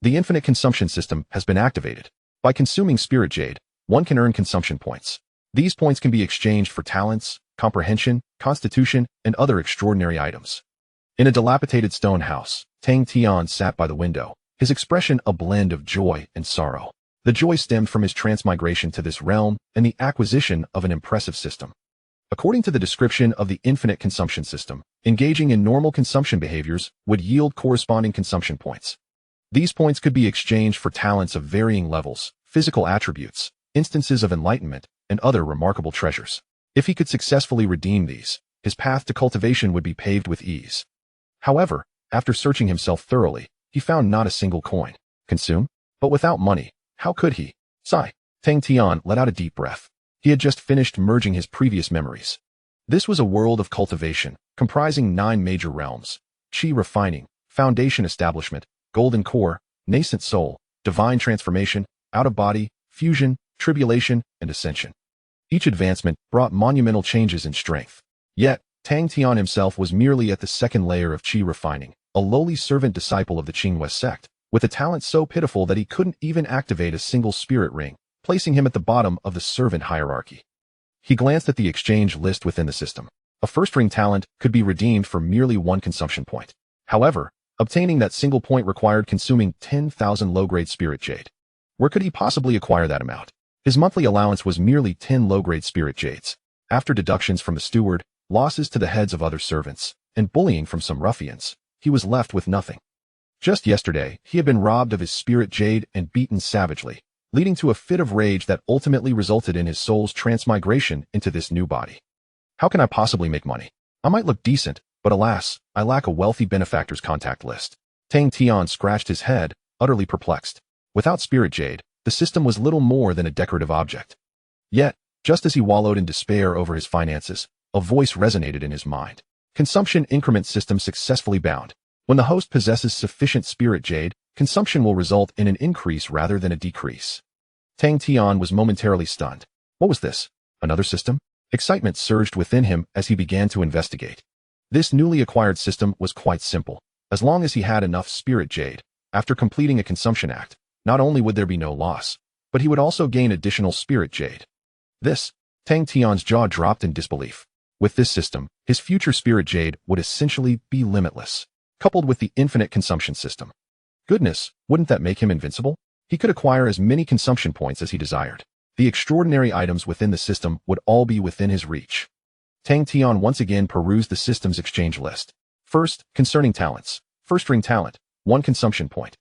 The infinite consumption system has been activated. By consuming spirit jade, one can earn consumption points. These points can be exchanged for talents, comprehension, constitution, and other extraordinary items. In a dilapidated stone house, Tang Tian sat by the window, his expression a blend of joy and sorrow. The joy stemmed from his transmigration to this realm and the acquisition of an impressive system. According to the description of the infinite consumption system, engaging in normal consumption behaviors would yield corresponding consumption points. These points could be exchanged for talents of varying levels, physical attributes, instances of enlightenment, and other remarkable treasures. If he could successfully redeem these, his path to cultivation would be paved with ease. However, after searching himself thoroughly, he found not a single coin. Consume? But without money, how could he? Sigh. Tang Tian let out a deep breath. He had just finished merging his previous memories. This was a world of cultivation, comprising 9 major realms: chi refining, foundation establishment, golden core, nascent soul, divine transformation, out-of-body, fusion, tribulation, and ascension. Each advancement brought monumental changes in strength. Yet, Tang Tian himself was merely at the second layer of chi refining, a lowly servant disciple of the Qingwei sect, with a talent so pitiful that he couldn't even activate a single spirit ring, placing him at the bottom of the servant hierarchy. He glanced at the exchange list within the system. A first-ring talent could be redeemed for merely 1 consumption point. However, obtaining that single point required consuming 10,000 low-grade spirit jade. Where could he possibly acquire that amount? His monthly allowance was merely 10 low-grade spirit jades. After deductions from the steward, losses to the heads of other servants, and bullying from some ruffians, he was left with nothing. Just yesterday, he had been robbed of his spirit jade and beaten savagely, leading to a fit of rage that ultimately resulted in his soul's transmigration into this new body. How can I possibly make money? I might look decent, but alas, I lack a wealthy benefactor's contact list. Tang Tian scratched his head, utterly perplexed. Without spirit jade, the system was little more than a decorative object. Yet, just as he wallowed in despair over his finances, a voice resonated in his mind. Consumption increment system successfully bound. When the host possesses sufficient spirit jade, consumption will result in an increase rather than a decrease. Tang Tian was momentarily stunned. What was this? Another system? Excitement surged within him as he began to investigate. This newly acquired system was quite simple. As long as he had enough spirit jade, after completing a consumption act, not only would there be no loss, but he would also gain additional spirit jade. Tang Tian's jaw dropped in disbelief. With this system, his future spirit jade would essentially be limitless, coupled with the infinite consumption system. Goodness, wouldn't that make him invincible? He could acquire as many consumption points as he desired. The extraordinary items within the system would all be within his reach. Tang Tian once again perused the system's exchange list. First, concerning talents. First ring talent, 1 consumption point.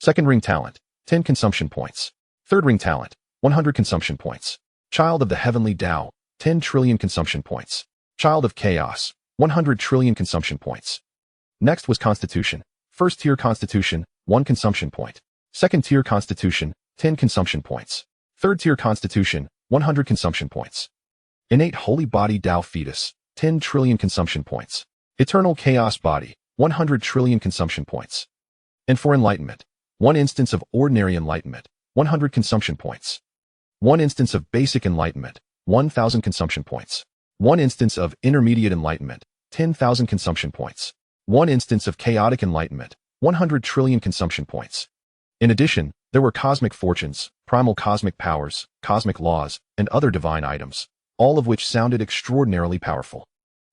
Second ring talent, 10 consumption points. Third ring talent, 100 consumption points. Child of the heavenly Tao, 10 trillion consumption points. Child of chaos, 100 trillion consumption points. Next was constitution. First tier constitution, 1 consumption point. Second tier constitution, 10 consumption points. Third tier constitution, 100 consumption points. Innate holy body Tao fetus, 10 trillion consumption points. Eternal chaos body, 100 trillion consumption points. And for enlightenment, 1 instance of ordinary enlightenment, 100 consumption points. 1 instance of basic enlightenment, 1,000 consumption points. 1 instance of intermediate enlightenment, 10,000 consumption points. 1 instance of chaotic enlightenment, 100 trillion consumption points. In addition, there were cosmic fortunes, primal cosmic powers, cosmic laws, and other divine items, all of which sounded extraordinarily powerful.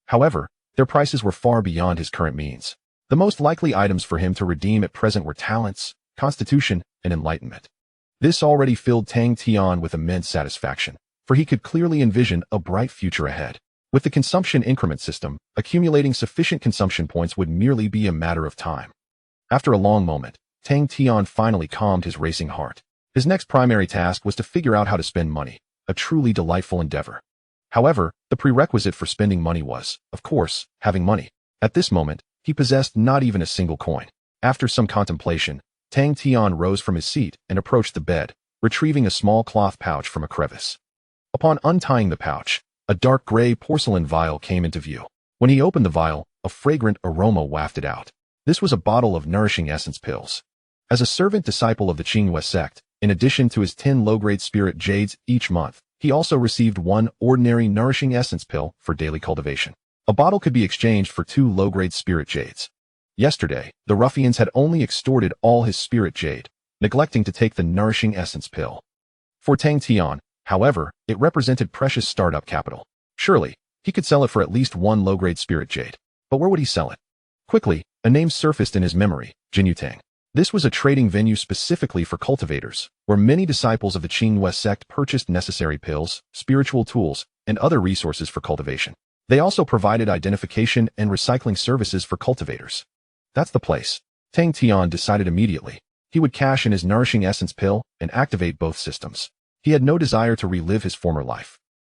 However, their prices were far beyond his current means. The most likely items for him to redeem at present were talents, constitution, and enlightenment. This already filled Tang Tian with immense satisfaction, for he could clearly envision a bright future ahead. With the consumption increment system, accumulating sufficient consumption points would merely be a matter of time. After a long moment, Tang Tian finally calmed his racing heart. His next primary task was to figure out how to spend money, a truly delightful endeavor. However, the prerequisite for spending money was, of course, having money. At this moment, he possessed not even a single coin. After some contemplation, Tang Tian rose from his seat and approached the bed, retrieving a small cloth pouch from a crevice. Upon untying the pouch, a dark gray porcelain vial came into view. When he opened the vial, a fragrant aroma wafted out. This was a bottle of nourishing essence pills. As a servant disciple of the Qingwei sect, in addition to his 10 low-grade spirit jades each month, he also received 1 ordinary nourishing essence pill for daily cultivation. A bottle could be exchanged for 2 low-grade spirit jades. Yesterday, the ruffians had only extorted all his spirit jade, neglecting to take the nourishing essence pill. For Tang Tian, however, it represented precious startup capital. Surely, he could sell it for at least one low-grade spirit jade. But where would he sell it? Quickly, a name surfaced in his memory, Jinyutang. This was a trading venue specifically for cultivators, where many disciples of the Qinghua sect purchased necessary pills, spiritual tools, and other resources for cultivation. They also provided identification and recycling services for cultivators. That's the place. Tang Tian decided immediately. He would cash in his nourishing essence pill and activate both systems. He had no desire to relive his former life.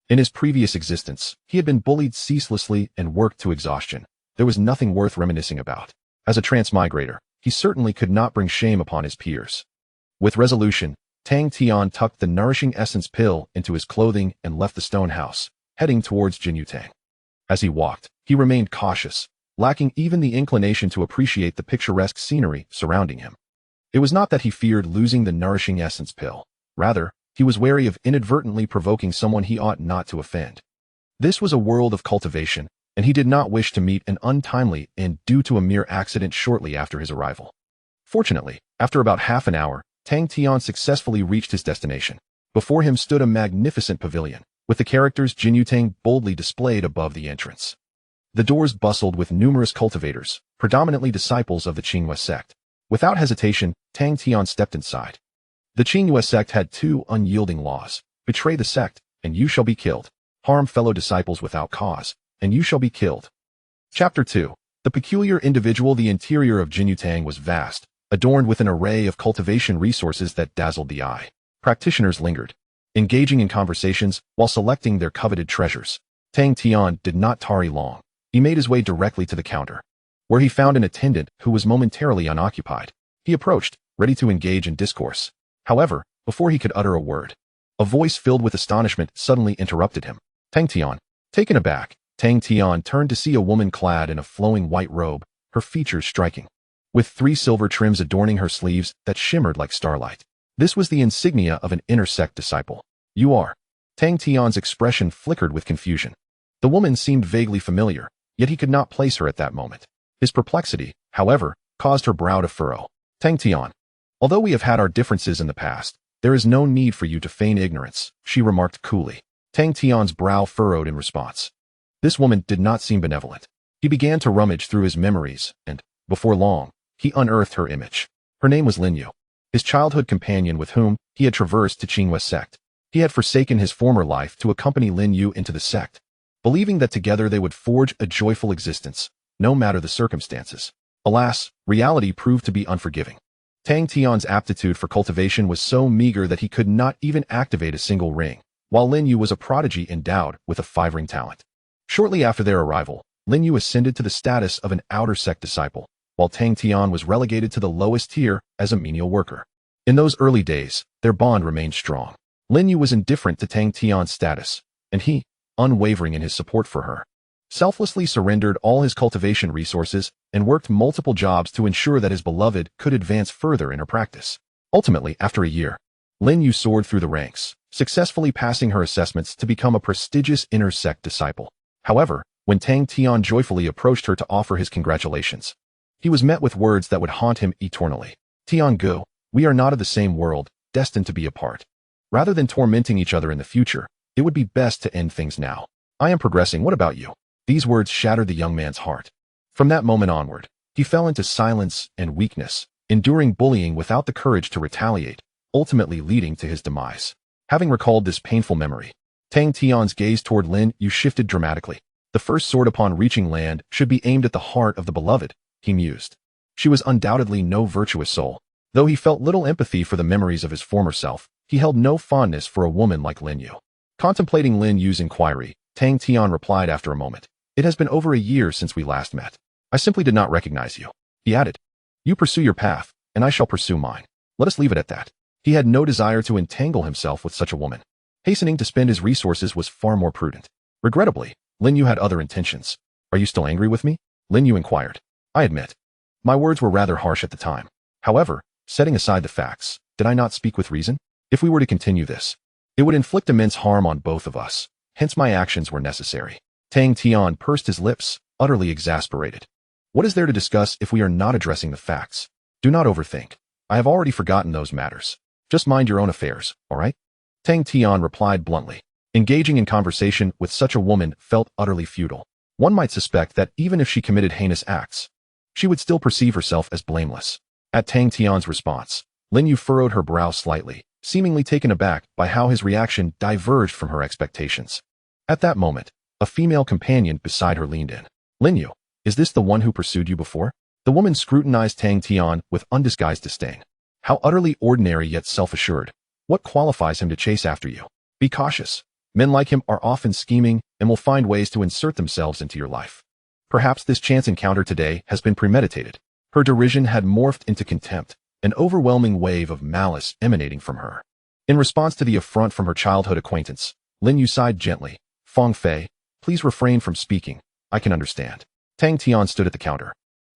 In his previous existence, he had been bullied ceaselessly and worked to exhaustion. There was nothing worth reminiscing about. As a transmigrator, he certainly could not bring shame upon his peers. With resolution, Tang Tian tucked the nourishing essence pill into his clothing and left the stone house, heading towards Jinyutang. As he walked, he remained cautious, lacking even the inclination to appreciate the picturesque scenery surrounding him. It was not that he feared losing the nourishing essence pill. Rather, he was wary of inadvertently provoking someone he ought not to offend. This was a world of cultivation, and he did not wish to meet an untimely end due to a mere accident shortly after his arrival. Fortunately, after about half an hour, Tang Tian successfully reached his destination. Before him stood a magnificent pavilion, with the characters Jinyutang boldly displayed above the entrance. The doors bustled with numerous cultivators, predominantly disciples of the Qinghua sect. Without hesitation, Tang Tian stepped inside. The Qinghua sect had two unyielding laws: betray the sect, and you shall be killed; harm fellow disciples without cause, and you shall be killed. Chapter 2. The peculiar individual. The interior of Jinyutang was vast, adorned with an array of cultivation resources that dazzled the eye. Practitioners lingered, engaging in conversations while selecting their coveted treasures. Tang Tian did not tarry long. He made his way directly to the counter, where he found an attendant who was momentarily unoccupied. He approached, ready to engage in discourse. However, before he could utter a word, a voice filled with astonishment suddenly interrupted him. Tang Tian. Taken aback, Tang Tian turned to see a woman clad in a flowing white robe, her features striking, with 3 silver trims adorning her sleeves that shimmered like starlight. This was the insignia of an inner sect disciple. You are. Tang Tian's expression flickered with confusion. The woman seemed vaguely familiar, yet he could not place her at that moment. His perplexity, however, caused her brow to furrow. Tang Tian. Although we have had our differences in the past, there is no need for you to feign ignorance, she remarked coolly. Tang Tian's brow furrowed in response. This woman did not seem benevolent. He began to rummage through his memories, and, before long, he unearthed her image. Her name was Lin Yu, his childhood companion with whom he had traversed to Qinghua sect. He had forsaken his former life to accompany Lin Yu into the sect, believing that together they would forge a joyful existence, no matter the circumstances. Alas, reality proved to be unforgiving. Tang Tian's aptitude for cultivation was so meager that he could not even activate a single ring, while Lin Yu was a prodigy endowed with a 5-ring talent. Shortly after their arrival, Lin Yu ascended to the status of an outer sect disciple, while Tang Tian was relegated to the lowest tier as a menial worker. In those early days, their bond remained strong. Lin Yu was indifferent to Tang Tian's status, and he, unwavering in his support for her, selflessly surrendered all his cultivation resources and worked multiple jobs to ensure that his beloved could advance further in her practice. Ultimately, after a year, Lin Yu soared through the ranks, successfully passing her assessments to become a prestigious inner sect disciple. However, when Tang Tian joyfully approached her to offer his congratulations, he was met with words that would haunt him eternally. Tian Gu, we are not of the same world, destined to be apart. Rather than tormenting each other in the future, it would be best to end things now. I am progressing, what about you? These words shattered the young man's heart. From that moment onward, he fell into silence and weakness, enduring bullying without the courage to retaliate, ultimately leading to his demise. Having recalled this painful memory, Tang Tian's gaze toward Lin Yu shifted dramatically. The first sword upon reaching land should be aimed at the heart of the beloved, he mused. She was undoubtedly no virtuous soul. Though he felt little empathy for the memories of his former self, he held no fondness for a woman like Lin Yu. Contemplating Lin Yu's inquiry, Tang Tian replied after a moment. It has been over a year since we last met. I simply did not recognize you. He added. You pursue your path, and I shall pursue mine. Let us leave it at that. He had no desire to entangle himself with such a woman. Hastening to spend his resources was far more prudent. Regrettably, Lin Yu had other intentions. Are you still angry with me? Lin Yu inquired. I admit. My words were rather harsh at the time. However, setting aside the facts, did I not speak with reason? If we were to continue this, it would inflict immense harm on both of us. Hence my actions were necessary. Tang Tian pursed his lips, utterly exasperated. What is there to discuss if we are not addressing the facts? Do not overthink. I have already forgotten those matters. Just mind your own affairs, all right? Tang Tian replied bluntly. Engaging in conversation with such a woman felt utterly futile. One might suspect that even if she committed heinous acts, she would still perceive herself as blameless. At Tang Tian's response, Lin Yu furrowed her brow slightly, seemingly taken aback by how his reaction diverged from her expectations. At that moment, a female companion beside her leaned in. Lin Yu, is this the one who pursued you before? The woman scrutinized Tang Tian with undisguised disdain. How utterly ordinary yet self-assured. What qualifies him to chase after you? Be cautious. Men like him are often scheming and will find ways to insert themselves into your life. Perhaps this chance encounter today has been premeditated. Her derision had morphed into contempt, an overwhelming wave of malice emanating from her. In response to the affront from her childhood acquaintance, Lin Yu sighed gently. Fong Fei, please refrain from speaking. I can understand. Tang Tian stood at the counter.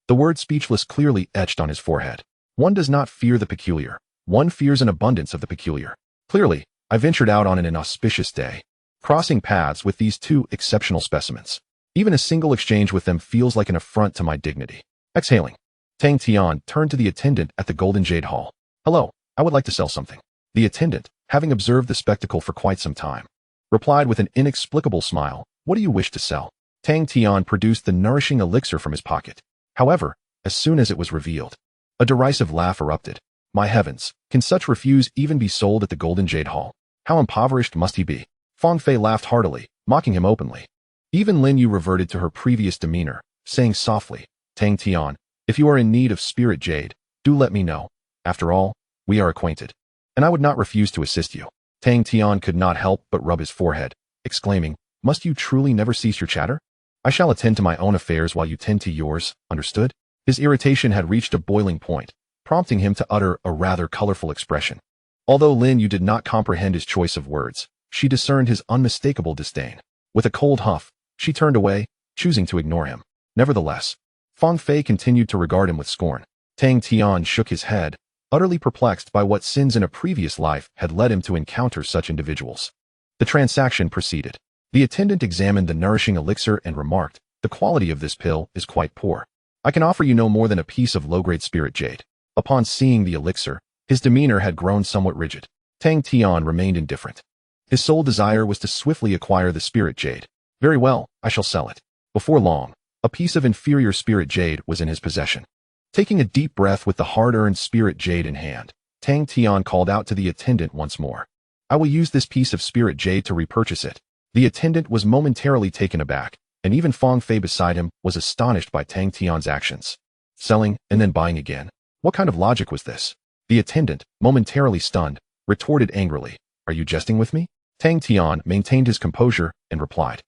The word speechless clearly etched on his forehead. One does not fear the peculiar. One fears an abundance of the peculiar. Clearly, I ventured out on an inauspicious day, crossing paths with these two exceptional specimens. Even a single exchange with them feels like an affront to my dignity. Exhaling, Tang Tian turned to the attendant at the Golden Jade Hall. Hello, I would like to sell something. The attendant, having observed the spectacle for quite some time, replied with an inexplicable smile. What do you wish to sell? Tang Tian produced the nourishing elixir from his pocket. However, as soon as it was revealed, a derisive laugh erupted. My heavens, can such refuse even be sold at the Golden Jade Hall? How impoverished must he be? Fong Fei laughed heartily, mocking him openly. Even Lin Yu reverted to her previous demeanor, saying softly, Tang Tian, if you are in need of spirit jade, do let me know. After all, we are acquainted, and I would not refuse to assist you. Tang Tian could not help but rub his forehead, exclaiming, must you truly never cease your chatter? I shall attend to my own affairs while you tend to yours, understood? His irritation had reached a boiling point, prompting him to utter a rather colorful expression. Although Lin Yu did not comprehend his choice of words, she discerned his unmistakable disdain. With a cold huff, she turned away, choosing to ignore him. Nevertheless, Fong Fei continued to regard him with scorn. Tang Tian shook his head, utterly perplexed by what sins in a previous life had led him to encounter such individuals. The transaction proceeded. The attendant examined the nourishing elixir and remarked, the quality of this pill is quite poor. I can offer you no more than a piece of low-grade spirit jade. Upon seeing the elixir, his demeanor had grown somewhat rigid. Tang Tian remained indifferent. His sole desire was to swiftly acquire the spirit jade. Very well, I shall sell it. Before long, a piece of inferior spirit jade was in his possession. Taking a deep breath with the hard-earned spirit jade in hand, Tang Tian called out to the attendant once more. I will use this piece of spirit jade to repurchase it. The attendant was momentarily taken aback, and even Fong Fei beside him was astonished by Tang Tian's actions. Selling and then buying again. What kind of logic was this? The attendant, momentarily stunned, retorted angrily, are you jesting with me? Tang Tian maintained his composure and replied,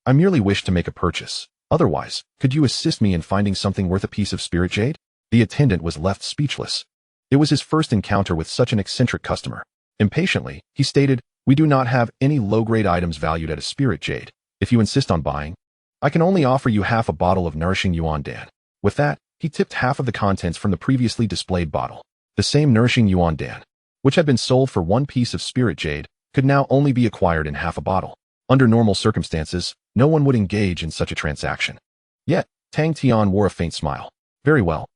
I merely wish to make a purchase. Otherwise, could you assist me in finding something worth a piece of spirit jade? The attendant was left speechless. It was his first encounter with such an eccentric customer. Impatiently, he stated, we do not have any low-grade items valued at a spirit jade. If you insist on buying, I can only offer you half a bottle of nourishing yuan dan. With that, he tipped half of the contents from the previously displayed bottle. The same nourishing yuan dan, which had been sold for one piece of spirit jade, could now only be acquired in half a bottle. Under normal circumstances, no one would engage in such a transaction. Yet, Tang Tian wore a faint smile. Very well.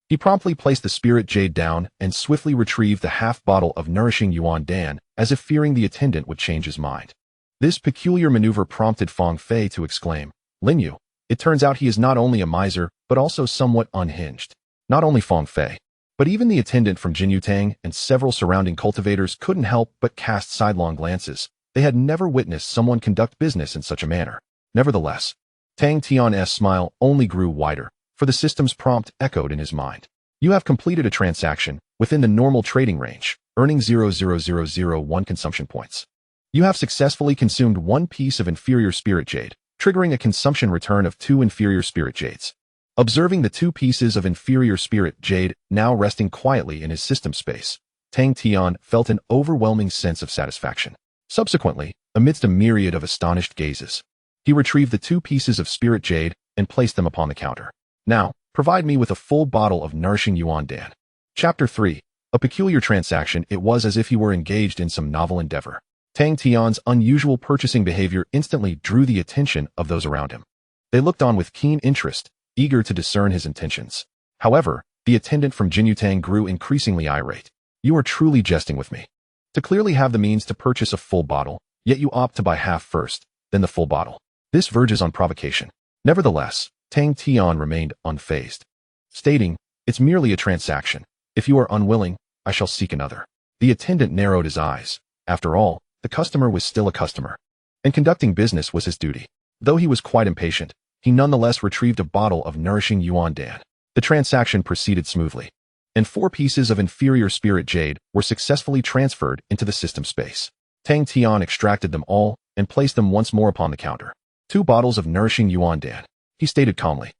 He promptly placed the spirit jade down and swiftly retrieved the half bottle of nourishing yuan dan, as if fearing the attendant would change his mind. This peculiar maneuver prompted Fong Fei to exclaim, Lin Yu, it turns out he is not only a miser, but also somewhat unhinged. Not only Fong Fei, but even the attendant from Jinyutang and several surrounding cultivators couldn't help but cast sidelong glances. They had never witnessed someone conduct business in such a manner. Nevertheless, Tang Tian's smile only grew wider, for the system's prompt echoed in his mind. You have completed a transaction within the normal trading range, earning 0.0001 consumption points. You have successfully consumed one piece of inferior spirit jade, triggering a consumption return of 2 inferior spirit jades. Observing the 2 pieces of inferior spirit jade now resting quietly in his system space, Tang Tian felt an overwhelming sense of satisfaction. Subsequently, amidst a myriad of astonished gazes, he retrieved the 2 pieces of spirit jade and placed them upon the counter. Now, provide me with a full bottle of nourishing yuan dan. Chapter 3. A peculiar transaction. It was as if he were engaged in some novel endeavor. Tang Tian's unusual purchasing behavior instantly drew the attention of those around him. They looked on with keen interest, eager to discern his intentions. However, the attendant from Jinyutang grew increasingly irate. You are truly jesting with me. To clearly have the means to purchase a full bottle, yet you opt to buy half first, then the full bottle. This verges on provocation. Nevertheless, Tang Tian remained unfazed, stating, "It's merely a transaction. If you are unwilling, I shall seek another." The attendant narrowed his eyes. After all, the customer was still a customer, and conducting business was his duty. Though he was quite impatient, he nonetheless retrieved a bottle of nourishing yuan dan. The transaction proceeded smoothly, and 4 pieces of inferior spirit jade were successfully transferred into the system space. Tang Tian extracted them all and placed them once more upon the counter. 2 bottles of nourishing yuan dan. He stated calmly,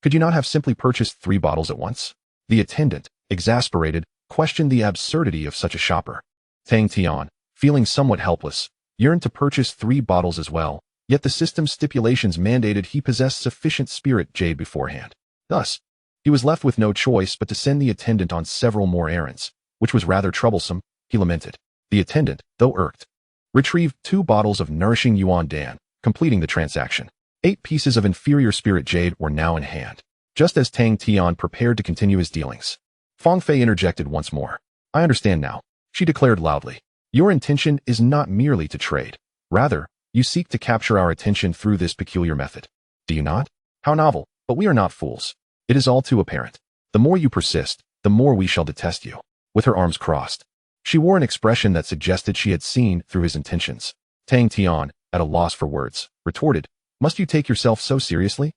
could you not have simply purchased 3 bottles at once?" The attendant, exasperated, questioned the absurdity of such a shopper. Tang Tian, feeling somewhat helpless, yearned to purchase 3 bottles as well, yet the system's stipulations mandated he possess sufficient spirit jade beforehand. Thus, he was left with no choice but to send the attendant on several more errands, which was rather troublesome, he lamented. The attendant, though irked, retrieved 2 bottles of nourishing yuan dan, completing the transaction. 8 pieces of inferior spirit jade were now in hand. Just as Tang Tian prepared to continue his dealings, Fong Fei interjected once more. "I understand now," she declared loudly. "Your intention is not merely to trade. Rather, you seek to capture our attention through this peculiar method. Do you not? How novel, but we are not fools. It is all too apparent. The more you persist, the more we shall detest you." With her arms crossed, she wore an expression that suggested she had seen through his intentions. Tang Tian, at a loss for words, retorted, "Must you take yourself so seriously?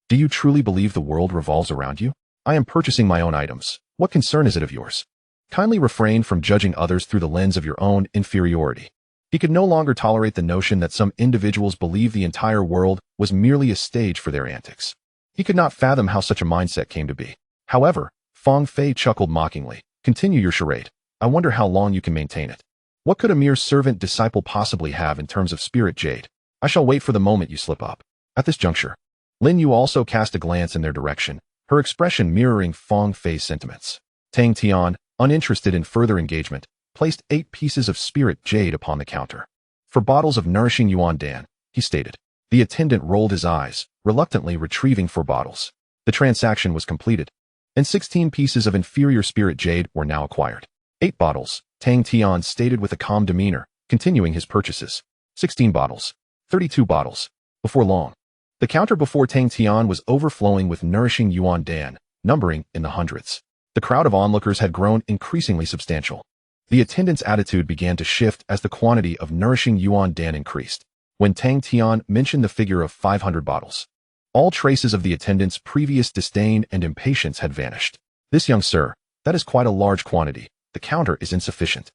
Do you truly believe the world revolves around you? I am purchasing my own items. What concern is it of yours? Kindly refrain from judging others through the lens of your own inferiority." He could no longer tolerate the notion that some individuals believe the entire world was merely a stage for their antics. He could not fathom how such a mindset came to be. However, Fong Fei chuckled mockingly. "Continue your charade. I wonder how long you can maintain it. What could a mere servant-disciple possibly have in terms of spirit jade? I shall wait for the moment you slip up." At this juncture, Lin Yu also cast a glance in their direction, her expression mirroring Fong Fei's sentiments. Tang Tian, uninterested in further engagement, placed 8 pieces of spirit jade upon the counter. "For bottles of nourishing yuan dan," he stated. The attendant rolled his eyes, reluctantly retrieving 4 bottles. The transaction was completed, and 16 pieces of inferior spirit jade were now acquired. 8 bottles, Tang Tian stated with a calm demeanor, continuing his purchases. 16 bottles. 32 bottles. Before long, the counter before Tang Tian was overflowing with nourishing yuan dan, numbering in the hundreds. The crowd of onlookers had grown increasingly substantial. The attendant's attitude began to shift as the quantity of nourishing yuan dan increased. When Tang Tian mentioned the figure of 500 bottles, all traces of the attendant's previous disdain and impatience had vanished. "This young sir, that is quite a large quantity. The counter is insufficient.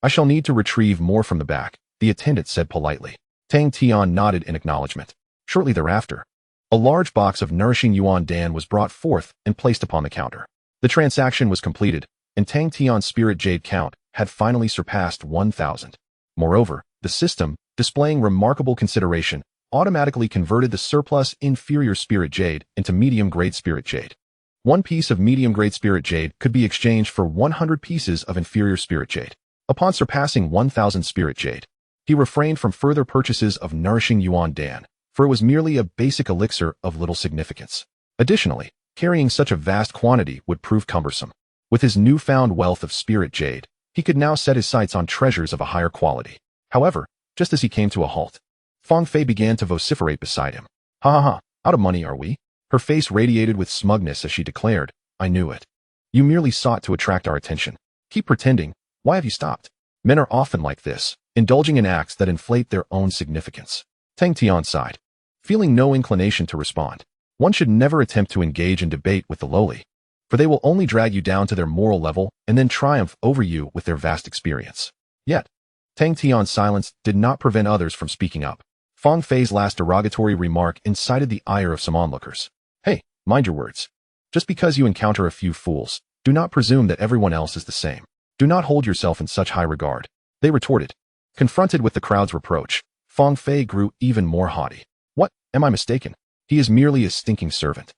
I shall need to retrieve more from the back," the attendant said politely. Tang Tian nodded in acknowledgement. Shortly thereafter, a large box of nourishing yuan dan was brought forth and placed upon the counter. The transaction was completed, and Tang Tian's spirit jade count had finally surpassed 1,000. Moreover, the system, displaying remarkable consideration, automatically converted the surplus inferior spirit jade into medium-grade spirit jade. 1 piece of medium-grade spirit jade could be exchanged for 100 pieces of inferior spirit jade. Upon surpassing 1,000 spirit jade, he refrained from further purchases of nourishing yuan dan, for it was merely a basic elixir of little significance. Additionally, carrying such a vast quantity would prove cumbersome. With his newfound wealth of spirit jade, he could now set his sights on treasures of a higher quality. However, just as he came to a halt, Fong Fei began to vociferate beside him. "Ha ha ha, out of money are we?" Her face radiated with smugness as she declared, "I knew it. You merely sought to attract our attention. Keep pretending. Why have you stopped?" Men are often like this, indulging in acts that inflate their own significance. Tang Tian sighed, feeling no inclination to respond. One should never attempt to engage in debate with the lowly, for they will only drag you down to their moral level and then triumph over you with their vast experience. Yet, Tang Tian's silence did not prevent others from speaking up. Fong Fei's last derogatory remark incited the ire of some onlookers. "Hey, mind your words. Just because you encounter a few fools, do not presume that everyone else is the same. Do not hold yourself in such high regard," they retorted. Confronted with the crowd's reproach, Fong Fei grew even more haughty. "What, am I mistaken? He is merely a stinking servant.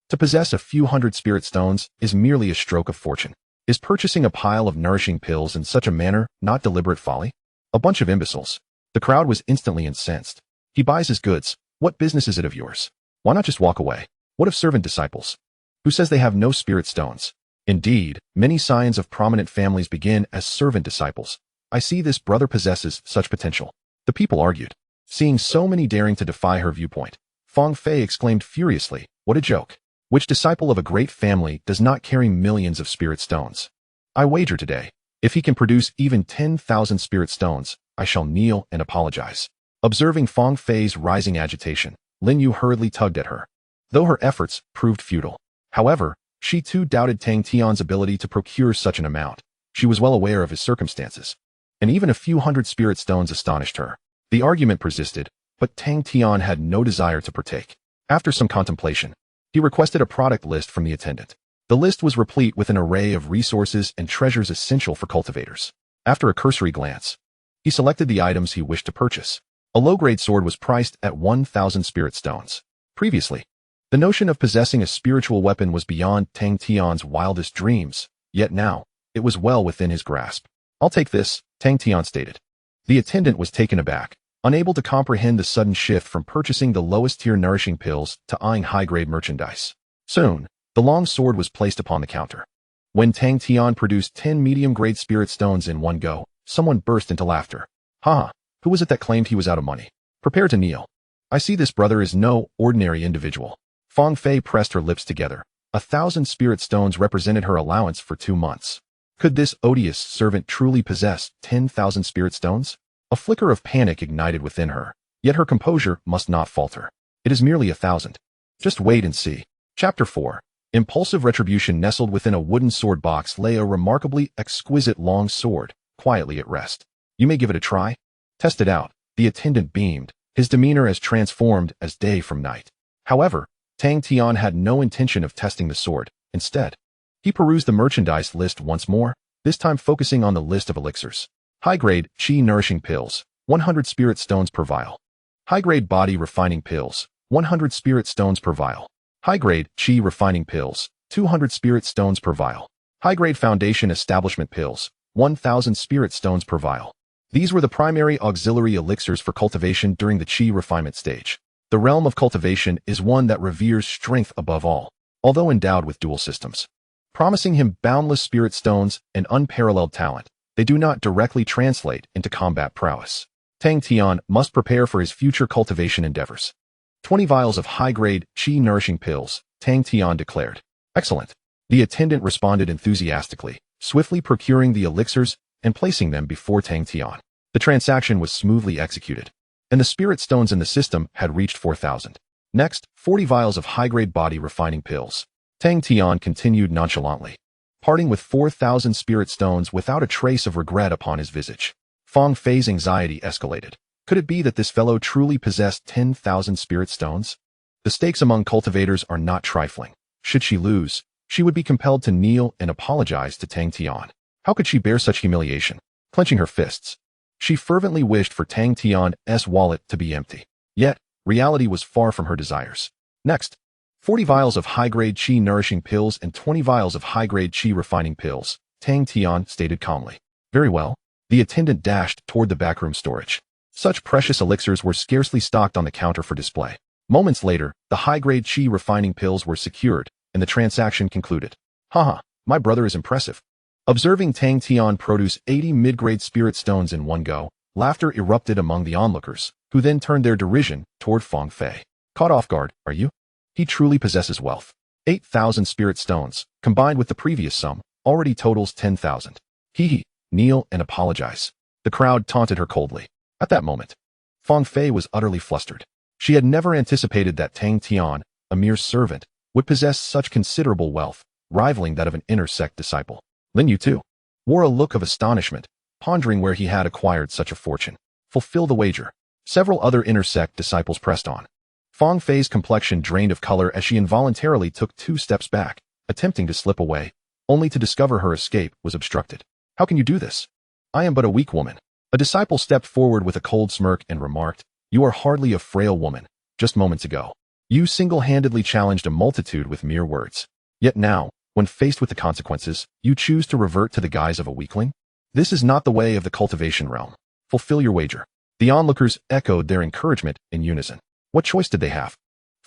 To possess a few hundred spirit stones is merely a stroke of fortune. Is purchasing a pile of nourishing pills in such a manner not deliberate folly? A bunch of imbeciles." The crowd was instantly incensed. "He buys his goods. What business is it of yours? Why not just walk away?" What of servant disciples? Who says they have no spirit stones? Indeed, many scions of prominent families begin as servant disciples. I see this brother possesses such potential. The people argued. Seeing so many daring to defy her viewpoint, Fong Fei exclaimed furiously, "What a joke! Which disciple of a great family does not carry millions of spirit stones? I wager today, if he can produce even 10,000 spirit stones, I shall kneel and apologize." Observing Fong Fei's rising agitation, Lin Yu hurriedly tugged at her. Though her efforts proved futile. However, she too doubted Tang Tian's ability to procure such an amount. She was well aware of his circumstances. And even a few hundred spirit stones astonished her. The argument persisted, but Tang Tian had no desire to partake. After some contemplation, he requested a product list from the attendant. The list was replete with an array of resources and treasures essential for cultivators. After a cursory glance, he selected the items he wished to purchase. A low-grade sword was priced at 1,000 spirit stones. Previously, the notion of possessing a spiritual weapon was beyond Tang Tian's wildest dreams, yet now, it was well within his grasp. "I'll take this," Tang Tian stated. The attendant was taken aback, unable to comprehend the sudden shift from purchasing the lowest-tier nourishing pills to eyeing high-grade merchandise. Soon, the long sword was placed upon the counter. When Tang Tian produced 10 medium-grade spirit stones in one go, someone burst into laughter. "Ha! Who was it that claimed he was out of money? Prepare to kneel. I see this brother is no ordinary individual." Fong Fei pressed her lips together. 1,000 spirit stones represented her allowance for 2 months. Could this odious servant truly possess 10,000 spirit stones? A flicker of panic ignited within her, yet her composure must not falter. It is merely 1,000. Just wait and see. Chapter 4. Impulsive retribution. Nestled within a wooden sword box lay a remarkably exquisite long sword, quietly at rest. "You may give it a try. Test it out." The attendant beamed, his demeanor as transformed as day from night. However, Tang Tian had no intention of testing the sword. Instead, he perused the merchandise list once more, this time focusing on the list of elixirs. High-grade, qi nourishing pills, 100 spirit stones per vial. High-grade body refining pills, 100 spirit stones per vial. High-grade, qi refining pills, 200 spirit stones per vial. High-grade foundation establishment pills, 1,000 spirit stones per vial. These were the primary auxiliary elixirs for cultivation during the qi refinement stage. The realm of cultivation is one that reveres strength above all, although endowed with dual systems, promising him boundless spirit stones and unparalleled talent. They do not directly translate into combat prowess. Tang Tian must prepare for his future cultivation endeavors. 20 vials of high-grade, qi-nourishing pills, Tang Tian declared. "Excellent." The attendant responded enthusiastically, swiftly procuring the elixirs and placing them before Tang Tian. The transaction was smoothly executed, and the spirit stones in the system had reached 4,000. Next, 40 vials of high-grade body refining pills. Tang Tian continued nonchalantly, parting with 4,000 spirit stones without a trace of regret upon his visage. Fong Fei's anxiety escalated. Could it be that this fellow truly possessed 10,000 spirit stones? The stakes among cultivators are not trifling. Should she lose, she would be compelled to kneel and apologize to Tang Tian. How could she bear such humiliation? Clenching her fists, she fervently wished for Tang Tian's wallet to be empty. Yet, reality was far from her desires. Next, 40 vials of high-grade qi nourishing pills and 20 vials of high-grade qi refining pills, Tang Tian stated calmly. Very well. The attendant dashed toward the backroom storage. Such precious elixirs were scarcely stocked on the counter for display. Moments later, the high-grade qi refining pills were secured, and the transaction concluded. Haha, my brother is impressive. Observing Tang Tian produce 80 mid-grade spirit stones in one go, laughter erupted among the onlookers, who then turned their derision toward Fong Fei. Caught off guard, are you? He truly possesses wealth. 8,000 spirit stones, combined with the previous sum, already totals 10,000. Hee, kneel and apologize. The crowd taunted her coldly. At that moment, Fong Fei was utterly flustered. She had never anticipated that Tang Tian, a mere servant, would possess such considerable wealth, rivaling that of an inner sect disciple. Lin Yu too wore a look of astonishment, pondering where he had acquired such a fortune. Fulfill the wager. Several other inner sect disciples pressed on. Fong Fei's complexion drained of color as she involuntarily took 2 steps back, attempting to slip away, only to discover her escape was obstructed. How can you do this? I am but a weak woman. A disciple stepped forward with a cold smirk and remarked, You are hardly a frail woman. Just moments ago, you single-handedly challenged a multitude with mere words. Yet now, when faced with the consequences, you choose to revert to the guise of a weakling? This is not the way of the cultivation realm. Fulfill your wager. The onlookers echoed their encouragement in unison. What choice did they have?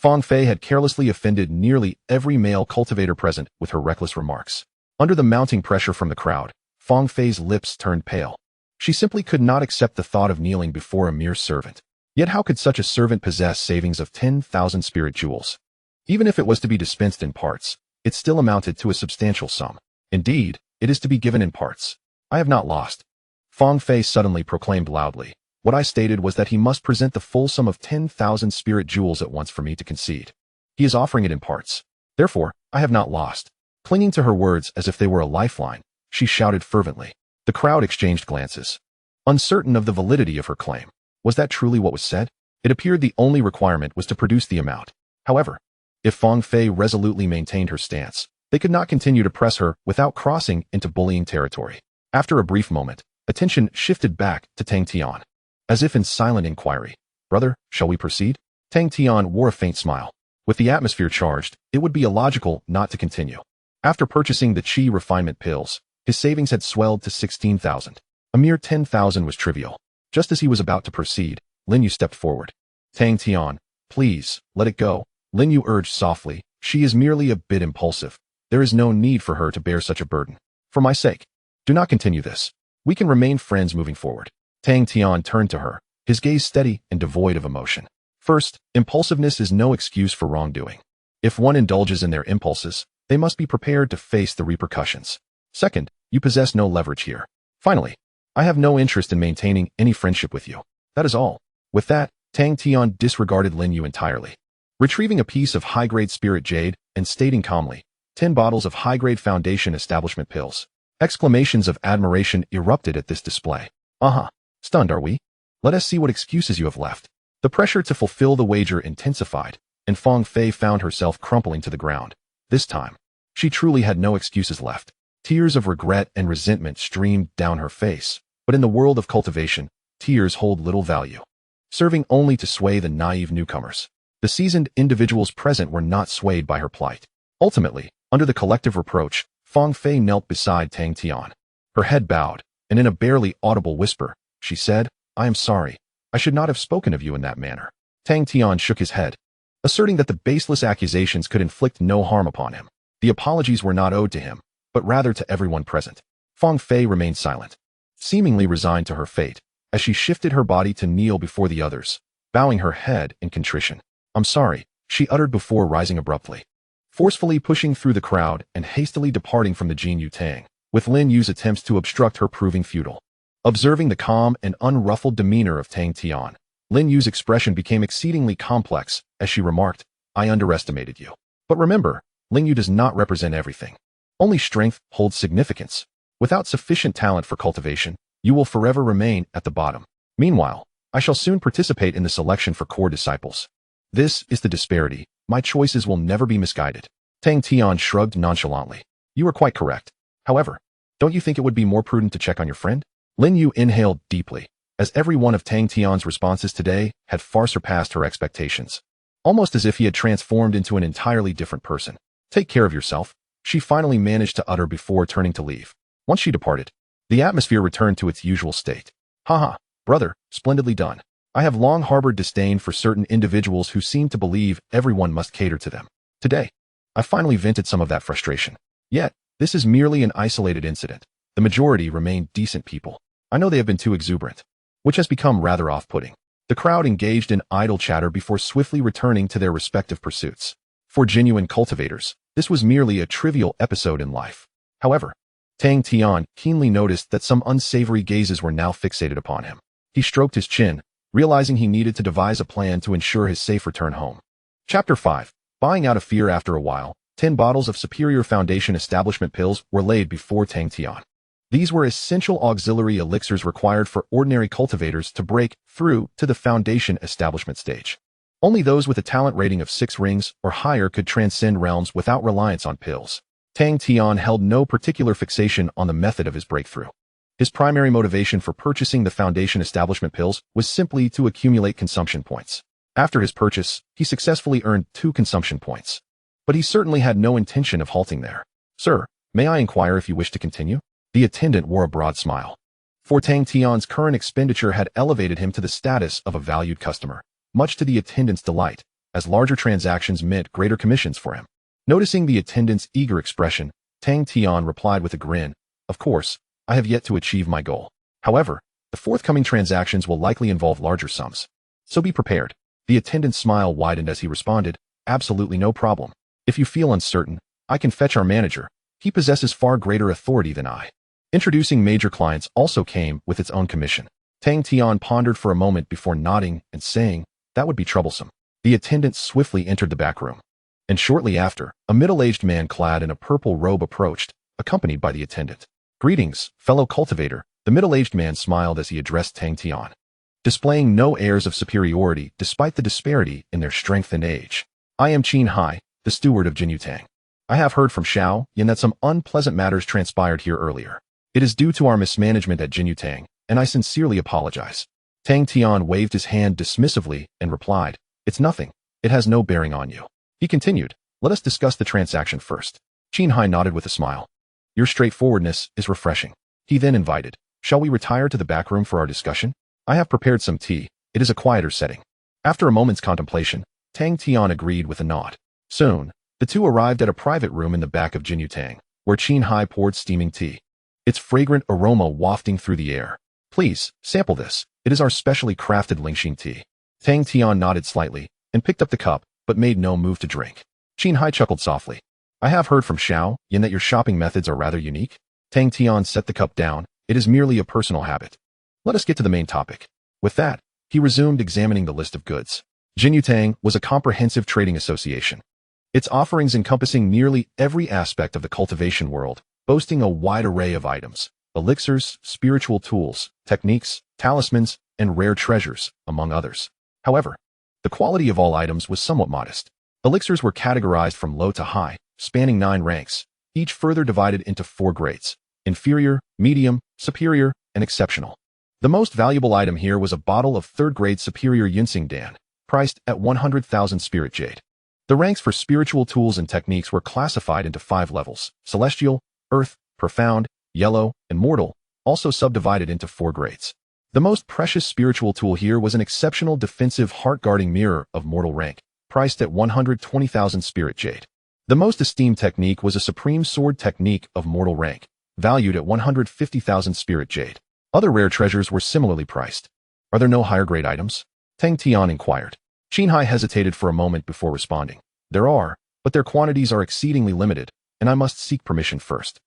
Fong Fei had carelessly offended nearly every male cultivator present with her reckless remarks. Under the mounting pressure from the crowd, Fong Fei's lips turned pale. She simply could not accept the thought of kneeling before a mere servant. Yet how could such a servant possess savings of 10,000 spirit jewels? Even if it was to be dispensed in parts, it still amounted to a substantial sum. Indeed, it is to be given in parts. I have not lost. Fong Fei suddenly proclaimed loudly. What I stated was that he must present the full sum of 10,000 spirit jewels at once for me to concede. He is offering it in parts. Therefore, I have not lost. Clinging to her words as if they were a lifeline, she shouted fervently. The crowd exchanged glances, uncertain of the validity of her claim. Was that truly what was said? It appeared the only requirement was to produce the amount. However, if Fong Fei resolutely maintained her stance, they could not continue to press her without crossing into bullying territory. After a brief moment, attention shifted back to Tang Tian. As if in silent inquiry, "Brother, shall we proceed?" Tang Tian wore a faint smile. With the atmosphere charged, it would be illogical not to continue. After purchasing the Qi refinement pills, his savings had swelled to 16,000. A mere 10,000 was trivial. Just as he was about to proceed, Lin Yu stepped forward. "Tang Tian, please, let it go," Lin Yu urged softly. "She is merely a bit impulsive. There is no need for her to bear such a burden. For my sake, do not continue this. We can remain friends moving forward." Tang Tian turned to her, his gaze steady and devoid of emotion. First, impulsiveness is no excuse for wrongdoing. If one indulges in their impulses, they must be prepared to face the repercussions. Second, you possess no leverage here. Finally, I have no interest in maintaining any friendship with you. That is all. With that, Tang Tian disregarded Lin Yu entirely. Retrieving a piece of high-grade spirit jade and stating calmly, 10 bottles of high-grade foundation establishment pills. Exclamations of admiration erupted at this display. Stunned are we? Let us see what excuses you have left. The pressure to fulfill the wager intensified, and Fong Fei found herself crumpling to the ground. This time, she truly had no excuses left. Tears of regret and resentment streamed down her face, but in the world of cultivation, tears hold little value, serving only to sway the naive newcomers. The seasoned individuals present were not swayed by her plight. Ultimately, under the collective reproach, Fong Fei knelt beside Tang Tian. Her head bowed, and in a barely audible whisper, she said, "I am sorry. I should not have spoken of you in that manner." Tang Tian shook his head, asserting that the baseless accusations could inflict no harm upon him. The apologies were not owed to him, but rather to everyone present. Fong Fei remained silent, seemingly resigned to her fate, as she shifted her body to kneel before the others, bowing her head in contrition. "I'm sorry," she uttered before rising abruptly, forcefully pushing through the crowd and hastily departing from the Jinyutang, with Lin Yu's attempts to obstruct her proving futile. Observing the calm and unruffled demeanor of Tang Tian, Lin Yu's expression became exceedingly complex as she remarked, "I underestimated you. But remember, Lin Yu does not represent everything. Only strength holds significance. Without sufficient talent for cultivation, you will forever remain at the bottom. Meanwhile, I shall soon participate in the selection for core disciples. This is the disparity. My choices will never be misguided." Tang Tian shrugged nonchalantly. "You are quite correct. However, don't you think it would be more prudent to check on your friend?" Lin Yu inhaled deeply, as every one of Tang Tian's responses today had far surpassed her expectations, almost as if he had transformed into an entirely different person. "Take care of yourself," she finally managed to utter before turning to leave. Once she departed, the atmosphere returned to its usual state. "Haha, brother, splendidly done. I have long harbored disdain for certain individuals who seem to believe everyone must cater to them. Today, I finally vented some of that frustration. Yet, this is merely an isolated incident. The majority remain decent people. I know they have been too exuberant," which has become rather off-putting. The crowd engaged in idle chatter before swiftly returning to their respective pursuits. For genuine cultivators, this was merely a trivial episode in life. However, Tang Tian keenly noticed that some unsavory gazes were now fixated upon him. He stroked his chin, realizing he needed to devise a plan to ensure his safe return home. Chapter 5. Buying out of fear. After a while, 10 bottles of superior foundation establishment pills were laid before Tang Tian. These were essential auxiliary elixirs required for ordinary cultivators to break through to the foundation establishment stage. Only those with a talent rating of 6 rings or higher could transcend realms without reliance on pills. Tang Tian held no particular fixation on the method of his breakthrough. His primary motivation for purchasing the foundation establishment pills was simply to accumulate consumption points. After his purchase, he successfully earned 2 consumption points. But he certainly had no intention of halting there. "Sir, may I inquire if you wish to continue?" The attendant wore a broad smile. For Tang Tian's current expenditure had elevated him to the status of a valued customer. Much to the attendant's delight, as larger transactions meant greater commissions for him. Noticing the attendant's eager expression, Tang Tian replied with a grin, "Of course, I have yet to achieve my goal. However, the forthcoming transactions will likely involve larger sums. So be prepared." The attendant's smile widened as he responded, "Absolutely no problem. If you feel uncertain, I can fetch our manager. He possesses far greater authority than I." Introducing major clients also came with its own commission. Tang Tian pondered for a moment before nodding and saying, "That would be troublesome." The attendant swiftly entered the back room. And shortly after, a middle-aged man clad in a purple robe approached, accompanied by the attendant. "Greetings, fellow cultivator." The middle-aged man smiled as he addressed Tang Tian, displaying no airs of superiority despite the disparity in their strength and age. "I am Qin Hai, the steward of Jinyutang. I have heard from Xiao Yin that some unpleasant matters transpired here earlier. It is due to our mismanagement at Jinyutang, and I sincerely apologize." Tang Tian waved his hand dismissively and replied, "It's nothing. It has no bearing on you." He continued, "Let us discuss the transaction first." Qin Hai nodded with a smile. "Your straightforwardness is refreshing." He then invited, "Shall we retire to the back room for our discussion? I have prepared some tea. It is a quieter setting." After a moment's contemplation, Tang Tian agreed with a nod. Soon, the two arrived at a private room in the back of Jinyutang, where Qin Hai poured steaming tea, its fragrant aroma wafting through the air. "Please, sample this. It is our specially crafted Lingxin tea." Tang Tian nodded slightly and picked up the cup, but made no move to drink. Qin Hai chuckled softly. "I have heard from Xiao Yin that your shopping methods are rather unique." Tang Tian set the cup down. "It is merely a personal habit. Let us get to the main topic." With that, he resumed examining the list of goods. Jinyutang was a comprehensive trading association, its offerings encompassing nearly every aspect of the cultivation world, boasting a wide array of items, elixirs, spiritual tools, techniques, talismans, and rare treasures, among others. However, the quality of all items was somewhat modest. Elixirs were categorized from low to high, spanning 9 ranks, each further divided into 4 grades: inferior, medium, superior, and exceptional. The most valuable item here was a bottle of 3rd-grade superior ginseng dan, priced at 100,000 spirit jade. The ranks for spiritual tools and techniques were classified into 5 levels: celestial, earth, profound, yellow, and mortal, also subdivided into 4 grades. The most precious spiritual tool here was an exceptional defensive heart-guarding mirror of mortal rank, priced at 120,000 spirit jade. The most esteemed technique was a supreme sword technique of mortal rank, valued at 150,000 spirit jade. Other rare treasures were similarly priced. "Are there no higher-grade items?" Tang Tian inquired. Qin Hai hesitated for a moment before responding. "There are, but their quantities are exceedingly limited, and I must seek permission first.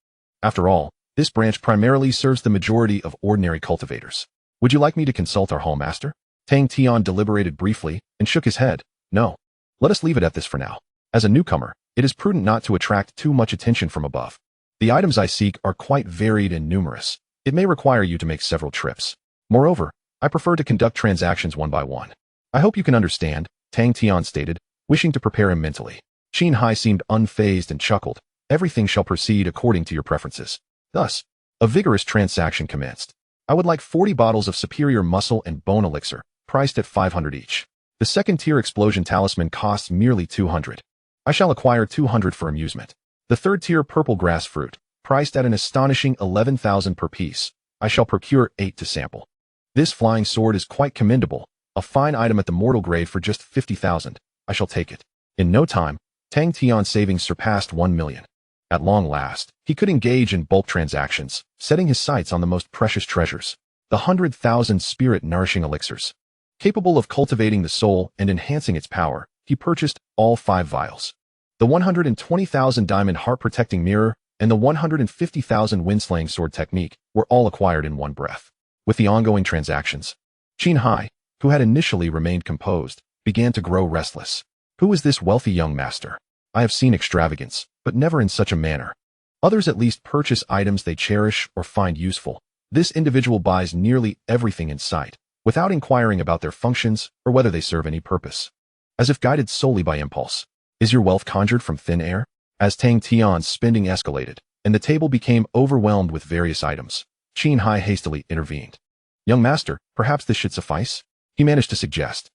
After all, this branch primarily serves the majority of ordinary cultivators. Would you like me to consult our hall master?" Tang Tian deliberated briefly and shook his head. "No. Let us leave it at this for now. As a newcomer, it is prudent not to attract too much attention from above. The items I seek are quite varied and numerous. It may require you to make several trips. Moreover, I prefer to conduct transactions one by one." "I hope you can understand," Tang Tian stated, wishing to prepare him mentally. Qin Hai seemed unfazed and chuckled. "Everything shall proceed according to your preferences." Thus, a vigorous transaction commenced. "I would like 40 bottles of superior muscle and bone elixir, priced at 500 each. The 2nd-tier explosion talisman costs merely 200. I shall acquire 200 for amusement. The 3rd-tier purple grass fruit, priced at an astonishing 11,000 per piece. I shall procure 8 to sample. This flying sword is quite commendable, a fine item at the mortal grade for just 50,000. I shall take it." In no time, Tang Tian's savings surpassed 1 million. At long last, he could engage in bulk transactions, setting his sights on the most precious treasures, the 100,000 spirit-nourishing elixirs. Capable of cultivating the soul and enhancing its power, he purchased all 5 vials. The 120,000 diamond heart-protecting mirror and the 150,000 wind-slaying sword technique were all acquired in one breath. With the ongoing transactions, Qin Hai, who had initially remained composed, began to grow restless. Who is this wealthy young master? I have seen extravagance, but never in such a manner. Others at least purchase items they cherish or find useful. This individual buys nearly everything in sight, without inquiring about their functions or whether they serve any purpose. As if guided solely by impulse. Is your wealth conjured from thin air? As Tang Tian's spending escalated, and the table became overwhelmed with various items, Qin Hai hastily intervened. "Young master, perhaps this should suffice?" he managed to suggest.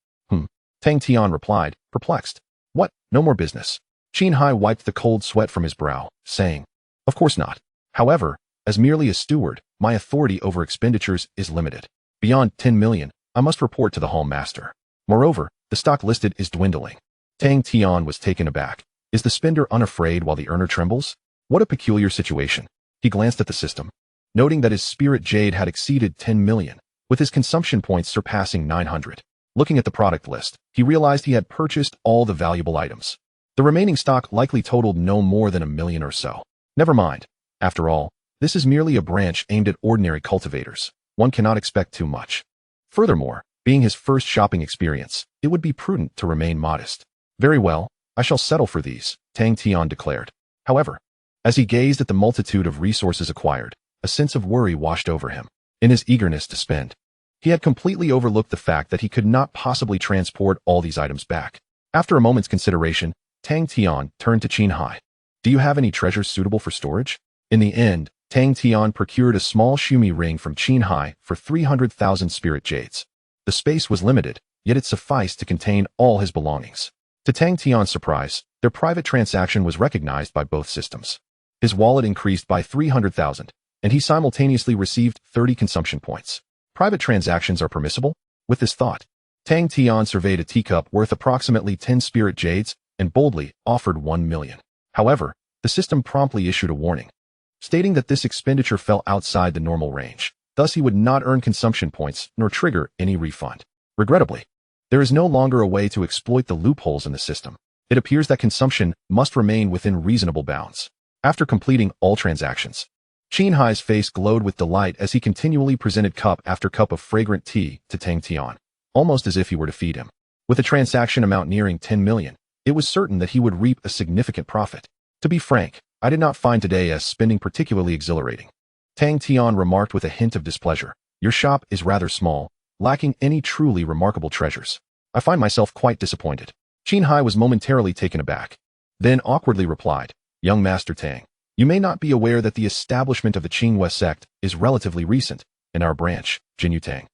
Tang Tian replied, perplexed. "What? No more business." Qin Hai wiped the cold sweat from his brow, saying, "Of course not. However, as merely a steward, my authority over expenditures is limited. Beyond 10 million, I must report to the hall master. Moreover, the stock listed is dwindling. Tang Tian was taken aback. Is the spender unafraid while the earner trembles? What a peculiar situation. He glanced at the system, noting that his spirit jade had exceeded 10 million, with his consumption points surpassing 900. Looking at the product list, he realized he had purchased all the valuable items. The remaining stock likely totaled no more than 1 million or so. Never mind. After all, this is merely a branch aimed at ordinary cultivators. One cannot expect too much. Furthermore, being his first shopping experience, it would be prudent to remain modest. Very well, I shall settle for these, Tang Tian declared. However, as he gazed at the multitude of resources acquired, a sense of worry washed over him. In his eagerness to spend, he had completely overlooked the fact that he could not possibly transport all these items back. After a moment's consideration, Tang Tian turned to Qinhai. Do you have any treasures suitable for storage? In the end, Tang Tian procured a small shumi ring from Qinhai for 300,000 spirit jades. The space was limited, yet it sufficed to contain all his belongings. To Tang Tian's surprise, their private transaction was recognized by both systems. His wallet increased by 300,000, and he simultaneously received 30 consumption points. Private transactions are permissible? With this thought, Tang Tian surveyed a teacup worth approximately 10 spirit jades and boldly offered 1 million. However, the system promptly issued a warning, stating that this expenditure fell outside the normal range. Thus, he would not earn consumption points nor trigger any refund. Regrettably, there is no longer a way to exploit the loopholes in the system. It appears that consumption must remain within reasonable bounds. After completing all transactions, Qinhai's face glowed with delight as he continually presented cup after cup of fragrant tea to Tang Tian, almost as if he were to feed him. With a transaction amount nearing 10 million, it was certain that he would reap a significant profit. To be frank, I did not find today's spending particularly exhilarating. Tang Tian remarked with a hint of displeasure. Your shop is rather small, lacking any truly remarkable treasures. I find myself quite disappointed. Qinhai was momentarily taken aback, then awkwardly replied, Young Master Tang, you may not be aware that the establishment of the Qingwei sect is relatively recent, and our branch, Jinyutang,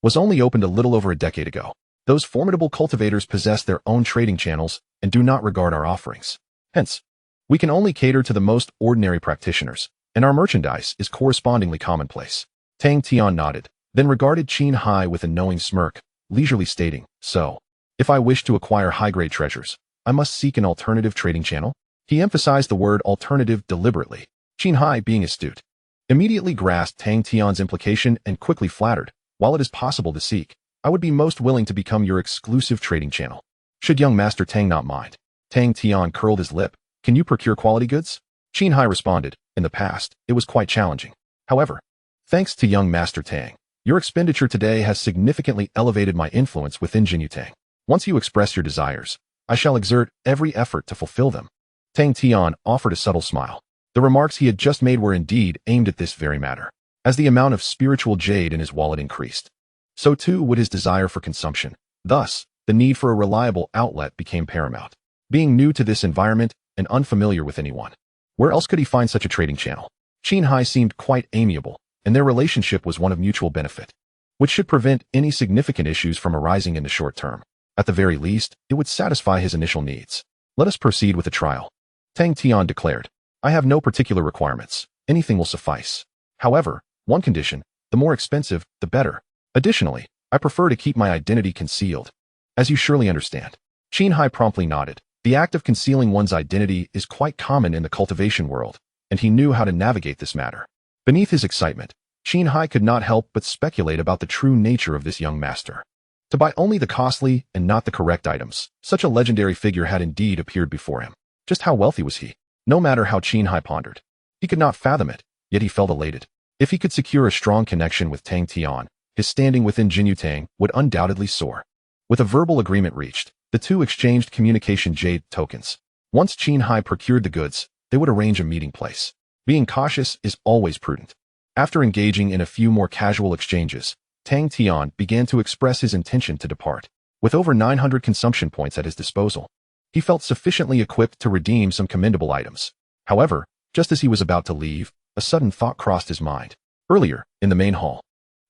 was only opened a little over a decade ago. Those formidable cultivators possess their own trading channels and do not regard our offerings. Hence, we can only cater to the most ordinary practitioners, and our merchandise is correspondingly commonplace. Tang Tian nodded, then regarded Qinhai with a knowing smirk, leisurely stating, So, if I wish to acquire high-grade treasures, I must seek an alternative trading channel? He emphasized the word alternative deliberately. Qinhai, being astute, immediately grasped Tang Tian's implication and quickly flattered, while it is possible to seek, I would be most willing to become your exclusive trading channel. Should young Master Tang not mind? Tang Tian curled his lip. Can you procure quality goods? Qinhai responded, in the past, it was quite challenging. However, thanks to young Master Tang, your expenditure today has significantly elevated my influence within Jinyutang. Once you express your desires, I shall exert every effort to fulfill them. Tang Tian offered a subtle smile. The remarks he had just made were indeed aimed at this very matter. As the amount of spiritual jade in his wallet increased, so too would his desire for consumption. Thus, the need for a reliable outlet became paramount. Being new to this environment and unfamiliar with anyone, where else could he find such a trading channel? Qinhai seemed quite amiable, and their relationship was one of mutual benefit, which should prevent any significant issues from arising in the short term. At the very least, it would satisfy his initial needs. Let us proceed with the trial, Tang Tian declared. I have no particular requirements. Anything will suffice. However, one condition, the more expensive, the better. Additionally, I prefer to keep my identity concealed. As you surely understand. Qinhai promptly nodded. The act of concealing one's identity is quite common in the cultivation world, and he knew how to navigate this matter. Beneath his excitement, Qinhai could not help but speculate about the true nature of this young master. To buy only the costly and not the correct items, such a legendary figure had indeed appeared before him. Just how wealthy was he? No matter how Qinhai pondered, he could not fathom it, yet he felt elated. If he could secure a strong connection with Tang Tian, his standing within Jinyutang would undoubtedly soar. With a verbal agreement reached, the two exchanged communication jade tokens. Once Qinhai procured the goods, they would arrange a meeting place. Being cautious is always prudent. After engaging in a few more casual exchanges, Tang Tian began to express his intention to depart. With over 900 consumption points at his disposal, he felt sufficiently equipped to redeem some commendable items. However, just as he was about to leave, a sudden thought crossed his mind. Earlier, in the main hall,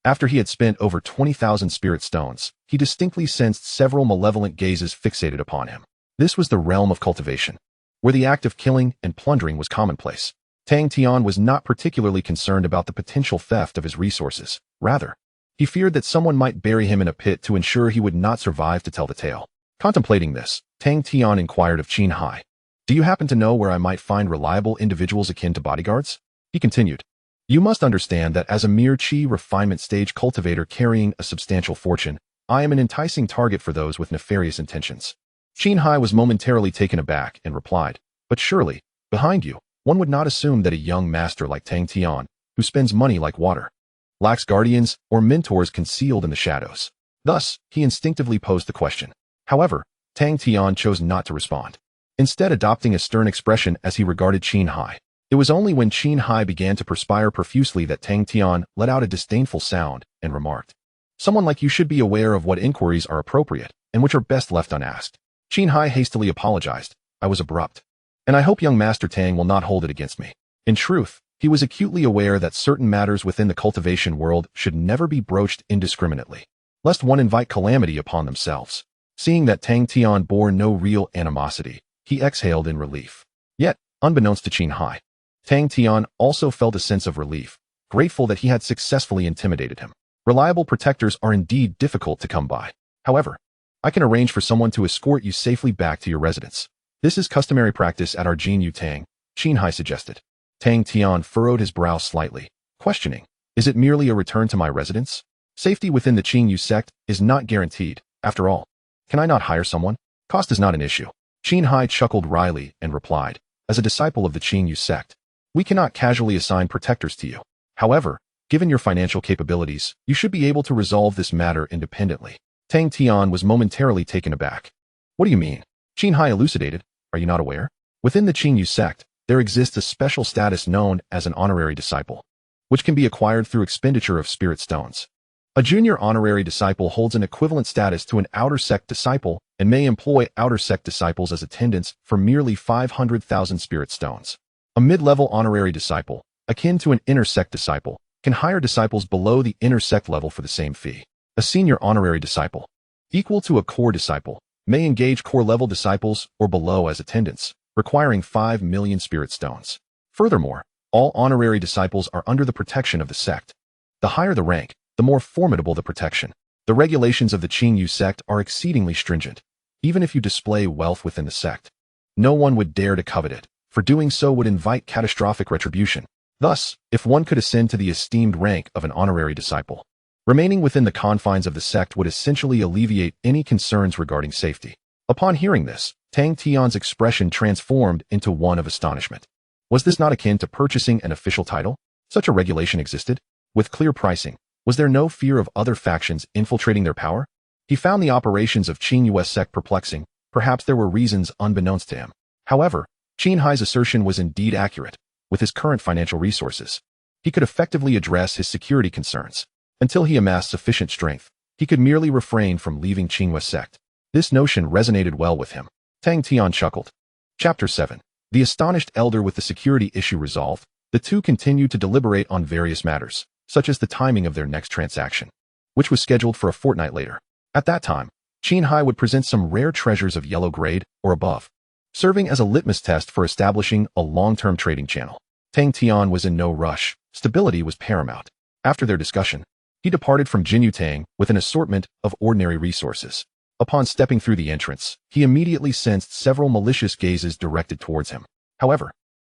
after he had spent over 20,000 spirit stones, he distinctly sensed several malevolent gazes fixated upon him. This was the realm of cultivation, where the act of killing and plundering was commonplace. Tang Tian was not particularly concerned about the potential theft of his resources. Rather, he feared that someone might bury him in a pit to ensure he would not survive to tell the tale. Contemplating this, Tang Tian inquired of Qin Hai. Do you happen to know where I might find reliable individuals akin to bodyguards? He continued. You must understand that as a mere qi refinement stage cultivator carrying a substantial fortune, I am an enticing target for those with nefarious intentions. Qin Hai was momentarily taken aback and replied, but surely, behind you, one would not assume that a young master like Tang Tian, who spends money like water, lacks guardians or mentors concealed in the shadows. Thus, he instinctively posed the question. However, Tang Tian chose not to respond, instead adopting a stern expression as he regarded Qin Hai. It was only when Qin Hai began to perspire profusely that Tang Tian let out a disdainful sound and remarked, Someone like you should be aware of what inquiries are appropriate and which are best left unasked. Qin Hai hastily apologized. I was abrupt. And I hope young Master Tang will not hold it against me. In truth, he was acutely aware that certain matters within the cultivation world should never be broached indiscriminately, lest one invite calamity upon themselves. Seeing that Tang Tian bore no real animosity, he exhaled in relief. Yet, unbeknownst to Qin Hai, Tang Tian also felt a sense of relief, grateful that he had successfully intimidated him. Reliable protectors are indeed difficult to come by. However, I can arrange for someone to escort you safely back to your residence. This is customary practice at our Jinyutang, Qin Hai suggested. Tang Tian furrowed his brow slightly, questioning, is it merely a return to my residence? Safety within the Qinyu sect is not guaranteed, after all. Can I not hire someone? Cost is not an issue. Qin Hai chuckled wryly and replied, as a disciple of the Qinyu sect, we cannot casually assign protectors to you. However, given your financial capabilities, you should be able to resolve this matter independently. Tang Tian was momentarily taken aback. What do you mean? Qin Hai elucidated, are you not aware? Within the Qinyu sect, there exists a special status known as an honorary disciple, which can be acquired through expenditure of spirit stones. A junior honorary disciple holds an equivalent status to an outer sect disciple and may employ outer sect disciples as attendants for merely 500,000 spirit stones. A mid-level honorary disciple, akin to an inner sect disciple, can hire disciples below the inner sect level for the same fee. A senior honorary disciple, equal to a core disciple, may engage core-level disciples or below as attendants, requiring 5 million spirit stones. Furthermore, all honorary disciples are under the protection of the sect. The higher the rank, the more formidable the protection. The regulations of the Qinyu sect are exceedingly stringent. Even if you display wealth within the sect, no one would dare to covet it, for doing so would invite catastrophic retribution. Thus, if one could ascend to the esteemed rank of an honorary disciple, remaining within the confines of the sect would essentially alleviate any concerns regarding safety. Upon hearing this, Tang Tian's expression transformed into one of astonishment. Was this not akin to purchasing an official title? Such a regulation existed, with clear pricing. Was there no fear of other factions infiltrating their power? He found the operations of Qinyu's sect perplexing. Perhaps there were reasons unbeknownst to him. However, Qin Hai's assertion was indeed accurate. With his current financial resources, he could effectively address his security concerns. Until he amassed sufficient strength, he could merely refrain from leaving Qinyu's sect. This notion resonated well with him. Tang Tian chuckled. Chapter 7. The astonished elder with the security issue resolved, the two continued to deliberate on various matters, such as the timing of their next transaction, which was scheduled for a fortnight later. At that time, Qin Hai would present some rare treasures of yellow grade or above, serving as a litmus test for establishing a long-term trading channel. Tang Tian was in no rush. Stability was paramount. After their discussion, he departed from Jinyutang with an assortment of ordinary resources. Upon stepping through the entrance, he immediately sensed several malicious gazes directed towards him. However,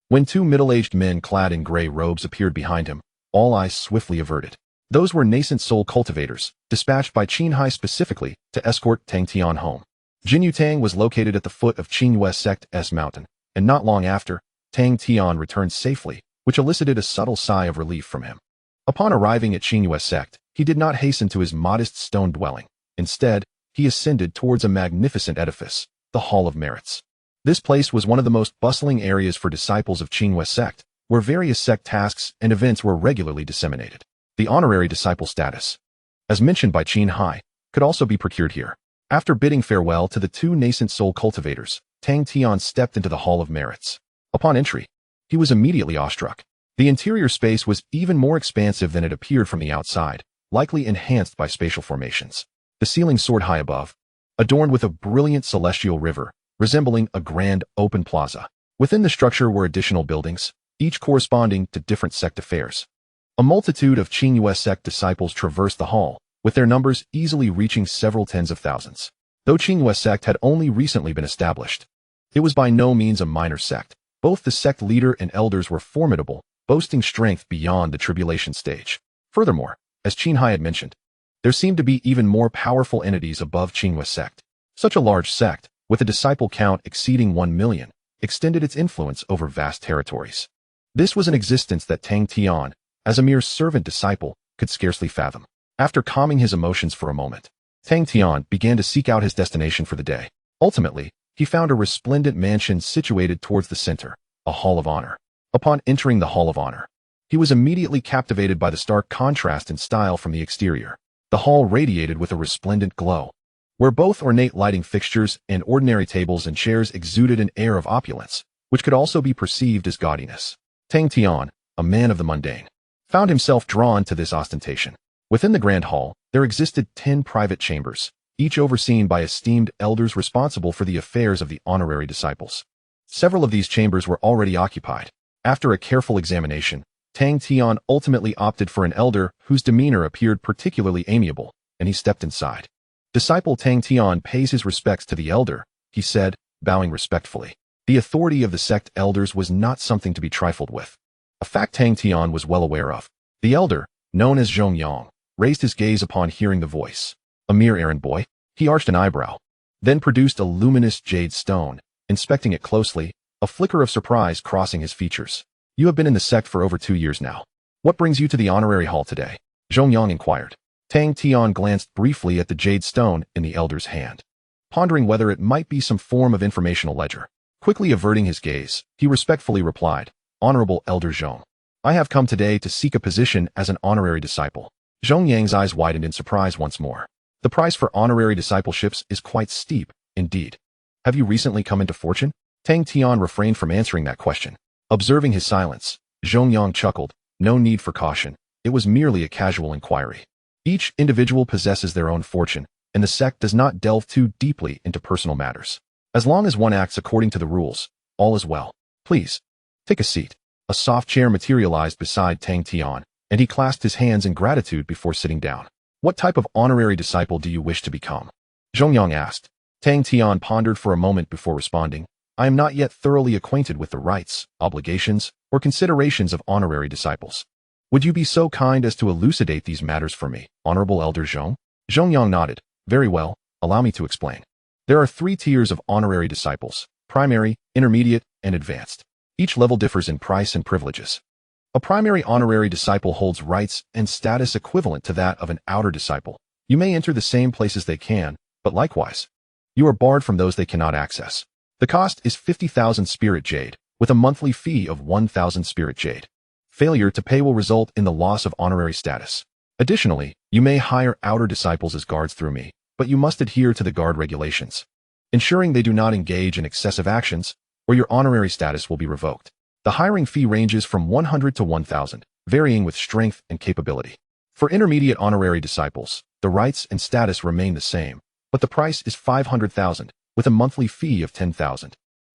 when two middle-aged men clad in gray robes appeared behind him, all eyes swiftly averted. Those were nascent soul cultivators, dispatched by Qin Hai specifically to escort Tang Tian home. Jinyutang was located at the foot of Qinyu's sect's mountain, and not long after, Tang Tian returned safely, which elicited a subtle sigh of relief from him. Upon arriving at Qinyu's sect, he did not hasten to his modest stone dwelling. Instead, he ascended towards a magnificent edifice, the Hall of Merits. This place was one of the most bustling areas for disciples of Qinyu's sect, where various sect tasks and events were regularly disseminated. The honorary disciple status, as mentioned by Qin Hai, could also be procured here. After bidding farewell to the two nascent soul cultivators, Tang Tian stepped into the Hall of Merits. Upon entry, he was immediately awestruck. The interior space was even more expansive than it appeared from the outside, likely enhanced by spatial formations. The ceiling soared high above, adorned with a brilliant celestial river, resembling a grand open plaza. Within the structure were additional buildings, each corresponding to different sect affairs. A multitude of Qinyu's sect disciples traversed the hall, with their numbers easily reaching several tens of thousands. Though Qingyue sect had only recently been established, it was by no means a minor sect. Both the sect leader and elders were formidable, boasting strength beyond the tribulation stage. Furthermore, as Qinghai had mentioned, there seemed to be even more powerful entities above Qingyue sect. Such a large sect, with a disciple count exceeding 1 million, extended its influence over vast territories. This was an existence that Tang Tian, as a mere servant disciple, could scarcely fathom. After calming his emotions for a moment, Tang Tian began to seek out his destination for the day. Ultimately, he found a resplendent mansion situated towards the center, a hall of honor. Upon entering the hall of honor, he was immediately captivated by the stark contrast in style from the exterior. The hall radiated with a resplendent glow, where both ornate lighting fixtures and ordinary tables and chairs exuded an air of opulence, which could also be perceived as gaudiness. Tang Tian, a man of the mundane, found himself drawn to this ostentation. Within the grand hall, there existed 10 private chambers, each overseen by esteemed elders responsible for the affairs of the honorary disciples. Several of these chambers were already occupied. After a careful examination, Tang Tian ultimately opted for an elder whose demeanor appeared particularly amiable, and he stepped inside. Disciple Tang Tian pays his respects to the elder, he said, bowing respectfully. The authority of the sect elders was not something to be trifled with, a fact Tang Tian was well aware of. The elder, known as Jinyutang, raised his gaze upon hearing the voice. A mere errand boy? He arched an eyebrow, then produced a luminous jade stone, inspecting it closely, a flicker of surprise crossing his features. You have been in the sect for over 2 years now. What brings you to the honorary hall today? Jinyutang inquired. Tang Tian glanced briefly at the jade stone in the elder's hand, pondering whether it might be some form of informational ledger. Quickly averting his gaze, he respectfully replied, Honorable Elder Zhong, I have come today to seek a position as an honorary disciple. Zhongyang's eyes widened in surprise once more. The price for honorary discipleships is quite steep, indeed. Have you recently come into fortune? Tang Tian refrained from answering that question. Observing his silence, Zhongyang chuckled. No need for caution. It was merely a casual inquiry. Each individual possesses their own fortune, and the sect does not delve too deeply into personal matters. As long as one acts according to the rules, all is well. Please, take a seat. A soft chair materialized beside Tang Tian, and he clasped his hands in gratitude before sitting down. What type of honorary disciple do you wish to become? Zhongyang asked. Tang Tian pondered for a moment before responding. I am not yet thoroughly acquainted with the rights, obligations, or considerations of honorary disciples. Would you be so kind as to elucidate these matters for me, Honorable Elder Zhong? Zhongyang nodded. Very well, allow me to explain. There are 3 tiers of honorary disciples: primary, intermediate, and advanced. Each level differs in price and privileges. A primary honorary disciple holds rights and status equivalent to that of an outer disciple. You may enter the same places they can, but likewise, you are barred from those they cannot access. The cost is 50,000 spirit jade, with a monthly fee of 1,000 spirit jade. Failure to pay will result in the loss of honorary status. Additionally, you may hire outer disciples as guards through me, but you must adhere to the guard regulations, ensuring they do not engage in excessive actions, or your honorary status will be revoked. The hiring fee ranges from 100 to 1,000, varying with strength and capability. For intermediate honorary disciples, the rights and status remain the same, but the price is 500,000, with a monthly fee of 10,000,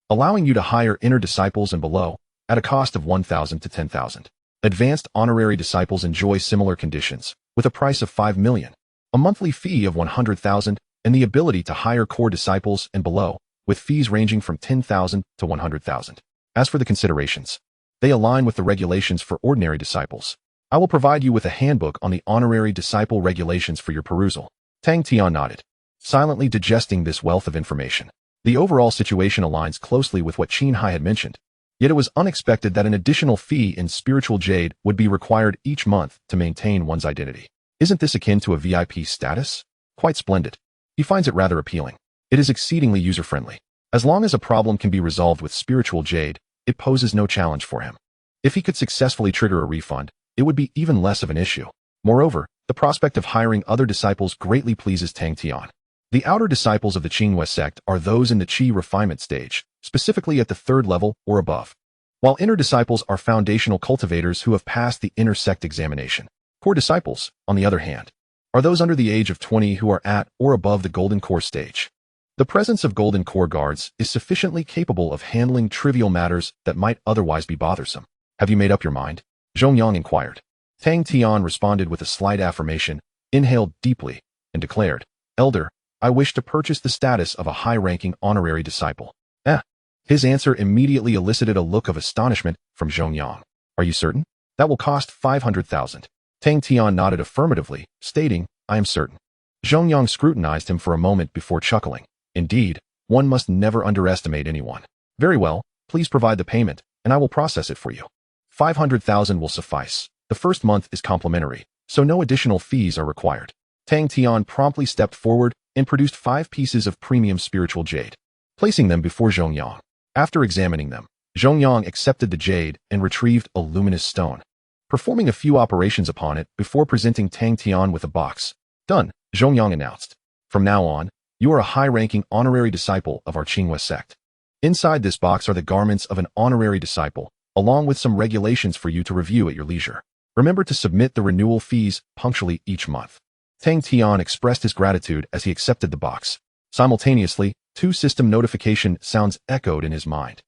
allowing you to hire inner disciples and below, at a cost of 1,000 to 10,000. Advanced honorary disciples enjoy similar conditions, with a price of 5 million, a monthly fee of 100,000, and the ability to hire core disciples and below, with fees ranging from 10,000 to 100,000. As for the considerations, they align with the regulations for ordinary disciples. I will provide you with a handbook on the honorary disciple regulations for your perusal. Tang Tian nodded, silently digesting this wealth of information. The overall situation aligns closely with what Qinghai had mentioned, yet it was unexpected that an additional fee in spiritual jade would be required each month to maintain one's identity. Isn't this akin to a VIP status? Quite splendid. He finds it rather appealing. It is exceedingly user-friendly. As long as a problem can be resolved with spiritual jade, it poses no challenge for him. If he could successfully trigger a refund, it would be even less of an issue. Moreover, the prospect of hiring other disciples greatly pleases Tang Tian. The outer disciples of the Qingyue sect are those in the Qi refinement stage, specifically at the 3rd level or above, while inner disciples are foundational cultivators who have passed the inner sect examination. Core disciples, on the other hand, are those under the age of 20 who are at or above the golden core stage. The presence of golden core guards is sufficiently capable of handling trivial matters that might otherwise be bothersome. Have you made up your mind? Zhongyang inquired. Tang Tian responded with a slight affirmation, inhaled deeply, and declared, Elder, I wish to purchase the status of a high-ranking honorary disciple. Eh. His answer immediately elicited a look of astonishment from Jinyutang. Are you certain? That will cost 500,000. Tang Tian nodded affirmatively, stating, I am certain. Jinyutang scrutinized him for a moment before chuckling. Indeed, one must never underestimate anyone. Very well, please provide the payment, and I will process it for you. 500,000 will suffice. The first month is complimentary, so no additional fees are required. Tang Tian promptly stepped forward and produced 5 pieces of premium spiritual jade, placing them before Jinyutang. After examining them, Jinyutang accepted the jade and retrieved a luminous stone, performing a few operations upon it before presenting Tang Tian with a box. Done, Jinyutang announced. From now on, you are a high-ranking honorary disciple of our Qinghua sect. Inside this box are the garments of an honorary disciple, along with some regulations for you to review at your leisure. Remember to submit the renewal fees punctually each month. Tang Tian expressed his gratitude as he accepted the box. Simultaneously, 2 system notification sounds echoed in his mind,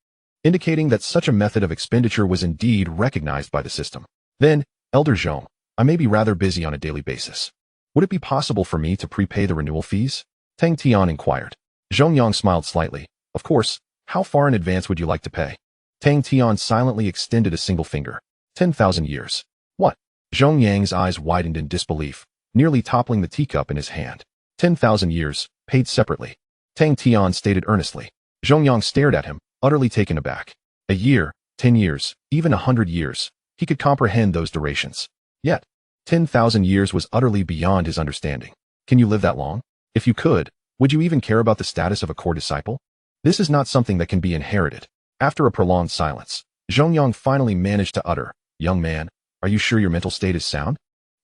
indicating that such a method of expenditure was indeed recognized by the system. Then, Elder Zhong, I may be rather busy on a daily basis. Would it be possible for me to prepay the renewal fees? Tang Tian inquired. Jinyutang smiled slightly. Of course, how far in advance would you like to pay? Tang Tian silently extended a single finger. 10,000 years. What? Jinyutang's eyes widened in disbelief, nearly toppling the teacup in his hand. 10,000 years, paid separately. Tang Tian stated earnestly. Jinyutang stared at him, utterly taken aback. A year, 10 years, even 100 years. He could comprehend those durations. Yet, 10,000 years was utterly beyond his understanding. Can you live that long? If you could, would you even care about the status of a core disciple? This is not something that can be inherited. After a prolonged silence, Jinyutang finally managed to utter, Young man, are you sure your mental state is sound?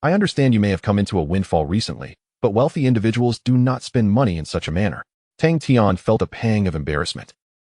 I understand you may have come into a windfall recently, but wealthy individuals do not spend money in such a manner. Tang Tian felt a pang of embarrassment.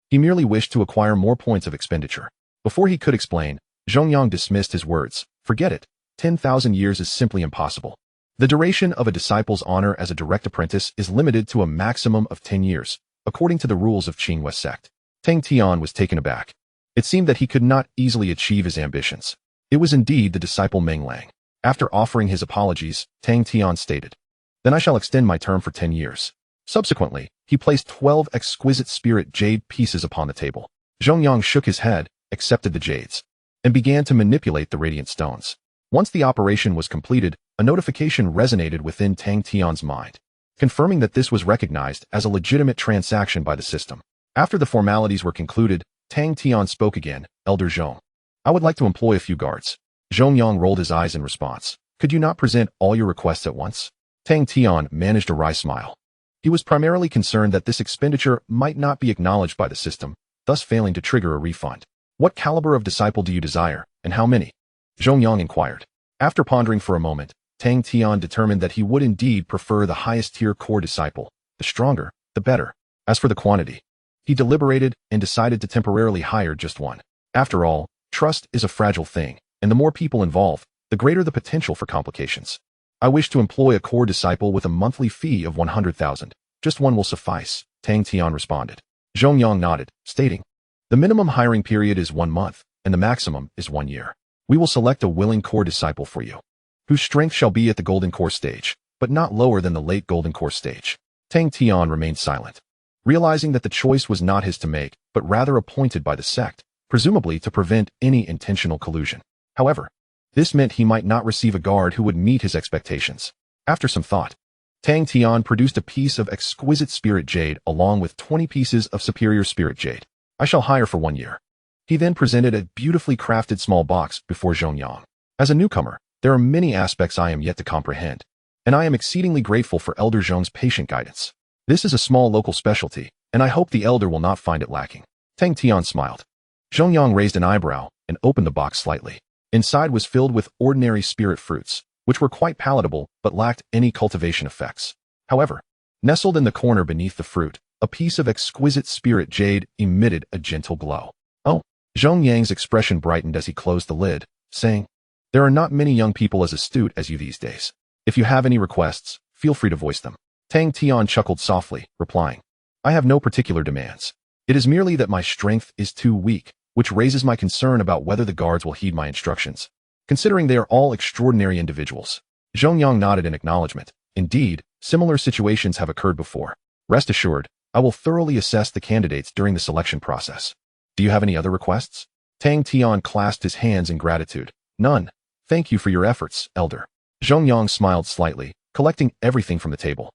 He merely wished to acquire more points of expenditure. Before he could explain, Jinyutang dismissed his words. Forget it. 10,000 years is simply impossible. The duration of a disciple's honor as a direct apprentice is limited to a maximum of 10 years, according to the rules of Qinghua sect. Tang Tian was taken aback. It seemed that he could not easily achieve his ambitions. It was indeed the disciple Meng Lang. After offering his apologies, Tang Tian stated, Then I shall extend my term for 10 years. Subsequently, he placed 12 exquisite spirit jade pieces upon the table. Jinyutang shook his head, accepted the jades, and began to manipulate the radiant stones. Once the operation was completed, a notification resonated within Tang Tian's mind, confirming that this was recognized as a legitimate transaction by the system. After the formalities were concluded, Tang Tian spoke again. Elder Zhong, I would like to employ a few guards. Jinyutang rolled his eyes in response. Could you not present all your requests at once? Tang Tian managed a wry smile. He was primarily concerned that this expenditure might not be acknowledged by the system, thus failing to trigger a refund. What caliber of disciple do you desire, and how many? Jinyutang inquired. After pondering for a moment, Tang Tian determined that he would indeed prefer the highest-tier core disciple. The stronger, the better. As for the quantity, he deliberated and decided to temporarily hire just one. After all, trust is a fragile thing, and the more people involved, the greater the potential for complications. I wish to employ a core disciple with a monthly fee of 100,000. Just one will suffice, Tang Tian responded. Jinyutang nodded, stating, The minimum hiring period is 1 month, and the maximum is 1 year. We will select a willing core disciple for you, whose strength shall be at the golden core stage, but not lower than the late golden core stage. Tang Tian remained silent, realizing that the choice was not his to make, but rather appointed by the sect, presumably to prevent any intentional collusion. However, this meant he might not receive a guard who would meet his expectations. After some thought, Tang Tian produced a piece of exquisite spirit jade along with 20 pieces of superior spirit jade. I shall hire for 1 year. He then presented a beautifully crafted small box before Jinyutang. As a newcomer, there are many aspects I am yet to comprehend, and I am exceedingly grateful for Elder Zhong's patient guidance. This is a small local specialty, and I hope the Elder will not find it lacking. Tang Tian smiled. Jinyutang raised an eyebrow and opened the box slightly. Inside was filled with ordinary spirit fruits, which were quite palatable but lacked any cultivation effects. However, nestled in the corner beneath the fruit, a piece of exquisite spirit jade emitted a gentle glow. Oh! Jinyutang's expression brightened as he closed the lid, saying, There are not many young people as astute as you these days. If you have any requests, feel free to voice them. Tang Tian chuckled softly, replying, I have no particular demands. It is merely that my strength is too weak, which raises my concern about whether the guards will heed my instructions, considering they are all extraordinary individuals. Jinyutang nodded in acknowledgement. Indeed, Similar situations have occurred before. Rest assured, I will thoroughly assess the candidates during the selection process. Do you have any other requests? Tang Tian clasped his hands in gratitude. None. Thank you for your efforts, Elder. Zhongyang smiled slightly, collecting everything from the table.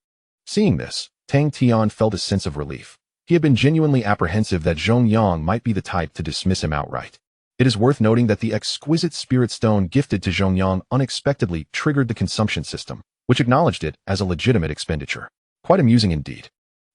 Seeing this, Tang Tian felt a sense of relief. He had been genuinely apprehensive that Zhongyang might be the type to dismiss him outright. It is worth noting that the exquisite spirit stone gifted to Zhongyang unexpectedly triggered the consumption system, which acknowledged it as a legitimate expenditure. Quite amusing indeed.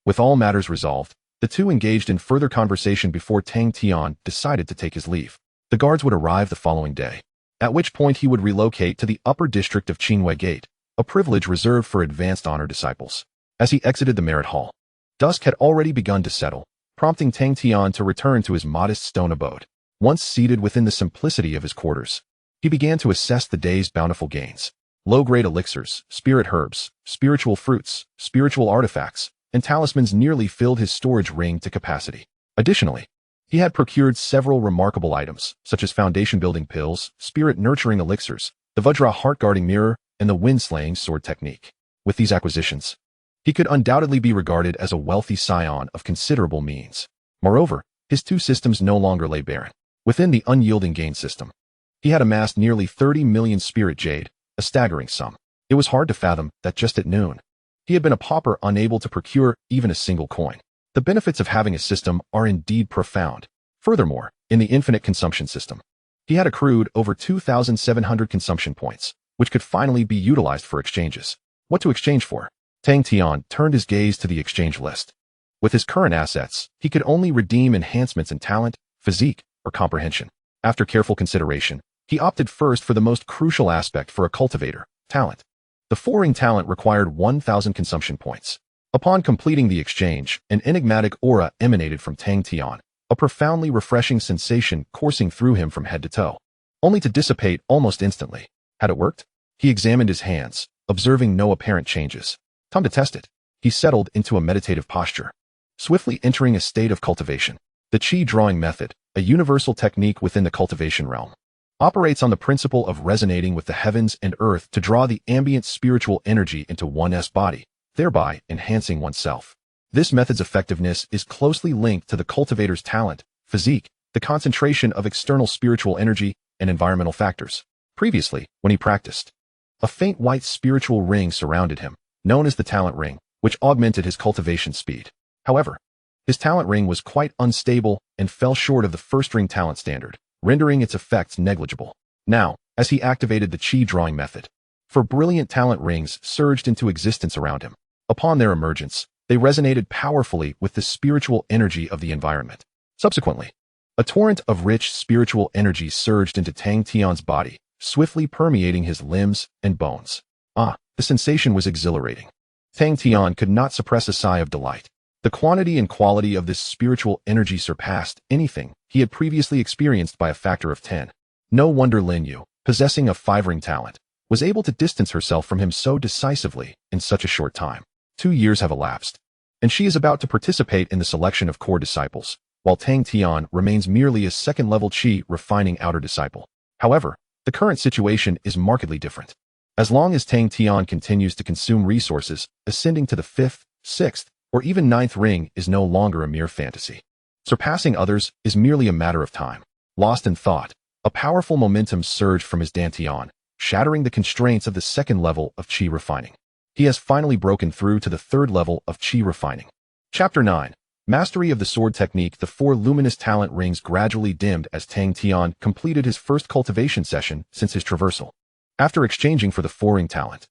With all matters resolved, the two engaged in further conversation before Tang Tian decided to take his leave. The guards would arrive the following day, at which point he would relocate to the upper district of Qinwei Gate, a privilege reserved for advanced honor disciples. As he exited the merit hall, dusk had already begun to settle, prompting Tang Tian to return to his modest stone abode. Once seated within the simplicity of his quarters, he began to assess the day's bountiful gains. Low-grade elixirs, spirit herbs, spiritual fruits, spiritual artifacts, and talismans nearly filled his storage ring to capacity. Additionally, he had procured several remarkable items, such as foundation-building pills, spirit-nurturing elixirs, the Vajra heart-guarding mirror, and the wind-slaying sword technique. With these acquisitions, he could undoubtedly be regarded as a wealthy scion of considerable means. Moreover, his two systems no longer lay barren. Within the unyielding gain system, he had amassed nearly 30 million spirit jade, a staggering sum. It was hard to fathom that just at noon, he had been a pauper unable to procure even a single coin. The benefits of having a system are indeed profound. Furthermore, in the infinite consumption system, he had accrued over 2,700 consumption points, which could finally be utilized for exchanges. What to exchange for? Tang Tian turned his gaze to the exchange list. With his current assets, he could only redeem enhancements in talent, physique, or comprehension. After careful consideration, he opted first for the most crucial aspect for a cultivator, talent. The foreign talent required 1,000 consumption points. Upon completing the exchange, an enigmatic aura emanated from Tang Tian, a profoundly refreshing sensation coursing through him from head to toe, only to dissipate almost instantly. Had it worked? He examined his hands, observing no apparent changes. Time to test it. He settled into a meditative posture, swiftly entering a state of cultivation. The qi drawing method, a universal technique within the cultivation realm, operates on the principle of resonating with the heavens and earth to draw the ambient spiritual energy into one's body, thereby enhancing oneself. This method's effectiveness is closely linked to the cultivator's talent, physique, the concentration of external spiritual energy, and environmental factors. Previously, when he practiced, a faint white spiritual ring surrounded him, known as the talent ring, which augmented his cultivation speed. However, his talent ring was quite unstable and fell short of the first ring talent standard, rendering its effects negligible. Now, as he activated the qi drawing method, four brilliant talent rings surged into existence around him. Upon their emergence, they resonated powerfully with the spiritual energy of the environment. Subsequently, a torrent of rich spiritual energy surged into Tang Tian's body, swiftly permeating his limbs and bones. The sensation was exhilarating. Tang Tian could not suppress a sigh of delight. The quantity and quality of this spiritual energy surpassed anything he had previously experienced by a factor of 10. No wonder Lin Yu, possessing a 5-ring talent, was able to distance herself from him so decisively in such a short time. 2 years have elapsed, and she is about to participate in the selection of core disciples, while Tang Tian remains merely a second-level qi refining outer disciple. However, the current situation is markedly different. As long as Tang Tian continues to consume resources, ascending to the 5th, 6th, or even 9th ring is no longer a mere fantasy. Surpassing others is merely a matter of time. Lost in thought, a powerful momentum surged from his dantian, shattering the constraints of the second level of qi refining. He has finally broken through to the third level of qi refining. Chapter 9. Mastery of the sword technique. The 4 luminous talent rings gradually dimmed as Tang Tian completed his first cultivation session since his traversal. After exchanging for the 4-ring talent,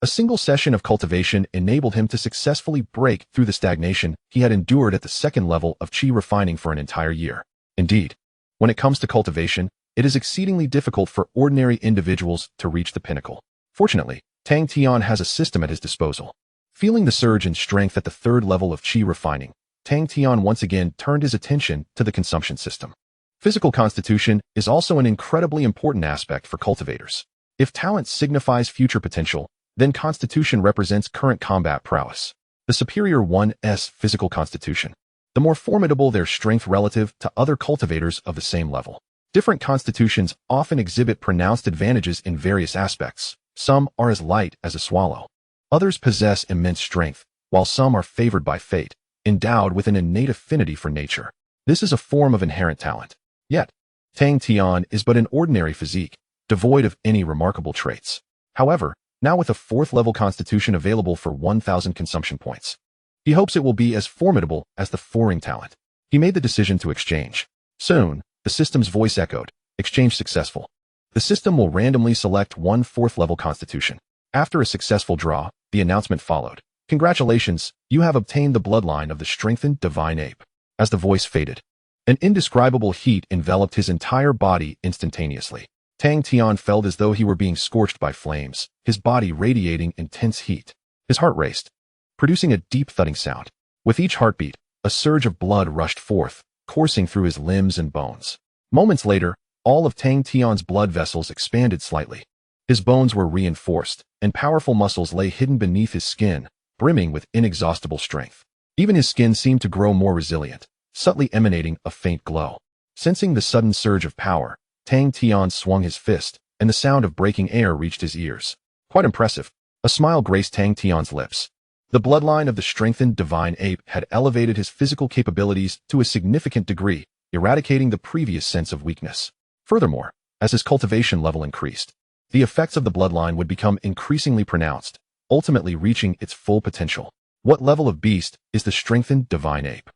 a single session of cultivation enabled him to successfully break through the stagnation he had endured at the second level of qi refining for an entire year. Indeed, when it comes to cultivation, it is exceedingly difficult for ordinary individuals to reach the pinnacle. Fortunately, Tang Tian has a system at his disposal. Feeling the surge in strength at the third level of qi refining, Tang Tian once again turned his attention to the consumption system. Physical constitution is also an incredibly important aspect for cultivators. If talent signifies future potential, then constitution represents current combat prowess. The superior one's physical constitution, the more formidable their strength relative to other cultivators of the same level. Different constitutions often exhibit pronounced advantages in various aspects. Some are as light as a swallow. Others possess immense strength, while some are favored by fate, endowed with an innate affinity for nature. This is a form of inherent talent. Yet, Tang Tian is but an ordinary physique, devoid of any remarkable traits. However, now with a 4th-level constitution available for 1,000 consumption points, he hopes it will be as formidable as the foreign talent. He made the decision to exchange. Soon, the system's voice echoed, "Exchange successful." The system will randomly select one 4th-level constitution. After a successful draw, the announcement followed. "Congratulations, you have obtained the bloodline of the strengthened divine ape." As the voice faded, an indescribable heat enveloped his entire body instantaneously. Tang Tian felt as though he were being scorched by flames, his body radiating intense heat. His heart raced, producing a deep thudding sound. With each heartbeat, a surge of blood rushed forth, coursing through his limbs and bones. Moments later, all of Tang Tian's blood vessels expanded slightly. His bones were reinforced, and powerful muscles lay hidden beneath his skin, brimming with inexhaustible strength. Even his skin seemed to grow more resilient, subtly emanating a faint glow. Sensing the sudden surge of power, Tang Tian swung his fist, and the sound of breaking air reached his ears. Quite impressive. A smile graced Tang Tian's lips. The bloodline of the strengthened divine ape had elevated his physical capabilities to a significant degree, eradicating the previous sense of weakness. Furthermore, as his cultivation level increased, the effects of the bloodline would become increasingly pronounced, ultimately reaching its full potential. What level of beast is the strengthened divine ape?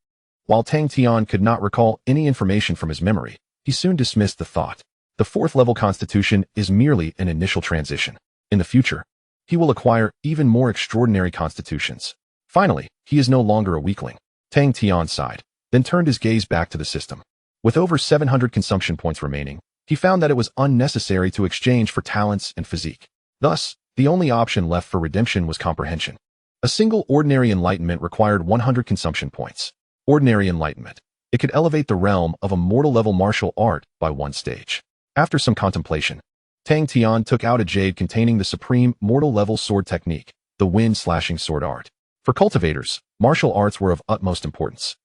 While Tang Tian could not recall any information from his memory, he soon dismissed the thought. The 4th-level constitution is merely an initial transition. In the future, he will acquire even more extraordinary constitutions. Finally, he is no longer a weakling. Tang Tian sighed, then turned his gaze back to the system. With over 700 consumption points remaining, he found that it was unnecessary to exchange for talents and physique. Thus, the only option left for redemption was comprehension. A single ordinary enlightenment required 100 consumption points. Ordinary enlightenment. It could elevate the realm of a mortal-level martial art by one stage. After some contemplation, Tang Tian took out a jade containing the supreme mortal-level sword technique, the wind-slashing sword art. For cultivators, martial arts were of utmost importance.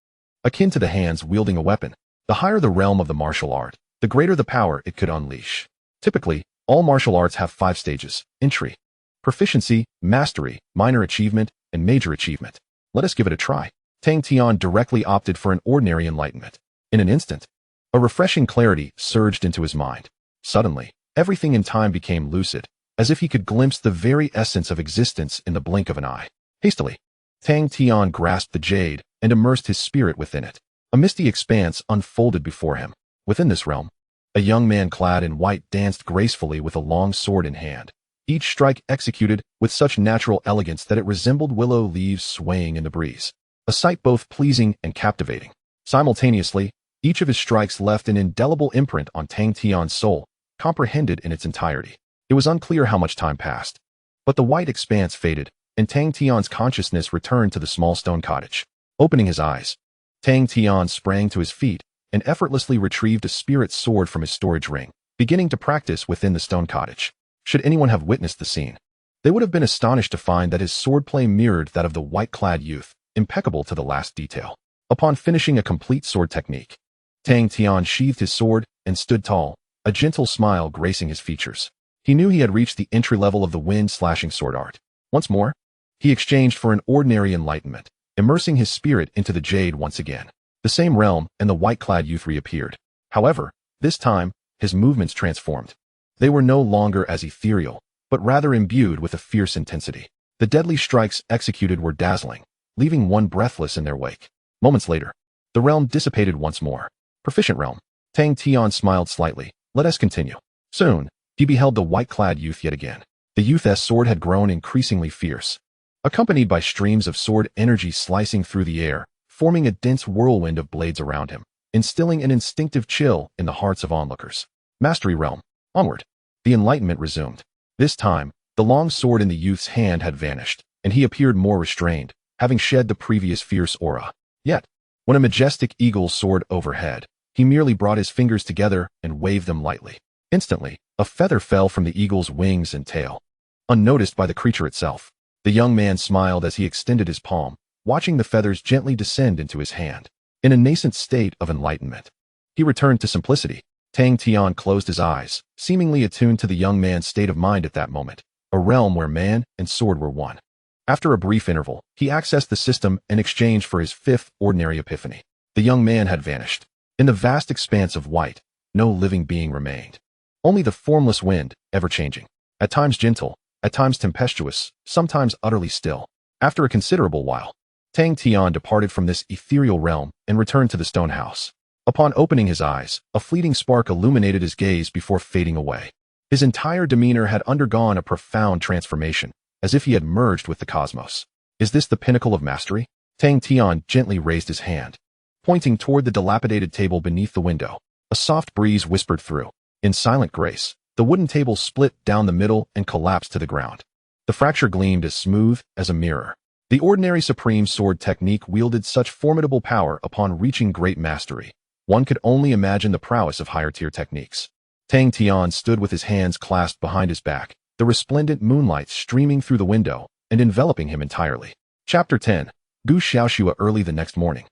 Akin to the hands wielding a weapon, the higher the realm of the martial art, the greater the power it could unleash. Typically, all martial arts have 5 stages: entry, proficiency, mastery, minor achievement, and major achievement. Let us give it a try. Tang Tian directly opted for an ordinary enlightenment. In an instant, a refreshing clarity surged into his mind. Suddenly, everything in time became lucid, as if he could glimpse the very essence of existence in the blink of an eye. Hastily, Tang Tian grasped the jade and immersed his spirit within it. A misty expanse unfolded before him. Within this realm, a young man clad in white danced gracefully with a long sword in hand, each strike executed with such natural elegance that it resembled willow leaves swaying in the breeze. A sight both pleasing and captivating. Simultaneously, each of his strikes left an indelible imprint on Tang Tian's soul, comprehended in its entirety. It was unclear how much time passed, but the white expanse faded, and Tang Tian's consciousness returned to the small stone cottage. Opening his eyes, Tang Tian sprang to his feet and effortlessly retrieved a spirit sword from his storage ring, beginning to practice within the stone cottage. Should anyone have witnessed the scene, they would have been astonished to find that his swordplay mirrored that of the white-clad youth, impeccable to the last detail. Upon finishing a complete sword technique, Tang Tian sheathed his sword and stood tall, a gentle smile gracing his features. He knew he had reached the entry level of the wind-slashing sword art. Once more, he exchanged for an ordinary enlightenment, immersing his spirit into the jade once again. The same realm and the white-clad youth reappeared. However, this time, his movements transformed. They were no longer as ethereal, but rather imbued with a fierce intensity. The deadly strikes executed were dazzling, leaving one breathless in their wake. Moments later, the realm dissipated once more. Proficient realm. Tang Tian smiled slightly. Let us continue. Soon, he beheld the white-clad youth yet again. The youth's sword had grown increasingly fierce, accompanied by streams of sword energy slicing through the air, forming a dense whirlwind of blades around him, instilling an instinctive chill in the hearts of onlookers. Mastery realm. Onward. The enlightenment resumed. This time, the long sword in the youth's hand had vanished, and he appeared more restrained, having shed the previous fierce aura. Yet, when a majestic eagle soared overhead, he merely brought his fingers together and waved them lightly. Instantly, a feather fell from the eagle's wings and tail. Unnoticed by the creature itself, the young man smiled as he extended his palm, watching the feathers gently descend into his hand. In a nascent state of enlightenment, he returned to simplicity. Tang Tian closed his eyes, seemingly attuned to the young man's state of mind at that moment, a realm where man and sword were one. After a brief interval, he accessed the system in exchange for his fifth ordinary epiphany. The young man had vanished. In the vast expanse of white, no living being remained. Only the formless wind, ever-changing. At times gentle, at times tempestuous, sometimes utterly still. After a considerable while, Tang Tian departed from this ethereal realm and returned to the stone house. Upon opening his eyes, a fleeting spark illuminated his gaze before fading away. His entire demeanor had undergone a profound transformation, as if he had merged with the cosmos. Is this the pinnacle of mastery? Tang Tian gently raised his hand, pointing toward the dilapidated table beneath the window. A soft breeze whispered through. In silent grace, the wooden table split down the middle and collapsed to the ground. The fracture gleamed as smooth as a mirror. The ordinary supreme sword technique wielded such formidable power upon reaching great mastery. One could only imagine the prowess of higher-tier techniques. Tang Tian stood with his hands clasped behind his back, the resplendent moonlight streaming through the window and enveloping him entirely. Chapter 10. Gu Xiaoxua early the next morning.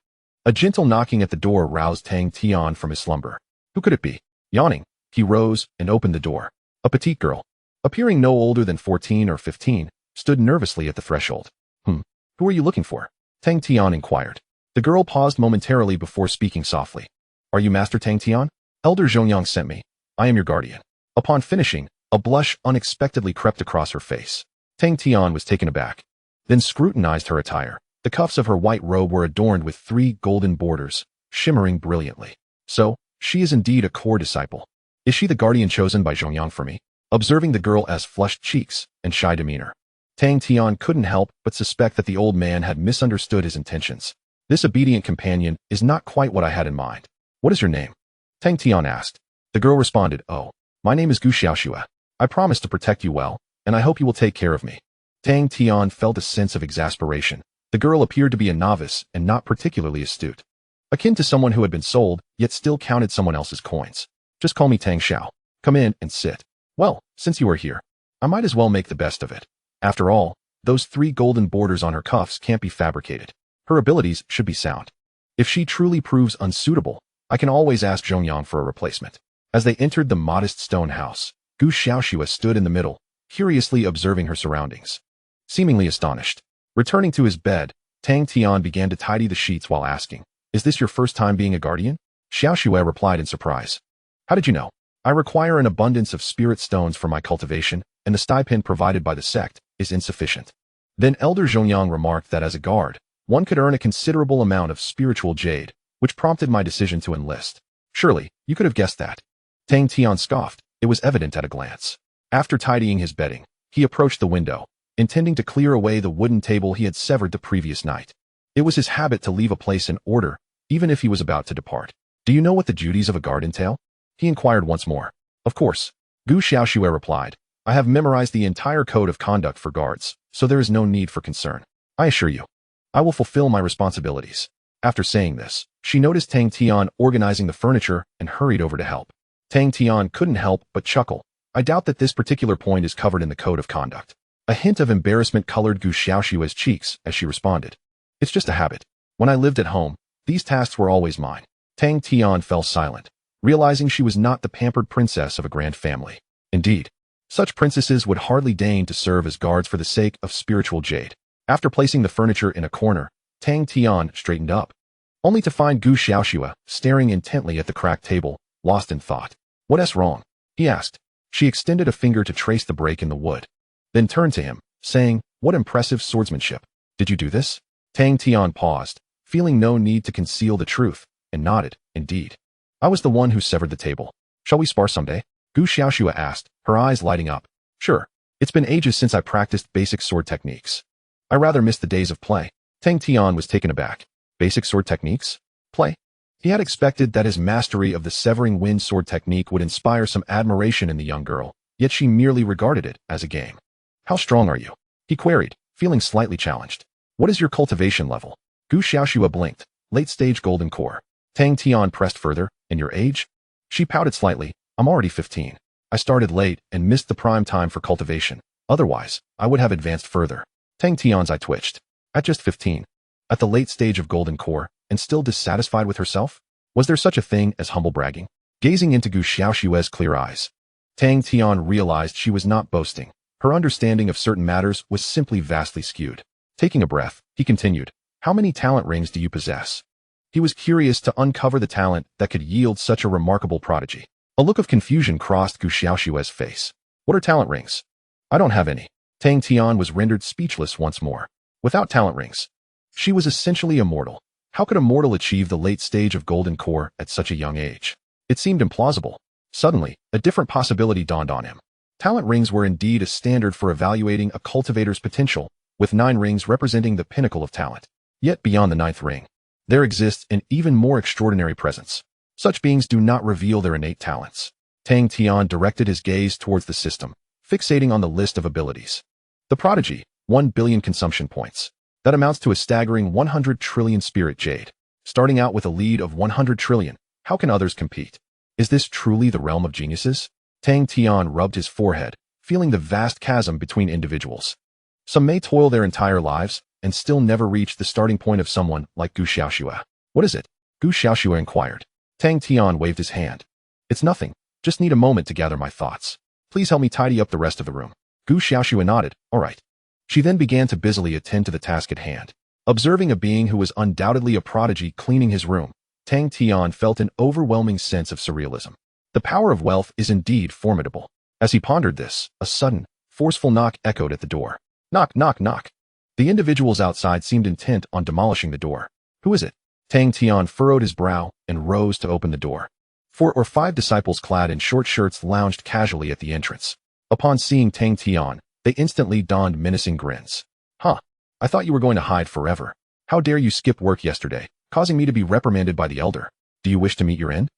A gentle knocking at the door roused Tang Tian from his slumber. Who could it be? Yawning, he rose and opened the door. A petite girl, appearing no older than 14 or 15, stood nervously at the threshold. Who are you looking for? Tang Tian inquired. The girl paused momentarily before speaking softly. Are you Master Tang Tian? Elder Jinyutang sent me. I am your guardian. Upon finishing, a blush unexpectedly crept across her face. Tang Tian was taken aback, then scrutinized her attire. The cuffs of her white robe were adorned with 3 golden borders, shimmering brilliantly. So, she is indeed a core disciple. Is she the guardian chosen by Jinyutang for me? Observing the girl's flushed cheeks and shy demeanor, Tang Tian couldn't help but suspect that the old man had misunderstood his intentions. This obedient companion is not quite what I had in mind. What is your name? Tang Tian asked. The girl responded, Oh, my name is Gu Xiaoxua. I promise to protect you well, and I hope you will take care of me. Tang Tian felt a sense of exasperation. The girl appeared to be a novice and not particularly astute. Akin to someone who had been sold, yet still counted someone else's coins. Just call me Tang Xiao. Come in and sit. Well, since you are here, I might as well make the best of it. After all, those 3 golden borders on her cuffs can't be fabricated. Her abilities should be sound. If she truly proves unsuitable, I can always ask Jinyutang for a replacement. As they entered the modest stone house, Gu Xiaoxua stood in the middle, curiously observing her surroundings. Seemingly astonished. Returning to his bed, Tang Tian began to tidy the sheets while asking, Is this your first time being a guardian? Xiaoxua replied in surprise. How did you know? I require an abundance of spirit stones for my cultivation, and the stipend provided by the sect is insufficient. Then Elder Jinyutang remarked that as a guard, one could earn a considerable amount of spiritual jade, which prompted my decision to enlist. Surely, you could have guessed that. Tang Tian scoffed. It was evident at a glance. After tidying his bedding, he approached the window, intending to clear away the wooden table he had severed the previous night. It was his habit to leave a place in order, even if he was about to depart. Do you know what the duties of a guard entail? He inquired once more. Of course. Gu Xiaoxua replied. I have memorized the entire code of conduct for guards, so there is no need for concern. I assure you, I will fulfill my responsibilities. After saying this, she noticed Tang Tian organizing the furniture and hurried over to help. Tang Tian couldn't help but chuckle. I doubt that this particular point is covered in the code of conduct. A hint of embarrassment colored Gu Xiaoxua's cheeks as she responded. It's just a habit. When I lived at home, these tasks were always mine. Tang Tian fell silent, realizing she was not the pampered princess of a grand family. Indeed, such princesses would hardly deign to serve as guards for the sake of spiritual jade. After placing the furniture in a corner, Tang Tian straightened up, only to find Gu Xiaoxua staring intently at the cracked table, lost in thought. What's wrong? He asked. She extended a finger to trace the break in the wood, then turned to him, saying, What impressive swordsmanship. Did you do this? Tang Tian paused, feeling no need to conceal the truth, and nodded, Indeed. I was the one who severed the table. Shall we spar someday? Gu Xiaoxua asked, her eyes lighting up. Sure. It's been ages since I practiced basic sword techniques. I rather miss the days of play. Tang Tian was taken aback. Basic sword techniques? Play? He had expected that his mastery of the severing wind sword technique would inspire some admiration in the young girl, yet she merely regarded it as a game. How strong are you? He queried, feeling slightly challenged. What is your cultivation level? Gu Xiaoxua blinked. Late-stage golden core. Tang Tian pressed further. And your age? She pouted slightly. I'm already 15. I started late and missed the prime time for cultivation. Otherwise, I would have advanced further. Tang Tian's eye twitched. At just 15. At the late stage of golden core, and still dissatisfied with herself? Was there such a thing as humble bragging? Gazing into Gu Xiaoxua's clear eyes, Tang Tian realized she was not boasting. Her understanding of certain matters was simply vastly skewed. Taking a breath, he continued, "How many talent rings do you possess?" He was curious to uncover the talent that could yield such a remarkable prodigy. A look of confusion crossed Gu Xiaoxue's face. "What are talent rings?" "I don't have any." Tang Tian was rendered speechless once more. Without talent rings, she was essentially immortal. How could a mortal achieve the late stage of golden core at such a young age? It seemed implausible. Suddenly, a different possibility dawned on him. Talent rings were indeed a standard for evaluating a cultivator's potential, with 9 rings representing the pinnacle of talent. Yet beyond the 9th ring, there exists an even more extraordinary presence. Such beings do not reveal their innate talents. Tang Tian directed his gaze towards the system, fixating on the list of abilities. The prodigy, 1 billion consumption points. That amounts to a staggering 100 trillion spirit jade. Starting out with a lead of 100 trillion, how can others compete? Is this truly the realm of geniuses? Tang Tian rubbed his forehead, feeling the vast chasm between individuals. Some may toil their entire lives and still never reach the starting point of someone like Gu Xiaoxue. "What is it?" Gu Xiaoxue inquired. Tang Tian waved his hand. "It's nothing. Just need a moment to gather my thoughts. Please help me tidy up the rest of the room." Gu Xiaoxue nodded. "All right." She then began to busily attend to the task at hand. Observing a being who was undoubtedly a prodigy cleaning his room, Tang Tian felt an overwhelming sense of surrealism. The power of wealth is indeed formidable. As he pondered this, a sudden, forceful knock echoed at the door. Knock, knock, knock. The individuals outside seemed intent on demolishing the door. "Who is it?" Tang Tian furrowed his brow and rose to open the door. 4 or 5 disciples clad in short shirts lounged casually at the entrance. Upon seeing Tang Tian, they instantly donned menacing grins. "Huh, I thought you were going to hide forever. How dare you skip work yesterday, causing me to be reprimanded by the elder? Do you wish to meet your end?"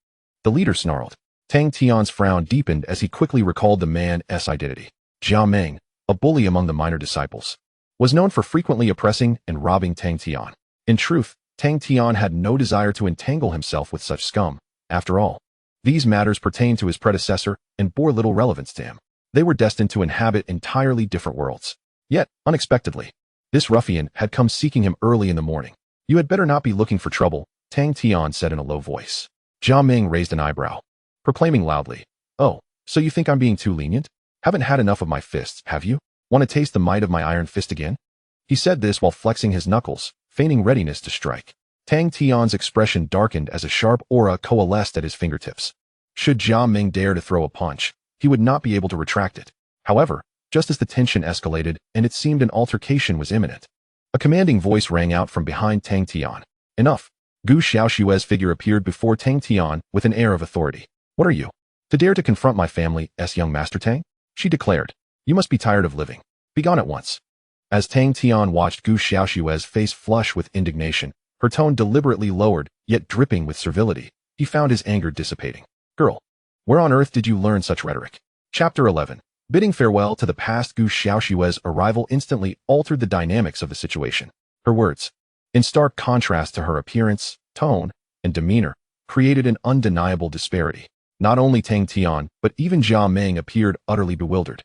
The leader snarled. Tang Tian's frown deepened as he quickly recalled the man's identity. Jia Meng, a bully among the minor disciples, was known for frequently oppressing and robbing Tang Tian. In truth, Tang Tian had no desire to entangle himself with such scum. After all, these matters pertained to his predecessor and bore little relevance to him. They were destined to inhabit entirely different worlds. Yet, unexpectedly, this ruffian had come seeking him early in the morning. "You had better not be looking for trouble," Tang Tian said in a low voice. Jia Meng raised an eyebrow, proclaiming loudly, "Oh, so you think I'm being too lenient? Haven't had enough of my fists, have you? Want to taste the might of my iron fist again?" He said this while flexing his knuckles, feigning readiness to strike. Tang Tian's expression darkened as a sharp aura coalesced at his fingertips. Should Jia Meng dare to throw a punch, he would not be able to retract it. However, just as the tension escalated and it seemed an altercation was imminent, a commanding voice rang out from behind Tang Tian. "Enough." Gu Xiaoxue's figure appeared before Tang Tian with an air of authority. "What are you? To dare to confront my family's young master Tang?" she declared. "You must be tired of living. Be gone at once." As Tang Tian watched Gu Xiaoxue's face flush with indignation, her tone deliberately lowered, yet dripping with servility, he found his anger dissipating. "Girl, where on earth did you learn such rhetoric?" Chapter 11. Bidding farewell to the past, Gu Xiaoxue's arrival instantly altered the dynamics of the situation. Her words, in stark contrast to her appearance, tone, and demeanor, created an undeniable disparity. Not only Tang Tian, but even Jia Meng appeared utterly bewildered.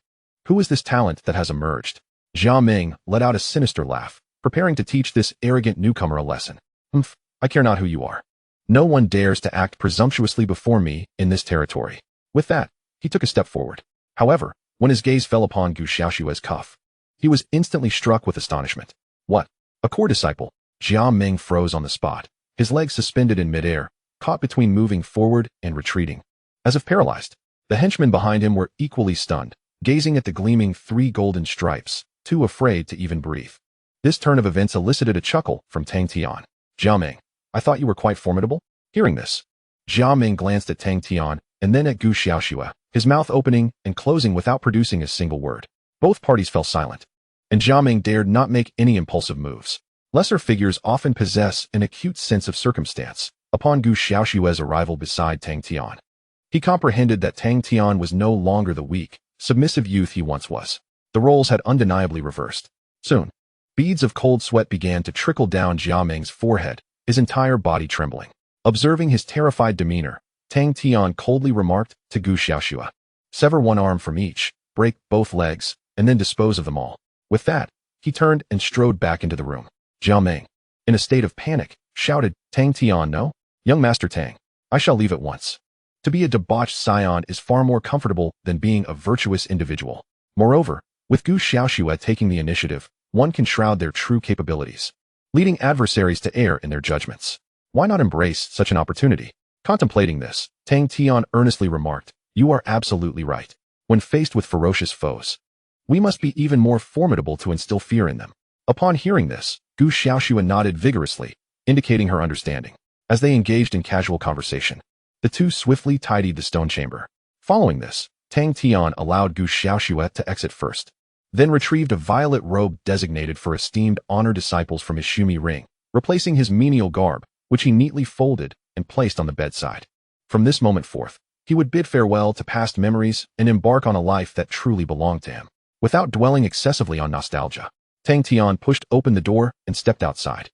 Who is this talent that has emerged? Jia Meng let out a sinister laugh, preparing to teach this arrogant newcomer a lesson. "Humph, I care not who you are. No one dares to act presumptuously before me in this territory." With that, he took a step forward. However, when his gaze fell upon Gu Xiaoxue's cuff, he was instantly struck with astonishment. "What? A core disciple?" Jia Meng froze on the spot, his legs suspended in midair, caught between moving forward and retreating. As if paralyzed, the henchmen behind him were equally stunned, gazing at the gleaming 3 golden stripes, too afraid to even breathe. This turn of events elicited a chuckle from Tang Tian. "Jia Meng, I thought you were quite formidable." Hearing this, Jia Meng glanced at Tang Tian and then at Gu Xiaoxue, his mouth opening and closing without producing a single word. Both parties fell silent, and Jia Meng dared not make any impulsive moves. Lesser figures often possess an acute sense of circumstance. Upon Gu Xiaoxue's arrival beside Tang Tian, he comprehended that Tang Tian was no longer the weak, submissive youth he once was. The roles had undeniably reversed. Soon, beads of cold sweat began to trickle down Jia Meng's forehead, his entire body trembling. Observing his terrified demeanor, Tang Tian coldly remarked to Gu Xiaoxue, "Sever one arm from each, break both legs, and then dispose of them all." With that, he turned and strode back into the room. Jia Meng, in a state of panic, shouted, "Tang Tian, no? Young Master Tang, I shall leave at once. To be a debauched scion is far more comfortable than being a virtuous individual. Moreover, With Gu Xiaoxue taking the initiative, one can shroud their true capabilities, leading adversaries to err in their judgments. Why not embrace such an opportunity? Contemplating this, Tang Tian earnestly remarked, "You are absolutely right. When faced with ferocious foes, we must be even more formidable to instill fear in them." Upon hearing this, Gu Xiaoxue nodded vigorously, indicating her understanding. As they engaged in casual conversation, the two swiftly tidied the stone chamber. Following this, Tang Tian allowed Gu Xiaoxue to exit first, then retrieved a violet robe designated for esteemed honor disciples from his Shumi ring, replacing his menial garb, which he neatly folded and placed on the bedside. From this moment forth, he would bid farewell to past memories and embark on a life that truly belonged to him. Without dwelling excessively on nostalgia, Tang Tian pushed open the door and stepped outside.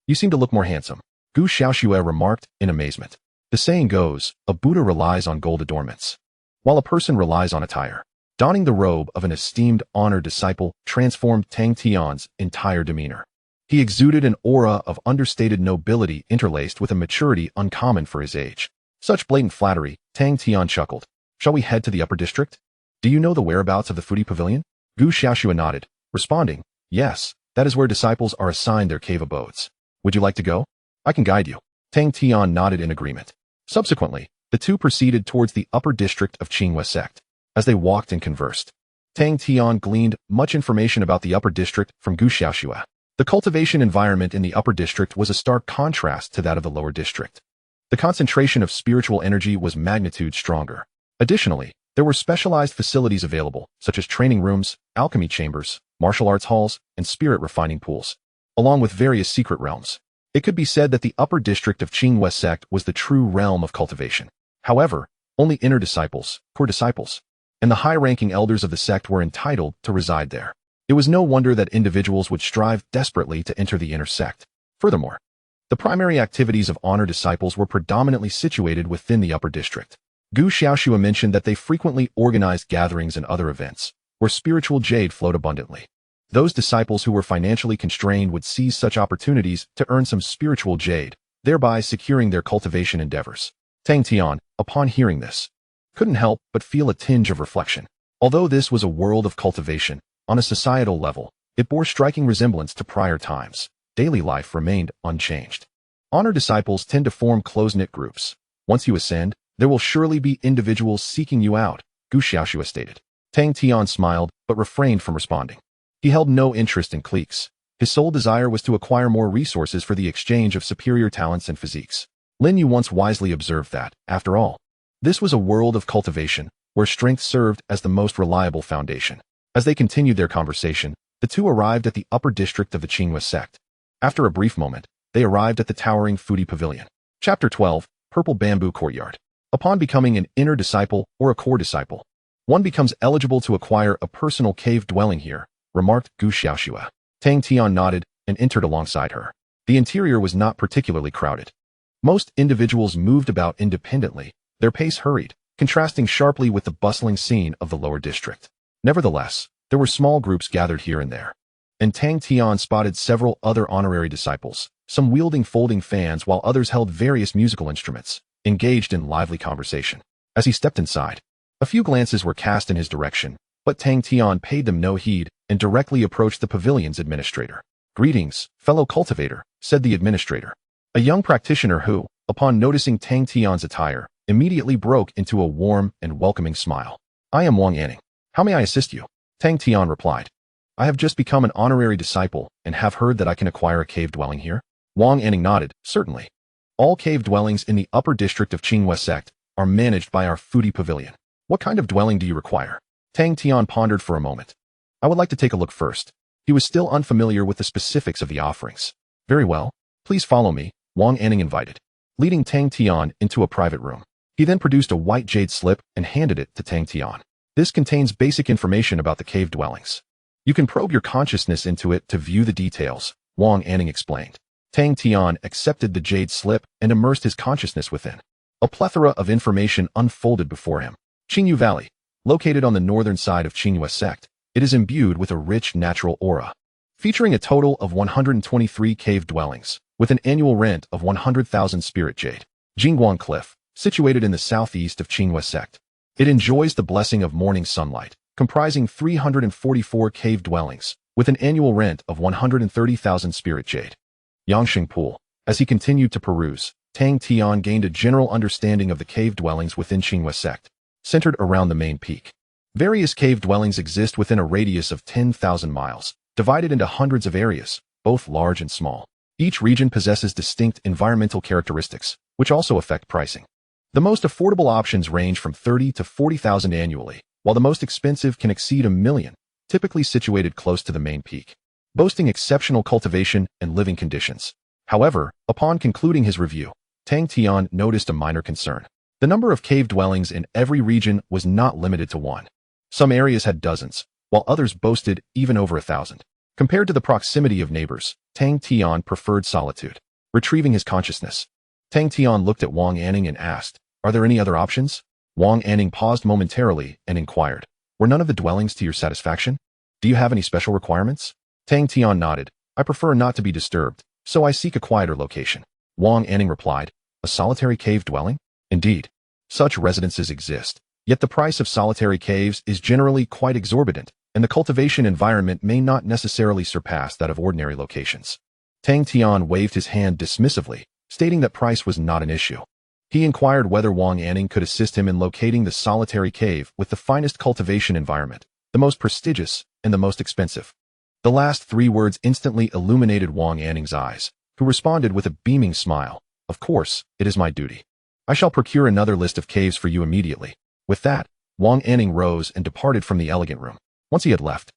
You seem to look more handsome," Gu Xiaoxue remarked in amazement. The saying goes, a Buddha relies on gold adornments, while a person relies on attire. Donning the robe of an esteemed honored disciple transformed Tang Tian's entire demeanor. He exuded an aura of understated nobility interlaced with a maturity uncommon for his age. Such blatant flattery, Tang Tian chuckled. "Shall we head to the upper district? Do you know the whereabouts of the foodie pavilion?" Gu Xiaoxue nodded, responding, "Yes, that is where disciples are assigned their cave abodes. Would you like to go? I can guide you." Tang Tian nodded in agreement. Subsequently, the two proceeded towards the upper district of Qinghua sect. As they walked and conversed, Tang Tian gleaned much information about the upper district from Gu Xiaoxue. The cultivation environment in the upper district was a stark contrast to that of the lower district. The concentration of spiritual energy was magnitude stronger. Additionally, there were specialized facilities available, such as training rooms, alchemy chambers, martial arts halls, and spirit refining pools, along with various secret realms. It could be said that the upper district of Qinghua sect was the true realm of cultivation. However, only inner disciples, core disciples, and the high-ranking elders of the sect were entitled to reside there. It was no wonder that individuals would strive desperately to enter the inner sect. Furthermore, the primary activities of honor disciples were predominantly situated within the upper district. Gu Xiaoxue mentioned that they frequently organized gatherings and other events, where spiritual jade flowed abundantly. Those disciples who were financially constrained would seize such opportunities to earn some spiritual jade, thereby securing their cultivation endeavors. Tang Tian, upon hearing this, couldn't help but feel a tinge of reflection. Although this was a world of cultivation, on a societal level, it bore striking resemblance to prior times. Daily life remained unchanged. Honor disciples tend to form close-knit groups. Once you ascend, there will surely be individuals seeking you out, Gu Xiaoxue stated. Tang Tian smiled, but refrained from responding. He held no interest in cliques. His sole desire was to acquire more resources for the exchange of superior talents and physiques. Lin Yu once wisely observed that, after all, this was a world of cultivation, where strength served as the most reliable foundation. As they continued their conversation, the two arrived at the upper district of the Qinghua sect. After a brief moment, they arrived at the towering foodie pavilion. Chapter 12, Purple Bamboo Courtyard. Upon becoming an inner disciple or a core disciple, one becomes eligible to acquire a personal cave dwelling here, remarked Gu Xiaoxue. Tang Tian nodded and entered alongside her. The interior was not particularly crowded. Most individuals moved about independently, their pace hurried, contrasting sharply with the bustling scene of the lower district. Nevertheless, there were small groups gathered here and there, and Tang Tian spotted several other honorary disciples, some wielding folding fans while others held various musical instruments, engaged in lively conversation. As he stepped inside, a few glances were cast in his direction, but Tang Tian paid them no heed and directly approached the pavilion's administrator. "Greetings, fellow cultivator," said the administrator. A young practitioner who, upon noticing Tang Tian's attire, immediately broke into a warm and welcoming smile. "I am Wang Anning. How may I assist you?" Tang Tian replied. "I have just become an honorary disciple and have heard that I can acquire a cave dwelling here." Wang Anning nodded, "Certainly. All cave dwellings in the upper district of Qinghua sect are managed by our foodie pavilion. What kind of dwelling do you require?" Tang Tian pondered for a moment. "I would like to take a look first." He was still unfamiliar with the specifics of the offerings. "Very well. Please follow me," Wang Anning invited, leading Tang Tian into a private room. He then produced a white jade slip and handed it to Tang Tian. "This contains basic information about the cave dwellings. You can probe your consciousness into it to view the details," Wang Anning explained. Tang Tian accepted the jade slip and immersed his consciousness within. A plethora of information unfolded before him. Qingyu Valley, located on the northern side of Qinghua sect, it is imbued with a rich natural aura, featuring a total of 123 cave dwellings, with an annual rent of 100,000 spirit jade. Jingguang Cliff, situated in the southeast of Qinghua sect. It enjoys the blessing of morning sunlight, comprising 344 cave dwellings, with an annual rent of 130,000 spirit jade. Yangsheng Pool. As he continued to peruse, Tang Tian gained a general understanding of the cave dwellings within Qinghua sect, centered around the main peak. Various cave dwellings exist within a radius of 10,000 miles, divided into hundreds of areas, both large and small. Each region possesses distinct environmental characteristics, which also affect pricing. The most affordable options range from 30 to 40,000 annually, while the most expensive can exceed 1 million, typically situated close to the main peak, boasting exceptional cultivation and living conditions. However, upon concluding his review, Tang Tian noticed a minor concern. The number of cave dwellings in every region was not limited to one. Some areas had dozens, while others boasted even over 1,000. Compared to the proximity of neighbors, Tang Tian preferred solitude. Retrieving his consciousness, Tang Tian looked at Wang Anning and asked, "Are there any other options?" Wang Anning paused momentarily and inquired, "Were none of the dwellings to your satisfaction? Do you have any special requirements?" Tang Tian nodded, "I prefer not to be disturbed, so I seek a quieter location." Wang Anning replied, "A solitary cave dwelling? Indeed, such residences exist, yet the price of solitary caves is generally quite exorbitant, and the cultivation environment may not necessarily surpass that of ordinary locations." Tang Tian waved his hand dismissively, stating that price was not an issue. He inquired whether Wang Anning could assist him in locating the solitary cave with the finest cultivation environment, the most prestigious and the most expensive. The last 3 words instantly illuminated Wang Anning's eyes, who responded with a beaming smile, "Of course, it is my duty. I shall procure another list of caves for you immediately." With that, Wang Anning rose and departed from the elegant room. Once he had left,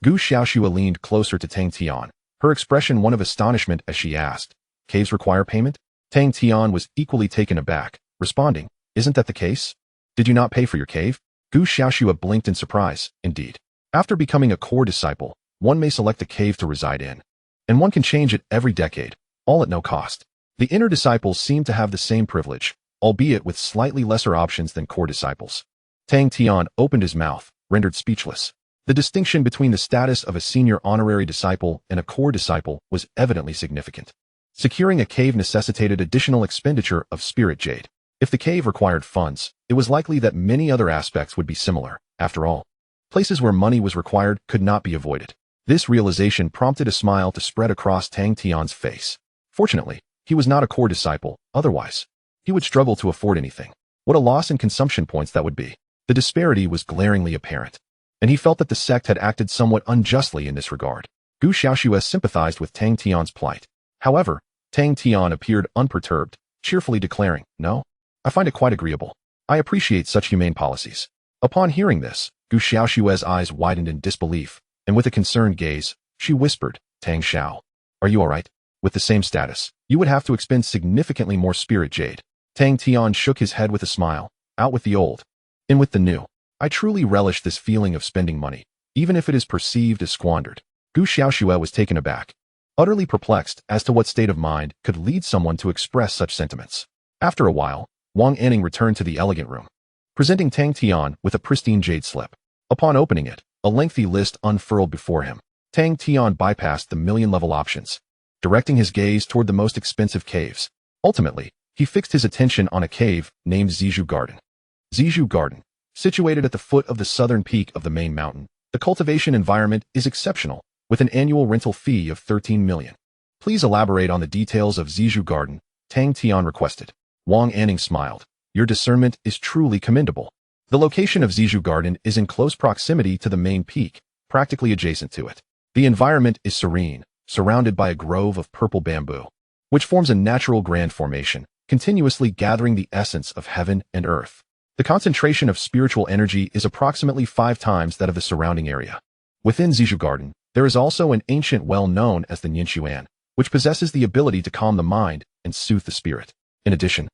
Gu Xiaoxua leaned closer to Tang Tian, her expression one of astonishment as she asked, "Caves require payment?" Tang Tian was equally taken aback, responding, "Isn't that the case? Did you not pay for your cave?" Gu Xiaoxua blinked in surprise. "Indeed. After becoming a core disciple, one may select a cave to reside in, and one can change it every decade, all at no cost." The inner disciples seemed to have the same privilege, albeit with slightly lesser options than core disciples. Tang Tian opened his mouth, rendered speechless. The distinction between the status of a senior honorary disciple and a core disciple was evidently significant. Securing a cave necessitated additional expenditure of spirit jade. If the cave required funds, it was likely that many other aspects would be similar. After all, places where money was required could not be avoided. This realization prompted a smile to spread across Tang Tian's face. Fortunately, he was not a core disciple, otherwise he would struggle to afford anything. What a loss in consumption points that would be. The disparity was glaringly apparent, and he felt that the sect had acted somewhat unjustly in this regard. Gu Xiaoxua sympathized with Tang Tian's plight. However, Tang Tian appeared unperturbed, cheerfully declaring, "No, I find it quite agreeable. I appreciate such humane policies." Upon hearing this, Gu Xiaoxua's eyes widened in disbelief, and with a concerned gaze, she whispered, "Tang Xiao, are you all right? With the same status, you would have to expend significantly more spirit jade." Tang Tian shook his head with a smile, "Out with the old, in with the new. I truly relish this feeling of spending money, even if it is perceived as squandered." Gu Xiaoxua was taken aback, utterly perplexed as to what state of mind could lead someone to express such sentiments. After a while, Wang Anning returned to the elegant room, presenting Tang Tian with a pristine jade slip. Upon opening it, a lengthy list unfurled before him. Tang Tian bypassed the million-level options, directing his gaze toward the most expensive caves. Ultimately, he fixed his attention on a cave named Zhu Garden. Zhu Garden, situated at the foot of the southern peak of the main mountain, the cultivation environment is exceptional, with an annual rental fee of 13 million. "Please elaborate on the details of Zhu Garden," Tang Tian requested. Wang Anning smiled. "Your discernment is truly commendable. The location of Zhu Garden is in close proximity to the main peak, practically adjacent to it. The environment is serene, surrounded by a grove of purple bamboo, which forms a natural grand formation, continuously gathering the essence of heaven and earth. The concentration of spiritual energy is approximately 5 times that of the surrounding area. Within Zhu Garden, there is also an ancient well known as the Jinyutang, which possesses the ability to calm the mind and soothe the spirit. In addition,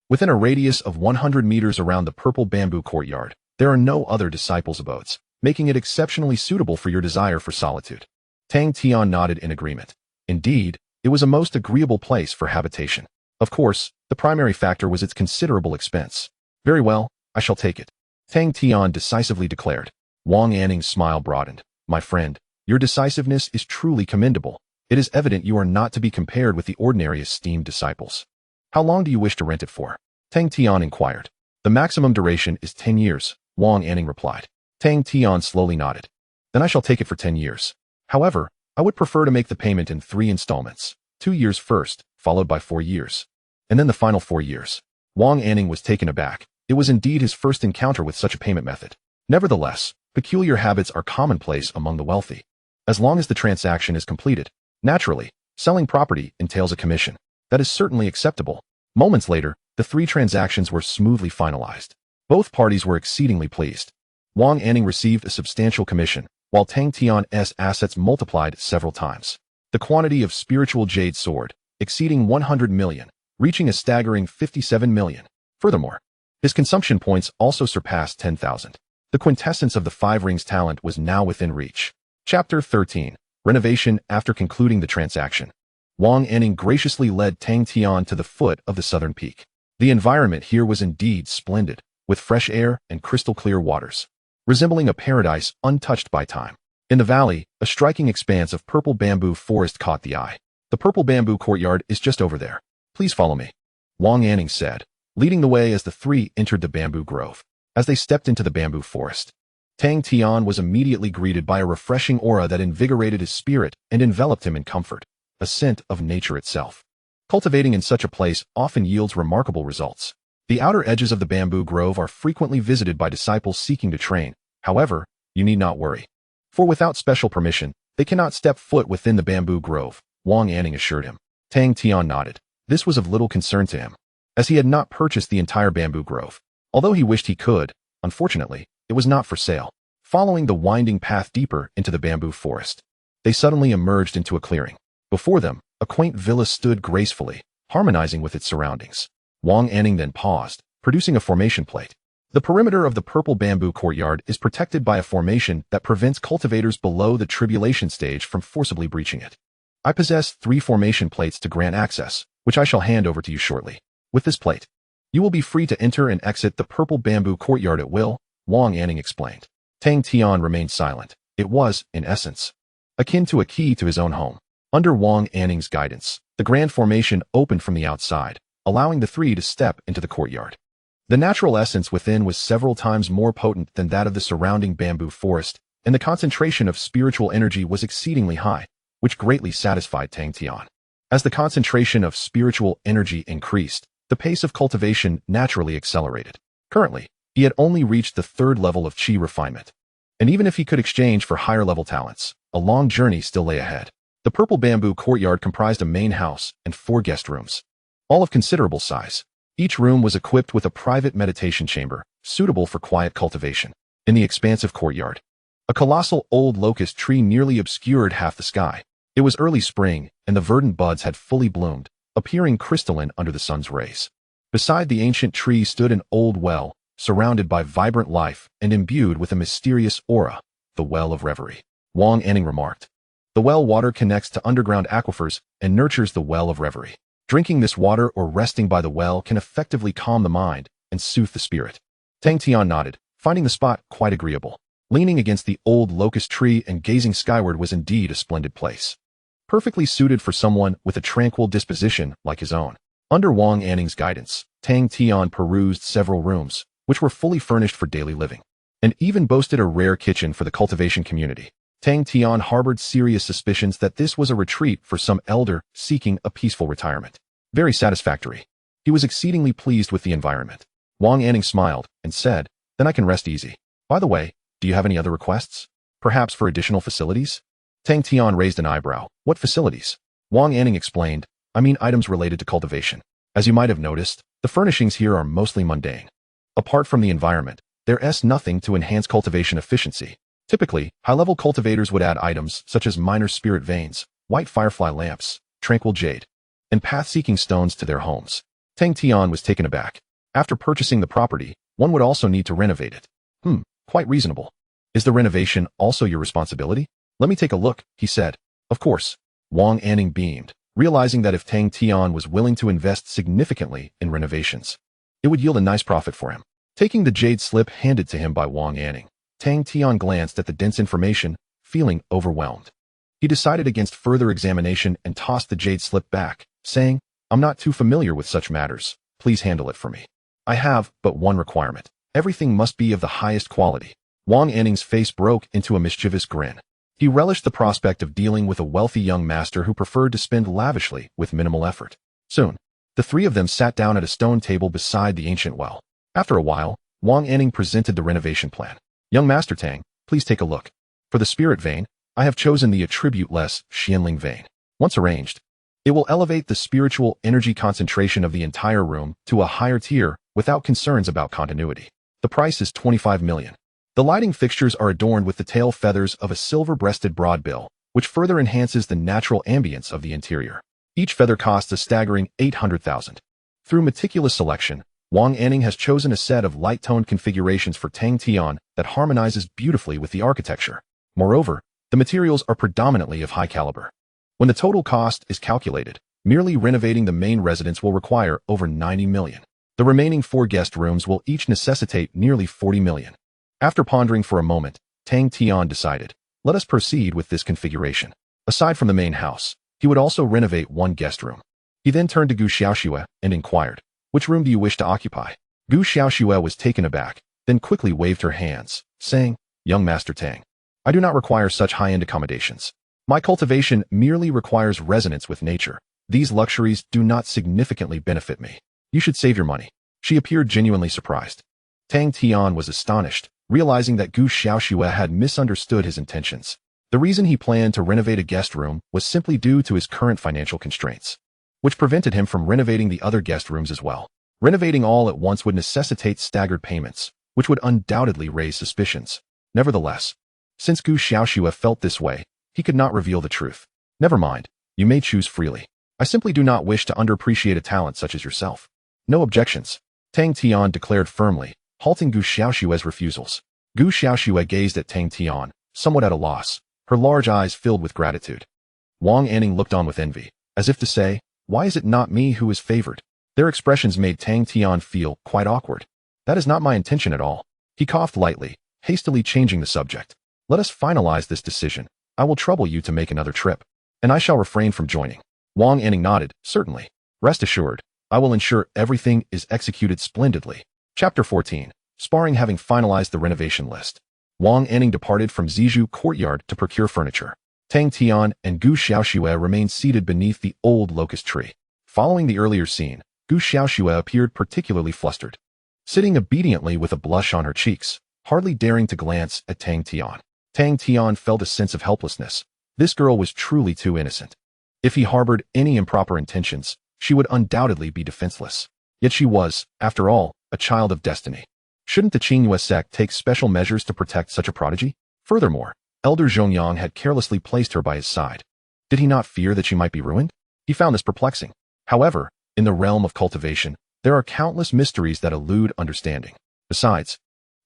within a radius of 100 meters around the purple bamboo courtyard, there are no other disciples' abodes, making it exceptionally suitable for your desire for solitude." Tang Tian nodded in agreement. Indeed, it was a most agreeable place for habitation. Of course, the primary factor was its considerable expense. "Very well, I shall take it," Tang Tian decisively declared. Wang Anning's smile broadened. "My friend, your decisiveness is truly commendable. It is evident you are not to be compared with the ordinary esteemed disciples. How long do you wish to rent it for?" Tang Tian inquired. "The maximum duration is 10 years, Wang Anning replied. Tang Tian slowly nodded. Then I shall take it for 10 years. However, I would prefer to make the payment in 3 installments, 2 years first, followed by 4 years. And then the final 4 years. Wang Anning was taken aback. It was indeed his first encounter with such a payment method. Nevertheless, peculiar habits are commonplace among the wealthy. As long as the transaction is completed, naturally, selling property entails a commission. That is certainly acceptable. Moments later, the 3 transactions were smoothly finalized. Both parties were exceedingly pleased. Wang Anning received a substantial commission, while Tang Tian's assets multiplied several times. The quantity of spiritual jade soared, exceeding 100 million, reaching a staggering 57 million. Furthermore, his consumption points also surpassed 10,000. The quintessence of the 5 rings talent was now within reach. Chapter 13. Renovation. After concluding the transaction, Wang Anning graciously led Tang Tian to the foot of the southern peak. The environment here was indeed splendid, with fresh air and crystal-clear waters, resembling a paradise untouched by time. In the valley, a striking expanse of purple bamboo forest caught the eye. The purple bamboo courtyard is just over there. Please follow me, Wang Anning said, leading the way as the 3 entered the bamboo grove. As they stepped into the bamboo forest, Tang Tian was immediately greeted by a refreshing aura that invigorated his spirit and enveloped him in comfort, a scent of nature itself. Cultivating in such a place often yields remarkable results. The outer edges of the bamboo grove are frequently visited by disciples seeking to train. However, you need not worry, for without special permission, they cannot step foot within the bamboo grove, Wang Anning assured him. Tang Tian nodded. This was of little concern to him, as he had not purchased the entire bamboo grove. Although he wished he could, unfortunately, it was not for sale. Following the winding path deeper into the bamboo forest, they suddenly emerged into a clearing. Before them, a quaint villa stood gracefully, harmonizing with its surroundings. Wang Anning then paused, producing a formation plate. The perimeter of the purple bamboo courtyard is protected by a formation that prevents cultivators below the tribulation stage from forcibly breaching it. I possess 3 formation plates to grant access, which I shall hand over to you shortly. With this plate, you will be free to enter and exit the purple bamboo courtyard at will, Wang Anning explained. Tang Tian remained silent. It was, in essence, akin to a key to his own home. Under Wang Anning's guidance, the grand formation opened from the outside, allowing the 3 to step into the courtyard. The natural essence within was several times more potent than that of the surrounding bamboo forest, and the concentration of spiritual energy was exceedingly high, which greatly satisfied Tang Tian. As the concentration of spiritual energy increased, the pace of cultivation naturally accelerated. Currently, he had only reached the 3rd level of qi refinement. And even if he could exchange for higher-level talents, a long journey still lay ahead. The purple bamboo courtyard comprised a main house and 4 guest rooms, all of considerable size. Each room was equipped with a private meditation chamber, suitable for quiet cultivation. In the expansive courtyard, a colossal old locust tree nearly obscured half the sky. It was early spring, and the verdant buds had fully bloomed, appearing crystalline under the sun's rays. Beside the ancient tree stood an old well, surrounded by vibrant life and imbued with a mysterious aura, the Well of Reverie. Wang Anning remarked. The well water connects to underground aquifers and nurtures the Well of Reverie. Drinking this water or resting by the well can effectively calm the mind and soothe the spirit. Tang Tian nodded, finding the spot quite agreeable. Leaning against the old locust tree and gazing skyward was indeed a splendid place, perfectly suited for someone with a tranquil disposition like his own. Under Wang Anning's guidance, Tang Tian perused several rooms, which were fully furnished for daily living, and even boasted a rare kitchen for the cultivation community. Tang Tian harbored serious suspicions that this was a retreat for some elder seeking a peaceful retirement. Very satisfactory. He was exceedingly pleased with the environment. Wang Anning smiled and said, "Then I can rest easy. By the way, do you have any other requests? Perhaps for additional facilities?" Tang Tian raised an eyebrow. "What facilities?" Wang Anning explained, "I mean items related to cultivation. As you might have noticed, the furnishings here are mostly mundane. Apart from the environment, there's nothing to enhance cultivation efficiency. Typically, high-level cultivators would add items such as minor spirit veins, white firefly lamps, tranquil jade, and path-seeking stones to their homes." Tang Tian was taken aback. After purchasing the property, one would also need to renovate it. Quite reasonable. Is the renovation also your responsibility? Let me take a look, he said. Of course. Wang Anning beamed, realizing that if Tang Tian was willing to invest significantly in renovations, it would yield a nice profit for him. Taking the jade slip handed to him by Wang Anning, Tang Tian glanced at the dense information, feeling overwhelmed. He decided against further examination and tossed the jade slip back, saying, "I'm not too familiar with such matters. Please handle it for me. I have but one requirement. Everything must be of the highest quality." Wang Anning's face broke into a mischievous grin. He relished the prospect of dealing with a wealthy young master who preferred to spend lavishly with minimal effort. Soon, the three of them sat down at a stone table beside the ancient well. After a while, Wang Anning presented the renovation plan. Young Master Tang, please take a look. For the spirit vein, I have chosen the attribute-less Xianling vein. Once arranged, it will elevate the spiritual energy concentration of the entire room to a higher tier without concerns about continuity. The price is 25 million. The lighting fixtures are adorned with the tail feathers of a silver-breasted broadbill, which further enhances the natural ambience of the interior. Each feather costs a staggering 800,000. Through meticulous selection, Wang Anning has chosen a set of light-toned configurations for Tang Tian that harmonizes beautifully with the architecture. Moreover, the materials are predominantly of high caliber. When the total cost is calculated, merely renovating the main residence will require over 90 million. The remaining 4 guest rooms will each necessitate nearly 40 million. After pondering for a moment, Tang Tian decided, let us proceed with this configuration. Aside from the main house, he would also renovate 1 guest room. He then turned to Gu Xiaoxue and inquired, which room do you wish to occupy? Gu Xiaoxue was taken aback, then quickly waved her hands, saying, Young Master Tang, I do not require such high-end accommodations. My cultivation merely requires resonance with nature. These luxuries do not significantly benefit me. You should save your money. She appeared genuinely surprised. Tang Tian was astonished, realizing that Gu Xiaoxue had misunderstood his intentions. The reason he planned to renovate a guest room was simply due to his current financial constraints, which prevented him from renovating the other guest rooms as well. Renovating all at once would necessitate staggered payments, which would undoubtedly raise suspicions. Nevertheless, since Gu Xiaoxue felt this way, he could not reveal the truth. Never mind, you may choose freely. I simply do not wish to underappreciate a talent such as yourself. No objections, Tang Tian declared firmly, halting Gu Xiaoxue's refusals. Gu Xiaoxue gazed at Tang Tian, somewhat at a loss, her large eyes filled with gratitude. Wang Anning looked on with envy, as if to say, why is it not me who is favored? Their expressions made Tang Tian feel quite awkward. That is not my intention at all. He coughed lightly, hastily changing the subject. Let us finalize this decision. I will trouble you to make another trip, and I shall refrain from joining. Wang Anning nodded, certainly. Rest assured, I will ensure everything is executed splendidly. Chapter 14. Sparring. Having finalized the renovation list, Wang Anning departed from Zizhu courtyard to procure furniture. Tang Tian and Gu Xiaoxue remained seated beneath the old locust tree. Following the earlier scene, Gu Xiaoxue appeared particularly flustered, sitting obediently with a blush on her cheeks, hardly daring to glance at Tang Tian. Tang Tian felt a sense of helplessness. This girl was truly too innocent. If he harbored any improper intentions, she would undoubtedly be defenseless. Yet she was, after all, a child of destiny. Shouldn't the Qingyue sect take special measures to protect such a prodigy? Furthermore, Elder Zhongyang had carelessly placed her by his side. Did he not fear that she might be ruined? He found this perplexing. However, in the realm of cultivation, there are countless mysteries that elude understanding. Besides,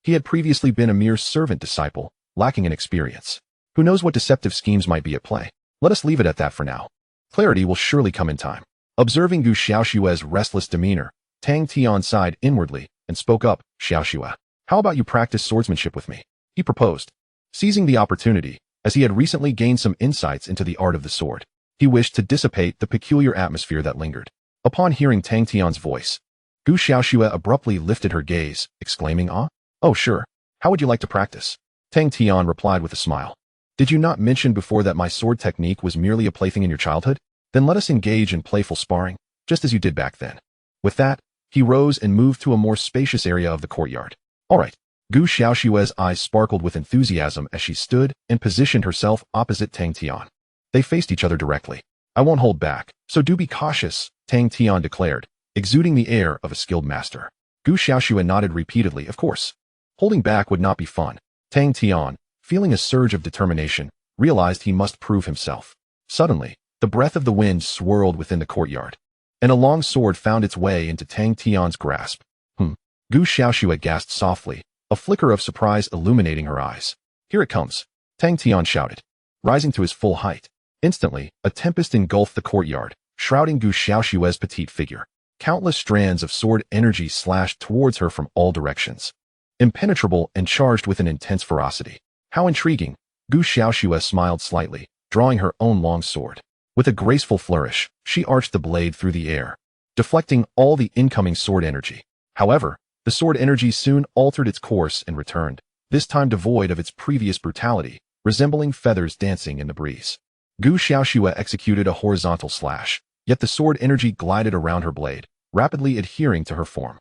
he had previously been a mere servant disciple, lacking in experience. Who knows what deceptive schemes might be at play? Let us leave it at that for now. Clarity will surely come in time. Observing Gu Xiaoxue's restless demeanor, Tang Tian sighed inwardly and spoke up, Xiaoxue, how about you practice swordsmanship with me? He proposed. Seizing the opportunity, as he had recently gained some insights into the art of the sword, he wished to dissipate the peculiar atmosphere that lingered. Upon hearing Tang Tian's voice, Gu Xiaoxue abruptly lifted her gaze, exclaiming, ah? Oh sure, how would you like to practice? Tang Tian replied with a smile. Did you not mention before that my sword technique was merely a plaything in your childhood? Then let us engage in playful sparring, just as you did back then. With that, he rose and moved to a more spacious area of the courtyard. All right. Gu Xiaoxue's eyes sparkled with enthusiasm as she stood and positioned herself opposite Tang Tian. They faced each other directly. I won't hold back, so do be cautious, Tang Tian declared, exuding the air of a skilled master. Gu Xiaoxue nodded repeatedly, of course. Holding back would not be fun. Tang Tian, feeling a surge of determination, realized he must prove himself. Suddenly, the breath of the wind swirled within the courtyard, and a long sword found its way into Tang Tian's grasp. Gu Xiaoxue gasped softly, a flicker of surprise illuminating her eyes. Here it comes, Tang Tian shouted, rising to his full height. Instantly, a tempest engulfed the courtyard, shrouding Gu Xiaoxue's petite figure. Countless strands of sword energy slashed towards her from all directions, impenetrable and charged with an intense ferocity. How intriguing! Gu Xiaoxue smiled slightly, drawing her own long sword. With a graceful flourish, she arched the blade through the air, deflecting all the incoming sword energy. However, the sword energy soon altered its course and returned, this time devoid of its previous brutality, resembling feathers dancing in the breeze. Gu Xiaoxue executed a horizontal slash, yet the sword energy glided around her blade, rapidly adhering to her form.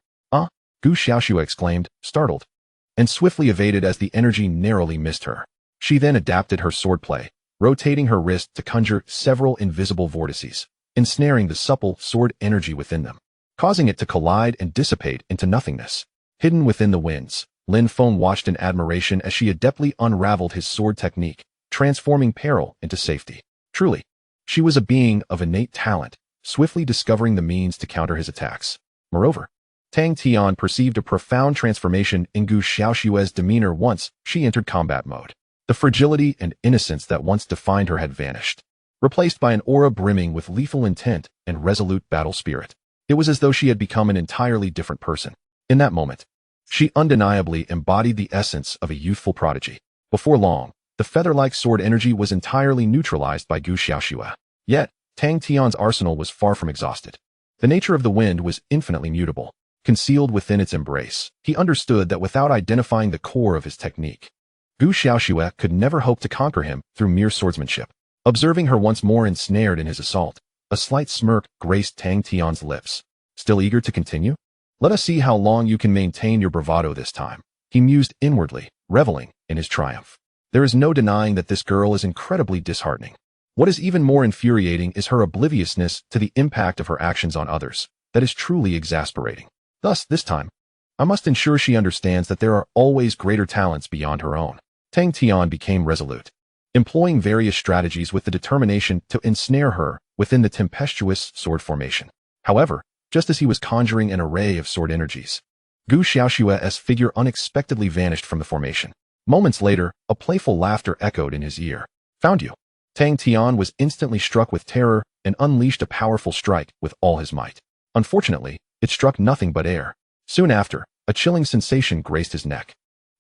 Gu Xiaoxue exclaimed, startled, and swiftly evaded as the energy narrowly missed her. She then adapted her swordplay, rotating her wrist to conjure several invisible vortices, ensnaring the supple sword energy within them, causing it to collide and dissipate into nothingness. Hidden within the winds, Lin Feng watched in admiration as she adeptly unraveled his sword technique, transforming peril into safety. Truly, she was a being of innate talent, swiftly discovering the means to counter his attacks. Moreover, Tang Tian perceived a profound transformation in Gu Xiaoxue's demeanor once she entered combat mode. The fragility and innocence that once defined her had vanished, replaced by an aura brimming with lethal intent and resolute battle spirit. It was as though she had become an entirely different person. In that moment, she undeniably embodied the essence of a youthful prodigy. Before long, the feather-like sword energy was entirely neutralized by Gu Xiaoxue. Yet, Tang Tian's arsenal was far from exhausted. The nature of the wind was infinitely mutable. Concealed within its embrace, he understood that without identifying the core of his technique, Gu Xiaoxue could never hope to conquer him through mere swordsmanship. Observing her once more ensnared in his assault, a slight smirk graced Tang Tian's lips. Still eager to continue? Let us see how long you can maintain your bravado this time. He mused inwardly, reveling in his triumph. There is no denying that this girl is incredibly disheartening. What is even more infuriating is her obliviousness to the impact of her actions on others. That is truly exasperating. Thus, this time, I must ensure she understands that there are always greater talents beyond her own. Tang Tian became resolute, employing various strategies with the determination to ensnare her within the tempestuous sword formation. However, just as he was conjuring an array of sword energies, Gu Xiaoxue's figure unexpectedly vanished from the formation. Moments later, a playful laughter echoed in his ear. Found you. Tang Tian was instantly struck with terror and unleashed a powerful strike with all his might. Unfortunately, it struck nothing but air. Soon after, a chilling sensation grazed his neck.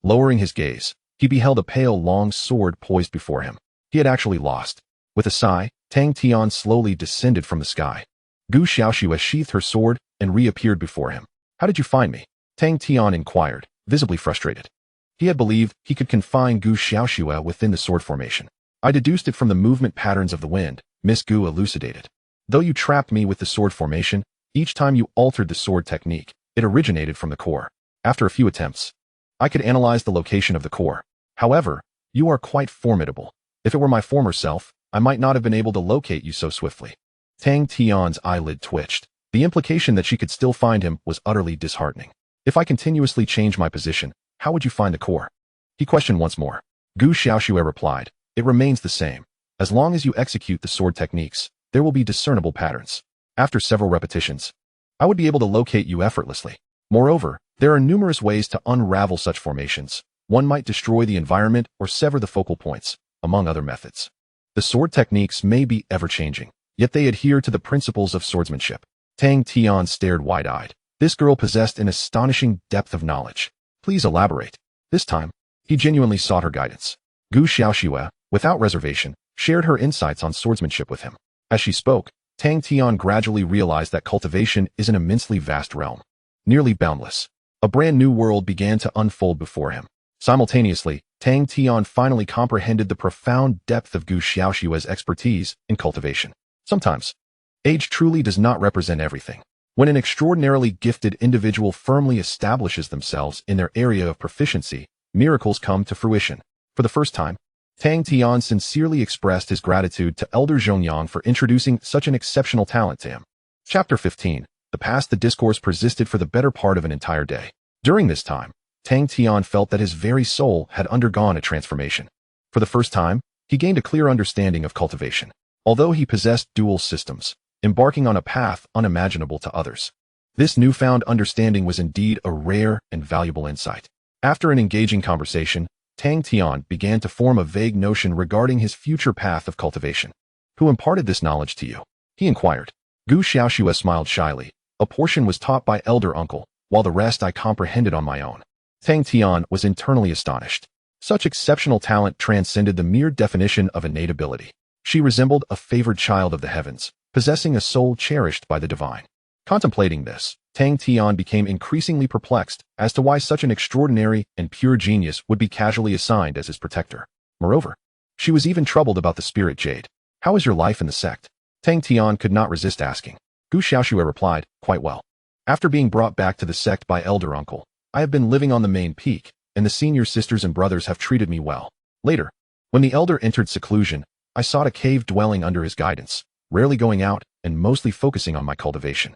Lowering his gaze, he beheld a pale, long sword poised before him. He had actually lost. With a sigh, Tang Tian slowly descended from the sky. Gu Xiaoxue sheathed her sword and reappeared before him. How did you find me? Tang Tian inquired, visibly frustrated. He had believed he could confine Gu Xiaoxue within the sword formation. I deduced it from the movement patterns of the wind, Miss Gu elucidated. Though you trapped me with the sword formation, each time you altered the sword technique, it originated from the core. After a few attempts, I could analyze the location of the core. However, you are quite formidable. If it were my former self, I might not have been able to locate you so swiftly. Tang Tian's eyelid twitched. The implication that she could still find him was utterly disheartening. If I continuously change my position, how would you find the core? He questioned once more. Gu Xiaoxue replied, it remains the same. As long as you execute the sword techniques, there will be discernible patterns. After several repetitions, I would be able to locate you effortlessly. Moreover, there are numerous ways to unravel such formations. One might destroy the environment or sever the focal points, among other methods. The sword techniques may be ever-changing, yet they adhere to the principles of swordsmanship. Tang Tian stared wide-eyed. This girl possessed an astonishing depth of knowledge. Please elaborate. This time, he genuinely sought her guidance. Gu Xiaoxue, without reservation, shared her insights on swordsmanship with him. As she spoke, Tang Tian gradually realized that cultivation is an immensely vast realm, nearly boundless. A brand new world began to unfold before him. Simultaneously, Tang Tian finally comprehended the profound depth of Gu Xiaoxue's expertise in cultivation. Sometimes, age truly does not represent everything. When an extraordinarily gifted individual firmly establishes themselves in their area of proficiency, miracles come to fruition. For the first time, Tang Tian sincerely expressed his gratitude to Elder Zhongyang for introducing such an exceptional talent to him. Chapter 15. The discourse persisted for the better part of an entire day. During this time, Tang Tian felt that his very soul had undergone a transformation. For the first time, he gained a clear understanding of cultivation. Although he possessed dual systems, embarking on a path unimaginable to others, this newfound understanding was indeed a rare and valuable insight. After an engaging conversation, Tang Tian began to form a vague notion regarding his future path of cultivation. Who imparted this knowledge to you? He inquired. Gu Xiaoxue smiled shyly. A portion was taught by elder uncle, while the rest I comprehended on my own. Tang Tian was internally astonished. Such exceptional talent transcended the mere definition of innate ability. She resembled a favored child of the heavens, possessing a soul cherished by the divine. Contemplating this, Tang Tian became increasingly perplexed as to why such an extraordinary and pure genius would be casually assigned as his protector. Moreover, she was even troubled about the spirit jade. How is your life in the sect? Tang Tian could not resist asking. Gu Xiaoxue replied, quite well. After being brought back to the sect by elder uncle, I have been living on the main peak, and the senior sisters and brothers have treated me well. Later, when the elder entered seclusion, I sought a cave dwelling under his guidance, rarely going out and mostly focusing on my cultivation.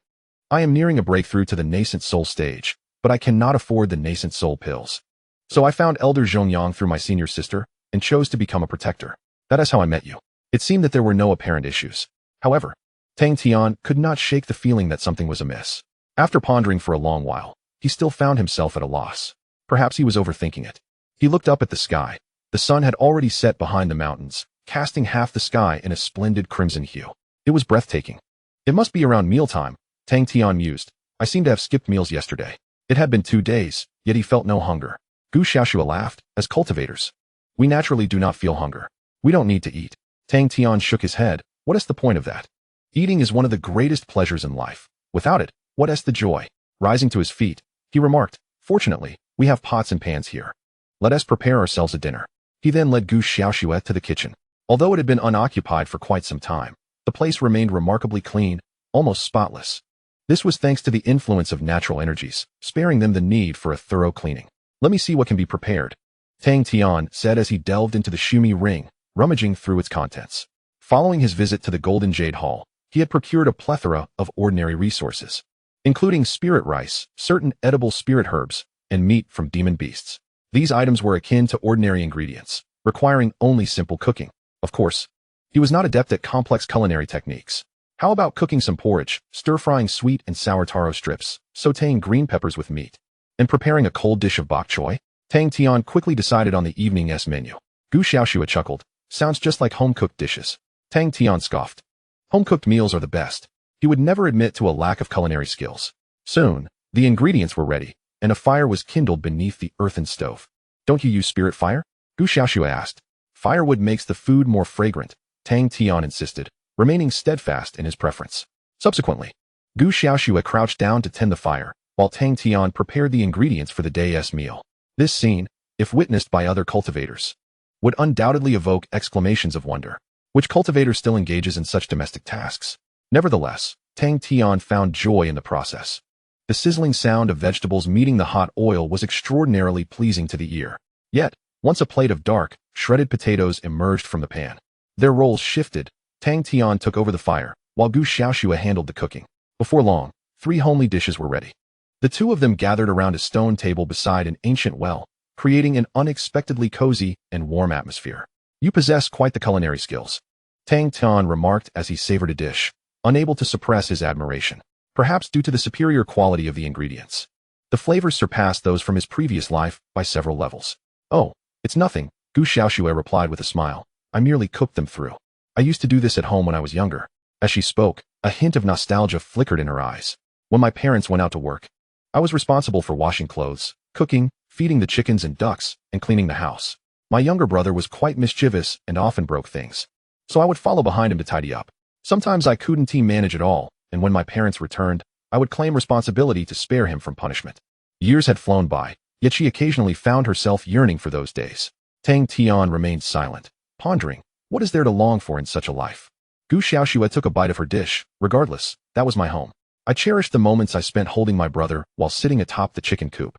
I am nearing a breakthrough to the nascent soul stage, but I cannot afford the nascent soul pills. So I found Elder Zhongyang through my senior sister and chose to become a protector. That is how I met you. It seemed that there were no apparent issues. However, Tang Tian could not shake the feeling that something was amiss. After pondering for a long while, he still found himself at a loss. Perhaps he was overthinking it. He looked up at the sky. The sun had already set behind the mountains, casting half the sky in a splendid crimson hue. It was breathtaking. It must be around mealtime, Tang Tian mused. I seem to have skipped meals yesterday. It had been 2 days, yet he felt no hunger. Gu Xiaoxue laughed. As cultivators, we naturally do not feel hunger. We don't need to eat. Tang Tian shook his head. What is the point of that? Eating is one of the greatest pleasures in life. Without it, what is the joy? Rising to his feet, he remarked, fortunately, we have pots and pans here. Let us prepare ourselves a dinner. He then led Gu Xiaoxue to the kitchen. Although it had been unoccupied for quite some time, the place remained remarkably clean, almost spotless. This was thanks to the influence of natural energies, sparing them the need for a thorough cleaning. Let me see what can be prepared, Tang Tian said as he delved into the Shumi ring, rummaging through its contents. Following his visit to the Golden Jade Hall, he had procured a plethora of ordinary resources, including spirit rice, certain edible spirit herbs, and meat from demon beasts. These items were akin to ordinary ingredients, requiring only simple cooking. Of course, he was not adept at complex culinary techniques. How about cooking some porridge, stir-frying sweet and sour taro strips, sautéing green peppers with meat, and preparing a cold dish of bok choy? Tang Tian quickly decided on the evening's menu. Gu Xiaoxue chuckled. Sounds just like home-cooked dishes. Tang Tian scoffed. Home-cooked meals are the best. He would never admit to a lack of culinary skills. Soon, the ingredients were ready, and a fire was kindled beneath the earthen stove. Don't you use spirit fire? Gu Xiaoxue asked. Firewood makes the food more fragrant, Tang Tian insisted, remaining steadfast in his preference. Subsequently, Gu Xiaoxue crouched down to tend the fire, while Tang Tian prepared the ingredients for the day's meal. This scene, if witnessed by other cultivators, would undoubtedly evoke exclamations of wonder. Which cultivator still engages in such domestic tasks? Nevertheless, Tang Tian found joy in the process. The sizzling sound of vegetables meeting the hot oil was extraordinarily pleasing to the ear. Yet, once a plate of dark, shredded potatoes emerged from the pan. Their roles shifted. Tang Tian took over the fire, while Gu Xiaoxue handled the cooking. Before long, 3 homely dishes were ready. The two of them gathered around a stone table beside an ancient well, creating an unexpectedly cozy and warm atmosphere. You possess quite the culinary skills, Tang Tian remarked as he savored a dish, unable to suppress his admiration, perhaps due to the superior quality of the ingredients. The flavors surpassed those from his previous life by several levels. Oh, it's nothing, Gu Xiaoxue replied with a smile. I merely cooked them through. I used to do this at home when I was younger. As she spoke, a hint of nostalgia flickered in her eyes. When my parents went out to work, I was responsible for washing clothes, cooking, feeding the chickens and ducks, and cleaning the house. My younger brother was quite mischievous and often broke things, so I would follow behind him to tidy up. Sometimes I couldn't manage it all, and when my parents returned, I would claim responsibility to spare him from punishment. Years had flown by, yet she occasionally found herself yearning for those days. Tang Tian remained silent, pondering, what is there to long for in such a life? Gu Xiaoxue took a bite of her dish. Regardless, that was my home. I cherished the moments I spent holding my brother while sitting atop the chicken coop,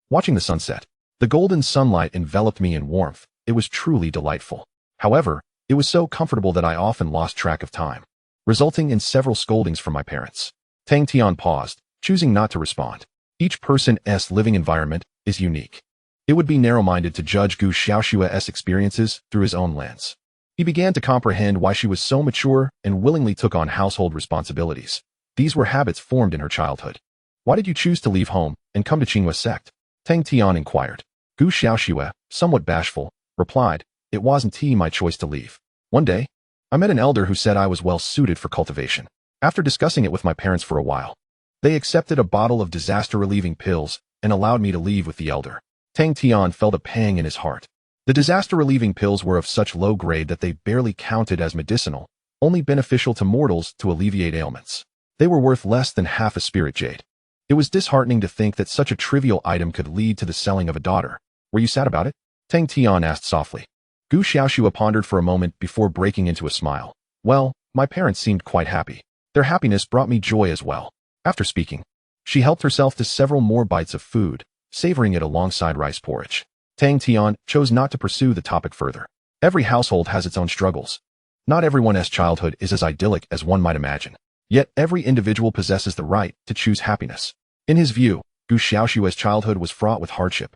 watching the sunset. The golden sunlight enveloped me in warmth. It was truly delightful. However, it was so comfortable that I often lost track of time, resulting in several scoldings from my parents. Tang Tian paused, choosing not to respond. Each person's living environment is unique. It would be narrow-minded to judge Gu Xiaoxue's experiences through his own lens. He began to comprehend why she was so mature and willingly took on household responsibilities. These were habits formed in her childhood. Why did you choose to leave home and come to Qinghua sect? Tang Tian inquired. Gu Xiaoxue, somewhat bashful, replied, it wasn't my choice to leave. One day, I met an elder who said I was well suited for cultivation. After discussing it with my parents for a while, they accepted a bottle of disaster-relieving pills and allowed me to leave with the elder. Tang Tian felt a pang in his heart. The disaster-relieving pills were of such low grade that they barely counted as medicinal, only beneficial to mortals to alleviate ailments. They were worth less than half a spirit jade. It was disheartening to think that such a trivial item could lead to the selling of a daughter. Were you sad about it? Tang Tian asked softly. Gu Xiaoxua pondered for a moment before breaking into a smile. Well, my parents seemed quite happy. Their happiness brought me joy as well. After speaking, she helped herself to several more bites of food, savoring it alongside rice porridge. Tang Tian chose not to pursue the topic further. Every household has its own struggles. Not everyone's childhood is as idyllic as one might imagine. Yet every individual possesses the right to choose happiness. In his view, Gu Xiaoxua's childhood was fraught with hardship,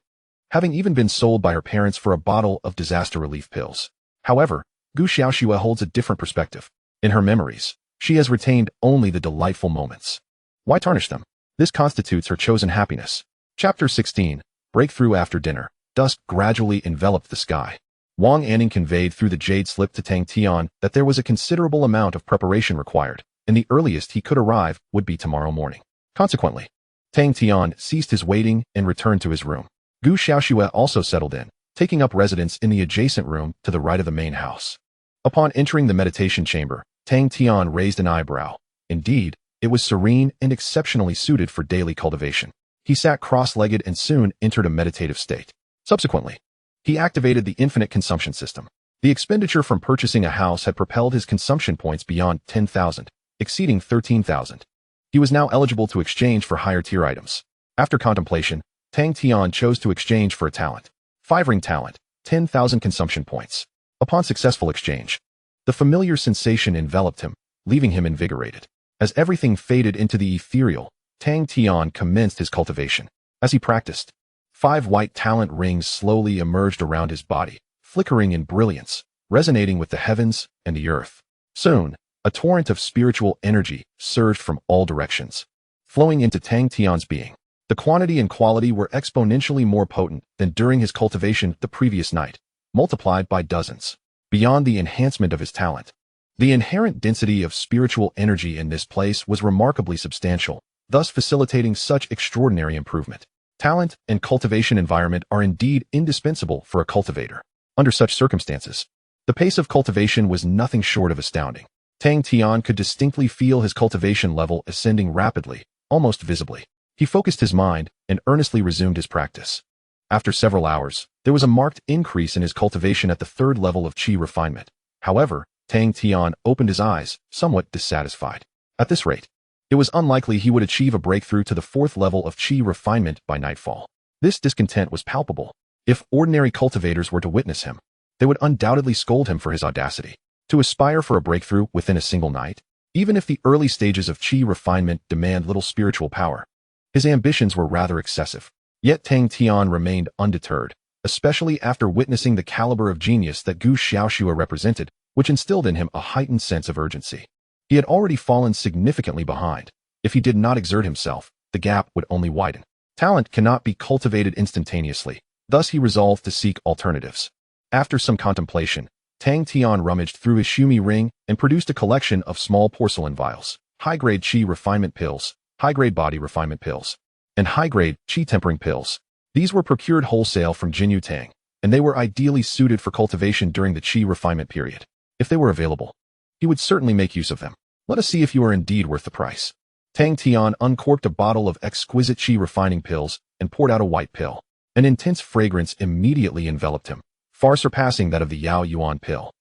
having even been sold by her parents for a bottle of disaster relief pills. However, Gu Xiaoxua holds a different perspective. In her memories, she has retained only the delightful moments. Why tarnish them? This constitutes her chosen happiness. Chapter 16. Breakthrough after dinner. Dusk gradually enveloped the sky. Wang Anning conveyed through the jade slip to Tang Tian that there was a considerable amount of preparation required, and the earliest he could arrive would be tomorrow morning. Consequently, Tang Tian ceased his waiting and returned to his room. Gu Xiaoxua also settled in, taking up residence in the adjacent room to the right of the main house. Upon entering the meditation chamber, Tang Tian raised an eyebrow. Indeed, it was serene and exceptionally suited for daily cultivation. He sat cross-legged and soon entered a meditative state. Subsequently, he activated the infinite consumption system. The expenditure from purchasing a house had propelled his consumption points beyond 10,000, exceeding 13,000. He was now eligible to exchange for higher-tier items. After contemplation, Tang Tian chose to exchange for a talent. 5-ring talent, 10,000 consumption points. Upon successful exchange, the familiar sensation enveloped him, leaving him invigorated. As everything faded into the ethereal, Tang Tian commenced his cultivation. As he practiced, 5 white talent rings slowly emerged around his body, flickering in brilliance, resonating with the heavens and the earth. Soon, a torrent of spiritual energy surged from all directions, flowing into Tang Tian's being. The quantity and quality were exponentially more potent than during his cultivation the previous night, multiplied by dozens. Beyond the enhancement of his talent, the inherent density of spiritual energy in this place was remarkably substantial, thus facilitating such extraordinary improvement. Talent and cultivation environment are indeed indispensable for a cultivator. Under such circumstances, the pace of cultivation was nothing short of astounding. Tang Tian could distinctly feel his cultivation level ascending rapidly, almost visibly. He focused his mind and earnestly resumed his practice. After several hours, there was a marked increase in his cultivation at the 3rd level of qi refinement. However, Tang Tian opened his eyes, somewhat dissatisfied. At this rate, it was unlikely he would achieve a breakthrough to the 4th level of qi refinement by nightfall. This discontent was palpable. If ordinary cultivators were to witness him, they would undoubtedly scold him for his audacity. To aspire for a breakthrough within a single night, even if the early stages of qi refinement demand little spiritual power, his ambitions were rather excessive. Yet Tang Tian remained undeterred, especially after witnessing the caliber of genius that Gu Xiaoxua represented, which instilled in him a heightened sense of urgency. He had already fallen significantly behind. If he did not exert himself, the gap would only widen. Talent cannot be cultivated instantaneously, thus he resolved to seek alternatives. After some contemplation, Tang Tian rummaged through his Shumi ring and produced a collection of small porcelain vials, high-grade qi refinement pills, high-grade body refinement pills, and high-grade qi tempering pills. These were procured wholesale from Jinyutang, and they were ideally suited for cultivation during the qi refinement period. If they were available, he would certainly make use of them. Let us see if you are indeed worth the price. Tang Tian uncorked a bottle of exquisite qi refining pills and poured out a white pill. An intense fragrance immediately enveloped him, far surpassing that of the Yao Yuan pill.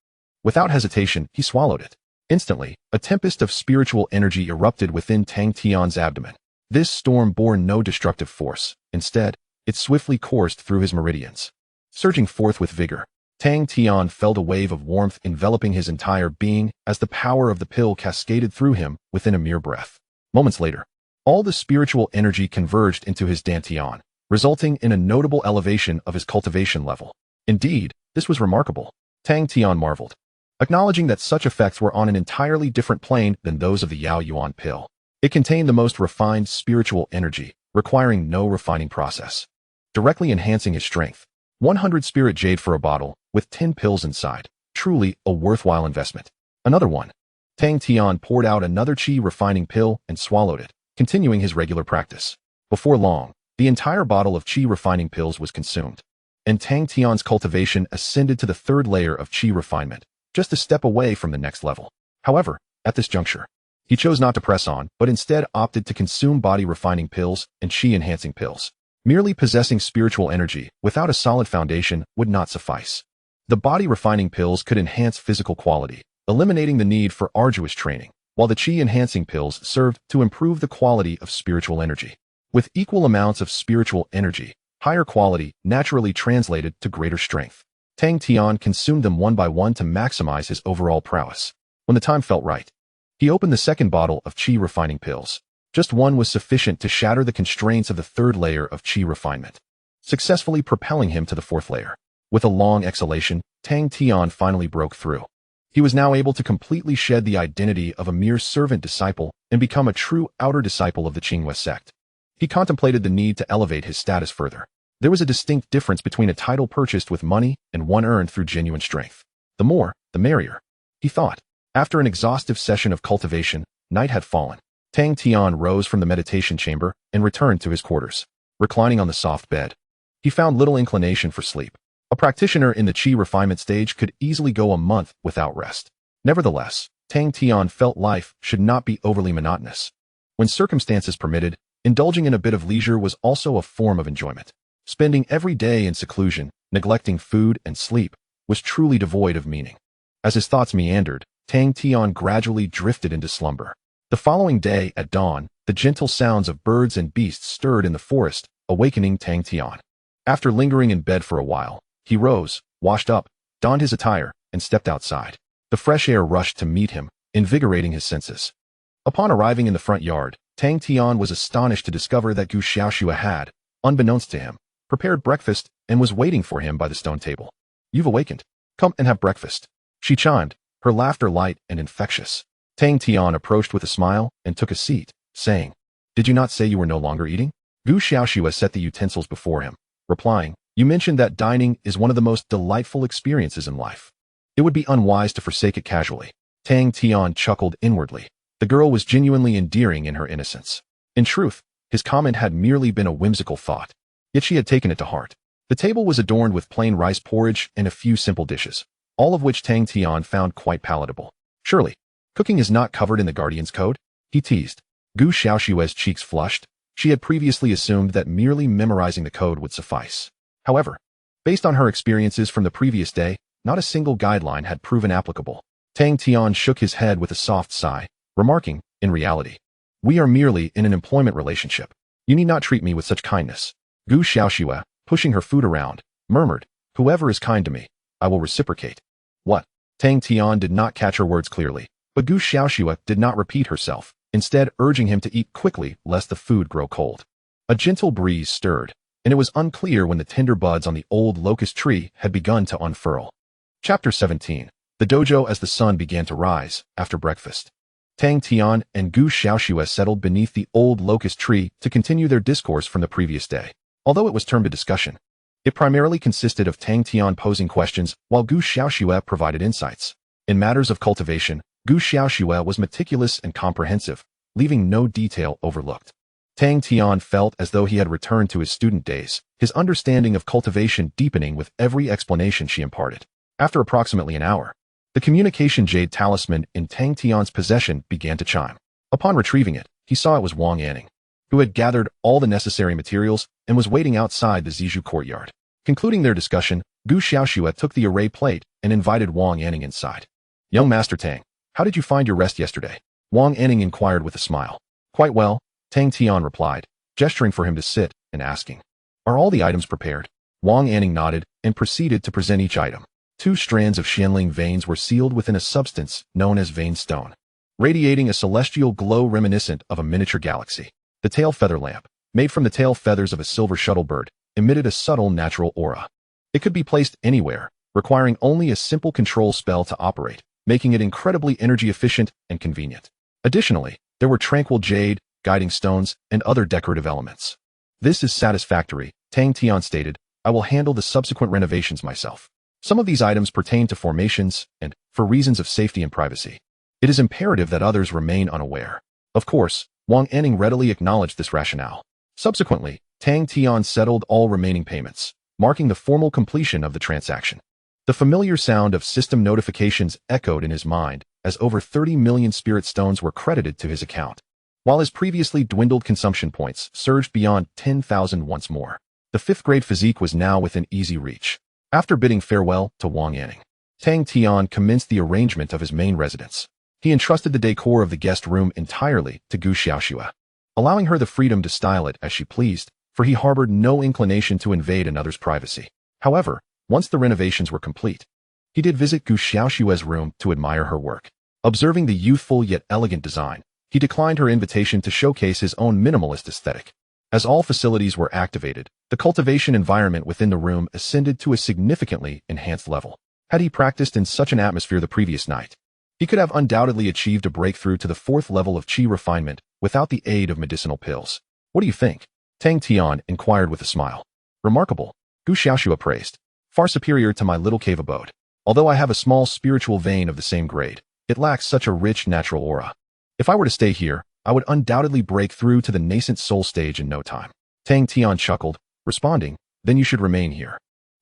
Without hesitation, he swallowed it. Instantly, a tempest of spiritual energy erupted within Tang Tian's abdomen. This storm bore no destructive force. Instead, it swiftly coursed through his meridians. Surging forth with vigor, Tang Tian felt a wave of warmth enveloping his entire being as the power of the pill cascaded through him within a mere breath. Moments later, all the spiritual energy converged into his dantian, resulting in a notable elevation of his cultivation level. Indeed, this was remarkable. Tang Tian marveled, acknowledging that such effects were on an entirely different plane than those of the Yao Yuan pill. It contained the most refined spiritual energy, requiring no refining process, directly enhancing his strength. 100 spirit jade for a bottle, with 10 pills inside. Truly a worthwhile investment. Another one. Tang Tian poured out another qi refining pill and swallowed it, continuing his regular practice. Before long, the entire bottle of qi refining pills was consumed, and Tang Tian's cultivation ascended to the 3rd layer of qi refinement, just a step away from the next level. However, at this juncture, He chose not to press on, but instead opted to consume body-refining pills and qi-enhancing pills. Merely possessing spiritual energy without a solid foundation would not suffice. The body-refining pills could enhance physical quality, eliminating the need for arduous training, while the qi-enhancing pills served to improve the quality of spiritual energy. With equal amounts of spiritual energy, higher quality naturally translated to greater strength. Tang Tian consumed them one by one to maximize his overall prowess. When the time felt right, he opened the second bottle of qi-refining pills. Just one was sufficient to shatter the constraints of the third layer of qi refinement, successfully propelling him to the fourth layer. With a long exhalation, Tang Tian finally broke through. He was now able to completely shed the identity of a mere servant disciple and become a true outer disciple of the Qinghua sect. He contemplated the need to elevate his status further. There was a distinct difference between a title purchased with money and one earned through genuine strength. The more, the merrier, he thought. After an exhaustive session of cultivation, night had fallen. Tang Tian rose from the meditation chamber and returned to his quarters. Reclining on the soft bed, he found little inclination for sleep. A practitioner in the qi refinement stage could easily go a month without rest. Nevertheless, Tang Tian felt life should not be overly monotonous. When circumstances permitted, indulging in a bit of leisure was also a form of enjoyment. Spending every day in seclusion, neglecting food and sleep, was truly devoid of meaning. As his thoughts meandered, Tang Tian gradually drifted into slumber. The following day, at dawn, the gentle sounds of birds and beasts stirred in the forest, awakening Tang Tian. After lingering in bed for a while, he rose, washed up, donned his attire, and stepped outside. The fresh air rushed to meet him, invigorating his senses. Upon arriving in the front yard, Tang Tian was astonished to discover that Gu Xiaoxue had, unbeknownst to him, prepared breakfast and was waiting for him by the stone table. "You've awakened. Come and have breakfast," she chimed, her laughter light and infectious. Tang Tian approached with a smile and took a seat, saying, "Did you not say you were no longer eating?" Gu Xiaoxue set the utensils before him, replying, "You mentioned that dining is one of the most delightful experiences in life. It would be unwise to forsake it casually." Tang Tian chuckled inwardly. The girl was genuinely endearing in her innocence. In truth, his comment had merely been a whimsical thought, yet she had taken it to heart. The table was adorned with plain rice porridge and a few simple dishes, all of which Tang Tian found quite palatable. "Surely, cooking is not covered in the Guardian's Code?" he teased. Gu Xiaoxue's cheeks flushed. She had previously assumed that merely memorizing the code would suffice. However, based on her experiences from the previous day, not a single guideline had proven applicable. Tang Tian shook his head with a soft sigh, remarking, "In reality, we are merely in an employment relationship. You need not treat me with such kindness." Gu Xiaoxue, pushing her food around, murmured, "Whoever is kind to me, I will reciprocate." "What?" Tang Tian did not catch her words clearly, but Gu Xiaoxue did not repeat herself, instead urging him to eat quickly lest the food grow cold. A gentle breeze stirred, and it was unclear when the tender buds on the old locust tree had begun to unfurl. Chapter 17. The dojo as the sun began to rise, after breakfast. Tang Tian and Gu Xiaoxue settled beneath the old locust tree to continue their discourse from the previous day. Although it was termed a discussion, it primarily consisted of Tang Tian posing questions while Gu Xiaoxue provided insights. In matters of cultivation, Gu Xiaoxue was meticulous and comprehensive, leaving no detail overlooked. Tang Tian felt as though he had returned to his student days, his understanding of cultivation deepening with every explanation she imparted. After approximately an hour, the communication jade talisman in Tang Tian's possession began to chime. Upon retrieving it, he saw it was Wang Anning, who had gathered all the necessary materials and was waiting outside the Zizhu courtyard. Concluding their discussion, Gu Xiaoxue took the array plate and invited Wang Anning inside. "Young Master Tang, how did you find your rest yesterday?" Wang Anning inquired with a smile. "Quite well," Tang Tian replied, gesturing for him to sit and asking, "Are all the items prepared?" Wang Anning nodded and proceeded to present each item. 2 strands of Xianling veins were sealed within a substance known as vein stone, radiating a celestial glow reminiscent of a miniature galaxy. The tail feather lamp, made from the tail feathers of a silver shuttlebird, emitted a subtle natural aura. It could be placed anywhere, requiring only a simple control spell to operate, making it incredibly energy efficient and convenient. Additionally, there were tranquil jade, guiding stones, and other decorative elements. "This is satisfactory," Tang Tian stated. "I will handle the subsequent renovations myself. Some of these items pertain to formations, and, for reasons of safety and privacy, it is imperative that others remain unaware." Of course, Wang Anning readily acknowledged this rationale. Subsequently, Tang Tian settled all remaining payments, marking the formal completion of the transaction. The familiar sound of system notifications echoed in his mind, as over 30 million spirit stones were credited to his account, while his previously dwindled consumption points surged beyond 10,000 once more. The 5th-grade physique was now within easy reach. After bidding farewell to Wang Yanning, Tang Tian commenced the arrangement of his main residence. He entrusted the decor of the guest room entirely to Gu Xiaoxue, allowing her the freedom to style it as she pleased, for he harbored no inclination to invade another's privacy. However, once the renovations were complete, he did visit Gu Xiaoxue's room to admire her work. Observing the youthful yet elegant design, he declined her invitation to showcase his own minimalist aesthetic. As all facilities were activated, the cultivation environment within the room ascended to a significantly enhanced level. Had he practiced in such an atmosphere the previous night, he could have undoubtedly achieved a breakthrough to the 4th level of qi refinement without the aid of medicinal pills. What do you think? Tang Tian inquired with a smile. Remarkable, Gu Xiaoxue praised. Far superior to my little cave abode. Although I have a small spiritual vein of the same grade, it lacks such a rich natural aura. If I were to stay here, I would undoubtedly break through to the nascent soul stage in no time. Tang Tian chuckled, responding, then you should remain here.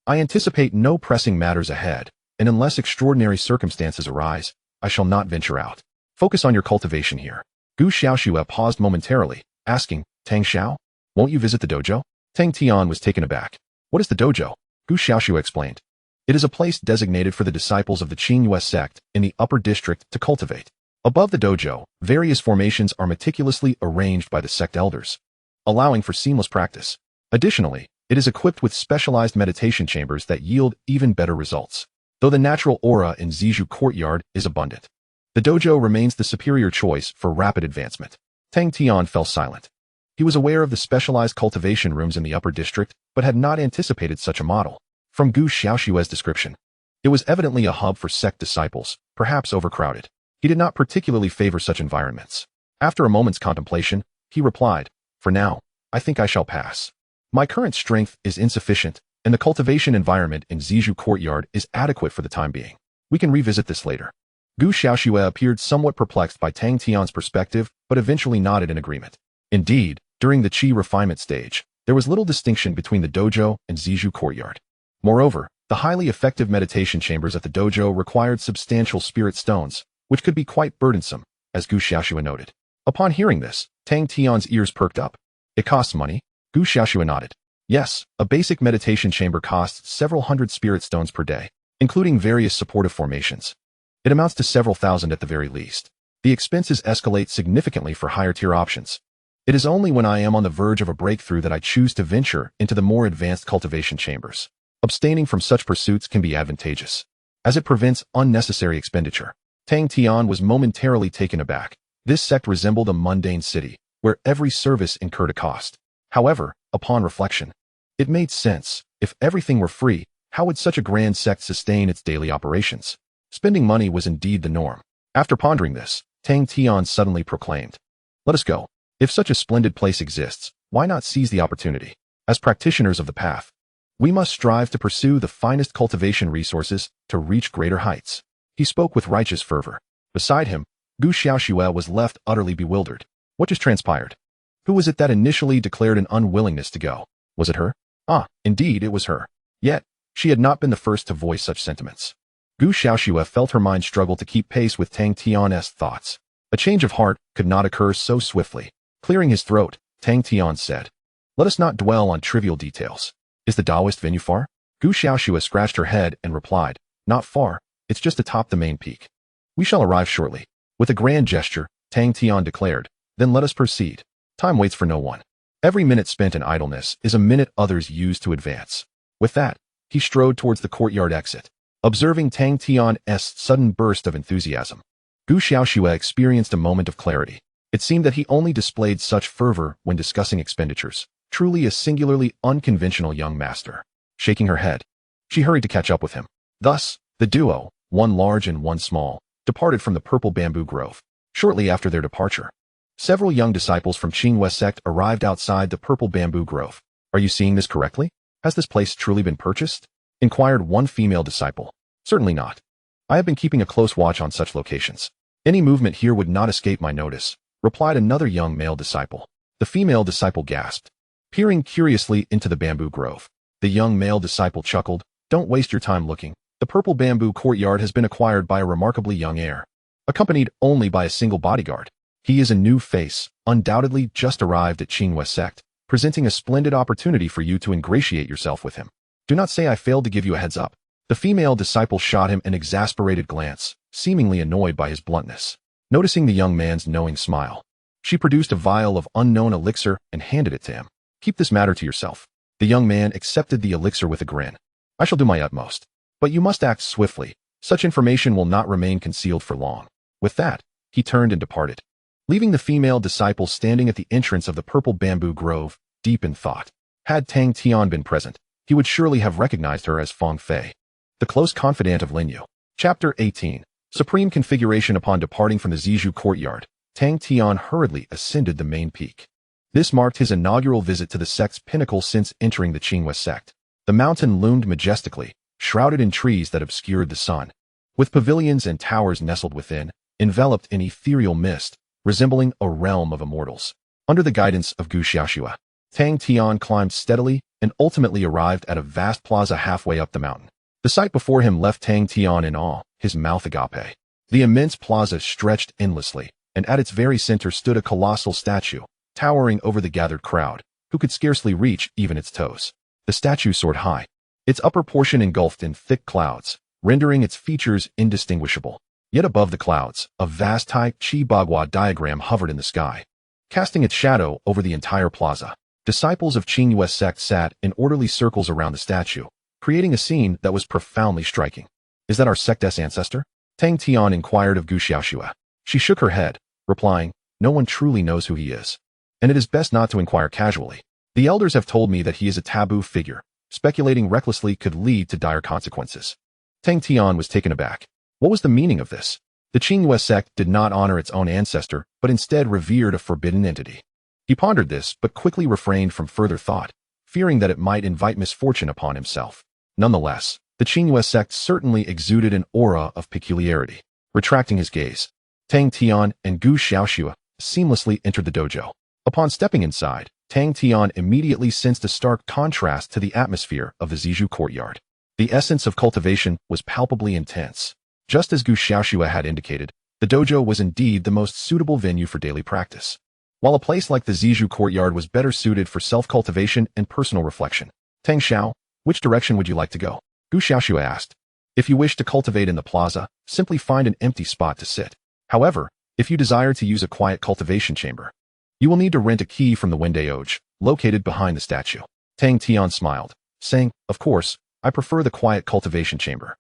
I anticipate no pressing matters ahead, and unless extraordinary circumstances arise, I shall not venture out. Focus on your cultivation here. Gu Xiaoxue paused momentarily, asking, Tang Xiao, won't you visit the dojo? Tang Tian was taken aback. What is the dojo? Gu Xiaoxue explained. It is a place designated for the disciples of the Jinyutang sect in the upper district to cultivate. Above the dojo, various formations are meticulously arranged by the sect elders, allowing for seamless practice. Additionally, it is equipped with specialized meditation chambers that yield even better results. Though the natural aura in Zizhu Courtyard is abundant, the dojo remains the superior choice for rapid advancement. Tang Tian fell silent. He was aware of the specialized cultivation rooms in the upper district, but had not anticipated such a model. From Gu Xiaoxue's description, it was evidently a hub for sect disciples, perhaps overcrowded. He did not particularly favor such environments. After a moment's contemplation, he replied, for now, I think I shall pass. My current strength is insufficient, and the cultivation environment in Zizhu Courtyard is adequate for the time being. We can revisit this later. Gu Xiaoxue appeared somewhat perplexed by Tang Tian's perspective, but eventually nodded in agreement. Indeed, during the qi refinement stage, there was little distinction between the dojo and Zizhu Courtyard. Moreover, the highly effective meditation chambers at the dojo required substantial spirit stones, which could be quite burdensome, as Gu Xiaoxue noted. Upon hearing this, Tang Tian's ears perked up. It costs money? Gu Xiaoxue nodded. Yes, a basic meditation chamber costs several hundred spirit stones per day, including various supportive formations. It amounts to several thousand at the very least. The expenses escalate significantly for higher-tier options. It is only when I am on the verge of a breakthrough that I choose to venture into the more advanced cultivation chambers. Abstaining from such pursuits can be advantageous, as it prevents unnecessary expenditure. Tang Tian was momentarily taken aback. This sect resembled a mundane city, where every service incurred a cost. However, upon reflection, it made sense. If everything were free, how would such a grand sect sustain its daily operations? Spending money was indeed the norm. After pondering this, Tang Tian suddenly proclaimed, let us go. If such a splendid place exists, why not seize the opportunity? As practitioners of the path, we must strive to pursue the finest cultivation resources to reach greater heights. He spoke with righteous fervor. Beside him, Gu Xiaoxue was left utterly bewildered. What just transpired? Who was it that initially declared an unwillingness to go? Was it her? Ah, indeed, it was her. Yet, she had not been the first to voice such sentiments. Gu Xiaoxue felt her mind struggle to keep pace with Tang Tian's thoughts. A change of heart could not occur so swiftly. Clearing his throat, Tang Tian said, let us not dwell on trivial details. Is the Taoist venue far? Gu Xiaoxue scratched her head and replied, not far, it's just atop the main peak. We shall arrive shortly. With a grand gesture, Tang Tian declared, then let us proceed. Time waits for no one. Every minute spent in idleness is a minute others use to advance. With that, he strode towards the courtyard exit. Observing Tang Tian's sudden burst of enthusiasm, Gu Xiaoxue experienced a moment of clarity. It seemed that he only displayed such fervor when discussing expenditures. Truly a singularly unconventional young master. Shaking her head, she hurried to catch up with him. Thus, the duo, one large and one small, departed from the purple bamboo grove. Shortly after their departure, several young disciples from Qinghua sect arrived outside the purple bamboo grove. Are you seeing this correctly? Has this place truly been purchased? Inquired one female disciple. Certainly not. I have been keeping a close watch on such locations. Any movement here would not escape my notice, replied another young male disciple. The female disciple gasped, peering curiously into the bamboo grove. The young male disciple chuckled, don't waste your time looking. The purple bamboo courtyard has been acquired by a remarkably young heir. accompanied only by a single bodyguard. He is a new face, undoubtedly just arrived at Qinghua sect, presenting a splendid opportunity for you to ingratiate yourself with him. Do not say I failed to give you a heads up. The female disciple shot him an exasperated glance, seemingly annoyed by his bluntness. Noticing the young man's knowing smile, she produced a vial of unknown elixir and handed it to him. Keep this matter to yourself. The young man accepted the elixir with a grin. I shall do my utmost. But you must act swiftly. Such information will not remain concealed for long. With that, he turned and departed, leaving the female disciple standing at the entrance of the purple bamboo grove, deep in thought. Had Tang Tian been present, he would surely have recognized her as Fong Fei, the close confidant of Lin Yu. Chapter 18. Supreme Configuration. Upon departing from the Zizhu courtyard, Tang Tian hurriedly ascended the main peak. This marked his inaugural visit to the sect's pinnacle since entering the Qinghua sect. The mountain loomed majestically, shrouded in trees that obscured the sun, with pavilions and towers nestled within, enveloped in ethereal mist, resembling a realm of immortals. Under the guidance of Gu Xiaoxua, Tang Tian climbed steadily and ultimately arrived at a vast plaza halfway up the mountain. The sight before him left Tang Tian in awe, his mouth agape. The immense plaza stretched endlessly, and at its very center stood a colossal statue, towering over the gathered crowd, who could scarcely reach even its toes. The statue soared high, its upper portion engulfed in thick clouds, rendering its features indistinguishable. Yet above the clouds, a vast Tai Chi Bagua diagram hovered in the sky, casting its shadow over the entire plaza. Disciples of Qinghua sect sat in orderly circles around the statue, creating a scene that was profoundly striking. Is that our sect's ancestor? Tang Tian inquired of Gu Xiaoxua. She shook her head, replying, no one truly knows who he is, and it is best not to inquire casually. The elders have told me that he is a taboo figure. Speculating recklessly could lead to dire consequences. Tang Tian was taken aback. What was the meaning of this? The Qinghua sect did not honor its own ancestor, but instead revered a forbidden entity. He pondered this, but quickly refrained from further thought, fearing that it might invite misfortune upon himself. Nonetheless, the Qinghua sect certainly exuded an aura of peculiarity. Retracting his gaze, Tang Tian and Gu Xiaoxua seamlessly entered the dojo. Upon stepping inside, Tang Tian immediately sensed a stark contrast to the atmosphere of the Zizhu courtyard. The essence of cultivation was palpably intense. Just as Gu Xiaoxua had indicated, the dojo was indeed the most suitable venue for daily practice, while a place like the Zizhu courtyard was better suited for self-cultivation and personal reflection. Tang Xiao, which direction would you like to go? Gu Xiaoxua asked. If you wish to cultivate in the plaza, simply find an empty spot to sit. However, if you desire to use a quiet cultivation chamber, you will need to rent a key from the Wendaoge, located behind the statue. Tang Tian smiled, saying, of course, I prefer the quiet cultivation chamber.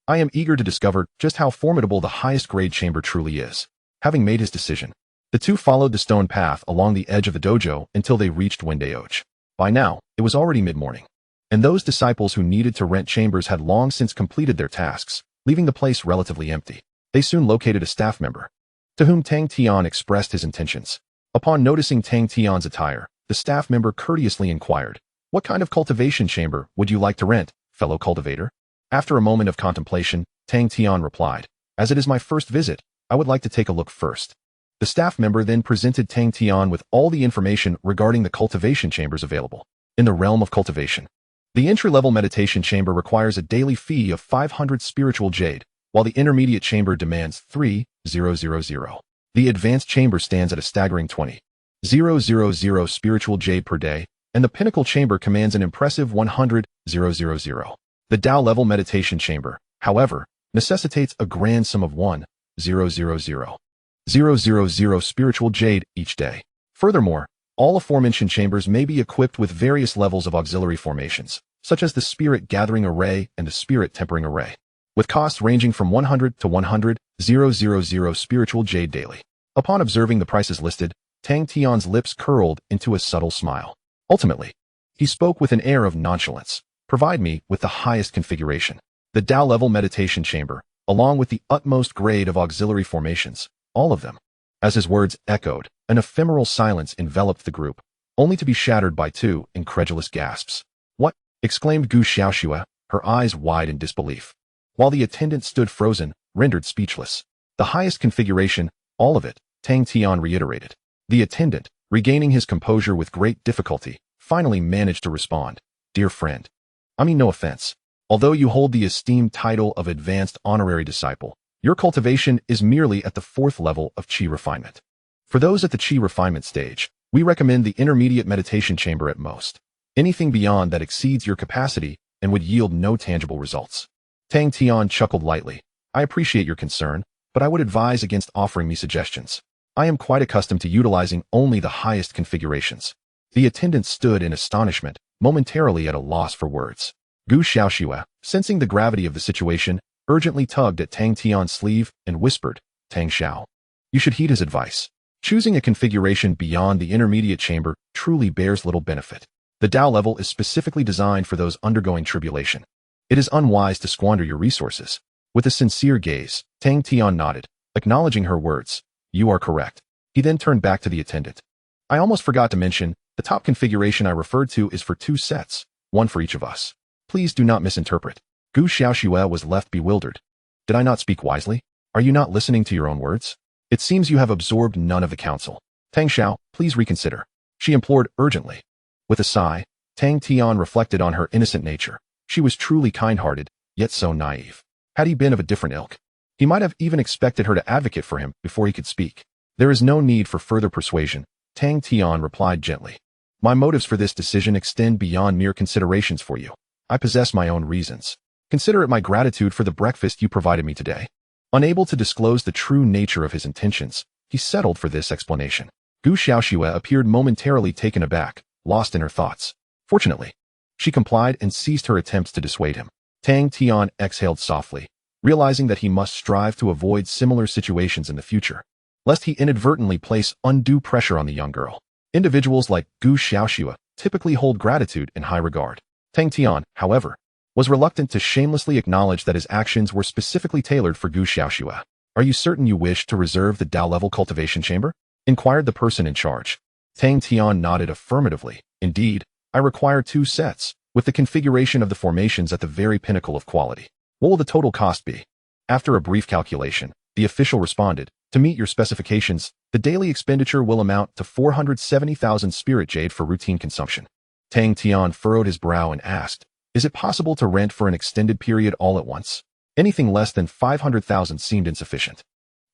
I am eager to discover just how formidable the highest grade chamber truly is. Having made his decision, the two followed the stone path along the edge of the dojo until they reached Wendaoge. By now, it was already mid-morning, and those disciples who needed to rent chambers had long since completed their tasks, leaving the place relatively empty. They soon located a staff member, to whom Tang Tian expressed his intentions. Upon noticing Tang Tian's attire, the staff member courteously inquired, what kind of cultivation chamber would you like to rent, fellow cultivator? After a moment of contemplation, Tang Tian replied, as it is my first visit, I would like to take a look first. The staff member then presented Tang Tian with all the information regarding the cultivation chambers available. In the realm of cultivation, the entry-level meditation chamber requires a daily fee of 500 spiritual jade, while the intermediate chamber demands 3,000. The advanced chamber stands at a staggering 20,000 spiritual jade per day, and the pinnacle chamber commands an impressive 100,000. The Tao level meditation chamber, however, necessitates a grand sum of 1,000 spiritual jade each day. Furthermore, all aforementioned chambers may be equipped with various levels of auxiliary formations, such as the Spirit Gathering Array and the Spirit Tempering Array, with costs ranging from 100 to 100,000 spiritual jade daily. Upon observing the prices listed, Tang Tian's lips curled into a subtle smile. Ultimately, he spoke with an air of nonchalance. Provide me with the highest configuration. The Tao-level meditation chamber, along with the utmost grade of auxiliary formations, all of them. As his words echoed, an ephemeral silence enveloped the group, only to be shattered by two incredulous gasps. What? Exclaimed Gu Xiaoxua, her eyes wide in disbelief, while the attendant stood frozen, rendered speechless. The highest configuration, all of it, Tang Tian reiterated. The attendant, regaining his composure with great difficulty, finally managed to respond. Dear friend, I mean no offense. Although you hold the esteemed title of advanced honorary disciple, Your cultivation is merely at the 4th level of Qi refinement. For those at the Qi refinement stage, we recommend the intermediate meditation chamber at most. Anything beyond that exceeds your capacity and would yield no tangible results. Tang Tian chuckled lightly. I appreciate your concern, but I would advise against offering me suggestions. I am quite accustomed to utilizing only the highest configurations. The attendant stood in astonishment, momentarily at a loss for words. Gu Xiaoxue, sensing the gravity of the situation, urgently tugged at Tang Tian's sleeve and whispered, Tang Xiao. You should heed his advice. Choosing a configuration beyond the intermediate chamber truly bears little benefit. The Tao level is specifically designed for those undergoing tribulation. It is unwise to squander your resources. With a sincere gaze, Tang Tian nodded, acknowledging her words. You are correct. He then turned back to the attendant. I almost forgot to mention, the top configuration I referred to is for 2 sets, one for each of us. Please do not misinterpret. Gu Xiaoxue was left bewildered. Did I not speak wisely? Are you not listening to your own words? It seems you have absorbed none of the counsel. Tang Xiao, please reconsider. She implored urgently. With a sigh, Tang Tian reflected on her innocent nature. She was truly kind-hearted, yet so naive. Had he been of a different ilk, he might have even expected her to advocate for him before he could speak. There is no need for further persuasion, Tang Tian replied gently. My motives for this decision extend beyond mere considerations for you. I possess my own reasons. Consider it my gratitude for the breakfast you provided me today. Unable to disclose the true nature of his intentions, he settled for this explanation. Gu Xiaoxue appeared momentarily taken aback, lost in her thoughts. Fortunately, she complied and ceased her attempts to dissuade him. Tang Tian exhaled softly, realizing that he must strive to avoid similar situations in the future, lest he inadvertently place undue pressure on the young girl. Individuals like Gu Xiaoxue typically hold gratitude in high regard. Tang Tian, however, was reluctant to shamelessly acknowledge that his actions were specifically tailored for Gu Xiaoxue. Are you certain you wish to reserve the Tao-level cultivation chamber? Inquired the person in charge. Tang Tian nodded affirmatively. Indeed, I require 2 sets, with the configuration of the formations at the very pinnacle of quality. What will the total cost be? After a brief calculation, the official responded, to meet your specifications, the daily expenditure will amount to 470,000 spirit jade for routine consumption. Tang Tian furrowed his brow and asked, is it possible to rent for an extended period all at once? Anything less than 500,000 seemed insufficient.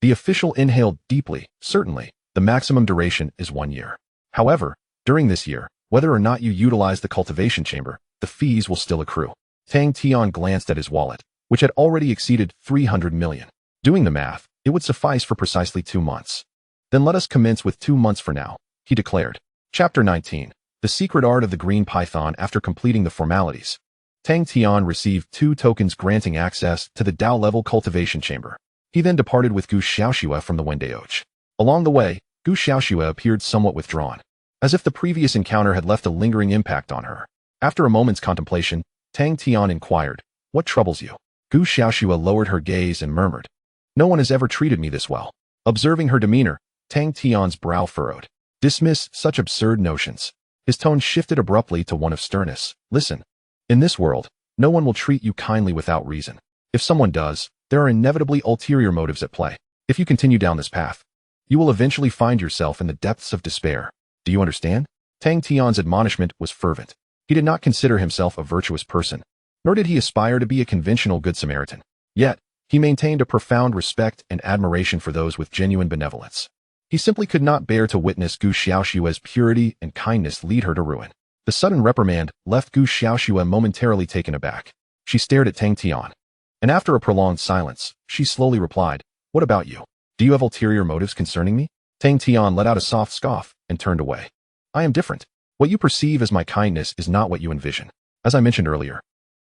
The official inhaled deeply. Certainly, the maximum duration is 1 year. However, during this year, whether or not you utilize the cultivation chamber, the fees will still accrue. Tang Tian glanced at his wallet, which had already exceeded 300 million. Doing the math, it would suffice for precisely 2 months. Then let us commence with 2 months for now, he declared. Chapter 19. The Secret Art of the Green Python. After completing the formalities, Tang Tian received 2 tokens granting access to the Tao-level cultivation chamber. He then departed with Gu Xiaoxue from the Wendaoch. Along the way, Gu Xiaoxue appeared somewhat withdrawn, as if the previous encounter had left a lingering impact on her. After a moment's contemplation, Tang Tian inquired, what troubles you? Gu Xiaoxue lowered her gaze and murmured, no one has ever treated me this well. Observing her demeanor, Tang Tian's brow furrowed. Dismiss such absurd notions. His tone shifted abruptly to one of sternness. Listen. In this world, no one will treat you kindly without reason. If someone does, there are inevitably ulterior motives at play. If you continue down this path, you will eventually find yourself in the depths of despair. Do you understand? Tang Tian's admonishment was fervent. He did not consider himself a virtuous person, nor did he aspire to be a conventional Good Samaritan. Yet, he maintained a profound respect and admiration for those with genuine benevolence. He simply could not bear to witness Gu Xiaoxue's purity and kindness lead her to ruin. The sudden reprimand left Gu Xiaoxue momentarily taken aback. She stared at Tang Tian, and after a prolonged silence, she slowly replied, what about you? Do you have ulterior motives concerning me? Tang Tian let out a soft scoff and turned away. I am different. What you perceive as my kindness is not what you envision. As I mentioned earlier,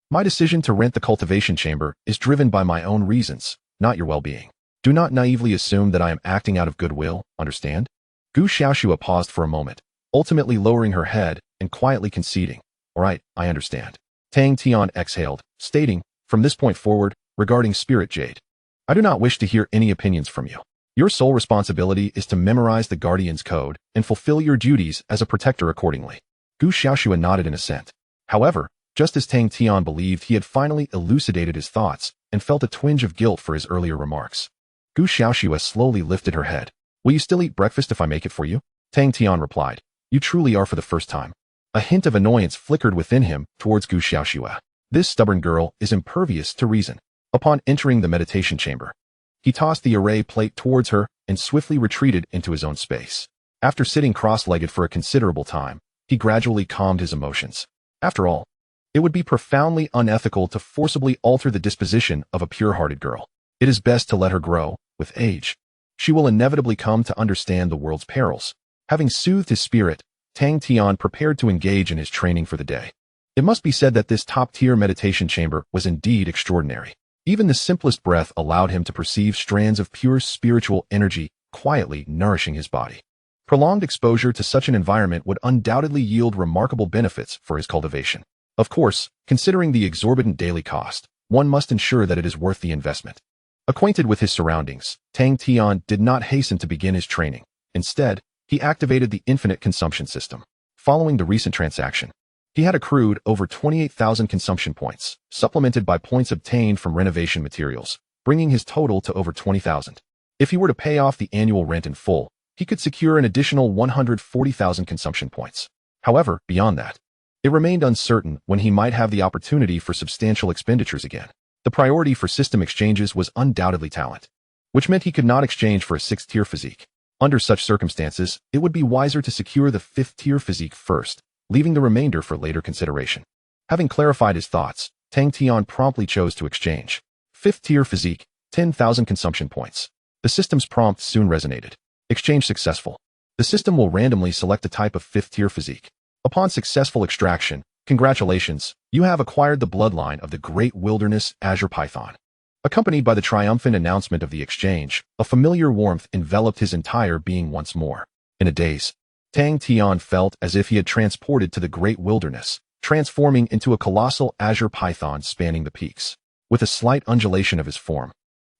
my decision to rent the cultivation chamber is driven by my own reasons, not your well-being. Do not naively assume that I am acting out of goodwill, understand? Gu Xiaoxue paused for a moment, ultimately lowering her head and quietly conceding, all right, I understand. Tang Tian exhaled, stating, from this point forward, regarding spirit jade, I do not wish to hear any opinions from you. Your sole responsibility is to memorize the Guardian's Code and fulfill your duties as a protector accordingly. Gu Xiaoxue nodded in assent. However, just as Tang Tian believed he had finally elucidated his thoughts and felt a twinge of guilt for his earlier remarks, Gu Xiaoxue slowly lifted her head. Will you still eat breakfast if I make it for you? Tang Tian replied. You truly are for the first time. A hint of annoyance flickered within him towards Gu Xiaoxue. This stubborn girl is impervious to reason. Upon entering the meditation chamber, He tossed the array plate towards her and swiftly retreated into his own space. After sitting cross-legged for a considerable time, he gradually calmed his emotions. After all, it would be profoundly unethical to forcibly alter the disposition of a pure-hearted girl. It is best to let her grow. With age, she will inevitably come to understand the world's perils. Having soothed his spirit, Tang Tian prepared to engage in his training for the day. It must be said that this top-tier meditation chamber was indeed extraordinary. Even the simplest breath allowed him to perceive strands of pure spiritual energy quietly nourishing his body. Prolonged exposure to such an environment would undoubtedly yield remarkable benefits for his cultivation. Of course, considering the exorbitant daily cost, one must ensure that it is worth the investment. Acquainted with his surroundings, Tang Tian did not hasten to begin his training. Instead, he activated the infinite consumption system. Following the recent transaction, he had accrued over 28,000 consumption points, supplemented by points obtained from renovation materials, bringing his total to over 20,000. If he were to pay off the annual rent in full, he could secure an additional 140,000 consumption points. However, beyond that, it remained uncertain when he might have the opportunity for substantial expenditures again. The priority for system exchanges was undoubtedly talent, which meant he could not exchange for a 6th-tier physique. Under such circumstances, it would be wiser to secure the 5th-tier physique first, leaving the remainder for later consideration. Having clarified his thoughts, Tang Tian promptly chose to exchange. 5th-tier physique, 10,000 consumption points. The system's prompt soon resonated. Exchange successful. The system will randomly select a type of 5th-tier physique. Upon successful extraction, congratulations, you have acquired the bloodline of the Great Wilderness Azure Python. Accompanied by the triumphant announcement of the exchange, a familiar warmth enveloped his entire being once more. In a daze, Tang Tian felt as if he had transported to the Great Wilderness, transforming into a colossal azure python spanning the peaks. With a slight undulation of his form,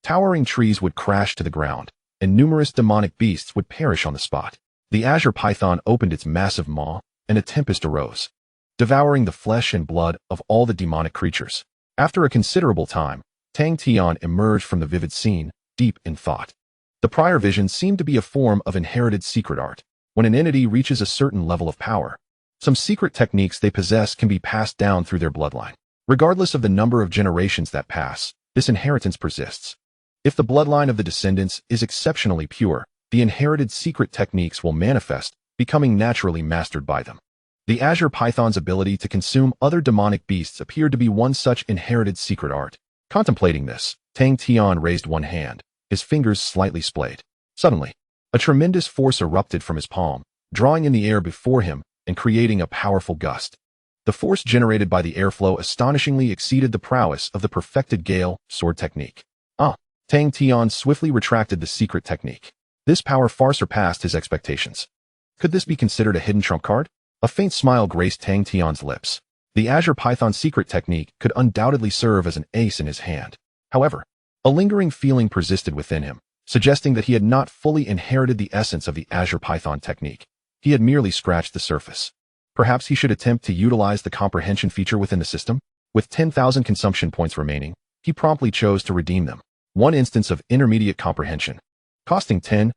towering trees would crash to the ground, and numerous demonic beasts would perish on the spot. The azure python opened its massive maw, and a tempest arose, devouring the flesh and blood of all the demonic creatures. After a considerable time, Tang Tian emerged from the vivid scene, deep in thought. The prior vision seemed to be a form of inherited secret art. When an entity reaches a certain level of power, some secret techniques they possess can be passed down through their bloodline. Regardless of the number of generations that pass, this inheritance persists. If the bloodline of the descendants is exceptionally pure, the inherited secret techniques will manifest, becoming naturally mastered by them. The azure python's ability to consume other demonic beasts appeared to be one such inherited secret art. Contemplating this, Tang Tian raised one hand, his fingers slightly splayed. Suddenly, a tremendous force erupted from his palm, drawing in the air before him and creating a powerful gust. The force generated by the airflow astonishingly exceeded the prowess of the perfected gale sword technique. Tang Tian swiftly retracted the secret technique. This power far surpassed his expectations. Could this be considered a hidden trump card? A faint smile graced Tang Tian's lips. The Azure Python secret technique could undoubtedly serve as an ace in his hand. However, a lingering feeling persisted within him, suggesting that he had not fully inherited the essence of the Azure Python technique. He had merely scratched the surface. Perhaps he should attempt to utilize the comprehension feature within the system? With 10,000 consumption points remaining, he promptly chose to redeem them. One instance of intermediate comprehension, costing 10,000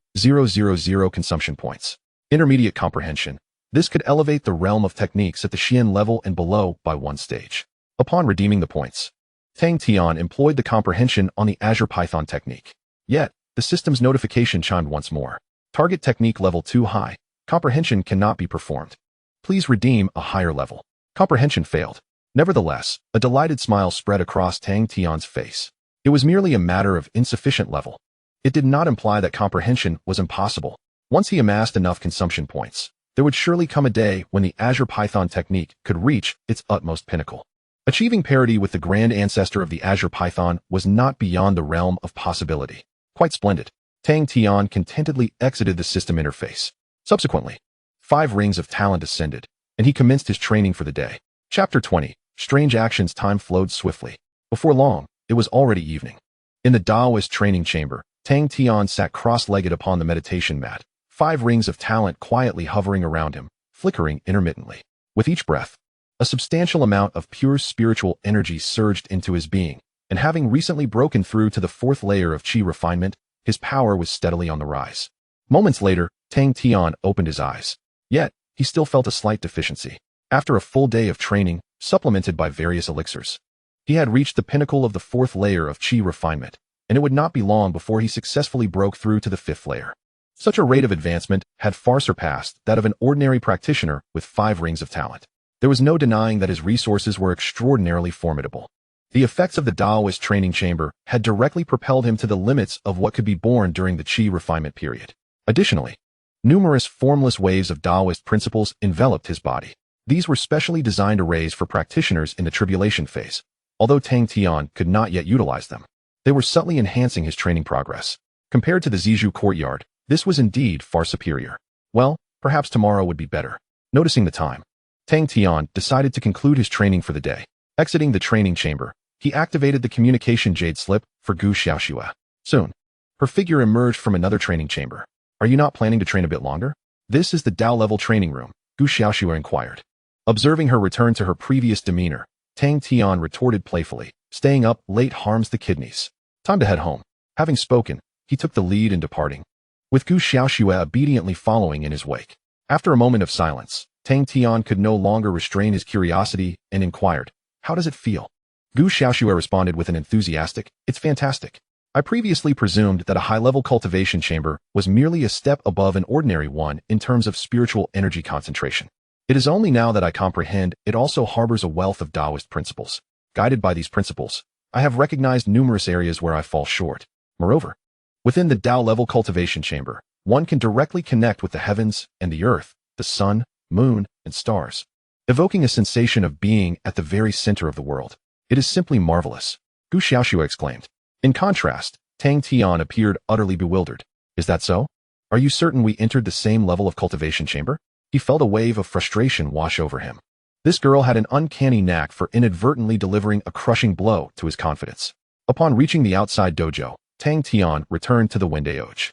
consumption points. Intermediate comprehension. This could elevate the realm of techniques at the Xian level and below by one stage. Upon redeeming the points, Tang Tian employed the comprehension on the Azure Python technique. Yet, the system's notification chimed once more. Target technique level too high. Comprehension cannot be performed. Please redeem a higher level. Comprehension failed. Nevertheless, a delighted smile spread across Tang Tian's face. It was merely a matter of insufficient level. It did not imply that comprehension was impossible. Once he amassed enough consumption points, there would surely come a day when the Azure Python technique could reach its utmost pinnacle. Achieving parity with the grand ancestor of the Azure Python was not beyond the realm of possibility. Quite splendid. Tang Tian contentedly exited the system interface. Subsequently, 5 rings of talent ascended, and he commenced his training for the day. Chapter 20. Strange actions. Time flowed swiftly. Before long, it was already evening. In the Taoist training chamber, Tang Tian sat cross-legged upon the meditation mat, 5 rings of talent quietly hovering around him, flickering intermittently. With each breath, a substantial amount of pure spiritual energy surged into his being, and having recently broken through to the 4th layer of qi refinement, his power was steadily on the rise. Moments later, Tang Tian opened his eyes. Yet, he still felt a slight deficiency. After a full day of training, supplemented by various elixirs, he had reached the pinnacle of the 4th layer of qi refinement, and it would not be long before he successfully broke through to the 5th layer. Such a rate of advancement had far surpassed that of an ordinary practitioner with 5 rings of talent. There was no denying that his resources were extraordinarily formidable. The effects of the Taoist training chamber had directly propelled him to the limits of what could be born during the Qi refinement period. Additionally, numerous formless waves of Taoist principles enveloped his body. These were specially designed arrays for practitioners in the tribulation phase, although Tang Tian could not yet utilize them. They were subtly enhancing his training progress. Compared to the Zizhu courtyard, this was indeed far superior. Well, perhaps tomorrow would be better. Noticing the time, Tang Tian decided to conclude his training for the day. Exiting the training chamber, he activated the communication jade slip for Gu Xiaoxue. Soon, her figure emerged from another training chamber. Are you not planning to train a bit longer? This is the Dao-level training room, Gu Xiaoxue inquired. Observing her return to her previous demeanor, Tang Tian retorted playfully, staying up late harms the kidneys. Time to head home. Having spoken, he took the lead in departing, with Gu Xiaoxue obediently following in his wake. After a moment of silence, Tang Tian could no longer restrain his curiosity and inquired, "How does it feel?" Gu Xiaoxue responded with an enthusiastic, "It's fantastic. I previously presumed that a high-level cultivation chamber was merely a step above an ordinary one in terms of spiritual energy concentration. It is only now that I comprehend it also harbors a wealth of Taoist principles. Guided by these principles, I have recognized numerous areas where I fall short. Moreover, within the Tao-level cultivation chamber, one can directly connect with the heavens and the earth, the sun, moon, and stars, evoking a sensation of being at the very center of the world. It is simply marvelous," Gu Xiaoxue exclaimed. In contrast, Tang Tian appeared utterly bewildered. "Is that so? Are you certain we entered the same level of cultivation chamber?" He felt a wave of frustration wash over him. This girl had an uncanny knack for inadvertently delivering a crushing blow to his confidence. Upon reaching the outside dojo, Tang Tian returned to the Wendaoge.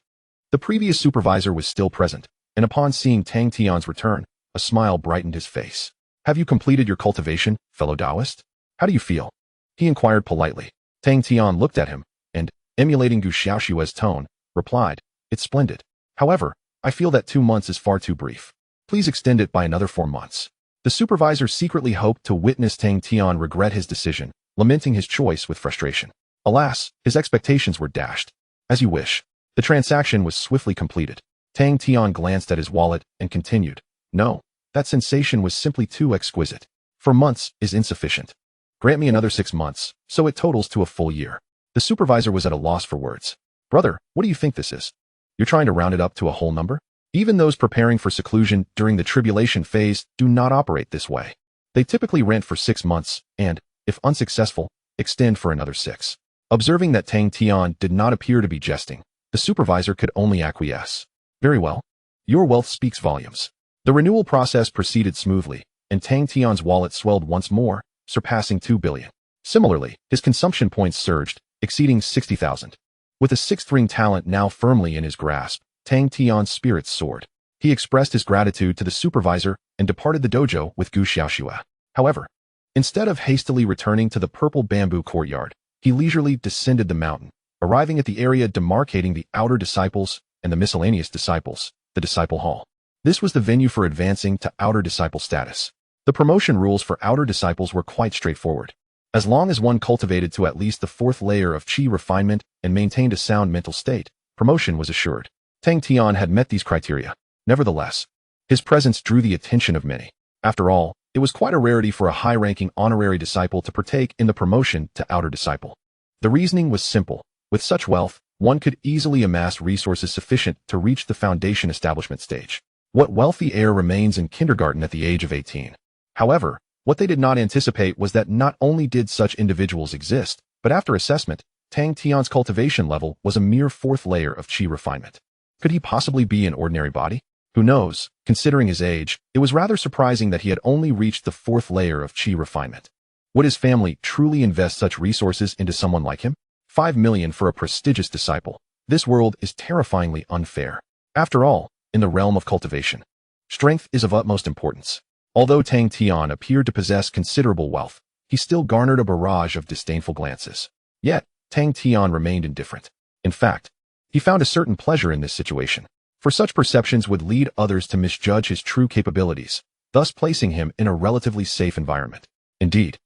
The previous supervisor was still present, and upon seeing Tang Tian's return, a smile brightened his face. "Have you completed your cultivation, fellow Taoist? How do you feel?" he inquired politely. Tang Tian looked at him, and, emulating Gu Xiaoxue's tone, replied, "It's splendid. However, I feel that 2 months is far too brief. Please extend it by another 4 months. The supervisor secretly hoped to witness Tang Tian regret his decision, lamenting his choice with frustration. Alas, his expectations were dashed. "As you wish." The transaction was swiftly completed. Tang Tian glanced at his wallet and continued, "No, that sensation was simply too exquisite. 4 months is insufficient. Grant me another 6 months, so it totals to a full year." The supervisor was at a loss for words. "Brother, what do you think this is? You're trying to round it up to a whole number?" Even those preparing for seclusion during the tribulation phase do not operate this way. They typically rent for 6 months and, if unsuccessful, extend for another 6. Observing that Tang Tian did not appear to be jesting, the supervisor could only acquiesce. "Very well. Your wealth speaks volumes." The renewal process proceeded smoothly, and Tang Tian's wallet swelled once more, surpassing 2 billion. Similarly, his consumption points surged, exceeding 60,000. With a 6th ring talent now firmly in his grasp, Tang Tian's spirits soared. He expressed his gratitude to the supervisor and departed the dojo with Gu Xiaoxue. However, instead of hastily returning to the purple bamboo courtyard, he leisurely descended the mountain, arriving at the area demarcating the outer disciples and the miscellaneous disciples, the disciple hall. This was the venue for advancing to outer disciple status. The promotion rules for outer disciples were quite straightforward. As long as one cultivated to at least the 4th layer of Qi refinement and maintained a sound mental state, promotion was assured. Tang Tian had met these criteria. Nevertheless, his presence drew the attention of many. After all, it was quite a rarity for a high-ranking honorary disciple to partake in the promotion to outer disciple. The reasoning was simple. With such wealth, one could easily amass resources sufficient to reach the foundation establishment stage. What wealthy heir remains in kindergarten at the age of 18? However, what they did not anticipate was that not only did such individuals exist, but after assessment, Tang Tian's cultivation level was a mere 4th layer of Qi refinement. Could he possibly be an ordinary body? Who knows? Considering his age, it was rather surprising that he had only reached the 4th layer of Qi refinement. Would his family truly invest such resources into someone like him? 5 million for a prestigious disciple. This world is terrifyingly unfair. After all, in the realm of cultivation, strength is of utmost importance. Although Tang Tian appeared to possess considerable wealth, he still garnered a barrage of disdainful glances. Yet, Tang Tian remained indifferent. In fact, he found a certain pleasure in this situation, for such perceptions would lead others to misjudge his true capabilities, thus placing him in a relatively safe environment. Indeed,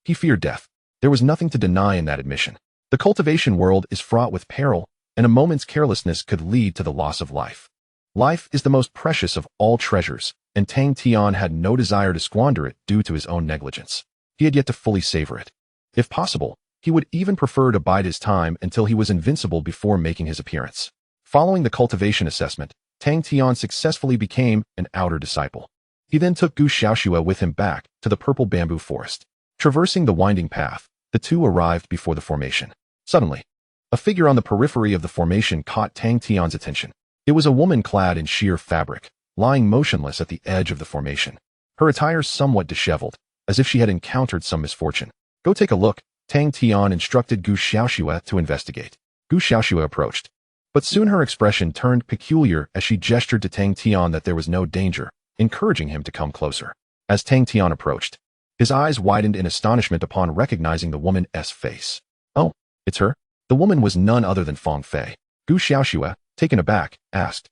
he feared death. There was nothing to deny in that admission. The cultivation world is fraught with peril, and a moment's carelessness could lead to the loss of life. Life is the most precious of all treasures, and Tang Tian had no desire to squander it due to his own negligence. He had yet to fully savor it. If possible, he would even prefer to bide his time until he was invincible before making his appearance. Following the cultivation assessment, Tang Tian successfully became an outer disciple. He then took Gu Xiaoxue with him back to the purple bamboo forest. Traversing the winding path, the two arrived before the formation. Suddenly, a figure on the periphery of the formation caught Tang Tian's attention. It was a woman clad in sheer fabric, lying motionless at the edge of the formation. Her attire somewhat disheveled, as if she had encountered some misfortune. Go take a look, Tang Tian instructed Gu Xiaoxue to investigate. Gu Xiaoxue approached, but soon her expression turned peculiar as she gestured to Tang Tian that there was no danger, encouraging him to come closer. As Tang Tian approached, his eyes widened in astonishment upon recognizing the woman's face. Oh, it's her? The woman was none other than Fong Fei. Gu Xiaoxue, taken aback, asked,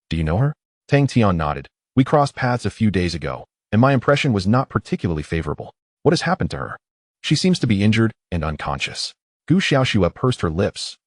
"Do you know her?" Tang Tian nodded. "We crossed paths a few days ago, and my impression was not particularly favorable. What has happened to her?" "She seems to be injured and unconscious." Gu Xiaoxue pursed her lips.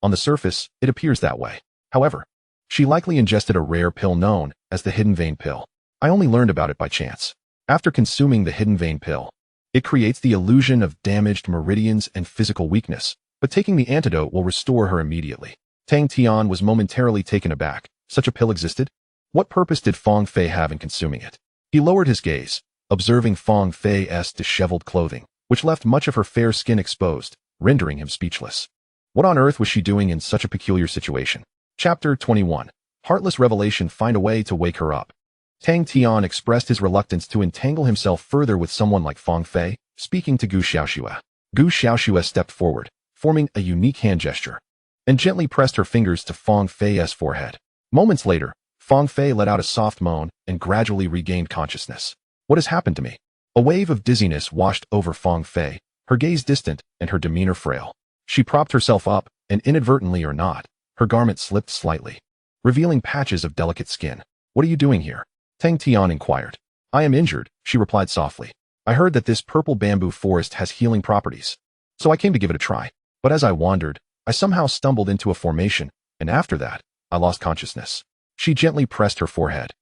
On the surface, it appears that way. However, she likely ingested a rare pill known as the hidden vein pill. I only learned about it by chance. After consuming the hidden vein pill, it creates the illusion of damaged meridians and physical weakness, but taking the antidote will restore her immediately. Tang Tian was momentarily taken aback. Such a pill existed? What purpose did Fong Fei have in consuming it? He lowered his gaze, observing Fong Fei's disheveled clothing, which left much of her fair skin exposed, rendering him speechless. What on earth was she doing in such a peculiar situation? Chapter 21. Heartless revelation. Find a way to wake her up. Tang Tian expressed his reluctance to entangle himself further with someone like Fong Fei, speaking to Gu Xiaoxue. Gu Xiaoxue stepped forward, forming a unique hand gesture, and gently pressed her fingers to Fong Fei's forehead. Moments later, Fong Fei let out a soft moan and gradually regained consciousness. What has happened to me? A wave of dizziness washed over Fong Fei, her gaze distant and her demeanor frail. She propped herself up, and inadvertently or not, her garment slipped slightly, revealing patches of delicate skin. "What are you doing here?" Tang Tian inquired. "I am injured," she replied softly. "I heard that this purple bamboo forest has healing properties, so I came to give it a try. But as I wandered, I somehow stumbled into a formation, and after that, I lost consciousness." She gently pressed her forehead,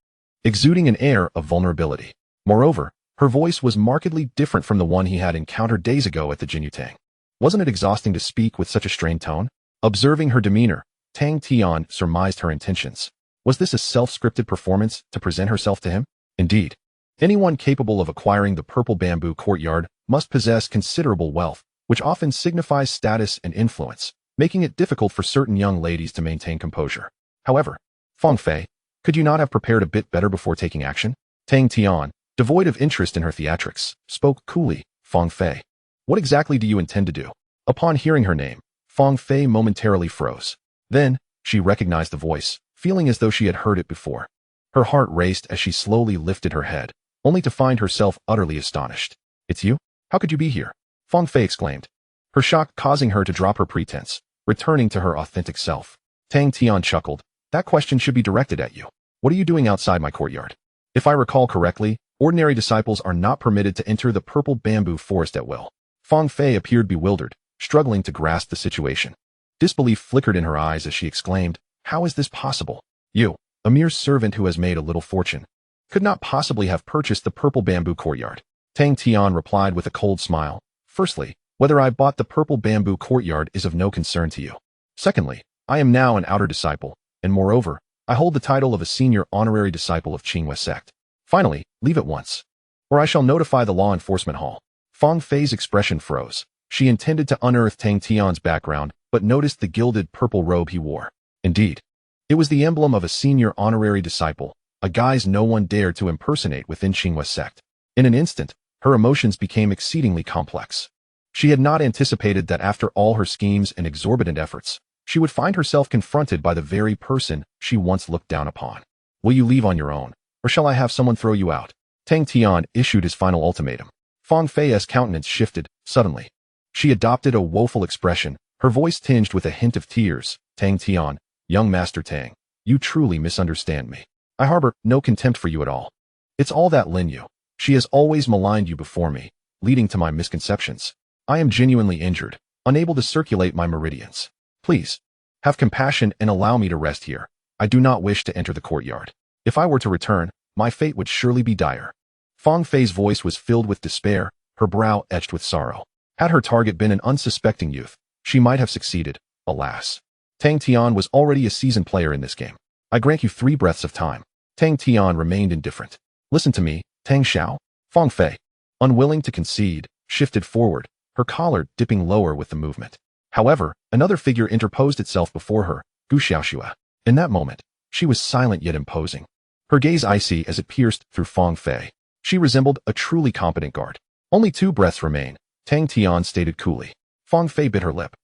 exuding an air of vulnerability. Moreover, her voice was markedly different from the one he had encountered days ago at the Jinyutang. Wasn't it exhausting to speak with such a strained tone? Observing her demeanor, Tang Tian surmised her intentions. Was this a self-scripted performance to present herself to him? Indeed, anyone capable of acquiring the purple bamboo courtyard must possess considerable wealth, which often signifies status and influence, making it difficult for certain young ladies to maintain composure. However, Fong Fei, could you not have prepared a bit better before taking action? Tang Tian, devoid of interest in her theatrics, spoke coolly. Fong Fei, what exactly do you intend to do? Upon hearing her name, Fong Fei momentarily froze. Then, she recognized the voice, feeling as though she had heard it before. Her heart raced as she slowly lifted her head, only to find herself utterly astonished. "It's you? How could you be here?" Fong Fei exclaimed, her shock causing her to drop her pretense, returning to her authentic self. Tang Tian chuckled. "That question should be directed at you. What are you doing outside my courtyard?" If I recall correctly, ordinary disciples are not permitted to enter the purple bamboo forest at will. Fong Fei appeared bewildered, struggling to grasp the situation. Disbelief flickered in her eyes as she exclaimed, "How is this possible? You, a mere servant who has made a little fortune, could not possibly have purchased the purple bamboo courtyard." Tang Tian replied with a cold smile. "Firstly, whether I bought the purple bamboo courtyard is of no concern to you. Secondly, I am now an outer disciple, and moreover, I hold the title of a senior honorary disciple of Qinghua sect. Finally, leave at once, or I shall notify the law enforcement hall." Fong Fei's expression froze. She intended to unearth Tang Tian's background, but noticed the gilded purple robe he wore. Indeed, it was the emblem of a senior honorary disciple, a guise no one dared to impersonate within Qinghua sect. In an instant, her emotions became exceedingly complex. She had not anticipated that after all her schemes and exorbitant efforts, she would find herself confronted by the very person she once looked down upon. "Will you leave on your own, or shall I have someone throw you out?" Tang Tian issued his final ultimatum. Fong Fei's countenance shifted, suddenly. She adopted a woeful expression, her voice tinged with a hint of tears. "Tang Tian, young Master Tang, you truly misunderstand me. I harbor no contempt for you at all. It's all that Lin Yu. She has always maligned you before me, leading to my misconceptions. I am genuinely injured, unable to circulate my meridians. Please, have compassion and allow me to rest here. I do not wish to enter the courtyard. If I were to return, my fate would surely be dire. Fong Fei's voice was filled with despair, her brow etched with sorrow. Had her target been an unsuspecting youth, she might have succeeded, alas. Tang Tian was already a seasoned player in this game. I grant you 3 breaths of time. Tang Tian remained indifferent. Listen to me, Tang Xiao. Fong Fei, unwilling to concede, shifted forward, her collar dipping lower with the movement. However, another figure interposed itself before her, Gu Xiaoxue. In that moment, she was silent yet imposing. Her gaze icy as it pierced through Fong Fei. She resembled a truly competent guard. Only 2 breaths remain, Tang Tian stated coolly. Fong Fei bit her lip,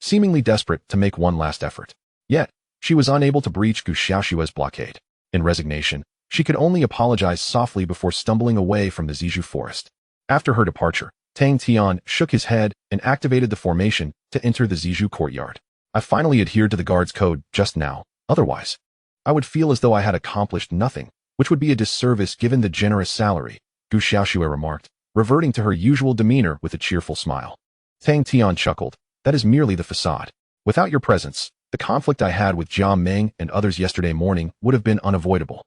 seemingly desperate to make one last effort. Yet, she was unable to breach Gu Xiaoxue's blockade. In resignation, she could only apologize softly before stumbling away from the Zizhu forest. After her departure, Tang Tian shook his head and activated the formation to enter the Zizhu courtyard. I finally adhered to the guard's code just now, otherwise, I would feel as though I had accomplished nothing, which would be a disservice given the generous salary, Gu Xiaoxue remarked, reverting to her usual demeanor with a cheerful smile. Tang Tian chuckled, that is merely the facade. Without your presence, the conflict I had with Jia Meng and others yesterday morning would have been unavoidable.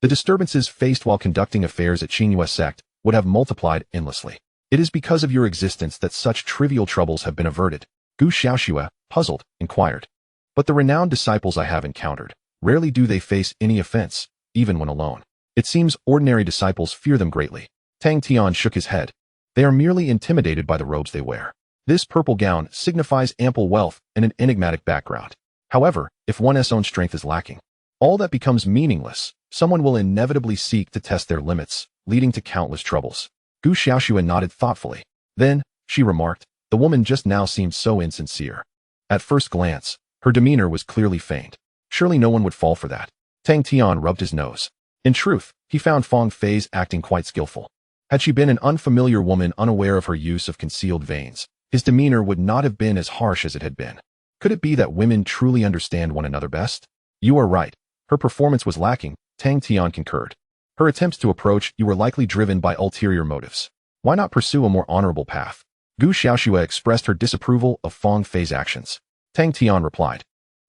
The disturbances faced while conducting affairs at Qinyue sect would have multiplied endlessly. It is because of your existence that such trivial troubles have been averted, Gu Xiaoxue, puzzled, inquired. But the renowned disciples I have encountered, rarely do they face any offense, even when alone. It seems ordinary disciples fear them greatly. Tang Tian shook his head. They are merely intimidated by the robes they wear. This purple gown signifies ample wealth and an enigmatic background. However, if one's own strength is lacking, all that becomes meaningless. Someone will inevitably seek to test their limits, leading to countless troubles. Gu Xiaoxue nodded thoughtfully. Then, she remarked, the woman just now seemed so insincere. At first glance, her demeanor was clearly feigned. Surely no one would fall for that. Tang Tian rubbed his nose. In truth, he found Fong Fei's acting quite skillful. Had she been an unfamiliar woman unaware of her use of concealed veins, his demeanor would not have been as harsh as it had been. Could it be that women truly understand one another best? You are right. Her performance was lacking, Tang Tian concurred. Her attempts to approach you were likely driven by ulterior motives. Why not pursue a more honorable path? Gu Xiaoxue expressed her disapproval of Fong Fei's actions. Tang Tian replied,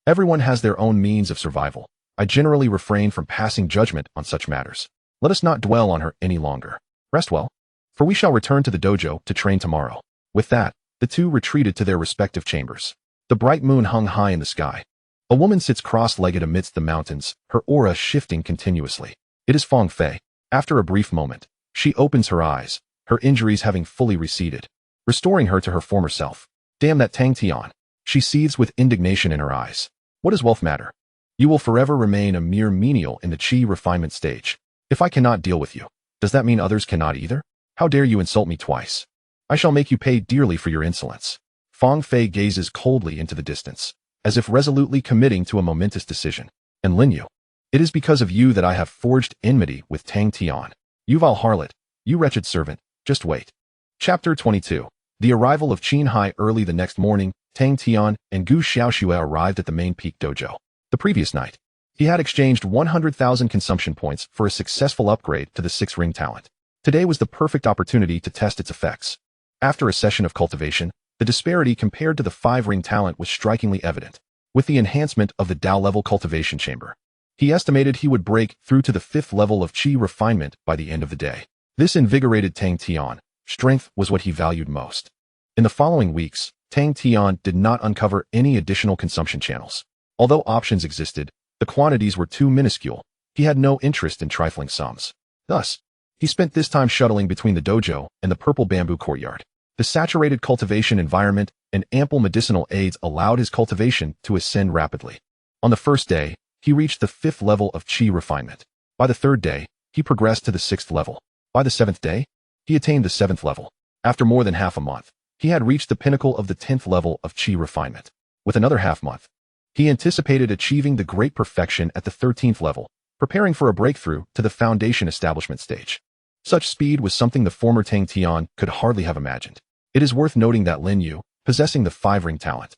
everyone has their own means of survival. I generally refrain from passing judgment on such matters. Let us not dwell on her any longer. Rest well, for we shall return to the dojo to train tomorrow. With that, the two retreated to their respective chambers. The bright moon hung high in the sky. A woman sits cross-legged amidst the mountains, her aura shifting continuously. It is Fong Fei. After a brief moment, she opens her eyes, her injuries having fully receded, restoring her to her former self. Damn that Tang Tian. She seethes with indignation in her eyes. What does wealth matter? You will forever remain a mere menial in the Qi refinement stage. If I cannot deal with you, does that mean others cannot either? How dare you insult me twice? I shall make you pay dearly for your insolence. Fong Fei gazes coldly into the distance, as if resolutely committing to a momentous decision. And Lin Yu, it is because of you that I have forged enmity with Tang Tian. You vile harlot, you wretched servant, just wait. Chapter 22. The arrival of Qin Hai. Early the next morning, Tang Tian and Gu Xiaoxue arrived at the main peak dojo. The previous night, he had exchanged 100,000 consumption points for a successful upgrade to the 6-ring talent. Today was the perfect opportunity to test its effects. After a session of cultivation, the disparity compared to the 5-ring talent was strikingly evident. With the enhancement of the Dao level cultivation chamber, he estimated he would break through to the 5th level of Qi refinement by the end of the day. This invigorated Tang Tian. Strength was what he valued most. In the following weeks, Tang Tian did not uncover any additional consumption channels. Although options existed, the quantities were too minuscule. He had no interest in trifling sums. Thus, he spent this time shuttling between the dojo and the purple bamboo courtyard. The saturated cultivation environment and ample medicinal aids allowed his cultivation to ascend rapidly. On the first day, he reached the 5th level of Qi refinement. By the 3rd day, he progressed to the 6th level. By the 7th day, he attained the 7th level. After more than half a month, he had reached the pinnacle of the 10th level of Qi refinement. With another half month, he anticipated achieving the great perfection at the 13th level, preparing for a breakthrough to the foundation establishment stage. Such speed was something the former Tang Tian could hardly have imagined. It is worth noting that Lin Yu, possessing the 5-ring talent,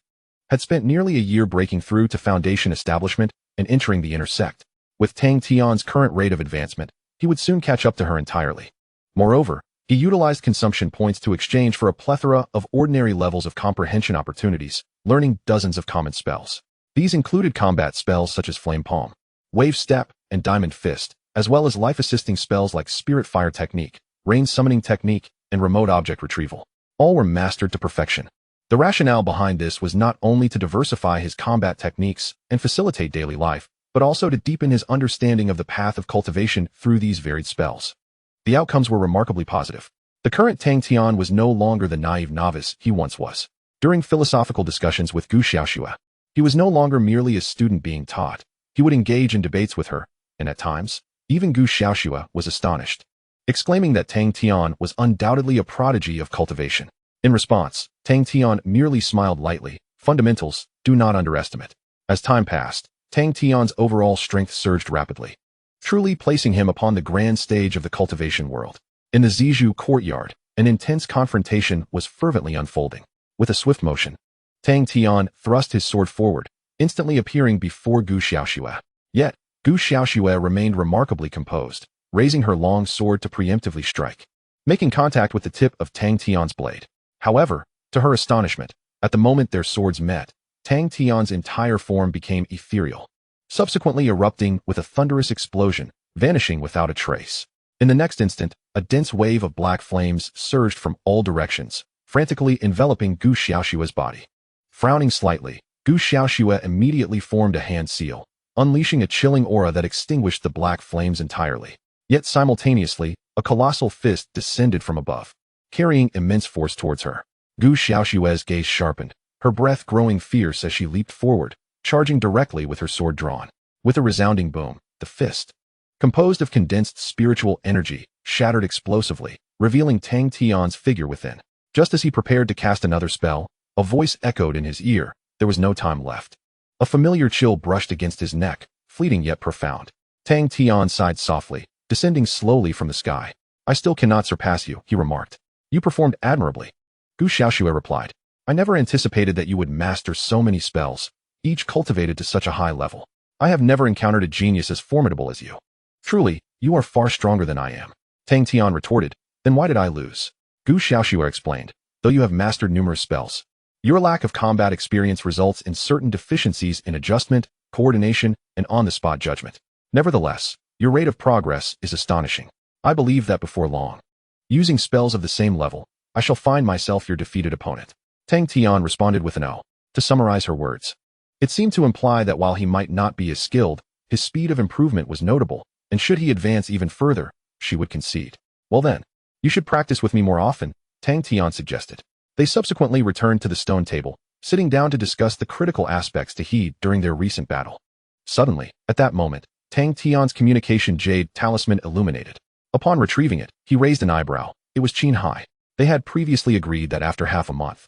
had spent nearly a year breaking through to foundation establishment and entering the inner sect. With Tang Tian's current rate of advancement, he would soon catch up to her entirely. Moreover, He utilized consumption points to exchange for a plethora of ordinary levels of comprehension opportunities, learning dozens of common spells. These included combat spells such as Flame Palm, Wave Step, and Diamond Fist, as well as life-assisting spells like Spirit Fire Technique, Rain Summoning Technique, and Remote Object Retrieval. All were mastered to perfection. The rationale behind this was not only to diversify his combat techniques and facilitate daily life, but also to deepen his understanding of the path of cultivation through these varied spells. The outcomes were remarkably positive. The current Tang Tian was no longer the naive novice he once was. During philosophical discussions with Gu Xiaoxue, he was no longer merely a student being taught. He would engage in debates with her, and at times, even Gu Xiaoxue was astonished, exclaiming that Tang Tian was undoubtedly a prodigy of cultivation. In response, Tang Tian merely smiled lightly. Fundamentals, do not underestimate. As time passed, Tang Tian's overall strength surged rapidly, truly placing him upon the grand stage of the cultivation world. In the Zizhu courtyard, an intense confrontation was fervently unfolding. With a swift motion, Tang Tian thrust his sword forward, instantly appearing before Gu Xiaoxue. Yet, Gu Xiaoxue remained remarkably composed, raising her long sword to preemptively strike, making contact with the tip of Tang Tian's blade. However, to her astonishment, at the moment their swords met, Tang Tian's entire form became ethereal, subsequently erupting with a thunderous explosion, vanishing without a trace. In the next instant, a dense wave of black flames surged from all directions, frantically enveloping Gu Xiaoxue's body. Frowning slightly, Gu Xiaoxue immediately formed a hand seal, unleashing a chilling aura that extinguished the black flames entirely. Yet simultaneously, a colossal fist descended from above, carrying immense force towards her. Gu Xiaoxue's gaze sharpened, her breath growing fierce as she leaped forward, charging directly with her sword drawn. With a resounding boom, the fist, composed of condensed spiritual energy, shattered explosively, revealing Tang Tian's figure within. Just as he prepared to cast another spell, a voice echoed in his ear. There was no time left. A familiar chill brushed against his neck, fleeting yet profound. Tang Tian sighed softly, descending slowly from the sky. I still cannot surpass you, he remarked. You performed admirably. Gu Xiaoxue replied. I never anticipated that you would master so many spells, each cultivated to such a high level. I have never encountered a genius as formidable as you. Truly, you are far stronger than I am. Tang Tian retorted. Then why did I lose? Gu Xiaoxue explained. Though you have mastered numerous spells, your lack of combat experience results in certain deficiencies in adjustment, coordination, and on-the-spot judgment. Nevertheless, your rate of progress is astonishing. I believe that before long, using spells of the same level, I shall find myself your defeated opponent. Tang Tian responded with an O. To summarize her words, it seemed to imply that while he might not be as skilled, his speed of improvement was notable, and should he advance even further, she would concede. Well then, you should practice with me more often, Tang Tian suggested. They subsequently returned to the stone table, sitting down to discuss the critical aspects to heed during their recent battle. Suddenly, at that moment, Tang Tian's communication jade talisman illuminated. Upon retrieving it, he raised an eyebrow. It was Qin Hai. They had previously agreed that after half a month,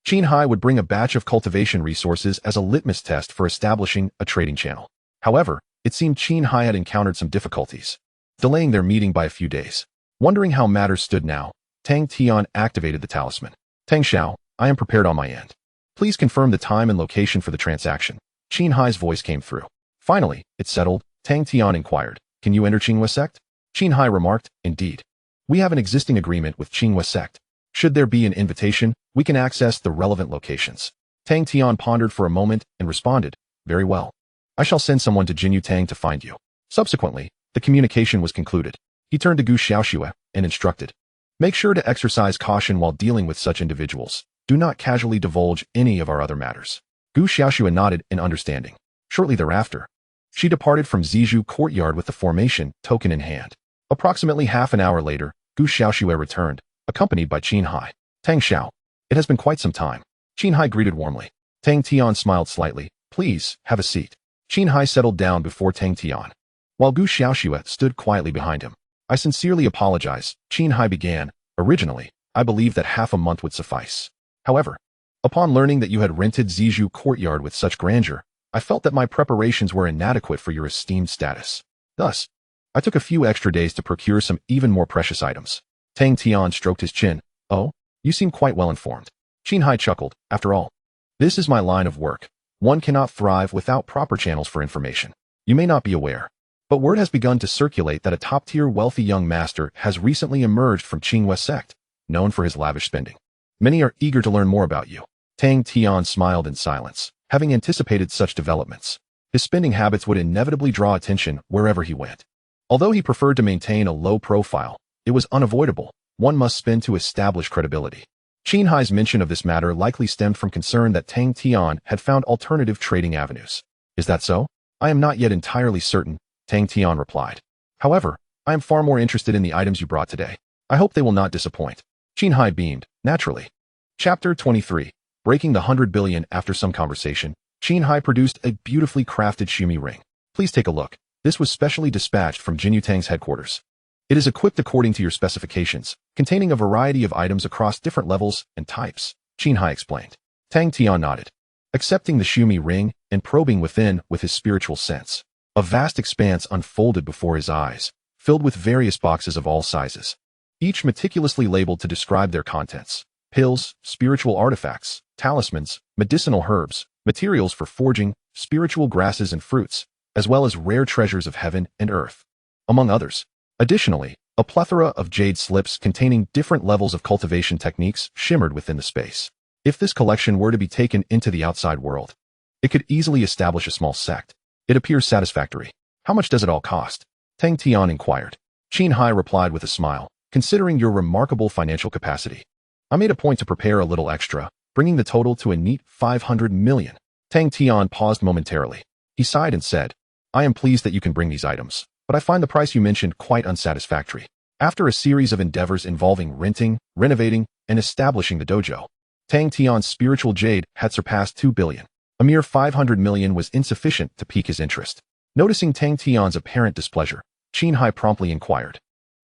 Qin Hai would bring a batch of cultivation resources as a litmus test for establishing a trading channel. However, it seemed Qin Hai had encountered some difficulties, delaying their meeting by a few days. Wondering how matters stood now, Tang Tian activated the talisman. Tang Xiao, I am prepared on my end. Please confirm the time and location for the transaction. Qin Hai's voice came through. Finally, it's settled. Tang Tian inquired. Can you enter Qinghua sect? Qin Hai remarked. Indeed. We have an existing agreement with Qinghua sect. Should there be an invitation, we can access the relevant locations. Tang Tian pondered for a moment and responded. Very well. I shall send someone to Jinyutang to find you. Subsequently, the communication was concluded. He turned to Gu Xiaoxue and instructed. Make sure to exercise caution while dealing with such individuals. Do not casually divulge any of our other matters. Gu Xiaoxue nodded in understanding. Shortly thereafter, she departed from Zizhu courtyard with the formation token in hand. Approximately half an hour later, Gu Xiaoxue returned, accompanied by Qin Hai. Tang Xiao. It has been quite some time. Qin Hai greeted warmly. Tang Tian smiled slightly. Please, have a seat. Qin Hai settled down before Tang Tian, while Gu Xiaoxue stood quietly behind him. I sincerely apologize, Qin Hai began. Originally, I believed that half a month would suffice. However, upon learning that you had rented Zizhu courtyard with such grandeur, I felt that my preparations were inadequate for your esteemed status. Thus, I took a few extra days to procure some even more precious items. Tang Tian stroked his chin. Oh, you seem quite well informed. Qin Hai chuckled. After all, this is my line of work. One cannot thrive without proper channels for information. You may not be aware, but But word has begun to circulate that a top-tier wealthy young master has recently emerged from Qinghua's sect, known for his lavish spending. Many are eager to learn more about you. Tang Tian smiled in silence, having anticipated such developments. His spending habits would inevitably draw attention wherever he went. Although he preferred to maintain a low profile, it was unavoidable. One must spend to establish credibility. Qinhai's mention of this matter likely stemmed from concern that Tang Tian had found alternative trading avenues. Is that so? I am not yet entirely certain, Tang Tian replied. However, I am far more interested in the items you brought today. I hope they will not disappoint. Qinhai beamed, naturally. Chapter 23. Breaking the 100 billion. After some conversation, Qinhai produced a beautifully crafted shumi ring. Please take a look. This was specially dispatched from Jinyutang's headquarters. It is equipped according to your specifications, containing a variety of items across different levels and types, Qinhai explained. Tang Tian nodded, accepting the shumi ring and probing within with his spiritual sense. A vast expanse unfolded before his eyes, filled with various boxes of all sizes, each meticulously labeled to describe their contents. Pills, spiritual artifacts, talismans, medicinal herbs, materials for forging, spiritual grasses and fruits, as well as rare treasures of heaven and earth, among others. Additionally, a plethora of jade slips containing different levels of cultivation techniques shimmered within the space. If this collection were to be taken into the outside world, it could easily establish a small sect. It appears satisfactory. How much does it all cost? Tang Tian inquired. Qinhai replied with a smile, considering your remarkable financial capacity. I made a point to prepare a little extra, bringing the total to a neat 500 million. Tang Tian paused momentarily. He sighed and said, I am pleased that you can bring these items, but I find the price you mentioned quite unsatisfactory. After a series of endeavors involving renting, renovating, and establishing the dojo, Tang Tian's spiritual jade had surpassed 2 billion. A mere 500 million was insufficient to pique his interest. Noticing Tang Tian's apparent displeasure, Qinhai promptly inquired,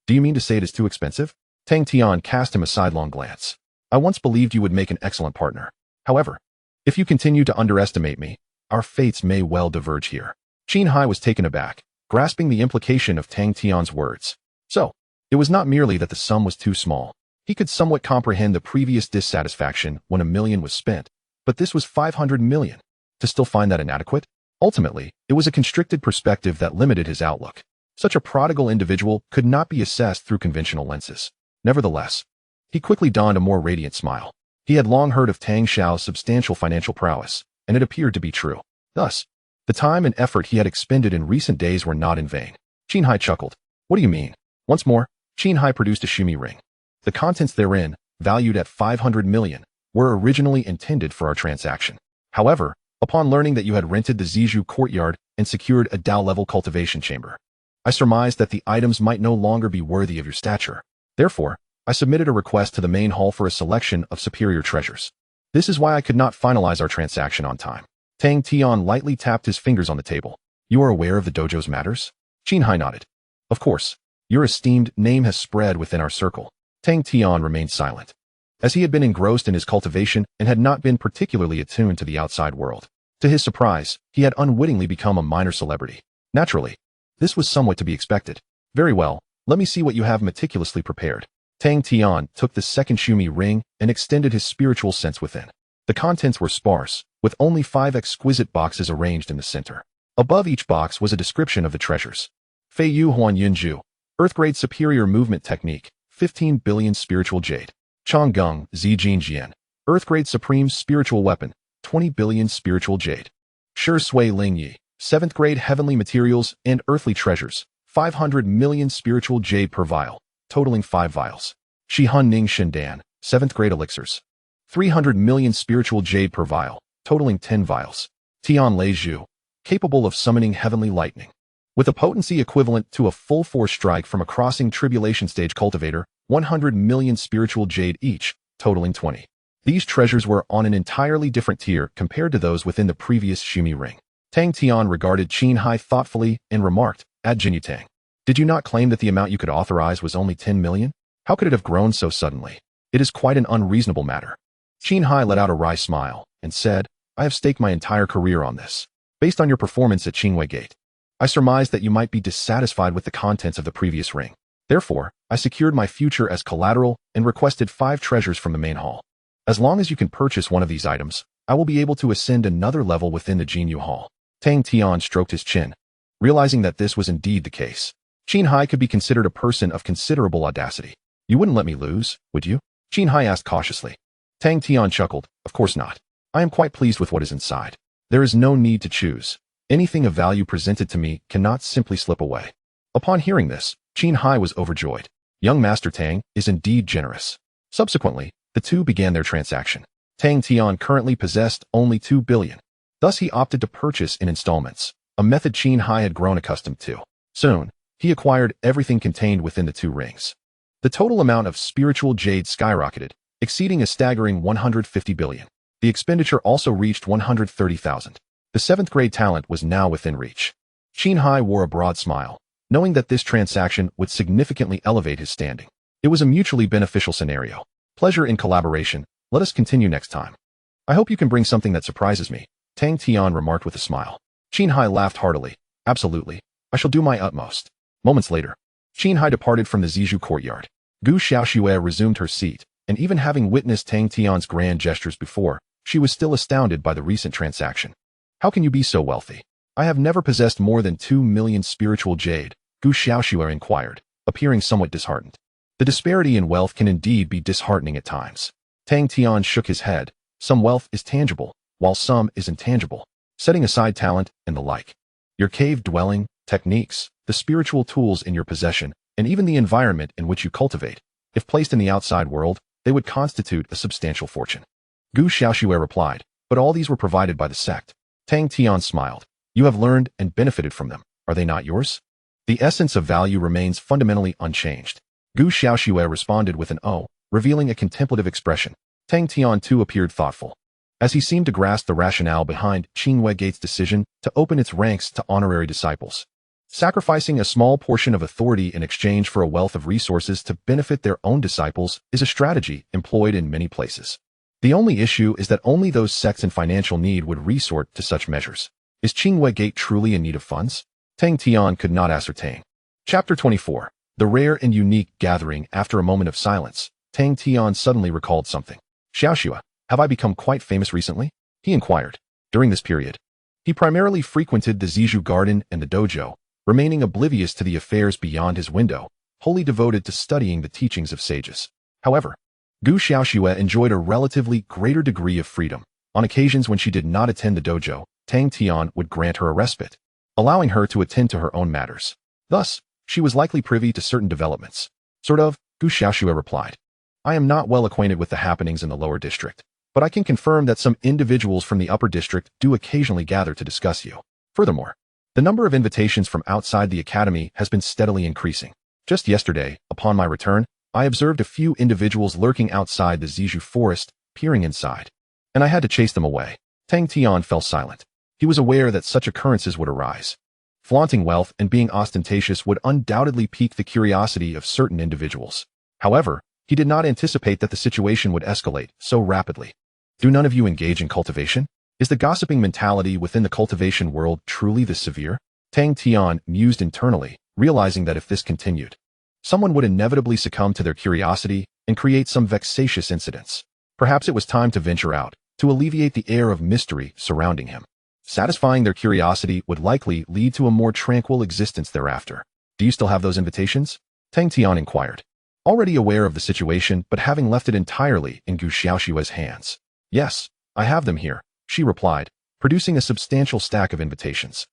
Do you mean to say it is too expensive? Tang Tian cast him a sidelong glance. I once believed you would make an excellent partner. However, if you continue to underestimate me, our fates may well diverge here. Qinhai was taken aback, grasping the implication of Tang Tian's words. So, it was not merely that the sum was too small. He could somewhat comprehend the previous dissatisfaction when 1 million was spent, but this was 500 million. To still find that inadequate? Ultimately, it was a constricted perspective that limited his outlook. Such a prodigal individual could not be assessed through conventional lenses. Nevertheless, he quickly donned a more radiant smile. He had long heard of Tang Xiao's substantial financial prowess, and it appeared to be true. Thus, the time and effort he had expended in recent days were not in vain. Qinhai chuckled. What do you mean? Once more, Qinhai produced a shumi ring. The contents therein, valued at 500 million, were originally intended for our transaction. However, upon learning that you had rented the Zizhu courtyard and secured a Dao-level cultivation chamber, I surmised that the items might no longer be worthy of your stature. Therefore, I submitted a request to the main hall for a selection of superior treasures. This is why I could not finalize our transaction on time. Tang Tian lightly tapped his fingers on the table. You are aware of the dojo's matters? Qinhai nodded. Of course. Your esteemed name has spread within our circle. Tang Tian remained silent, as he had been engrossed in his cultivation and had not been particularly attuned to the outside world. To his surprise, he had unwittingly become a minor celebrity. Naturally, this was somewhat to be expected. Very well, let me see what you have meticulously prepared. Tang Tian took the second shumi ring and extended his spiritual sense within. The contents were sparse, with only 5 exquisite boxes arranged in the center. Above each box was a description of the treasures. Fei Yu Huan Yunju, Earth-grade superior movement technique, 15 billion spiritual jade. Changgung Zi Jinjian, Earth-grade supreme spiritual weapon, 20 billion spiritual jade. Shi Sui Ling Yi, 7th grade heavenly materials and earthly treasures, 500 million spiritual jade per vial, totaling 5 vials. Shi Hun Ning Shendan, 7th grade elixirs, 300 million spiritual jade per vial, totaling 10 vials. Tian Lei Zhu, capable of summoning heavenly lightning, with a potency equivalent to a full force strike from a crossing tribulation stage cultivator, 100 million spiritual jade each, totaling 20. These treasures were on an entirely different tier compared to those within the previous shumi ring. Tang Tian regarded Qinhai thoughtfully and remarked, at Jinyutang, did you not claim that the amount you could authorize was only 10 million? How could it have grown so suddenly? It is quite an unreasonable matter. Qinhai let out a wry smile and said, I have staked my entire career on this. Based on your performance at Qinghua Gate, I surmised that you might be dissatisfied with the contents of the previous ring. Therefore, I secured my future as collateral and requested 5 treasures from the main hall. As long as you can purchase one of these items, I will be able to ascend another level within the Jinyu Hall. Tang Tian stroked his chin. Realizing that this was indeed the case, Qin Hai could be considered a person of considerable audacity. You wouldn't let me lose, would you? Qin Hai asked cautiously. Tang Tian chuckled. Of course not. I am quite pleased with what is inside. There is no need to choose. Anything of value presented to me cannot simply slip away. Upon hearing this, Qin Hai was overjoyed. Young Master Tang is indeed generous. Subsequently, the two began their transaction. Tang Tian currently possessed only 2 billion. Thus he opted to purchase in installments, a method Qin Hai had grown accustomed to. Soon, he acquired everything contained within the 2 rings. The total amount of spiritual jade skyrocketed, exceeding a staggering 150 billion. The expenditure also reached 130,000. The 7th grade talent was now within reach. Qin Hai wore a broad smile, knowing that this transaction would significantly elevate his standing. It was a mutually beneficial scenario. Pleasure in collaboration. Let us continue next time. I hope you can bring something that surprises me, Tang Tian remarked with a smile. Qin Hai laughed heartily. Absolutely. I shall do my utmost. Moments later, Qin Hai departed from the Zizhu courtyard. Gu Xiaoxue resumed her seat, and even having witnessed Tang Tian's grand gestures before, she was still astounded by the recent transaction. How can you be so wealthy? I have never possessed more than 2 million spiritual jade, Gu Xiaoxue inquired, appearing somewhat disheartened. The disparity in wealth can indeed be disheartening at times. Tang Tian shook his head. Some wealth is tangible, while some is intangible, setting aside talent and the like. Your cave dwelling, techniques, the spiritual tools in your possession, and even the environment in which you cultivate, if placed in the outside world, they would constitute a substantial fortune. Gu Xiaoxue replied, but all these were provided by the sect. Tang Tian smiled. You have learned and benefited from them, are they not yours? The essence of value remains fundamentally unchanged. Gu Xiaoxue responded with an "oh," revealing a contemplative expression. Tang Tian too appeared thoughtful, as he seemed to grasp the rationale behind Qinghua Gate's decision to open its ranks to honorary disciples. Sacrificing a small portion of authority in exchange for a wealth of resources to benefit their own disciples is a strategy employed in many places. The only issue is that only those sects in financial need would resort to such measures. Is Qinghua Gate truly in need of funds? Tang Tian could not ascertain. Chapter 24. The rare and unique gathering. After a moment of silence, Tang Tian suddenly recalled something. Xiaoxue, have I become quite famous recently? He inquired. During this period, he primarily frequented the Zhu Garden and the dojo, remaining oblivious to the affairs beyond his window, wholly devoted to studying the teachings of sages. However, Gu Xiaoxue enjoyed a relatively greater degree of freedom. On occasions when she did not attend the dojo, Tang Tian would grant her a respite, allowing her to attend to her own matters. Thus, she was likely privy to certain developments. Sort of, Gu Xiaoxue replied. I am not well acquainted with the happenings in the lower district, but I can confirm that some individuals from the upper district do occasionally gather to discuss you. Furthermore, the number of invitations from outside the academy has been steadily increasing. Just yesterday, upon my return, I observed a few individuals lurking outside the Zizhu forest, peering inside, and I had to chase them away. Tang Tian fell silent. He was aware that such occurrences would arise. Flaunting wealth and being ostentatious would undoubtedly pique the curiosity of certain individuals. However, he did not anticipate that the situation would escalate so rapidly. Do none of you engage in cultivation? Is the gossiping mentality within the cultivation world truly this severe? Tang Tian mused internally, realizing that if this continued, someone would inevitably succumb to their curiosity and create some vexatious incidents. Perhaps it was time to venture out, to alleviate the air of mystery surrounding him. Satisfying their curiosity would likely lead to a more tranquil existence thereafter. Do you still have those invitations? Tang Tian inquired, already aware of the situation but having left it entirely in Gu Xiaoxue's hands. Yes, I have them here, she replied, producing a substantial stack of invitations.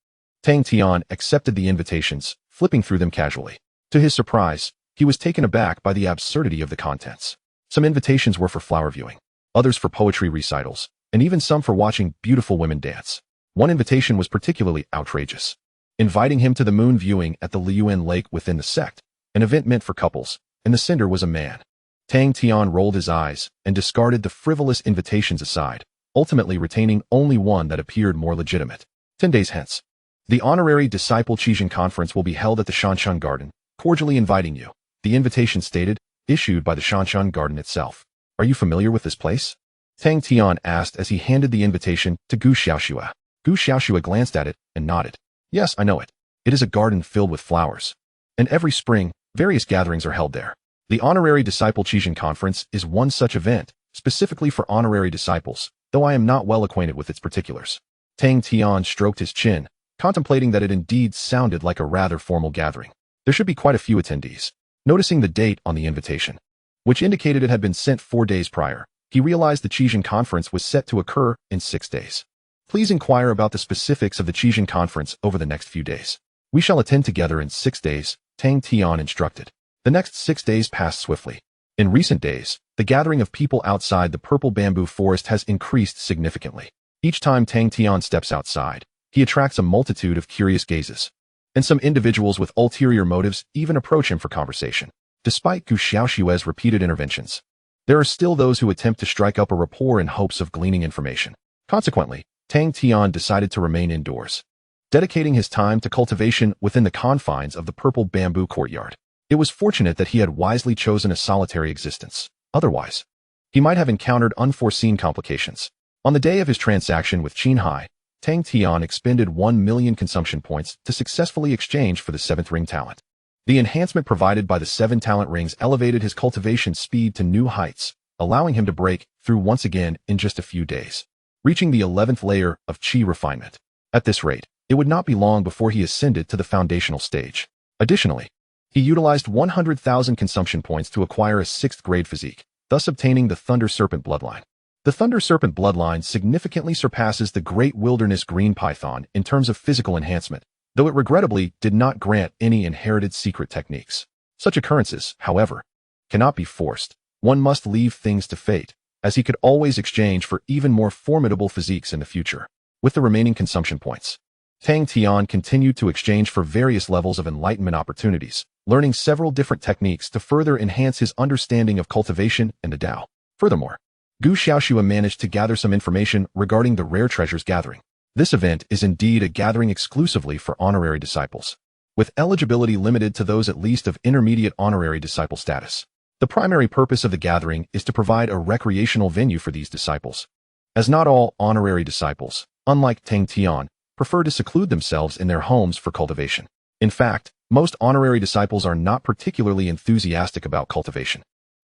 Tang Tian accepted the invitations, flipping through them casually. To his surprise, he was taken aback by the absurdity of the contents. Some invitations were for flower viewing, others for poetry recitals, and even some for watching beautiful women dance. One invitation was particularly outrageous, inviting him to the moon viewing at the Liuan Lake within the sect, an event meant for couples, and the sender was a man. Tang Tian rolled his eyes and discarded the frivolous invitations aside, ultimately retaining only one that appeared more legitimate. 10 days hence, the honorary disciple Qijin conference will be held at the Zhu Garden, cordially inviting you, the invitation stated, issued by the Zhu Garden itself. Are you familiar with this place? Tang Tian asked as he handed the invitation to Gu Xiaoxue. Gu Xiaoxue glanced at it and nodded. Yes, I know it. It is a garden filled with flowers. And every spring, various gatherings are held there. The Honorary Disciple Qijin Conference is one such event, specifically for honorary disciples, though I am not well acquainted with its particulars. Tang Tian stroked his chin, contemplating that it indeed sounded like a rather formal gathering. There should be quite a few attendees. Noticing the date on the invitation, which indicated it had been sent 4 days prior, he realized the Qijin conference was set to occur in 6 days. Please inquire about the specifics of the Qijin conference over the next few days. We shall attend together in 6 days, Tang Tian instructed. The next 6 days passed swiftly. In recent days, the gathering of people outside the purple bamboo forest has increased significantly. Each time Tang Tian steps outside, he attracts a multitude of curious gazes. And some individuals with ulterior motives even approach him for conversation. Despite Gu Xiaoxue's repeated interventions, there are still those who attempt to strike up a rapport in hopes of gleaning information. Consequently, Tang Tian decided to remain indoors, dedicating his time to cultivation within the confines of the purple bamboo courtyard. It was fortunate that he had wisely chosen a solitary existence. Otherwise, he might have encountered unforeseen complications. On the day of his transaction with Qinhai, Tang Tian expended 1 million consumption points to successfully exchange for the 7th ring talent. The enhancement provided by the 7 talent rings elevated his cultivation speed to new heights, allowing him to break through once again in just a few days, reaching the 11th layer of qi refinement. At this rate, it would not be long before he ascended to the foundational stage. Additionally, he utilized 100,000 consumption points to acquire a 6th grade physique, thus obtaining the Thunder Serpent bloodline. The Thunder Serpent bloodline significantly surpasses the Great Wilderness Green Python in terms of physical enhancement, though it regrettably did not grant any inherited secret techniques. Such occurrences, however, cannot be forced. One must leave things to fate, as he could always exchange for even more formidable physiques in the future. With the remaining consumption points, Tang Tian continued to exchange for various levels of enlightenment opportunities, learning several different techniques to further enhance his understanding of cultivation and the Tao. Furthermore, Gu Xiaoxue managed to gather some information regarding the Rare Treasures gathering. This event is indeed a gathering exclusively for honorary disciples, with eligibility limited to those at least of intermediate honorary disciple status. The primary purpose of the gathering is to provide a recreational venue for these disciples, as not all honorary disciples, unlike Tang Tian, prefer to seclude themselves in their homes for cultivation. In fact, most honorary disciples are not particularly enthusiastic about cultivation.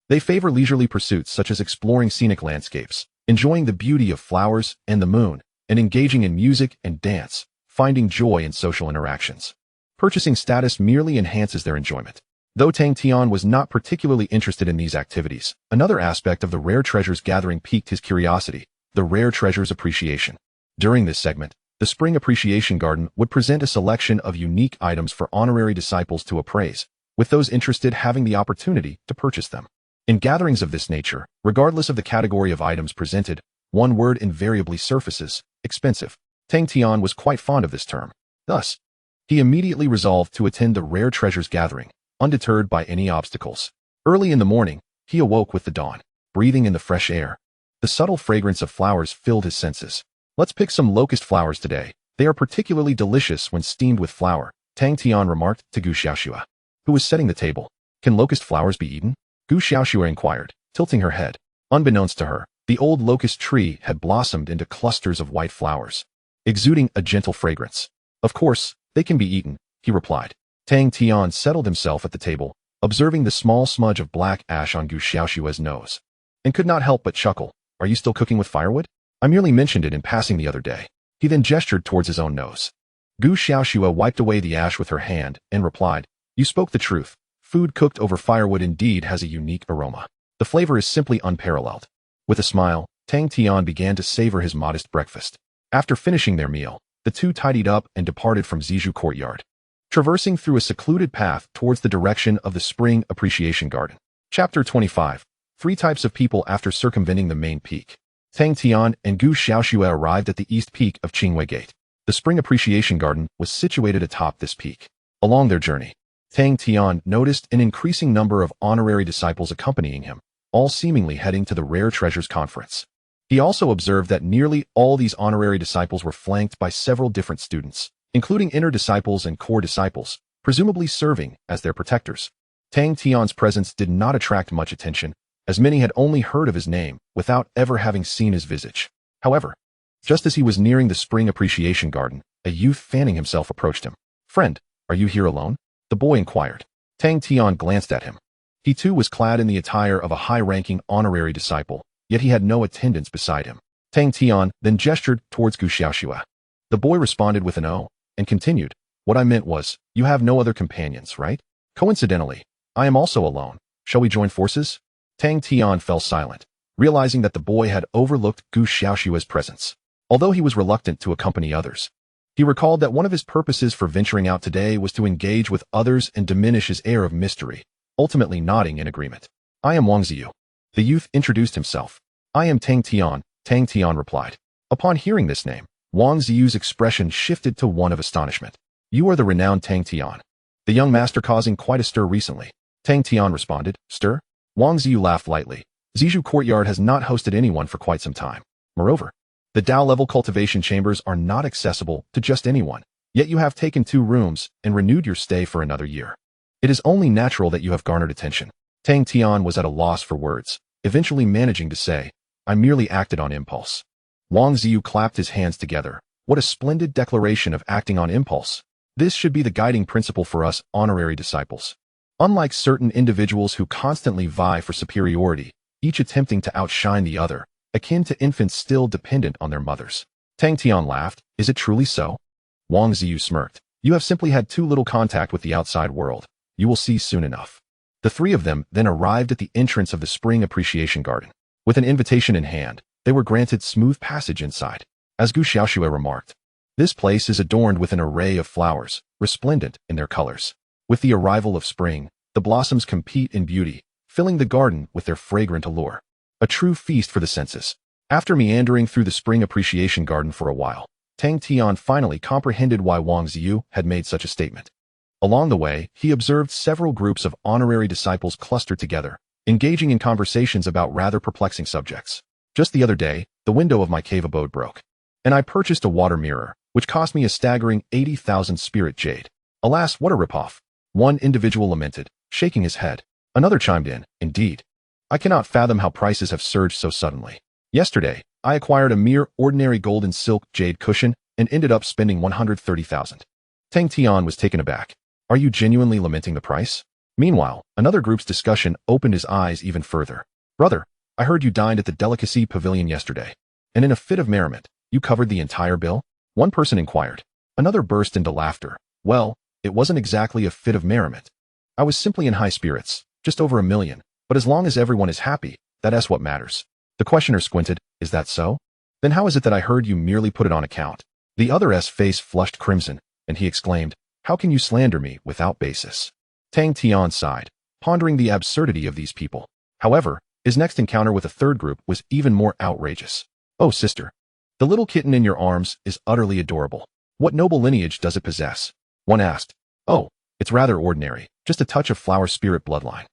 They favor leisurely pursuits such as exploring scenic landscapes, enjoying the beauty of flowers and the moon, and engaging in music and dance, finding joy in social interactions. Purchasing status merely enhances their enjoyment. Though Tang Tian was not particularly interested in these activities, another aspect of the Rare Treasures gathering piqued his curiosity: the Rare Treasures appreciation. During this segment, the Spring Appreciation Garden would present a selection of unique items for honorary disciples to appraise, with those interested having the opportunity to purchase them. In gatherings of this nature, regardless of the category of items presented, one word invariably surfaces: expensive. Tang Tian was quite fond of this term. Thus, he immediately resolved to attend the Rare Treasures gathering, undeterred by any obstacles. Early in the morning, he awoke with the dawn, breathing in the fresh air. The subtle fragrance of flowers filled his senses. Let's pick some locust flowers today. They are particularly delicious when steamed with flour, Tang Tian remarked to Gu Xiaoxue, who was setting the table. Can locust flowers be eaten? Gu Xiaoxue inquired, tilting her head. Unbeknownst to her, the old locust tree had blossomed into clusters of white flowers, exuding a gentle fragrance. Of course, they can be eaten, he replied. Tang Tian settled himself at the table, observing the small smudge of black ash on Gu Xiaoxue's nose, and could not help but chuckle. Are you still cooking with firewood? I merely mentioned it in passing the other day. He then gestured towards his own nose. Gu Xiaoxue wiped away the ash with her hand and replied, You spoke the truth. Food cooked over firewood indeed has a unique aroma. The flavor is simply unparalleled. With a smile, Tang Tian began to savor his modest breakfast. After finishing their meal, the two tidied up and departed from Zizhu Courtyard, traversing through a secluded path towards the direction of the Spring Appreciation Garden. Chapter 25. 3 types of people after circumventing the main peak. Tang Tian and Gu Xiaoxue arrived at the east peak of Qingwei Gate. The Spring Appreciation Garden was situated atop this peak. Along their journey, Tang Tian noticed an increasing number of honorary disciples accompanying him, all seemingly heading to the Rare Treasures Conference. He also observed that nearly all these honorary disciples were flanked by several different students, including inner disciples and core disciples, presumably serving as their protectors. Tang Tian's presence did not attract much attention, as many had only heard of his name without ever having seen his visage. However, just as he was nearing the Spring Appreciation Garden, a youth fanning himself approached him. Friend, are you here alone? The boy inquired. Tang Tian glanced at him. He too was clad in the attire of a high-ranking honorary disciple, yet he had no attendants beside him. Tang Tian then gestured towards Gu Xiaoxue. The boy responded with an "Oh," and continued, "What I meant was, you have no other companions, right? Coincidentally, I am also alone. Shall we join forces?" Tang Tian fell silent, realizing that the boy had overlooked Gu Xiaoshua's presence. Although he was reluctant to accompany others, he recalled that one of his purposes for venturing out today was to engage with others and diminish his air of mystery, ultimately nodding in agreement. "I am Wang Ziyu." The youth introduced himself. "I am Tang Tian," Tang Tian replied. Upon hearing this name, Wang Ziyu's expression shifted to one of astonishment. "You are the renowned Tang Tian, the young master causing quite a stir recently." Tang Tian responded, "Stir?" Wang Ziyu laughed lightly. "Zizhu Courtyard has not hosted anyone for quite some time. Moreover, the Dao-level cultivation chambers are not accessible to just anyone, yet you have taken 2 rooms and renewed your stay for another year. It is only natural that you have garnered attention." Tang Tian was at a loss for words, eventually managing to say, "I merely acted on impulse." Wang Ziyu clapped his hands together. "What a splendid declaration of acting on impulse. This should be the guiding principle for us honorary disciples. Unlike certain individuals who constantly vie for superiority, each attempting to outshine the other, akin to infants still dependent on their mothers." Tang Tian laughed. "Is it truly so?" Wang Ziyu smirked. "You have simply had too little contact with the outside world. You will see soon enough." The 3 of them then arrived at the entrance of the Spring Appreciation Garden. With an invitation in hand, they were granted smooth passage inside. As Gu Xiaoxue remarked, "This place is adorned with an array of flowers, resplendent in their colors. With the arrival of spring, the blossoms compete in beauty, filling the garden with their fragrant allure. A true feast for the senses." After meandering through the Spring Appreciation Garden for a while, Tang Tian finally comprehended why Wang Ziyu had made such a statement. Along the way, he observed several groups of honorary disciples clustered together, engaging in conversations about rather perplexing subjects. "Just the other day, the window of my cave abode broke, and I purchased a water mirror, which cost me a staggering 80,000 spirit jade. Alas, what a ripoff." One individual lamented, shaking his head. Another chimed in, "Indeed. I cannot fathom how prices have surged so suddenly. Yesterday, I acquired a mere ordinary golden silk jade cushion and ended up spending 130,000. Tang Tian was taken aback. "Are you genuinely lamenting the price?" Meanwhile, another group's discussion opened his eyes even further. "Brother, I heard you dined at the Delicacy Pavilion yesterday, and in a fit of merriment, you covered the entire bill?" One person inquired. Another burst into laughter. "Well, it wasn't exactly a fit of merriment. I was simply in high spirits, just over 1 million, but as long as everyone is happy, that's what matters." The questioner squinted. "Is that so? Then how is it that I heard you merely put it on account?" The other's face flushed crimson, and he exclaimed, "How can you slander me without basis?" Tang Tian sighed, pondering the absurdity of these people. However, his next encounter with a third group was even more outrageous. "Oh, sister, the little kitten in your arms is utterly adorable. What noble lineage does it possess?" One asked. "Oh, it's rather ordinary, just a touch of flower spirit bloodline."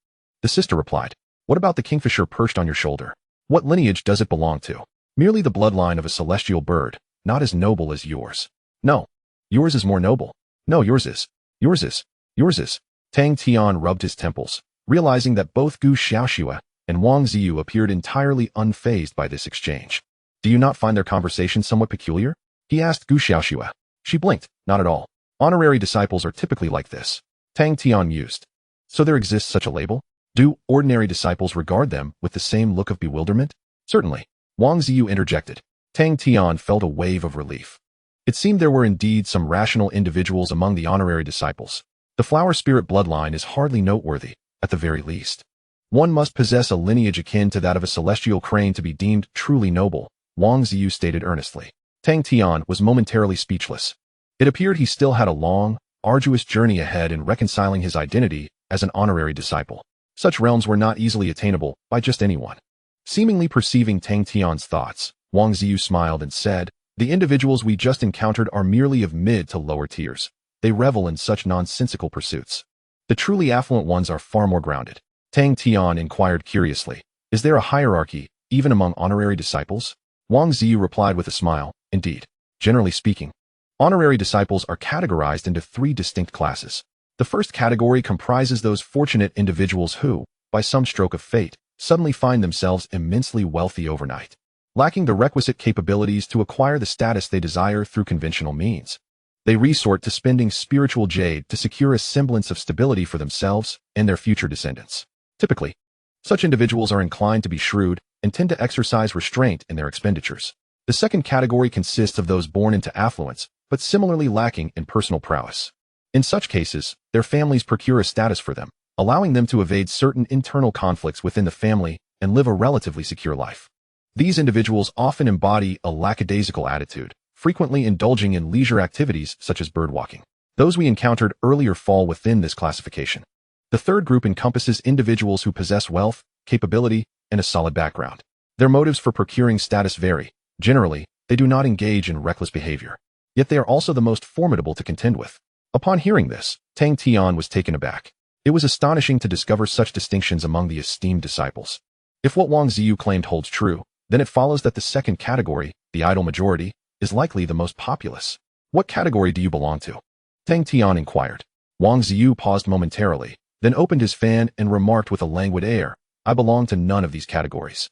The sister replied, "What about the kingfisher perched on your shoulder? What lineage does it belong to?" "Merely the bloodline of a celestial bird, not as noble as yours." "No, yours is more noble." "No, yours is. Yours is. Yours is." Tang Tian rubbed his temples, realizing that both Gu Xiaoxue and Wang Ziyu appeared entirely unfazed by this exchange. "Do you not find their conversation somewhat peculiar?" he asked Gu Xiaoxue. She blinked. "Not at all. Honorary disciples are typically like this." Tang Tian mused. "So there exists such a label? Do ordinary disciples regard them with the same look of bewilderment?" "Certainly." Wang Ziyu interjected. Tang Tian felt a wave of relief. It seemed there were indeed some rational individuals among the honorary disciples. The flower spirit bloodline is hardly noteworthy, at the very least. One must possess a lineage akin to that of a celestial crane to be deemed truly noble, Wang Ziyu stated earnestly. Tang Tian was momentarily speechless. It appeared he still had a long, arduous journey ahead in reconciling his identity as an honorary disciple. Such realms were not easily attainable by just anyone. Seemingly perceiving Tang Tian's thoughts, Wang Ziyu smiled and said, "The individuals we just encountered are merely of mid to lower tiers. They revel in such nonsensical pursuits. The truly affluent ones are far more grounded." Tang Tian inquired curiously, "Is there a hierarchy, even among honorary disciples?" Wang Ziyu replied with a smile, "Indeed. Generally speaking, honorary disciples are categorized into 3 distinct classes. The first category comprises those fortunate individuals who, by some stroke of fate, suddenly find themselves immensely wealthy overnight, lacking the requisite capabilities to acquire the status they desire through conventional means. They resort to spending spiritual jade to secure a semblance of stability for themselves and their future descendants. Typically, such individuals are inclined to be shrewd and tend to exercise restraint in their expenditures. The second category consists of those born into affluence, but similarly lacking in personal prowess. In such cases, their families procure a status for them, allowing them to evade certain internal conflicts within the family and live a relatively secure life. These individuals often embody a lackadaisical attitude, frequently indulging in leisure activities such as birdwalking. Those we encountered earlier fall within this classification. The third group encompasses individuals who possess wealth, capability, and a solid background. Their motives for procuring status vary. Generally, they do not engage in reckless behavior. Yet they are also the most formidable to contend with. Upon hearing this, Tang Tian was taken aback. It was astonishing to discover such distinctions among the esteemed disciples. If what Wang Ziyu claimed holds true, then it follows that the second category, the idle majority, is likely the most populous. What category do you belong to? Tang Tian inquired. Wang Ziyu paused momentarily, then opened his fan and remarked with a languid air, I belong to none of these categories.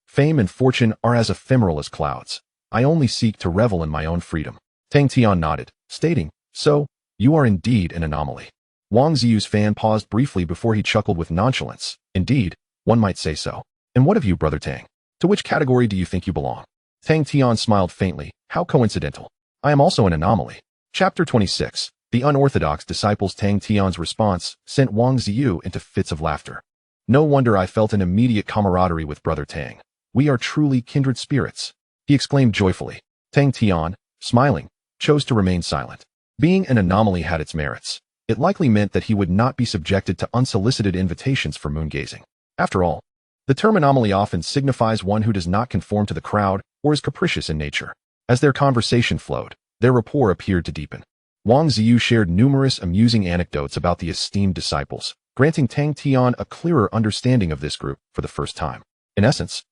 Fame and fortune are as ephemeral as clouds. I only seek to revel in my own freedom. Tang Tian nodded, stating, So, you are indeed an anomaly. Wang Ziyu's fan paused briefly before he chuckled with nonchalance. Indeed, one might say so. And what of you, Brother Tang? To which category do you think you belong? Tang Tian smiled faintly. How coincidental. I am also an anomaly. Chapter 26. The unorthodox disciples. Tang Tian's response sent Wang Ziyu into fits of laughter. No wonder I felt an immediate camaraderie with Brother Tang. We are truly kindred spirits, he exclaimed joyfully. Tang Tian, smiling, chose to remain silent. Being an anomaly had its merits. It likely meant that he would not be subjected to unsolicited invitations for moon-gazing. After all, the term anomaly often signifies one who does not conform to the crowd or is capricious in nature. As their conversation flowed, their rapport appeared to deepen. Wang Ziyu shared numerous amusing anecdotes about the esteemed disciples, granting Tang Tian a clearer understanding of this group for the first time. In essence,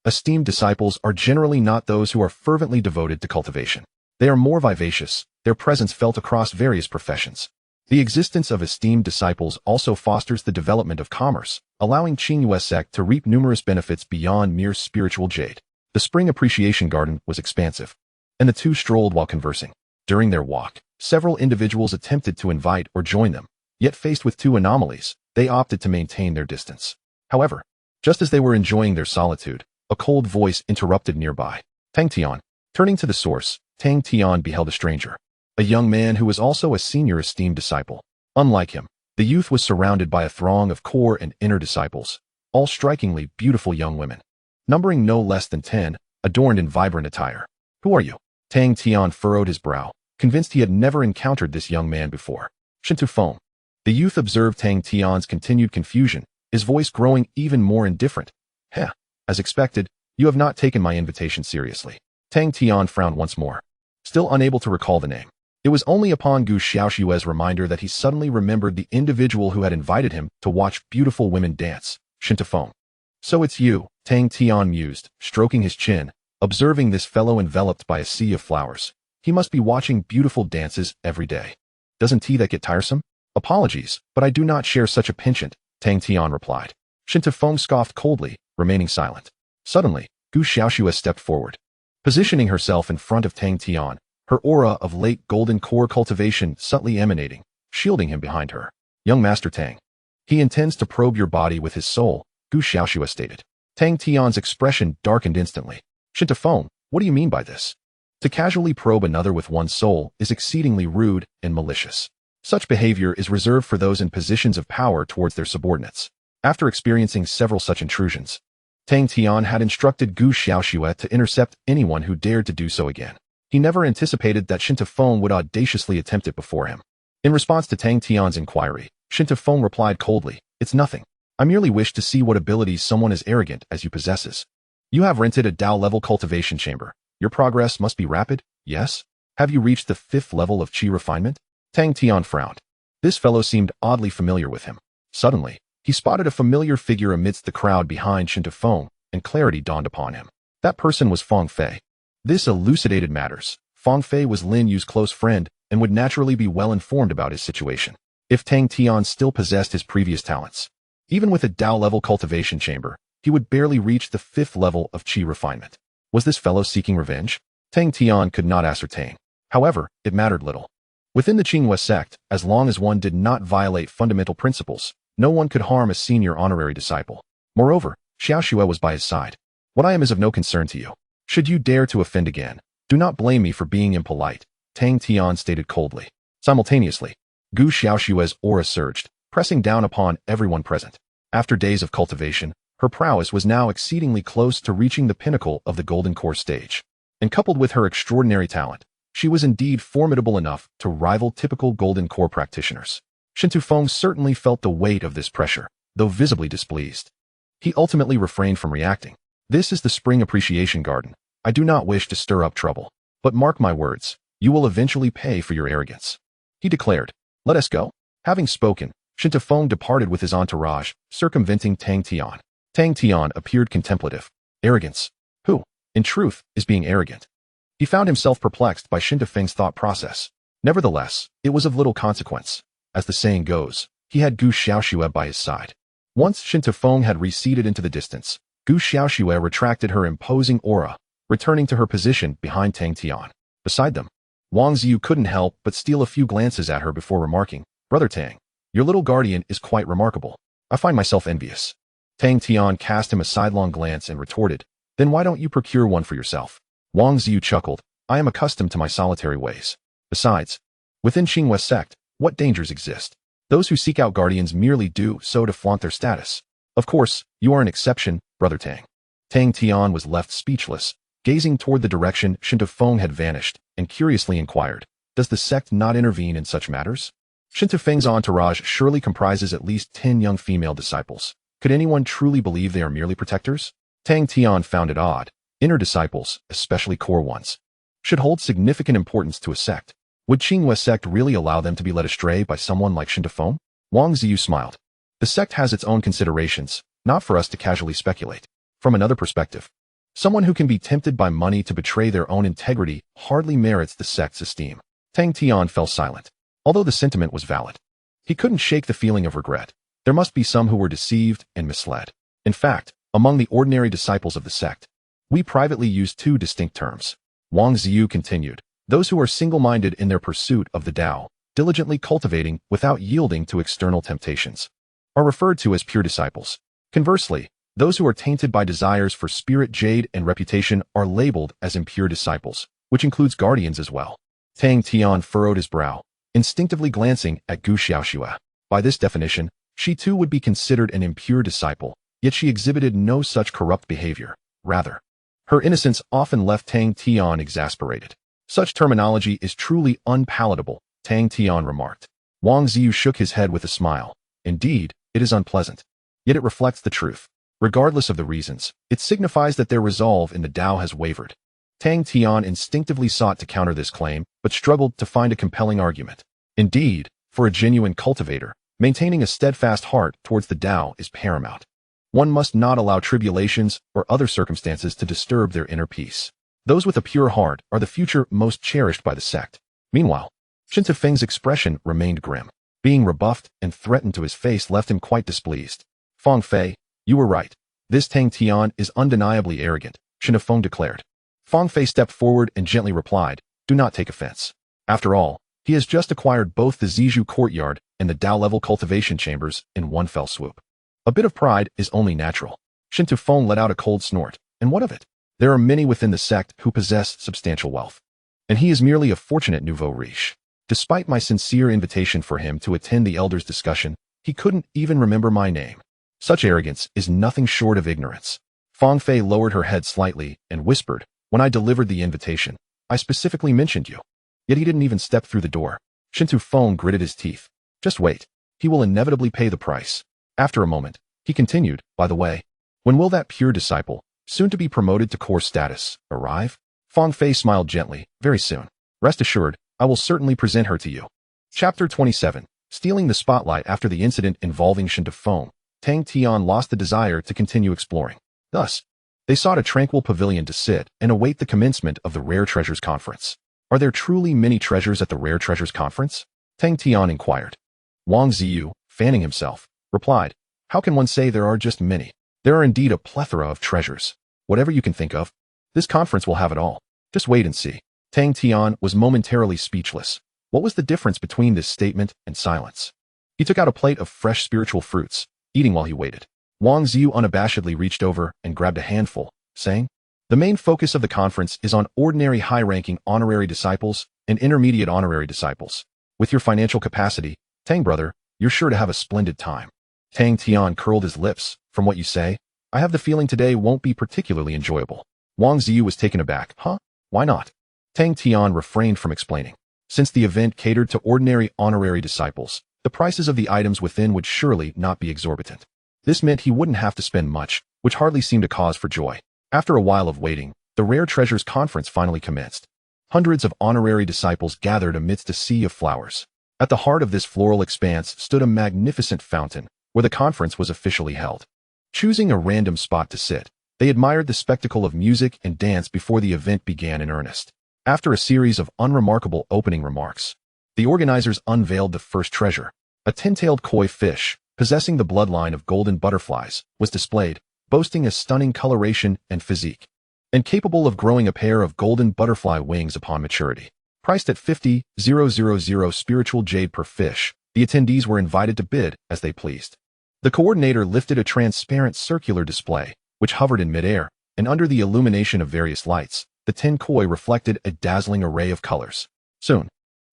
esteemed disciples are generally not those who are fervently devoted to cultivation. They are more vivacious, their presence felt across various professions. The existence of esteemed disciples also fosters the development of commerce, allowing Jinyutang sect to reap numerous benefits beyond mere spiritual jade. The spring appreciation garden was expansive, and the two strolled while conversing. During their walk, several individuals attempted to invite or join them, yet faced with two anomalies, they opted to maintain their distance. However, just as they were enjoying their solitude, a cold voice interrupted nearby. Tang Tian. Turning to the source, Tang Tian beheld a stranger, a young man who was also a senior esteemed disciple. Unlike him, the youth was surrounded by a throng of core and inner disciples, all strikingly beautiful young women, numbering no less than 10, adorned in vibrant attire. Who are you? Tang Tian furrowed his brow, convinced he had never encountered this young man before. Feng. The youth observed Tang Tian's continued confusion, his voice growing even more indifferent. Heh, as expected, you have not taken my invitation seriously. Tang Tian frowned once more, still unable to recall the name. It was only upon Gu Xiaoxue's reminder that he suddenly remembered the individual who had invited him to watch beautiful women dance, Feng. So it's you, Tang Tian mused, stroking his chin, observing this fellow enveloped by a sea of flowers. He must be watching beautiful dances every day. Doesn't that get tiresome? Apologies, but I do not share such a penchant, Tang Tian replied. Feng scoffed coldly, remaining silent. Suddenly, Gu Xiaoxue stepped forward. Positioning herself in front of Tang Tian, her aura of late golden core cultivation subtly emanating, shielding him behind her. Young Master Tang. He intends to probe your body with his soul, Gu Xiaoxue stated. Tang Tian's expression darkened instantly. Feng, what do you mean by this? To casually probe another with one's soul is exceedingly rude and malicious. Such behavior is reserved for those in positions of power towards their subordinates. After experiencing several such intrusions, Tang Tian had instructed Gu Xiaoxue to intercept anyone who dared to do so again. He never anticipated that Feng would audaciously attempt it before him. In response to Tang Tian's inquiry, Feng replied coldly, It's nothing. I merely wish to see what abilities someone as arrogant as you possesses. You have rented a Dao-level cultivation chamber. Your progress must be rapid, yes? Have you reached the 5th level of Qi refinement? Tang Tian frowned. This fellow seemed oddly familiar with him. Suddenly, he spotted a familiar figure amidst the crowd behind Feng, and clarity dawned upon him. That person was Fong Fei. This elucidated matters. Fong Fei was Lin Yu's close friend and would naturally be well informed about his situation. If Tang Tian still possessed his previous talents, even with a Dao-level cultivation chamber, he would barely reach the 5th level of Qi refinement. Was this fellow seeking revenge? Tang Tian could not ascertain. However, it mattered little. Within the Jinyutang sect, as long as one did not violate fundamental principles, no one could harm a senior honorary disciple. Moreover, Xiaoxue was by his side. What I am is of no concern to you. Should you dare to offend again, do not blame me for being impolite, Tang Tian stated coldly. Simultaneously, Gu Xiaoshue's aura surged, pressing down upon everyone present. After days of cultivation, her prowess was now exceedingly close to reaching the pinnacle of the Golden Core stage. And coupled with her extraordinary talent, she was indeed formidable enough to rival typical Golden Core practitioners. Feng certainly felt the weight of this pressure, though visibly displeased. He ultimately refrained from reacting. This is the Spring Appreciation Garden. I do not wish to stir up trouble. But mark my words, you will eventually pay for your arrogance. He declared. Let us go. Having spoken, Feng departed with his entourage, circumventing Tang Tian. Tang Tian appeared contemplative. Arrogance. Who, in truth, is being arrogant? He found himself perplexed by Feng's thought process. Nevertheless, it was of little consequence. As the saying goes, he had Gu Xiaoxue by his side. Once Feng had receded into the distance, Gu Xiaoxue retracted her imposing aura, returning to her position behind Tang Tian. Beside them, Wang Ziyu couldn't help but steal a few glances at her before remarking, Brother Tang, your little guardian is quite remarkable. I find myself envious. Tang Tian cast him a sidelong glance and retorted, Then why don't you procure one for yourself? Wang Ziyu chuckled, I am accustomed to my solitary ways. Besides, within Xinghua's sect, what dangers exist? Those who seek out guardians merely do so to flaunt their status. Of course, you are an exception, Brother Tang. Tang Tian was left speechless, gazing toward the direction Feng had vanished, and curiously inquired, Does the sect not intervene in such matters? Feng's entourage surely comprises at least 10 young female disciples. Could anyone truly believe they are merely protectors? Tang Tian found it odd. Inner disciples, especially core ones, should hold significant importance to a sect. Would Xinghua sect really allow them to be led astray by someone like Feng? Wang Ziyu smiled. The sect has its own considerations, not for us to casually speculate. From another perspective, someone who can be tempted by money to betray their own integrity hardly merits the sect's esteem. Tang Tian fell silent. Although the sentiment was valid, he couldn't shake the feeling of regret. There must be some who were deceived and misled. In fact, among the ordinary disciples of the sect, we privately use two distinct terms. Wang Ziyu continued. Those who are single-minded in their pursuit of the Tao, diligently cultivating without yielding to external temptations, are referred to as pure disciples. Conversely, those who are tainted by desires for spirit jade and reputation are labeled as impure disciples, which includes guardians as well. Tang Tian furrowed his brow, instinctively glancing at Gu Xiaoxue. By this definition, she too would be considered an impure disciple, yet she exhibited no such corrupt behavior. Rather, her innocence often left Tang Tian exasperated. Such terminology is truly unpalatable, Tang Tian remarked. Wang Ziyu shook his head with a smile. Indeed, it is unpleasant. Yet it reflects the truth. Regardless of the reasons, it signifies that their resolve in the Tao has wavered. Tang Tian instinctively sought to counter this claim, but struggled to find a compelling argument. Indeed, for a genuine cultivator, maintaining a steadfast heart towards the Tao is paramount. One must not allow tribulations or other circumstances to disturb their inner peace. Those with a pure heart are the future most cherished by the sect. Meanwhile, Feng's expression remained grim. Being rebuffed and threatened to his face left him quite displeased. Fong Fei, you were right. This Tang Tian is undeniably arrogant, Feng declared. Fong Fei stepped forward and gently replied, Do not take offense. After all, he has just acquired both the Zizhu courtyard and the Tao-level cultivation chambers in one fell swoop. A bit of pride is only natural. Feng let out a cold snort. And what of it? There are many within the sect who possess substantial wealth. And he is merely a fortunate nouveau riche. Despite my sincere invitation for him to attend the elders' discussion, he couldn't even remember my name. Such arrogance is nothing short of ignorance. Fong Fei lowered her head slightly and whispered, When I delivered the invitation, I specifically mentioned you. Yet he didn't even step through the door. Feng gritted his teeth. Just wait. He will inevitably pay the price. After a moment, he continued, By the way, when will that pure disciple, soon to be promoted to core status, arrive? Fong Fei smiled gently, Very soon. Rest assured, I will certainly present her to you. Chapter 27. Stealing the spotlight after the incident involving Feng, Tang Tian lost the desire to continue exploring. Thus, they sought a tranquil pavilion to sit and await the commencement of the Rare Treasures Conference. Are there truly many treasures at the Rare Treasures Conference? Tang Tian inquired. Wang Ziyu, fanning himself, replied, How can one say there are just many? There are indeed a plethora of treasures. Whatever you can think of. This conference will have it all. Just wait and see. Tang Tian was momentarily speechless. What was the difference between this statement and silence? He took out a plate of fresh spiritual fruits, eating while he waited. Wang Ziyu unabashedly reached over and grabbed a handful, saying, The main focus of the conference is on ordinary high-ranking honorary disciples and intermediate honorary disciples. With your financial capacity, Tang brother, you're sure to have a splendid time. Tang Tian curled his lips. From what you say, I have the feeling today won't be particularly enjoyable. Wang Ziyu was taken aback. Huh? Why not? Tang Tian refrained from explaining. Since the event catered to ordinary honorary disciples, the prices of the items within would surely not be exorbitant. This meant he wouldn't have to spend much, which hardly seemed a cause for joy. After a while of waiting, the Rare Treasures Conference finally commenced. Hundreds of honorary disciples gathered amidst a sea of flowers. At the heart of this floral expanse stood a magnificent fountain, where the conference was officially held. Choosing a random spot to sit, they admired the spectacle of music and dance before the event began in earnest. After a series of unremarkable opening remarks, the organizers unveiled the first treasure. A tin-tailed koi fish, possessing the bloodline of golden butterflies, was displayed, boasting a stunning coloration and physique, and capable of growing a pair of golden butterfly wings upon maturity. Priced at 50,000 spiritual jade per fish, the attendees were invited to bid as they pleased. The coordinator lifted a transparent circular display, which hovered in midair, and under the illumination of various lights, the tin koi reflected a dazzling array of colors. Soon,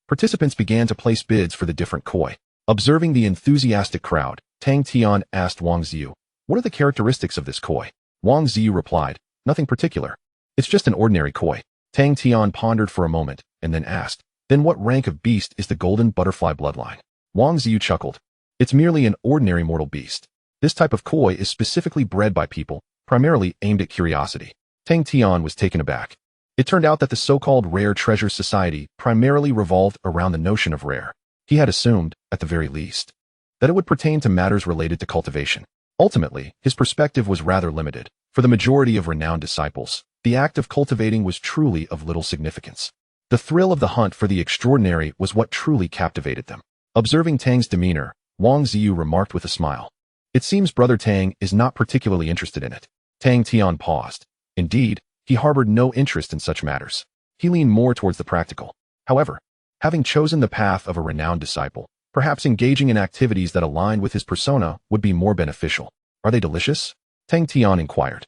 participants began to place bids for the different koi. Observing the enthusiastic crowd, Tang Tian asked Wang Ziyu, "What are the characteristics of this koi?" Wang Ziyu replied, "Nothing particular. It's just an ordinary koi." Tang Tian pondered for a moment, and then asked, "Then what rank of beast is the golden butterfly bloodline?" Wang Ziyu chuckled. "It's merely an ordinary mortal beast. This type of koi is specifically bred by people, primarily aimed at curiosity." Tang Tian was taken aback. It turned out that the so-called Rare Treasure Society primarily revolved around the notion of rare. He had assumed, at the very least, that it would pertain to matters related to cultivation. Ultimately, his perspective was rather limited. For the majority of renowned disciples, the act of cultivating was truly of little significance. The thrill of the hunt for the extraordinary was what truly captivated them. Observing Tang's demeanor, Wang Ziyu remarked with a smile, "It seems Brother Tang is not particularly interested in it." Tang Tian paused. Indeed, he harbored no interest in such matters. He leaned more towards the practical. However, having chosen the path of a renowned disciple, perhaps engaging in activities that aligned with his persona would be more beneficial. "Are they delicious?" Tang Tian inquired.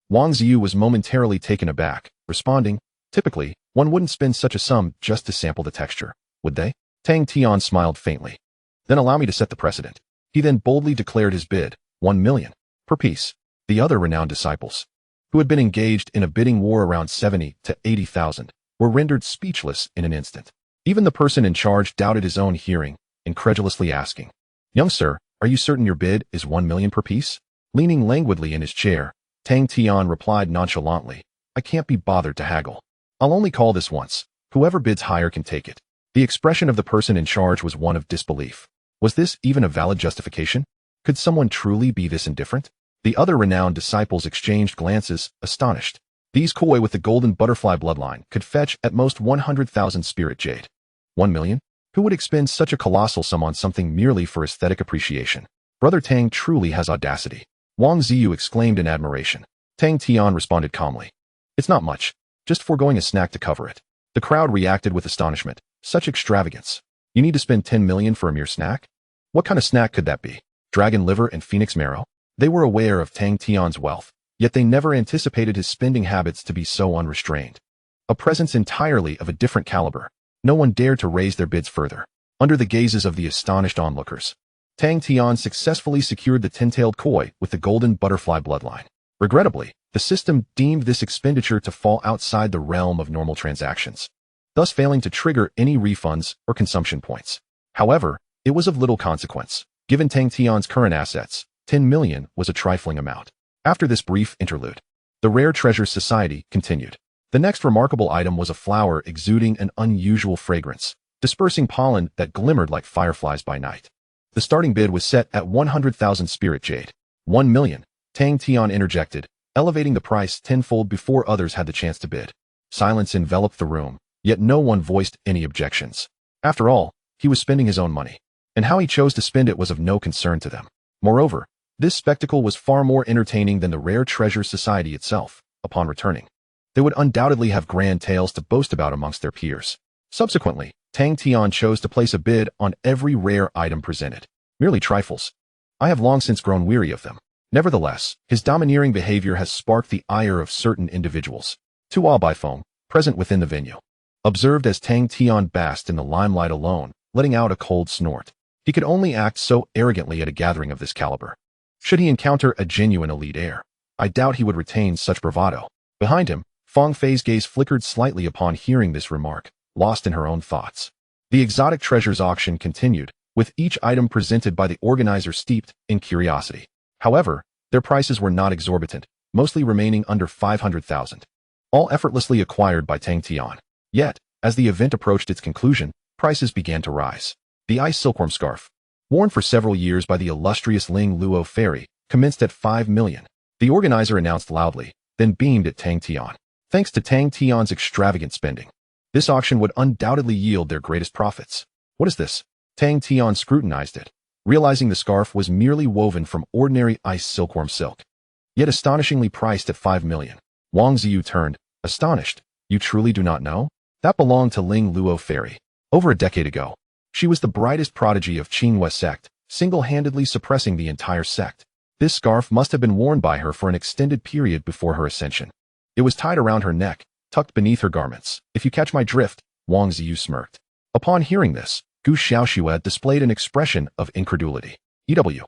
Wang Ziyu was momentarily taken aback, responding, "Typically, one wouldn't spend such a sum just to sample the texture, would they?" Tang Tian smiled faintly. "Then allow me to set the precedent." He then boldly declared his bid, 1 million per piece. The other renowned disciples, who had been engaged in a bidding war around 70 to 80,000, were rendered speechless in an instant. Even the person in charge doubted his own hearing, incredulously asking, "Young sir, are you certain your bid is 1 million per piece?" Leaning languidly in his chair, Tang Tian replied nonchalantly, "I can't be bothered to haggle. I'll only call this once. Whoever bids higher can take it." The expression of the person in charge was one of disbelief. Was this even a valid justification? Could someone truly be this indifferent? The other renowned disciples exchanged glances, astonished. These koi with the golden butterfly bloodline could fetch at most 100,000 spirit jade. 1 million? Who would expend such a colossal sum on something merely for aesthetic appreciation? Brother Tang truly has audacity. Wang Ziyu exclaimed in admiration. Tang Tian responded calmly, "It's not much, just foregoing a snack to cover it." The crowd reacted with astonishment. Such extravagance. You need to spend 10 million for a mere snack? What kind of snack could that be? Dragon liver and phoenix marrow? They were aware of Tang Tian's wealth, yet they never anticipated his spending habits to be so unrestrained. A presence entirely of a different caliber. No one dared to raise their bids further. Under the gazes of the astonished onlookers, Tang Tian successfully secured the tin-tailed koi with the golden butterfly bloodline. Regrettably, the system deemed this expenditure to fall outside the realm of normal transactions, thus failing to trigger any refunds or consumption points. However, it was of little consequence. Given Tang Tian's current assets, 10 million was a trifling amount. After this brief interlude, the Rare Treasures Society continued. The next remarkable item was a flower exuding an unusual fragrance, dispersing pollen that glimmered like fireflies by night. The starting bid was set at 100,000 spirit jade. 1 million, Tang Tian interjected, elevating the price tenfold before others had the chance to bid. Silence enveloped the room, yet no one voiced any objections. After all, he was spending his own money, and how he chose to spend it was of no concern to them. Moreover, this spectacle was far more entertaining than the Rare Treasures Society itself. Upon returning, they would undoubtedly have grand tales to boast about amongst their peers. Subsequently, Tang Tian chose to place a bid on every rare item presented. Merely trifles. I have long since grown weary of them. Nevertheless, his domineering behavior has sparked the ire of certain individuals. Tu Feng, present within the venue, observed as Tang Tian basked in the limelight alone, letting out a cold snort. He could only act so arrogantly at a gathering of this caliber. Should he encounter a genuine elite heir, I doubt he would retain such bravado. Behind him, Fong Fei's gaze flickered slightly upon hearing this remark, lost in her own thoughts. The exotic treasures auction continued, with each item presented by the organizer steeped in curiosity. However, their prices were not exorbitant, mostly remaining under 500,000. All effortlessly acquired by Tang Tian. Yet, as the event approached its conclusion, prices began to rise. The ice silkworm scarf, worn for several years by the illustrious Ling Luo fairy, commenced at 5 million. The organizer announced loudly, then beamed at Tang Tian. Thanks to Tang Tian's extravagant spending, this auction would undoubtedly yield their greatest profits. What is this? Tang Tian scrutinized it, realizing the scarf was merely woven from ordinary ice silkworm silk, yet astonishingly priced at 5 million. Wang Ziyu turned, astonished. You truly do not know? That belonged to Ling Luo fairy. Over a decade ago, she was the brightest prodigy of Qinghua sect, single-handedly suppressing the entire sect. This scarf must have been worn by her for an extended period before her ascension. It was tied around her neck, tucked beneath her garments. If you catch my drift, Wang Ziyu smirked. Upon hearing this, Gu Xiaoxue displayed an expression of incredulity. EW.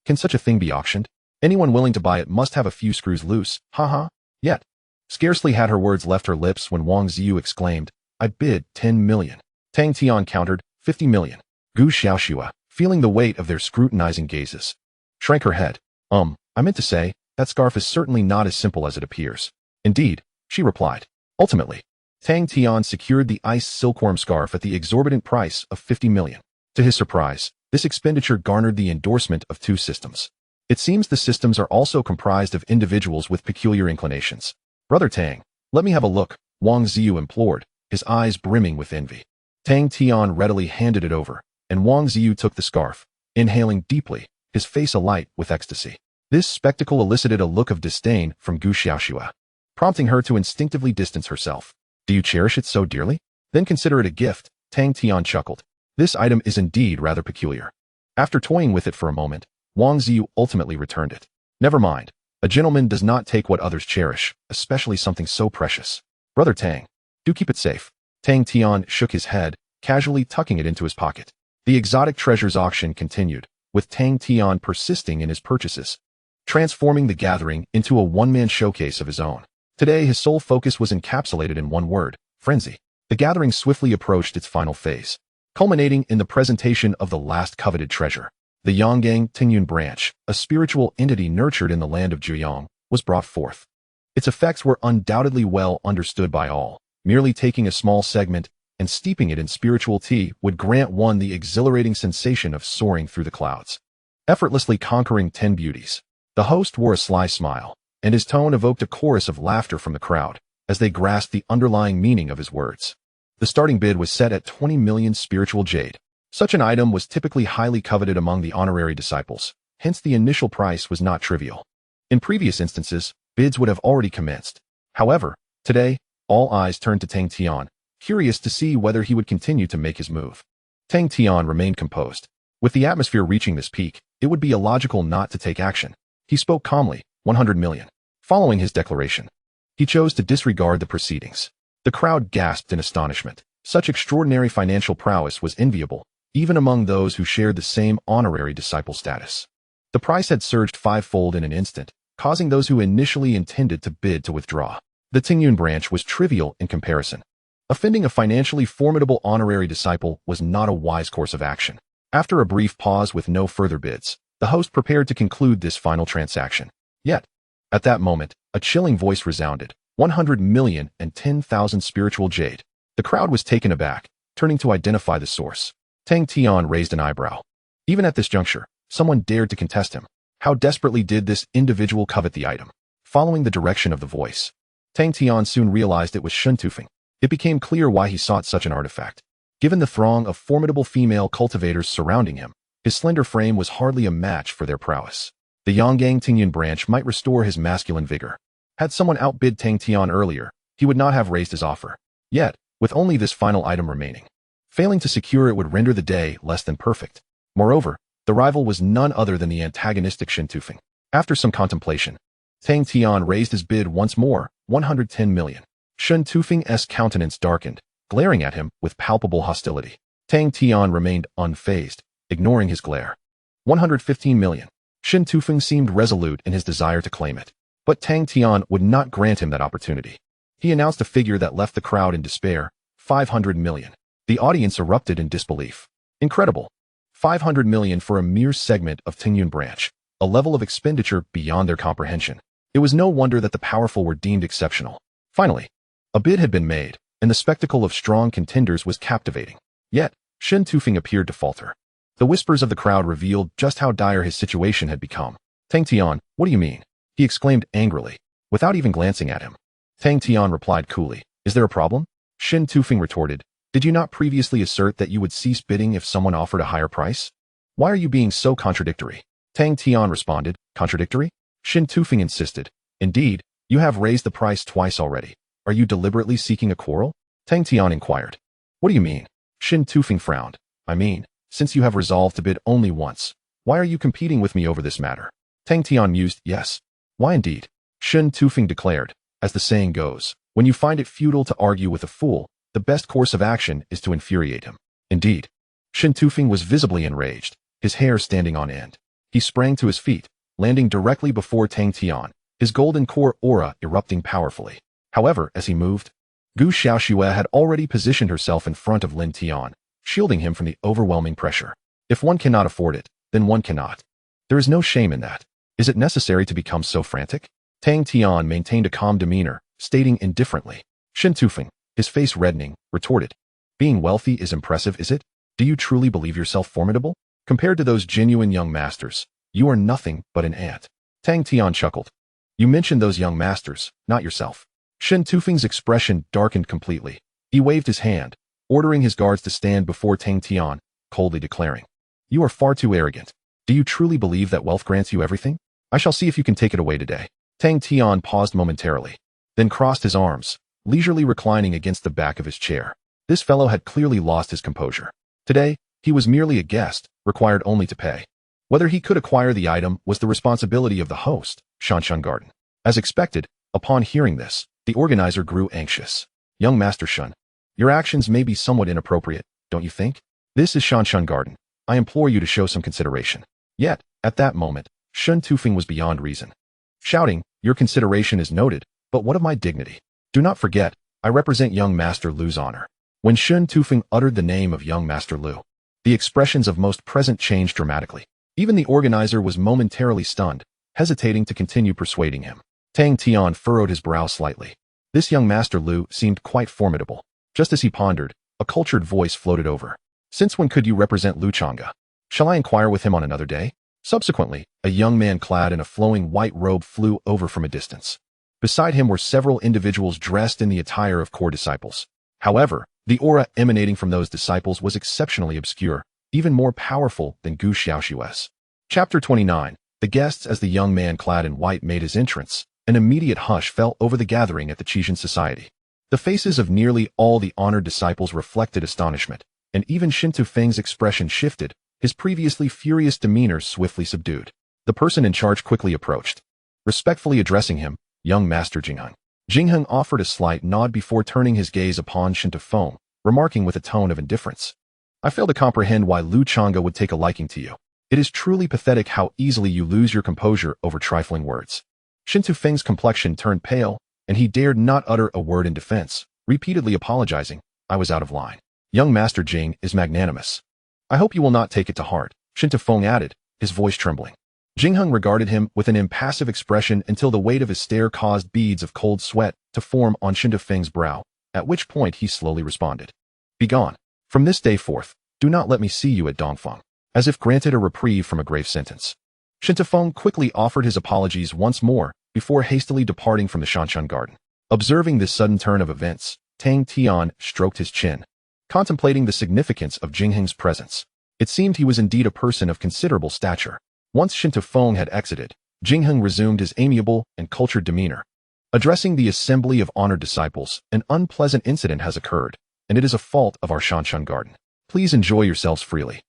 Can such a thing be auctioned? Anyone willing to buy it must have a few screws loose, haha. Yet, scarcely had her words left her lips when Wang Ziyu exclaimed, I bid 10 million. Tang Tian countered, 50 million. Gu Xiaoxue, feeling the weight of their scrutinizing gazes, shrank her head. I meant to say, that scarf is certainly not as simple as it appears. Indeed, she replied. Ultimately, Tang Tian secured the ice silkworm scarf at the exorbitant price of 50 million. To his surprise, this expenditure garnered the endorsement of 2 systems. It seems the systems are also comprised of individuals with peculiar inclinations. Brother Tang, let me have a look, Wang Ziyu implored, his eyes brimming with envy. Tang Tian readily handed it over, and Wang Ziyu took the scarf, inhaling deeply, his face alight with ecstasy. This spectacle elicited a look of disdain from Gu Xiaoxue, prompting her to instinctively distance herself. Do you cherish it so dearly? Then consider it a gift, Tang Tian chuckled. This item is indeed rather peculiar. After toying with it for a moment, Wang Ziyu ultimately returned it. Never mind. A gentleman does not take what others cherish, especially something so precious. Brother Tang, do keep it safe. Tang Tian shook his head, casually tucking it into his pocket. The exotic treasures auction continued, with Tang Tian persisting in his purchases, transforming the gathering into a one-man showcase of his own. Today, his sole focus was encapsulated in one word, frenzy. The gathering swiftly approached its final phase, culminating in the presentation of the last coveted treasure. The Yanggang Tingyun branch, a spiritual entity nurtured in the land of Zhuyang, was brought forth. Its effects were undoubtedly well understood by all. Merely taking a small segment and steeping it in spiritual tea would grant one the exhilarating sensation of soaring through the clouds, effortlessly conquering 10 beauties. The host wore a sly smile, and his tone evoked a chorus of laughter from the crowd as they grasped the underlying meaning of his words. The starting bid was set at 20 million spiritual jade. Such an item was typically highly coveted among the honorary disciples, hence the initial price was not trivial. In previous instances, bids would have already commenced. However, today, all eyes turned to Tang Tian, curious to see whether he would continue to make his move. Tang Tian remained composed. With the atmosphere reaching this peak, it would be illogical not to take action. He spoke calmly, 100 million. Following his declaration, he chose to disregard the proceedings. The crowd gasped in astonishment. Such extraordinary financial prowess was enviable, even among those who shared the same honorary disciple status. The price had surged 5-fold in an instant, causing those who initially intended to bid to withdraw. The Tingyun branch was trivial in comparison. Offending a financially formidable honorary disciple was not a wise course of action. After a brief pause with no further bids, the host prepared to conclude this final transaction. Yet, at that moment, a chilling voice resounded, 100 million and 10,000 spiritual jade. The crowd was taken aback, turning to identify the source. Tang Tian raised an eyebrow. Even at this juncture, someone dared to contest him. How desperately did this individual covet the item? Following the direction of the voice, Tang Tian soon realized it was Shentufeng. It became clear why he sought such an artifact. Given the throng of formidable female cultivators surrounding him, his slender frame was hardly a match for their prowess. The Yanggang Tingyun branch might restore his masculine vigor. Had someone outbid Tang Tian earlier, he would not have raised his offer. Yet, with only this final item remaining, failing to secure it would render the day less than perfect. Moreover, the rival was none other than the antagonistic Shentufeng. After some contemplation, Tang Tian raised his bid once more, 110 million. Shun Tufeng's countenance darkened, glaring at him with palpable hostility. Tang Tian remained unfazed, ignoring his glare. 115 million. Shun Tufeng seemed resolute in his desire to claim it. But Tang Tian would not grant him that opportunity. He announced a figure that left the crowd in despair, 500 million. The audience erupted in disbelief. Incredible. 500 million for a mere segment of Tingyun branch, a level of expenditure beyond their comprehension. It was no wonder that the powerful were deemed exceptional. Finally, a bid had been made, and the spectacle of strong contenders was captivating. Yet, Shun Tufeng appeared to falter. The whispers of the crowd revealed just how dire his situation had become. Tang Tian, what do you mean? He exclaimed angrily, without even glancing at him. Tang Tian replied coolly, is there a problem? Shun Tufeng retorted, did you not previously assert that you would cease bidding if someone offered a higher price? Why are you being so contradictory? Tang Tian responded, contradictory? Shun Tufeng insisted, indeed, you have raised the price twice already. Are you deliberately seeking a quarrel? Tang Tian inquired. What do you mean? Shun Tufeng frowned. I mean, since you have resolved to bid only once, why are you competing with me over this matter? Tang Tian mused, yes. Why indeed? Shun Tufeng declared, as the saying goes, when you find it futile to argue with a fool, the best course of action is to infuriate him. Indeed. Shun Tufeng was visibly enraged, his hair standing on end. He sprang to his feet, landing directly before Tang Tian, his golden core aura erupting powerfully. However, as he moved, Gu Xiaoxue had already positioned herself in front of Lin Tian, shielding him from the overwhelming pressure. If one cannot afford it, then one cannot. There is no shame in that. Is it necessary to become so frantic? Tang Tian maintained a calm demeanor, stating indifferently. Shun Tufeng, his face reddening, retorted. Being wealthy is impressive, is it? Do you truly believe yourself formidable? Compared to those genuine young masters, you are nothing but an ant. Tang Tian chuckled. You mentioned those young masters, not yourself. Shun Tufeng's expression darkened completely. He waved his hand, ordering his guards to stand before Tang Tian, coldly declaring. You are far too arrogant. Do you truly believe that wealth grants you everything? I shall see if you can take it away today. Tang Tian paused momentarily, then crossed his arms, leisurely reclining against the back of his chair. This fellow had clearly lost his composure. Today, he was merely a guest, required only to pay. Whether he could acquire the item was the responsibility of the host, Zhu Garden. As expected, upon hearing this, the organizer grew anxious. Young Master Shun, your actions may be somewhat inappropriate, don't you think? This is Zhu Garden. I implore you to show some consideration. Yet, at that moment, Shun Tufeng was beyond reason. Shouting, your consideration is noted, but what of my dignity? Do not forget, I represent young Master Lu's honor. When Shun Tufeng uttered the name of young Master Lu, the expressions of most present changed dramatically. Even the organizer was momentarily stunned, hesitating to continue persuading him. Tang Tian furrowed his brow slightly. This young Master Lu seemed quite formidable. Just as he pondered, a cultured voice floated over. Since when could you represent Lu Chang'e? Shall I inquire with him on another day? Subsequently, a young man clad in a flowing white robe flew over from a distance. Beside him were several individuals dressed in the attire of core disciples. However, the aura emanating from those disciples was exceptionally obscure, even more powerful than Gu Xiaoxue's. Chapter 29. The guests. As the young man clad in white made his entrance, an immediate hush fell over the gathering at the Qijin Society. The faces of nearly all the honored disciples reflected astonishment, and even Shun Tufeng's expression shifted, his previously furious demeanor swiftly subdued. The person in charge quickly approached. Respectfully addressing him, young Master Jingyutang. Jingyutang offered a slight nod before turning his gaze upon Shun Tufeng, remarking with a tone of indifference. I fail to comprehend why Lu Chang'e would take a liking to you. It is truly pathetic how easily you lose your composure over trifling words. Shun Tufeng's complexion turned pale, and he dared not utter a word in defense, repeatedly apologizing. I was out of line. Young Master Jing is magnanimous. I hope you will not take it to heart, Shun Tufeng added, his voice trembling. Jingyutang regarded him with an impassive expression until the weight of his stare caused beads of cold sweat to form on Shun Tufeng's brow, at which point he slowly responded. Begone. From this day forth, do not let me see you at Dongfeng. As if granted a reprieve from a grave sentence. Shun Tufeng quickly offered his apologies once more, before hastily departing from the Zhu Garden. Observing this sudden turn of events, Tang Tian stroked his chin, contemplating the significance of Jingyutang's presence. It seemed he was indeed a person of considerable stature. Once Shun Tufeng had exited, Jingyutang resumed his amiable and cultured demeanor. Addressing the assembly of honored disciples, an unpleasant incident has occurred, and it is a fault of our Zhu Garden. Please enjoy yourselves freely.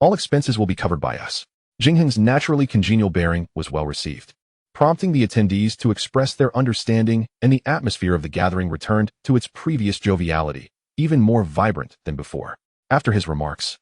All expenses will be covered by us. Jingheng's naturally congenial bearing was well received, prompting the attendees to express their understanding, and the atmosphere of the gathering returned to its previous joviality, even more vibrant than before. After his remarks,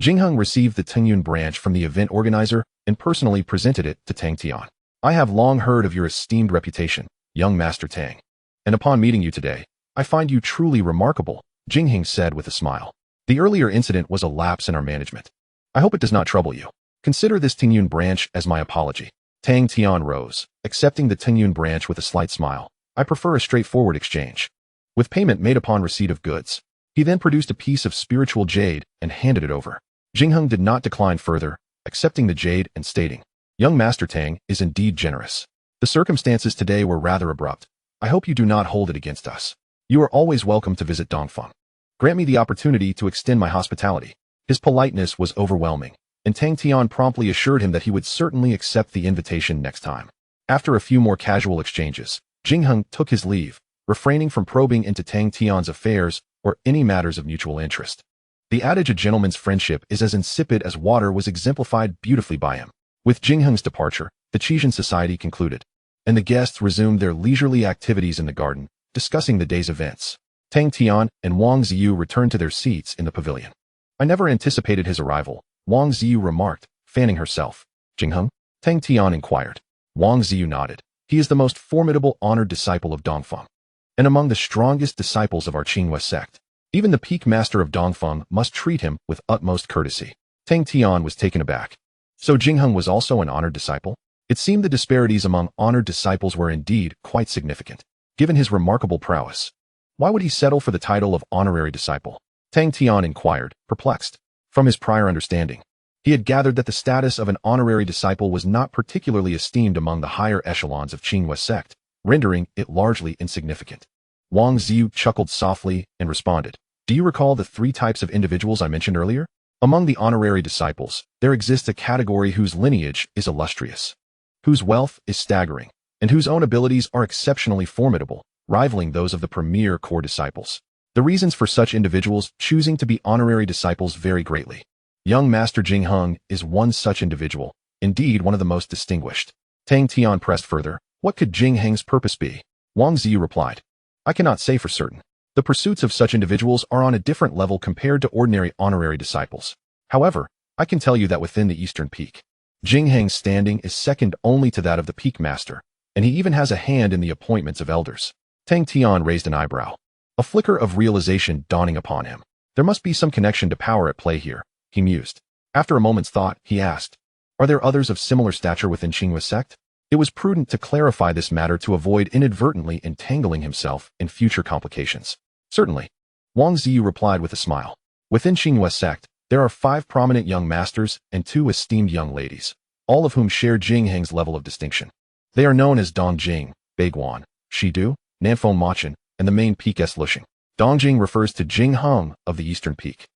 Jingheng received the Tingyun branch from the event organizer and personally presented it to Tang Tian. I have long heard of your esteemed reputation, young Master Tang, and upon meeting you today, I find you truly remarkable, Jingheng said with a smile. The earlier incident was a lapse in our management. I hope it does not trouble you. Consider this Tingyun branch as my apology. Tang Tian rose, accepting the Tingyun branch with a slight smile. I prefer a straightforward exchange. With payment made upon receipt of goods, he then produced a piece of spiritual jade and handed it over. Jingheng did not decline further, accepting the jade and stating, young Master Tang is indeed generous. The circumstances today were rather abrupt. I hope you do not hold it against us. You are always welcome to visit Dongfeng. Grant me the opportunity to extend my hospitality. His politeness was overwhelming, and Tang Tian promptly assured him that he would certainly accept the invitation next time. After a few more casual exchanges, Jingheng took his leave, refraining from probing into Tang Tian's affairs or any matters of mutual interest. The adage a gentleman's friendship is as insipid as water was exemplified beautifully by him. With Jingheng's departure, the Qijian society concluded, and the guests resumed their leisurely activities in the garden, discussing the day's events. Tang Tian and Wang Ziyu returned to their seats in the pavilion. I never anticipated his arrival, Wang Ziyu remarked, fanning herself. Jingheng? Tang Tian inquired. Wang Ziyu nodded. He is the most formidable honored disciple of Dongfeng, and among the strongest disciples of our Qinghua sect. Even the peak master of Dongfeng must treat him with utmost courtesy. Tang Tian was taken aback. So Jingheng was also an honored disciple? It seemed the disparities among honored disciples were indeed quite significant. Given his remarkable prowess, why would he settle for the title of honorary disciple? Tang Tian inquired, perplexed. From his prior understanding, he had gathered that the status of an honorary disciple was not particularly esteemed among the higher echelons of Qinghua sect, rendering it largely insignificant. Wang Ziyu chuckled softly and responded, do you recall the 3 types of individuals I mentioned earlier? Among the honorary disciples, there exists a category whose lineage is illustrious, whose wealth is staggering, and whose own abilities are exceptionally formidable, rivaling those of the premier core disciples. The reasons for such individuals choosing to be honorary disciples vary greatly. Young Master Jingheng is one such individual, indeed one of the most distinguished. Tang Tian pressed further, what could Jingheng's purpose be? Wang Ziyu replied, I cannot say for certain. The pursuits of such individuals are on a different level compared to ordinary honorary disciples. However, I can tell you that within the Eastern Peak, Jingheng's standing is second only to that of the Peak Master, and he even has a hand in the appointments of elders. Tang Tian raised an eyebrow, a flicker of realization dawning upon him. There must be some connection to power at play here, he mused. After a moment's thought, he asked, are there others of similar stature within Qinghua sect? It was prudent to clarify this matter to avoid inadvertently entangling himself in future complications. Certainly. Wang Ziyu replied with a smile. Within Qinghua sect, there are 5 prominent young masters and 2 esteemed young ladies, all of whom share Jingheng's level of distinction. They are known as Dongjing, Beiguan, Shidu, Nanfeng Machin, and the main peak S. Lushing. Dongjing refers to Jingheng of the Eastern Peak,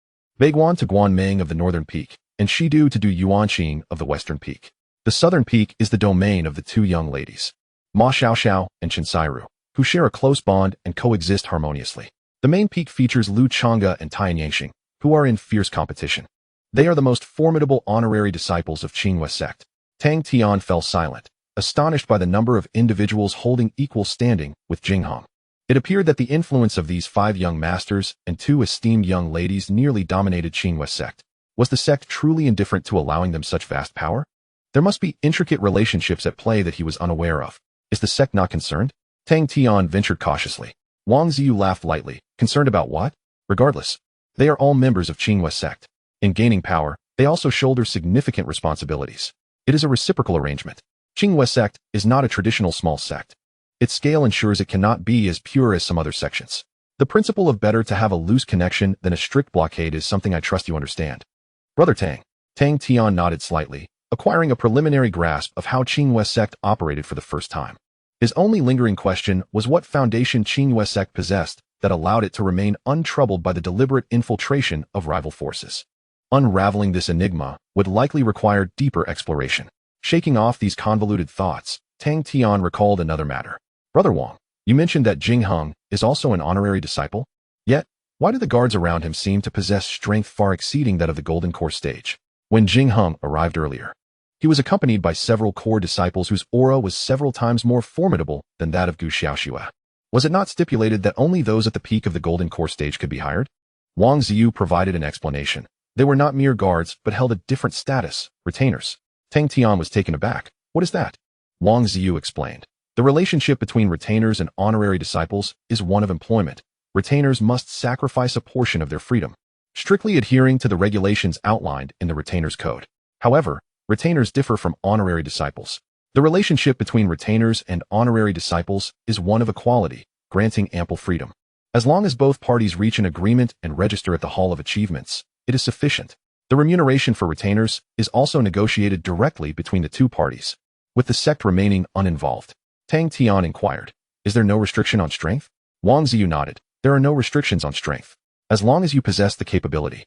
Beiguan to Guanming of the Northern Peak, and Shidu to Du Yuanqing of the Western Peak. The Southern Peak is the domain of the 2 young ladies, Ma Xiaoxiao and Chen Sairu, who share a close bond and coexist harmoniously. The main peak features Lu Changge and Taiyan Yangxing, who are in fierce competition. They are the most formidable honorary disciples of Qinghua sect. Tang Tian fell silent, astonished by the number of individuals holding equal standing with Jingheng. It appeared that the influence of these 5 young masters and 2 esteemed young ladies nearly dominated Qinghua sect. Was the sect truly indifferent to allowing them such vast power? There must be intricate relationships at play that he was unaware of. Is the sect not concerned? Tang Tian ventured cautiously. Wang Ziyu laughed lightly. Concerned about what? Regardless, they are all members of Qinghua sect. In gaining power, they also shoulder significant responsibilities. It is a reciprocal arrangement. Qinghua sect is not a traditional small sect. Its scale ensures it cannot be as pure as some other sections. The principle of better to have a loose connection than a strict blockade is something I trust you understand. Brother Tang. Tang Tian nodded slightly, acquiring a preliminary grasp of how Qinghua sect operated for the first time. His only lingering question was what foundation Qinghua sect possessed that allowed it to remain untroubled by the deliberate infiltration of rival forces. Unraveling this enigma would likely require deeper exploration. Shaking off these convoluted thoughts, Tang Tian recalled another matter. Brother Wang, you mentioned that Jingheng is also an honorary disciple? Yet, why do the guards around him seem to possess strength far exceeding that of the Golden Core stage? When Jingheng arrived earlier, He was accompanied by several core disciples whose aura was several times more formidable than that of Gu Xiaoxue. Was it not stipulated that only those at the peak of the golden core stage could be hired? Wang Ziyu provided an explanation. They were not mere guards, but held a different status, retainers. Tang Tian was taken aback. What is that? Wang Ziyu explained. The relationship between retainers and honorary disciples is one of employment. Retainers must sacrifice a portion of their freedom, strictly adhering to the regulations outlined in the retainer's code. However, retainers differ from honorary disciples. The relationship between retainers and honorary disciples is one of equality, granting ample freedom. As long as both parties reach an agreement and register at the Hall of Achievements, it is sufficient. The remuneration for retainers is also negotiated directly between the two parties, with the sect remaining uninvolved. Tang Tian inquired, "Is there no restriction on strength?" Wang Ziyu nodded. "There are no restrictions on strength, as long as you possess the capability.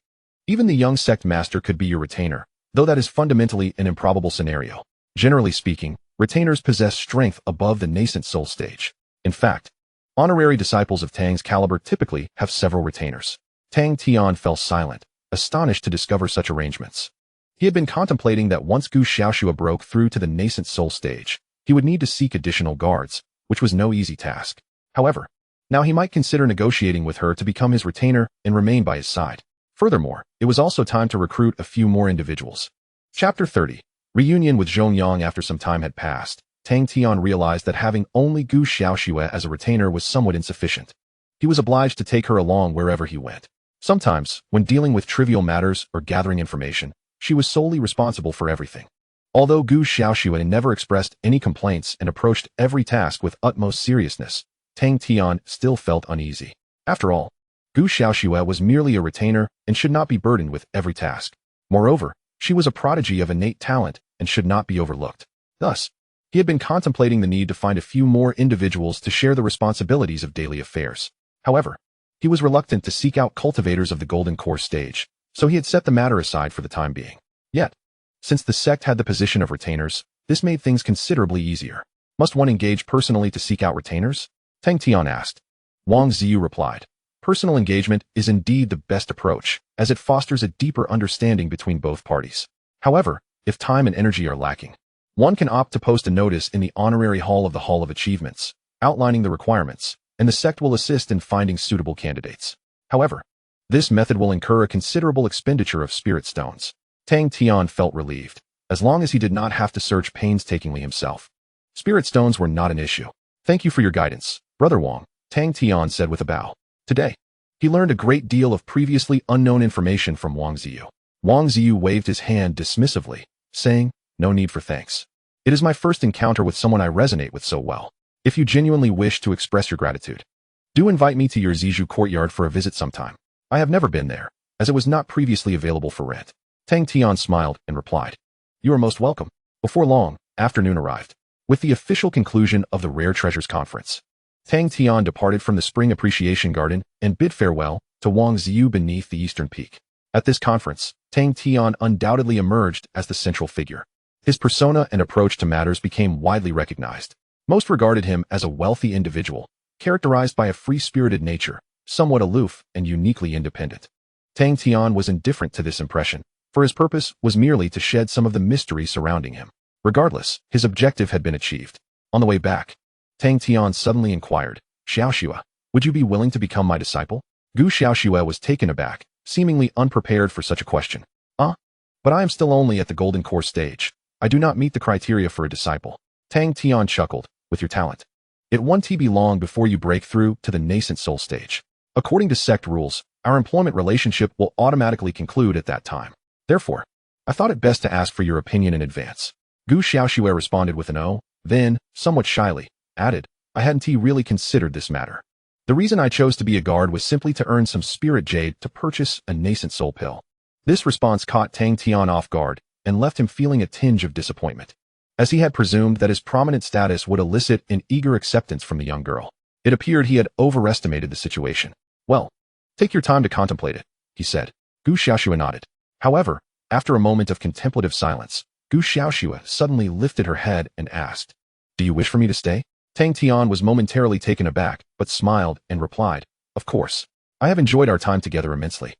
Even the young sect master could be your retainer, though that is fundamentally an improbable scenario. Generally speaking, retainers possess strength above the nascent soul stage. In fact, honorary disciples of Tang's caliber typically have several retainers." Tang Tian fell silent, astonished to discover such arrangements. He had been contemplating that once Gu Xiaoxue broke through to the nascent soul stage, he would need to seek additional guards, which was no easy task. However, now he might consider negotiating with her to become his retainer and remain by his side. Furthermore, it was also time to recruit a few more individuals. Chapter 30. Reunion with Zhongyang. After some time had passed, Tang Tian realized that having only Gu Xiaoxue as a retainer was somewhat insufficient. He was obliged to take her along wherever he went. Sometimes, when dealing with trivial matters or gathering information, she was solely responsible for everything. Although Gu Xiaoxue never expressed any complaints and approached every task with utmost seriousness, Tang Tian still felt uneasy. After all, Gu Xiaoxue was merely a retainer and should not be burdened with every task. Moreover, she was a prodigy of innate talent and should not be overlooked. Thus, he had been contemplating the need to find a few more individuals to share the responsibilities of daily affairs. However, he was reluctant to seek out cultivators of the golden core stage, so he had set the matter aside for the time being. Yet, since the sect had the position of retainers, this made things considerably easier. Must one engage personally to seek out retainers? Tang Tian asked. Wang Ziyu replied. Personal engagement is indeed the best approach, as it fosters a deeper understanding between both parties. However, if time and energy are lacking, one can opt to post a notice in the honorary hall of the Hall of Achievements, outlining the requirements, and the sect will assist in finding suitable candidates. However, this method will incur a considerable expenditure of spirit stones. Tang Tian felt relieved, as long as he did not have to search painstakingly himself. Spirit stones were not an issue. "Thank you for your guidance, Brother Wang," Tang Tian said with a bow. Today, he learned a great deal of previously unknown information from Wang Ziyu. Wang Ziyu waved his hand dismissively, saying, "No need for thanks. It is my first encounter with someone I resonate with so well. If you genuinely wish to express your gratitude, do invite me to your Zizhu courtyard for a visit sometime. I have never been there, as it was not previously available for rent." Tang Tian smiled and replied, "You are most welcome." Before long, afternoon arrived. With the official conclusion of the Rare Treasures Conference, Tang Tian departed from the Spring Appreciation Garden and bid farewell to Wang Ziyu beneath the eastern peak. At this conference, Tang Tian undoubtedly emerged as the central figure. His persona and approach to matters became widely recognized. Most regarded him as a wealthy individual, characterized by a free-spirited nature, somewhat aloof and uniquely independent. Tang Tian was indifferent to this impression, for his purpose was merely to shed some of the mystery surrounding him. Regardless, his objective had been achieved. On the way back, Tang Tian suddenly inquired, "Xiaoxue, would you be willing to become my disciple?" Gu Xiaoxue was taken aback, seemingly unprepared for such a question. But I am still only at the golden core stage. I do not meet the criteria for a disciple." Tang Tian chuckled, "With your talent, it won't be long before you break through to the nascent soul stage. According to sect rules, our employment relationship will automatically conclude at that time. Therefore, I thought it best to ask for your opinion in advance." Gu Xiaoxue responded with an "oh," then, somewhat shyly, added, "I hadn't really considered this matter. The reason I chose to be a guard was simply to earn some spirit jade to purchase a nascent soul pill." This response caught Tang Tian off guard and left him feeling a tinge of disappointment, as he had presumed that his prominent status would elicit an eager acceptance from the young girl. It appeared he had overestimated the situation. "Well, take your time to contemplate it," he said. Gu Xiaoxue nodded. However, after a moment of contemplative silence, Gu Xiaoxue suddenly lifted her head and asked, "Do you wish for me to stay?" Tang Tian was momentarily taken aback, but smiled and replied, "Of course. I have enjoyed our time together immensely."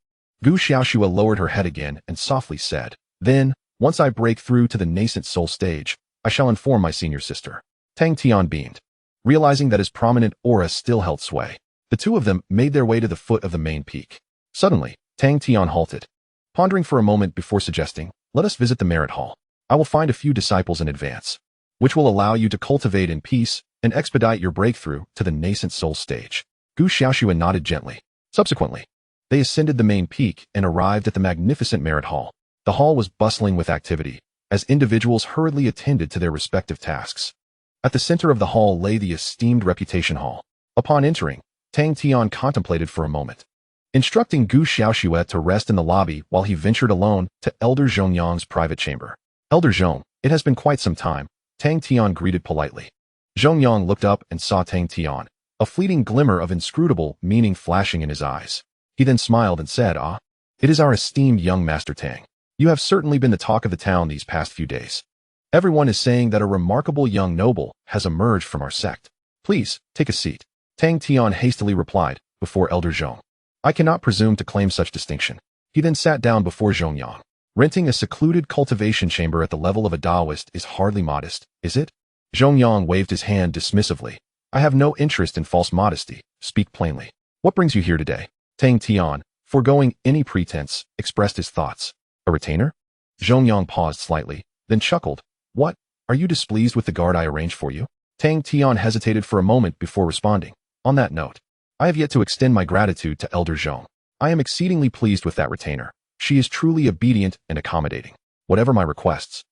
Gu Xiaoxue lowered her head again and softly said, "Then, Once I break through to the nascent soul stage, I shall inform my senior sister. Tang Tian beamed, realizing that his prominent aura still held sway. The two of them made their way to the foot of the main peak. Suddenly, Tang Tian halted, pondering for a moment before suggesting, "Let us visit the merit hall. I will find a few disciples in advance, which will allow you to cultivate in peace and expedite your breakthrough to the nascent soul stage." Gu Xiaoxue nodded gently. Subsequently, they ascended the main peak and arrived at the magnificent merit hall. The hall was bustling with activity, as individuals hurriedly attended to their respective tasks. At the center of the hall lay the esteemed reputation hall. Upon entering, Tang Tian contemplated for a moment, instructing Gu Xiaoxue to rest in the lobby while he ventured alone to Elder Zhongyang's private chamber. "Elder Zhong, it has been quite some time," Tang Tian greeted politely. Zhongyang looked up and saw Tang Tian, a fleeting glimmer of inscrutable meaning flashing in his eyes. He then smiled and said, "Ah, it is our esteemed young Master Tang. You have certainly been the talk of the town these past few days. Everyone is saying that a remarkable young noble has emerged from our sect. Please, take a seat." Tang Tian hastily replied, before Elder Zhong. "I cannot presume to claim such distinction." He then sat down before Zhongyang. "Renting a secluded cultivation chamber at the level of a Taoist is hardly modest, is it?" Zhongyang waved his hand dismissively. "I have no interest in false modesty. Speak plainly. What brings you here today?" Tang Tian, foregoing any pretense, expressed his thoughts. "A retainer?" Zhongyang paused slightly, then chuckled. "What? Are you displeased with the guard I arranged for you?" Tang Tian hesitated for a moment before responding. "On that note, I have yet to extend my gratitude to Elder Zhong. I am exceedingly pleased with that retainer. She is truly obedient and accommodating. Whatever my requests,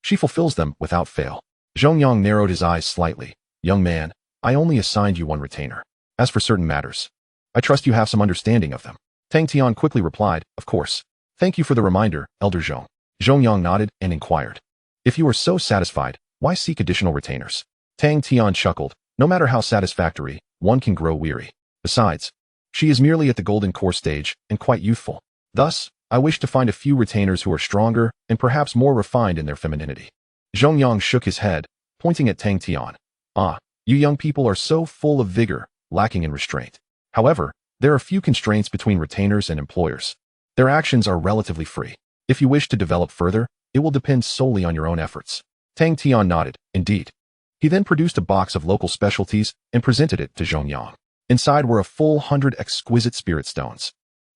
she fulfills them without fail." Zhongyang narrowed his eyes slightly. "Young man, I only assigned you one retainer. As for certain matters, I trust you have some understanding of them." Tang Tian quickly replied, "Of course. Thank you for the reminder, Elder Zhong." Zhongyang nodded and inquired, "If you are so satisfied, why seek additional retainers?" Tang Tian chuckled. "No matter how satisfactory, one can grow weary. Besides, she is merely at the golden core stage and quite youthful. Thus, I wish to find a few retainers who are stronger and perhaps more refined in their femininity." Zhongyang shook his head, pointing at Tang Tian. "Ah, you young people are so full of vigor, lacking in restraint. However, there are few constraints between retainers and employers. Their actions are relatively free. If you wish to develop further, it will depend solely on your own efforts." Tang Tian nodded. "Indeed." He then produced a box of local specialties and presented it to Zhongyang. Inside were a full 100 exquisite spirit stones.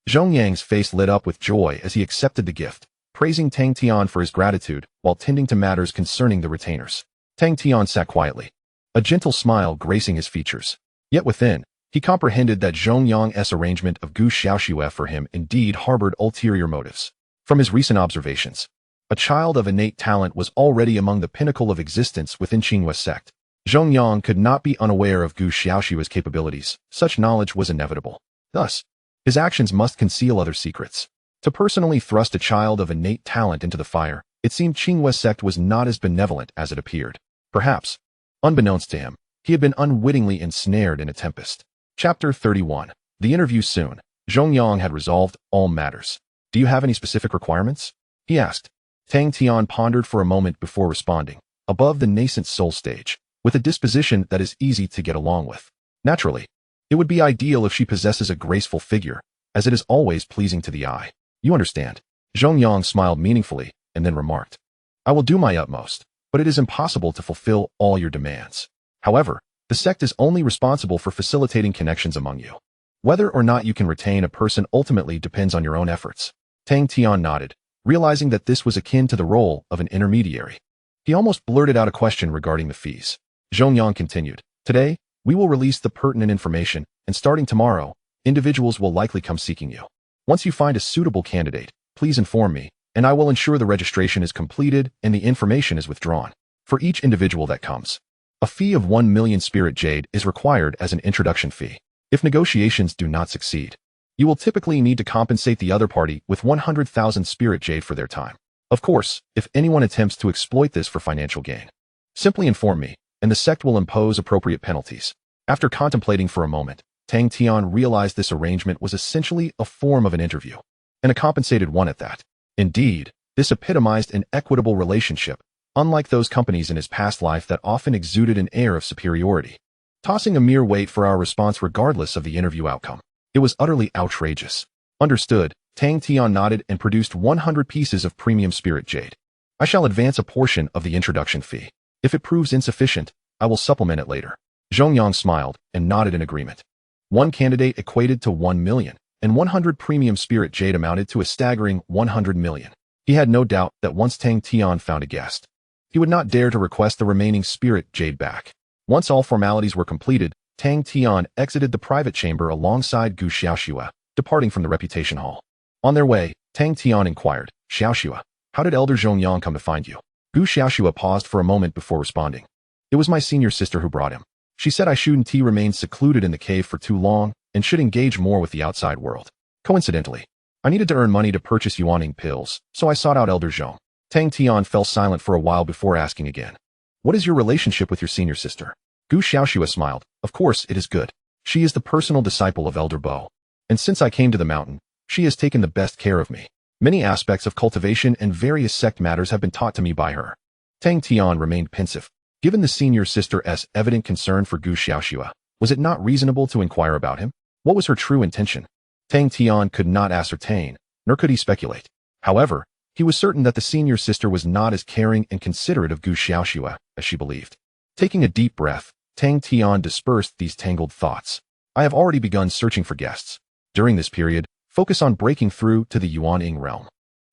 Zhongyang's face lit up with joy as he accepted the gift, praising Tang Tian for his gratitude while tending to matters concerning the retainers. Tang Tian sat quietly, a gentle smile gracing his features. Yet within, he comprehended that Zhongyang's arrangement of Gu Xiaoxue for him indeed harbored ulterior motives. From his recent observations, a child of innate talent was already among the pinnacle of existence within Qinghua's sect. Zhongyang could not be unaware of Gu Xiaoxue's capabilities. Such knowledge was inevitable. Thus, his actions must conceal other secrets. To personally thrust a child of innate talent into the fire, it seemed Qinghua's sect was not as benevolent as it appeared. Perhaps, unbeknownst to him, he had been unwittingly ensnared in a tempest. Chapter 31. The interview soon. Zhongyang had resolved all matters. "Do you have any specific requirements?" he asked. Tang Tian pondered for a moment before responding. "Above the nascent soul stage, with a disposition that is easy to get along with. Naturally, it would be ideal if she possesses a graceful figure, as it is always pleasing to the eye. You understand." Zhongyang smiled meaningfully and then remarked, "I will do my utmost, but it is impossible to fulfill all your demands. However, the sect is only responsible for facilitating connections among you. Whether or not you can retain a person ultimately depends on your own efforts." Tang Tian nodded, realizing that this was akin to the role of an intermediary. He almost blurted out a question regarding the fees. Zhongyang continued, "Today, we will release the pertinent information, and starting tomorrow, individuals will likely come seeking you. Once you find a suitable candidate, please inform me, and I will ensure the registration is completed and the information is withdrawn. For each individual that comes, a fee of 1 million spirit jade is required as an introduction fee. If negotiations do not succeed, you will typically need to compensate the other party with 100,000 spirit jade for their time. Of course, if anyone attempts to exploit this for financial gain, simply inform me, and the sect will impose appropriate penalties." After contemplating for a moment, Tang Tian realized this arrangement was essentially a form of an interview, and a compensated one at that. Indeed, this epitomized an equitable relationship, unlike those companies in his past life that often exuded an air of superiority, tossing a mere weight for our response regardless of the interview outcome. It was utterly outrageous. "Understood." Tang Tian nodded and produced 100 pieces of premium spirit jade. I shall advance a portion of the introduction fee. If it proves insufficient, I will supplement it later. Zhongyang smiled and nodded in agreement. One candidate equated to 1 million, and 100 premium spirit jade amounted to a staggering 100 million. He had no doubt that once Tang Tian found a guest, he would not dare to request the remaining spirit jade back. Once all formalities were completed, Tang Tian exited the private chamber alongside Gu Xiaoxue, departing from the reputation hall. On their way, Tang Tian inquired, "Xiaoxue, how did Elder Zhongyang come to find you?" Gu Xiaoxue paused for a moment before responding. "It was my senior sister who brought him. She said I shouldn't remain secluded in the cave for too long and should engage more with the outside world. Coincidentally, I needed to earn money to purchase yuaning pills, so I sought out Elder Zhong." Tang Tian fell silent for a while before asking again, "What is your relationship with your senior sister?" Gu Xiaoxue smiled. "Of course, it is good. She is the personal disciple of Elder Bo. And since I came to the mountain, she has taken the best care of me. Many aspects of cultivation and various sect matters have been taught to me by her." Tang Tian remained pensive. Given the senior sister's evident concern for Gu Xiaoxue, was it not reasonable to inquire about him? What was her true intention? Tang Tian could not ascertain, nor could he speculate. However, he was certain that the senior sister was not as caring and considerate of Gu Xiaoxue as she believed. Taking a deep breath, Tang Tian dispersed these tangled thoughts. "I have already begun searching for guests. During this period, focus on breaking through to the Yuan-Ing realm.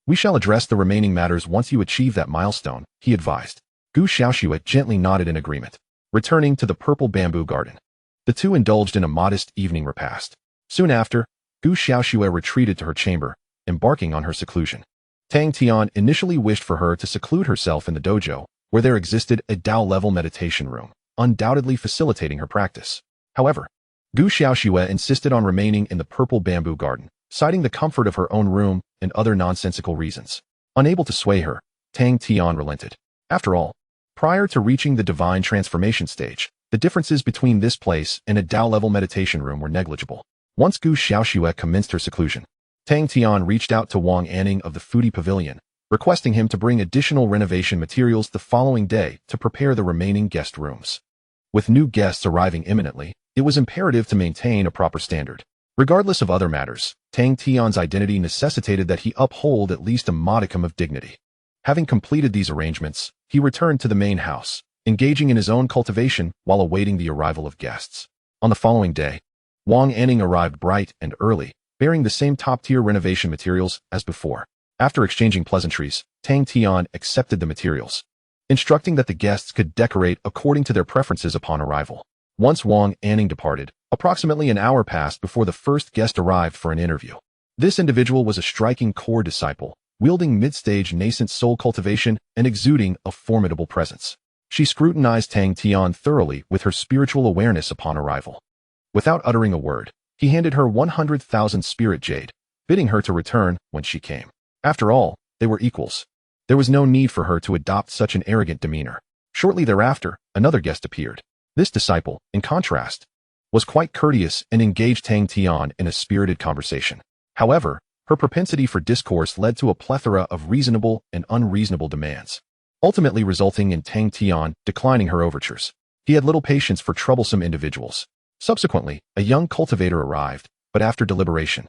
We shall address the remaining matters once you achieve that milestone," he advised. Gu Xiaoxue gently nodded in agreement. Returning to the purple bamboo garden, the two indulged in a modest evening repast. Soon after, Gu Xiaoxue retreated to her chamber, embarking on her seclusion. Tang Tian initially wished for her to seclude herself in the dojo, where there existed a Dao-level meditation room, undoubtedly facilitating her practice. However, Gu Xiaoxue insisted on remaining in the purple bamboo garden, citing the comfort of her own room and other nonsensical reasons. Unable to sway her, Tang Tian relented. After all, prior to reaching the divine transformation stage, the differences between this place and a Dao-level meditation room were negligible. Once Gu Xiaoxue commenced her seclusion, Tang Tian reached out to Wang Anning of the Foodie Pavilion, requesting him to bring additional renovation materials the following day to prepare the remaining guest rooms. With new guests arriving imminently, it was imperative to maintain a proper standard. Regardless of other matters, Tang Tian's identity necessitated that he uphold at least a modicum of dignity. Having completed these arrangements, he returned to the main house, engaging in his own cultivation while awaiting the arrival of guests. On the following day, Wang Anning arrived bright and early, bearing the same top-tier renovation materials as before. After exchanging pleasantries, Tang Tian accepted the materials, instructing that the guests could decorate according to their preferences upon arrival. Once Wang Anning departed, approximately an hour passed before the first guest arrived for an interview. This individual was a striking core disciple, wielding mid-stage nascent soul cultivation and exuding a formidable presence. She scrutinized Tang Tian thoroughly with her spiritual awareness upon arrival. Without uttering a word, he handed her 100,000 spirit jade, bidding her to return when she came. After all, they were equals. There was no need for her to adopt such an arrogant demeanor. Shortly thereafter, another guest appeared. This disciple, in contrast, was quite courteous and engaged Tang Tian in a spirited conversation. However, her propensity for discourse led to a plethora of reasonable and unreasonable demands, ultimately resulting in Tang Tian declining her overtures. He had little patience for troublesome individuals. Subsequently, a young cultivator arrived, but after deliberation,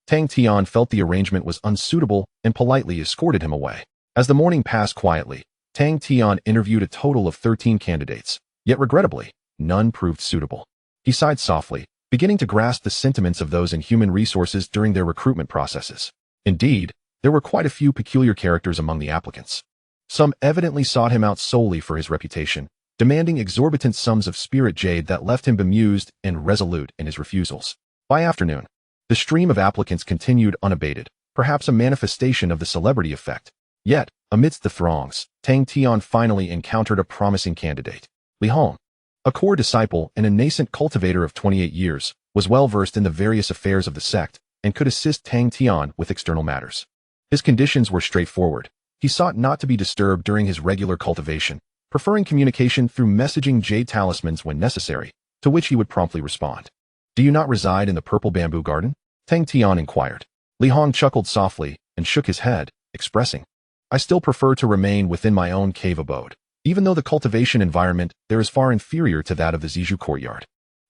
Tang Tian felt the arrangement was unsuitable and politely escorted him away. As the morning passed quietly, Tang Tian interviewed a total of 13 candidates, yet regrettably, none proved suitable. He sighed softly, beginning to grasp the sentiments of those in human resources during their recruitment processes. Indeed, there were quite a few peculiar characters among the applicants. Some evidently sought him out solely for his reputation, demanding exorbitant sums of spirit jade that left him bemused and resolute in his refusals. By afternoon, the stream of applicants continued unabated, perhaps a manifestation of the celebrity effect. Yet, amidst the throngs, Tang Tian finally encountered a promising candidate. Li Hong, a core disciple and a nascent cultivator of 28 years, was well versed in the various affairs of the sect and could assist Tang Tian with external matters. His conditions were straightforward. He sought not to be disturbed during his regular cultivation, preferring communication through messaging jade talismans when necessary, to which he would promptly respond. "Do you not reside in the purple bamboo garden?" Tang Tian inquired. Li Hong chuckled softly and shook his head, expressing, "I still prefer to remain within my own cave abode. Even though the cultivation environment there is far inferior to that of the Zizhu courtyard.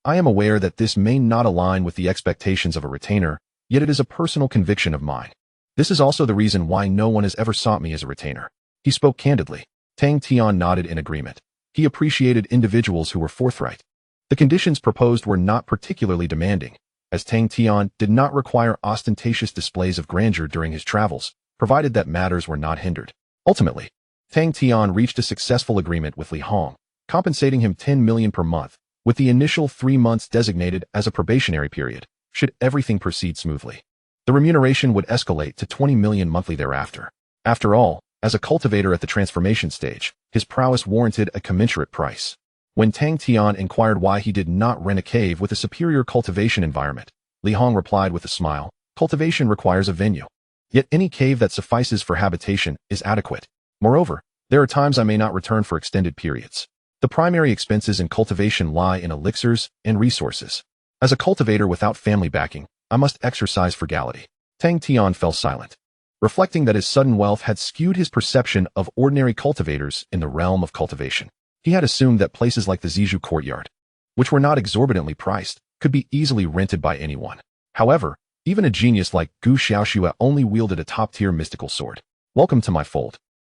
I am aware that this may not align with the expectations of a retainer, yet it is a personal conviction of mine. This is also the reason why no one has ever sought me as a retainer." He spoke candidly. Tang Tian nodded in agreement. He appreciated individuals who were forthright. The conditions proposed were not particularly demanding, as Tang Tian did not require ostentatious displays of grandeur during his travels, provided that matters were not hindered. Ultimately, Tang Tian reached a successful agreement with Li Hong, compensating him 10 million per month, with the initial 3 months designated as a probationary period, should everything proceed smoothly. The remuneration would escalate to 20 million monthly thereafter. After all, as a cultivator at the transformation stage, his prowess warranted a commensurate price. When Tang Tian inquired why he did not rent a cave with a superior cultivation environment, Li Hong replied with a smile, "Cultivation requires a venue. Yet any cave that suffices for habitation is adequate. Moreover, there are times I may not return for extended periods. The primary expenses in cultivation lie in elixirs and resources. As a cultivator without family backing, I must exercise frugality." Tang Tian fell silent, reflecting that his sudden wealth had skewed his perception of ordinary cultivators in the realm of cultivation. He had assumed that places like the Zizhu courtyard, which were not exorbitantly priced, could be easily rented by anyone. However, even a genius like Gu Xiaoxue only wielded a top-tier mystical sword. "Welcome to my fold.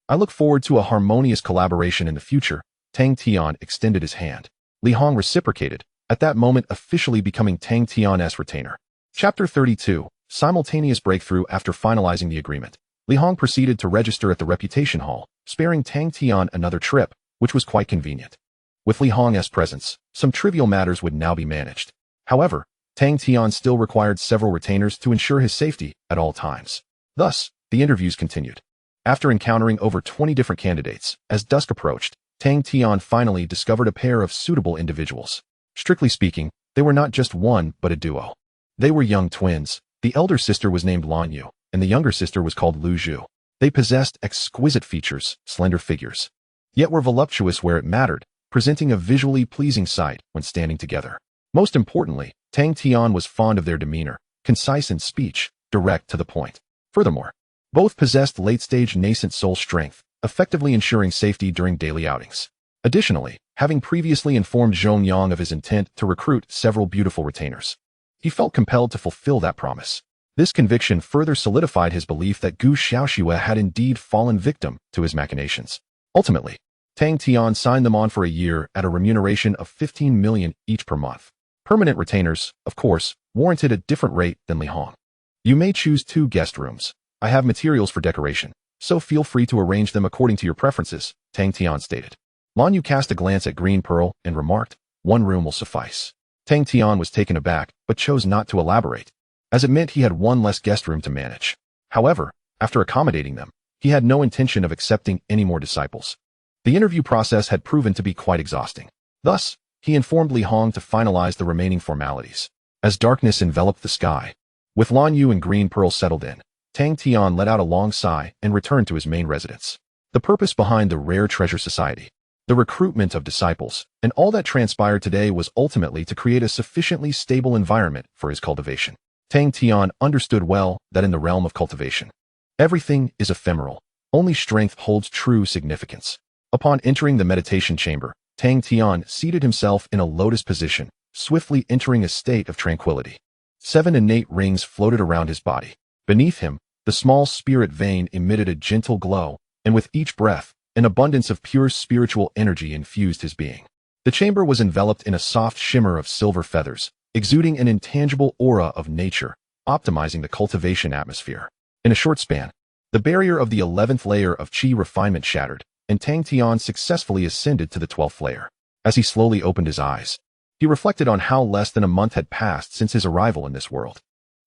I look forward to a harmonious collaboration in the future." Tang Tian extended his hand. Li Hong reciprocated, at that moment officially becoming Tang Tian's retainer. Chapter 32, Simultaneous Breakthrough. After finalizing the agreement, Li Hong proceeded to register at the Reputation Hall, sparing Tang Tian another trip, which was quite convenient. With Li Hong's presence, some trivial matters would now be managed. However, Tang Tian still required several retainers to ensure his safety at all times. Thus, the interviews continued. After encountering over 20 different candidates, as dusk approached, Tang Tian finally discovered a pair of suitable individuals. Strictly speaking, they were not just one, but a duo. They were young twins. The elder sister was named Lan Yu, and the younger sister was called Lu Zhu. They possessed exquisite features, slender figures, yet were voluptuous where it mattered, presenting a visually pleasing sight when standing together. Most importantly, Tang Tian was fond of their demeanor, concise in speech, direct to the point. Furthermore, both possessed late-stage nascent soul strength, effectively ensuring safety during daily outings. Additionally, having previously informed Zhong Yang of his intent to recruit several beautiful retainers, he felt compelled to fulfill that promise. This conviction further solidified his belief that Gu Xiaoxue had indeed fallen victim to his machinations. Ultimately, Tang Tian signed them on for a year at a remuneration of 15 million each per month. Permanent retainers, of course, warranted a different rate than Li Hong. "You may choose 2 guest rooms. I have materials for decoration, so feel free to arrange them according to your preferences," Tang Tian stated. Lan Yu cast a glance at Green Pearl and remarked, "1 room will suffice." Tang Tian was taken aback, but chose not to elaborate, as it meant he had 1 less guest room to manage. However, after accommodating them, he had no intention of accepting any more disciples. The interview process had proven to be quite exhausting. Thus, he informed Li Hong to finalize the remaining formalities. As darkness enveloped the sky, with Lan Yu and Green Pearl settled in, Tang Tian let out a long sigh and returned to his main residence. The purpose behind the Rare Treasure Society, the recruitment of disciples, and all that transpired today was ultimately to create a sufficiently stable environment for his cultivation. Tang Tian understood well that in the realm of cultivation, everything is ephemeral. Only strength holds true significance. Upon entering the meditation chamber, Tang Tian seated himself in a lotus position, swiftly entering a state of tranquility. 7 innate rings floated around his body. Beneath him, the small spirit vein emitted a gentle glow, and with each breath, an abundance of pure spiritual energy infused his being. The chamber was enveloped in a soft shimmer of silver feathers, exuding an intangible aura of nature, optimizing the cultivation atmosphere. In a short span, the barrier of the 11th layer of qi refinement shattered, and Tang Tian successfully ascended to the 12th layer. As he slowly opened his eyes, he reflected on how less than a month had passed since his arrival in this world.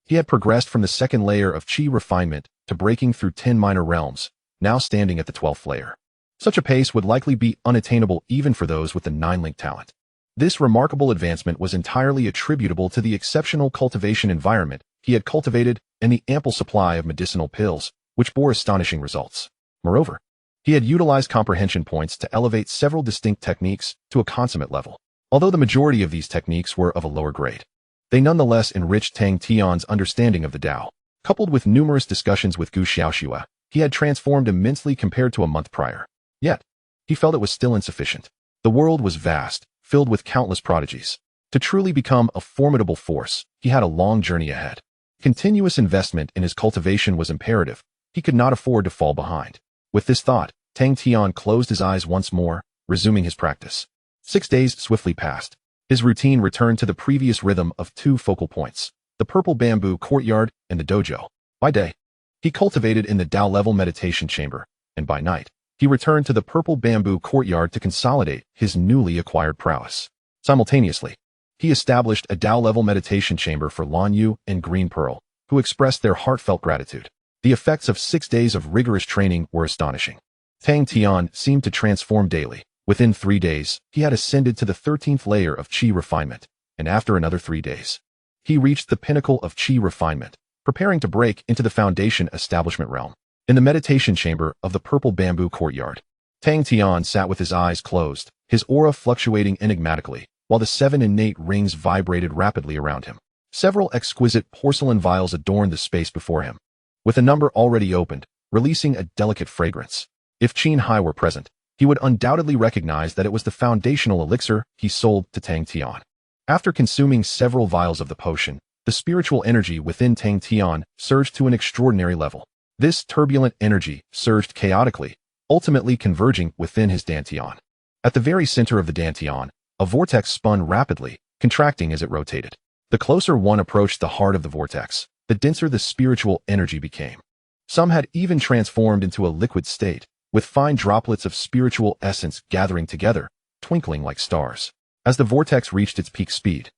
He had progressed from the 2nd layer of qi refinement to breaking through 10 minor realms, now standing at the 12th layer. Such a pace would likely be unattainable even for those with the 9-link talent. This remarkable advancement was entirely attributable to the exceptional cultivation environment he had cultivated and the ample supply of medicinal pills, which bore astonishing results. Moreover, he had utilized comprehension points to elevate several distinct techniques to a consummate level. Although the majority of these techniques were of a lower grade, they nonetheless enriched Tang Tian's understanding of the Tao. Coupled with numerous discussions with Gu Xiaoxue, he had transformed immensely compared to a month prior. Yet, he felt it was still insufficient. The world was vast, filled with countless prodigies. To truly become a formidable force, he had a long journey ahead. Continuous investment in his cultivation was imperative. He could not afford to fall behind. With this thought, Tang Tian closed his eyes once more, resuming his practice. 6 days swiftly passed. His routine returned to the previous rhythm of 2 focal points, the purple bamboo courtyard and the dojo. By day, he cultivated in the Tao-level meditation chamber, and by night, he returned to the purple bamboo courtyard to consolidate his newly acquired prowess. Simultaneously, he established a Tao-level meditation chamber for Lan Yu and Green Pearl, who expressed their heartfelt gratitude. The effects of 6 days of rigorous training were astonishing. Tang Tian seemed to transform daily. Within 3 days, he had ascended to the 13th layer of qi refinement, and after another 3 days, he reached the pinnacle of qi refinement, preparing to break into the foundation establishment realm. In the meditation chamber of the purple bamboo courtyard, Tang Tian sat with his eyes closed, his aura fluctuating enigmatically, while the 7 innate rings vibrated rapidly around him. Several exquisite porcelain vials adorned the space before him, with a number already opened, releasing a delicate fragrance. If Qin Hai were present, he would undoubtedly recognize that it was the foundational elixir he sold to Tang Tian. After consuming several vials of the potion, the spiritual energy within Tang Tian surged to an extraordinary level. This turbulent energy surged chaotically, ultimately converging within his dantian. At the very center of the dantian, a vortex spun rapidly, contracting as it rotated. The closer one approached the heart of the vortex, the denser the spiritual energy became. Some had even transformed into a liquid state, with fine droplets of spiritual essence gathering together, twinkling like stars. As the vortex reached its peak speed,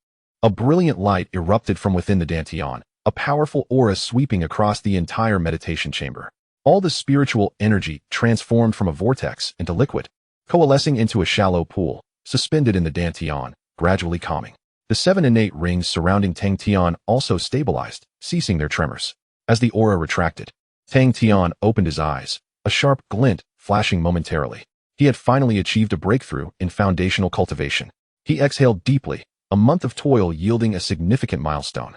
a brilliant light erupted from within the dantian, a powerful aura sweeping across the entire meditation chamber. All the spiritual energy transformed from a vortex into liquid, coalescing into a shallow pool, suspended in the dantian, gradually calming. The 7 innate rings surrounding Tang Tian also stabilized, ceasing their tremors. As the aura retracted, Tang Tian opened his eyes, a sharp glint flashing momentarily. He had finally achieved a breakthrough in foundational cultivation. He exhaled deeply, a month of toil yielding a significant milestone.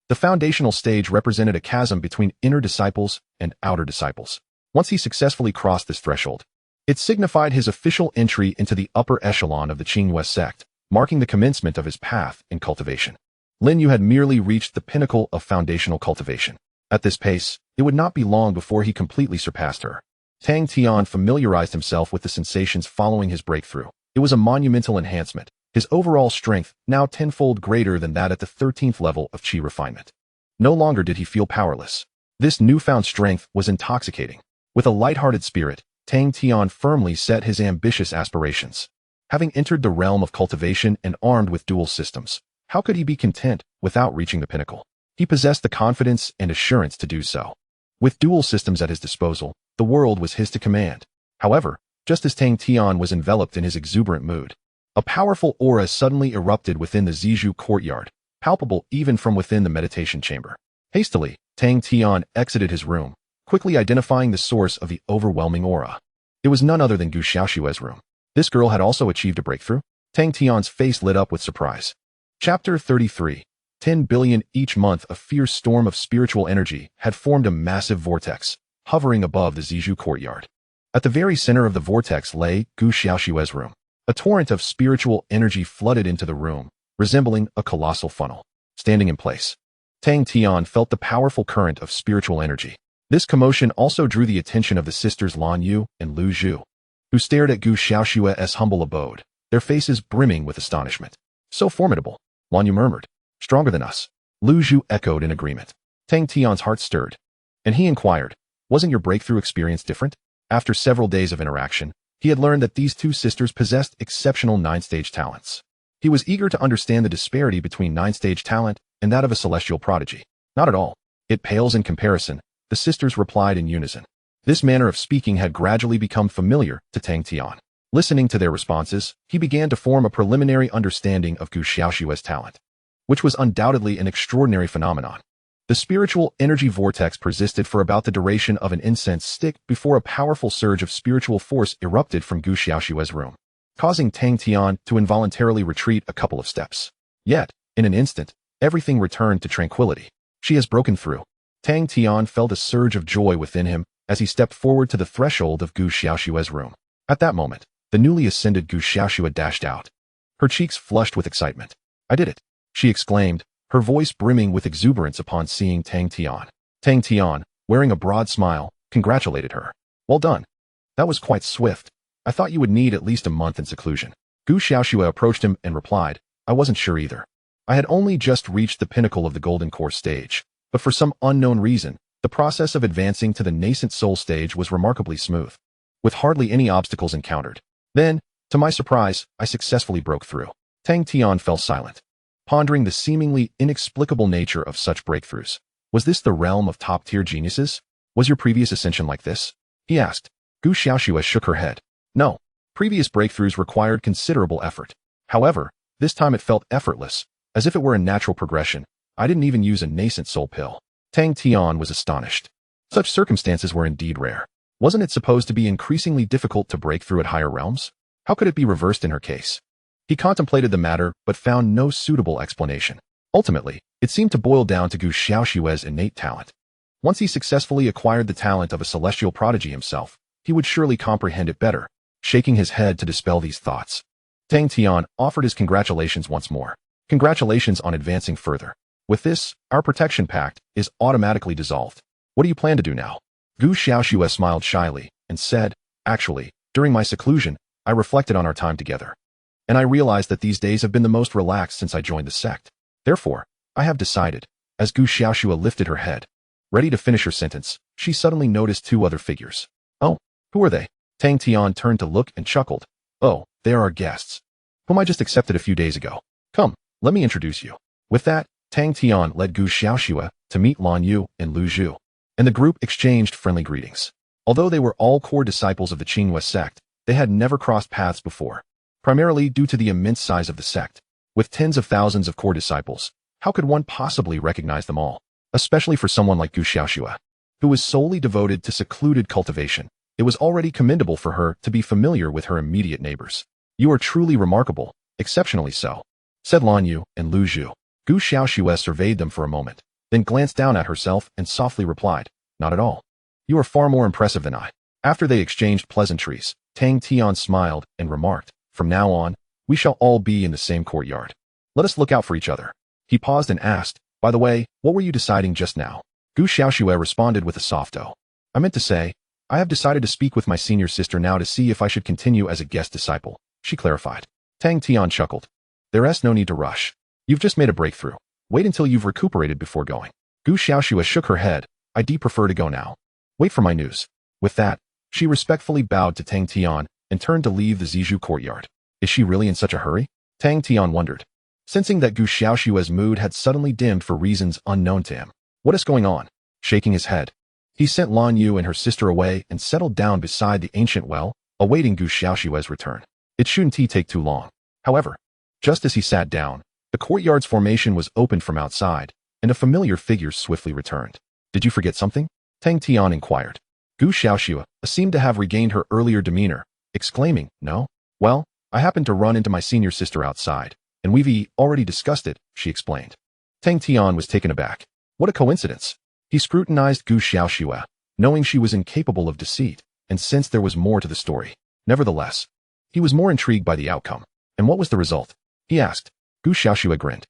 The foundational stage represented a chasm between inner disciples and outer disciples. Once he successfully crossed this threshold, it signified his official entry into the upper echelon of the Qingyue sect, marking the commencement of his path in cultivation. Lin Yu had merely reached the pinnacle of foundational cultivation. At this pace, it would not be long before he completely surpassed her. Tang Tian familiarized himself with the sensations following his breakthrough. It was a monumental enhancement, his overall strength now tenfold greater than that at the 13th level of qi refinement. No longer did he feel powerless. This newfound strength was intoxicating. With a light-hearted spirit, Tang Tian firmly set his ambitious aspirations. Having entered the realm of cultivation and armed with dual systems, how could he be content without reaching the pinnacle? He possessed the confidence and assurance to do so. With dual systems at his disposal, the world was his to command. However, just as Tang Tian was enveloped in his exuberant mood, a powerful aura suddenly erupted within the Zizhu courtyard, palpable even from within the meditation chamber. Hastily, Tang Tian exited his room, quickly identifying the source of the overwhelming aura. It was none other than Gu Xiaoxue's room. This girl had also achieved a breakthrough? Tang Tian's face lit up with surprise. Chapter 33. 10 billion each month. A fierce storm of spiritual energy had formed a massive vortex, hovering above the Zizhu courtyard. At the very center of the vortex lay Gu Xiaoxue's room. A torrent of spiritual energy flooded into the room, resembling a colossal funnel. Standing in place, Tang Tian felt the powerful current of spiritual energy. This commotion also drew the attention of the sisters Lan Yu and Lu Zhu, who stared at Gu Xiaoxue's humble abode, their faces brimming with astonishment. So formidable, Lan Yu murmured. Stronger than us. Lu Zhu echoed in agreement. Tang Tian's heart stirred, and he inquired, wasn't your breakthrough experience different? After several days of interaction, he had learned that these two sisters possessed exceptional 9-stage talents. He was eager to understand the disparity between 9-stage talent and that of a celestial prodigy. Not at all. It pales in comparison, the sisters replied in unison. This manner of speaking had gradually become familiar to Tang Tian. Listening to their responses, he began to form a preliminary understanding of Gu Xiaoxue's talent, which was undoubtedly an extraordinary phenomenon. The spiritual energy vortex persisted for about the duration of an incense stick before a powerful surge of spiritual force erupted from Gu Xiaoxue's room, causing Tang Tian to involuntarily retreat a couple of steps. Yet, in an instant, everything returned to tranquility. She has broken through. Tang Tian felt a surge of joy within him as he stepped forward to the threshold of Gu Xiaoxue's room. At that moment, the newly ascended Gu Xiaoxue dashed out, her cheeks flushed with excitement. I did it, she exclaimed, her voice brimming with exuberance upon seeing Tang Tian. Tang Tian, wearing a broad smile, congratulated her. Well done. That was quite swift. I thought you would need at least a month in seclusion. Gu Xiaoxue approached him and replied, I wasn't sure either. I had only just reached the pinnacle of the golden core stage, but for some unknown reason, the process of advancing to the nascent soul stage was remarkably smooth, with hardly any obstacles encountered. Then, to my surprise, I successfully broke through. Tang Tian fell silent, pondering the seemingly inexplicable nature of such breakthroughs. Was this the realm of top-tier geniuses? Was your previous ascension like this? He asked. Gu Xiaoxue shook her head. No, previous breakthroughs required considerable effort. However, this time it felt effortless, as if it were a natural progression. I didn't even use a nascent soul pill. Tang Tian was astonished. Such circumstances were indeed rare. Wasn't it supposed to be increasingly difficult to break through at higher realms? How could it be reversed in her case? He contemplated the matter, but found no suitable explanation. Ultimately, it seemed to boil down to Gu Xiaoxue's innate talent. Once he successfully acquired the talent of a celestial prodigy himself, he would surely comprehend it better. Shaking his head to dispel these thoughts, Tang Tian offered his congratulations once more. Congratulations on advancing further. With this, our protection pact is automatically dissolved. What do you plan to do now? Gu Xiaoxue smiled shyly and said, Actually, during my seclusion, I reflected on our time together. And I realized that these days have been the most relaxed since I joined the sect. Therefore, I have decided, as Gu Xiaoxue lifted her head, ready to finish her sentence, she suddenly noticed two other figures. Oh, who are they? Tang Tian turned to look and chuckled. Oh, they are our guests, whom I just accepted a few days ago. Come, let me introduce you. With that, Tang Tian led Gu Xiaoxue to meet Lan Yu and Lu Zhu, and the group exchanged friendly greetings. Although they were all core disciples of the Qinghua sect, they had never crossed paths before, primarily due to the immense size of the sect. With tens of thousands of core disciples, how could one possibly recognize them all? Especially for someone like Gu Xiaoxue, who was solely devoted to secluded cultivation. It was already commendable for her to be familiar with her immediate neighbors. You are truly remarkable, exceptionally so, said Lan Yu and Lu Zhu. Gu Xiaoxue surveyed them for a moment, then glanced down at herself and softly replied, Not at all. You are far more impressive than I. After they exchanged pleasantries, Tang Tian smiled and remarked, From now on, we shall all be in the same courtyard. Let us look out for each other. He paused and asked, By the way, what were you deciding just now? Gu Xiaoxue responded with a soft "Oh." I meant to say, I have decided to speak with my senior sister now to see if I should continue as a guest disciple, she clarified. Tang Tian chuckled. There's no need to rush. You've just made a breakthrough. Wait until you've recuperated before going. Gu Xiaoxue shook her head. I'd prefer to go now. Wait for my news. With that, she respectfully bowed to Tang Tian and turned to leave the Zizhu courtyard. Is she really in such a hurry? Tang Tian wondered, sensing that Gu Xiaoxue's mood had suddenly dimmed for reasons unknown to him. What is going on? Shaking his head, he sent Lan Yu and her sister away and settled down beside the ancient well, awaiting Gu Xiaoxue's return. It shouldn't take too long. However, just as he sat down, the courtyard's formation was opened from outside, and a familiar figure swiftly returned. Did you forget something? Tang Tian inquired. Gu Xiaoxue seemed to have regained her earlier demeanor, exclaiming, No? Well, I happened to run into my senior sister outside, and we've already discussed it, she explained. Tang Tian was taken aback. What a coincidence. He scrutinized Gu Xiaoxue, knowing she was incapable of deceit, and sensed there was more to the story. Nevertheless, he was more intrigued by the outcome. And what was the result? He asked. Gu Xiaoxue grinned.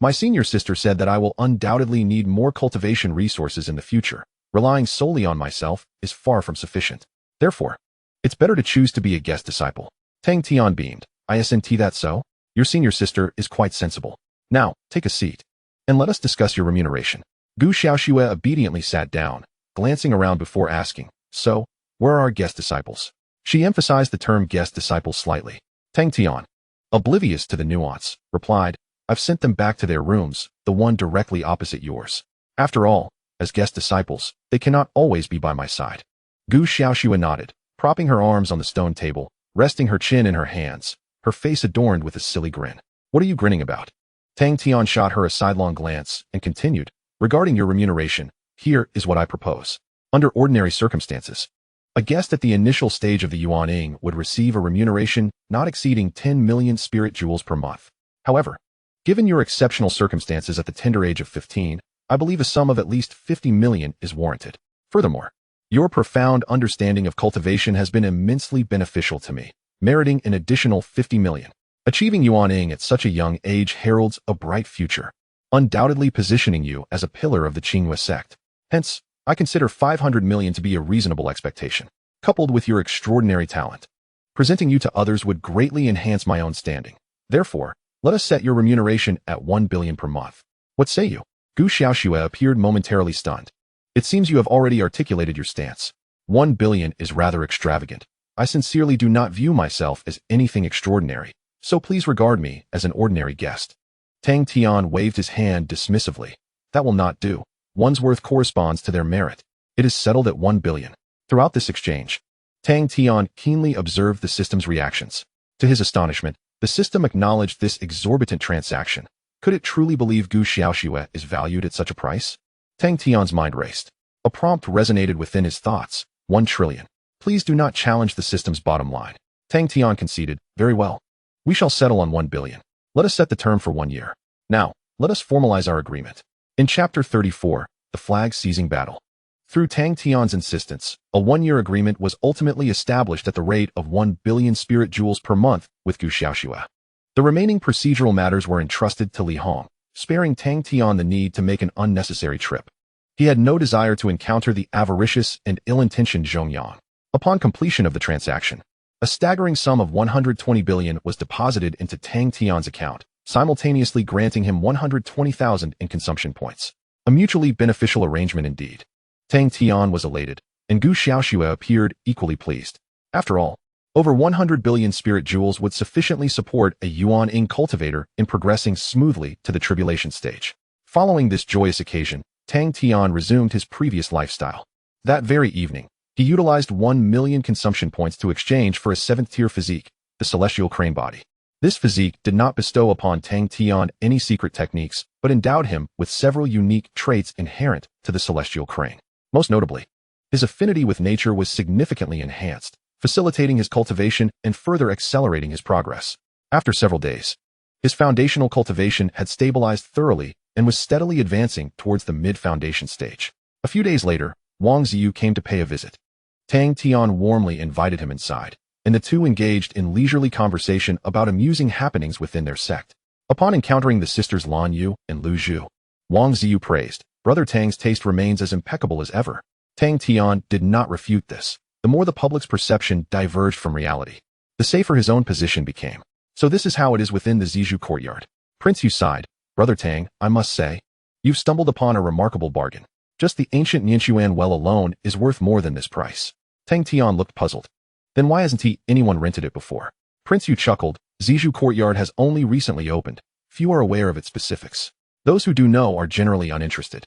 My senior sister said that I will undoubtedly need more cultivation resources in the future. Relying solely on myself is far from sufficient. Therefore, it's better to choose to be a guest disciple. Tang Tian beamed. Isn't that so? Your senior sister is quite sensible. Now, take a seat, and let us discuss your remuneration. Gu Xiaoxue obediently sat down, glancing around before asking, So, where are our guest disciples? She emphasized the term guest disciples slightly. Tang Tian, oblivious to the nuance, replied, I've sent them back to their rooms, the one directly opposite yours. After all, as guest disciples, they cannot always be by my side. Gu Xiaoxue nodded, propping her arms on the stone table, resting her chin in her hands, her face adorned with a silly grin. What are you grinning about? Tang Tian shot her a sidelong glance and continued, Regarding your remuneration, here is what I propose. Under ordinary circumstances, a guest at the initial stage of the Yuan would receive a remuneration not exceeding 10 million spirit jewels per month. However, given your exceptional circumstances at the tender age of 15, I believe a sum of at least 50 million is warranted. Furthermore, your profound understanding of cultivation has been immensely beneficial to me, meriting an additional 50 million. Achieving Yuan at such a young age heralds a bright future, undoubtedly positioning you as a pillar of the Qinghua sect. Hence, I consider 500 million to be a reasonable expectation. coupled with your extraordinary talent. Presenting you to others would greatly enhance my own standing. Therefore, let us set your remuneration at 1 billion per month. What say you? Gu Xiaoxue appeared momentarily stunned. It seems you have already articulated your stance. 1 billion is rather extravagant. I sincerely do not view myself as anything extraordinary, so please regard me as an ordinary guest. Tang Tian waved his hand dismissively. That will not do. One's worth corresponds to their merit. It is settled at 1 billion. Throughout this exchange, Tang Tian keenly observed the system's reactions. To his astonishment, the system acknowledged this exorbitant transaction. Could it truly believe Gu Xiaoxue is valued at such a price? Tang Tian's mind raced. A prompt resonated within his thoughts. 1 trillion. Please do not challenge the system's bottom line. Tang Tian conceded. Very well. We shall settle on 1 billion. Let us set the term for 1 year. Now, let us formalize our agreement. In Chapter 34, the flag-seizing battle. Through Tang Tian's insistence, a 1-year agreement was ultimately established at the rate of 1 billion spirit jewels per month with Gu Xiaoxue. The remaining procedural matters were entrusted to Li Hong, sparing Tang Tian the need to make an unnecessary trip. He had no desire to encounter the avaricious and ill-intentioned Zhong Yang. Upon completion of the transaction, a staggering sum of 120 billion was deposited into Tang Tian's account, simultaneously granting him 120,000 in consumption points. A mutually beneficial arrangement indeed. Tang Tian was elated, and Gu Xiaoxue appeared equally pleased. After all, over 100 billion spirit jewels would sufficiently support a Yuan-ing cultivator in progressing smoothly to the tribulation stage. Following this joyous occasion, Tang Tian resumed his previous lifestyle. That very evening, he utilized 1 million consumption points to exchange for a 7th-tier physique, the celestial crane body. This physique did not bestow upon Tang Tian any secret techniques, but endowed him with several unique traits inherent to the celestial crane. Most notably, his affinity with nature was significantly enhanced, facilitating his cultivation and further accelerating his progress. After several days, his foundational cultivation had stabilized thoroughly and was steadily advancing towards the mid-foundation stage. A few days later, Wang Ziyu came to pay a visit. Tang Tian warmly invited him inside, and the two engaged in leisurely conversation about amusing happenings within their sect. Upon encountering the sisters Lan Yu and Lu Zhu, Wang Ziyu praised, Brother Tang's taste remains as impeccable as ever. Tang Tian did not refute this. The more the public's perception diverged from reality, the safer his own position became. So this is how it is within the Zizhu courtyard. Prince Yu sighed, Brother Tang, I must say, you've stumbled upon a remarkable bargain. Just the ancient Nianxuan well alone is worth more than this price. Tang Tian looked puzzled. Then why hasn't anyone rented it before? Prince Yu chuckled, Zizhu courtyard has only recently opened. Few are aware of its specifics. Those who do know are generally uninterested,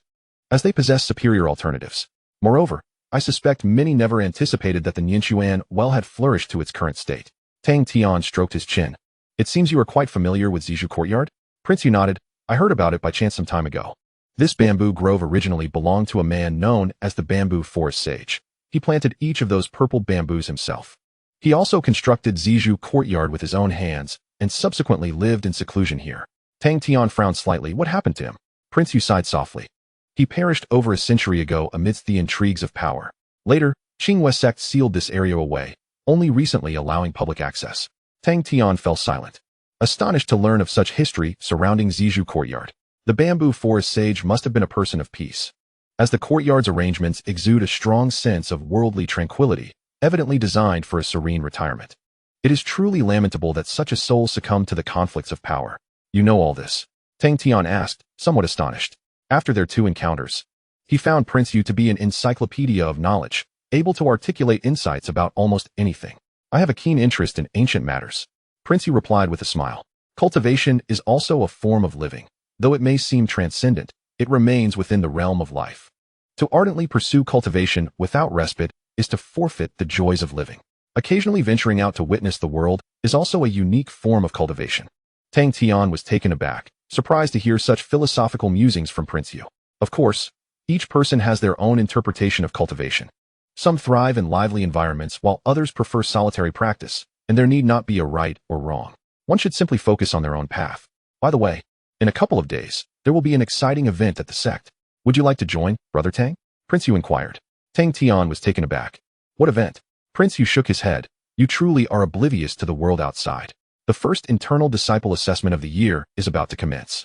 as they possess superior alternatives. Moreover, I suspect many never anticipated that the Nianxuan well had flourished to its current state. Tang Tian stroked his chin. It seems you are quite familiar with Zizhu courtyard? Prince Yu nodded. I heard about it by chance some time ago. This bamboo grove originally belonged to a man known as the Bamboo Forest Sage. He planted each of those purple bamboos himself. He also constructed Zizhu courtyard with his own hands, and subsequently lived in seclusion here. Tang Tian frowned slightly. What happened to him? Prince Yu sighed softly. He perished over a century ago amidst the intrigues of power. Later, Qinghua sect sealed this area away, only recently allowing public access. Tang Tian fell silent, astonished to learn of such history surrounding Zizhu courtyard. The Bamboo Forest Sage must have been a person of peace, as the courtyard's arrangements exude a strong sense of worldly tranquility, evidently designed for a serene retirement. It is truly lamentable that such a soul succumbed to the conflicts of power. You know all this? Tang Tian asked, somewhat astonished. After their two encounters, he found Prince Yu to be an encyclopedia of knowledge, able to articulate insights about almost anything. I have a keen interest in ancient matters. Prince Yu replied with a smile. Cultivation is also a form of living. Though it may seem transcendent, it remains within the realm of life. To ardently pursue cultivation without respite is to forfeit the joys of living. Occasionally venturing out to witness the world is also a unique form of cultivation. Tang Tian was taken aback, surprised to hear such philosophical musings from Prince Yu. Of course, each person has their own interpretation of cultivation. Some thrive in lively environments while others prefer solitary practice, and there need not be a right or wrong. One should simply focus on their own path. By the way, in a couple of days, there will be an exciting event at the sect. Would you like to join, Brother Tang? Prince Yu inquired. Tang Tian was taken aback. What event? Prince Yu shook his head. You truly are oblivious to the world outside. The first internal disciple assessment of the year is about to commence.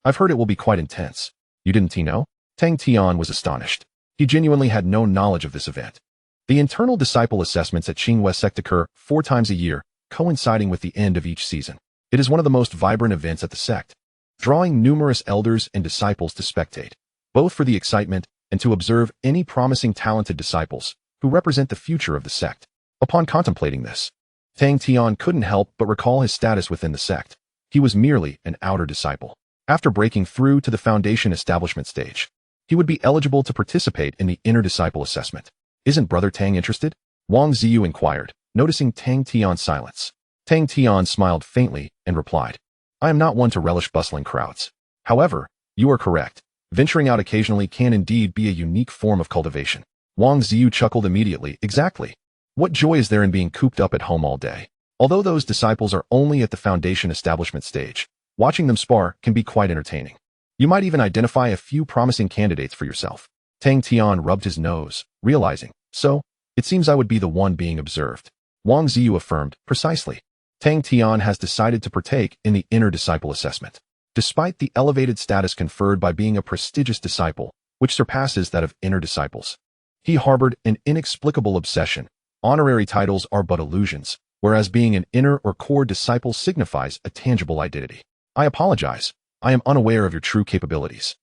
I've heard it will be quite intense. You didn't know? Tang Tian was astonished. He genuinely had no knowledge of this event. The internal disciple assessments at Qinghua sect occur 4 times a year, coinciding with the end of each season. It is one of the most vibrant events at the sect, drawing numerous elders and disciples to spectate, both for the excitement and to observe any promising talented disciples who represent the future of the sect. Upon contemplating this, Tang Tian couldn't help but recall his status within the sect. He was merely an outer disciple. After breaking through to the foundation establishment stage, he would be eligible to participate in the inner disciple assessment. Isn't Brother Tang interested? Wang Ziyu inquired, noticing Tang Tian's silence. Tang Tian smiled faintly and replied, I am not one to relish bustling crowds. However, you are correct. Venturing out occasionally can indeed be a unique form of cultivation. Wang Ziyu chuckled immediately. Exactly. What joy is there in being cooped up at home all day? Although those disciples are only at the foundation establishment stage, watching them spar can be quite entertaining. You might even identify a few promising candidates for yourself. Tang Tian rubbed his nose, realizing, so, it seems I would be the one being observed. Wang Ziyu affirmed, precisely. Tang Tian has decided to partake in the inner disciple assessment. Despite the elevated status conferred by being a prestigious disciple, which surpasses that of inner disciples, he harbored an inexplicable obsession. Honorary titles are but illusions, whereas being an inner or core disciple signifies a tangible identity. I apologize. I am unaware of your true capabilities.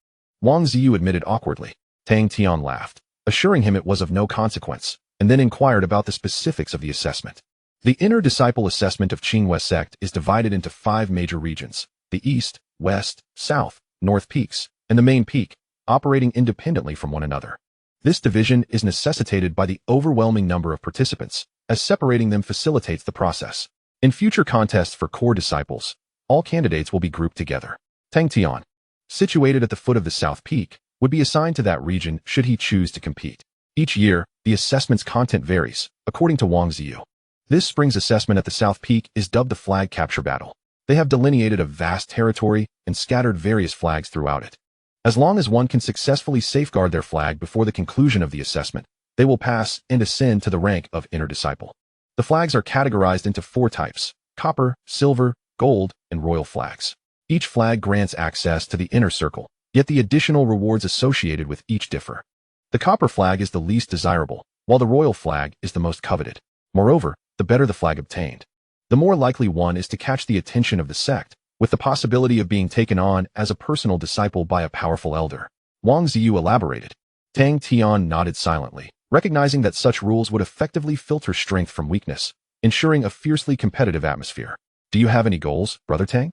Wang Ziyu admitted awkwardly. Tang Tian laughed, assuring him it was of no consequence, and then inquired about the specifics of the assessment. The inner disciple assessment of Qinghua sect is divided into 5 major regions: the East, West, South, North peaks, and the main peak, operating independently from one another. This division is necessitated by the overwhelming number of participants, as separating them facilitates the process. In future contests for core disciples, all candidates will be grouped together. Tang Tian, situated at the foot of the South Peak, would be assigned to that region should he choose to compete. Each year, the assessment's content varies, according to Wang Ziyu. This spring's assessment at the South Peak is dubbed the Flag Capture Battle. They have delineated a vast territory and scattered various flags throughout it. As long as one can successfully safeguard their flag before the conclusion of the assessment, they will pass and ascend to the rank of inner disciple. The flags are categorized into 4 types: copper, silver, gold, and royal flags. Each flag grants access to the inner circle, yet the additional rewards associated with each differ. The copper flag is the least desirable, while the royal flag is the most coveted. Moreover, the better the flag obtained, the more likely one is to catch the attention of the sect, with the possibility of being taken on as a personal disciple by a powerful elder. Wang Ziyu elaborated. Tang Tian nodded silently, recognizing that such rules would effectively filter strength from weakness, ensuring a fiercely competitive atmosphere. Do you have any goals, Brother Tang?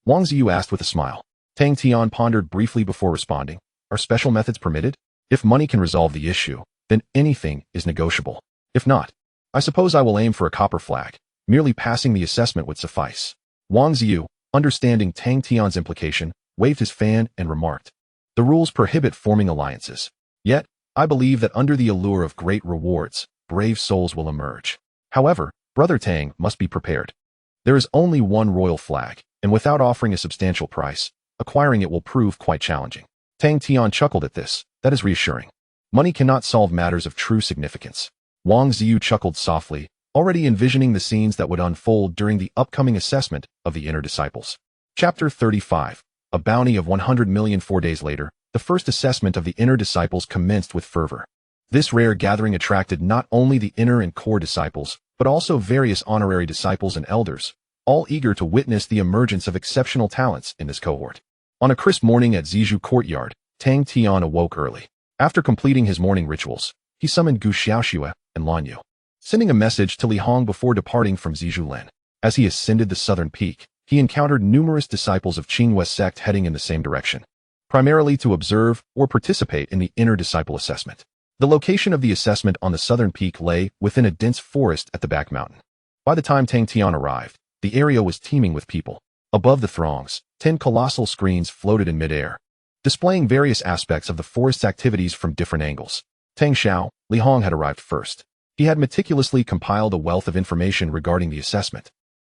Wang Ziyu asked with a smile. Tang Tian pondered briefly before responding. Are special methods permitted? If money can resolve the issue, then anything is negotiable. If not, I suppose I will aim for a copper flag. Merely passing the assessment would suffice. Wang Ziyu, understanding Tang Tian's implication, waved his fan and remarked, the rules prohibit forming alliances. Yet, I believe that under the allure of great rewards, brave souls will emerge. However, Brother Tang must be prepared. There is only one royal flag, and without offering a substantial price, acquiring it will prove quite challenging. Tang Tian chuckled at this. That is reassuring. Money cannot solve matters of true significance. Wang Ziyu chuckled softly, already envisioning the scenes that would unfold during the upcoming assessment of the inner disciples. Chapter 35. A bounty of 100 million. 4 days later, the first assessment of the inner disciples commenced with fervor. This rare gathering attracted not only the inner and core disciples, but also various honorary disciples and elders, all eager to witness the emergence of exceptional talents in this cohort. On a crisp morning at Zizhu Courtyard, Tang Tian awoke early. After completing his morning rituals, he summoned Gu Xiaoxue and Lan Yu, sending a message to Li Hong before departing from Zizhulen. As he ascended the southern peak, he encountered numerous disciples of Qinghua sect heading in the same direction, primarily to observe or participate in the inner disciple assessment. The location of the assessment on the southern peak lay within a dense forest at the back mountain. By the time Tang Tian arrived, the area was teeming with people. Above the throngs, 10 colossal screens floated in midair, displaying various aspects of the forest's activities from different angles. Tang Xiao, Li Hong had arrived first. He had meticulously compiled a wealth of information regarding the assessment,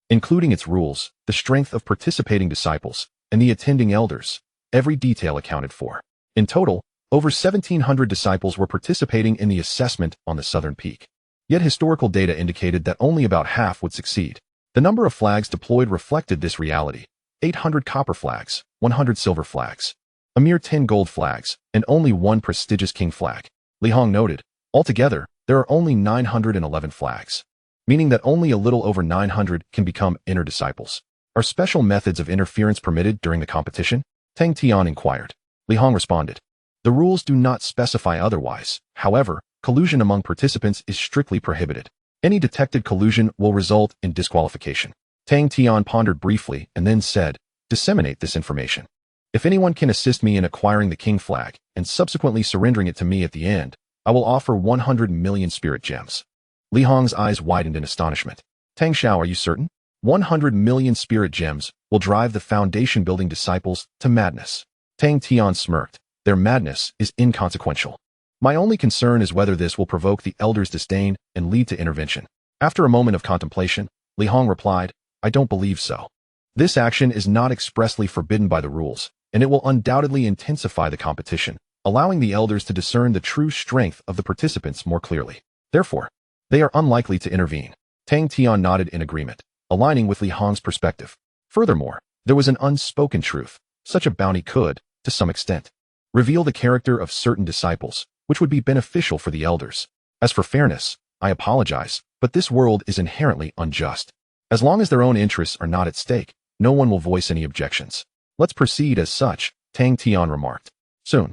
including its rules, the strength of participating disciples, and the attending elders. Every detail accounted for. In total, over 1,700 disciples were participating in the assessment on the southern peak. Yet historical data indicated that only about half would succeed. The number of flags deployed reflected this reality: 800 copper flags, 100 silver flags, a mere 10 gold flags, and only 1 prestigious king flag. Li Hong noted, altogether, there are only 911 flags, meaning that only a little over 900 can become inner disciples. Are special methods of interference permitted during the competition? Tang Tian inquired. Li Hong responded. The rules do not specify otherwise. However, collusion among participants is strictly prohibited. Any detected collusion will result in disqualification. Tang Tian pondered briefly and then said, disseminate this information. If anyone can assist me in acquiring the king flag and subsequently surrendering it to me at the end, I will offer 100 million spirit gems. Li Hong's eyes widened in astonishment. Tang Xiao, are you certain? 100 million spirit gems will drive the foundation-building disciples to madness. Tang Tian smirked. Their madness is inconsequential. My only concern is whether this will provoke the elders' disdain and lead to intervention. After a moment of contemplation, Li Hong replied, I don't believe so. This action is not expressly forbidden by the rules, and it will undoubtedly intensify the competition, allowing the elders to discern the true strength of the participants more clearly. Therefore, they are unlikely to intervene. Tang Tian nodded in agreement, aligning with Li Hong's perspective. Furthermore, there was an unspoken truth. Such a bounty could, to some extent, reveal the character of certain disciples, which would be beneficial for the elders. As for fairness, I apologize, but this world is inherently unjust. As long as their own interests are not at stake, no one will voice any objections. Let's proceed as such, Tang Tian remarked. Soon,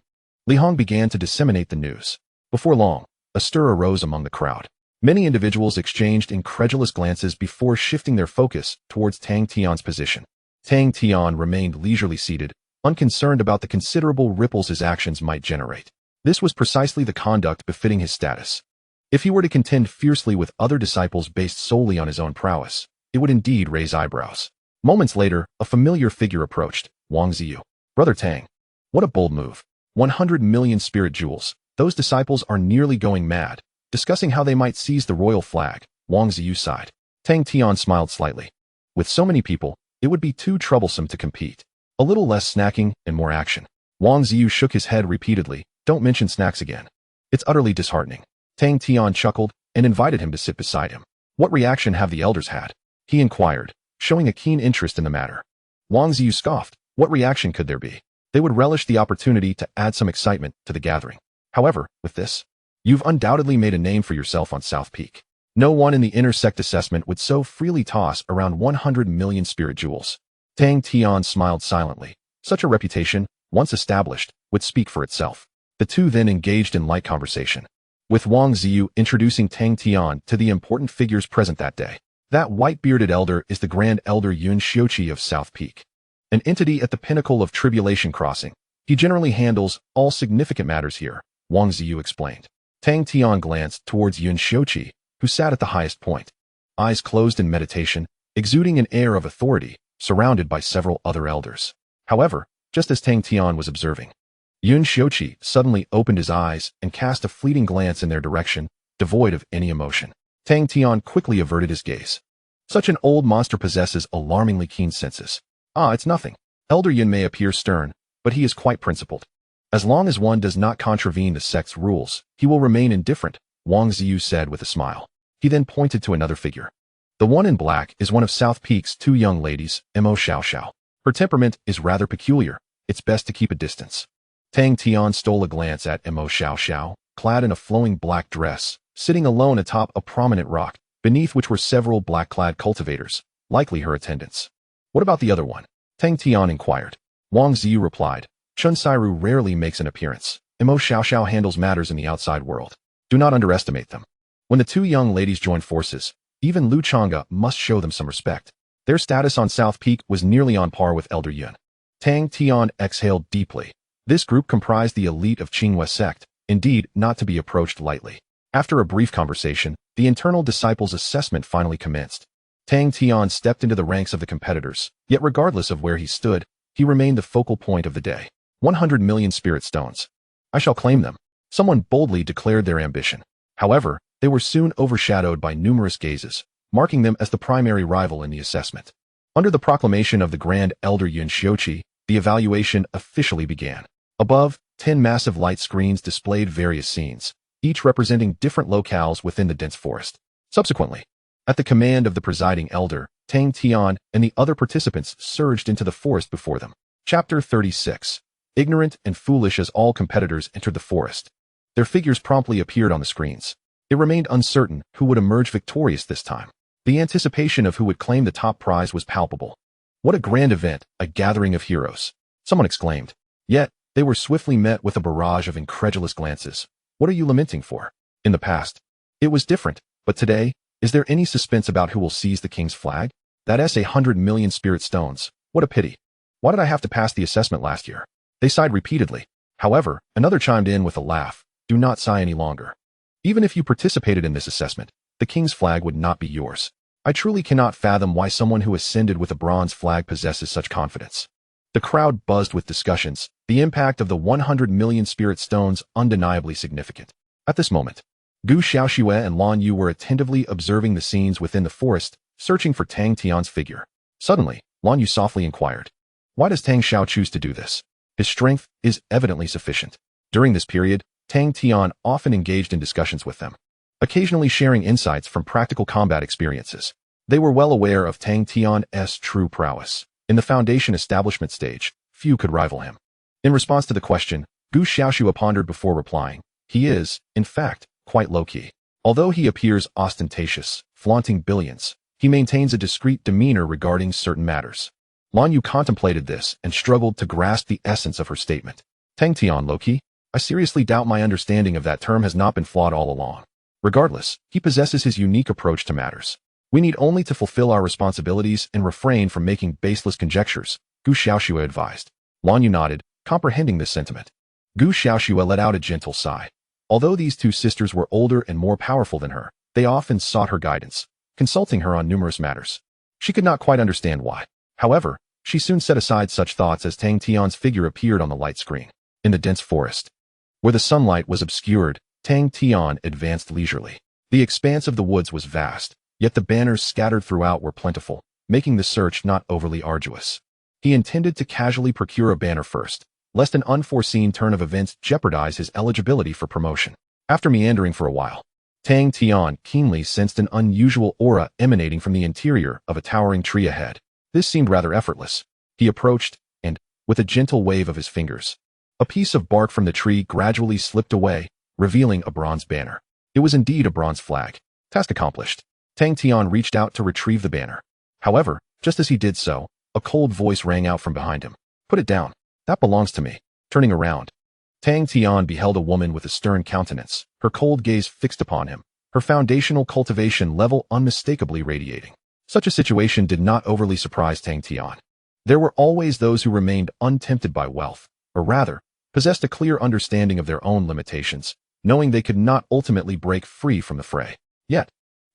Li Hong began to disseminate the news. Before long, a stir arose among the crowd. Many individuals exchanged incredulous glances before shifting their focus towards Tang Tian's position. Tang Tian remained leisurely seated, unconcerned about the considerable ripples his actions might generate. This was precisely the conduct befitting his status. If he were to contend fiercely with other disciples based solely on his own prowess, it would indeed raise eyebrows. Moments later, a familiar figure approached, Wang Ziyu. Brother Tang. What a bold move. 100 million spirit jewels. Those disciples are nearly going mad. Discussing how they might seize the royal flag, Wang Ziyu sighed. Tang Tian smiled slightly. With so many people, it would be too troublesome to compete. A little less snacking and more action. Wang Ziyu shook his head repeatedly. Don't mention snacks again. It's utterly disheartening. Tang Tian chuckled and invited him to sit beside him. What reaction have the elders had? He inquired, showing a keen interest in the matter. Wang Ziyu scoffed. What reaction could there be? They would relish the opportunity to add some excitement to the gathering. However, with this, you've undoubtedly made a name for yourself on South Peak. No one in the inner sect assessment would so freely toss around 100 million spirit jewels. Tang Tian smiled silently. Such a reputation, once established, would speak for itself. The two then engaged in light conversation, with Wang Ziyu introducing Tang Tian to the important figures present that day. That white-bearded elder is the Grand Elder Yun Xiuqi of South Peak, an entity at the pinnacle of Tribulation Crossing. He generally handles all significant matters here, Wang Ziyu explained. Tang Tian glanced towards Yun Xiuqi, who sat at the highest point, eyes closed in meditation, exuding an air of authority, surrounded by several other elders. However, just as Tang Tian was observing, Yun Xiuqi suddenly opened his eyes and cast a fleeting glance in their direction, devoid of any emotion. Tang Tian quickly averted his gaze. Such an old monster possesses alarmingly keen senses. Ah, it's nothing. Elder Yun may appear stern, but he is quite principled. As long as one does not contravene the sect's rules, he will remain indifferent, Wang Ziyu said with a smile. He then pointed to another figure. The one in black is one of South Peak's two young ladies, Mo Xiaoxiao. Her temperament is rather peculiar. It's best to keep a distance. Tang Tian stole a glance at Mo Xiaoxiao, clad in a flowing black dress, sitting alone atop a prominent rock, beneath which were several black-clad cultivators, likely her attendants. What about the other one? Tang Tian inquired. Wang Ziyu replied. Chun Sairu rarely makes an appearance. Mo Xiaoxiao handles matters in the outside world. Do not underestimate them. When the two young ladies joined forces, even Lu Chang'e must show them some respect. Their status on South Peak was nearly on par with Elder Yun. Tang Tian exhaled deeply. This group comprised the elite of Qinghua sect, indeed not to be approached lightly. After a brief conversation, the internal disciples' assessment finally commenced. Tang Tian stepped into the ranks of the competitors, yet regardless of where he stood, he remained the focal point of the day. 100 million spirit stones. I shall claim them. Someone boldly declared their ambition. However, they were soon overshadowed by numerous gazes, marking them as the primary rival in the assessment. Under the proclamation of the Grand Elder Yun Xiuqi, the evaluation officially began. Above, 10 massive light screens displayed various scenes, each representing different locales within the dense forest. Subsequently, at the command of the presiding elder, Tang Tian and the other participants surged into the forest before them. Chapter 36. Ignorant and foolish as all competitors entered the forest. Their figures promptly appeared on the screens. It remained uncertain who would emerge victorious this time. The anticipation of who would claim the top prize was palpable. What a grand event, a gathering of heroes, someone exclaimed. Yet, they were swiftly met with a barrage of incredulous glances. What are you lamenting for? In the past, it was different, but today, is there any suspense about who will seize the king's flag? That's 100 million spirit stones. What a pity. Why did I have to pass the assessment last year? They sighed repeatedly. However, another chimed in with a laugh. Do not sigh any longer. Even if you participated in this assessment, the king's flag would not be yours. I truly cannot fathom why someone who ascended with a bronze flag possesses such confidence. The crowd buzzed with discussions, the impact of the 100 million spirit stones undeniably significant. At this moment, Gu Xiaoxue and Lan Yu were attentively observing the scenes within the forest, searching for Tang Tian's figure. Suddenly, Lan Yu softly inquired, why does Tang Xiao choose to do this? His strength is evidently sufficient. During this period, Tang Tian often engaged in discussions with them, occasionally sharing insights from practical combat experiences. They were well aware of Tang Tian's true prowess. In the foundation establishment stage, few could rival him. In response to the question, Gu Xiaoxue pondered before replying. He is, in fact, quite low-key. Although he appears ostentatious, flaunting billions, he maintains a discreet demeanor regarding certain matters. Lan Yu contemplated this and struggled to grasp the essence of her statement. Tang Tian low-key? I seriously doubt my understanding of that term has not been flawed all along. Regardless, he possesses his unique approach to matters. We need only to fulfill our responsibilities and refrain from making baseless conjectures, Gu Xiaoxue advised. Lan Yu nodded, comprehending this sentiment. Gu Xiaoxue let out a gentle sigh. Although these two sisters were older and more powerful than her, they often sought her guidance, consulting her on numerous matters. She could not quite understand why. However, she soon set aside such thoughts as Tang Tian's figure appeared on the light screen. In the dense forest, where the sunlight was obscured, Tang Tian advanced leisurely. The expanse of the woods was vast, yet the banners scattered throughout were plentiful, making the search not overly arduous. He intended to casually procure a banner first, lest an unforeseen turn of events jeopardize his eligibility for promotion. After meandering for a while, Tang Tian keenly sensed an unusual aura emanating from the interior of a towering tree ahead. This seemed rather effortless. He approached, and, with a gentle wave of his fingers, a piece of bark from the tree gradually slipped away, revealing a bronze banner. It was indeed a bronze flag. Task accomplished. Tang Tian reached out to retrieve the banner. However, just as he did so, a cold voice rang out from behind him. Put it down. That belongs to me. Turning around, Tang Tian beheld a woman with a stern countenance, her cold gaze fixed upon him, her foundational cultivation level unmistakably radiating. Such a situation did not overly surprise Tang Tian. There were always those who remained untempted by wealth, or rather, possessed a clear understanding of their own limitations, knowing they could not ultimately break free from the fray. Yet,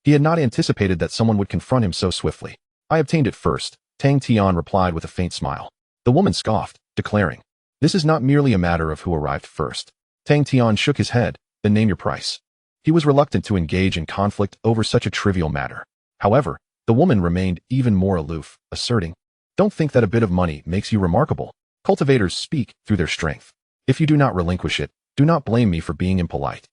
he had not anticipated that someone would confront him so swiftly. I obtained it first, Tang Tian replied with a faint smile. The woman scoffed, declaring, this is not merely a matter of who arrived first. Tang Tian shook his head, then name your price. He was reluctant to engage in conflict over such a trivial matter. However, the woman remained even more aloof, asserting, don't think that a bit of money makes you remarkable. Cultivators speak through their strength. If you do not relinquish it, do not blame me for being impolite.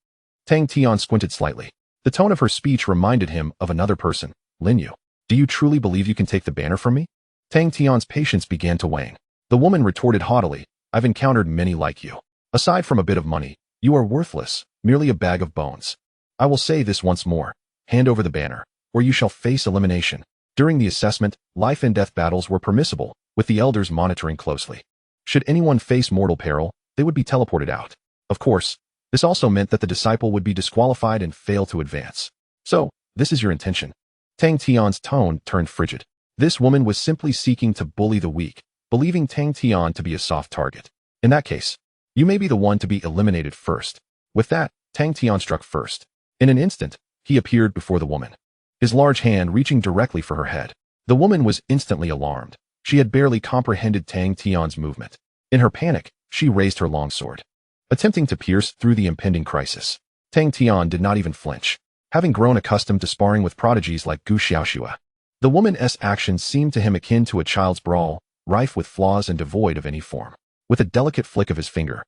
Tang Tian squinted slightly. The tone of her speech reminded him of another person, Lin Yu. Do you truly believe you can take the banner from me? Tang Tian's patience began to wane. The woman retorted haughtily, I've encountered many like you. Aside from a bit of money, you are worthless, merely a bag of bones. I will say this once more. Hand over the banner, or you shall face elimination. During the assessment, life and death battles were permissible, with the elders monitoring closely. Should anyone face mortal peril, they would be teleported out. Of course, this also meant that the disciple would be disqualified and fail to advance. So, this is your intention. Tang Tian's tone turned frigid. This woman was simply seeking to bully the weak, believing Tang Tian to be a soft target. In that case, you may be the one to be eliminated first. With that, Tang Tian struck first. In an instant, he appeared before the woman, his large hand reaching directly for her head. The woman was instantly alarmed. She had barely comprehended Tang Tian's movement. In her panic, she raised her longsword, attempting to pierce through the impending crisis. Tang Tian did not even flinch, having grown accustomed to sparring with prodigies like Gu Xiaoxue. The woman's actions seemed to him akin to a child's brawl, rife with flaws and devoid of any form. With a delicate flick of his finger,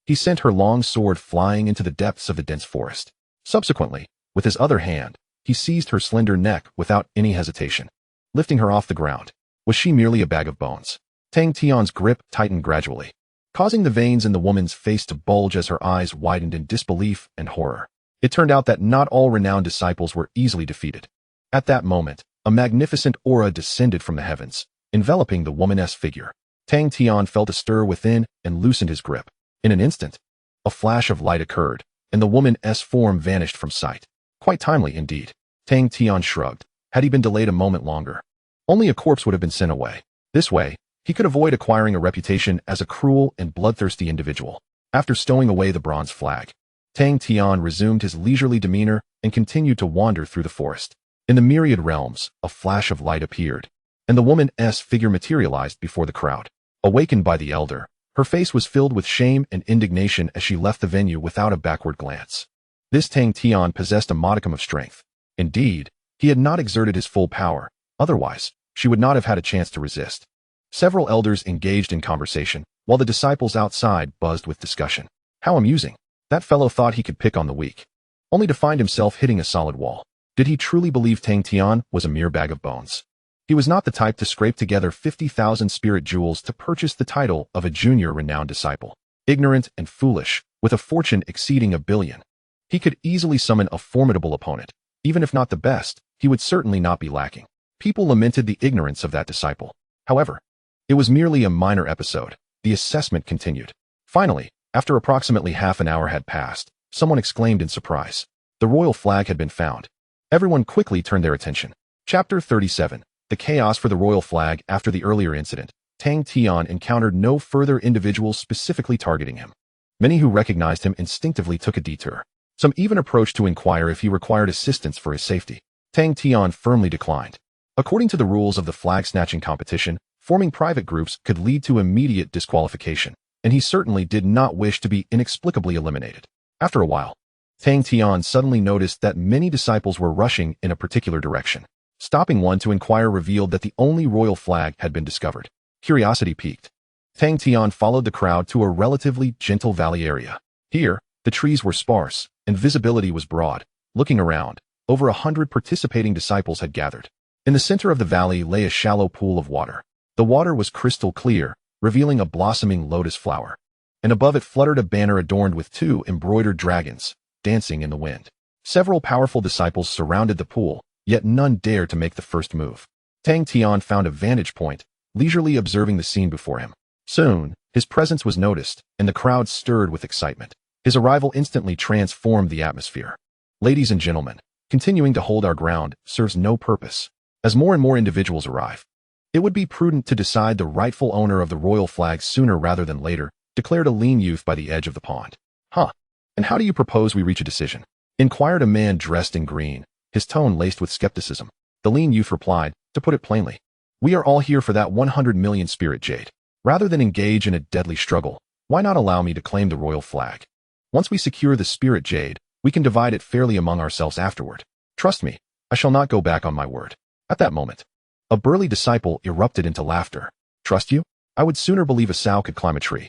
he sent her long sword flying into the depths of the dense forest. Subsequently, with his other hand, he seized her slender neck without any hesitation, lifting her off the ground. Was she merely a bag of bones? Tang Tian's grip tightened gradually, causing the veins in the woman's face to bulge as her eyes widened in disbelief and horror. It turned out that not all renowned disciples were easily defeated. At that moment, a magnificent aura descended from the heavens, enveloping the woman's figure. Tang Tian felt a stir within and loosened his grip. In an instant, a flash of light occurred, and the woman's form vanished from sight. Quite timely indeed. Tang Tian shrugged. Had he been delayed a moment longer, only a corpse would have been sent away. This way, he could avoid acquiring a reputation as a cruel and bloodthirsty individual. After stowing away the bronze flag, Tang Tian resumed his leisurely demeanor and continued to wander through the forest. In the myriad realms, a flash of light appeared, and the woman's figure materialized before the crowd. Awakened by the elder, her face was filled with shame and indignation as she left the venue without a backward glance. This Tang Tian possessed a modicum of strength. Indeed, he had not exerted his full power, otherwise, she would not have had a chance to resist. Several elders engaged in conversation, while the disciples outside buzzed with discussion. How amusing. That fellow thought he could pick on the weak, only to find himself hitting a solid wall. Did he truly believe Tang Tian was a mere bag of bones? He was not the type to scrape together 50,000 spirit jewels to purchase the title of a junior renowned disciple. Ignorant and foolish, with a fortune exceeding $1 billion. He could easily summon a formidable opponent. Even if not the best, he would certainly not be lacking. People lamented the ignorance of that disciple. However, it was merely a minor episode. The assessment continued. Finally, after approximately half an hour had passed, someone exclaimed in surprise. The royal flag had been found. Everyone quickly turned their attention. Chapter 37. The chaos for the royal flag. After the earlier incident, Tang Tian encountered no further individuals specifically targeting him. Many who recognized him instinctively took a detour. Some even approached to inquire if he required assistance for his safety. Tang Tian firmly declined. According to the rules of the flag-snatching competition, forming private groups could lead to immediate disqualification, and he certainly did not wish to be inexplicably eliminated. After a while, Tang Tian suddenly noticed that many disciples were rushing in a particular direction. Stopping one to inquire revealed that the only royal flag had been discovered. Curiosity piqued. Tang Tian followed the crowd to a relatively gentle valley area. Here, the trees were sparse, and visibility was broad. Looking around, over 100 participating disciples had gathered. In the center of the valley lay a shallow pool of water. The water was crystal clear, revealing a blossoming lotus flower. And above it fluttered a banner adorned with 2 embroidered dragons, dancing in the wind. Several powerful disciples surrounded the pool, yet none dared to make the first move. Tang Tian found a vantage point, leisurely observing the scene before him. Soon, his presence was noticed, and the crowd stirred with excitement. His arrival instantly transformed the atmosphere. Ladies and gentlemen, continuing to hold our ground serves no purpose. As more and more individuals arrive, it would be prudent to decide the rightful owner of the royal flag sooner rather than later, declared a lean youth by the edge of the pond. Huh. And how do you propose we reach a decision? Inquired a man dressed in green, his tone laced with skepticism. The lean youth replied, to put it plainly, we are all here for that 100 million spirit jade. Rather than engage in a deadly struggle, why not allow me to claim the royal flag? Once we secure the spirit jade, we can divide it fairly among ourselves afterward. Trust me, I shall not go back on my word. At that moment, a burly disciple erupted into laughter. Trust you? I would sooner believe a sow could climb a tree.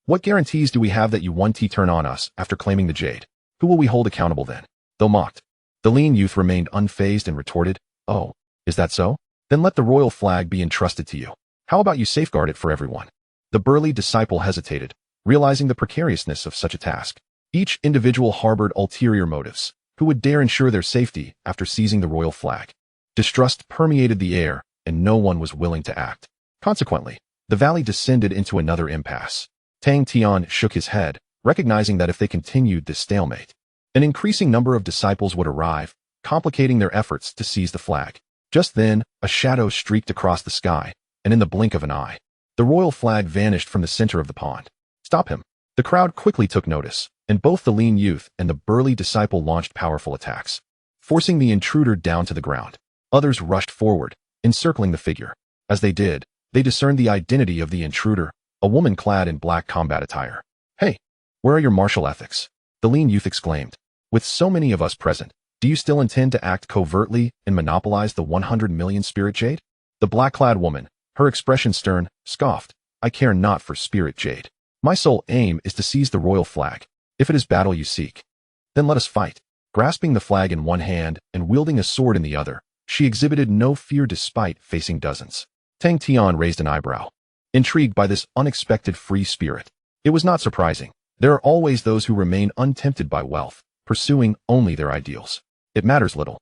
What guarantees do we have that you won't turn on us after claiming the jade? Who will we hold accountable then? Though mocked, the lean youth remained unfazed and retorted, oh, is that so? Then let the royal flag be entrusted to you. How about you safeguard it for everyone? The burly disciple hesitated, realizing the precariousness of such a task. Each individual harbored ulterior motives. Who would dare ensure their safety after seizing the royal flag? Distrust permeated the air, and no one was willing to act. Consequently, the valley descended into another impasse. Tang Tian shook his head, recognizing that if they continued this stalemate, an increasing number of disciples would arrive, complicating their efforts to seize the flag. Just then, a shadow streaked across the sky, and in the blink of an eye, the royal flag vanished from the center of the pond. Stop him. The crowd quickly took notice, and both the lean youth and the burly disciple launched powerful attacks, forcing the intruder down to the ground. Others rushed forward, encircling the figure. As they did, they discerned the identity of the intruder, a woman clad in black combat attire. Hey, where are your martial ethics? The lean youth exclaimed. With so many of us present, do you still intend to act covertly and monopolize the 100 million spirit jade? The black-clad woman, her expression stern, scoffed, I care not for spirit jade. My sole aim is to seize the royal flag. If it is battle you seek, then let us fight. Grasping the flag in one hand and wielding a sword in the other, she exhibited no fear despite facing dozens. Tang Tian raised an eyebrow, intrigued by this unexpected free spirit. It was not surprising. There are always those who remain untempted by wealth, pursuing only their ideals. It matters little.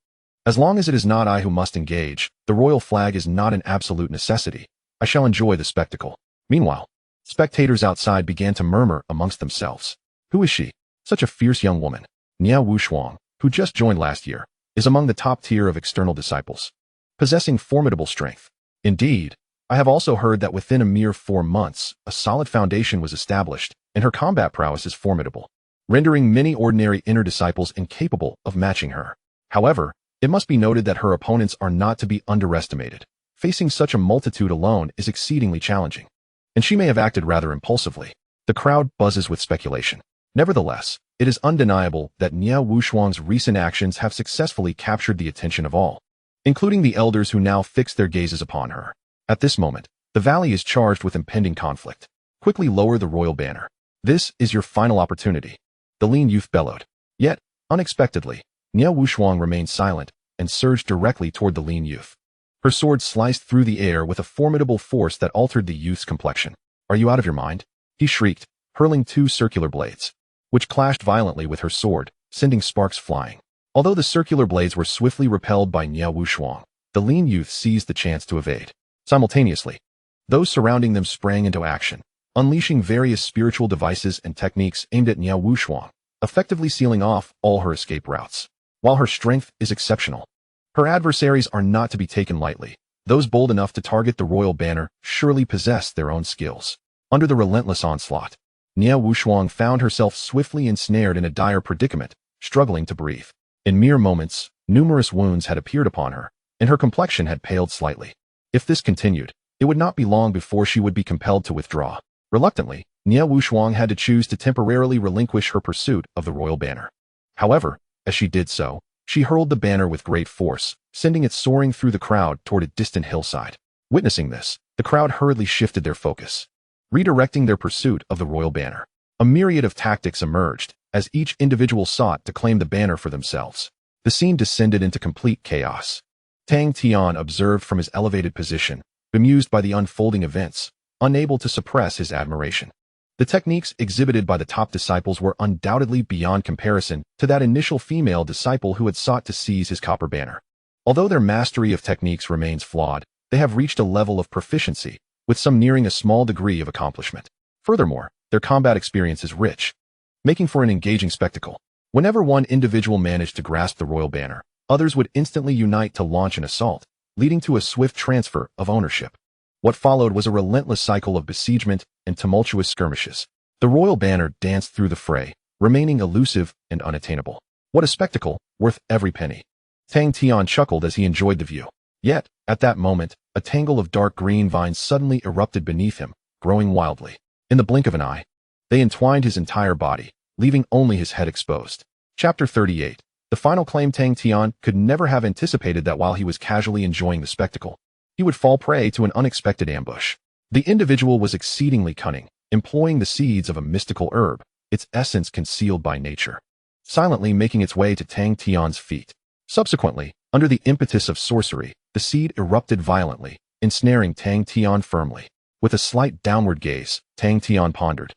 As long as it is not I who must engage, the royal flag is not an absolute necessity. I shall enjoy the spectacle. Meanwhile, spectators outside began to murmur amongst themselves. Who is she? Such a fierce young woman. Niao Wushuang, who just joined last year, is among the top tier of external disciples, possessing formidable strength. Indeed, I have also heard that within a mere 4 months, a solid foundation was established, and her combat prowess is formidable, rendering many ordinary inner disciples incapable of matching her. However, it must be noted that her opponents are not to be underestimated. Facing such a multitude alone is exceedingly challenging, and she may have acted rather impulsively. The crowd buzzes with speculation. Nevertheless, it is undeniable that Niao Wushuang's recent actions have successfully captured the attention of all, including the elders who now fix their gazes upon her. At this moment, the valley is charged with impending conflict. Quickly lower the royal banner. This is your final opportunity. The lean youth bellowed. Yet, unexpectedly, Niao Wushuang remained silent and surged directly toward the lean youth. Her sword sliced through the air with a formidable force that altered the youth's complexion. Are you out of your mind? He shrieked, hurling 2 circular blades, which clashed violently with her sword, sending sparks flying. Although the circular blades were swiftly repelled by Niao Wushuang, the lean youth seized the chance to evade. Simultaneously, those surrounding them sprang into action, unleashing various spiritual devices and techniques aimed at Niao Wushuang, effectively sealing off all her escape routes. While her strength is exceptional, her adversaries are not to be taken lightly. Those bold enough to target the royal banner surely possess their own skills. Under the relentless onslaught, Niao Wushuang found herself swiftly ensnared in a dire predicament, struggling to breathe. In mere moments, numerous wounds had appeared upon her, and her complexion had paled slightly. If this continued, it would not be long before she would be compelled to withdraw. Reluctantly, Niao Wushuang had to choose to temporarily relinquish her pursuit of the royal banner. However, as she did so, she hurled the banner with great force, sending it soaring through the crowd toward a distant hillside. Witnessing this, the crowd hurriedly shifted their focus, redirecting their pursuit of the royal banner. A myriad of tactics emerged, as each individual sought to claim the banner for themselves. The scene descended into complete chaos. Tang Tian observed from his elevated position, bemused by the unfolding events, unable to suppress his admiration. The techniques exhibited by the top disciples were undoubtedly beyond comparison to that initial female disciple who had sought to seize his copper banner. Although their mastery of techniques remains flawed, they have reached a level of proficiency, with some nearing a small degree of accomplishment. Furthermore, their combat experience is rich, making for an engaging spectacle. Whenever one individual managed to grasp the royal banner, others would instantly unite to launch an assault, leading to a swift transfer of ownership. What followed was a relentless cycle of besiegement and tumultuous skirmishes. The royal banner danced through the fray, remaining elusive and unattainable. What a spectacle, worth every penny. Tang Tian chuckled as he enjoyed the view. Yet, at that moment, a tangle of dark green vines suddenly erupted beneath him, growing wildly. In the blink of an eye, they entwined his entire body, leaving only his head exposed. Chapter 38. The final claim. Tang Tian could never have anticipated that while he was casually enjoying the spectacle, he would fall prey to an unexpected ambush. The individual was exceedingly cunning, employing the seeds of a mystical herb, its essence concealed by nature, silently making its way to Tang Tian's feet. Subsequently, under the impetus of sorcery, the seed erupted violently, ensnaring Tang Tian firmly. With a slight downward gaze, Tang Tian pondered.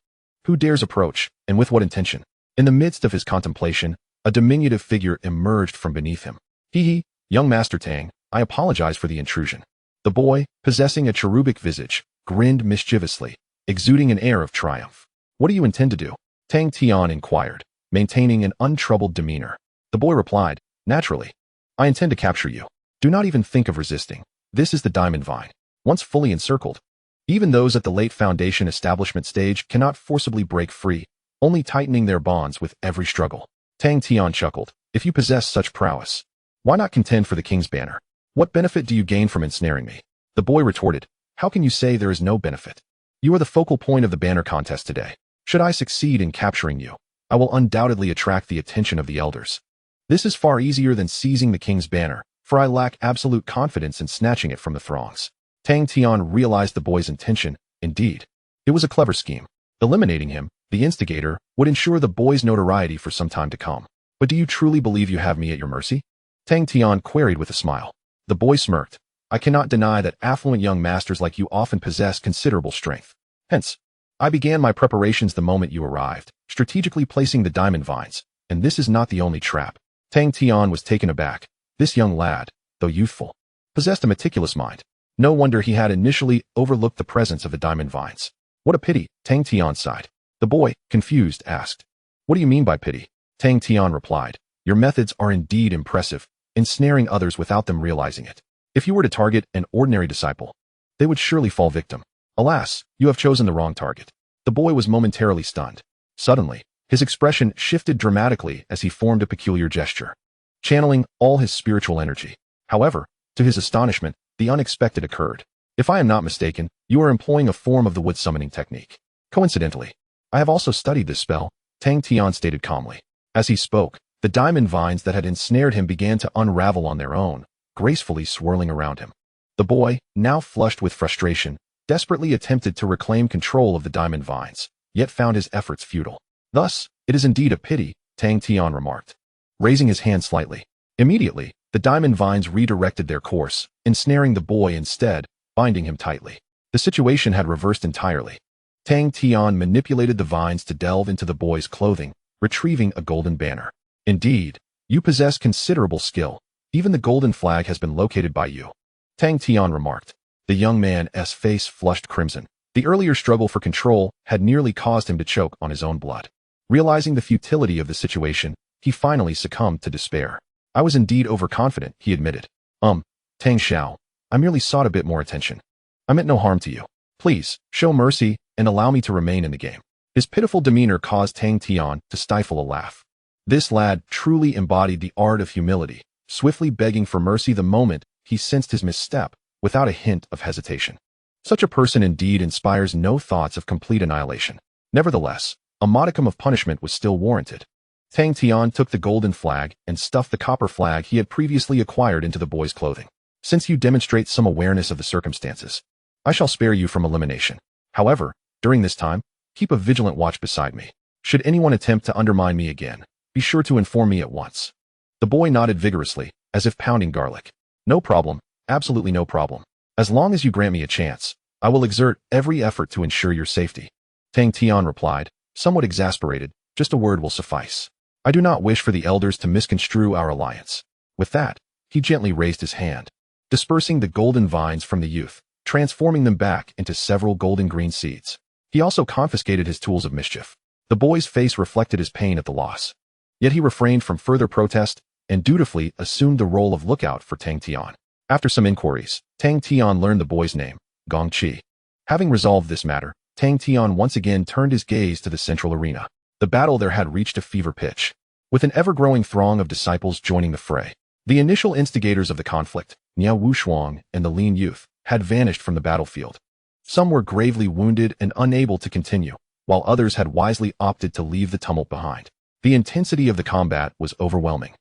Who dares approach, and with what intention? In the midst of his contemplation, a diminutive figure emerged from beneath him. Hee, young Master Tang, I apologize for the intrusion. The boy, possessing a cherubic visage, grinned mischievously, exuding an air of triumph. What do you intend to do? Tang Tian inquired, maintaining an untroubled demeanor. The boy replied, naturally. I intend to capture you. Do not even think of resisting. This is the diamond vine. Once fully encircled, even those at the late foundation establishment stage cannot forcibly break free, only tightening their bonds with every struggle. Tang Tian chuckled. If you possess such prowess, why not contend for the king's banner? What benefit do you gain from ensnaring me? The boy retorted, how can you say there is no benefit? You are the focal point of the banner contest today. Should I succeed in capturing you, I will undoubtedly attract the attention of the elders. This is far easier than seizing the king's banner, for I lack absolute confidence in snatching it from the throngs. Tang Tian realized the boy's intention. Indeed, it was a clever scheme. Eliminating him, the instigator, would ensure the boy's notoriety for some time to come. But do you truly believe you have me at your mercy? Tang Tian queried with a smile. The boy smirked. I cannot deny that affluent young masters like you often possess considerable strength. Hence, I began my preparations the moment you arrived, strategically placing the diamond vines, and this is not the only trap. Tang Tian was taken aback. This young lad, though youthful, possessed a meticulous mind. No wonder he had initially overlooked the presence of the diamond vines. What a pity, Tang Tian sighed. The boy, confused, asked, "What do you mean by pity?" Tang Tian replied, "Your methods are indeed impressive, ensnaring others without them realizing it. If you were to target an ordinary disciple, they would surely fall victim. Alas, you have chosen the wrong target." The boy was momentarily stunned. Suddenly, his expression shifted dramatically as he formed a peculiar gesture, channeling all his spiritual energy. However, to his astonishment, the unexpected occurred. "If I am not mistaken, you are employing a form of the wood summoning technique." "Coincidentally, I have also studied this spell," Tang Tian stated calmly. As he spoke, the diamond vines that had ensnared him began to unravel on their own, gracefully swirling around him. The boy, now flushed with frustration, desperately attempted to reclaim control of the diamond vines, yet found his efforts futile. "Thus, it is indeed a pity," Tang Tian remarked, raising his hand slightly. Immediately, the diamond vines redirected their course, ensnaring the boy instead, binding him tightly. The situation had reversed entirely. Tang Tian manipulated the vines to delve into the boy's clothing, retrieving a golden banner. "Indeed, you possess considerable skill. Even the golden flag has been located by you," Tang Tian remarked. The young man's face flushed crimson. The earlier struggle for control had nearly caused him to choke on his own blood. Realizing the futility of the situation, he finally succumbed to despair. "I was indeed overconfident," he admitted. Tang Xiao, I merely sought a bit more attention. I meant no harm to you. Please, show mercy and allow me to remain in the game." His pitiful demeanor caused Tang Tian to stifle a laugh. This lad truly embodied the art of humility, swiftly begging for mercy the moment he sensed his misstep, without a hint of hesitation. Such a person indeed inspires no thoughts of complete annihilation. Nevertheless, a modicum of punishment was still warranted. Tang Tian took the golden flag and stuffed the copper flag he had previously acquired into the boy's clothing. "Since you demonstrate some awareness of the circumstances, I shall spare you from elimination. However, during this time, keep a vigilant watch beside me. Should anyone attempt to undermine me again, be sure to inform me at once." The boy nodded vigorously, as if pounding garlic. "No problem, absolutely no problem. As long as you grant me a chance, I will exert every effort to ensure your safety." Tang Tian replied, somewhat exasperated, "Just a word will suffice. I do not wish for the elders to misconstrue our alliance." With that, he gently raised his hand, dispersing the golden vines from the youth, transforming them back into several golden green seeds. He also confiscated his tools of mischief. The boy's face reflected his pain at the loss. Yet he refrained from further protest and dutifully assumed the role of lookout for Tang Tian. After some inquiries, Tang Tian learned the boy's name, Gong Qi. Having resolved this matter, Tang Tian once again turned his gaze to the central arena. The battle there had reached a fever pitch, with an ever-growing throng of disciples joining the fray. The initial instigators of the conflict, Niao Wushuang and the lean youth, had vanished from the battlefield. Some were gravely wounded and unable to continue, while others had wisely opted to leave the tumult behind. The intensity of the combat was overwhelming,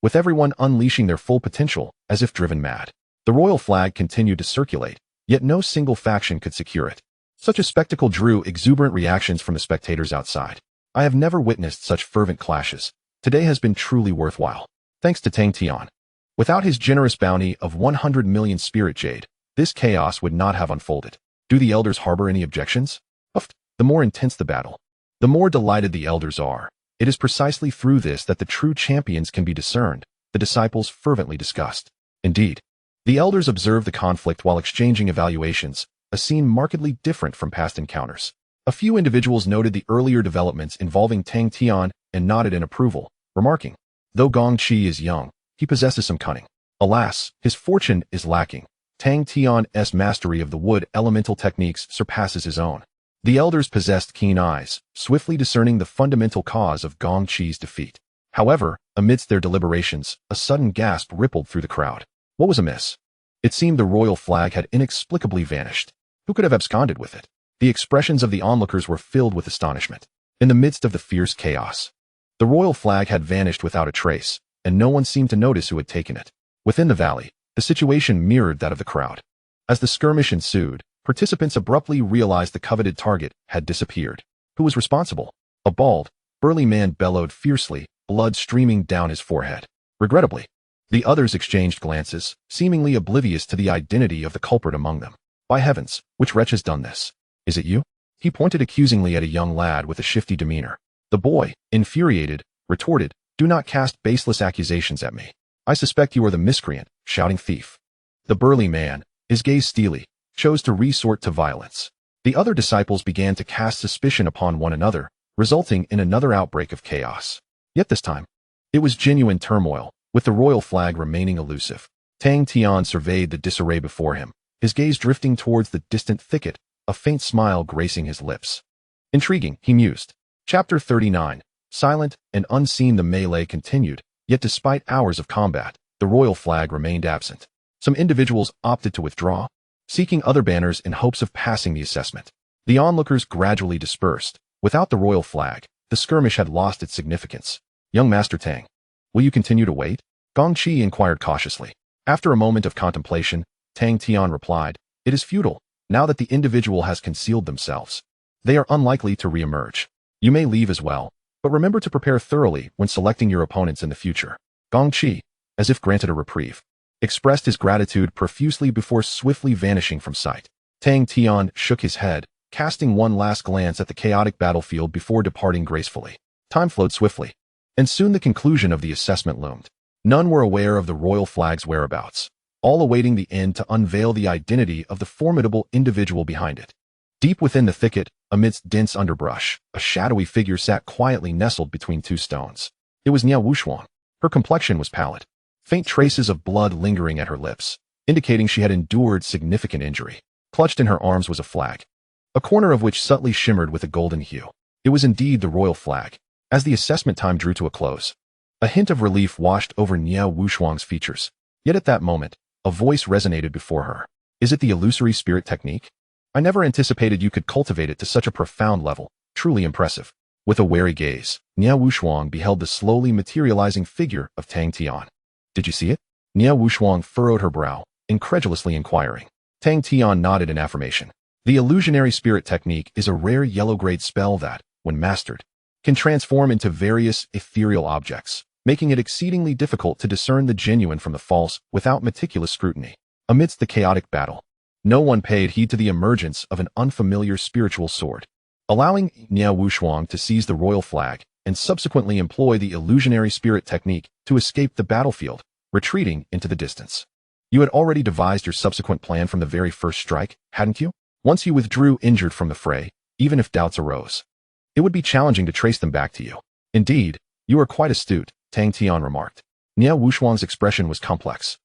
with everyone unleashing their full potential as if driven mad. The royal flag continued to circulate, yet no single faction could secure it. Such a spectacle drew exuberant reactions from the spectators outside. "I have never witnessed such fervent clashes. Today has been truly worthwhile. Thanks to Tang Tian. Without his generous bounty of 100 million spirit jade, this chaos would not have unfolded." Do the elders harbor any objections? The more intense the battle, the more delighted the elders are. It is precisely through this that the true champions can be discerned, the disciples fervently discussed. Indeed, the elders observed the conflict while exchanging evaluations, a scene markedly different from past encounters. A few individuals noted the earlier developments involving Tang Tian and nodded in approval, remarking, "Though Gong Qi is young, he possesses some cunning. Alas, his fortune is lacking. Tang Tian's mastery of the wood elemental techniques surpasses his own." The elders possessed keen eyes, swiftly discerning the fundamental cause of Gong Qi's defeat. However, amidst their deliberations, a sudden gasp rippled through the crowd. What was amiss? It seemed the royal flag had inexplicably vanished. Who could have absconded with it? The expressions of the onlookers were filled with astonishment. In the midst of the fierce chaos, the royal flag had vanished without a trace, and no one seemed to notice who had taken it. Within the valley, the situation mirrored that of the crowd. As the skirmish ensued, participants abruptly realized the coveted target had disappeared. Who was responsible? A bald, burly man bellowed fiercely, blood streaming down his forehead. Regrettably, the others exchanged glances, seemingly oblivious to the identity of the culprit among them. "By heavens, which wretch has done this? Is it you?" He pointed accusingly at a young lad with a shifty demeanor. The boy, infuriated, retorted, "Do not cast baseless accusations at me. I suspect you are the miscreant, shouting thief." The burly man, his gaze steely, chose to resort to violence. The other disciples began to cast suspicion upon one another, resulting in another outbreak of chaos. Yet this time, it was genuine turmoil, with the royal flag remaining elusive. Tang Tian surveyed the disarray before him, his gaze drifting towards the distant thicket, a faint smile gracing his lips. Intriguing, he mused. Chapter 39. Silent and unseen, the melee continued, yet despite hours of combat, the royal flag remained absent. Some individuals opted to withdraw, seeking other banners in hopes of passing the assessment. The onlookers gradually dispersed. Without the royal flag, the skirmish had lost its significance. "Young Master Tang, will you continue to wait?" Gong Qi inquired cautiously. After a moment of contemplation, Tang Tian replied, "It is futile. Now that the individual has concealed themselves, they are unlikely to re-emerge. You may leave as well, but remember to prepare thoroughly when selecting your opponents in the future." Gong Qi, as if granted a reprieve, expressed his gratitude profusely before swiftly vanishing from sight. Tang Tian shook his head, casting one last glance at the chaotic battlefield before departing gracefully. Time flowed swiftly, and soon the conclusion of the assessment loomed. None were aware of the royal flag's whereabouts, all awaiting the end to unveil the identity of the formidable individual behind it. Deep within the thicket, amidst dense underbrush, a shadowy figure sat quietly nestled between two stones. It was Niao Wushuang. Her complexion was pallid, faint traces of blood lingering at her lips, indicating she had endured significant injury. Clutched in her arms was a flag, a corner of which subtly shimmered with a golden hue. It was indeed the royal flag. As the assessment time drew to a close, a hint of relief washed over Niao Wushuang's features. Yet at that moment, a voice resonated before her. "Is it the illusory spirit technique? I never anticipated you could cultivate it to such a profound level. Truly impressive." With a wary gaze, Niao Wushuang beheld the slowly materializing figure of Tang Tian. "Did you see it?" Niao Wushuang furrowed her brow, incredulously inquiring. Tang Tian nodded in affirmation. "The illusionary spirit technique is a rare yellow-grade spell that, when mastered, can transform into various ethereal objects, making it exceedingly difficult to discern the genuine from the false without meticulous scrutiny." Amidst the chaotic battle, no one paid heed to the emergence of an unfamiliar spiritual sword, allowing Niao Wushuang to seize the royal flag and subsequently employ the illusionary spirit technique to escape the battlefield, retreating into the distance. "You had already devised your subsequent plan from the very first strike, hadn't you? Once you withdrew injured from the fray, even if doubts arose, it would be challenging to trace them back to you." "Indeed, you are quite astute," Tang Tian remarked. Niao Wushuang's expression was complex.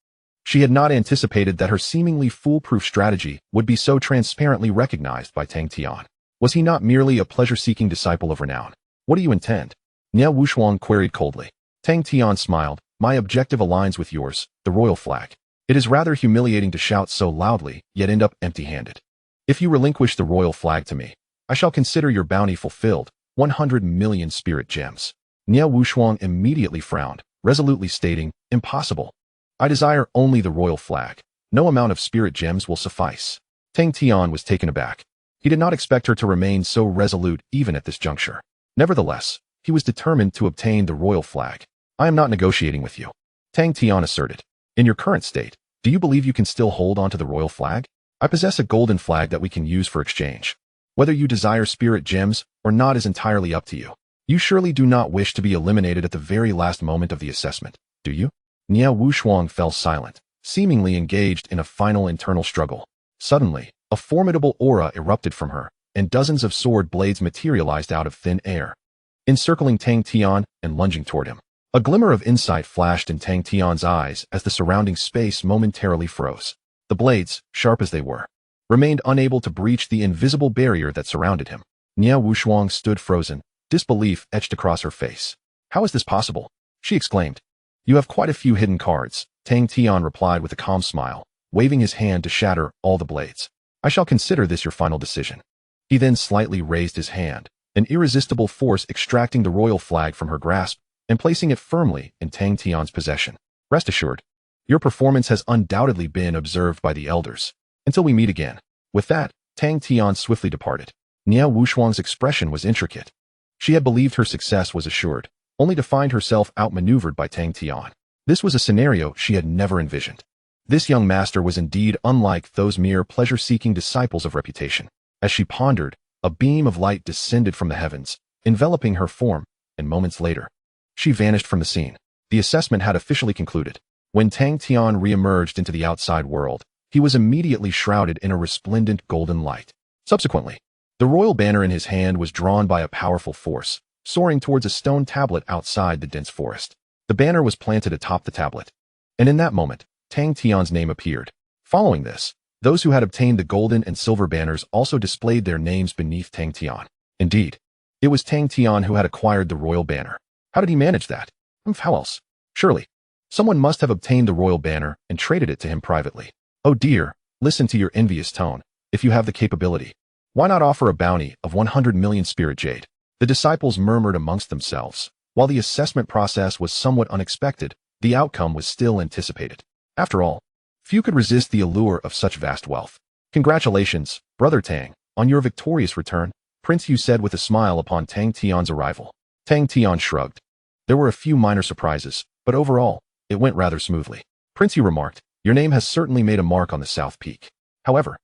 She had not anticipated that her seemingly foolproof strategy would be so transparently recognized by Tang Tian. Was he not merely a pleasure-seeking disciple of renown? "What do you intend?" Niao Wushuang queried coldly. Tang Tian smiled. "My objective aligns with yours, the royal flag. It is rather humiliating to shout so loudly, yet end up empty-handed. If you relinquish the royal flag to me, I shall consider your bounty fulfilled, 100 million spirit gems." Niao Wushuang immediately frowned, resolutely stating, "Impossible. I desire only the royal flag. No amount of spirit gems will suffice." Tang Tian was taken aback. He did not expect her to remain so resolute even at this juncture. Nevertheless, he was determined to obtain the royal flag. "I am not negotiating with you," Tang Tian asserted. "In your current state, do you believe you can still hold onto the royal flag? I possess a golden flag that we can use for exchange. Whether you desire spirit gems or not is entirely up to you. You surely do not wish to be eliminated at the very last moment of the assessment, do you?" Niao Wushuang fell silent, seemingly engaged in a final internal struggle. Suddenly, a formidable aura erupted from her, and dozens of sword blades materialized out of thin air, encircling Tang Tian and lunging toward him. A glimmer of insight flashed in Tang Tian's eyes as the surrounding space momentarily froze. The blades, sharp as they were, remained unable to breach the invisible barrier that surrounded him. Niao Wushuang stood frozen, disbelief etched across her face. "How is this possible?" she exclaimed. "You have quite a few hidden cards," Tang Tian replied with a calm smile, waving his hand to shatter all the blades. "I shall consider this your final decision." He then slightly raised his hand, an irresistible force extracting the royal flag from her grasp and placing it firmly in Tang Tian's possession. "Rest assured, your performance has undoubtedly been observed by the elders. Until we meet again." With that, Tang Tian swiftly departed. Niao Wushuang's expression was intricate. She had believed her success was assured, only to find herself outmaneuvered by Tang Tian. This was a scenario she had never envisioned. This young master was indeed unlike those mere pleasure-seeking disciples of reputation. As she pondered, a beam of light descended from the heavens, enveloping her form, and moments later, She vanished from the scene. The assessment had officially concluded. When Tang Tian re-emerged into the outside world, he was immediately shrouded in a resplendent golden light. Subsequently, the royal banner in his hand was drawn by a powerful force, soaring towards a stone tablet outside the dense forest. The banner was planted atop the tablet, and in that moment, Tang Tian's name appeared. Following this, those who had obtained the golden and silver banners also displayed their names beneath Tang Tian. Indeed, it was Tang Tian who had acquired the royal banner. How did he manage that? How else? Surely, someone must have obtained the royal banner and traded it to him privately. Oh dear, listen to your envious tone. If you have the capability, why not offer a bounty of 100 million spirit jade? The disciples murmured amongst themselves. While the assessment process was somewhat unexpected, the outcome was still anticipated. After all, few could resist the allure of such vast wealth. Congratulations, Brother Tang, on your victorious return, Prince Yu said with a smile upon Tang Tian's arrival. Tang Tian shrugged. There were a few minor surprises, but overall, it went rather smoothly. Prince Yu remarked, your name has certainly made a mark on the South Peak. However,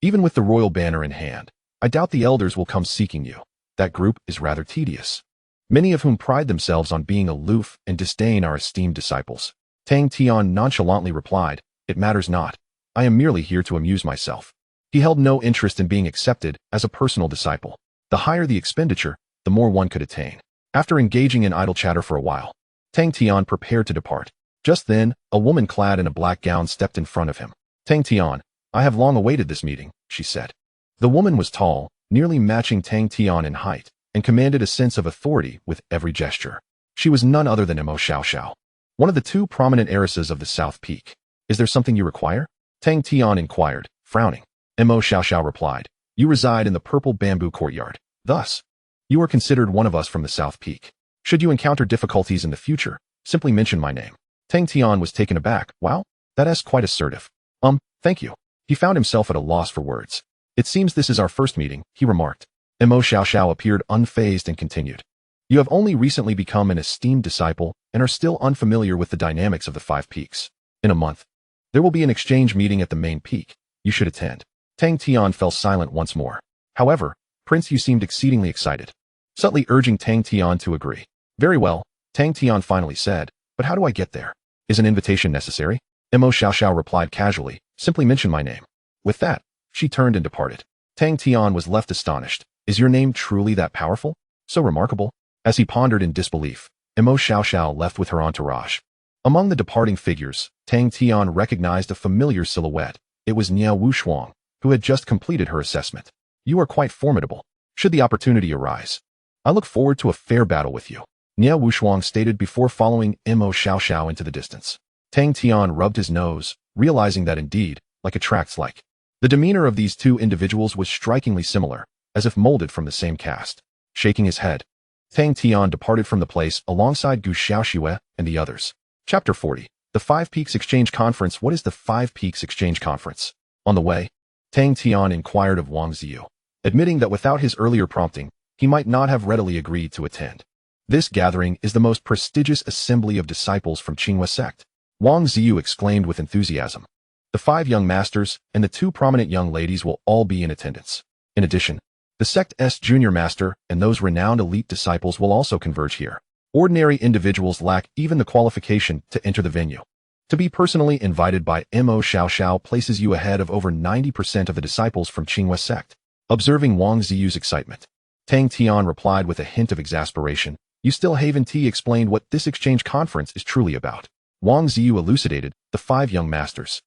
even with the royal banner in hand, I doubt the elders will come seeking you. That group is rather tedious, many of whom pride themselves on being aloof and disdain our esteemed disciples. Tang Tian nonchalantly replied, it matters not. I am merely here to amuse myself. He held no interest in being accepted as a personal disciple. The higher the expenditure, the more one could attain. After engaging in idle chatter for a while, Tang Tian prepared to depart. Just then, a woman clad in a black gown stepped in front of him. Tang Tian, I have long awaited this meeting, she said. The woman was tall, nearly matching Tang Tian in height, and commanded a sense of authority with every gesture. She was none other than Mo Xiaoxiao, one of the two prominent heiresses of the South Peak. Is there something you require? Tang Tian inquired, frowning. Mo Xiaoxiao replied, you reside in the purple bamboo courtyard. Thus, you are considered one of us from the South Peak. Should you encounter difficulties in the future, simply mention my name. Tang Tian was taken aback. Wow, that's quite assertive. Thank you. He found himself at a loss for words. It seems this is our first meeting, he remarked. Mo Xiaoxiao appeared unfazed and continued. You have only recently become an esteemed disciple and are still unfamiliar with the dynamics of the 5 peaks. In a month, there will be an exchange meeting at the main peak. You should attend. Tang Tian fell silent once more. However, Prince Yu seemed exceedingly excited, subtly urging Tang Tian to agree. Very well, Tang Tian finally said, but how do I get there? Is an invitation necessary? Mo Xiaoxiao replied casually, simply mention my name. With that, she turned and departed. Tang Tian was left astonished. Is your name truly that powerful? So remarkable? As he pondered in disbelief, Mo Xiaoxiao left with her entourage. Among the departing figures, Tang Tian recognized a familiar silhouette. It was Niao Wushuang, who had just completed her assessment. You are quite formidable. Should the opportunity arise, I look forward to a fair battle with you, Niao Wushuang stated before following Mo Xiaoxiao into the distance. Tang Tian rubbed his nose, realizing that indeed, like attracts like. The demeanor of these two individuals was strikingly similar, as if molded from the same caste. Shaking his head, Tang Tian departed from the place alongside Gu Xiaoxue and the others. Chapter 40. The 5 Peaks Exchange Conference. What is the 5 Peaks Exchange Conference? On the way, Tang Tian inquired of Wang Ziyu, admitting that without his earlier prompting, he might not have readily agreed to attend. This gathering is the most prestigious assembly of disciples from Qinghua sect, Wang Ziyu exclaimed with enthusiasm. The 5 young masters and the 2 prominent young ladies will all be in attendance. In addition, the sect's junior master and those renowned elite disciples will also converge here. Ordinary individuals lack even the qualification to enter the venue. To be personally invited by Mo Xiaoxiao places you ahead of over 90% of the disciples from Qinghua sect. Observing Wang Ziyu's excitement, Tang Tian replied with a hint of exasperation. You still haven't explained what this exchange conference is truly about. Wang Ziyu elucidated. The 5 young masters,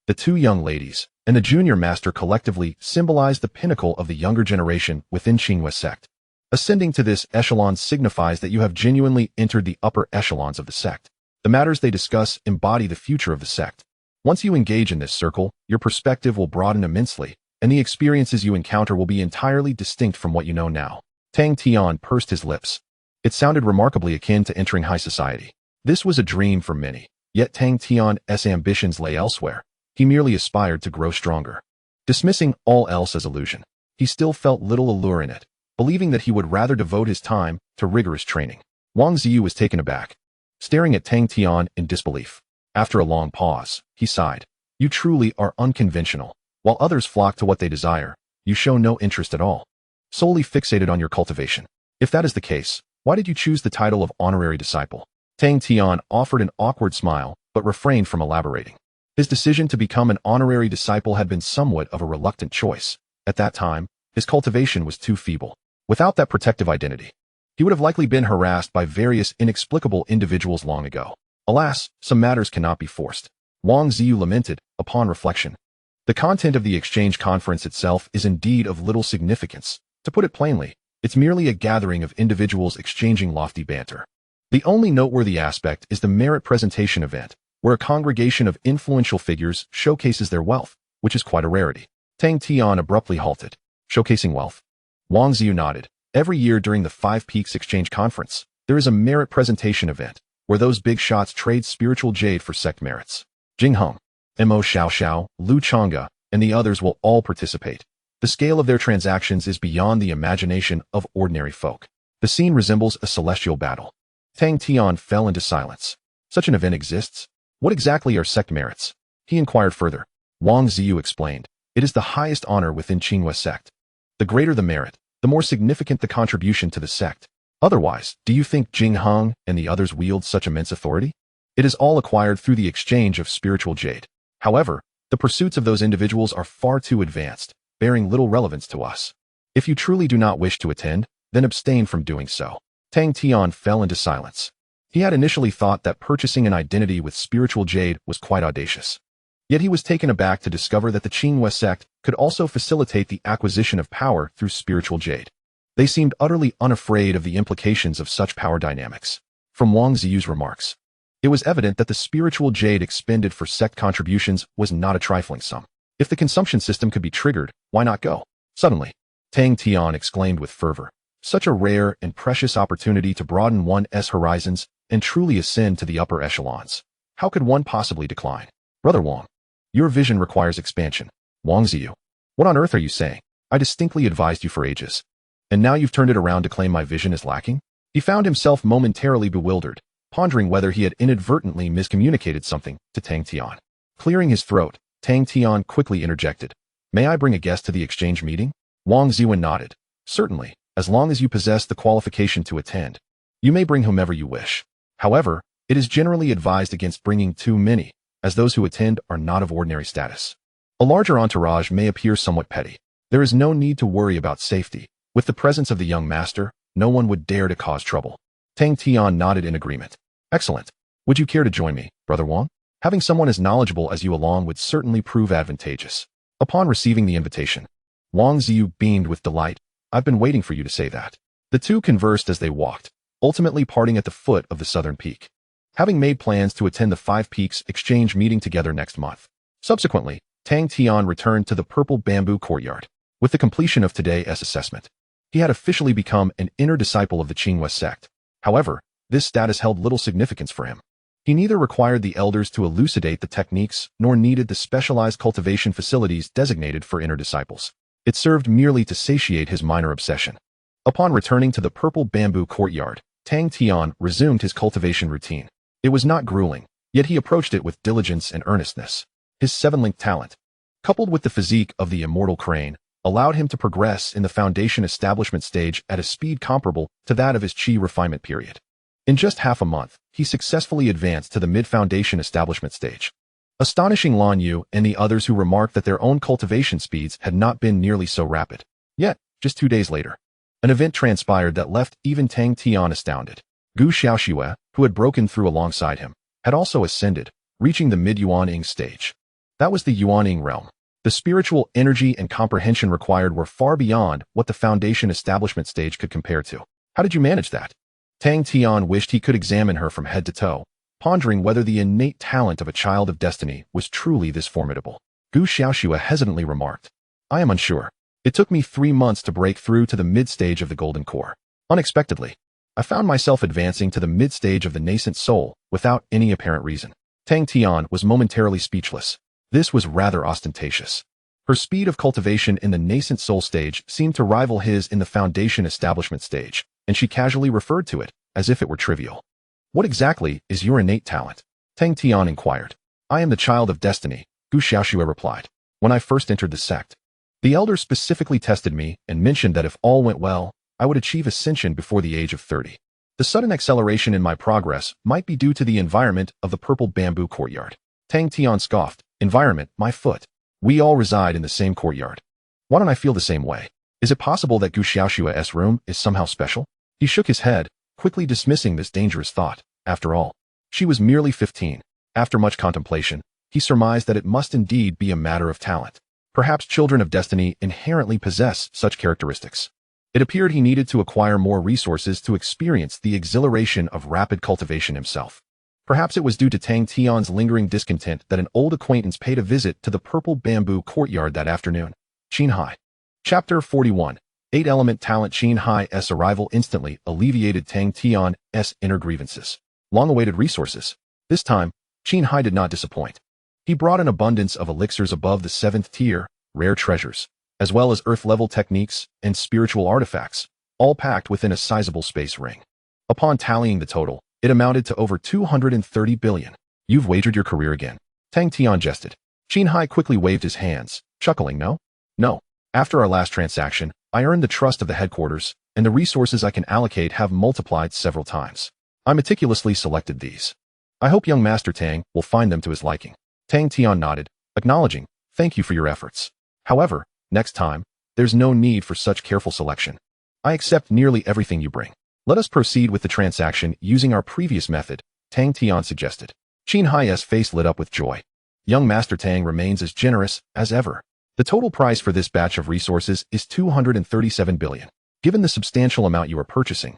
the 2 young ladies, and the junior master collectively symbolize the pinnacle of the younger generation within Qinghua sect. Ascending to this echelon signifies that you have genuinely entered the upper echelons of the sect. The matters they discuss embody the future of the sect. Once you engage in this circle, your perspective will broaden immensely, and the experiences you encounter will be entirely distinct from what you know now. Tang Tian pursed his lips. It sounded remarkably akin to entering high society. This was a dream for many, yet Tang Tian's ambitions lay elsewhere. He merely aspired to grow stronger. Dismissing all else as illusion, he still felt little allure in it, believing that he would rather devote his time to rigorous training. Wang Ziyu was taken aback, staring at Tang Tian in disbelief. After a long pause, he sighed. You truly are unconventional. While others flock to what they desire, you show no interest at all, solely fixated on your cultivation. If that is the case, Why did you choose the title of honorary disciple? Tang Tian offered an awkward smile, but refrained from elaborating. His decision to become an honorary disciple had been somewhat of a reluctant choice. At that time, his cultivation was too feeble. Without that protective identity, he would have likely been harassed by various inexplicable individuals long ago. Alas, some matters cannot be forced. Wang Ziyu lamented, upon reflection. The content of the exchange conference itself is indeed of little significance. To put it plainly, it's merely a gathering of individuals exchanging lofty banter. The only noteworthy aspect is the merit presentation event, where a congregation of influential figures showcases their wealth, which is quite a rarity. Tang Tian abruptly halted. Showcasing wealth? Wang Ziyu nodded. Every year during the Five Peaks Exchange Conference, there is a merit presentation event, where those big shots trade spiritual jade for sect merits. Jing Heng, Mo Xiaoxiao, Lu Changge, and the others will all participate. The scale of their transactions is beyond the imagination of ordinary folk. The scene resembles a celestial battle. Tang Tian fell into silence. Such an event exists? What exactly are sect merits? He inquired further. Wang Ziyu explained. It is the highest honor within Qinghua sect. The greater the merit, the more significant the contribution to the sect. Otherwise, do you think Jing Heng and the others wield such immense authority? It is all acquired through the exchange of spiritual jade. However, the pursuits of those individuals are far too advanced, bearing little relevance to us. If you truly do not wish to attend, then abstain from doing so. Tang Tian fell into silence. He had initially thought that purchasing an identity with spiritual jade was quite audacious. Yet he was taken aback to discover that the Qinghua sect could also facilitate the acquisition of power through spiritual jade. They seemed utterly unafraid of the implications of such power dynamics. From Wang Ziyu's remarks, it was evident that the spiritual jade expended for sect contributions was not a trifling sum. If the consumption system could be triggered, why not go? Suddenly, Tang Tian exclaimed with fervor. Such a rare and precious opportunity to broaden one's horizons and truly ascend to the upper echelons. How could one possibly decline? Brother Wang, your vision requires expansion. Wang Ziyu, what on earth are you saying? I distinctly advised you for ages. And now you've turned it around to claim my vision is lacking? He found himself momentarily bewildered, pondering whether he had inadvertently miscommunicated something to Tang Tian. Clearing his throat, Tang Tian quickly interjected. May I bring a guest to the exchange meeting? Wang Ziyu nodded. Certainly, as long as you possess the qualification to attend. You may bring whomever you wish. However, it is generally advised against bringing too many, as those who attend are not of ordinary status. A larger entourage may appear somewhat petty. There is no need to worry about safety. With the presence of the young master, no one would dare to cause trouble. Tang Tian nodded in agreement. Excellent. Would you care to join me, Brother Wang? Having someone as knowledgeable as you along would certainly prove advantageous. Upon receiving the invitation, Wang Ziyu beamed with delight. I've been waiting for you to say that. The two conversed as they walked, ultimately parting at the foot of the southern peak. Having made plans to attend the Five Peaks exchange meeting together next month. Subsequently, Tang Tian returned to the purple bamboo courtyard. With the completion of today's assessment, he had officially become an inner disciple of the Qinghua sect. However, this status held little significance for him. He neither required the elders to elucidate the techniques nor needed the specialized cultivation facilities designated for inner disciples. It served merely to satiate his minor obsession. Upon returning to the purple bamboo courtyard, Tang Tian resumed his cultivation routine. It was not grueling, yet he approached it with diligence and earnestness. His seven-linked talent, coupled with the physique of the immortal crane, allowed him to progress in the foundation establishment stage at a speed comparable to that of his qi refinement period. In just half a month, he successfully advanced to the mid-foundation establishment stage, astonishing Lan Yu and the others who remarked that their own cultivation speeds had not been nearly so rapid. Yet, just 2 days later, an event transpired that left even Tang Tian astounded. Gu Xiaoxue, who had broken through alongside him, had also ascended, reaching the mid-Yuaning stage. That was the Yuaning realm. The spiritual energy and comprehension required were far beyond what the foundation establishment stage could compare to. How did you manage that? Tang Tian wished he could examine her from head to toe, pondering whether the innate talent of a child of destiny was truly this formidable. Gu Xiaoxue hesitantly remarked, I am unsure. It took me 3 months to break through to the mid-stage of the golden core. Unexpectedly, I found myself advancing to the mid-stage of the nascent soul without any apparent reason. Tang Tian was momentarily speechless. This was rather ostentatious. Her speed of cultivation in the nascent soul stage seemed to rival his in the foundation establishment stage, and she casually referred to it as if it were trivial. What exactly is your innate talent? Tang Tian inquired. I am the child of destiny, Gu Xiaoxue replied. When I first entered the sect, the elders specifically tested me and mentioned that if all went well, I would achieve ascension before the age of 30. The sudden acceleration in my progress might be due to the environment of the purple bamboo courtyard. Tang Tian scoffed. Environment, my foot. We all reside in the same courtyard. Why don't I feel the same way? Is it possible that Gu Xiaoshua's room is somehow special? He shook his head, quickly dismissing this dangerous thought. After all, she was merely 15. After much contemplation, he surmised that it must indeed be a matter of talent. Perhaps children of destiny inherently possess such characteristics. It appeared he needed to acquire more resources to experience the exhilaration of rapid cultivation himself. Perhaps it was due to Tang Tian's lingering discontent that an old acquaintance paid a visit to the purple bamboo courtyard that afternoon. Qin Hai. Chapter 41. 8-element talent. Qin Hai's arrival instantly alleviated Tang Tian's inner grievances. Long-awaited resources. This time, Qin Hai did not disappoint. He brought an abundance of elixirs above the 7th tier, rare treasures, as well as earth-level techniques and spiritual artifacts, all packed within a sizable space ring. Upon tallying the total, it amounted to over 230 billion. You've wagered your career again. Tang Tian jested. Qin Hai quickly waved his hands, chuckling. No. After our last transaction, I earned the trust of the headquarters, and the resources I can allocate have multiplied several times. I meticulously selected these. I hope young Master Tang will find them to his liking. Tang Tian nodded, acknowledging, thank you for your efforts. However, next time, there's no need for such careful selection. I accept nearly everything you bring. Let us proceed with the transaction using our previous method, Tang Tian suggested. Qin Hai's face lit up with joy. Young Master Tang remains as generous as ever. The total price for this batch of resources is 237 billion. Given the substantial amount you are purchasing,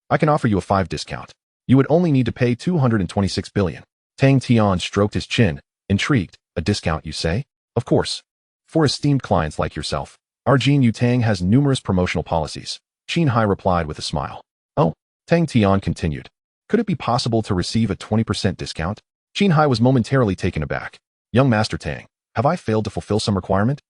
I can offer you a 5 discount. You would only need to pay 226 billion. Tang Tian stroked his chin, intrigued. A discount, you say? Of course. For esteemed clients like yourself, our Jinyutang has numerous promotional policies. Qin Hai replied with a smile. Oh, Tang Tian continued. Could it be possible to receive a 20% discount? Qin Hai was momentarily taken aback. Young Master Tang, have I failed to fulfill some requirement?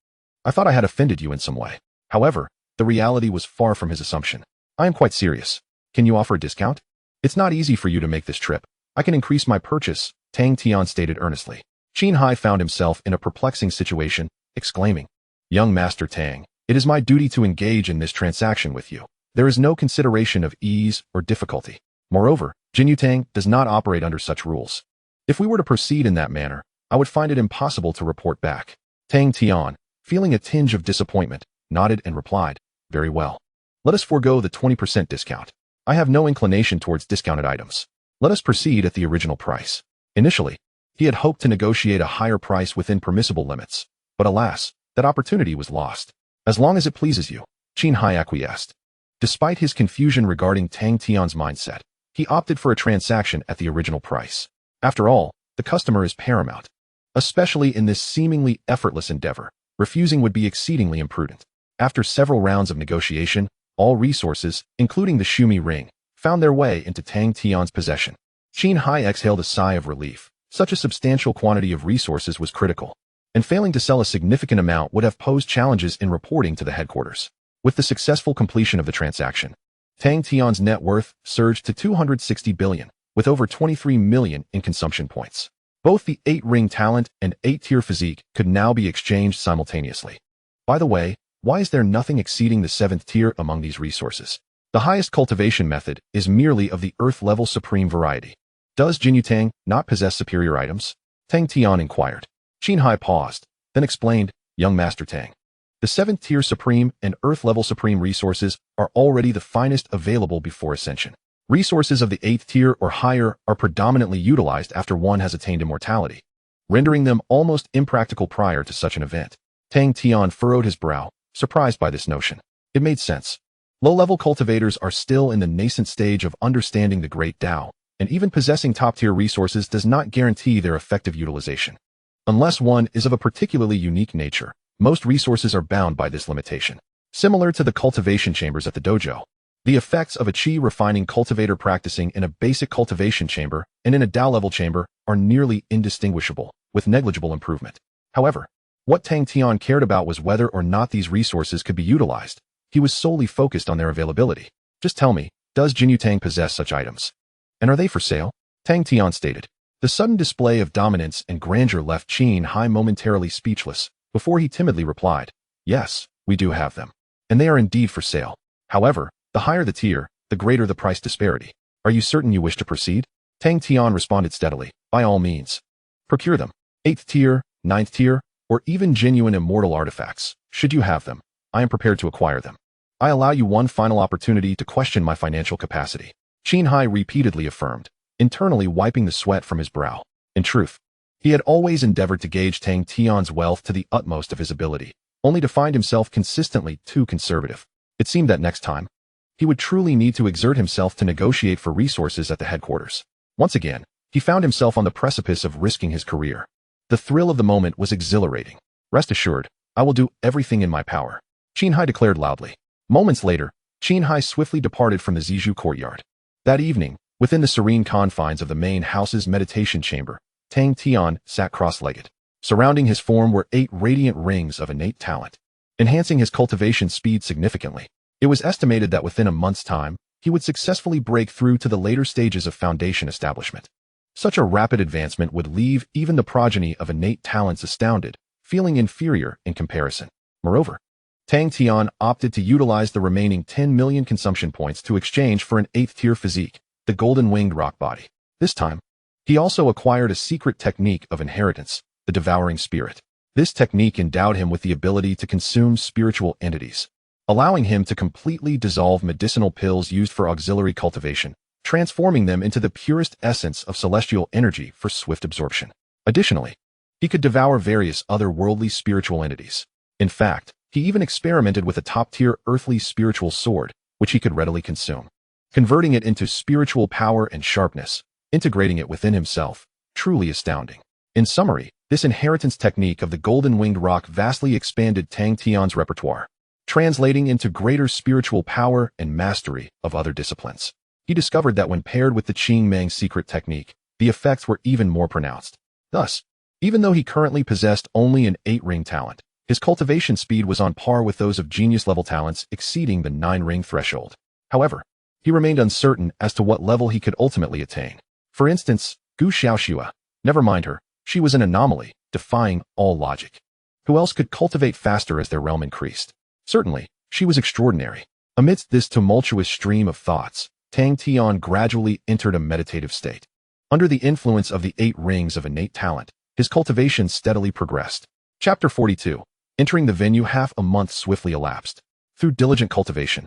I thought I had offended you in some way. However, the reality was far from his assumption. I am quite serious. Can you offer a discount? It's not easy for you to make this trip. I can increase my purchase, Tang Tian stated earnestly. Qin Hai found himself in a perplexing situation, exclaiming, Young Master Tang, it is my duty to engage in this transaction with you. There is no consideration of ease or difficulty. Moreover, Jinyutang does not operate under such rules. If we were to proceed in that manner, I would find it impossible to report back. Tang Tian, feeling a tinge of disappointment, nodded and replied, Very well. Let us forego the 20% discount. I have no inclination towards discounted items. Let us proceed at the original price. Initially, he had hoped to negotiate a higher price within permissible limits, but alas, that opportunity was lost. As long as it pleases you, Qin Hai acquiesced. Despite his confusion regarding Tang Tian's mindset, he opted for a transaction at the original price. After all, the customer is paramount. Especially in this seemingly effortless endeavor, refusing would be exceedingly imprudent. After several rounds of negotiation, all resources, including the Shumi ring, found their way into Tang Tian's possession. Qin Hai exhaled a sigh of relief. Such a substantial quantity of resources was critical, and failing to sell a significant amount would have posed challenges in reporting to the headquarters. With the successful completion of the transaction, Tang Tian's net worth surged to 260 billion, with over 23 million in consumption points. Both the 8-ring talent and 8-tier physique could now be exchanged simultaneously. By the way, why is there nothing exceeding the 7th tier among these resources? The highest cultivation method is merely of the earth-level supreme variety. Does Jinyutang not possess superior items? Tang Tian inquired. Qin Hai paused, then explained, Young Master Tang. The 7th tier supreme and earth-level supreme resources are already the finest available before Ascension. Resources of the 8th tier or higher are predominantly utilized after one has attained immortality, rendering them almost impractical prior to such an event. Tang Tian furrowed his brow, surprised by this notion. It made sense. Low-level cultivators are still in the nascent stage of understanding the Great Tao, and even possessing top-tier resources does not guarantee their effective utilization. Unless one is of a particularly unique nature, most resources are bound by this limitation. Similar to the cultivation chambers at the dojo, the effects of a qi refining cultivator practicing in a basic cultivation chamber and in a Tao level chamber are nearly indistinguishable, with negligible improvement. However, what Tang Tian cared about was whether or not these resources could be utilized. He was solely focused on their availability. Just tell me, does Jinyutang possess such items? And are they for sale? Tang Tian stated. The sudden display of dominance and grandeur left Qin Hai momentarily speechless, before he timidly replied, Yes, we do have them. And they are indeed for sale. However, the higher the tier, the greater the price disparity. Are you certain you wish to proceed? Tang Tian responded steadily. By all means. Procure them. 8th tier, 9th tier, or even genuine immortal artifacts. Should you have them, I am prepared to acquire them. I allow you one final opportunity to question my financial capacity. Qin Hai repeatedly affirmed, internally wiping the sweat from his brow. In truth, he had always endeavored to gauge Tang Tian's wealth to the utmost of his ability, only to find himself consistently too conservative. It seemed that next time, he would truly need to exert himself to negotiate for resources at the headquarters. Once again, he found himself on the precipice of risking his career. The thrill of the moment was exhilarating. Rest assured, I will do everything in my power, Qin Hai declared loudly. Moments later, Qin Hai swiftly departed from the Zizhu courtyard. That evening, within the serene confines of the main house's meditation chamber, Tang Tian sat cross-legged. Surrounding his form were 8 radiant rings of innate talent, enhancing his cultivation speed significantly. It was estimated that within a month's time, he would successfully break through to the later stages of foundation establishment. Such a rapid advancement would leave even the progeny of innate talents astounded, feeling inferior in comparison. Moreover, Tang Tian opted to utilize the remaining 10 million consumption points to exchange for an 8th-tier physique, the golden-winged rock body. This time, he also acquired a secret technique of inheritance, the devouring spirit. This technique endowed him with the ability to consume spiritual entities, allowing him to completely dissolve medicinal pills used for auxiliary cultivation, transforming them into the purest essence of celestial energy for swift absorption. Additionally, he could devour various other worldly spiritual entities. In fact, he even experimented with a top-tier earthly spiritual sword, which he could readily consume, converting it into spiritual power and sharpness, integrating it within himself, truly astounding. In summary, this inheritance technique of the golden-winged rock vastly expanded Tang Tian's repertoire, translating into greater spiritual power and mastery of other disciplines. He discovered that when paired with the Qing Meng secret technique, the effects were even more pronounced. Thus, even though he currently possessed only an 8-ring talent, his cultivation speed was on par with those of genius-level talents exceeding the 9-ring threshold. However, he remained uncertain as to what level he could ultimately attain. For instance, Gu Xiaoxua. Never mind her, she was an anomaly, defying all logic. Who else could cultivate faster as their realm increased? Certainly, she was extraordinary. Amidst this tumultuous stream of thoughts, Tang Tian gradually entered a meditative state. Under the influence of the 8 rings of innate talent, his cultivation steadily progressed. Chapter 42. Entering the venue, half a month swiftly elapsed. Through diligent cultivation,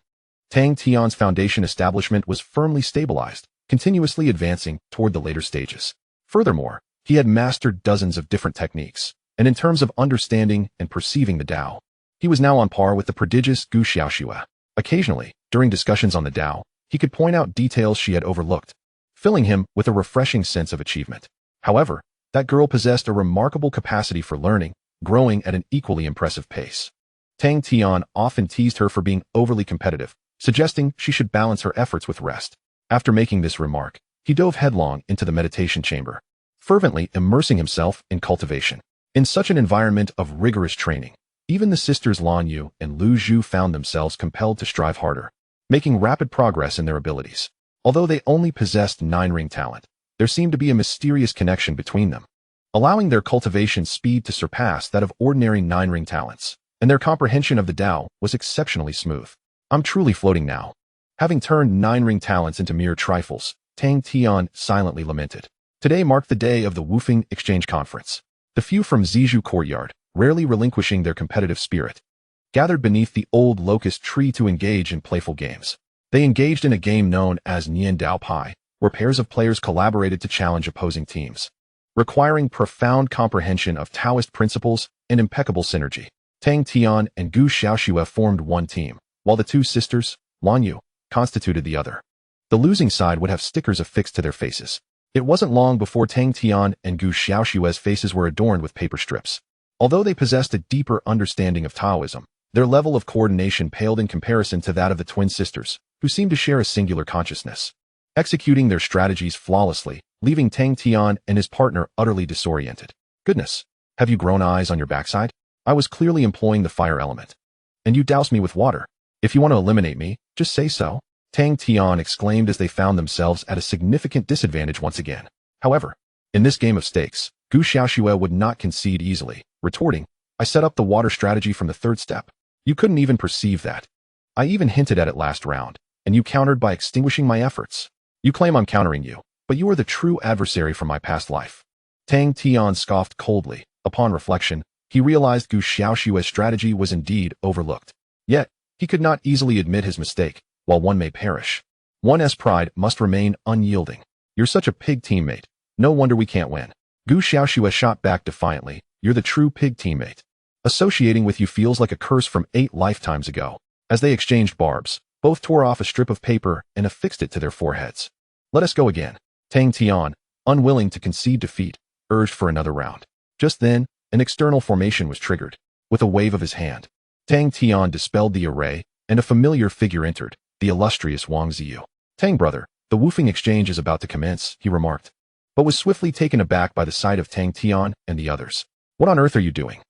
Tang Tian's foundation establishment was firmly stabilized, continuously advancing toward the later stages. Furthermore, he had mastered dozens of different techniques, and in terms of understanding and perceiving the Tao, he was now on par with the prodigious Gu Xiaoxua. Occasionally, during discussions on the Tao, he could point out details she had overlooked, filling him with a refreshing sense of achievement. However, that girl possessed a remarkable capacity for learning, growing at an equally impressive pace. Tang Tian often teased her for being overly competitive, suggesting she should balance her efforts with rest. After making this remark, he dove headlong into the meditation chamber, fervently immersing himself in cultivation. In such an environment of rigorous training, even the sisters Lan Yu and Lu Zhu found themselves compelled to strive harder, making rapid progress in their abilities. Although they only possessed 9-ring talent, there seemed to be a mysterious connection between them, allowing their cultivation speed to surpass that of ordinary 9-ring talents, and their comprehension of the Tao was exceptionally smooth. I'm truly floating now. Having turned 9-ring talents into mere trifles, Tang Tian silently lamented. Today marked the day of the Wufeng Exchange Conference. The few from Zizhu courtyard, rarely relinquishing their competitive spirit, gathered beneath the old locust tree to engage in playful games. They engaged in a game known as Nian Dao Pai, where pairs of players collaborated to challenge opposing teams, requiring profound comprehension of Taoist principles and impeccable synergy. Tang Tian and Gu Xiaoxua formed one team, while the two sisters, Lan Yu, constituted the other. The losing side would have stickers affixed to their faces. It wasn't long before Tang Tian and Gu Xiaoxua's faces were adorned with paper strips. Although they possessed a deeper understanding of Taoism, their level of coordination paled in comparison to that of the twin sisters, who seemed to share a singular consciousness, executing their strategies flawlessly, leaving Tang Tian and his partner utterly disoriented. Goodness, have you grown eyes on your backside? I was clearly employing the fire element, and you doused me with water. If you want to eliminate me, just say so. Tang Tian exclaimed as they found themselves at a significant disadvantage once again. However, in this game of stakes, Gu Xiaoxua would not concede easily, retorting, I set up the water strategy from the 3rd step. You couldn't even perceive that. I even hinted at it last round, and you countered by extinguishing my efforts. You claim I'm countering you, but you are the true adversary from my past life. Tang Tian scoffed coldly. Upon reflection, he realized Gu Xiaoshui's strategy was indeed overlooked. Yet, he could not easily admit his mistake. While one may perish, one's pride must remain unyielding. You're such a pig teammate. No wonder we can't win. Gu Xiaoshue shot back defiantly. You're the true pig teammate. Associating with you feels like a curse from 8 lifetimes ago. As they exchanged barbs, both tore off a strip of paper and affixed it to their foreheads. Let us go again. Tang Tian, unwilling to concede defeat, urged for another round. Just then, an external formation was triggered. With a wave of his hand, Tang Tian dispelled the array, and a familiar figure entered, the illustrious Wang Ziyu. Tang brother, the woofing exchange is about to commence, he remarked, but was swiftly taken aback by the sight of Tang Tian and the others. What on earth are you doing?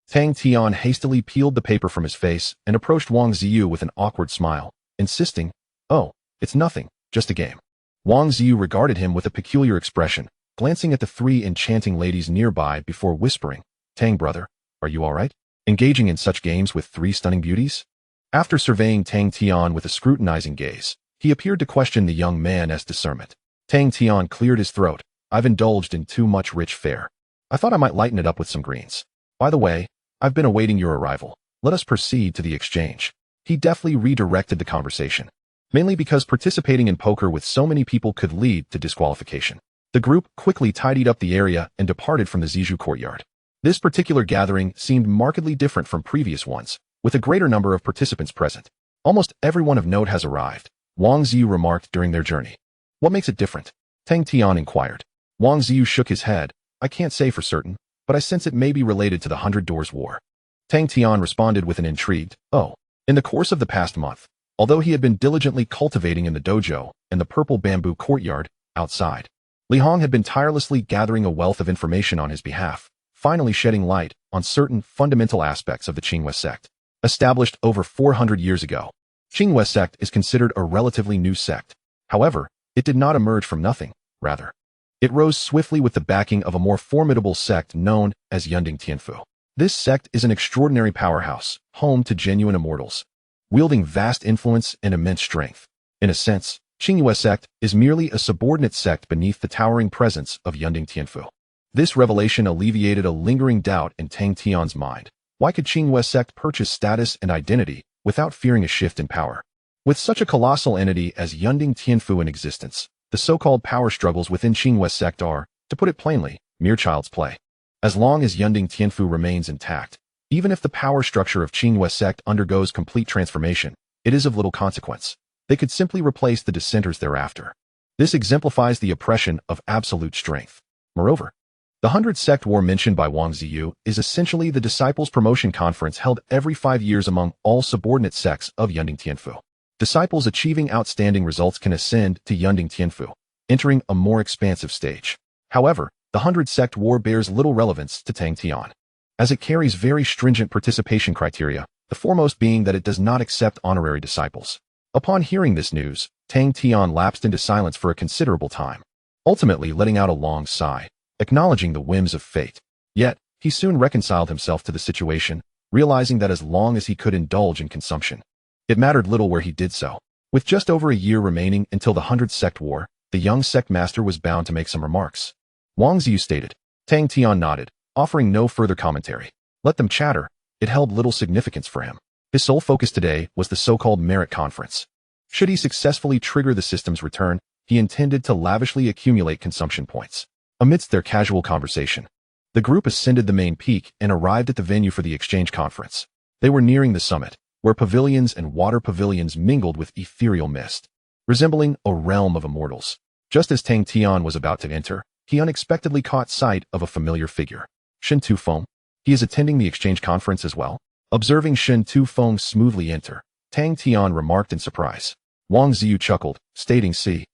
Tang Tian hastily peeled the paper from his face and approached Wang Ziyu with an awkward smile, insisting, "Oh, it's nothing, just a game." Wang Ziyu regarded him with a peculiar expression, glancing at the 3 enchanting ladies nearby before whispering, "Tang brother, are you all right? Engaging in such games with 3 stunning beauties?" After surveying Tang Tian with a scrutinizing gaze, he appeared to question the young man as discernment. Tang Tian cleared his throat. I've indulged in too much rich fare. I thought I might lighten it up with some greens. By the way, I've been awaiting your arrival. Let us proceed to the exchange. He deftly redirected the conversation, mainly because participating in poker with so many people could lead to disqualification. The group quickly tidied up the area and departed from the Zizhu courtyard. This particular gathering seemed markedly different from previous ones, with a greater number of participants present. Almost everyone of note has arrived, Wang Ziyu remarked during their journey. What makes it different? Tang Tian inquired. Wang Ziyu shook his head. I can't say for certain, but I sense it may be related to the 100 Doors War. Tang Tian responded with an intrigued, oh. In the course of the past month, although he had been diligently cultivating in the dojo and the purple bamboo courtyard outside, Li Hong had been tirelessly gathering a wealth of information on his behalf, finally shedding light on certain fundamental aspects of the Qinghua sect. Established over 400 years ago, Qinghua sect is considered a relatively new sect. However, it did not emerge from nothing, rather. It rose swiftly with the backing of a more formidable sect known as Yunding Tianfu. This sect is an extraordinary powerhouse, home to genuine immortals, wielding vast influence and immense strength. In a sense, Qinghua sect is merely a subordinate sect beneath the towering presence of Yunding Tianfu. This revelation alleviated a lingering doubt in Tang Tian's mind. Why could Qinghua sect purchase status and identity without fearing a shift in power? With such a colossal entity as Yunding Tianfu in existence, the so-called power struggles within Qinghua sect are, to put it plainly, mere child's play. As long as Yunding Tianfu remains intact, even if the power structure of Qinghua sect undergoes complete transformation, it is of little consequence. They could simply replace the dissenters thereafter. This exemplifies the oppression of absolute strength. Moreover, the 100 Sect War mentioned by Wang Ziyu is essentially the Disciples Promotion Conference held every 5 years among all subordinate sects of Yunding Tianfu. Disciples achieving outstanding results can ascend to Yunding Tianfu, entering a more expansive stage. However, the 100 Sect War bears little relevance to Tang Tian, as it carries very stringent participation criteria, the foremost being that it does not accept honorary disciples. Upon hearing this news, Tang Tian lapsed into silence for a considerable time, ultimately letting out a long sigh, acknowledging the whims of fate. Yet, he soon reconciled himself to the situation, realizing that as long as he could indulge in consumption, it mattered little where he did so. With just over a year remaining until the 100 Sect War, the young sect master was bound to make some remarks. Wang Ziyu stated. Tang Tian nodded, offering no further commentary. Let them chatter. It held little significance for him. His sole focus today was the so-called merit conference. Should he successfully trigger the system's return, he intended to lavishly accumulate consumption points. Amidst their casual conversation, the group ascended the main peak and arrived at the venue for the exchange conference. They were nearing the summit, where pavilions and water pavilions mingled with ethereal mist, resembling a realm of immortals. Just as Tang Tian was about to enter, he unexpectedly caught sight of a familiar figure. Shen Tufeng. He is attending the exchange conference as well. Observing Shen Tufeng smoothly enter, Tang Tian remarked in surprise. Wang Ziyu chuckled, stating, see,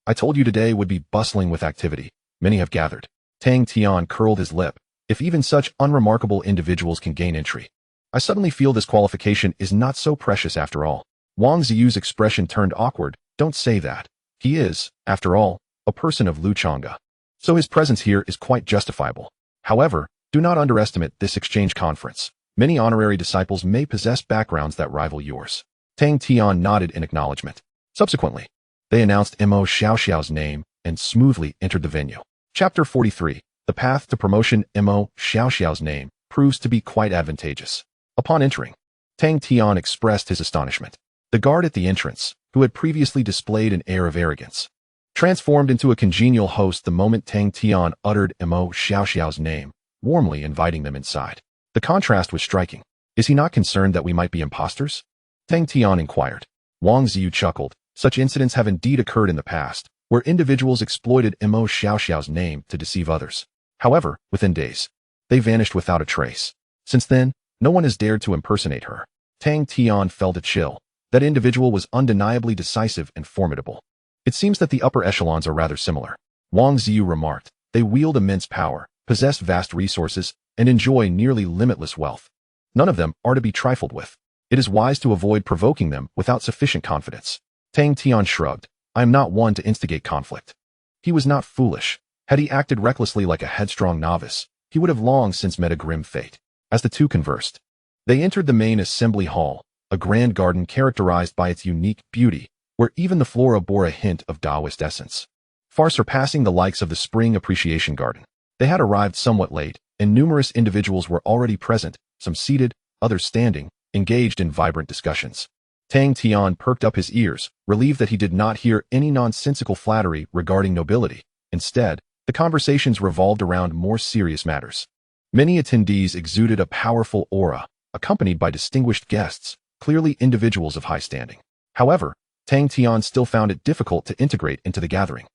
I told you today would be bustling with activity. Many have gathered. Tang Tian curled his lip. If even such unremarkable individuals can gain entry, I suddenly feel this qualification is not so precious after all. Wang Ziyu's expression turned awkward. Don't say that. He is, after all, a person of Luchanga, so his presence here is quite justifiable. However, do not underestimate this exchange conference. Many honorary disciples may possess backgrounds that rival yours. Tang Tian nodded in acknowledgement. Subsequently, They announced Mo Xiaoxiao's name and smoothly entered the venue. Chapter 43. The path to promotion. Mo Xiaoxiao's name proves to be quite advantageous. Upon entering, Tang Tian expressed his astonishment. The guard at the entrance, who had previously displayed an air of arrogance, transformed into a congenial host the moment Tang Tian uttered Mo Xiaoxiao's name, warmly inviting them inside. The contrast was striking. Is he not concerned that we might be imposters? Tang Tian inquired. Wang Ziyu chuckled. Such incidents have indeed occurred in the past, where individuals exploited Mo Xiaoxiao's name to deceive others. However, within days, they vanished without a trace. Since then, no one has dared to impersonate her. Tang Tian felt a chill. That individual was undeniably decisive and formidable. It seems that the upper echelons are rather similar. Wang Ziyu remarked. They wield immense power, possess vast resources, and enjoy nearly limitless wealth. None of them are to be trifled with. It is wise to avoid provoking them without sufficient confidence. Tang Tian shrugged. I am not one to instigate conflict. He was not foolish. Had he acted recklessly like a headstrong novice, he would have long since met a grim fate. As the two conversed, they entered the main assembly hall, a grand garden characterized by its unique beauty, where even the flora bore a hint of Taoist essence, far surpassing the likes of the spring appreciation garden. They had arrived somewhat late, and numerous individuals were already present, some seated, others standing, engaged in vibrant discussions. Tang Tian perked up his ears, relieved that he did not hear any nonsensical flattery regarding nobility. Instead, the conversations revolved around more serious matters. Many attendees exuded a powerful aura, accompanied by distinguished guests, clearly individuals of high standing. However, Tang Tian still found it difficult to integrate into the gathering.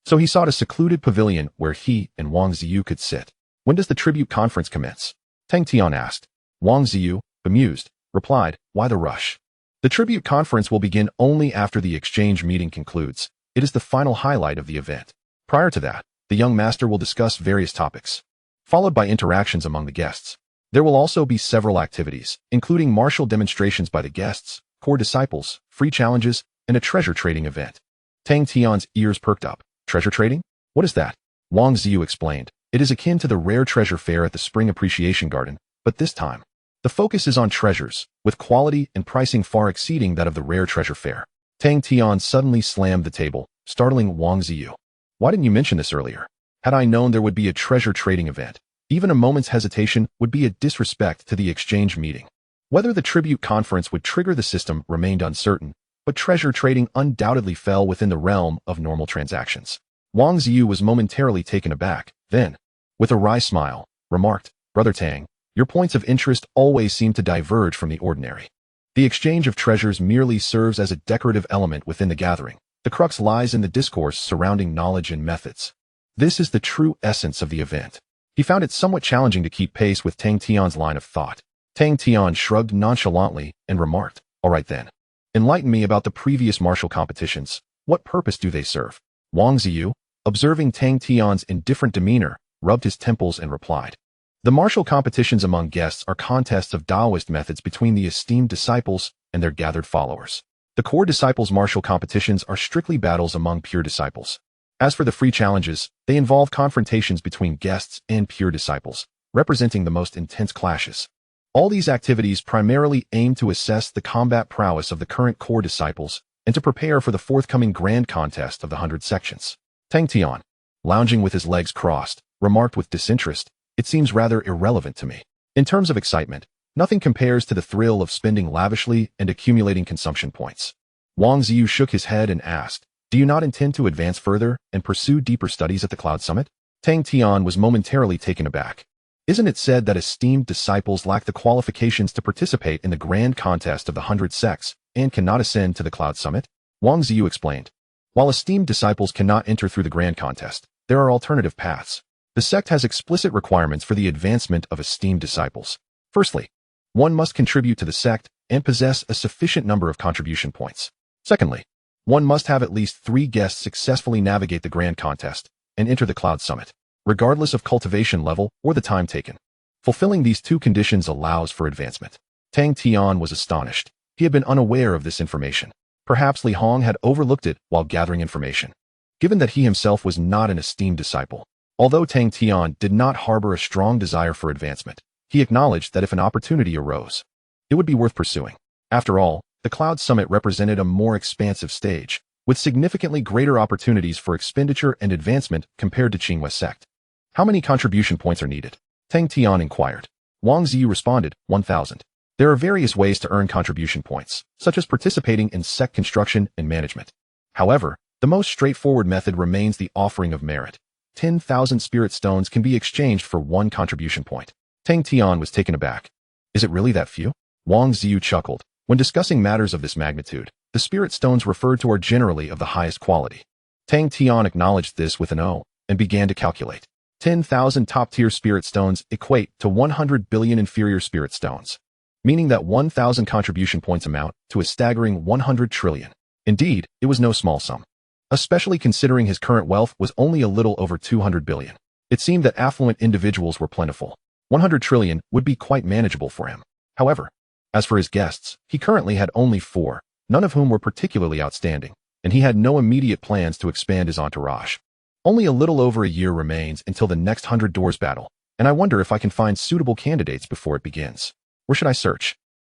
So he sought a secluded pavilion where he and Wang Ziyu could sit. When does the tribute conference commence? Tang Tian asked. Wang Ziyu, bemused, replied, why the rush? The tribute conference will begin only after the exchange meeting concludes. It is the final highlight of the event. Prior to that, the young master will discuss various topics, followed by interactions among the guests. There will also be several activities, including martial demonstrations by the guests, core disciples, free challenges, and a treasure trading event. Tang Tian's ears perked up. Treasure trading? What is that? Wang Ziyu explained. It is akin to the rare treasure fair at the Spring Appreciation Garden, but this time, the focus is on treasures, with quality and pricing far exceeding that of the rare treasure fair. Tang Tian suddenly slammed the table, startling Wang Ziyu. Why didn't you mention this earlier? Had I known there would be a treasure trading event, even a moment's hesitation would be a disrespect to the exchange meeting. Whether the tribute conference would trigger the system remained uncertain, but treasure trading undoubtedly fell within the realm of normal transactions. Wang Ziyu was momentarily taken aback, then, with a wry smile, remarked, Brother Tang, your points of interest always seem to diverge from the ordinary. The exchange of treasures merely serves as a decorative element within the gathering. The crux lies in the discourse surrounding knowledge and methods. This is the true essence of the event. He found it somewhat challenging to keep pace with Tang Tian's line of thought. Tang Tian shrugged nonchalantly and remarked, all right then. Enlighten me about the previous martial competitions. What purpose do they serve? Wang Ziyu, observing Tang Tian's indifferent demeanor, rubbed his temples and replied. The martial competitions among guests are contests of Taoist methods between the esteemed disciples and their gathered followers. The core disciples' martial competitions are strictly battles among pure disciples. As for the free challenges, they involve confrontations between guests and pure disciples, representing the most intense clashes. All these activities primarily aim to assess the combat prowess of the current core disciples and to prepare for the forthcoming grand contest of the 100 sections. Tang Tian, lounging with his legs crossed, remarked with disinterest, it seems rather irrelevant to me. In terms of excitement, nothing compares to the thrill of spending lavishly and accumulating consumption points. Wang Ziyu shook his head and asked, do you not intend to advance further and pursue deeper studies at the Cloud Summit? Tang Tian was momentarily taken aback. Isn't it said that esteemed disciples lack the qualifications to participate in the grand contest of the 100 sects and cannot ascend to the Cloud Summit? Wang Ziyu explained. While esteemed disciples cannot enter through the grand contest, there are alternative paths. The sect has explicit requirements for the advancement of esteemed disciples. Firstly, one must contribute to the sect and possess a sufficient number of contribution points. Secondly, one must have at least 3 guests successfully navigate the grand contest and enter the Cloud Summit, regardless of cultivation level or the time taken. Fulfilling these 2 conditions allows for advancement. Tang Tian was astonished. He had been unaware of this information. Perhaps Li Hong had overlooked it while gathering information. Given that he himself was not an esteemed disciple, although Tang Tian did not harbor a strong desire for advancement, he acknowledged that if an opportunity arose, it would be worth pursuing. After all, the Cloud Summit represented a more expansive stage, with significantly greater opportunities for expenditure and advancement compared to Qinghua sect. How many contribution points are needed? Tang Tian inquired. Wang Ziyu responded, 1,000. There are various ways to earn contribution points, such as participating in sect construction and management. However, the most straightforward method remains the offering of merit. 10,000 spirit stones can be exchanged for 1 contribution point. Tang Tian was taken aback. Is it really that few? Wang Ziyu chuckled. When discussing matters of this magnitude, the spirit stones referred to are generally of the highest quality. Tang Tian acknowledged this with an O and began to calculate. 10,000 top-tier spirit stones equate to 100 billion inferior spirit stones, meaning that 1,000 contribution points amount to a staggering 100 trillion. Indeed, it was no small sum, especially considering his current wealth was only a little over 200 billion. It seemed that affluent individuals were plentiful. 100 trillion would be quite manageable for him. However, as for his guests, he currently had only 4, none of whom were particularly outstanding, and he had no immediate plans to expand his entourage. Only a little over a year remains until the next 100 Doors battle, and I wonder if I can find suitable candidates before it begins. Where should I search?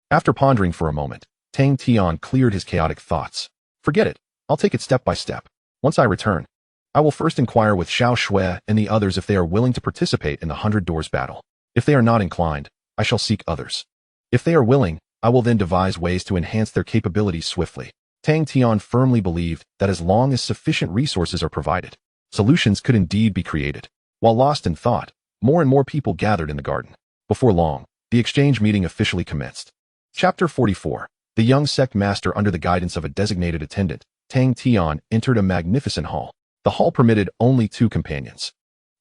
After pondering for a moment, Tang Tian cleared his chaotic thoughts. Forget it. I'll take it step by step. Once I return, I will first inquire with Xiao Shui and the others if they are willing to participate in the 100 Doors battle. If they are not inclined, I shall seek others. If they are willing, I will then devise ways to enhance their capabilities swiftly. Tang Tian firmly believed that as long as sufficient resources are provided, solutions could indeed be created. While lost in thought, more and more people gathered in the garden. Before long, the exchange meeting officially commenced. Chapter 44. The young sect master under the guidance of a designated attendant, Tang Tian, entered a magnificent hall. The hall permitted only 2 companions.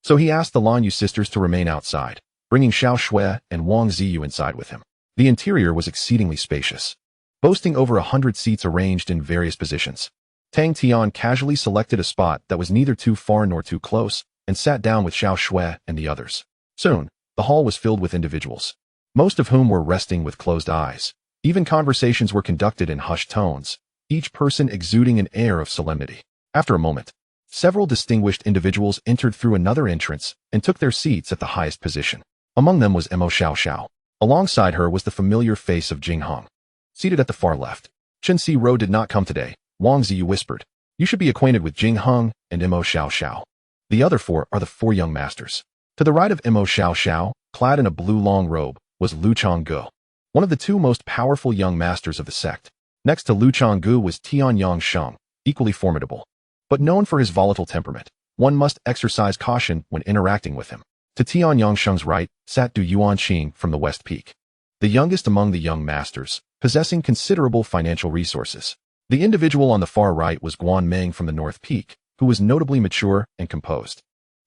So he asked the Lan Yu sisters to remain outside, bringing Xiao Shui and Wang Ziyu inside with him. The interior was exceedingly spacious, boasting over 100 seats arranged in various positions. Tang Tian casually selected a spot that was neither too far nor too close and sat down with Xiao Shui and the others. Soon, the hall was filled with individuals, most of whom were resting with closed eyes. Even conversations were conducted in hushed tones, each person exuding an air of solemnity. After a moment, several distinguished individuals entered through another entrance and took their seats at the highest position. Among them was Mo Xiao Xiao. Alongside her was the familiar face of Jing Hong. Seated at the far left, Chen Si Ro did not come today. Wang Ziyu whispered. You should be acquainted with Jing Hong and Mo Xiao Xiao. The other 4 are the 4 young masters. To the right of Mo Xiao Xiao, clad in a blue long robe, was Lu Changgu, one of the 2 most powerful young masters of the sect. Next to Lu Changgu was Tian Yang Sheng, equally formidable, but known for his volatile temperament. One must exercise caution when interacting with him. To Tian Yang Sheng's right sat Du Yuanqing from the West Peak, the youngest among the young masters, possessing considerable financial resources. The individual on the far right was Guan Meng from the North Peak, who was notably mature and composed,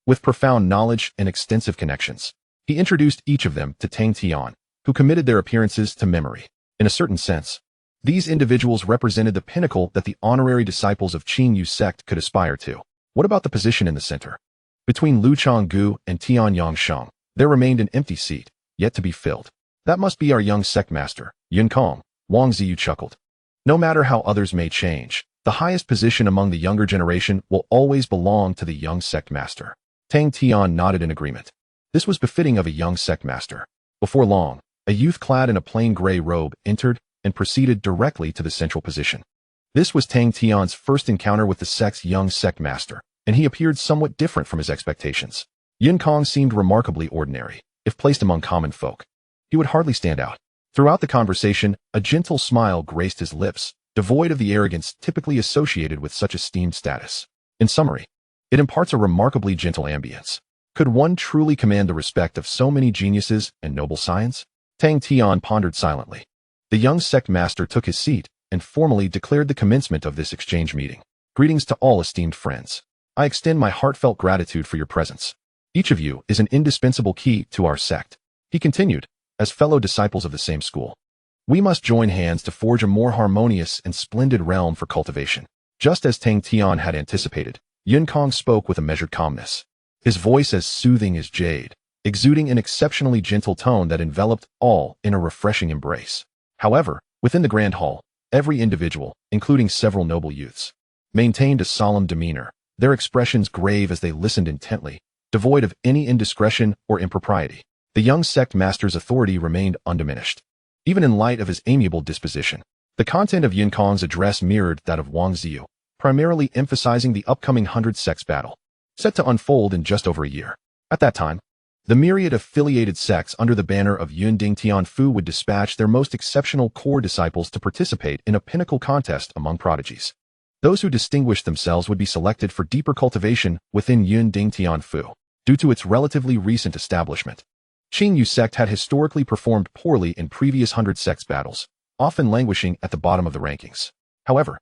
with profound knowledge and extensive connections. He introduced each of them to Tang Tian, who committed their appearances to memory. In a certain sense, these individuals represented the pinnacle that the honorary disciples of Qingyu sect could aspire to. What about the position in the center? Between Lu Changgu and Tian Yang Sheng, there remained an empty seat, yet to be filled. That must be our young sect master, Yunkong, Wang Ziyu chuckled. No matter how others may change, the highest position among the younger generation will always belong to the young sect master. Tang Tian nodded in agreement. This was befitting of a young sect master. Before long, a youth clad in a plain gray robe entered and proceeded directly to the central position. This was Tang Tian's first encounter with the sect's young sect master, and he appeared somewhat different from his expectations. Yunkong seemed remarkably ordinary. If placed among common folk, he would hardly stand out. Throughout the conversation, a gentle smile graced his lips, devoid of the arrogance typically associated with such esteemed status. In summary, it imparts a remarkably gentle ambience. Could one truly command the respect of so many geniuses and noble science? Tang Tian pondered silently. The young sect master took his seat and formally declared the commencement of this exchange meeting. Greetings to all esteemed friends. I extend my heartfelt gratitude for your presence. Each of you is an indispensable key to our sect. He continued, as fellow disciples of the same school. We must join hands to forge a more harmonious and splendid realm for cultivation. Just as Tang Tian had anticipated, Yunkong spoke with a measured calmness, his voice as soothing as jade, exuding an exceptionally gentle tone that enveloped all in a refreshing embrace. However, within the grand hall, every individual, including several noble youths, maintained a solemn demeanor, their expressions grave as they listened intently, devoid of any indiscretion or impropriety. The young sect master's authority remained undiminished, even in light of his amiable disposition. The content of Yunkong's address mirrored that of Wang Ziyu, primarily emphasizing the upcoming 100 sects battle, set to unfold in just over a year. At that time, the myriad affiliated sects under the banner of Yunding Tianfu would dispatch their most exceptional core disciples to participate in a pinnacle contest among prodigies. Those who distinguished themselves would be selected for deeper cultivation within Yunding Tianfu. Due to its relatively recent establishment, Qingyu sect had historically performed poorly in previous 100 sects battles, often languishing at the bottom of the rankings. However,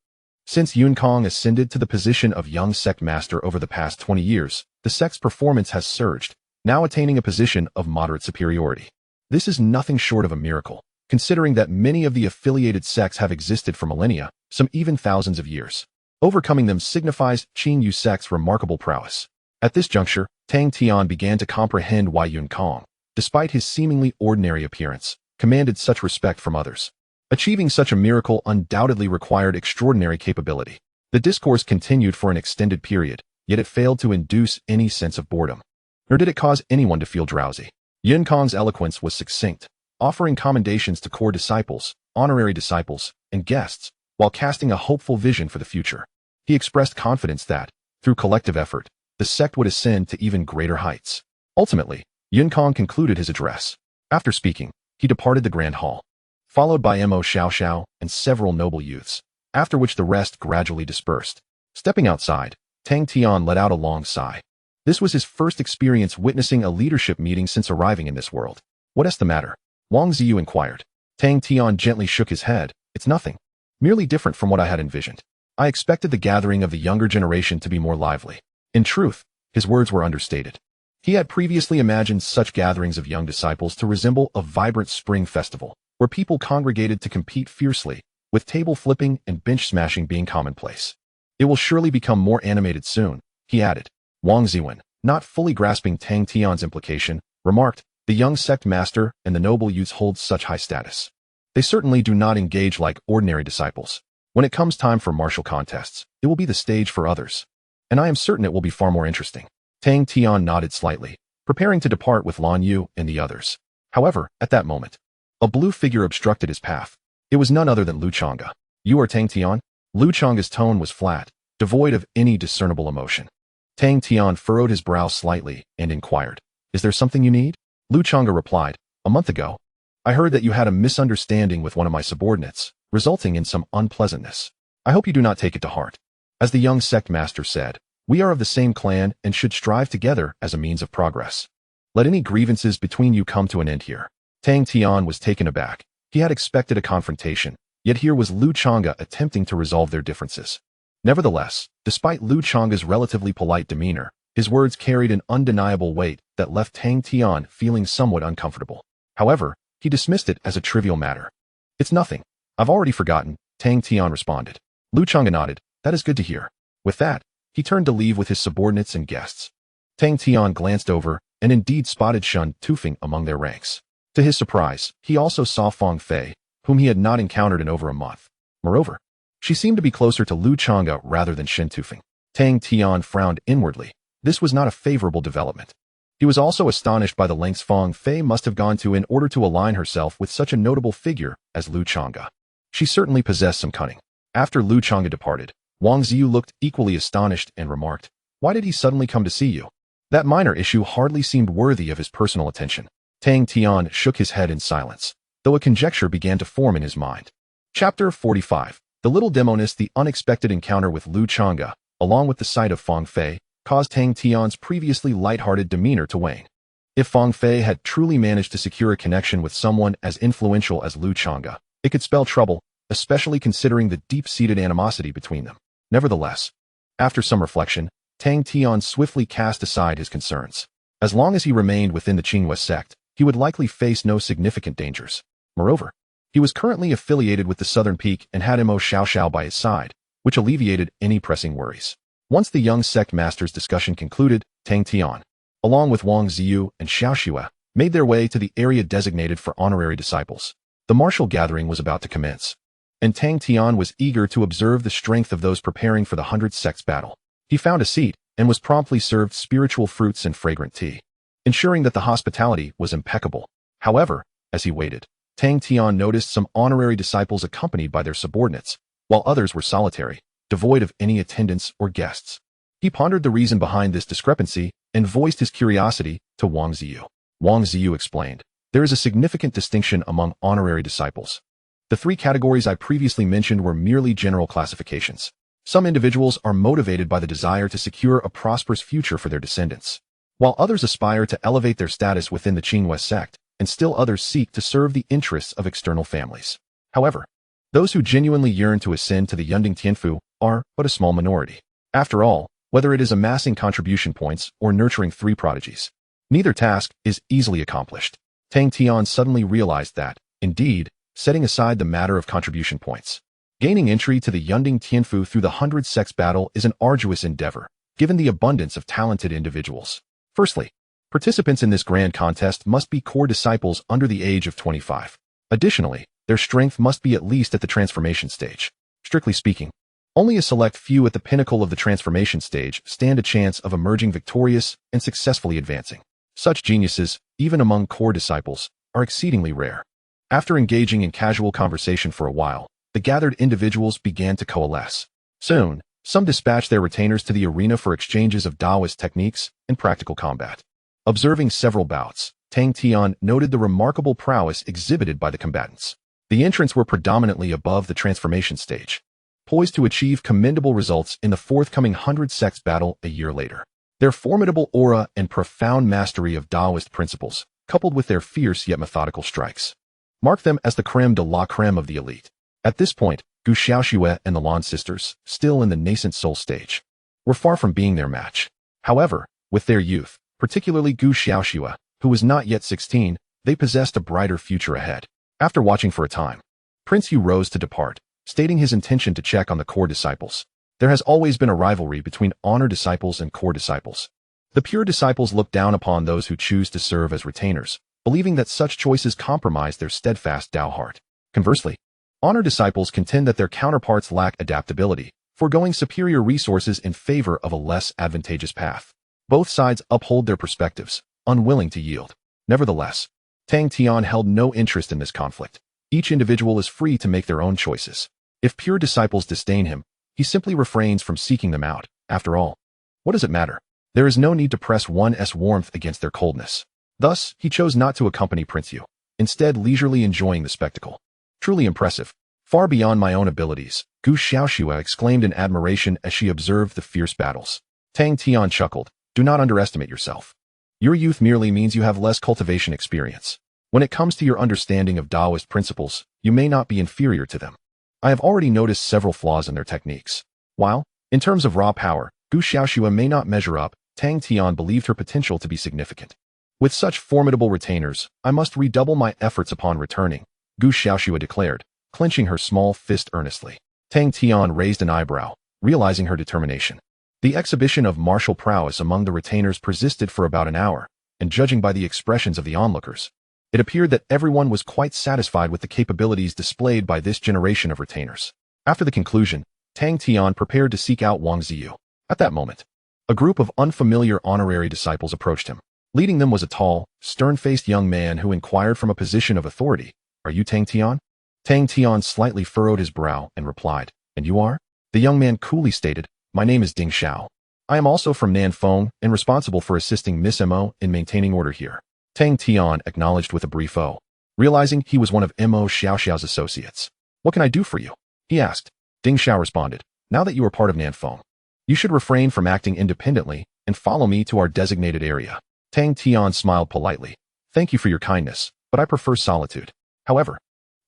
since Yunkang ascended to the position of young sect master over the past 20 years, the sect's performance has surged, now attaining a position of moderate superiority. This is nothing short of a miracle, considering that many of the affiliated sects have existed for millennia, some even thousands of years. Overcoming them signifies Qingyu sect's remarkable prowess. At this juncture, Tang Tian began to comprehend why Yunkang, despite his seemingly ordinary appearance, commanded such respect from others. Achieving such a miracle undoubtedly required extraordinary capability. The discourse continued for an extended period, yet it failed to induce any sense of boredom. Nor did it cause anyone to feel drowsy. Yunkang's eloquence was succinct, offering commendations to core disciples, honorary disciples, and guests, while casting a hopeful vision for the future. He expressed confidence that, through collective effort, the sect would ascend to even greater heights. Ultimately, Yunkang concluded his address. After speaking, he departed the grand hall, followed by Mo Xiaoxiao and several noble youths, after which the rest gradually dispersed. Stepping outside, Tang Tian let out a long sigh. This was his first experience witnessing a leadership meeting since arriving in this world. "What's the matter?" Wang Ziyu inquired. Tang Tian gently shook his head. "It's nothing. Merely different from what I had envisioned. I expected the gathering of the younger generation to be more lively." In truth, his words were understated. He had previously imagined such gatherings of young disciples to resemble a vibrant spring festival, where people congregated to compete fiercely, with table flipping and bench smashing being commonplace. "It will surely become more animated soon," he added. Wang Ziwen, not fully grasping Tang Tian's implication, remarked, "The young sect master and the noble youths hold such high status. They certainly do not engage like ordinary disciples. When it comes time for martial contests, it will be the stage for others. And I am certain it will be far more interesting." Tang Tian nodded slightly, preparing to depart with Lan Yu and the others. However, at that moment, a blue figure obstructed his path. It was none other than Lu Chang'e. "You are Tang Tian?" Lu Chang'e's tone was flat, devoid of any discernible emotion. Tang Tian furrowed his brow slightly and inquired, "Is there something you need?" Lu Chang'e replied, "A month ago, I heard that you had a misunderstanding with one of my subordinates, resulting in some unpleasantness. I hope you do not take it to heart. As the young sect master said, we are of the same clan and should strive together as a means of progress. Let any grievances between you come to an end here." Tang Tian was taken aback. He had expected a confrontation, yet here was Lu Chang'e attempting to resolve their differences. Nevertheless, despite Lu Chang'e's relatively polite demeanor, his words carried an undeniable weight that left Tang Tian feeling somewhat uncomfortable. However, he dismissed it as a trivial matter. "It's nothing. I've already forgotten," Tang Tian responded. Lu Chang'e nodded. "That is good to hear." With that, he turned to leave with his subordinates and guests. Tang Tian glanced over and indeed spotted Shen Tufeng among their ranks. To his surprise, he also saw Fong Fei, whom he had not encountered in over a month. Moreover, she seemed to be closer to Lu Chang'e rather than Shen Tufeng. Tang Tian frowned inwardly. This was not a favorable development. He was also astonished by the lengths Fong Fei must have gone to in order to align herself with such a notable figure as Lu Chang'e. She certainly possessed some cunning. After Lu Chang'e departed, Wang Ziyu looked equally astonished and remarked, "Why did he suddenly come to see you? That minor issue hardly seemed worthy of his personal attention." Tang Tian shook his head in silence, though a conjecture began to form in his mind. Chapter 45. The little demoness. The unexpected encounter with Lu Chang'e, along with the sight of Fong Fei, caused Tang Tian's previously light-hearted demeanor to wane. If Fong Fei had truly managed to secure a connection with someone as influential as Lu Chang'e, it could spell trouble, especially considering the deep-seated animosity between them. Nevertheless, after some reflection, Tang Tian swiftly cast aside his concerns. As long as he remained within the Qingyu sect, he would likely face no significant dangers. Moreover, he was currently affiliated with the Southern Peak and had Mo Xiaoxiao by his side, which alleviated any pressing worries. Once the young sect master's discussion concluded, Tang Tian, along with Wang Ziyu and Xiaoxue, made their way to the area designated for honorary disciples. The martial gathering was about to commence, and Tang Tian was eager to observe the strength of those preparing for the 100 sects battle. He found a seat and was promptly served spiritual fruits and fragrant tea, ensuring that the hospitality was impeccable. However, as he waited, Tang Tian noticed some honorary disciples accompanied by their subordinates, while others were solitary. devoid of any attendants or guests. He pondered the reason behind this discrepancy and voiced his curiosity to Wang Ziyu. Wang Ziyu explained, "There is a significant distinction among honorary disciples. The three categories I previously mentioned were merely general classifications. Some individuals are motivated by the desire to secure a prosperous future for their descendants, while others aspire to elevate their status within the Qinghua sect, and still others seek to serve the interests of external families. However, those who genuinely yearn to ascend to the Yunding Tianfu are but a small minority. After all, whether it is amassing contribution points or nurturing three prodigies, neither task is easily accomplished." Tang Tian suddenly realized that, indeed, setting aside the matter of contribution points, gaining entry to the Yunding Tianfu through the 100 sects battle is an arduous endeavor, given the abundance of talented individuals. Firstly, participants in this grand contest must be core disciples under the age of 25. Additionally, their strength must be at least at the transformation stage. Strictly speaking, only a select few at the pinnacle of the transformation stage stand a chance of emerging victorious and successfully advancing. Such geniuses, even among core disciples, are exceedingly rare. After engaging in casual conversation for a while, the gathered individuals began to coalesce. Soon, some dispatched their retainers to the arena for exchanges of Taoist techniques and practical combat. Observing several bouts, Tang Tian noted the remarkable prowess exhibited by the combatants. The entrants were predominantly above the transformation stage, poised to achieve commendable results in the forthcoming 100 sects battle a year later. Their formidable aura and profound mastery of Taoist principles, coupled with their fierce yet methodical strikes, mark them as the creme de la creme of the elite. At this point, Gu Xiaoxue and the Lan sisters, still in the nascent soul stage, were far from being their match. However, with their youth, particularly Gu Xiaoxue, who was not yet 16, they possessed a brighter future ahead. After watching for a time, Prince Yu rose to depart, stating his intention to check on the core disciples. There has always been a rivalry between honor disciples and core disciples. The pure disciples look down upon those who choose to serve as retainers, believing that such choices compromise their steadfast Tao heart. Conversely, honor disciples contend that their counterparts lack adaptability, foregoing superior resources in favor of a less advantageous path. Both sides uphold their perspectives, unwilling to yield. Nevertheless, Tang Tian held no interest in this conflict. Each individual is free to make their own choices. If pure disciples disdain him, he simply refrains from seeking them out. After all, what does it matter? There is no need to press one's warmth against their coldness. Thus, he chose not to accompany Prince Yu, instead leisurely enjoying the spectacle. Truly impressive. Far beyond my own abilities, Gu Xiaoxue exclaimed in admiration as she observed the fierce battles. Tang Tian chuckled, "Do not underestimate yourself. Your youth merely means you have less cultivation experience. When it comes to your understanding of Taoist principles, you may not be inferior to them. I have already noticed several flaws in their techniques. While, in terms of raw power, Gu Xiaoxue may not measure up, Tang Tian believed her potential to be significant. With such formidable retainers, I must redouble my efforts upon returning," Gu Xiaoxue declared, clenching her small fist earnestly. Tang Tian raised an eyebrow, realizing her determination. The exhibition of martial prowess among the retainers persisted for about an hour, and judging by the expressions of the onlookers, it appeared that everyone was quite satisfied with the capabilities displayed by this generation of retainers. After the conclusion, Tang Tian prepared to seek out Wang Ziyu. At that moment, a group of unfamiliar honorary disciples approached him. Leading them was a tall, stern-faced young man who inquired from a position of authority, "Are you Tang Tian?" Tang Tian slightly furrowed his brow and replied, "And you are?" The young man coolly stated, "My name is Ding Xiao. I am also from Nanfeng and responsible for assisting Miss Mo in maintaining order here." Tang Tian acknowledged with a brief "oh," realizing he was one of Mo Xiaoxiao's associates. "What can I do for you?" he asked. Ding Xiao responded, "Now that you are part of Nanfeng, you should refrain from acting independently and follow me to our designated area." Tang Tian smiled politely. "Thank you for your kindness, but I prefer solitude." However,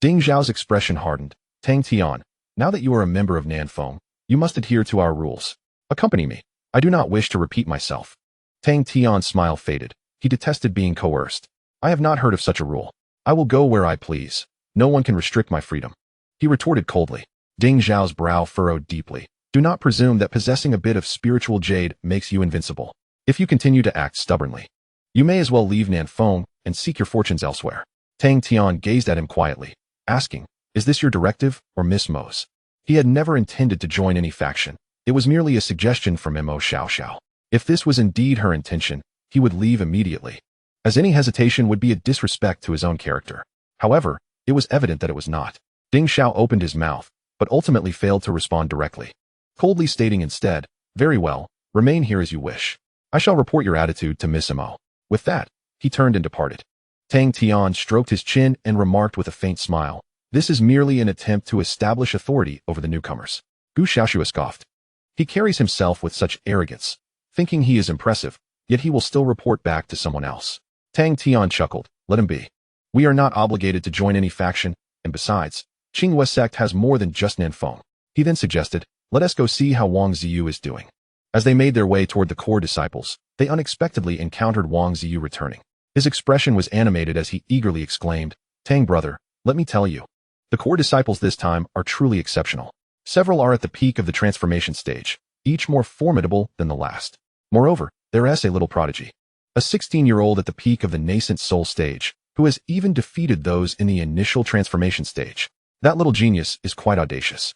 Ding Xiao's expression hardened. "Tang Tian, now that you are a member of Nanfeng, you must adhere to our rules. Accompany me. I do not wish to repeat myself." Tang Tian's smile faded. He detested being coerced. "I have not heard of such a rule. I will go where I please. No one can restrict my freedom," he retorted coldly. Ding Xiao's brow furrowed deeply. "Do not presume that possessing a bit of spiritual jade makes you invincible. If you continue to act stubbornly, you may as well leave Nanfeng and seek your fortunes elsewhere." Tang Tian gazed at him quietly, asking, "Is this your directive or Miss Mo's?" He had never intended to join any faction. It was merely a suggestion from Mo Xiaoxiao. If this was indeed her intention, he would leave immediately, as any hesitation would be a disrespect to his own character. However, it was evident that it was not. Ding Xiao opened his mouth, but ultimately failed to respond directly. coldly stating instead, "Very well, remain here as you wish. I shall report your attitude to Miss Mo." With that, he turned and departed. Tang Tian stroked his chin and remarked with a faint smile, "This is merely an attempt to establish authority over the newcomers." Gu Xiaoxue scoffed. "He carries himself with such arrogance, thinking he is impressive, yet he will still report back to someone else." Tang Tian chuckled, "Let him be. We are not obligated to join any faction, and besides, Qinghua sect has more than just Nanfeng." He then suggested, "Let us go see how Wang Ziyu is doing." As they made their way toward the core disciples, they unexpectedly encountered Wang Ziyu returning. His expression was animated as he eagerly exclaimed, "Tang brother, let me tell you. The core disciples this time are truly exceptional. Several are at the peak of the transformation stage, each more formidable than the last. Moreover, there is a little prodigy, a 16-year-old at the peak of the nascent soul stage, who has even defeated those in the initial transformation stage. That little genius is quite audacious,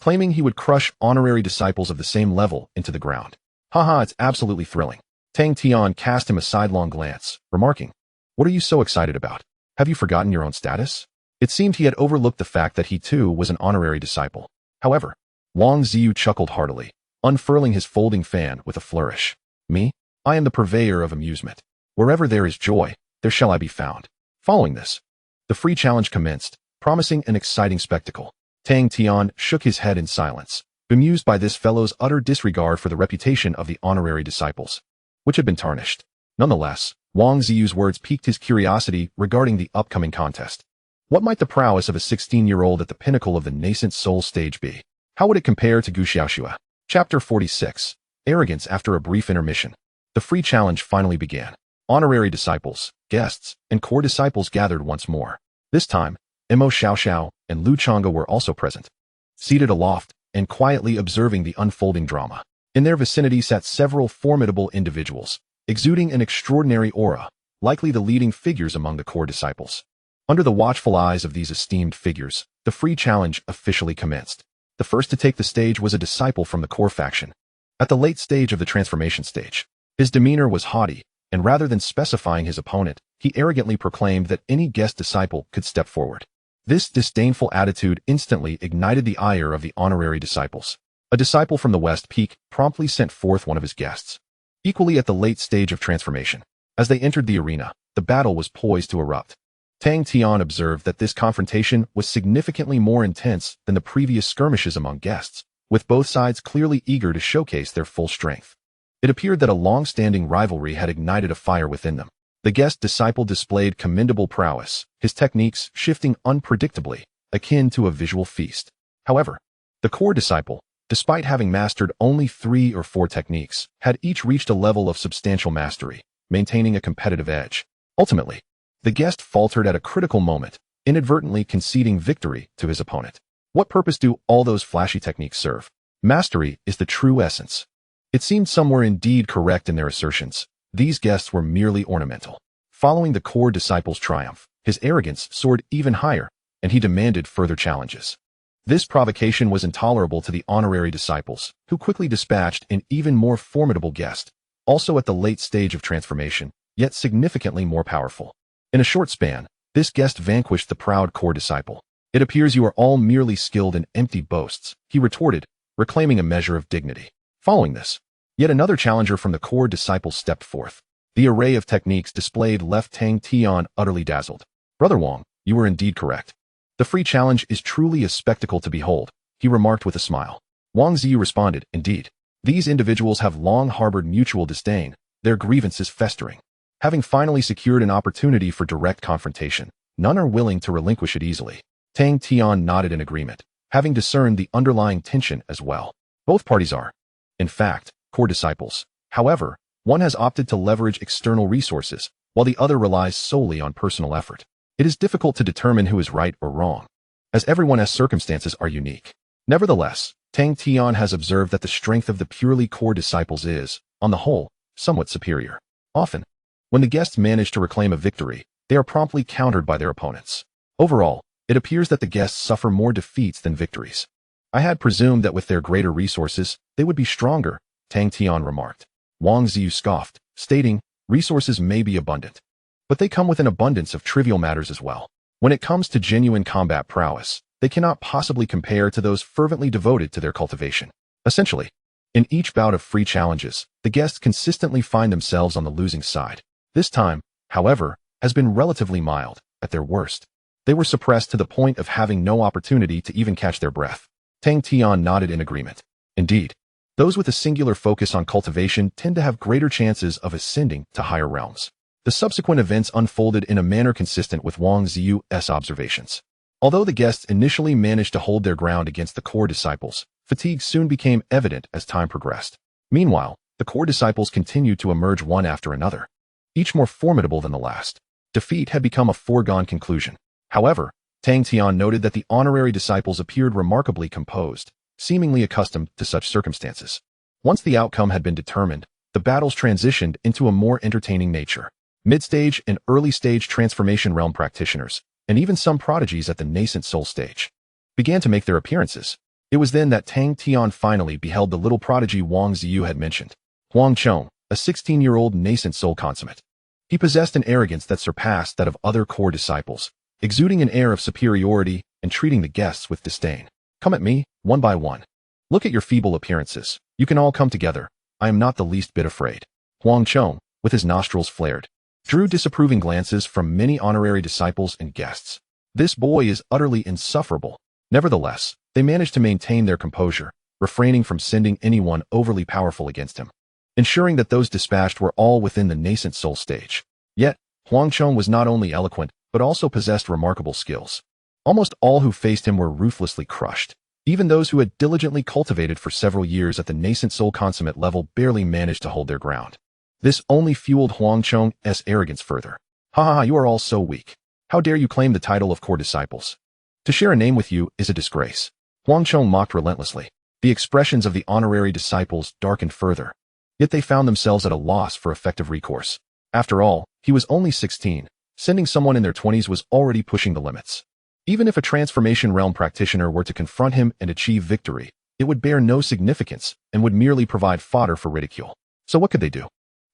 claiming he would crush honorary disciples of the same level into the ground. Haha, it's absolutely thrilling." Tang Tian cast him a sidelong glance, remarking, "What are you so excited about? Have you forgotten your own status?" It seemed he had overlooked the fact that he too was an honorary disciple. However, Wang Ziyu chuckled heartily, unfurling his folding fan with a flourish. "Me? I am the purveyor of amusement. Wherever there is joy, there shall I be found." Following this, the free challenge commenced, promising an exciting spectacle. Tang Tian shook his head in silence, bemused by this fellow's utter disregard for the reputation of the honorary disciples, which had been tarnished. Nonetheless, Wang Ziyu's words piqued his curiosity regarding the upcoming contest. What might the prowess of a 16-year-old at the pinnacle of the nascent soul stage be? How would it compare to Gu Xiaoxue? Chapter 46. Arrogance. After a brief intermission, the free challenge finally began. Honorary disciples, guests, and core disciples gathered once more. This time, Mo Xiaoxiao and Lu Chang'e were also present. Seated aloft and quietly observing the unfolding drama, in their vicinity sat several formidable individuals, exuding an extraordinary aura, likely the leading figures among the core disciples. Under the watchful eyes of these esteemed figures, the free challenge officially commenced. The first to take the stage was a disciple from the core faction. At the late stage of the transformation stage, his demeanor was haughty, and rather than specifying his opponent, he arrogantly proclaimed that any guest disciple could step forward. This disdainful attitude instantly ignited the ire of the honorary disciples. A disciple from the West Peak promptly sent forth one of his guests. Equally at the late stage of transformation, as they entered the arena, the battle was poised to erupt. Tang Tian observed that this confrontation was significantly more intense than the previous skirmishes among guests, with both sides clearly eager to showcase their full strength. It appeared that a long-standing rivalry had ignited a fire within them. The guest disciple displayed commendable prowess, his techniques shifting unpredictably, akin to a visual feast. However, the core disciple, despite having mastered only 3 or 4 techniques, had each reached a level of substantial mastery, maintaining a competitive edge. Ultimately, the guest faltered at a critical moment, inadvertently conceding victory to his opponent. What purpose do all those flashy techniques serve? Mastery is the true essence. It seemed some were indeed correct in their assertions. These guests were merely ornamental. Following the core disciple's triumph, his arrogance soared even higher, and he demanded further challenges. This provocation was intolerable to the honorary disciples, who quickly dispatched an even more formidable guest, also at the late stage of transformation, yet significantly more powerful. In a short span, this guest vanquished the proud core disciple. "It appears you are all merely skilled in empty boasts," he retorted, reclaiming a measure of dignity. Following this, yet another challenger from the core disciples stepped forth. The array of techniques displayed left Tang Tian utterly dazzled. "Brother Wang, you were indeed correct. The free challenge is truly a spectacle to behold," he remarked with a smile. Wang Ziyu responded, "Indeed. These individuals have long harbored mutual disdain, their grievances festering. Having finally secured an opportunity for direct confrontation, none are willing to relinquish it easily." Tang Tian nodded in agreement, having discerned the underlying tension as well. Both parties are, in fact, core disciples. However, one has opted to leverage external resources, while the other relies solely on personal effort. It is difficult to determine who is right or wrong, as everyone's circumstances are unique. Nevertheless, Tang Tian has observed that the strength of the purely core disciples is, on the whole, somewhat superior. Often, when the guests manage to reclaim a victory, they are promptly countered by their opponents. Overall, it appears that the guests suffer more defeats than victories. "I had presumed that with their greater resources, they would be stronger," Tang Tian remarked. Wang Ziyu scoffed, stating, "Resources may be abundant, but they come with an abundance of trivial matters as well. When it comes to genuine combat prowess, they cannot possibly compare to those fervently devoted to their cultivation." Essentially, in each bout of free challenges, the guests consistently find themselves on the losing side. This time, however, has been relatively mild. At their worst, they were suppressed to the point of having no opportunity to even catch their breath. Tang Tian nodded in agreement. Indeed, those with a singular focus on cultivation tend to have greater chances of ascending to higher realms. The subsequent events unfolded in a manner consistent with Wang Ziyu's observations. Although the guests initially managed to hold their ground against the core disciples, fatigue soon became evident as time progressed. Meanwhile, the core disciples continued to emerge one after another, each more formidable than the last. Defeat had become a foregone conclusion. However, Tang Tian noted that the honorary disciples appeared remarkably composed, seemingly accustomed to such circumstances. Once the outcome had been determined, the battles transitioned into a more entertaining nature. Mid-stage and early-stage transformation realm practitioners, and even some prodigies at the nascent soul stage, began to make their appearances. It was then that Tang Tian finally beheld the little prodigy Wang Ziyu had mentioned. Huang Chong, a 16-year-old nascent soul consummate. He possessed an arrogance that surpassed that of other core disciples, exuding an air of superiority and treating the guests with disdain. Come at me, one by one. Look at your feeble appearances. You can all come together. I am not the least bit afraid. Huang Chong, with his nostrils flared, drew disapproving glances from many honorary disciples and guests. This boy is utterly insufferable. Nevertheless, they managed to maintain their composure, refraining from sending anyone overly powerful against him, ensuring that those dispatched were all within the nascent soul stage. Yet, Huang Chong was not only eloquent, but also possessed remarkable skills. Almost all who faced him were ruthlessly crushed. Even those who had diligently cultivated for several years at the nascent soul consummate level barely managed to hold their ground. This only fueled Huang Chong's arrogance further. Ha ha ha, you are all so weak. How dare you claim the title of core disciples? To share a name with you is a disgrace. Huang Chong mocked relentlessly. The expressions of the honorary disciples darkened further. Yet they found themselves at a loss for effective recourse. After all, he was only 16. Sending someone in their 20s was already pushing the limits. Even if a transformation realm practitioner were to confront him and achieve victory, it would bear no significance and would merely provide fodder for ridicule. So what could they do?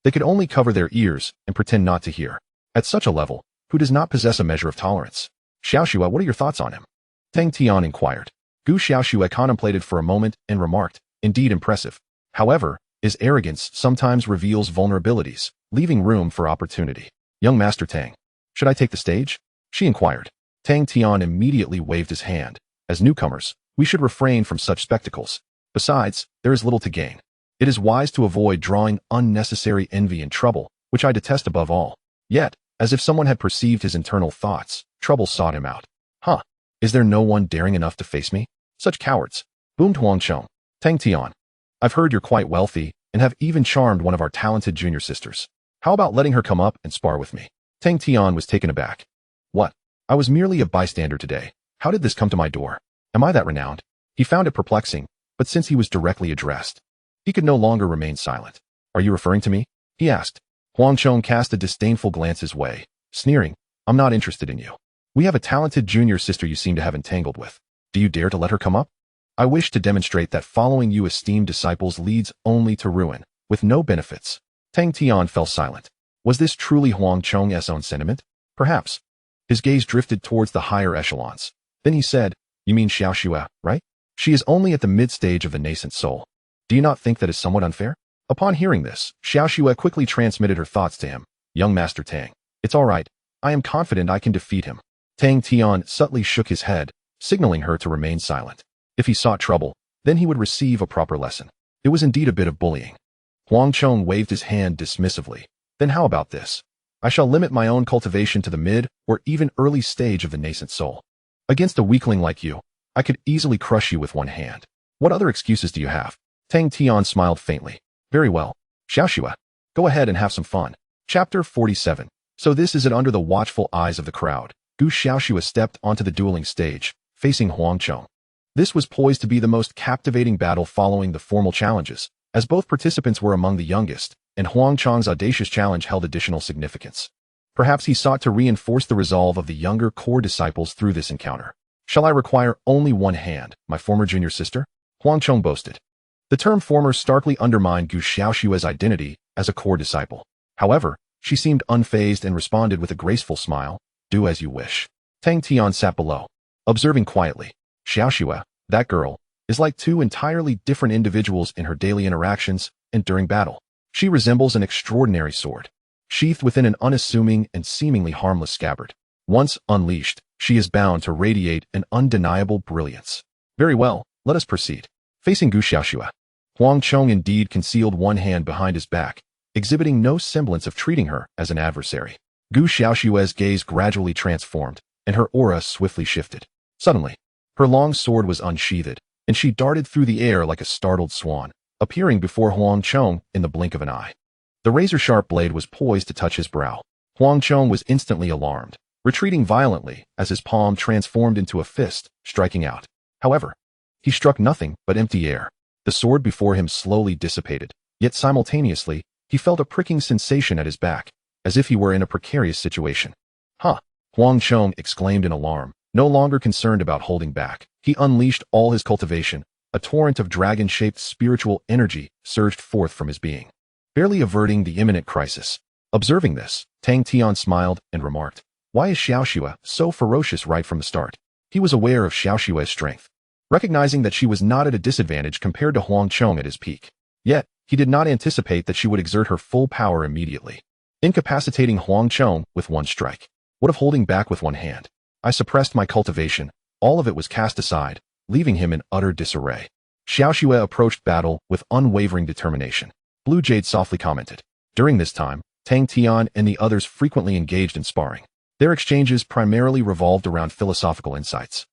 They could only cover their ears and pretend not to hear. At such a level, who does not possess a measure of tolerance? Xiaoxue, what are your thoughts on him? Tang Tian inquired. Gu Xiaoxue contemplated for a moment and remarked, indeed impressive. However, his arrogance sometimes reveals vulnerabilities, leaving room for opportunity. Young Master Tang, should I take the stage? She inquired. Tang Tian immediately waved his hand. As newcomers, we should refrain from such spectacles. Besides, there is little to gain. It is wise to avoid drawing unnecessary envy and trouble, which I detest above all. Yet, as if someone had perceived his internal thoughts, trouble sought him out. Huh? Is there no one daring enough to face me? Such cowards, boomed Huang Chong. Tang Tian, I've heard you're quite wealthy and have even charmed one of our talented junior sisters. How about letting her come up and spar with me? Tang Tian was taken aback. What? I was merely a bystander today. How did this come to my door? Am I that renowned? He found it perplexing, but since he was directly addressed, he could no longer remain silent. Are you referring to me? He asked. Huang Chong cast a disdainful glance his way, sneering, I'm not interested in you. We have a talented junior sister you seem to have entangled with. Do you dare to let her come up? I wish to demonstrate that following you esteemed disciples leads only to ruin, with no benefits. Tang Tian fell silent. Was this truly Huang Chong's own sentiment? Perhaps. His gaze drifted towards the higher echelons. Then he said, you mean Xiaoxue, right? She is only at the mid-stage of the nascent soul. Do you not think that is somewhat unfair? Upon hearing this, Xiaoxue quickly transmitted her thoughts to him. Young Master Tang, it's all right. I am confident I can defeat him. Tang Tian subtly shook his head, signaling her to remain silent. If he sought trouble, then he would receive a proper lesson. It was indeed a bit of bullying. Huang Chong waved his hand dismissively. Then how about this? I shall limit my own cultivation to the mid or even early stage of the nascent soul. Against a weakling like you, I could easily crush you with one hand. What other excuses do you have? Tang Tian smiled faintly. Very well. Xiaoxue, go ahead and have some fun. Chapter 47. So this is it. Under the watchful eyes of the crowd, Gu Xiaoxue stepped onto the dueling stage, facing Huang Chong. This was poised to be the most captivating battle following the formal challenges, as both participants were among the youngest, and Huang Chong's audacious challenge held additional significance. Perhaps he sought to reinforce the resolve of the younger core disciples through this encounter. Shall I require only one hand, my former junior sister? Huang Chong boasted. The term former starkly undermined Gu Xiaoxue's identity as a core disciple. However, she seemed unfazed and responded with a graceful smile, do as you wish. Tang Tian sat below, observing quietly. Xiaoxue, that girl, is like two entirely different individuals in her daily interactions and during battle. She resembles an extraordinary sword, sheathed within an unassuming and seemingly harmless scabbard. Once unleashed, she is bound to radiate an undeniable brilliance. Very well, let us proceed. Facing Gu Xiaoxue, Huang Chong indeed concealed one hand behind his back, exhibiting no semblance of treating her as an adversary. Gu Xiaoxue's gaze gradually transformed, and her aura swiftly shifted. Suddenly, her long sword was unsheathed, and she darted through the air like a startled swan, appearing before Huang Chong in the blink of an eye. The razor-sharp blade was poised to touch his brow. Huang Chong was instantly alarmed, retreating violently as his palm transformed into a fist, striking out. However, he struck nothing but empty air. The sword before him slowly dissipated, yet simultaneously, he felt a pricking sensation at his back, as if he were in a precarious situation. Huh! Huang Chong exclaimed in alarm, no longer concerned about holding back. He unleashed all his cultivation. A torrent of dragon-shaped spiritual energy surged forth from his being, barely averting the imminent crisis. Observing this, Tang Tian smiled and remarked, "Why is Xiaoxue so ferocious right from the start?" He was aware of Xiaoxue's strength, recognizing that she was not at a disadvantage compared to Huang Chong at his peak. Yet, he did not anticipate that she would exert her full power immediately, incapacitating Huang Chong with one strike. What of holding back with one hand? I suppressed my cultivation. All of it was cast aside, leaving him in utter disarray. Xiaoxue approached battle with unwavering determination. Blue Jade softly commented. During this time, Tang Tian and the others frequently engaged in sparring. Their exchanges primarily revolved around philosophical insights.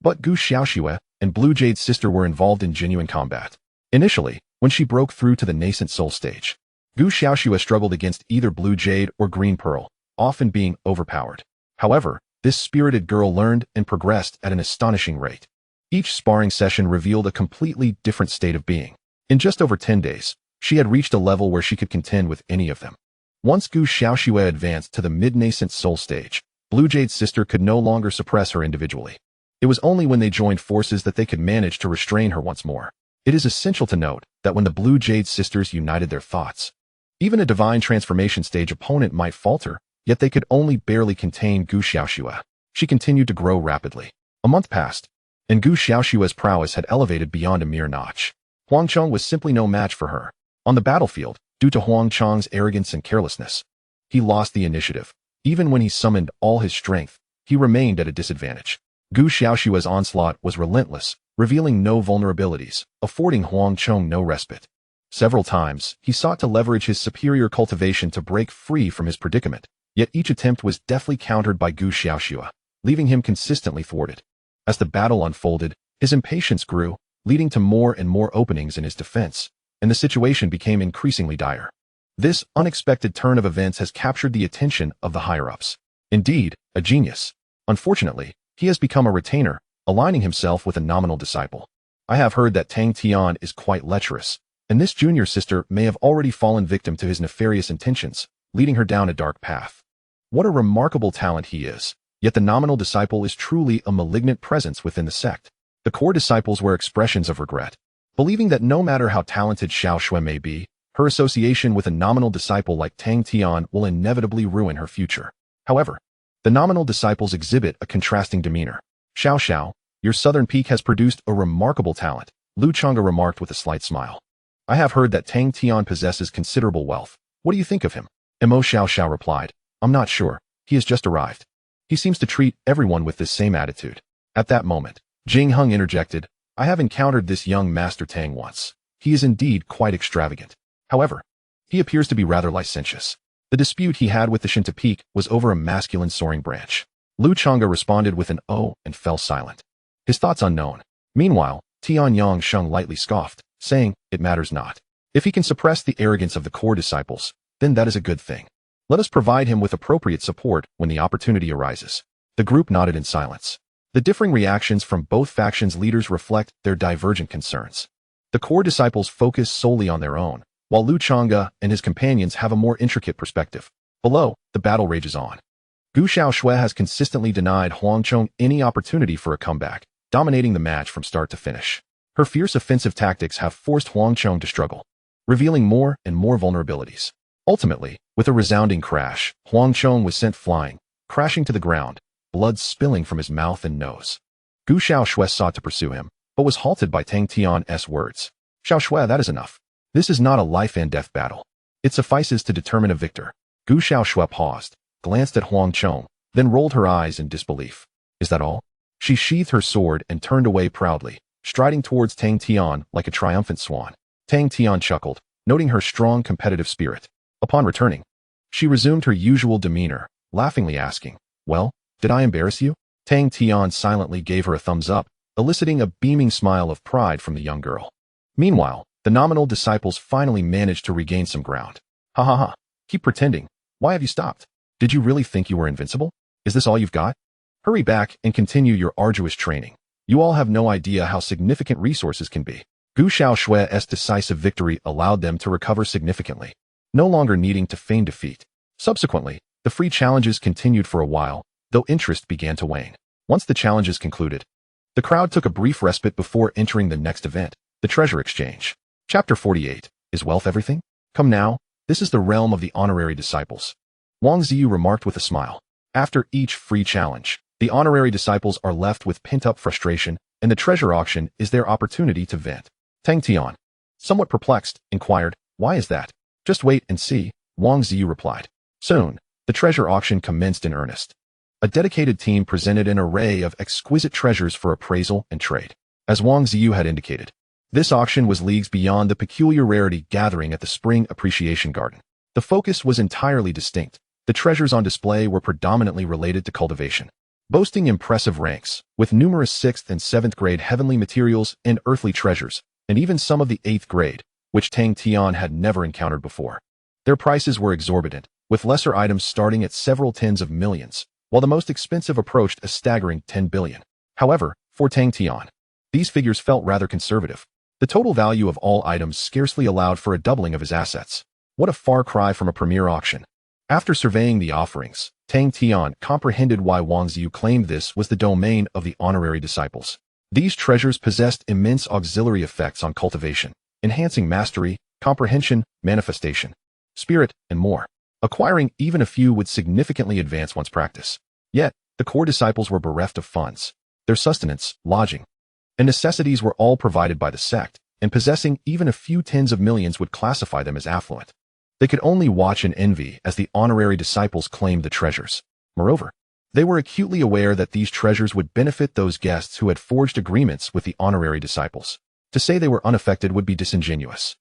But Gu Xiaoxue and Blue Jade's sister were involved in genuine combat. Initially, when she broke through to the nascent soul stage, Gu Xiaoxue struggled against either Blue Jade or Green Pearl, often being overpowered. However, this spirited girl learned and progressed at an astonishing rate. Each sparring session revealed a completely different state of being. In just over 10 days, she had reached a level where she could contend with any of them. Once Gu Xiaoxue advanced to the mid-nascent soul stage, Blue Jade's sister could no longer suppress her individually. It was only when they joined forces that they could manage to restrain her once more. It is essential to note that when the Blue Jade sisters united their thoughts, even a divine transformation stage opponent might falter, yet they could only barely contain Gu Xiaoxue. She continued to grow rapidly. A month passed, and Gu Xiaoxue's prowess had elevated beyond a mere notch. Huang Chong was simply no match for her. On the battlefield, due to Huang Chong's arrogance and carelessness, he lost the initiative. Even when he summoned all his strength, he remained at a disadvantage. Gu Xiaoxue's onslaught was relentless, revealing no vulnerabilities, affording Huang Chong no respite. Several times, he sought to leverage his superior cultivation to break free from his predicament, yet each attempt was deftly countered by Gu Xiaoxue, leaving him consistently thwarted. As the battle unfolded, his impatience grew, leading to more and more openings in his defense, and the situation became increasingly dire. This unexpected turn of events has captured the attention of the higher-ups. Indeed, a genius. Unfortunately, he has become a retainer, aligning himself with a nominal disciple. I have heard that Tang Tian is quite lecherous, and this junior sister may have already fallen victim to his nefarious intentions, leading her down a dark path. What a remarkable talent he is, yet the nominal disciple is truly a malignant presence within the sect. The core disciples were expressions of regret, believing that no matter how talented Xiaoxue may be, her association with a nominal disciple like Tang Tian will inevitably ruin her future. However, the nominal disciples exhibit a contrasting demeanor. "Xiao Xiao, your southern peak has produced a remarkable talent," Lu Chang'e remarked with a slight smile. "I have heard that Tang Tian possesses considerable wealth. What do you think of him?" Imo Xiao Xiao replied, "I'm not sure. He has just arrived. He seems to treat everyone with this same attitude." At that moment, Jing Heng interjected, "I have encountered this young Master Tang once. He is indeed quite extravagant. However, he appears to be rather licentious." The dispute he had with the Shinta Peak was over a masculine soaring branch. Lu Chang'e responded with an "oh" and fell silent, his thoughts unknown. Meanwhile, Tian Yang Sheng lightly scoffed, saying, "It matters not. If he can suppress the arrogance of the core disciples, then that is a good thing. Let us provide him with appropriate support when the opportunity arises." The group nodded in silence. The differing reactions from both factions' leaders reflect their divergent concerns. The core disciples focus solely on their own, while Lu Chang'e and his companions have a more intricate perspective. Below, the battle rages on. Gu Xiaoxue has consistently denied Huang Chong any opportunity for a comeback, dominating the match from start to finish. Her fierce offensive tactics have forced Huang Chong to struggle, revealing more and more vulnerabilities. Ultimately, with a resounding crash, Huang Chong was sent flying, crashing to the ground, blood spilling from his mouth and nose. Gu Xiaoxue sought to pursue him, but was halted by Tang Tian's words. Xiao Shui, that is enough. This is not a life and death battle. It suffices to determine a victor. Gu Xiao Shui paused, glanced at Huang Chong, then rolled her eyes in disbelief. Is that all? She sheathed her sword and turned away proudly, striding towards Tang Tian like a triumphant swan. Tang Tian chuckled, noting her strong competitive spirit. Upon returning, she resumed her usual demeanor, laughingly asking, well, did I embarrass you? Tang Tian silently gave her a thumbs up, eliciting a beaming smile of pride from the young girl. Meanwhile, the nominal disciples finally managed to regain some ground. Ha ha ha. Keep pretending. Why have you stopped? Did you really think you were invincible? Is this all you've got? Hurry back and continue your arduous training. You all have no idea how significant resources can be. Gu Xiao Shui's decisive victory allowed them to recover significantly, no longer needing to feign defeat. Subsequently, the free challenges continued for a while, though interest began to wane. Once the challenges concluded, the crowd took a brief respite before entering the next event, the treasure exchange. Chapter 48. Is wealth everything? Come now, this is the realm of the honorary disciples. Wang Ziyu remarked with a smile. After each free challenge, the honorary disciples are left with pent-up frustration, and the treasure auction is their opportunity to vent. Tang Tian, somewhat perplexed, inquired, why is that? Just wait and see, Wang Ziyu replied. Soon, the treasure auction commenced in earnest. A dedicated team presented an array of exquisite treasures for appraisal and trade. As Wang Ziyu had indicated, this auction was leagues beyond the peculiar rarity gathering at the Spring Appreciation Garden. The focus was entirely distinct. The treasures on display were predominantly related to cultivation, boasting impressive ranks, with numerous 6th and 7th grade heavenly materials and earthly treasures, and even some of the 8th grade, which Tang Tian had never encountered before. Their prices were exorbitant, with lesser items starting at several tens of millions, while the most expensive approached a staggering 10 billion. However, for Tang Tian, these figures felt rather conservative. The total value of all items scarcely allowed for a doubling of his assets. What a far cry from a premier auction. After surveying the offerings, Tang Tian comprehended why Wang Ziyu claimed this was the domain of the honorary disciples. These treasures possessed immense auxiliary effects on cultivation, enhancing mastery, comprehension, manifestation, spirit, and more. Acquiring even a few would significantly advance one's practice. Yet, the core disciples were bereft of funds. Their sustenance, lodging, and necessities were all provided by the sect, and possessing even a few tens of millions would classify them as affluent. They could only watch in envy as the honorary disciples claimed the treasures. Moreover, they were acutely aware that these treasures would benefit those guests who had forged agreements with the honorary disciples. To say they were unaffected would be disingenuous.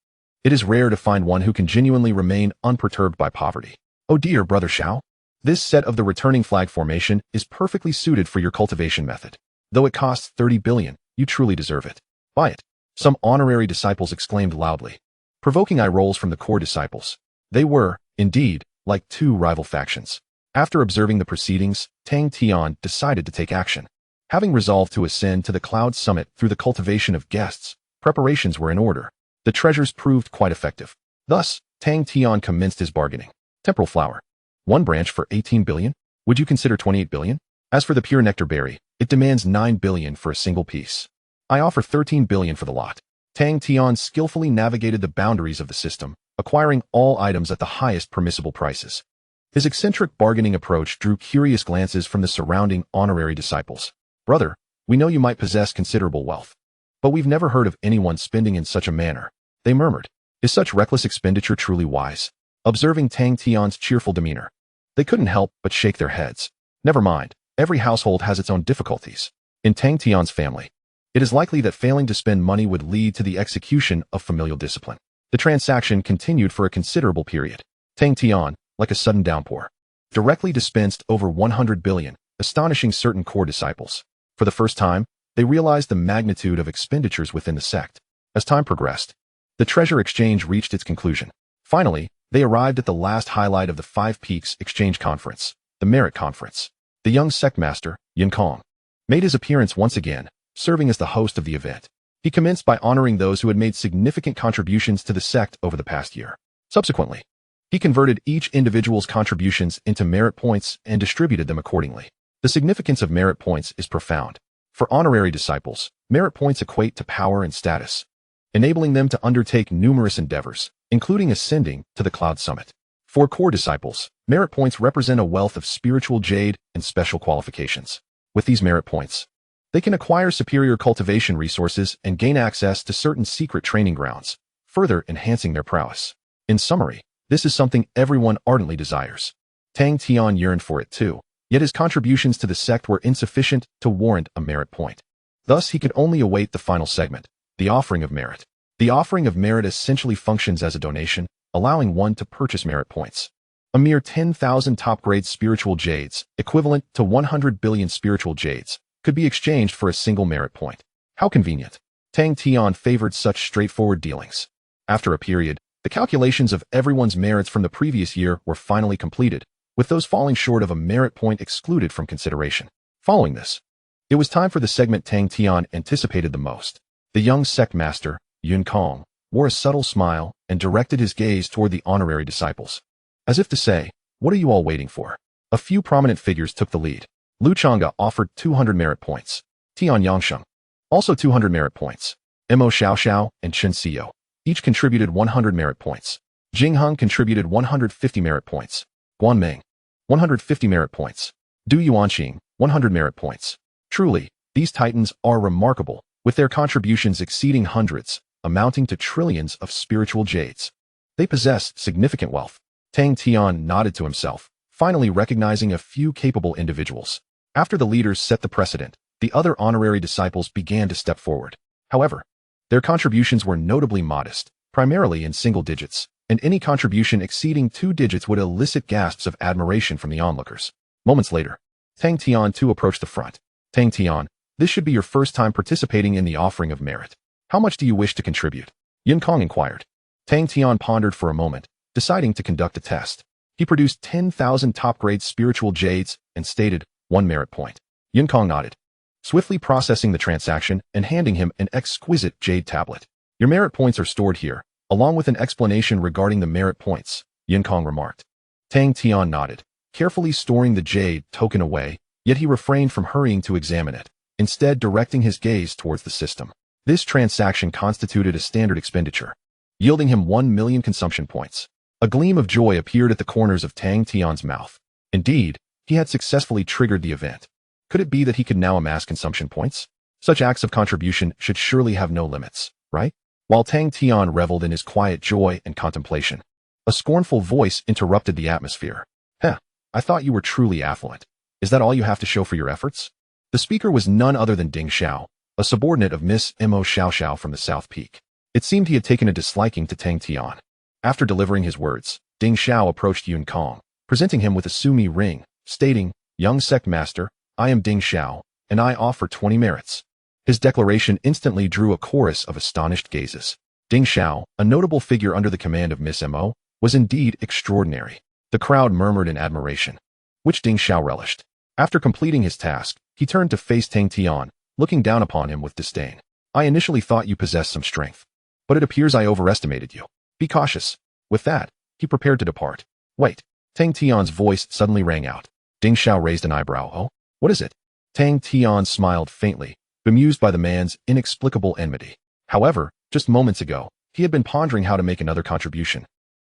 It is rare to find one who can genuinely remain unperturbed by poverty. Oh dear, Brother Xiao. This set of the returning flag formation is perfectly suited for your cultivation method. Though it costs 30 billion, you truly deserve it. Buy it. Some honorary disciples exclaimed loudly, provoking eye rolls from the core disciples. They were, indeed, like two rival factions. After observing the proceedings, Tang Tian decided to take action. Having resolved to ascend to the cloud summit through the cultivation of guests, preparations were in order. The treasures proved quite effective. Thus, Tang Tian commenced his bargaining. Temporal flower. One branch for 18 billion? Would you consider 28 billion? As for the pure nectar berry, it demands 9 billion for a single piece. I offer 13 billion for the lot. Tang Tian skillfully navigated the boundaries of the system, acquiring all items at the highest permissible prices. His eccentric bargaining approach drew curious glances from the surrounding honorary disciples. Brother, we know you might possess considerable wealth, but we've never heard of anyone spending in such a manner, they murmured. Is such reckless expenditure truly wise? Observing Tang Tian's cheerful demeanor, they couldn't help but shake their heads. Never mind, every household has its own difficulties. In Tang Tian's family, it is likely that failing to spend money would lead to the execution of familial discipline. The transaction continued for a considerable period. Tang Tian, like a sudden downpour, directly dispensed over 100 billion, astonishing certain core disciples. For the first time, they realized the magnitude of expenditures within the sect. As time progressed, the treasure exchange reached its conclusion. Finally, they arrived at the last highlight of the Five Peaks Exchange Conference, the Merit Conference. The young sect master, Jinyutang, made his appearance once again, serving as the host of the event. He commenced by honoring those who had made significant contributions to the sect over the past year. Subsequently, he converted each individual's contributions into merit points and distributed them accordingly. The significance of merit points is profound. For honorary disciples, merit points equate to power and status, enabling them to undertake numerous endeavors, including ascending to the cloud summit. For core disciples, merit points represent a wealth of spiritual jade and special qualifications. With these merit points, They can acquire superior cultivation resources and gain access to certain secret training grounds, further enhancing their prowess. In summary, this is something everyone ardently desires. Tang Tian yearned for it too, yet his contributions to the sect were insufficient to warrant a merit point. Thus, he could only await the final segment, the offering of merit. The offering of merit essentially functions as a donation, allowing one to purchase merit points. A mere 10,000 top-grade spiritual jades, equivalent to 100 billion spiritual jades, could be exchanged for a single merit point. How convenient. Tang Tian favored such straightforward dealings. After a period, the calculations of everyone's merits from the previous year were finally completed, with those falling short of a merit point excluded from consideration. Following this, it was time for the segment Tang Tian anticipated the most. The young sect master, Jinyutang, wore a subtle smile and directed his gaze toward the honorary disciples. As if to say, what are you all waiting for? A few prominent figures took the lead. Lu Chang'e offered 200 merit points. Tian Yangsheng, also 200 merit points. Mo Xiaoxiao and Chen Xiao each contributed 100 merit points. Jing Heng contributed 150 merit points. Guan Ming, 150 merit points. Du Yuanqing, 100 merit points. Truly, these titans are remarkable, with their contributions exceeding hundreds, amounting to trillions of spiritual jades. They possess significant wealth. Tang Tian nodded to himself, finally recognizing a few capable individuals. After the leaders set the precedent, the other honorary disciples began to step forward. However, their contributions were notably modest, primarily in single digits, and any contribution exceeding 2 digits would elicit gasps of admiration from the onlookers. Moments later, Tang Tian too approached the front. Tang Tian, this should be your first time participating in the offering of merit. How much do you wish to contribute? Jinyutang inquired. Tang Tian pondered for a moment, deciding to conduct a test. He produced 10,000 top-grade spiritual jades and stated, 1 merit point. Jinyutang nodded, swiftly processing the transaction and handing him an exquisite jade tablet. Your merit points are stored here, along with an explanation regarding the merit points, Jinyutang remarked. Tang Tian nodded, carefully storing the jade token away, yet he refrained from hurrying to examine it, instead directing his gaze towards the system. This transaction constituted a standard expenditure, yielding him 1 million consumption points. A gleam of joy appeared at the corners of Tang Tian's mouth. Indeed, he had successfully triggered the event. Could it be that he could now amass consumption points? Such acts of contribution should surely have no limits, right? While Tang Tian reveled in his quiet joy and contemplation, a scornful voice interrupted the atmosphere. I thought you were truly affluent. Is that all you have to show for your efforts? The speaker was none other than Ding Xiao, a subordinate of Miss Mo Xiaoxiao from the South Peak. It seemed he had taken a disliking to Tang Tian. After delivering his words, Ding Xiao approached Jinyutang, presenting him with a sumi ring, stating, Young sect master, I am Ding Xiao, and I offer 20 merits. His declaration instantly drew a chorus of astonished gazes. Ding Xiao, a notable figure under the command of Miss Mo, was indeed extraordinary. The crowd murmured in admiration, which Ding Xiao relished. After completing his task, he turned to face Tang Tian, looking down upon him with disdain. I initially thought you possessed some strength, but it appears I overestimated you. Be cautious. With that, he prepared to depart. Wait. Tang Tian's voice suddenly rang out. Ding Xiao raised an eyebrow. Oh, what is it? Tang Tian smiled faintly, bemused by the man's inexplicable enmity. However, just moments ago, he had been pondering how to make another contribution,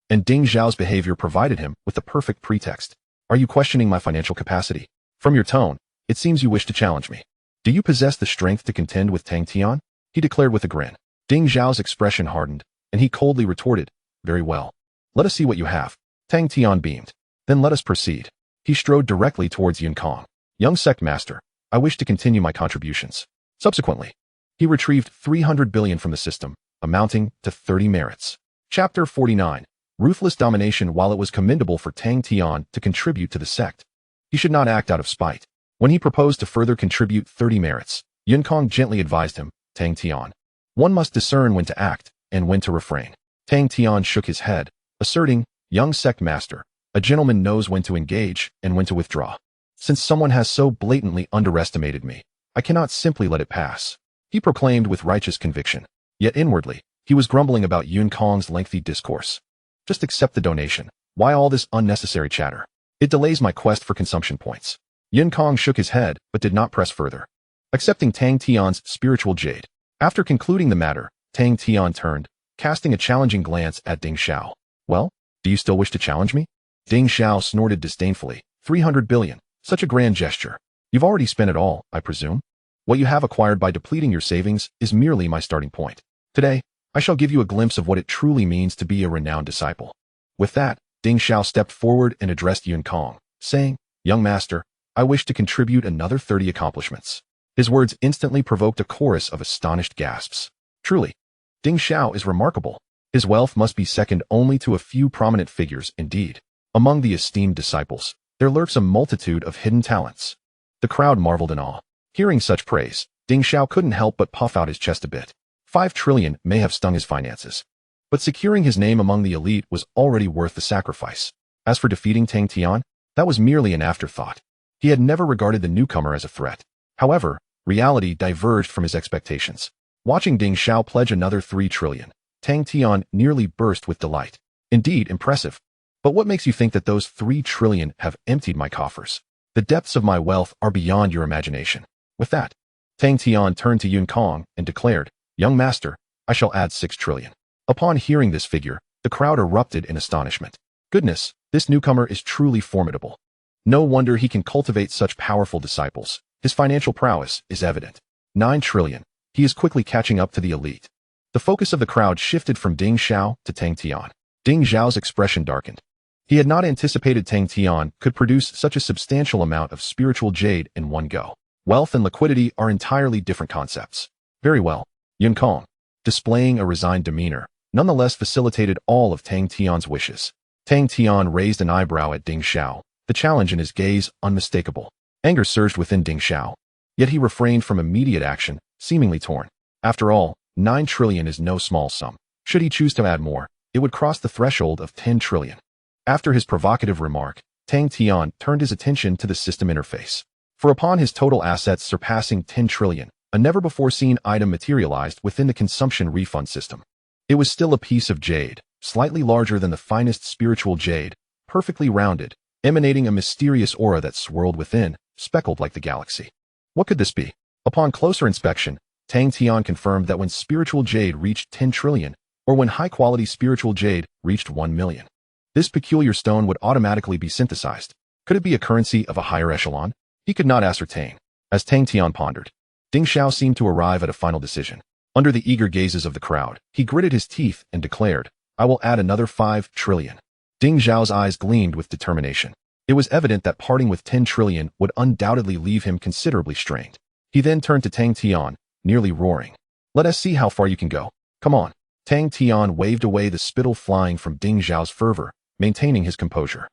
and Ding Xiao's behavior provided him with the perfect pretext. Are you questioning my financial capacity? From your tone, it seems you wish to challenge me. Do you possess the strength to contend with Tang Tian? He declared with a grin. Ding Xiao's expression hardened, and he coldly retorted, Very well. Let us see what you have. Tang Tian beamed. Then let us proceed. He strode directly towards Jinyutang. Young sect master, I wish to continue my contributions. Subsequently, he retrieved 300 billion from the system, amounting to 30 merits. Chapter 49. Ruthless domination. While it was commendable for Tang Tian to contribute to the sect, he should not act out of spite. When he proposed to further contribute 30 merits, Jinyutang gently advised him, Tang Tian, one must discern when to act and when to refrain. Tang Tian shook his head, asserting, Young sect master, a gentleman knows when to engage and when to withdraw. Since someone has so blatantly underestimated me, I cannot simply let it pass. He proclaimed with righteous conviction. Yet inwardly, he was grumbling about Jinyutang's lengthy discourse. Just accept the donation. Why all this unnecessary chatter? It delays my quest for consumption points. Jinyutang shook his head, but did not press further, accepting Tang Tian's spiritual jade. After concluding the matter, Tang Tian turned, casting a challenging glance at Ding Xiao. Well, do you still wish to challenge me? Ding Xiao snorted disdainfully. 300 billion. Such a grand gesture. You've already spent it all, I presume? What you have acquired by depleting your savings is merely my starting point. Today, I shall give you a glimpse of what it truly means to be a renowned disciple. With that, Ding Xiao stepped forward and addressed Yunkong, saying, "Young master, I wish to contribute another 30 accomplishments." His words instantly provoked a chorus of astonished gasps. Truly, Ding Xiao is remarkable. His wealth must be second only to a few prominent figures indeed. Among the esteemed disciples, there lurks a multitude of hidden talents. The crowd marveled in awe. Hearing such praise, Ding Xiao couldn't help but puff out his chest a bit. 5 trillion may have stung his finances, but securing his name among the elite was already worth the sacrifice. As for defeating Tang Tian, that was merely an afterthought. He had never regarded the newcomer as a threat. However, reality diverged from his expectations. Watching Ding Xiao pledge another 3 trillion, Tang Tian nearly burst with delight. Indeed, impressive. But what makes you think that those 3 trillion have emptied my coffers? The depths of my wealth are beyond your imagination. With that, Tang Tian turned to Yunkong and declared, "Young master, I shall add 6 trillion. Upon hearing this figure, the crowd erupted in astonishment. Goodness, this newcomer is truly formidable. No wonder he can cultivate such powerful disciples. His financial prowess is evident. 9 trillion. He is quickly catching up to the elite." The focus of the crowd shifted from Ding Xiao to Tang Tian. Ding Xiao's expression darkened. He had not anticipated Tang Tian could produce such a substantial amount of spiritual jade in one go. Wealth and liquidity are entirely different concepts. Very well. Yunkong, displaying a resigned demeanor, nonetheless facilitated all of Tang Tian's wishes. Tang Tian raised an eyebrow at Ding Xiao, the challenge in his gaze unmistakable. Anger surged within Ding Xiao. Yet he refrained from immediate action, seemingly torn. After all, 9 trillion is no small sum. Should he choose to add more, it would cross the threshold of 10 trillion. After his provocative remark, Tang Tian turned his attention to the system interface. For upon his total assets surpassing 10 trillion, a never-before-seen item materialized within the consumption refund system. It was still a piece of jade, slightly larger than the finest spiritual jade, perfectly rounded, emanating a mysterious aura that swirled within, speckled like the galaxy. What could this be? Upon closer inspection, Tang Tian confirmed that when spiritual jade reached 10 trillion, or when high-quality spiritual jade reached 1 million, this peculiar stone would automatically be synthesized. Could it be a currency of a higher echelon? He could not ascertain. As Tang Tian pondered, Ding Xiao seemed to arrive at a final decision. Under the eager gazes of the crowd, he gritted his teeth and declared, "I will add another 5 trillion. Ding Xiao's eyes gleamed with determination. It was evident that parting with 10 trillion would undoubtedly leave him considerably strained. He then turned to Tang Tian, nearly roaring, "Let us see how far you can go. Come on." Tang Tian waved away the spittle flying from Ding Xiao's fervor, maintaining his composure.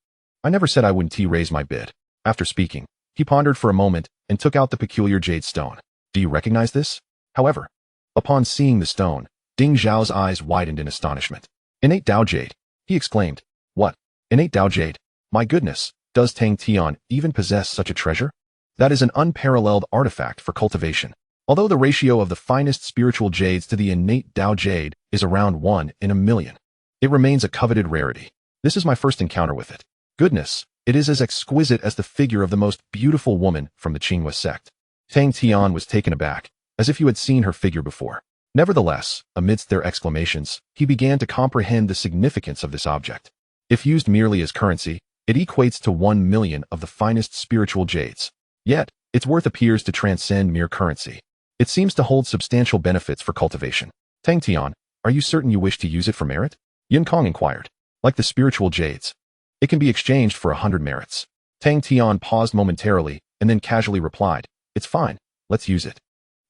"I never said I wouldn't raise my bid." After speaking, he pondered for a moment and took out the peculiar jade stone. "Do you recognize this?" However, upon seeing the stone, Ding Xiao's eyes widened in astonishment. "Innate Dao Jade," he exclaimed. "What? Innate Dao Jade? My goodness, does Tang Tian even possess such a treasure? That is an unparalleled artifact for cultivation. Although the ratio of the finest spiritual jades to the innate Dao Jade is around 1 in a million, it remains a coveted rarity. This is my first encounter with it. Goodness, it is as exquisite as the figure of the most beautiful woman from the Qinghua sect." Tang Tian was taken aback, as if you had seen her figure before. Nevertheless, amidst their exclamations, he began to comprehend the significance of this object. If used merely as currency, it equates to 1 million of the finest spiritual jades. Yet, its worth appears to transcend mere currency. It seems to hold substantial benefits for cultivation. "Tang Tian, are you certain you wish to use it for merit?" Yunkong inquired. "Like the spiritual jades, it can be exchanged for 100 merits." Tang Tian paused momentarily and then casually replied, "It's fine, let's use it.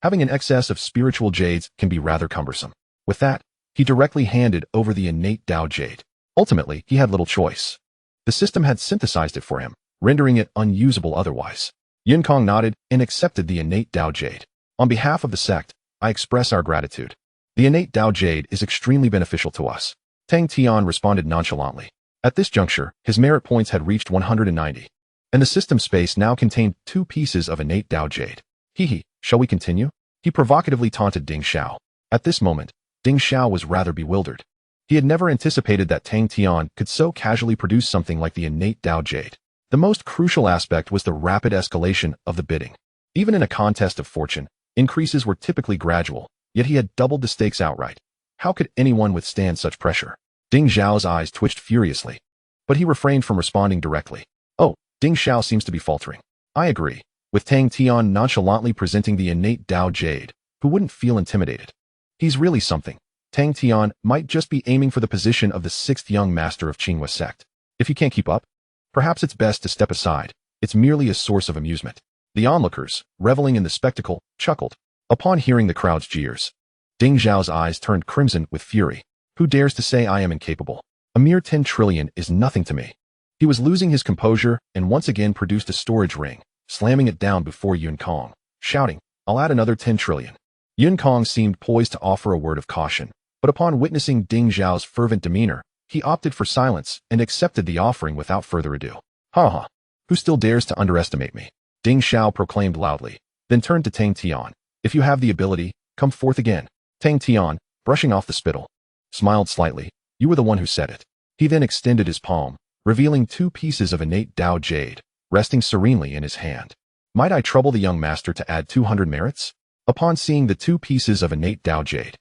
Having an excess of spiritual jades can be rather cumbersome." With that, he directly handed over the innate Dao Jade. Ultimately, he had little choice. The system had synthesized it for him, rendering it unusable otherwise. Yunkong nodded and accepted the innate Dao Jade. "On behalf of the sect, I express our gratitude. The innate Dao Jade is extremely beneficial to us." Tang Tian responded nonchalantly. At this juncture, his merit points had reached 190, and the system space now contained 2 pieces of innate Dao Jade. "Hee, shall we continue?" He provocatively taunted Ding Xiao. At this moment, Ding Xiao was rather bewildered. He had never anticipated that Tang Tian could so casually produce something like the innate Dao Jade. The most crucial aspect was the rapid escalation of the bidding. Even in a contest of fortune, increases were typically gradual, yet he had doubled the stakes outright. How could anyone withstand such pressure? Ding Xiao's eyes twitched furiously, but he refrained from responding directly. "Oh, Ding Xiao seems to be faltering. I agree. with Tang Tian nonchalantly presenting the innate Dao Jade, who wouldn't feel intimidated. He's really something. Tang Tian might just be aiming for the position of the 6th young master of Qinghua sect. If you can't keep up, perhaps it's best to step aside. It's merely a source of amusement. The onlookers, reveling in the spectacle, chuckled. Upon hearing the crowd's jeers, Ding Zhao's eyes turned crimson with fury. Who dares to say I am incapable? A mere 10 trillion is nothing to me. He was losing his composure and once again produced a storage ring, slamming it down before Yunkang, shouting, I'll add another 10 trillion. Yunkang seemed poised to offer a word of caution, but upon witnessing Ding Zhao's fervent demeanor, he opted for silence and accepted the offering without further ado. Ha ha! Who still dares to underestimate me? Ding Zhao proclaimed loudly, then turned to Tang Tian. If you have the ability, come forth again. Tang Tian, brushing off the spittle, smiled slightly. You were the one who said it. He then extended his palm, revealing 2 pieces of innate Dao Jade, resting serenely in his hand. Might I trouble the young master to add 200 merits? Upon seeing the 2 pieces of innate Dao Jade,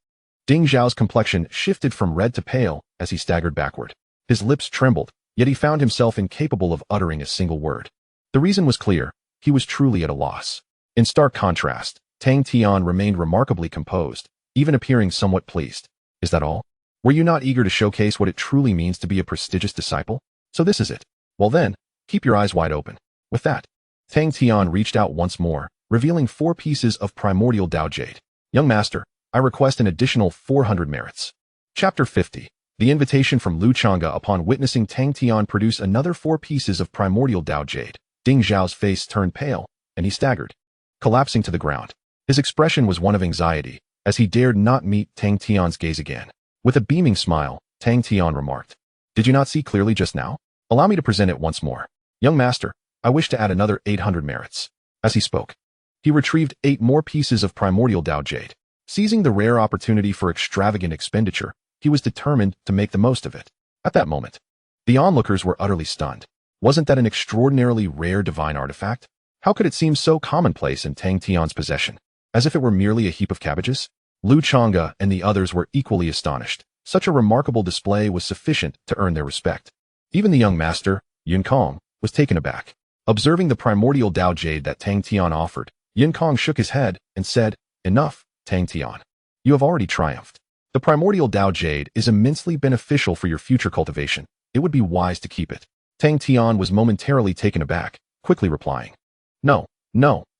Ding Zhao's complexion shifted from red to pale as he staggered backward. His lips trembled, yet he found himself incapable of uttering a single word. The reason was clear. He was truly at a loss. In stark contrast, Tang Tian remained remarkably composed, even appearing somewhat pleased. Is that all? Were you not eager to showcase what it truly means to be a prestigious disciple? So this is it. Well then, keep your eyes wide open. With that, Tang Tian reached out once more, revealing 4 pieces of primordial Dao Jade. Young master, I request an additional 400 merits. Chapter 50. The invitation from Lu Chang'e. Upon witnessing Tang Tian produce another 4 pieces of primordial Dao Jade, Ding Zhao's face turned pale, and he staggered, collapsing to the ground. His expression was one of anxiety, as he dared not meet Tang Tian's gaze again. With a beaming smile, Tang Tian remarked, Did you not see clearly just now? Allow me to present it once more. Young master, I wish to add another 800 merits. As he spoke, he retrieved 8 more pieces of primordial Dao Jade. Seizing the rare opportunity for extravagant expenditure, he was determined to make the most of it. At that moment, the onlookers were utterly stunned. Wasn't that an extraordinarily rare divine artifact? How could it seem so commonplace in Tang Tian's possession? As if it were merely a heap of cabbages? Lu Chang'e and the others were equally astonished. Such a remarkable display was sufficient to earn their respect. Even the young master, Yunkang, was taken aback. Observing the primordial Dao Jade that Tang Tian offered, Yunkang shook his head and said, Enough, Tang Tian. You have already triumphed. The primordial Dao Jade is immensely beneficial for your future cultivation. It would be wise to keep it. Tang Tian was momentarily taken aback, quickly replying, No,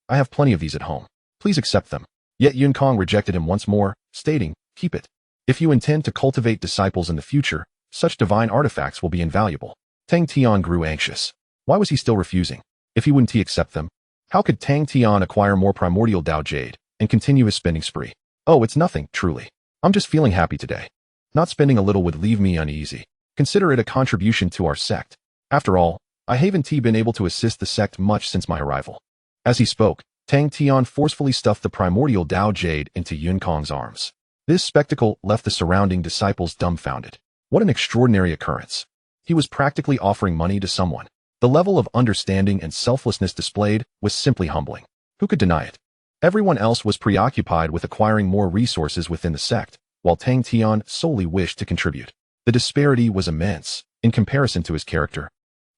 I have plenty of these at home. Please accept them. Yet Yunkang rejected him once more, stating, Keep it. If you intend to cultivate disciples in the future, such divine artifacts will be invaluable. Tang Tian grew anxious. Why was he still refusing? If he wouldn't accept them, how could Tang Tian acquire more primordial Dao Jade and continue his spending spree? Oh, it's nothing, truly. I'm just feeling happy today. Not spending a little would leave me uneasy. Consider it a contribution to our sect. After all, I haven't been able to assist the sect much since my arrival. As he spoke, Tang Tian forcefully stuffed the primordial Dao Jade into Yunkang's arms. This spectacle left the surrounding disciples dumbfounded. What an extraordinary occurrence. He was practically offering money to someone. The level of understanding and selflessness displayed was simply humbling. Who could deny it? Everyone else was preoccupied with acquiring more resources within the sect, while Tang Tian solely wished to contribute. The disparity was immense, in comparison to his character.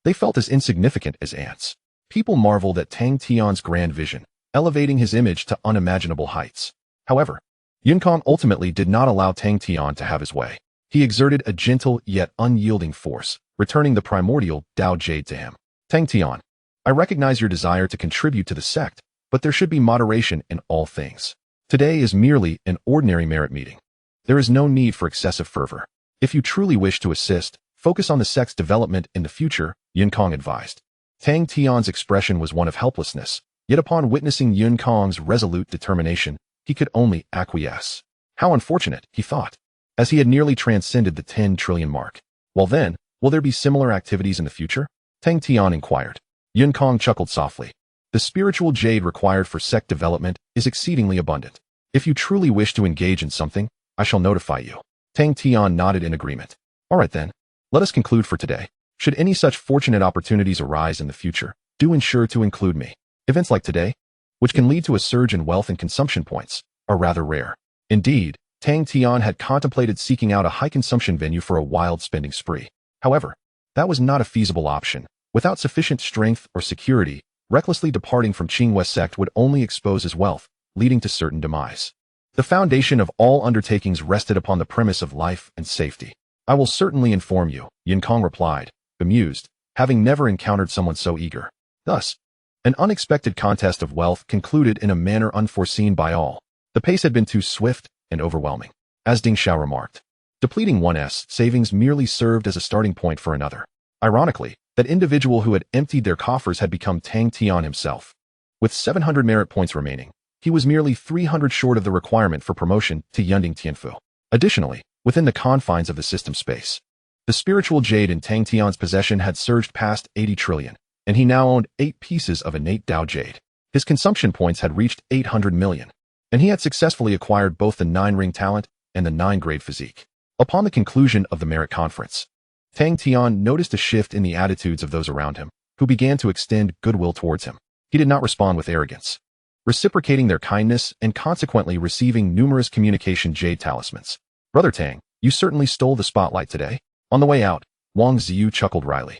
They felt as insignificant as ants. People marveled at Tang Tian's grand vision, elevating his image to unimaginable heights. However, Yunkang ultimately did not allow Tang Tian to have his way. He exerted a gentle yet unyielding force, returning the primordial Dao Jade to him. Tang Tian, I recognize your desire to contribute to the sect, but there should be moderation in all things. Today is merely an ordinary merit meeting. There is no need for excessive fervor. If you truly wish to assist, focus on the sect's development in the future, Yunkang advised. Tang Tian's expression was one of helplessness, yet upon witnessing Yunkang's resolute determination, he could only acquiesce. How unfortunate, he thought, as he had nearly transcended the 10 trillion mark. Well then, will there be similar activities in the future? Tang Tian inquired. Yunkang chuckled softly. The spiritual jade required for sect development is exceedingly abundant. If you truly wish to engage in something, I shall notify you. Tang Tian nodded in agreement. All right then, let us conclude for today. Should any such fortunate opportunities arise in the future, do ensure to include me. Events like today, which can lead to a surge in wealth and consumption points, are rather rare. Indeed, Tang Tian had contemplated seeking out a high-consumption venue for a wild spending spree. However, that was not a feasible option. Without sufficient strength or security, Recklessly departing from Qinghua sect would only expose his wealth, leading to certain demise. The foundation of all undertakings rested upon the premise of life and safety. I will certainly inform you, Jinyutang replied, bemused, having never encountered someone so eager. Thus, an unexpected contest of wealth concluded in a manner unforeseen by all. The pace had been too swift and overwhelming. As Ding Xiao remarked, depleting one's savings merely served as a starting point for another. Ironically, that individual who had emptied their coffers had become Tang Tian himself. With 700 merit points remaining, he was merely 300 short of the requirement for promotion to Yunding Tianfu. Additionally, within the confines of the system space, the spiritual jade in Tang Tian's possession had surged past 80 trillion, and he now owned 8 pieces of innate Dao jade. His consumption points had reached 800 million, and he had successfully acquired both the 9-ring talent and the 9-grade physique. Upon the conclusion of the merit conference, Tang Tian noticed a shift in the attitudes of those around him, who began to extend goodwill towards him. He did not respond with arrogance, reciprocating their kindness and consequently receiving numerous communication jade talismans. Brother Tang, you certainly stole the spotlight today. On the way out, Wang Ziyu chuckled wryly.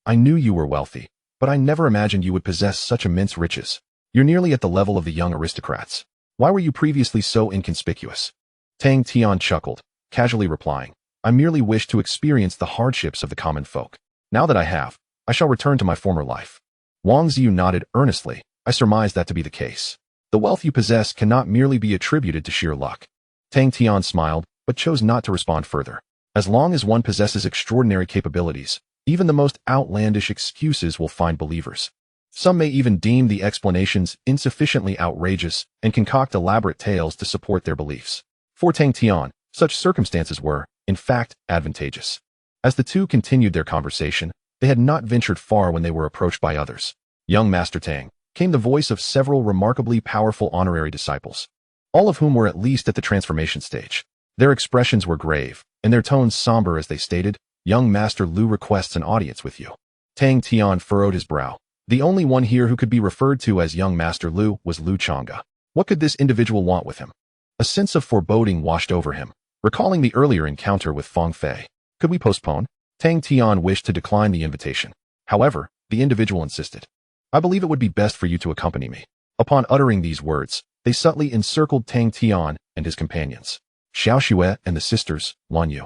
I knew you were wealthy, but I never imagined you would possess such immense riches. You're nearly at the level of the young aristocrats. Why were you previously so inconspicuous? Tang Tian chuckled, casually replying, I merely wish to experience the hardships of the common folk. Now that I have, I shall return to my former life. Wang Ziyu nodded earnestly. I surmise that to be the case. The wealth you possess cannot merely be attributed to sheer luck. Tang Tian smiled, but chose not to respond further. As long as one possesses extraordinary capabilities, even the most outlandish excuses will find believers. Some may even deem the explanations insufficiently outrageous and concoct elaborate tales to support their beliefs. For Tang Tian, such circumstances were, in fact, advantageous. As the two continued their conversation, they had not ventured far when they were approached by others. Young Master Tang, came the voice of several remarkably powerful honorary disciples, all of whom were at least at the transformation stage. Their expressions were grave, and their tones somber as they stated, Young Master Lu requests an audience with you. Tang Tian furrowed his brow. The only one here who could be referred to as Young Master Lu was Lu Chang'e. What could this individual want with him? A sense of foreboding washed over him, recalling the earlier encounter with Fong Fei. Could we postpone? Tang Tian wished to decline the invitation. However, the individual insisted. I believe it would be best for you to accompany me. Upon uttering these words, they subtly encircled Tang Tian and his companions. Xiao Xue and the sisters, Lan Yu,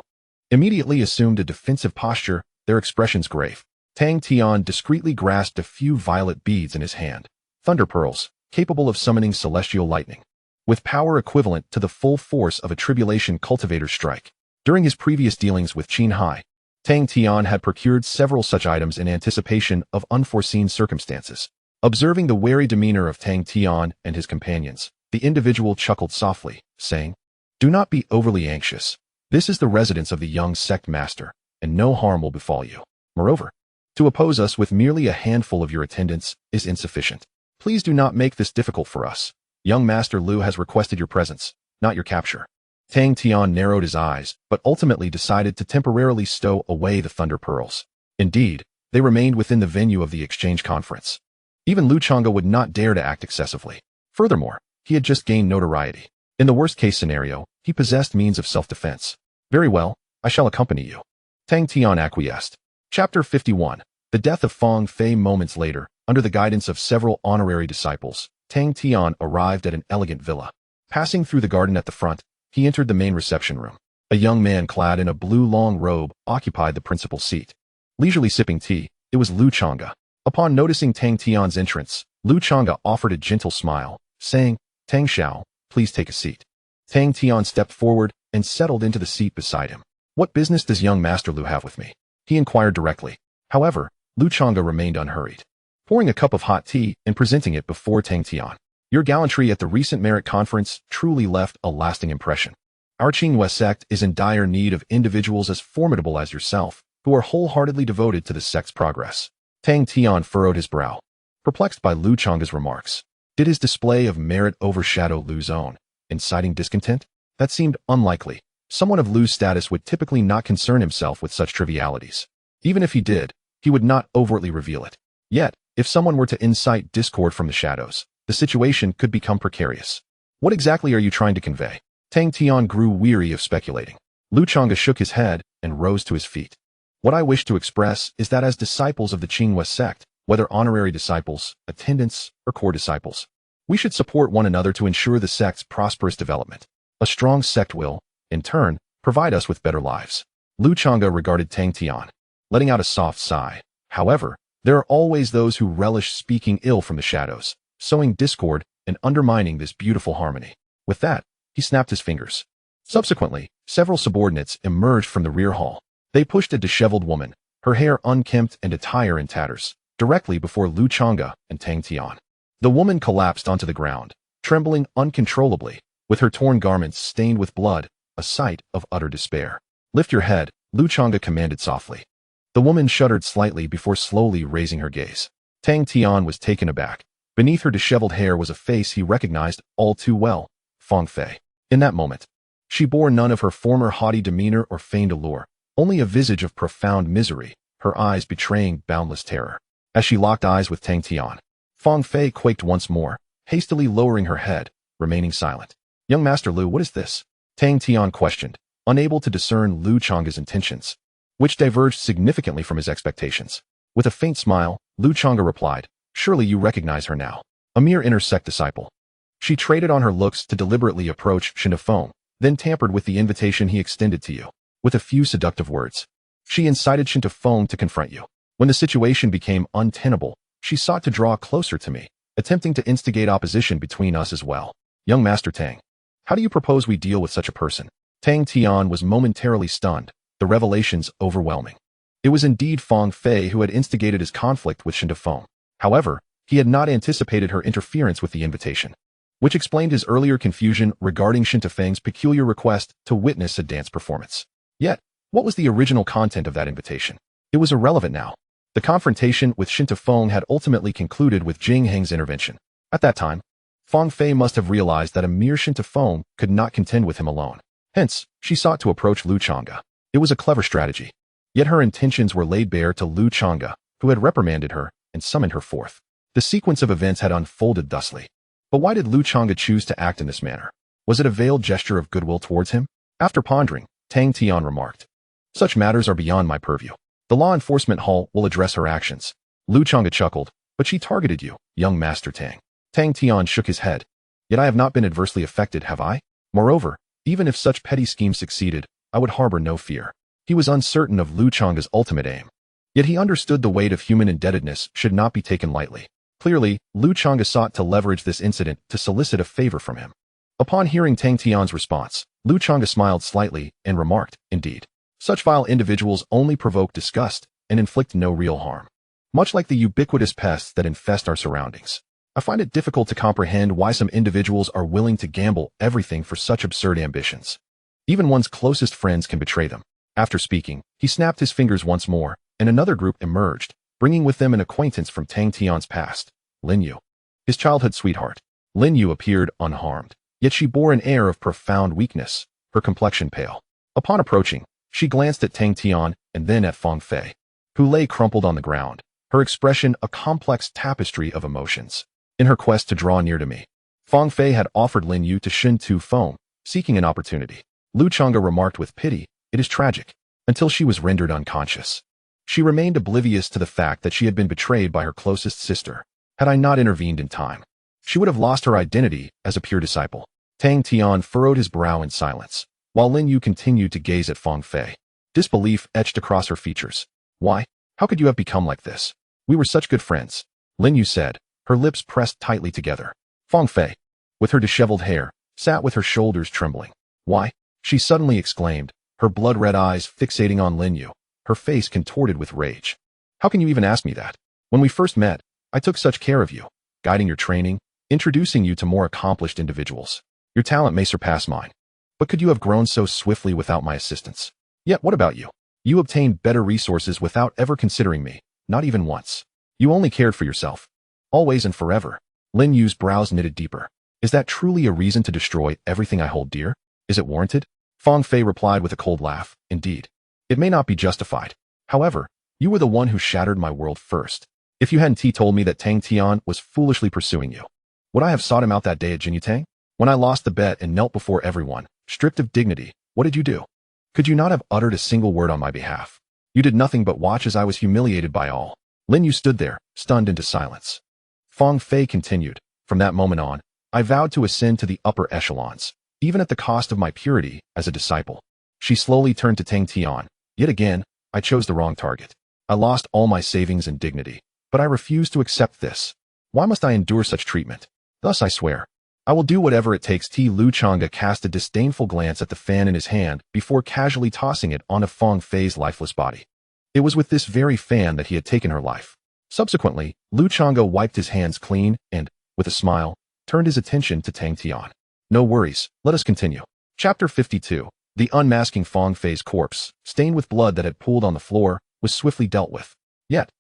immediately assumed a defensive posture, their expressions grave. Tang Tian discreetly grasped a few violet beads in his hand, thunder pearls, capable of summoning celestial lightning, with power equivalent to the full force of a tribulation cultivator's strike. During his previous dealings with Qin Hai, Tang Tian had procured several such items in anticipation of unforeseen circumstances. Observing the wary demeanor of Tang Tian and his companions, the individual chuckled softly, saying, Do not be overly anxious. This is the residence of the young sect master, and no harm will befall you. Moreover, to oppose us with merely a handful of your attendants is insufficient. Please do not make this difficult for us. Young Master Lu has requested your presence, not your capture. Tang Tian narrowed his eyes, but ultimately decided to temporarily stow away the thunder pearls. Indeed, they remained within the venue of the exchange conference. Even Lu Chang'e would not dare to act excessively. Furthermore, he had just gained notoriety. In the worst-case scenario, he possessed means of self-defense. Very well, I shall accompany you. Tang Tian acquiesced. Chapter 51. The death of Fong Fei. Moments later, under the guidance of several honorary disciples, Tang Tian arrived at an elegant villa. Passing through the garden at the front, he entered the main reception room. A young man clad in a blue long robe occupied the principal seat. Leisurely sipping tea, it was Lu Chang'e. Upon noticing Tang Tian's entrance, Lu Chang'e offered a gentle smile, saying, Tang Xiao, please take a seat. Tang Tian stepped forward and settled into the seat beside him. What business does young Master Lu have with me? He inquired directly. However, Lu Chang'e remained unhurried, pouring a cup of hot tea and presenting it before Tang Tian. Your gallantry at the recent merit conference truly left a lasting impression. Our Qinghua sect is in dire need of individuals as formidable as yourself, who are wholeheartedly devoted to the sect's progress. Tang Tian furrowed his brow, perplexed by Lu Chang'e's remarks. Did his display of merit overshadow Lu's own, inciting discontent? That seemed unlikely. Someone of Lu's status would typically not concern himself with such trivialities. Even if he did, he would not overtly reveal it. Yet, if someone were to incite discord from the shadows, the situation could become precarious. What exactly are you trying to convey? Tang Tian grew weary of speculating. Lu Chang'e shook his head and rose to his feet. What I wish to express is that as disciples of the Qinghua sect, whether honorary disciples, attendants, or core disciples. We should support one another to ensure the sect's prosperous development. A strong sect will, in turn, provide us with better lives. Lu Chang'e regarded Tang Tian, letting out a soft sigh. However, there are always those who relish speaking ill from the shadows, sowing discord and undermining this beautiful harmony. With that, he snapped his fingers. Subsequently, several subordinates emerged from the rear hall. They pushed a disheveled woman, her hair unkempt and attire in tatters, directly before Lu Chang'e and Tang Tian. The woman collapsed onto the ground, trembling uncontrollably, with her torn garments stained with blood, a sight of utter despair. "Lift your head," Lu Chang'e commanded softly. The woman shuddered slightly before slowly raising her gaze. Tang Tian was taken aback. Beneath her disheveled hair was a face he recognized all too well, Fong Fei. In that moment, she bore none of her former haughty demeanor or feigned allure, only a visage of profound misery, her eyes betraying boundless terror. As she locked eyes with Tang Tian, Fong Fei quaked once more, hastily lowering her head, remaining silent. "Young Master Lu, what is this?" Tang Tian questioned, unable to discern Lu Chang'e's intentions, which diverged significantly from his expectations. With a faint smile, Lu Chang'e replied, "Surely you recognize her now. A mere inner sect disciple." She traded on her looks to deliberately approach Jinyutang, then tampered with the invitation he extended to you. With a few seductive words, she incited Jinyutang to confront you. When the situation became untenable, she sought to draw closer to me, attempting to instigate opposition between us as well. "Young Master Tang, how do you propose we deal with such a person?" Tang Tian was momentarily stunned, the revelations overwhelming. It was indeed Fong Fei who had instigated his conflict with Jinyutang. However, he had not anticipated her interference with the invitation, which explained his earlier confusion regarding Jinyutang's peculiar request to witness a dance performance. Yet, what was the original content of that invitation? It was irrelevant now. The confrontation with Jinyutang had ultimately concluded with Jinheng's intervention. At that time, Fong Fei must have realized that a mere Jinyutang could not contend with him alone. Hence, she sought to approach Lu Chang'e. It was a clever strategy. Yet her intentions were laid bare to Lu Chang'e, who had reprimanded her and summoned her forth. The sequence of events had unfolded thusly. But why did Lu Chang'e choose to act in this manner? Was it a veiled gesture of goodwill towards him? After pondering, Tang Tian remarked, "Such matters are beyond my purview. The law enforcement hall will address her actions." Lu Chang'e chuckled, "But she targeted you, young Master Tang." Tang Tian shook his head. "Yet I have not been adversely affected, have I? Moreover, even if such petty schemes succeeded, I would harbor no fear." He was uncertain of Lu Chang'e's ultimate aim. Yet he understood the weight of human indebtedness should not be taken lightly. Clearly, Lu Chang'e sought to leverage this incident to solicit a favor from him. Upon hearing Tang Tian's response, Lu Chang'e smiled slightly and remarked, "Indeed, such vile individuals only provoke disgust and inflict no real harm. Much like the ubiquitous pests that infest our surroundings. I find it difficult to comprehend why some individuals are willing to gamble everything for such absurd ambitions. Even one's closest friends can betray them." After speaking, he snapped his fingers once more, and another group emerged, bringing with them an acquaintance from Tang Tian's past, Lin Yu, his childhood sweetheart. Lin Yu appeared unharmed, yet she bore an air of profound weakness, her complexion pale. Upon approaching, she glanced at Tang Tian and then at Fong Fei, who lay crumpled on the ground, her expression a complex tapestry of emotions. In her quest to draw near to me, Fong Fei had offered Lin Yu to Jinyutang, seeking an opportunity. Lu Chang'e remarked with pity, "It is tragic," until she was rendered unconscious. She remained oblivious to the fact that she had been betrayed by her closest sister. Had I not intervened in time, she would have lost her identity as a pure disciple. Tang Tian furrowed his brow in silence, while Lin Yu continued to gaze at Fong Fei. Disbelief etched across her features. "Why? How could you have become like this? We were such good friends," Lin Yu said, her lips pressed tightly together. Fong Fei, with her disheveled hair, sat with her shoulders trembling. "Why?" she suddenly exclaimed, her blood-red eyes fixating on Lin Yu, her face contorted with rage. "How can you even ask me that? When we first met, I took such care of you, guiding your training, introducing you to more accomplished individuals. Your talent may surpass mine. But could you have grown so swiftly without my assistance? Yet what about you? You obtained better resources without ever considering me, not even once. You only cared for yourself. Always and forever." Lin Yu's brows knitted deeper. "Is that truly a reason to destroy everything I hold dear? Is it warranted?" Fong Fei replied with a cold laugh, "Indeed. It may not be justified. However, you were the one who shattered my world first. If you hadn't told me that Tang Tian was foolishly pursuing you, would I have sought him out that day at Jinyutang? When I lost the bet and knelt before everyone, stripped of dignity, what did you do? Could you not have uttered a single word on my behalf? You did nothing but watch as I was humiliated by all. Lin Yu stood there, stunned into silence. Fong Fei continued, "From that moment on, I vowed to ascend to the upper echelons, even at the cost of my purity as a disciple." She slowly turned to Tang Tian. "Yet again, I chose the wrong target. I lost all my savings and dignity, but I refuse to accept this. Why must I endure such treatment? Thus I swear, I will do whatever it takes." Lu Chang'e cast a disdainful glance at the fan in his hand before casually tossing it onto Fong Fei's lifeless body. It was with this very fan that he had taken her life. Subsequently, Lu Chang'e wiped his hands clean and, with a smile, turned his attention to Tang Tian. "No worries, let us continue." Chapter 52. The unmasking. Fong Fei's corpse, stained with blood that had pooled on the floor, was swiftly dealt with. Yet,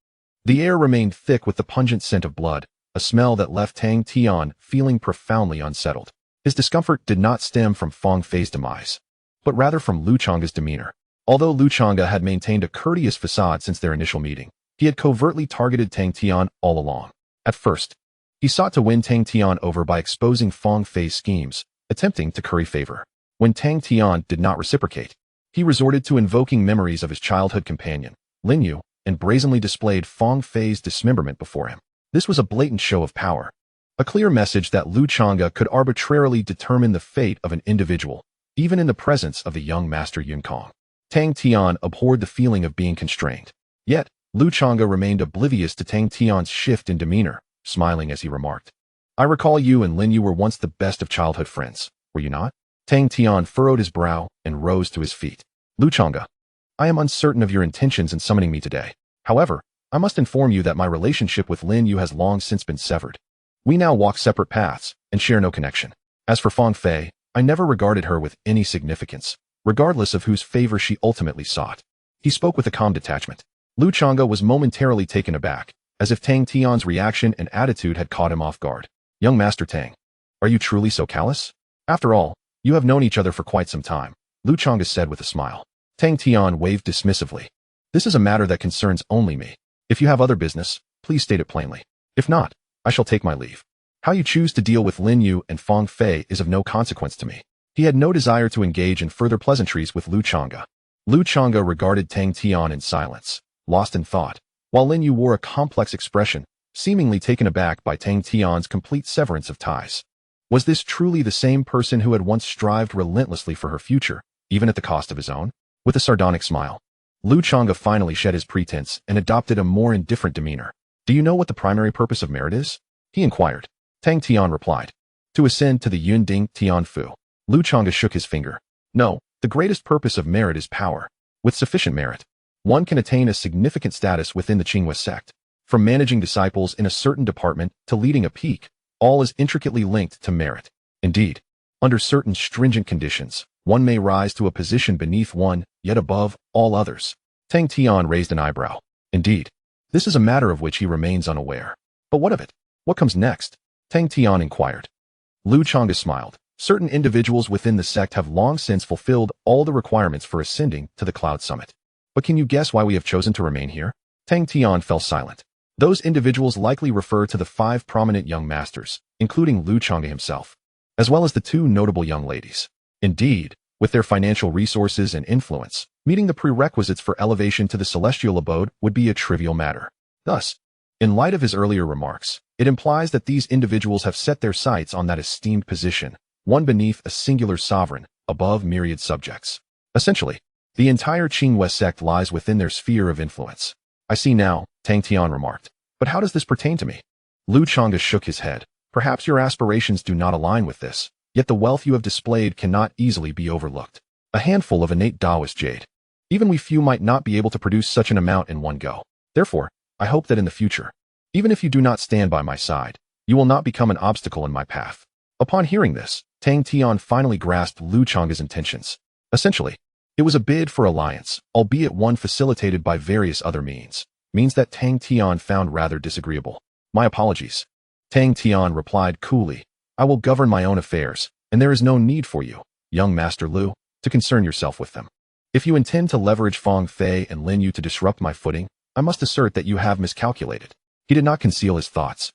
the air remained thick with the pungent scent of blood, a smell that left Tang Tian feeling profoundly unsettled. His discomfort did not stem from Fong Fei's demise, but rather from Lu Chang'e's demeanor. Although Lu Chang'e had maintained a courteous facade since their initial meeting, he had covertly targeted Tang Tian all along. At first, he sought to win Tang Tian over by exposing Fong Fei's schemes, attempting to curry favor. When Tang Tian did not reciprocate, he resorted to invoking memories of his childhood companion, Lin Yu, and brazenly displayed Fong Fei's dismemberment before him. This was a blatant show of power, a clear message that Lu Chang'e could arbitrarily determine the fate of an individual, even in the presence of the young master Jinyutang. Tang Tian abhorred the feeling of being constrained. Yet, Lu Chang'e remained oblivious to Tang Tian's shift in demeanor, smiling as he remarked, "I recall you and Lin Yu were once the best of childhood friends, were you not?" Tang Tian furrowed his brow and rose to his feet. "Lu Chang'e, I am uncertain of your intentions in summoning me today. However, I must inform you that my relationship with Lin Yu has long since been severed. We now walk separate paths and share no connection. As for Fong Fei, I never regarded her with any significance, regardless of whose favor she ultimately sought." He spoke with a calm detachment. Lu Chang'e was momentarily taken aback, as if Tang Tian's reaction and attitude had caught him off guard. "Young Master Tang, are you truly so callous? After all, you have known each other for quite some time," Lu Chang'e said with a smile. Tang Tian waved dismissively. "This is a matter that concerns only me. If you have other business, please state it plainly. If not, I shall take my leave. How you choose to deal with Lin Yu and Fong Fei is of no consequence to me." He had no desire to engage in further pleasantries with Lu Chang'e. Lu Chang'e regarded Tang Tian in silence, lost in thought, while Lin Yu wore a complex expression, seemingly taken aback by Tang Tian's complete severance of ties. Was this truly the same person who had once strived relentlessly for her future, even at the cost of his own? With a sardonic smile, Lu Chang'e finally shed his pretense and adopted a more indifferent demeanor. "Do you know what the primary purpose of merit is?" he inquired. Tang Tian replied, "To ascend to the Yunding Tian Fu." Lu Chang'e shook his finger. "No, the greatest purpose of merit is power. With sufficient merit, one can attain a significant status within the Qingwei sect. From managing disciples in a certain department to leading a peak, all is intricately linked to merit. Indeed, under certain stringent conditions, one may rise to a position beneath one, yet above all others." Tang Tian raised an eyebrow. "Indeed, this is a matter of which he remains unaware. But what of it? What comes next?" Tang Tian inquired. Lu Chang'e smiled. "Certain individuals within the sect have long since fulfilled all the requirements for ascending to the Cloud Summit. But can you guess why we have chosen to remain here?" Tang Tian fell silent. Those individuals likely refer to the 5 prominent young masters, including Lu Chang'e himself, as well as the 2 notable young ladies. Indeed, with their financial resources and influence, meeting the prerequisites for elevation to the celestial abode would be a trivial matter. Thus, in light of his earlier remarks, it implies that these individuals have set their sights on that esteemed position, one beneath a singular sovereign, above myriad subjects. Essentially, the entire Qingwei sect lies within their sphere of influence. "I see now," Tang Tian remarked. "But how does this pertain to me?" Lu Chang'e shook his head. "Perhaps your aspirations do not align with this, yet the wealth you have displayed cannot easily be overlooked. A handful of innate Taoist jade. Even we few might not be able to produce such an amount in one go. Therefore, I hope that in the future, even if you do not stand by my side, you will not become an obstacle in my path." Upon hearing this, Tang Tian finally grasped Lu Chang'e's intentions. Essentially, it was a bid for alliance, albeit one facilitated by various other means that Tang Tian found rather disagreeable. "My apologies." Tang Tian replied coolly, "I will govern my own affairs, and there is no need for you, young Master Lu, to concern yourself with them. If you intend to leverage Fong Fei and Lin Yu to disrupt my footing, I must assert that you have miscalculated." He did not conceal his thoughts,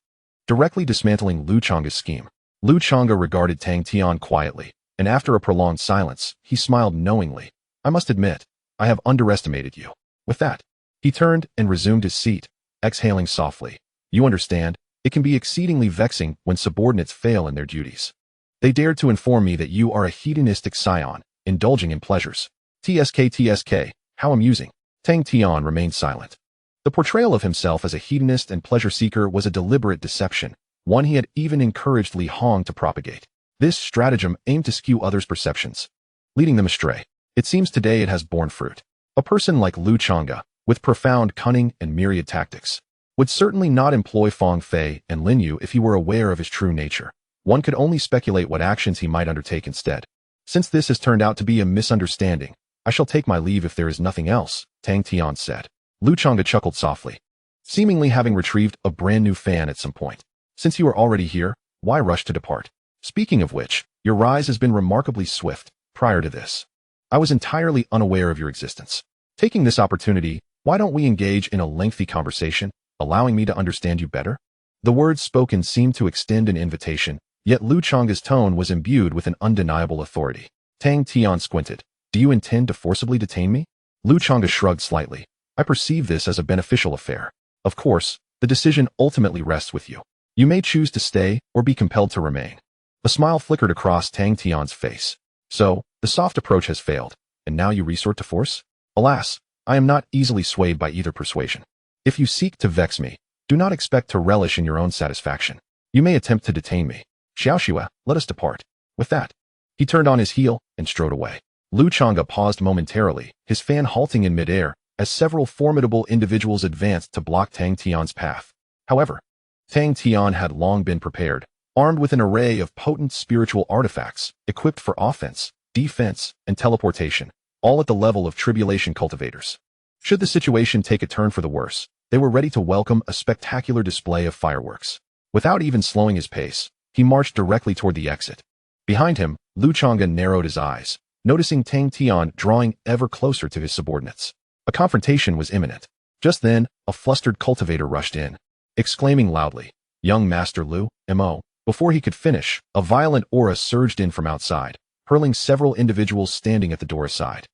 directly dismantling Lu Chang'e's scheme. Lu Chang'e regarded Tang Tian quietly, and after a prolonged silence, he smiled knowingly. "I must admit, I have underestimated you." With that, he turned and resumed his seat, exhaling softly. You understand, it can be exceedingly vexing when subordinates fail in their duties. They dared to inform me that you are a hedonistic scion, indulging in pleasures. TSK, how amusing. Tang Tian remained silent. The portrayal of himself as a hedonist and pleasure seeker was a deliberate deception, one he had even encouraged Li Hong to propagate. This stratagem aimed to skew others' perceptions, leading them astray. It seems today it has borne fruit. A person like Lu Chang'e, with profound cunning and myriad tactics, would certainly not employ Fong Fei and Lin Yu if he were aware of his true nature. One could only speculate what actions he might undertake instead. Since this has turned out to be a misunderstanding, I shall take my leave if there is nothing else, Tang Tian said. Lu Chang'e chuckled softly, seemingly having retrieved a brand new fan at some point. Since you are already here, why rush to depart? Speaking of which, your rise has been remarkably swift. Prior to this, I was entirely unaware of your existence. Taking this opportunity, why don't we engage in a lengthy conversation, allowing me to understand you better? The words spoken seemed to extend an invitation, yet Lu Chang'e's tone was imbued with an undeniable authority. Tang Tian squinted. Do you intend to forcibly detain me? Lu Chang'e shrugged slightly. I perceive this as a beneficial affair. Of course, the decision ultimately rests with you. You may choose to stay or be compelled to remain. A smile flickered across Tang Tian's face. So, the soft approach has failed, and now you resort to force? Alas, I am not easily swayed by either persuasion. If you seek to vex me, do not expect to relish in your own satisfaction. You may attempt to detain me. Xiaoxue, let us depart. With that, he turned on his heel and strode away. Lu Chang'e paused momentarily, his fan halting in midair, as several formidable individuals advanced to block Tang Tian's path. However, Tang Tian had long been prepared, armed with an array of potent spiritual artifacts, equipped for offense, defense, and teleportation, all at the level of tribulation cultivators. Should the situation take a turn for the worse, they were ready to welcome a spectacular display of fireworks. Without even slowing his pace, he marched directly toward the exit. Behind him, Lu Chang'e narrowed his eyes, noticing Tang Tian drawing ever closer to his subordinates. A confrontation was imminent. Just then, a flustered cultivator rushed in, exclaiming loudly, "Young Master Lu, M.O." Before he could finish, a violent aura surged in from outside, hurling several individuals standing at the door aside.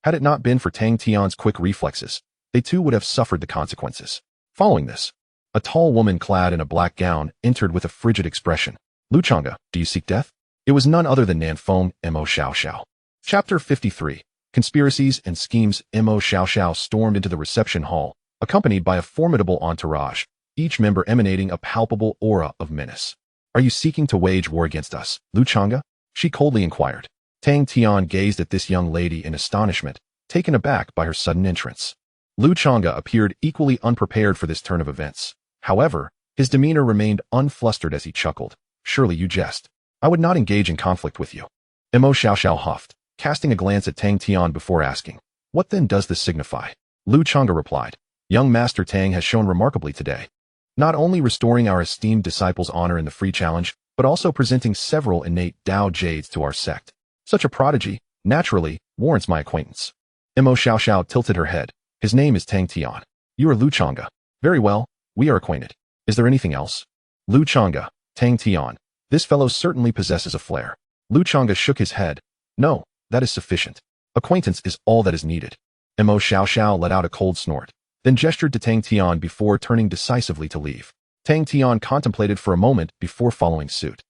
Had it not been for Tang Tian's quick reflexes, they too would have suffered the consequences. Following this, a tall woman clad in a black gown entered with a frigid expression. Lu Chang'e, do you seek death? It was none other than Nanfeng Mo Xiaoxiao. Chapter 53. Conspiracies and Schemes. Mo Xiaoxiao stormed into the reception hall, accompanied by a formidable entourage, each member emanating a palpable aura of menace. Are you seeking to wage war against us, Lu Chang'e? She coldly inquired. Tang Tian gazed at this young lady in astonishment, taken aback by her sudden entrance. Lu Chang'e appeared equally unprepared for this turn of events. However, his demeanor remained unflustered as he chuckled. Surely you jest. I would not engage in conflict with you. Mo Xiaoxiao huffed, casting a glance at Tang Tian before asking, what then does this signify? Lu Chang'e replied, young Master Tang has shown remarkably today, not only restoring our esteemed disciples' honor in the free challenge, but also presenting several innate Dao jades to our sect. Such a prodigy, naturally, warrants my acquaintance. Mo Xiaoxiao tilted her head. His name is Tang Tian. You are Lu Chang'e. Very well, we are acquainted. Is there anything else? Lu Chang'e, Tang Tian. This fellow certainly possesses a flair. Lu Chang'e shook his head. No, that is sufficient. Acquaintance is all that is needed. Mo Xiaoxiao let out a cold snort, then gestured to Tang Tian before turning decisively to leave. Tang Tian contemplated for a moment before following suit.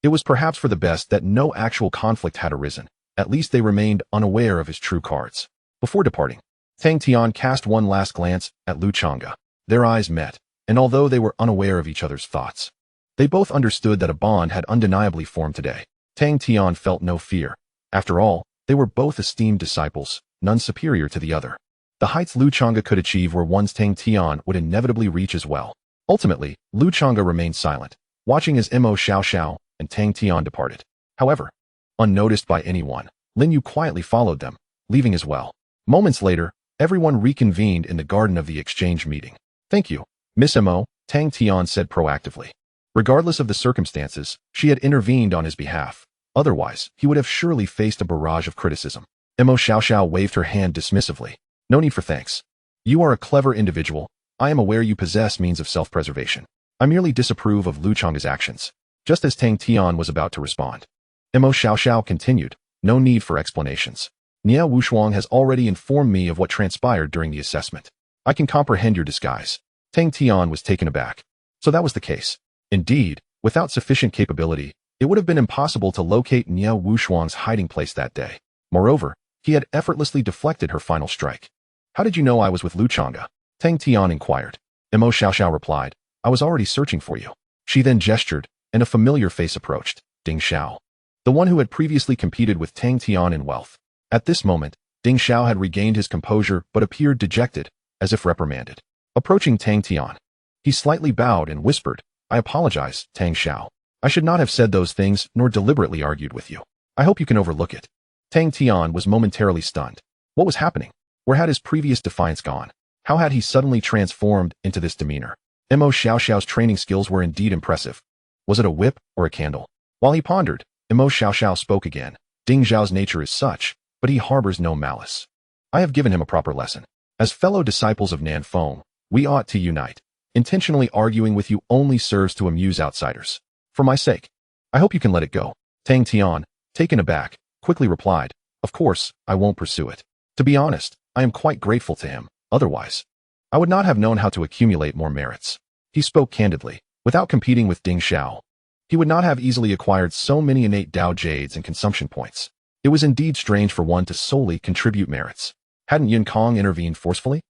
It was perhaps for the best that no actual conflict had arisen. At least they remained unaware of his true cards. Before departing, Tang Tian cast one last glance at Lu Chang'e. Their eyes met, and although they were unaware of each other's thoughts, they both understood that a bond had undeniably formed today. Tang Tian felt no fear. After all, they were both esteemed disciples, none superior to the other. The heights Lu Chang'e could achieve were ones Tang Tian would inevitably reach as well. Ultimately, Lu Chang'e remained silent, watching as Mo Xiaoxiao and Tang Tian departed. However, unnoticed by anyone, Lin Yu quietly followed them, leaving as well. Moments later, everyone reconvened in the garden of the exchange meeting. Thank you, Miss Mo, Tang Tian said proactively. Regardless of the circumstances, she had intervened on his behalf. Otherwise, he would have surely faced a barrage of criticism. Mo Xiaoxiao waved her hand dismissively. No need for thanks. You are a clever individual. I am aware you possess means of self-preservation. I merely disapprove of Lu Chang'e's actions. Just as Tang Tian was about to respond, Mo Xiaoxiao continued, no need for explanations. Nia Wushuang has already informed me of what transpired during the assessment. I can comprehend your disguise. Tang Tian was taken aback. So that was the case. Indeed, without sufficient capability, it would have been impossible to locate Niao Wushuang's hiding place that day. Moreover, he had effortlessly deflected her final strike. How did you know I was with Lu Chang'e? Tang Tian inquired. Mo Xiaoxiao replied, I was already searching for you. She then gestured, and a familiar face approached, Ding Xiao, the one who had previously competed with Tang Tian in wealth. At this moment, Ding Xiao had regained his composure but appeared dejected, as if reprimanded. Approaching Tang Tian, he slightly bowed and whispered, I apologize, Tang Xiao. I should not have said those things nor deliberately argued with you. I hope you can overlook it. Tang Tian was momentarily stunned. What was happening? Where had his previous defiance gone? How had he suddenly transformed into this demeanor? Mo Xiaoxiao's training skills were indeed impressive. Was it a whip or a candle? While he pondered, Mo Xiaoxiao spoke again. Ding Xiao's nature is such, but he harbors no malice. I have given him a proper lesson. As fellow disciples of Nan Fong, we ought to unite. Intentionally arguing with you only serves to amuse outsiders. For my sake, I hope you can let it go. Tang Tian, taken aback, quickly replied, Of course, I won't pursue it. To be honest, I am quite grateful to him. Otherwise, I would not have known how to accumulate more merits. He spoke candidly. Without competing with Ding Xiao, he would not have easily acquired so many innate Dao jades and consumption points. It was indeed strange for one to solely contribute merits. Hadn't Yunkong intervened forcefully?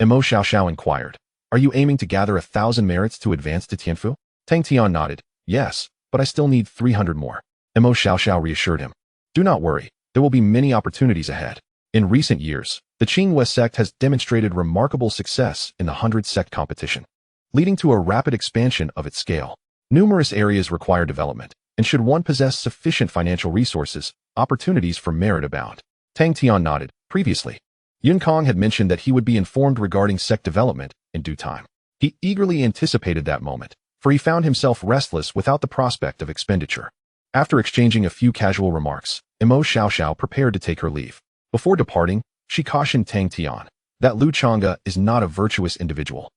Mo Xiaoxiao inquired. Are you aiming to gather 1,000 merits to advance to Tianfu? Tang Tian nodded. Yes, but I still need 300 more. Mo Xiaoxiao reassured him. Do not worry, there will be many opportunities ahead. In recent years, the Qinghua sect has demonstrated remarkable success in the 100 sect competition, leading to a rapid expansion of its scale. Numerous areas require development, and should one possess sufficient financial resources, opportunities for merit abound. Tang Tian nodded. Previously, Yunkong had mentioned that he would be informed regarding sect development in due time. He eagerly anticipated that moment, for he found himself restless without the prospect of expenditure. After exchanging a few casual remarks, Mo Xiaoxiao prepared to take her leave. Before departing, she cautioned Tang Tian that Lu Chang'e is not a virtuous individual.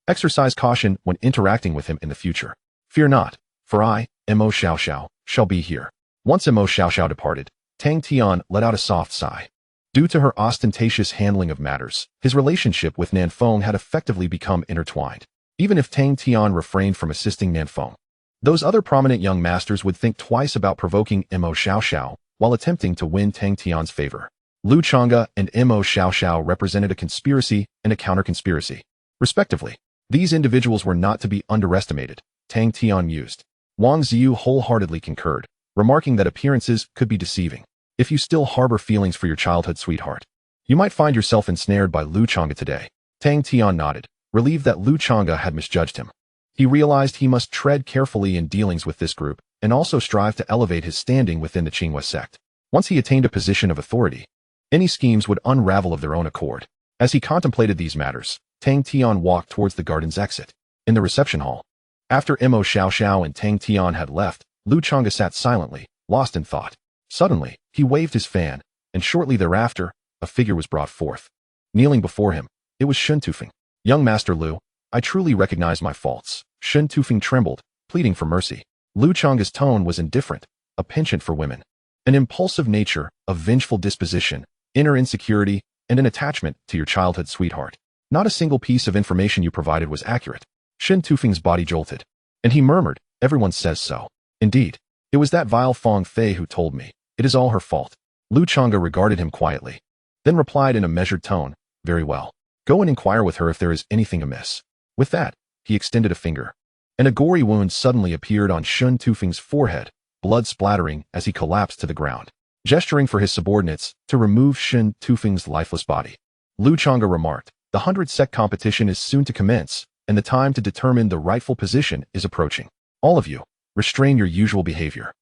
Exercise caution when interacting with him in the future. Fear not, for I, Mo Xiaoxiao, shall be here. Once Mo Xiaoxiao departed, Tang Tian let out a soft sigh. Due to her ostentatious handling of matters, his relationship with Nan Fong had effectively become intertwined. Even if Tang Tian refrained from assisting Nan Fong, those other prominent young masters would think twice about provoking Mo Xiaoxiao while attempting to win Tang Tian's favor. Lu Chang'e and Mo Xiaoxiao represented a conspiracy and a counter-conspiracy, respectively. These individuals were not to be underestimated, Tang Tian mused. Wang Ziyu wholeheartedly concurred, remarking that appearances could be deceiving. If you still harbor feelings for your childhood sweetheart, you might find yourself ensnared by Lu Chang'e today. Tang Tian nodded, relieved that Lu Chang'e had misjudged him. He realized he must tread carefully in dealings with this group, and also strive to elevate his standing within the Qinghua sect. Once he attained a position of authority, any schemes would unravel of their own accord. As he contemplated these matters, Tang Tian walked towards the garden's exit. In the reception hall, after Mo Xiaoxiao and Tang Tian had left, Lu Chang'e sat silently, lost in thought. Suddenly, he waved his fan, and shortly thereafter, a figure was brought forth. Kneeling before him, it was Shun Tufeng. Young Master Lu, I truly recognize my faults. Shun Tufeng trembled, pleading for mercy. Lu Chang'e's tone was indifferent, a penchant for women, an impulsive nature, a vengeful disposition, inner insecurity, and an attachment to your childhood sweetheart. Not a single piece of information you provided was accurate. Shun Tufeng's body jolted, and he murmured, everyone says so. Indeed, it was that vile Fong Fei who told me. It is all her fault. Lu Chang'e regarded him quietly, then replied in a measured tone, very well. Go and inquire with her if there is anything amiss. With that, he extended a finger, and a gory wound suddenly appeared on Shun Tufeng's forehead, blood splattering as he collapsed to the ground. Gesturing for his subordinates to remove Shun Tufeng's lifeless body, Lu Chang'e remarked, the 100 sect competition is soon to commence, and the time to determine the rightful position is approaching. All of you, restrain your usual behavior.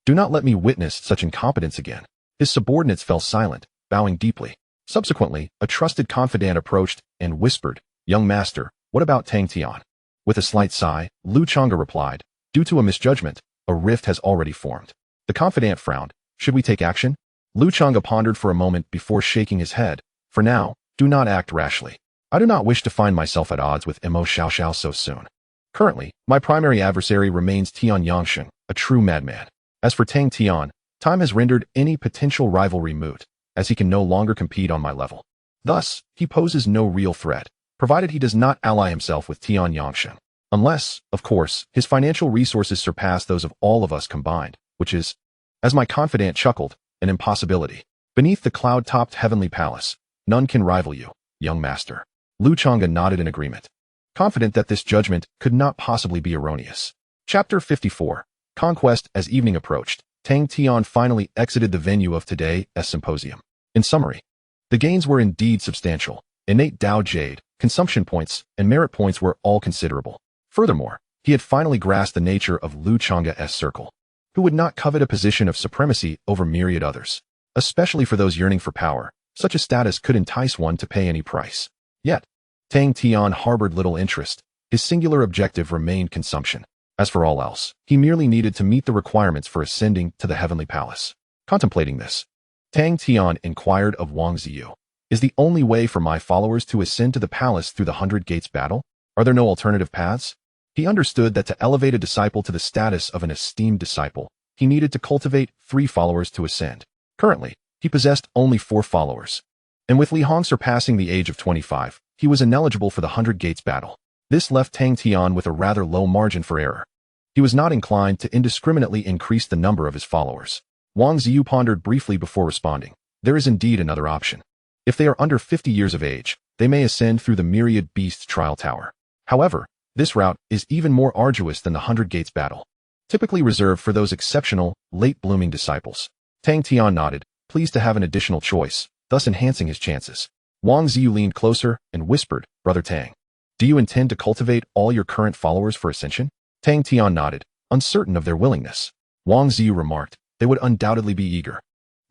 Do not let me witness such incompetence again. His subordinates fell silent, bowing deeply. Subsequently, a trusted confidant approached and whispered, Young master, what about Tang Tian? With a slight sigh, Lu Chang'e replied, due to a misjudgment, a rift has already formed. The confidant frowned. Should we take action? Lu Chang'e pondered for a moment before shaking his head. For now, do not act rashly. I do not wish to find myself at odds with Mo Xiaoxiao so soon. Currently, my primary adversary remains Tian Yangsheng, a true madman. As for Tang Tian, time has rendered any potential rivalry moot, as he can no longer compete on my level. Thus, he poses no real threat. provided he does not ally himself with Tian Yangshan. Unless, of course, his financial resources surpass those of all of us combined, which is, as my confidant chuckled, an impossibility. Beneath the cloud-topped heavenly palace, none can rival you, young master. Lu Chang'e nodded in agreement, confident that this judgment could not possibly be erroneous. Chapter 54. Conquest. As evening approached, Tang Tian finally exited the venue of today's symposium. In summary, the gains were indeed substantial. Innate Tao Jade, consumption points, and merit points were all considerable. Furthermore, he had finally grasped the nature of Lu Chang'e's circle. Who would not covet a position of supremacy over myriad others? Especially for those yearning for power, such a status could entice one to pay any price. Yet, Tang Tian harbored little interest. His singular objective remained consumption. As for all else, he merely needed to meet the requirements for ascending to the heavenly palace. Contemplating this, Tang Tian inquired of Wang Ziyu, "Is the only way for my followers to ascend to the palace through the 100 Gates battle? Are there no alternative paths?" He understood that to elevate a disciple to the status of an esteemed disciple, he needed to cultivate 3 followers to ascend. Currently, he possessed only 4 followers. And with Li Hong surpassing the age of 25, he was ineligible for the 100 Gates battle. This left Tang Tian with a rather low margin for error. He was not inclined to indiscriminately increase the number of his followers. Wang Ziyu pondered briefly before responding. There is indeed another option. If they are under 50 years of age, they may ascend through the Myriad Beasts Trial Tower. However, this route is even more arduous than the 100 Gates battle, typically reserved for those exceptional, late-blooming disciples. Tang Tian nodded, pleased to have an additional choice, thus enhancing his chances. Wang Ziyu leaned closer and whispered, "Brother Tang, do you intend to cultivate all your current followers for ascension?" Tang Tian nodded, uncertain of their willingness. Wang Ziyu remarked, "They would undoubtedly be eager.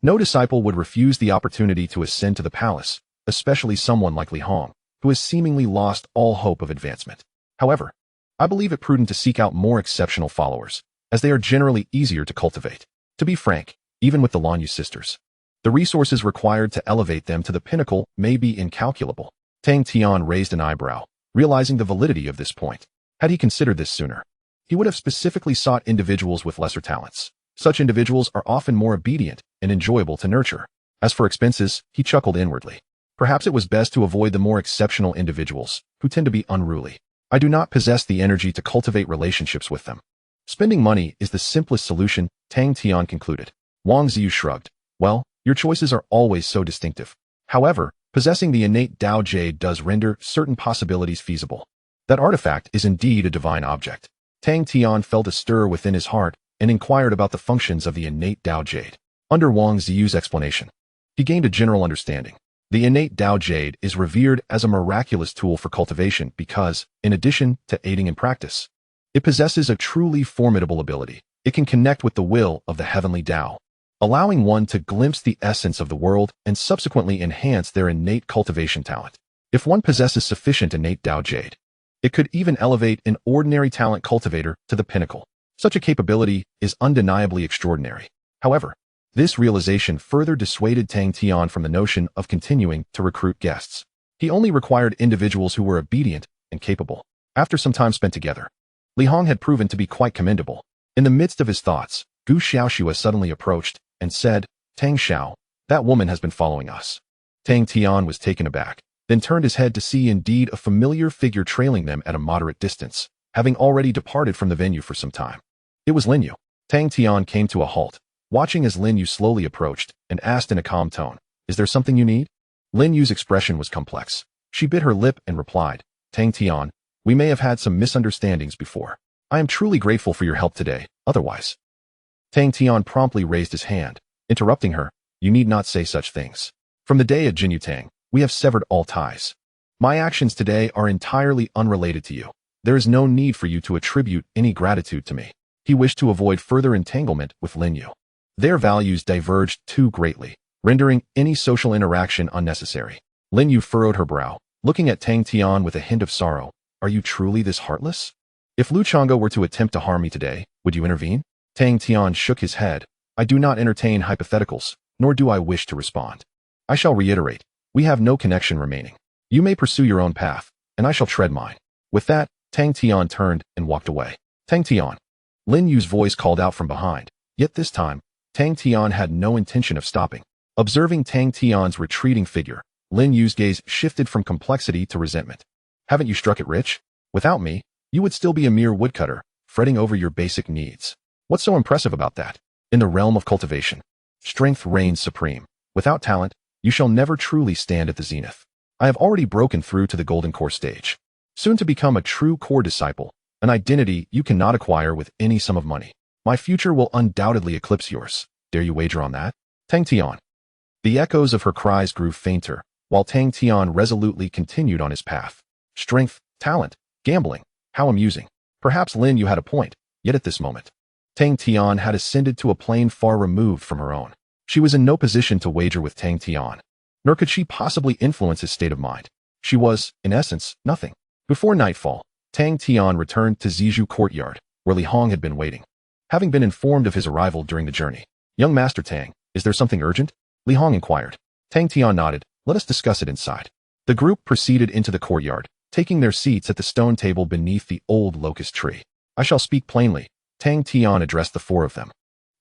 No disciple would refuse the opportunity to ascend to the palace, especially someone like Li Hong, who has seemingly lost all hope of advancement. However, I believe it prudent to seek out more exceptional followers, as they are generally easier to cultivate. To be frank, even with the Lanyu sisters, the resources required to elevate them to the pinnacle may be incalculable." Tang Tian raised an eyebrow, realizing the validity of this point. Had he considered this sooner, he would have specifically sought individuals with lesser talents. Such individuals are often more obedient and enjoyable to nurture. As for expenses, he chuckled inwardly. Perhaps it was best to avoid the more exceptional individuals, who tend to be unruly. I do not possess the energy to cultivate relationships with them. Spending money is the simplest solution, Tang Tian concluded. Wang Ziyu shrugged. Well, your choices are always so distinctive. However, possessing the innate Tao Jade does render certain possibilities feasible. That artifact is indeed a divine object. Tang Tian felt a stir within his heart and inquired about the functions of the innate Tao Jade. Under Wang Ziyu's explanation, he gained a general understanding. The innate Tao Jade is revered as a miraculous tool for cultivation because, in addition to aiding in practice, it possesses a truly formidable ability. It can connect with the will of the heavenly Tao, allowing one to glimpse the essence of the world and subsequently enhance their innate cultivation talent. If one possesses sufficient innate Tao Jade, it could even elevate an ordinary talent cultivator to the pinnacle. Such a capability is undeniably extraordinary. However, this realization further dissuaded Tang Tian from the notion of continuing to recruit guests. He only required individuals who were obedient and capable. After some time spent together, Li Hong had proven to be quite commendable. In the midst of his thoughts, Gu Xiaoxua suddenly approached and said, "Tang Xiao, that woman has been following us." Tang Tian was taken aback, then turned his head to see indeed a familiar figure trailing them at a moderate distance, having already departed from the venue for some time. It was Lin Yu. Tang Tian came to a halt, watching as Lin Yu slowly approached, and asked in a calm tone, "Is there something you need?" Lin Yu's expression was complex. She bit her lip and replied, "Tang Tian, we may have had some misunderstandings before. I am truly grateful for your help today, otherwise." Tang Tian promptly raised his hand, interrupting her, "You need not say such things. From the day at Jinyutang, we have severed all ties. My actions today are entirely unrelated to you. There is no need for you to attribute any gratitude to me." He wished to avoid further entanglement with Lin Yu. Their values diverged too greatly, rendering any social interaction unnecessary. Lin Yu furrowed her brow, looking at Tang Tian with a hint of sorrow. "Are you truly this heartless? If Lu Chang'e were to attempt to harm me today, would you intervene?" Tang Tian shook his head. "I do not entertain hypotheticals, nor do I wish to respond. I shall reiterate, we have no connection remaining. You may pursue your own path, and I shall tread mine." With that, Tang Tian turned and walked away. "Tang Tian." Lin Yu's voice called out from behind, yet this time, Tang Tian had no intention of stopping. Observing Tang Tian's retreating figure, Lin Yu's gaze shifted from complexity to resentment. Haven't you struck it rich? Without me, you would still be a mere woodcutter, fretting over your basic needs. What's so impressive about that? In the realm of cultivation, strength reigns supreme. Without talent, you shall never truly stand at the zenith. I have already broken through to the golden core stage. Soon to become a true core disciple, an identity you cannot acquire with any sum of money. My future will undoubtedly eclipse yours. Dare you wager on that? Tang Tian. The echoes of her cries grew fainter, while Tang Tian resolutely continued on his path. Strength, talent, gambling. How amusing. Perhaps Lin Yu had a point, yet at this moment, Tang Tian had ascended to a plane far removed from her own. She was in no position to wager with Tang Tian, nor could she possibly influence his state of mind. She was, in essence, nothing. Before nightfall, Tang Tian returned to Zizhu Courtyard, where Li Hong had been waiting. Having been informed of his arrival during the journey, "Young Master Tang, is there something urgent?" Li Hong inquired. Tang Tian nodded. "Let us discuss it inside." The group proceeded into the courtyard, taking their seats at the stone table beneath the old locust tree. "I shall speak plainly," Tang Tian addressed the four of them.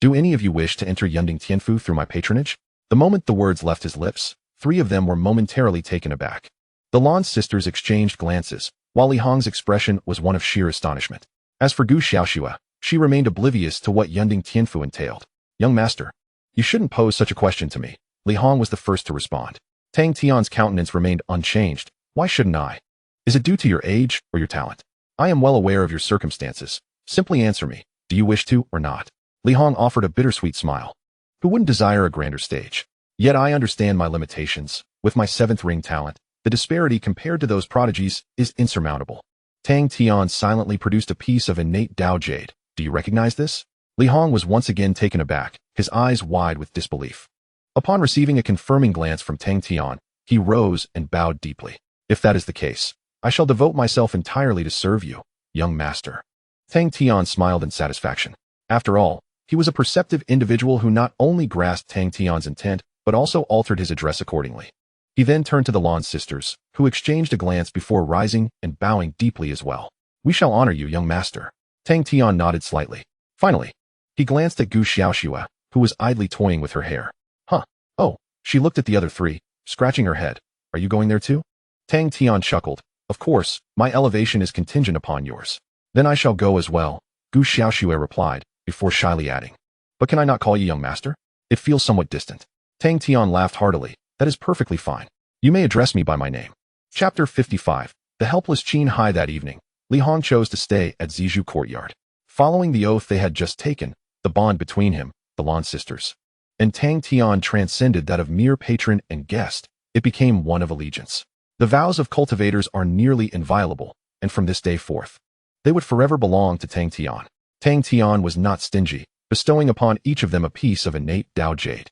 "Do any of you wish to enter Yunding Tianfu through my patronage?" The moment the words left his lips, three of them were momentarily taken aback. The Lan sisters exchanged glances, while Li Hong's expression was one of sheer astonishment. As for Gu Xiaoxue, she remained oblivious to what Yunding Tianfu entailed. "Young master, you shouldn't pose such a question to me." Li Hong was the first to respond. Tang Tian's countenance remained unchanged. "Why shouldn't I? Is it due to your age or your talent? I am well aware of your circumstances. Simply answer me. Do you wish to or not?" Li Hong offered a bittersweet smile. Who wouldn't desire a grander stage? Yet I understand my limitations. With my seventh ring talent, the disparity compared to those prodigies is insurmountable. Tang Tian silently produced a piece of innate Dao jade. "Do you recognize this?" Li Hong was once again taken aback, his eyes wide with disbelief. Upon receiving a confirming glance from Tang Tian, he rose and bowed deeply. "If that is the case, I shall devote myself entirely to serve you, young master." Tang Tian smiled in satisfaction. After all, he was a perceptive individual who not only grasped Tang Tian's intent, but also altered his address accordingly. He then turned to the Lan sisters, who exchanged a glance before rising and bowing deeply as well. "We shall honor you, young master." Tang Tian nodded slightly. Finally, he glanced at Gu Xiaoxue, who was idly toying with her hair. "Huh. Oh." She looked at the other three, scratching her head. "Are you going there too?" Tang Tian chuckled. "Of course, my elevation is contingent upon yours." "Then I shall go as well," Gu Xiaoxue replied, before shyly adding. "But can I not call you young master? It feels somewhat distant." Tang Tian laughed heartily. "That is perfectly fine. You may address me by my name." Chapter 55. The helpless Qin Hai. That evening, Li Hong chose to stay at Zizhu Courtyard. Following the oath they had just taken, the bond between him, the Lan sisters, and Tang Tian transcended that of mere patron and guest. It became one of allegiance. The vows of cultivators are nearly inviolable, and from this day forth, they would forever belong to Tang Tian. Tang Tian was not stingy, bestowing upon each of them a piece of innate Dao jade.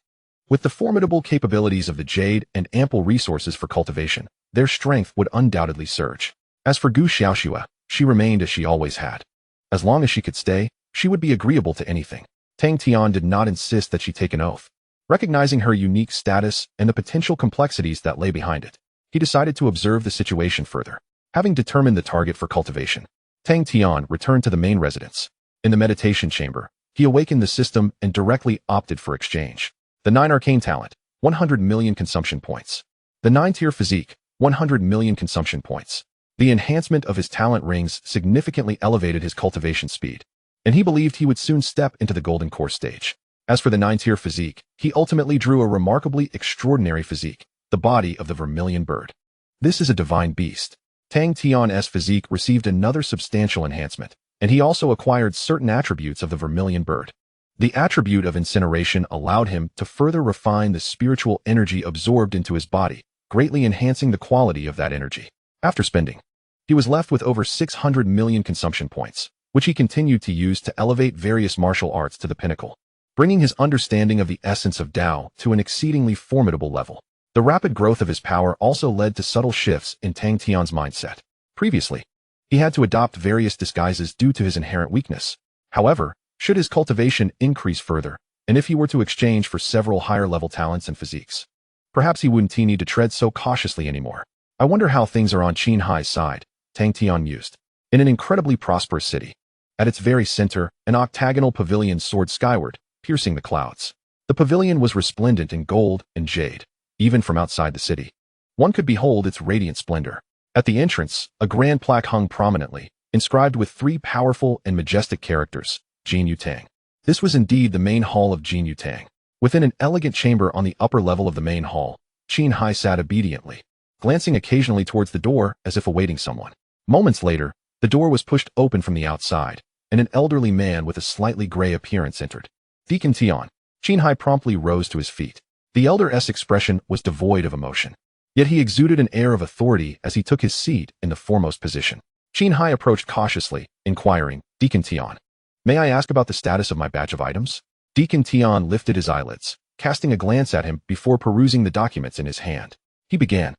With the formidable capabilities of the jade and ample resources for cultivation, their strength would undoubtedly surge. As for Gu Xiaoxue, she remained as she always had. As long as she could stay, she would be agreeable to anything. Tang Tian did not insist that she take an oath. Recognizing her unique status and the potential complexities that lay behind it, he decided to observe the situation further. Having determined the target for cultivation, Tang Tian returned to the main residence. In the meditation chamber, he awakened the system and directly opted for exchange. The 9 arcane talent, 100 million consumption points. The 9-tier physique, 100 million consumption points. The enhancement of his talent rings significantly elevated his cultivation speed, and he believed he would soon step into the golden core stage. As for the 9-tier physique, he ultimately drew a remarkably extraordinary physique, the body of the vermilion bird. This is a divine beast. Tang Tian's physique received another substantial enhancement, and he also acquired certain attributes of the vermilion bird. The attribute of incineration allowed him to further refine the spiritual energy absorbed into his body, greatly enhancing the quality of that energy. After spending, he was left with over 600 million consumption points, which he continued to use to elevate various martial arts to the pinnacle, bringing his understanding of the essence of Tao to an exceedingly formidable level. The rapid growth of his power also led to subtle shifts in Tang Tian's mindset. Previously, he had to adopt various disguises due to his inherent weakness. However, should his cultivation increase further, and if he were to exchange for several higher-level talents and physiques, perhaps he wouldn't need to tread so cautiously anymore. "I wonder how things are on Qin Hai's side," Tang Tian mused. In an incredibly prosperous city, at its very center, an octagonal pavilion soared skyward, piercing the clouds. The pavilion was resplendent in gold and jade. Even from outside the city, one could behold its radiant splendor. At the entrance, a grand plaque hung prominently, inscribed with 3 powerful and majestic characters, Jinyutang. This was indeed the main hall of Jinyutang. Within an elegant chamber on the upper level of the main hall, Qin Hai sat obediently, glancing occasionally towards the door as if awaiting someone. Moments later, the door was pushed open from the outside, and an elderly man with a slightly gray appearance entered. Deacon Tian. Qin Hai promptly rose to his feet. The elder's expression was devoid of emotion. Yet he exuded an air of authority as he took his seat in the foremost position. Qin Hai approached cautiously, inquiring, Deacon Tian, may I ask about the status of my batch of items? Deacon Tian lifted his eyelids, casting a glance at him before perusing the documents in his hand. He began.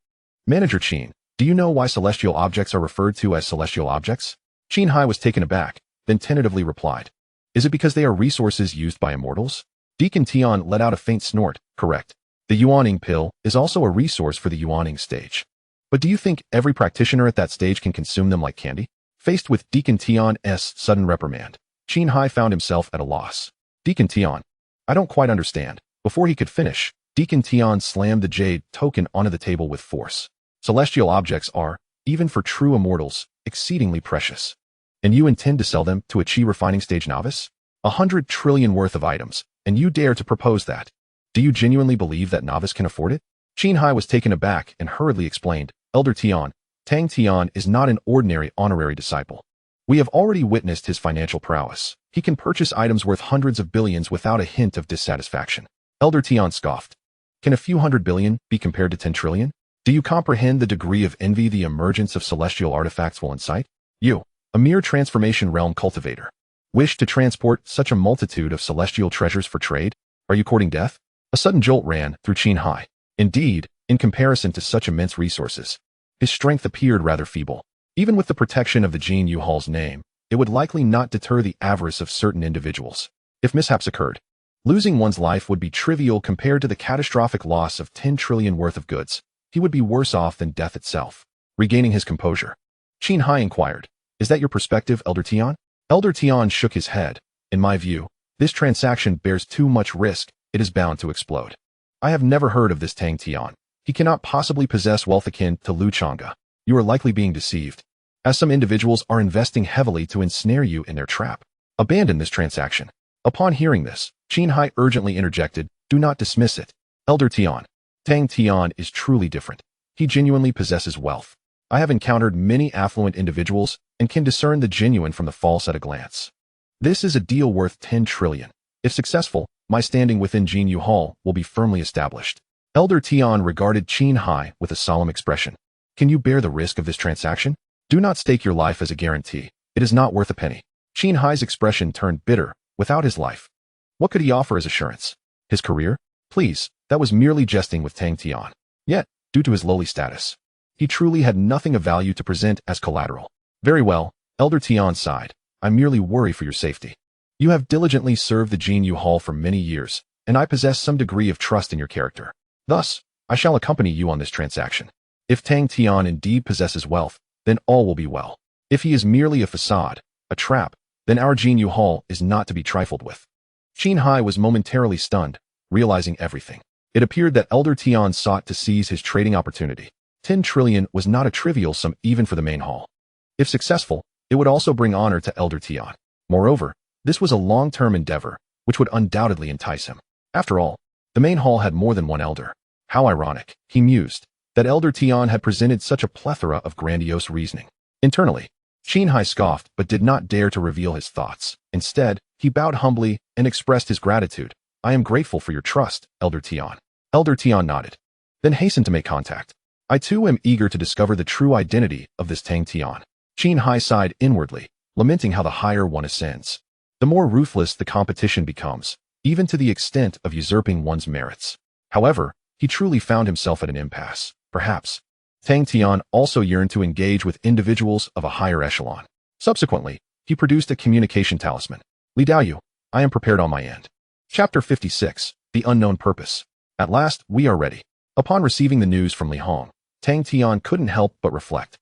Manager Qin, do you know why celestial objects are referred to as celestial objects? Qin Hai was taken aback, then tentatively replied. Is it because they are resources used by immortals? Deacon Tian let out a faint snort. Correct. The Yuaning pill is also a resource for the Yuaning stage. But do you think every practitioner at that stage can consume them like candy? Faced with Deacon Tian's sudden reprimand, Qin Hai found himself at a loss. Deacon Tian, I don't quite understand. Before he could finish, Deacon Tian slammed the jade token onto the table with force. Celestial objects are, even for true immortals, exceedingly precious. And you intend to sell them to a chi refining stage novice? 100 trillion worth of items, and you dare to propose that? Do you genuinely believe that novice can afford it? Qin Hai was taken aback and hurriedly explained, Elder Tian, Tang Tian is not an ordinary honorary disciple. We have already witnessed his financial prowess. He can purchase items worth hundreds of billions without a hint of dissatisfaction. Elder Tian scoffed. Can a few 100 billion be compared to 10 trillion? Do you comprehend the degree of envy the emergence of celestial artifacts will incite? You, a mere transformation realm cultivator, wish to transport such a multitude of celestial treasures for trade? Are you courting death? A sudden jolt ran through Qin Hai. Indeed, in comparison to such immense resources, his strength appeared rather feeble. Even with the protection of the Jinyu Hall's name, it would likely not deter the avarice of certain individuals. If mishaps occurred, losing one's life would be trivial compared to the catastrophic loss of 10 trillion worth of goods. He would be worse off than death itself. Regaining his composure, Qin Hai inquired, is that your perspective, Elder Tian? Elder Tian shook his head. In my view, this transaction bears too much risk. It is bound to explode. I have never heard of this Tang Tian. He cannot possibly possess wealth akin to Lu Chang'e. You are likely being deceived, as some individuals are investing heavily to ensnare you in their trap. Abandon this transaction. Upon hearing this, Qin Hai urgently interjected, do not dismiss it. Elder Tian, Tang Tian is truly different. He genuinely possesses wealth. I have encountered many affluent individuals and can discern the genuine from the false at a glance. This is a deal worth 10 trillion. If successful, my standing within Jinyu Hall will be firmly established. Elder Tian regarded Qin Hai with a solemn expression. Can you bear the risk of this transaction? Do not stake your life as a guarantee. It is not worth a penny. Qin Hai's expression turned bitter. Without his life, what could he offer as assurance? His career? Please, that was merely jesting with Tang Tian. Yet, due to his lowly status, he truly had nothing of value to present as collateral. Very well, Elder Tian sighed. I merely worry for your safety. You have diligently served the Jinyu Hall for many years, and I possess some degree of trust in your character. Thus, I shall accompany you on this transaction. If Tang Tian indeed possesses wealth, then all will be well. If he is merely a facade, a trap, then our Jinyu Hall is not to be trifled with. Qin Hai was momentarily stunned, realizing everything. It appeared that Elder Tian sought to seize his trading opportunity. 10 trillion was not a trivial sum even for the main hall. If successful, it would also bring honor to Elder Tian. Moreover, this was a long-term endeavor, which would undoubtedly entice him. After all, the main hall had more than one elder. How ironic, he mused, that Elder Tian had presented such a plethora of grandiose reasoning. Internally, Qin Hai scoffed but did not dare to reveal his thoughts. Instead, he bowed humbly and expressed his gratitude. I am grateful for your trust, Elder Tian. Elder Tian nodded, then hastened to make contact. I too am eager to discover the true identity of this Tang Tian. Qin Hai sighed inwardly, lamenting how the higher one ascends, the more ruthless the competition becomes, even to the extent of usurping one's merits. However, he truly found himself at an impasse. Perhaps Tang Tian also yearned to engage with individuals of a higher echelon. Subsequently, he produced a communication talisman. Li Daoyu, I am prepared on my end. Chapter 56, The Unknown Purpose. At last, we are ready. Upon receiving the news from Li Hong, Tang Tian couldn't help but reflect.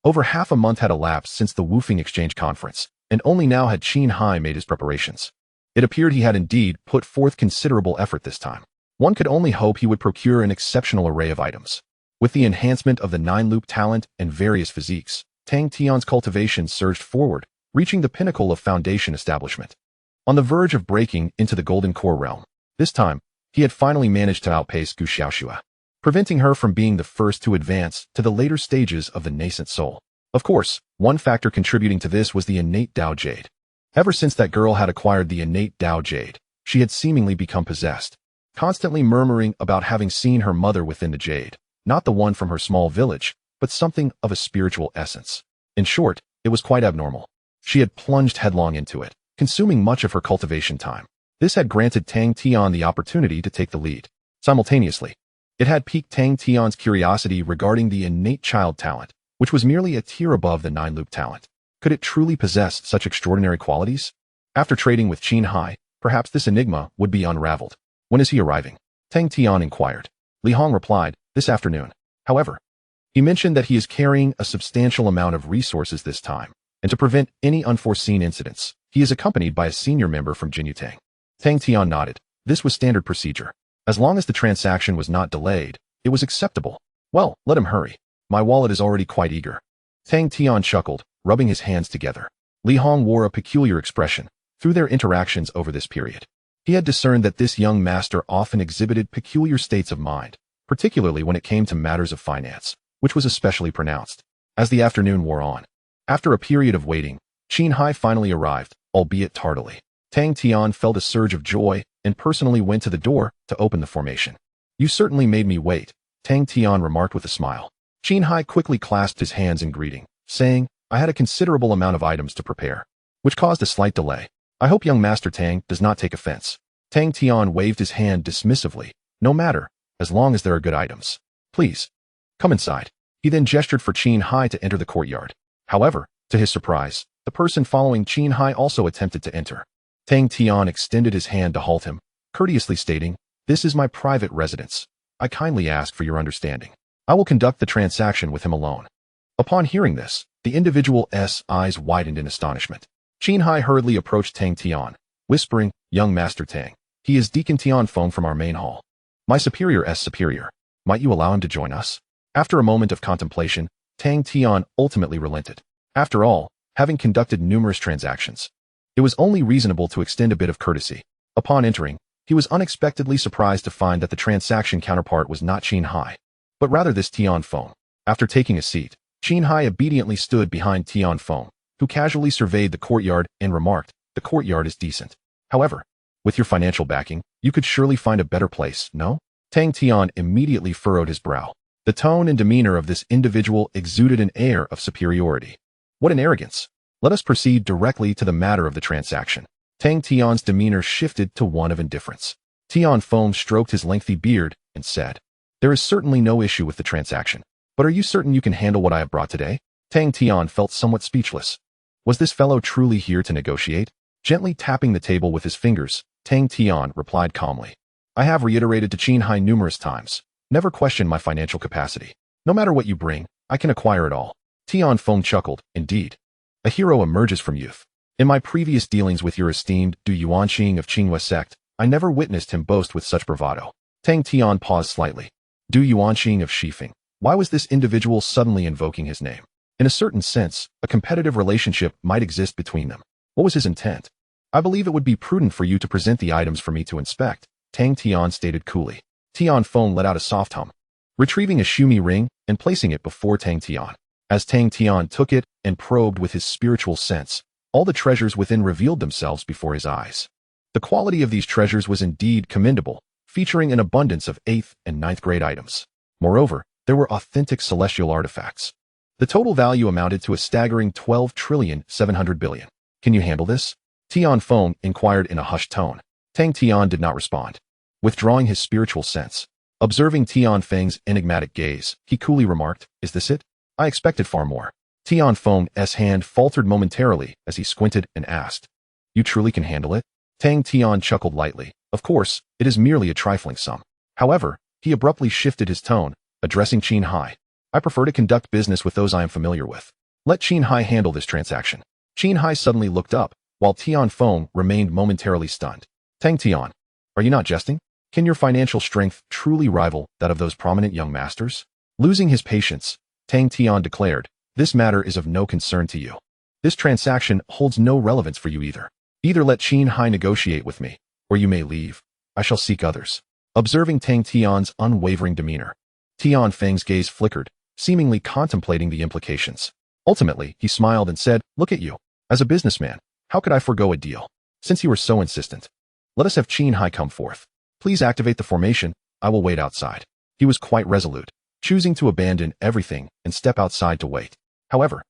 Over half a month had elapsed since the Woofing Exchange Conference, and only now had Qin Hai made his preparations. It appeared he had indeed put forth considerable effort this time. One could only hope he would procure an exceptional array of items. With the enhancement of the 9-loop talent and various physiques, Tang Tian's cultivation surged forward, reaching the pinnacle of foundation establishment. On the verge of breaking into the golden core realm, this time, he had finally managed to outpace Gu Xiaoxua, preventing her from being the first to advance to the later stages of the nascent soul. Of course, one factor contributing to this was the innate Dao Jade. Ever since that girl had acquired the innate Dao Jade, she had seemingly become possessed, constantly murmuring about having seen her mother within the Jade, not the one from her small village, but something of a spiritual essence. In short, it was quite abnormal. She had plunged headlong into it, consuming much of her cultivation time. This had granted Tang Tian the opportunity to take the lead. Simultaneously, it had piqued Tang Tian's curiosity regarding the innate child talent, which was merely a tier above the 9-loop talent. Could it truly possess such extraordinary qualities? After trading with Qin Hai, perhaps this enigma would be unraveled. When is he arriving? Tang Tian inquired. Li Hong replied, this afternoon. However, he mentioned that he is carrying a substantial amount of resources this time, and to prevent any unforeseen incidents, he is accompanied by a senior member from Jinyutang. Tang Tian nodded. This was standard procedure. As long as the transaction was not delayed, it was acceptable. Well, let him hurry. My wallet is already quite eager. Tang Tian chuckled, rubbing his hands together. Li Hong wore a peculiar expression through their interactions over this period. He had discerned that this young master often exhibited peculiar states of mind, particularly when it came to matters of finance, which was especially pronounced. As the afternoon wore on, after a period of waiting, Qin Hai finally arrived, albeit tardily. Tang Tian felt a surge of joy and personally went to the door to open the formation. You certainly made me wait, Tang Tian remarked with a smile. Qin Hai quickly clasped his hands in greeting, saying, I had a considerable amount of items to prepare, which caused a slight delay. I hope young Master Tang does not take offense. Tang Tian waved his hand dismissively. No matter, as long as there are good items. Please, come inside. He then gestured for Qin Hai to enter the courtyard. However, to his surprise, the person following Qin Hai also attempted to enter. Tang Tian extended his hand to halt him, courteously stating, this is my private residence. I kindly ask for your understanding. I will conduct the transaction with him alone. Upon hearing this, the individual's eyes widened in astonishment. Qin Hai hurriedly approached Tang Tian, whispering, young Master Tang, he is Deacon Tian Fong from our main hall. My superior's superior. Might you allow him to join us? After a moment of contemplation, Tang Tian ultimately relented. After all, having conducted numerous transactions, it was only reasonable to extend a bit of courtesy. Upon entering, he was unexpectedly surprised to find that the transaction counterpart was not Qin Hai, but rather this Tian Fong. After taking a seat, Qin Hai obediently stood behind Tian Fong, who casually surveyed the courtyard and remarked, the courtyard is decent. However, with your financial backing, you could surely find a better place, no? Tang Tian immediately furrowed his brow. The tone and demeanor of this individual exuded an air of superiority. What an arrogance! Let us proceed directly to the matter of the transaction. Tang Tian's demeanor shifted to one of indifference. Tian Fong stroked his lengthy beard and said, there is certainly no issue with the transaction. But are you certain you can handle what I have brought today? Tang Tian felt somewhat speechless. Was this fellow truly here to negotiate? Gently tapping the table with his fingers, Tang Tian replied calmly. I have reiterated to Qin Hai numerous times. Never question my financial capacity. No matter what you bring, I can acquire it all. Tian Fong chuckled. Indeed. A hero emerges from youth. In my previous dealings with your esteemed Du Yuanqing of Qinghua sect, I never witnessed him boast with such bravado. Tang Tian paused slightly. Du Yuanqing of Shifeng. Why was this individual suddenly invoking his name? In a certain sense, a competitive relationship might exist between them. What was his intent? I believe it would be prudent for you to present the items for me to inspect, Tang Tian stated coolly. Tian Fong let out a soft hum, retrieving a Shumi ring and placing it before Tang Tian. As Tang Tian took it and probed with his spiritual sense, all the treasures within revealed themselves before his eyes. The quality of these treasures was indeed commendable, featuring an abundance of 8th and 9th grade items. Moreover, there were authentic celestial artifacts. The total value amounted to a staggering 12,700,000,000,000. Can you handle this? Tian Fong inquired in a hushed tone. Tang Tian did not respond. Withdrawing his spiritual sense, observing Tian Feng's enigmatic gaze, he coolly remarked, is this it? I expected far more. Tian Feng's hand faltered momentarily as he squinted and asked, you truly can handle it? Tang Tian chuckled lightly. Of course, it is merely a trifling sum. However, he abruptly shifted his tone, addressing Qin Hai. I prefer to conduct business with those I am familiar with. Let Qin Hai handle this transaction. Qin Hai suddenly looked up, while Tian Fong remained momentarily stunned. Tang Tian, are you not jesting? Can your financial strength truly rival that of those prominent young masters? Losing his patience, Tang Tian declared, "This matter is of no concern to you. This transaction holds no relevance for you either. Either let Qin Hai negotiate with me, or you may leave. I shall seek others." Observing Tang Tian's unwavering demeanor, Tian Feng's gaze flickered, seemingly contemplating the implications. Ultimately, he smiled and said, "Look at you. As a businessman, how could I forego a deal? Since you are so insistent, let us have Qin Hai come forth. Please activate the formation. I will wait outside." He was quite resolute, choosing to abandon everything and step outside to wait. However,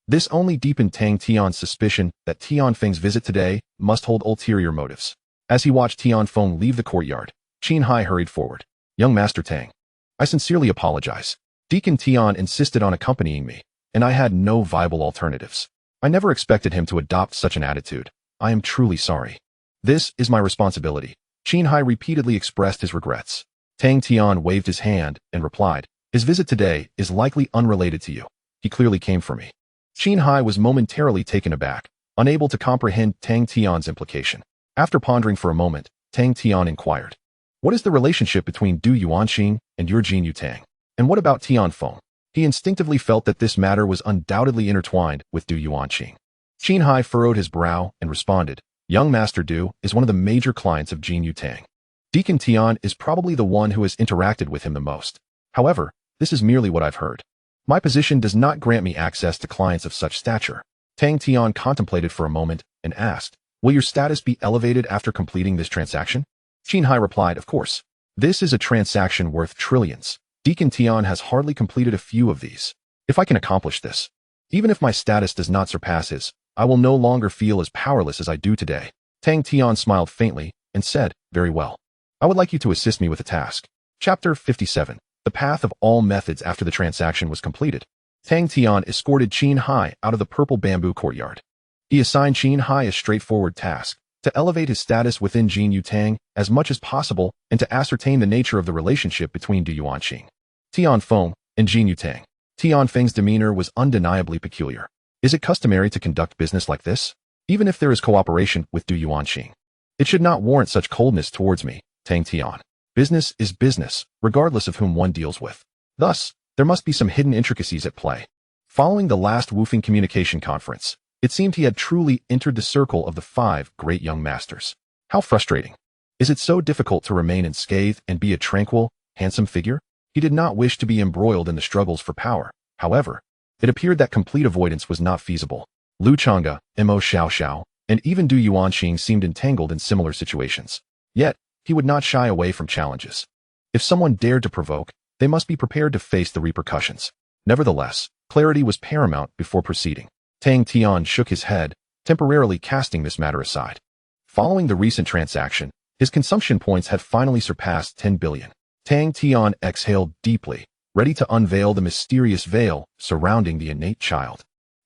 this only deepened Tang Tian's suspicion that Tian Feng's visit today must hold ulterior motives. As he watched Tian Feng leave the courtyard, Qin Hai hurried forward. "Young Master Tang, I sincerely apologize. Deacon Tian insisted on accompanying me, and I had no viable alternatives. I never expected him to adopt such an attitude. I am truly sorry. This is my responsibility." Qin Hai repeatedly expressed his regrets. Tang Tian waved his hand and replied, "His visit today is likely unrelated to you. He clearly came for me." Qin Hai was momentarily taken aback, unable to comprehend Tang Tian's implication. After pondering for a moment, Tang Tian inquired, "What is the relationship between Du Yuanqing and your Jinyutang? And what about Tian Feng?" He instinctively felt that this matter was undoubtedly intertwined with Du Yuanqing. Qin Hai furrowed his brow and responded, "Young Master Du is one of the major clients of Jinyutang. Deacon Tian is probably the one who has interacted with him the most. However, this is merely what I've heard. My position does not grant me access to clients of such stature." Tang Tian contemplated for a moment and asked, "Will your status be elevated after completing this transaction?" Qin Hai replied, "Of course. This is a transaction worth trillions. Deacon Tian has hardly completed a few of these. If I can accomplish this, even if my status does not surpass his, I will no longer feel as powerless as I do today." Tang Tian smiled faintly and said, "Very well. I would like you to assist me with a task." Chapter 57. The Path of All Methods. After the transaction was completed, Tang Tian escorted Qin Hai out of the purple bamboo courtyard. He assigned Qin Hai a straightforward task, to elevate his status within Jinyutang as much as possible and to ascertain the nature of the relationship between Du Yuanqing, Tian Feng, and Jinyutang. Tian Feng's demeanor was undeniably peculiar. Is it customary to conduct business like this? Even if there is cooperation with Du Yuanqing, it should not warrant such coldness towards me, Tang Tian. Business is business, regardless of whom one deals with. Thus, there must be some hidden intricacies at play. Following the last Woofing communication conference, it seemed he had truly entered the circle of the 5 great young masters. How frustrating. Is it so difficult to remain unscathed and be a tranquil, handsome figure? He did not wish to be embroiled in the struggles for power. However, it appeared that complete avoidance was not feasible. Lu Chang'e, Mo Xiaoxiao, and even Du Yuanqing seemed entangled in similar situations. Yet, he would not shy away from challenges. If someone dared to provoke, they must be prepared to face the repercussions. Nevertheless, clarity was paramount before proceeding. Tang Tian shook his head, temporarily casting this matter aside. Following the recent transaction, his consumption points had finally surpassed 10 billion. Tang Tian exhaled deeply, ready to unveil the mysterious veil surrounding the innate child.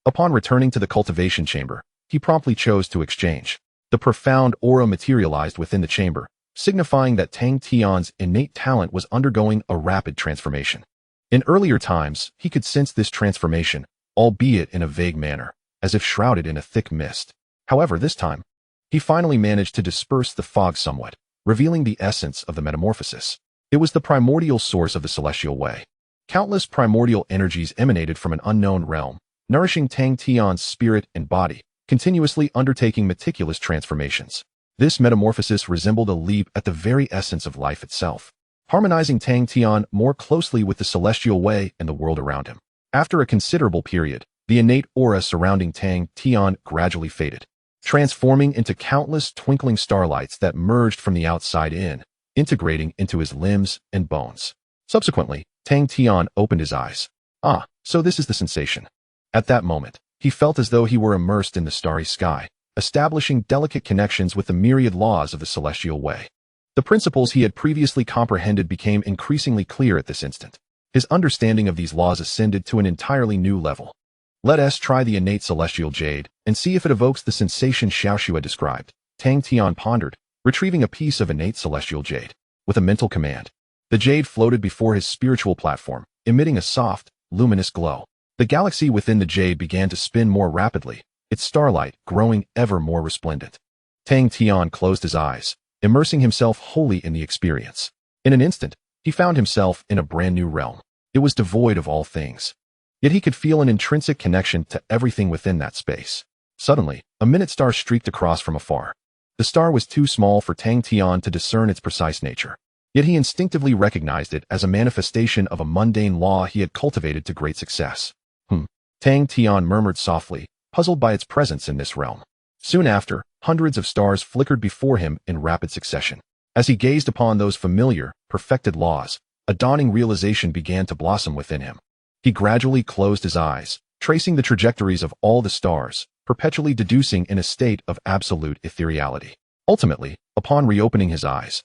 Upon returning to the cultivation chamber, he promptly chose to exchange. The profound aura materialized within the chamber, signifying that Tang Tian's innate talent was undergoing a rapid transformation. In earlier times, he could sense this transformation, albeit in a vague manner, as if shrouded in a thick mist. However, this time, he finally managed to disperse the fog somewhat, revealing the essence of the metamorphosis. It was the primordial source of the celestial way. Countless primordial energies emanated from an unknown realm, nourishing Tang Tian's spirit and body, continuously undertaking meticulous transformations. This metamorphosis resembled a leap at the very essence of life itself, harmonizing Tang Tian more closely with the celestial way and the world around him. After a considerable period, the innate aura surrounding Tang Tian gradually faded, transforming into countless twinkling starlights that merged from the outside in, integrating into his limbs and bones. Subsequently, Tang Tian opened his eyes. Ah, so this is the sensation. At that moment, he felt as though he were immersed in the starry sky, establishing delicate connections with the myriad laws of the celestial way. The principles he had previously comprehended became increasingly clear at this instant. His understanding of these laws ascended to an entirely new level. Let us try the innate celestial jade and see if it evokes the sensation Xiaoxu had described. Tang Tian pondered, retrieving a piece of innate celestial jade. With a mental command, the jade floated before his spiritual platform, emitting a soft, luminous glow. The galaxy within the jade began to spin more rapidly, its starlight growing ever more resplendent. Tang Tian closed his eyes, immersing himself wholly in the experience. In an instant, he found himself in a brand new realm. It was devoid of all things. Yet he could feel an intrinsic connection to everything within that space. Suddenly, a minute star streaked across from afar. The star was too small for Tang Tian to discern its precise nature. Yet he instinctively recognized it as a manifestation of a mundane law he had cultivated to great success. Tang Tian murmured softly, puzzled by its presence in this realm. Soon after, hundreds of stars flickered before him in rapid succession. As he gazed upon those familiar, perfected laws, a dawning realization began to blossom within him. He gradually closed his eyes, tracing the trajectories of all the stars, perpetually deducing in a state of absolute ethereality. Ultimately, upon reopening his eyes,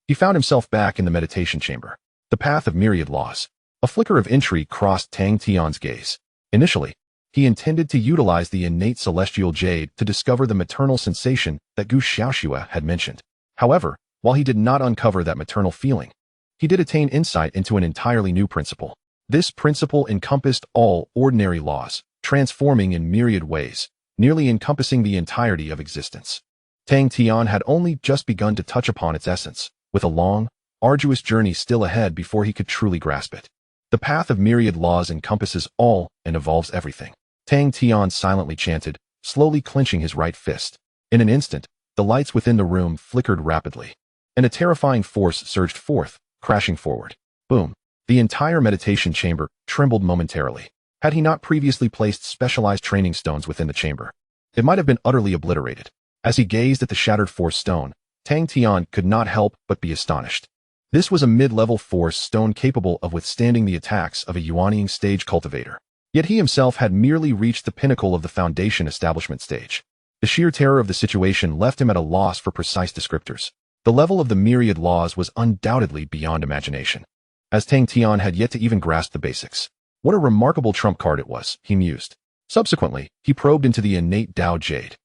he found himself back in the meditation chamber. The path of myriad laws. A flicker of intrigue crossed Tang Tian's gaze. Initially, he intended to utilize the innate celestial jade to discover the maternal sensation that Gu Xiaoxue had mentioned. However, while he did not uncover that maternal feeling, he did attain insight into an entirely new principle. This principle encompassed all ordinary laws, transforming in myriad ways, nearly encompassing the entirety of existence. Tang Tian had only just begun to touch upon its essence, with a long, arduous journey still ahead before he could truly grasp it. The path of myriad laws encompasses all and evolves everything. Tang Tian silently chanted, slowly clenching his right fist. In an instant, the lights within the room flickered rapidly, and a terrifying force surged forth, crashing forward. Boom! The entire meditation chamber trembled momentarily. Had he not previously placed specialized training stones within the chamber, it might have been utterly obliterated. As he gazed at the shattered force stone, Tang Tian could not help but be astonished. This was a mid-level force stone capable of withstanding the attacks of a Yuanying stage cultivator. Yet he himself had merely reached the pinnacle of the foundation establishment stage. The sheer terror of the situation left him at a loss for precise descriptors. The level of the myriad laws was undoubtedly beyond imagination, as Tang Tian had yet to even grasp the basics. What a remarkable trump card it was, he mused. Subsequently, he probed into the innate Tao jade,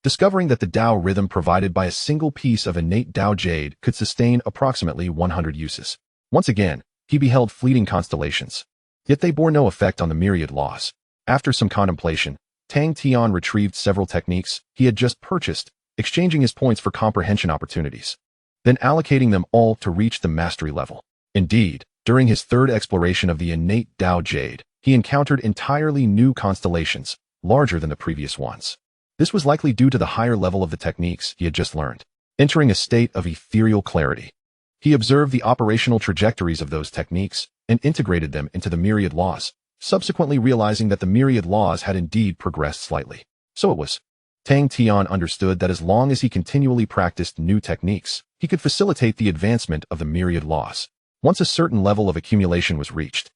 discovering that the Tao rhythm provided by a single piece of innate Tao jade could sustain approximately 100 uses. Once again, he beheld fleeting constellations, yet they bore no effect on the myriad laws. After some contemplation, Tang Tian retrieved several techniques he had just purchased, exchanging his points for comprehension opportunities, then allocating them all to reach the mastery level. Indeed, during his third exploration of the innate Tao jade, he encountered entirely new constellations, larger than the previous ones. This was likely due to the higher level of the techniques he had just learned. Entering a state of ethereal clarity, he observed the operational trajectories of those techniques and integrated them into the myriad laws, subsequently realizing that the myriad laws had indeed progressed slightly. So it was. Tang Tian understood that as long as he continually practiced new techniques, he could facilitate the advancement of the myriad laws. Once a certain level of accumulation was reached,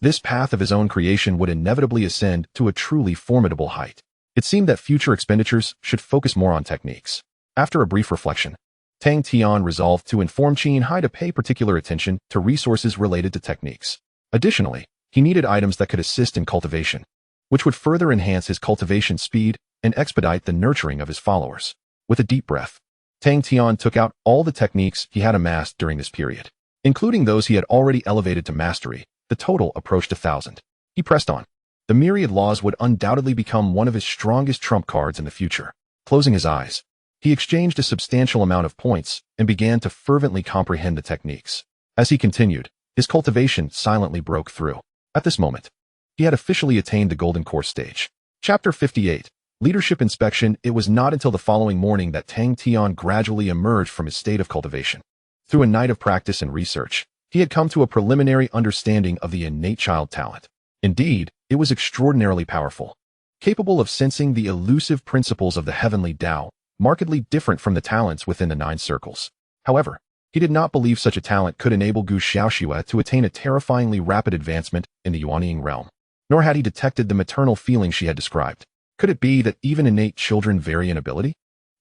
this path of his own creation would inevitably ascend to a truly formidable height. It seemed that future expenditures should focus more on techniques. After a brief reflection, Tang Tian resolved to inform Qin Hai to pay particular attention to resources related to techniques. Additionally, he needed items that could assist in cultivation, which would further enhance his cultivation speed and expedite the nurturing of his followers. With a deep breath, Tang Tian took out all the techniques he had amassed during this period. Including those he had already elevated to mastery, the total approached 1,000. He pressed on. The myriad laws would undoubtedly become one of his strongest trump cards in the future. Closing his eyes, he exchanged a substantial amount of points and began to fervently comprehend the techniques. As he continued, his cultivation silently broke through. At this moment, he had officially attained the golden course stage. Chapter 58. Leadership Inspection. It was not until the following morning that Tang Tian gradually emerged from his state of cultivation. Through a night of practice and research, he had come to a preliminary understanding of the innate child talent. Indeed, it was extraordinarily powerful, capable of sensing the elusive principles of the heavenly Tao, markedly different from the talents within the 9 circles. However, he did not believe such a talent could enable Gu Xiaoxue to attain a terrifyingly rapid advancement in the Yuanying realm, nor had he detected the maternal feeling she had described. Could it be that even innate children vary in ability?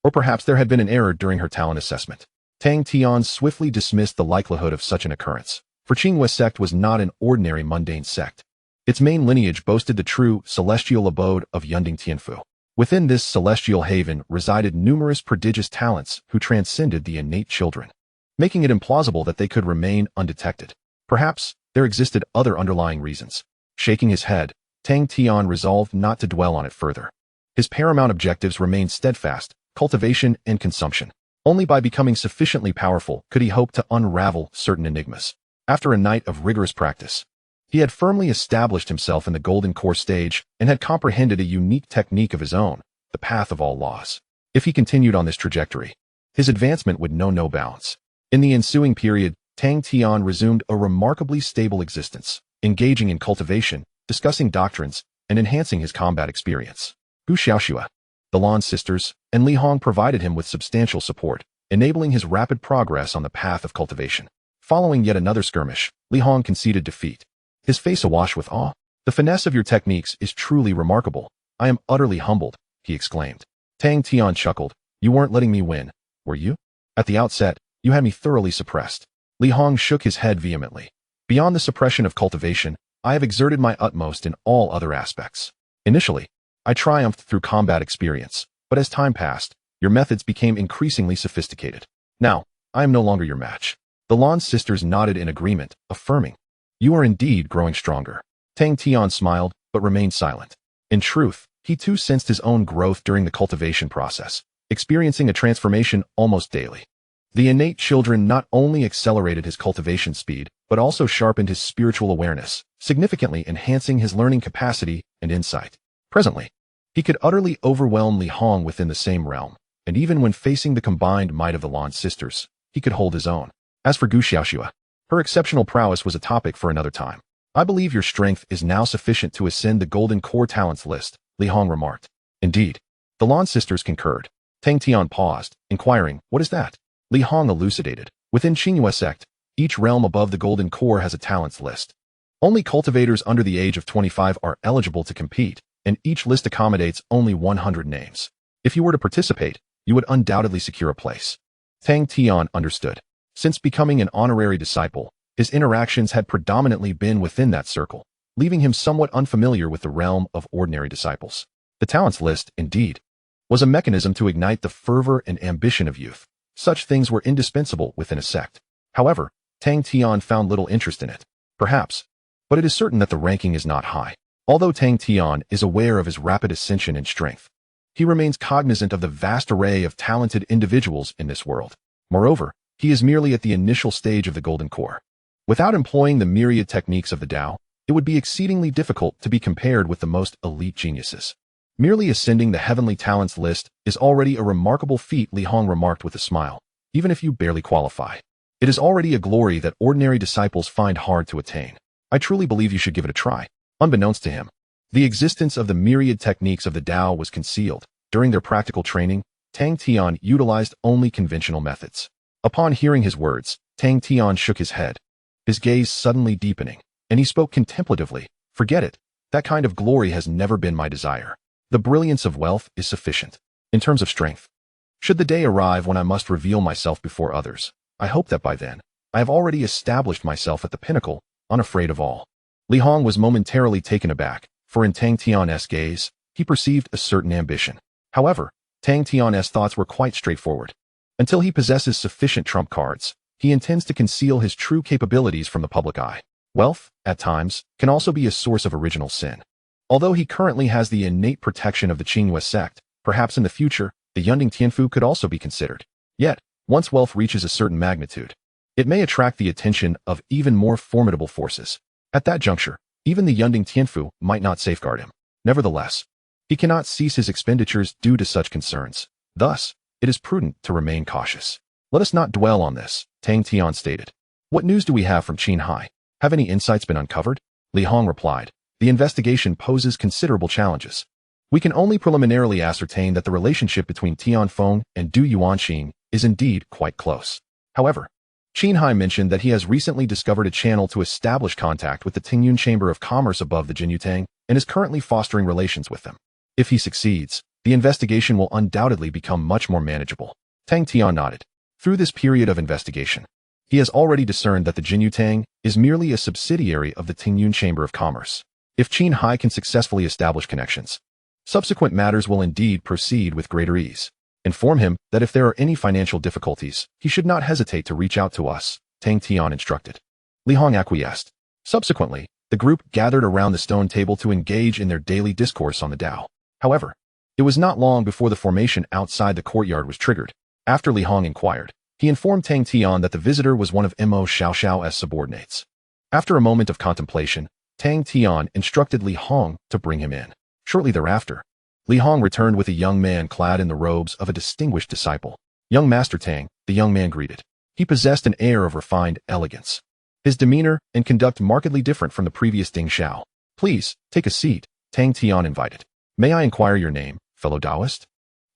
Or perhaps there had been an error during her talent assessment. Tang Tian swiftly dismissed the likelihood of such an occurrence, for Qinghua sect was not an ordinary mundane sect. Its main lineage boasted the true celestial abode of Yunding Tianfu. Within this celestial haven resided numerous prodigious talents who transcended the innate children, making it implausible that they could remain undetected. Perhaps there existed other underlying reasons. Shaking his head, Tang Tian resolved not to dwell on it further. His paramount objectives remained steadfast: cultivation and consumption. Only by becoming sufficiently powerful could he hope to unravel certain enigmas. After a night of rigorous practice, He had firmly established himself in the golden core stage and had comprehended a unique technique of his own, the path of all laws. If he continued on this trajectory, his advancement would know no bounds. In the ensuing period, Tang Tian resumed a remarkably stable existence, engaging in cultivation, discussing doctrines, and enhancing his combat experience. Gu Xiaoxua, the Lan sisters, and Li Hong provided him with substantial support, enabling his rapid progress on the path of cultivation. Following yet another skirmish, Li Hong conceded defeat, his face awash with awe. "The finesse of your techniques is truly remarkable. I am utterly humbled," he exclaimed. Tang Tian chuckled. "You weren't letting me win, were you? At the outset, you had me thoroughly suppressed." Li Hong shook his head vehemently. "Beyond the suppression of cultivation, I have exerted my utmost in all other aspects. Initially, I triumphed through combat experience, but as time passed, your methods became increasingly sophisticated. Now, I am no longer your match." The Lan sisters nodded in agreement, affirming, "You are indeed growing stronger." Tang Tian smiled, but remained silent. In truth, he too sensed his own growth during the cultivation process, experiencing a transformation almost daily. The innate children not only accelerated his cultivation speed, but also sharpened his spiritual awareness, significantly enhancing his learning capacity and insight. Presently, he could utterly overwhelm Li Hong within the same realm, and even when facing the combined might of the Lan sisters, he could hold his own. As for Gu Xiaoxua, her exceptional prowess was a topic for another time. "I believe your strength is now sufficient to ascend the Golden Core Talents list," Li Hong remarked. "Indeed." The Lan sisters concurred. Tang Tian paused, inquiring, "What is that?" Li Hong elucidated. "Within Jinyutang sect, each realm above the Golden Core has a talents list. Only cultivators under the age of 25 are eligible to compete, and each list accommodates only 100 names. If you were to participate, you would undoubtedly secure a place." Tang Tian understood. Since becoming an honorary disciple, his interactions had predominantly been within that circle, leaving him somewhat unfamiliar with the realm of ordinary disciples. The talents list, indeed, was a mechanism to ignite the fervor and ambition of youth. Such things were indispensable within a sect. However, Tang Tian found little interest in it. Perhaps, but it is certain that the ranking is not high. Although Tang Tian is aware of his rapid ascension in strength, he remains cognizant of the vast array of talented individuals in this world. Moreover, he is merely at the initial stage of the Golden Core. Without employing the myriad techniques of the Tao, it would be exceedingly difficult to be compared with the most elite geniuses. Merely ascending the heavenly talents list is already a remarkable feat, Li Hong remarked with a smile, even if you barely qualify. It is already a glory that ordinary disciples find hard to attain. I truly believe you should give it a try. Unbeknownst to him, the existence of the myriad techniques of the Tao was concealed. During their practical training, Tang Tian utilized only conventional methods. Upon hearing his words, Tang Tian shook his head, his gaze suddenly deepening, and he spoke contemplatively. "Forget it. That kind of glory has never been my desire. The brilliance of wealth is sufficient. In terms of strength, should the day arrive when I must reveal myself before others, I hope that by then, I have already established myself at the pinnacle, unafraid of all." Li Hong was momentarily taken aback, for in Tang Tian's gaze, he perceived a certain ambition. However, Tang Tian's thoughts were quite straightforward. Until he possesses sufficient trump cards, he intends to conceal his true capabilities from the public eye. Wealth, at times, can also be a source of original sin. Although he currently has the innate protection of the Qingyue sect, perhaps in the future, the Yunding Tianfu could also be considered. Yet, once wealth reaches a certain magnitude, it may attract the attention of even more formidable forces. At that juncture, even the Yunding Tianfu might not safeguard him. Nevertheless, he cannot cease his expenditures due to such concerns. Thus, it is prudent to remain cautious. "Let us not dwell on this," Tang Tian stated. "What news do we have from Qinghai? Have any insights been uncovered?" Li Hong replied. "The investigation poses considerable challenges. We can only preliminarily ascertain that the relationship between Tianfeng and Du Yuanxing is indeed quite close. However, Qinghai mentioned that he has recently discovered a channel to establish contact with the Tingyun Chamber of Commerce above the Jinyutang and is currently fostering relations with them. If he succeeds, the investigation will undoubtedly become much more manageable." Tang Tian nodded. Through this period of investigation, he has already discerned that the Jinyutang is merely a subsidiary of the Tingyun Chamber of Commerce. If Qinghai can successfully establish connections, subsequent matters will indeed proceed with greater ease. "Inform him that if there are any financial difficulties, he should not hesitate to reach out to us," Tang Tian instructed. Li Hong acquiesced. Subsequently, the group gathered around the stone table to engage in their daily discourse on the Tao. However, it was not long before the formation outside the courtyard was triggered. After Li Hong inquired, he informed Tang Tian that the visitor was one of Mo Xiaoxiao's subordinates. After a moment of contemplation, Tang Tian instructed Li Hong to bring him in. Shortly thereafter, Li Hong returned with a young man clad in the robes of a distinguished disciple. Young Master Tang, the young man greeted. He possessed an air of refined elegance. His demeanor and conduct markedly different from the previous Ding Xiao. Please, take a seat, Tang Tian invited. May I inquire your name, fellow Taoist?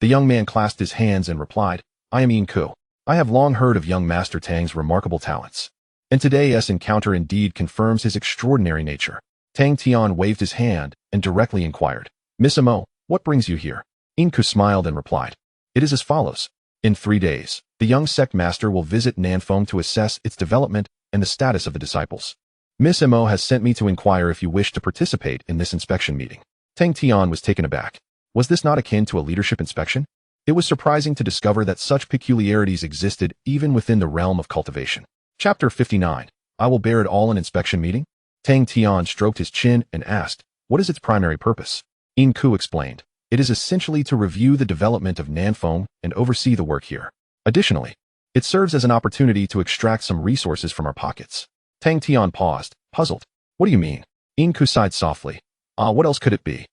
The young man clasped his hands and replied, I am Yin Ku. I have long heard of young Master Tang's remarkable talents. And today's encounter indeed confirms his extraordinary nature. Tang Tian waved his hand and directly inquired, Miss Mo, what brings you here? Yin Ku smiled and replied, It is as follows. In 3 days, the young sect master will visit Nanfeng to assess its development and the status of the disciples. Miss Mo has sent me to inquire if you wish to participate in this inspection meeting. Tang Tian was taken aback. Was this not akin to a leadership inspection? It was surprising to discover that such peculiarities existed even within the realm of cultivation. Chapter 59. I will bear it all in inspection meeting? Tang Tian stroked his chin and asked, What is its primary purpose? Yin Ku explained, It is essentially to review the development of Nanfeng and oversee the work here. Additionally, it serves as an opportunity to extract some resources from our pockets. Tang Tian paused, puzzled. What do you mean? Yin Ku sighed softly. What else could it be?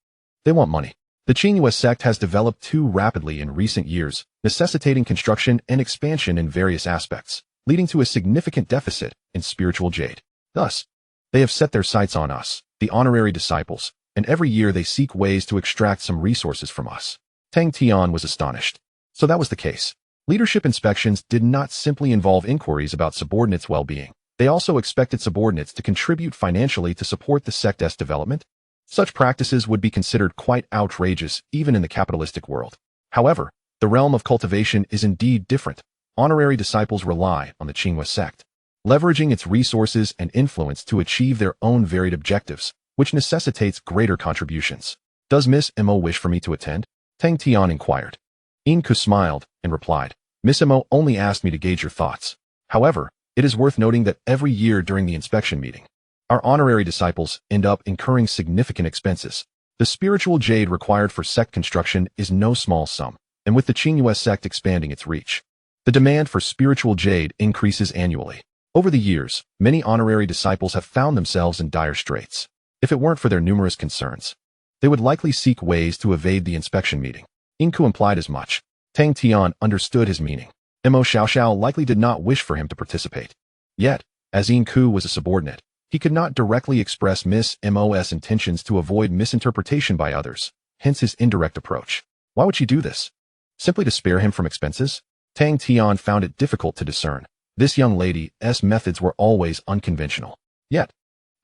They want money. The Jinyutang sect has developed too rapidly in recent years, necessitating construction and expansion in various aspects, leading to a significant deficit in spiritual jade. Thus, they have set their sights on us, the honorary disciples, and every year they seek ways to extract some resources from us. Tang Tian was astonished. So that was the case. Leadership inspections did not simply involve inquiries about subordinates' well-being. They also expected subordinates to contribute financially to support the sect's development. Such practices would be considered quite outrageous even in the capitalistic world. However, the realm of cultivation is indeed different. Honorary disciples rely on the Jinyutang sect, leveraging its resources and influence to achieve their own varied objectives, which necessitates greater contributions. Does Miss Mo wish for me to attend? Tang Tian inquired. Yin Ku smiled and replied, Miss Mo only asked me to gauge your thoughts. However, it is worth noting that every year during the inspection meeting, our honorary disciples end up incurring significant expenses. The spiritual jade required for sect construction is no small sum, and with the Jinyutang sect expanding its reach, the demand for spiritual jade increases annually. Over the years, many honorary disciples have found themselves in dire straits. If it weren't for their numerous concerns, they would likely seek ways to evade the inspection meeting. Yin Ku implied as much. Tang Tian understood his meaning. Mo Xiaoxiao likely did not wish for him to participate. Yet, as Yin Ku was a subordinate, he could not directly express Miss Mo's intentions to avoid misinterpretation by others, hence his indirect approach. Why would she do this? Simply to spare him from expenses? Tang Tian found it difficult to discern. This young lady's methods were always unconventional. Yet,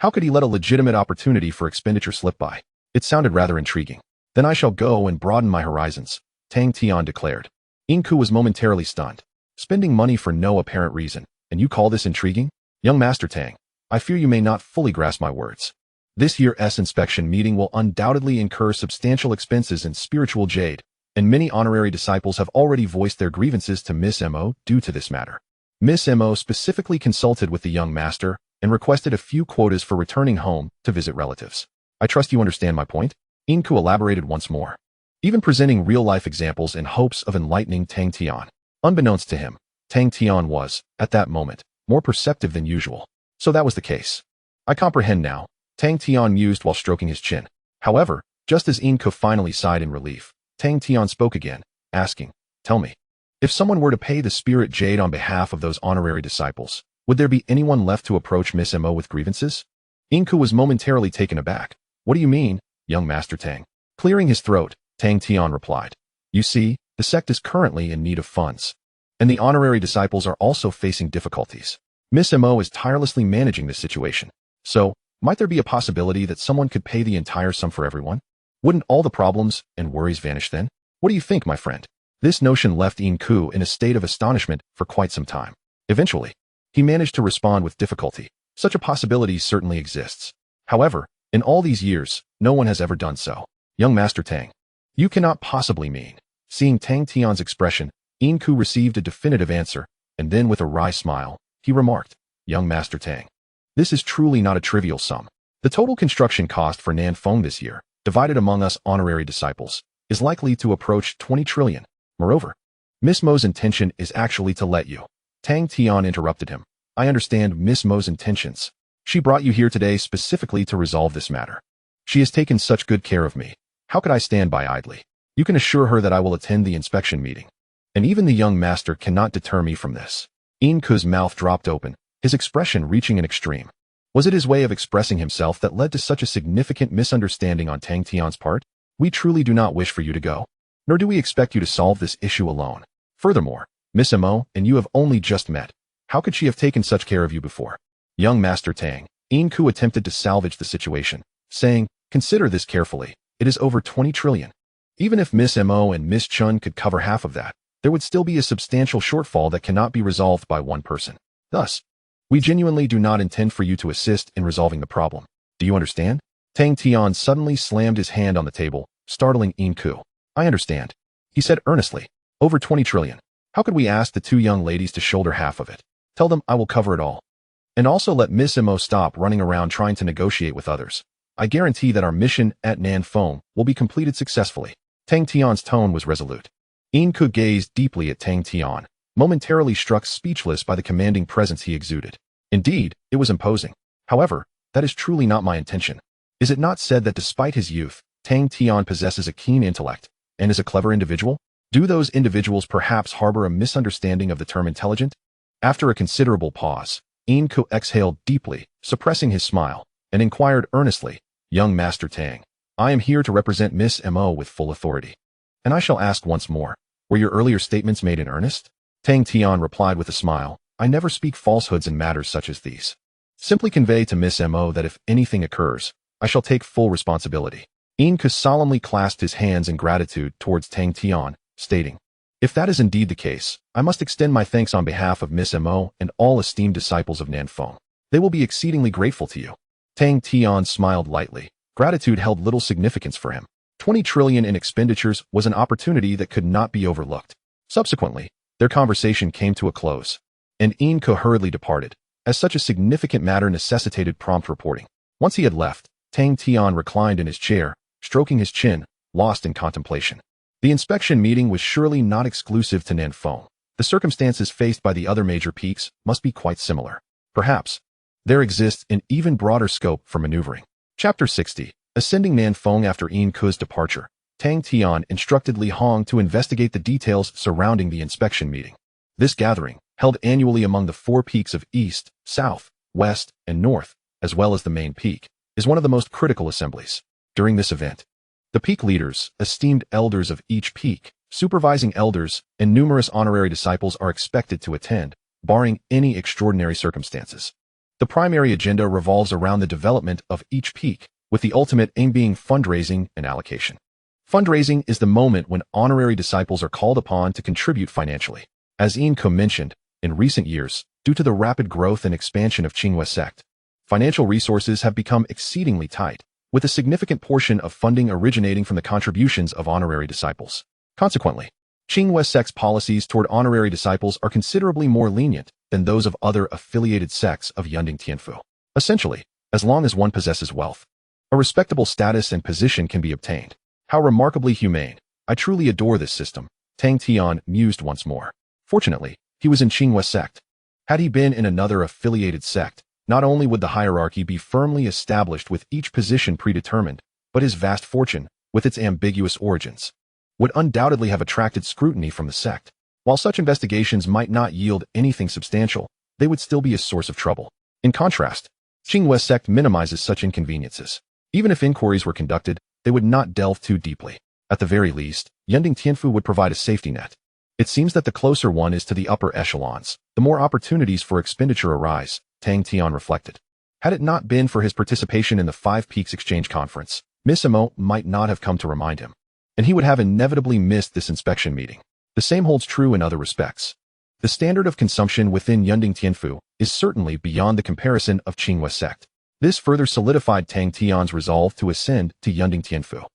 how could he let a legitimate opportunity for expenditure slip by? It sounded rather intriguing. Then I shall go and broaden my horizons, Tang Tian declared. Yin Ku was momentarily stunned. Spending money for no apparent reason, and you call this intriguing? Young Master Tang, I fear you may not fully grasp my words. This year's inspection meeting will undoubtedly incur substantial expenses in spiritual jade, and many honorary disciples have already voiced their grievances to Miss Mo due to this matter. Miss Mo specifically consulted with the young master and requested a few quotas for returning home to visit relatives. I trust you understand my point? Yin Ku elaborated once more, even presenting real-life examples in hopes of enlightening Tang Tian. Unbeknownst to him, Tang Tian was, at that moment, more perceptive than usual. So that was the case. I comprehend now, Tang Tian mused while stroking his chin. However, just as Yin Ku finally sighed in relief, Tang Tian spoke again, asking, Tell me, if someone were to pay the spirit jade on behalf of those honorary disciples, would there be anyone left to approach Miss Mo with grievances? Yin Ku was momentarily taken aback. What do you mean, young Master Tang? Clearing his throat, Tang Tian replied. You see, the sect is currently in need of funds, and the honorary disciples are also facing difficulties. Miss Mo is tirelessly managing this situation. So, might there be a possibility that someone could pay the entire sum for everyone? Wouldn't all the problems and worries vanish then? What do you think, my friend? This notion left Yin Ku in a state of astonishment for quite some time. Eventually, he managed to respond with difficulty. Such a possibility certainly exists. However, in all these years, no one has ever done so. Young Master Tang, you cannot possibly mean. Seeing Tang Tian's expression, Yin Ku received a definitive answer, and then with a wry smile, he remarked, Young Master Tang, this is truly not a trivial sum. The total construction cost for Nanfeng this year, divided among us honorary disciples, is likely to approach 20 trillion. Moreover, Miss Mo's intention is actually to let you. Tang Tian interrupted him. I understand Miss Mo's intentions. She brought you here today specifically to resolve this matter. She has taken such good care of me. How could I stand by idly? You can assure her that I will attend the inspection meeting. And even the young master cannot deter me from this. Inku's mouth dropped open, his expression reaching an extreme. Was it his way of expressing himself that led to such a significant misunderstanding on Tang Tian's part? We truly do not wish for you to go, nor do we expect you to solve this issue alone. Furthermore, Miss Mo and you have only just met. How could she have taken such care of you before? Young Master Tang, Inku attempted to salvage the situation, saying, consider this carefully. It is over 20 trillion. Even if Miss Mo and Miss Chun could cover half of that, there would still be a substantial shortfall that cannot be resolved by one person. Thus, we genuinely do not intend for you to assist in resolving the problem. Do you understand? Tang Tian suddenly slammed his hand on the table, startling Inku. I understand, he said earnestly. Over 20 trillion. How could we ask the two young ladies to shoulder half of it? Tell them I will cover it all. And also let Miss Mo stop running around trying to negotiate with others. I guarantee that our mission at Nanfeng will be completed successfully. Tang Tian's tone was resolute. Inku gazed deeply at Tang Tian, momentarily struck speechless by the commanding presence he exuded. Indeed, it was imposing. However, that is truly not my intention. Is it not said that despite his youth, Tang Tian possesses a keen intellect and is a clever individual? Do those individuals perhaps harbor a misunderstanding of the term intelligent? After a considerable pause, Inku exhaled deeply, suppressing his smile, and inquired earnestly, Young Master Tang, I am here to represent Miss Mo with full authority. And I shall ask once more, were your earlier statements made in earnest? Tang Tian replied with a smile, I never speak falsehoods in matters such as these. Simply convey to Miss Mo that if anything occurs, I shall take full responsibility. Inku solemnly clasped his hands in gratitude towards Tang Tian, stating, if that is indeed the case, I must extend my thanks on behalf of Miss Mo and all esteemed disciples of Nanfeng. They will be exceedingly grateful to you. Tang Tian smiled lightly. Gratitude held little significance for him. 20 trillion in expenditures was an opportunity that could not be overlooked. Subsequently, their conversation came to a close, and Inku hurriedly departed, as such a significant matter necessitated prompt reporting. Once he had left, Tang Tian reclined in his chair, stroking his chin, lost in contemplation. The inspection meeting was surely not exclusive to Nanfeng. The circumstances faced by the other major peaks must be quite similar. Perhaps, there exists an even broader scope for maneuvering. Chapter 60. Ascending Nanfeng after Inku's departure, Tang Tian instructed Li Hong to investigate the details surrounding the inspection meeting. This gathering, held annually among the 4 peaks of East, South, West, and North, as well as the main peak, is one of the most critical assemblies. During this event, the peak leaders, esteemed elders of each peak, supervising elders, and numerous honorary disciples are expected to attend, barring any extraordinary circumstances. The primary agenda revolves around the development of each peak, with the ultimate aim being fundraising and allocation. Fundraising is the moment when honorary disciples are called upon to contribute financially. As Inku mentioned, in recent years, due to the rapid growth and expansion of Qinghua sect, financial resources have become exceedingly tight, with a significant portion of funding originating from the contributions of honorary disciples. Consequently, Qinghua sect's policies toward honorary disciples are considerably more lenient than those of other affiliated sects of Yunding Tianfu. Essentially, as long as one possesses wealth, a respectable status and position can be obtained. How remarkably humane. I truly adore this system, Tang Tian mused once more. Fortunately, he was in Qinghua sect. Had he been in another affiliated sect, not only would the hierarchy be firmly established with each position predetermined, but his vast fortune, with its ambiguous origins, would undoubtedly have attracted scrutiny from the sect. While such investigations might not yield anything substantial, they would still be a source of trouble. In contrast, Qinghua sect minimizes such inconveniences. Even if inquiries were conducted, they would not delve too deeply. At the very least, Yunding Tianfu would provide a safety net. It seems that the closer one is to the upper echelons, the more opportunities for expenditure arise, Tang Tian reflected. Had it not been for his participation in the 5 Peaks Exchange Conference, Miss Mo might not have come to remind him, and he would have inevitably missed this inspection meeting. The same holds true in other respects. The standard of consumption within Yunding Tianfu is certainly beyond the comparison of Qinghua sect. This further solidified Tang Tian's resolve to ascend to Yunding Tianfu.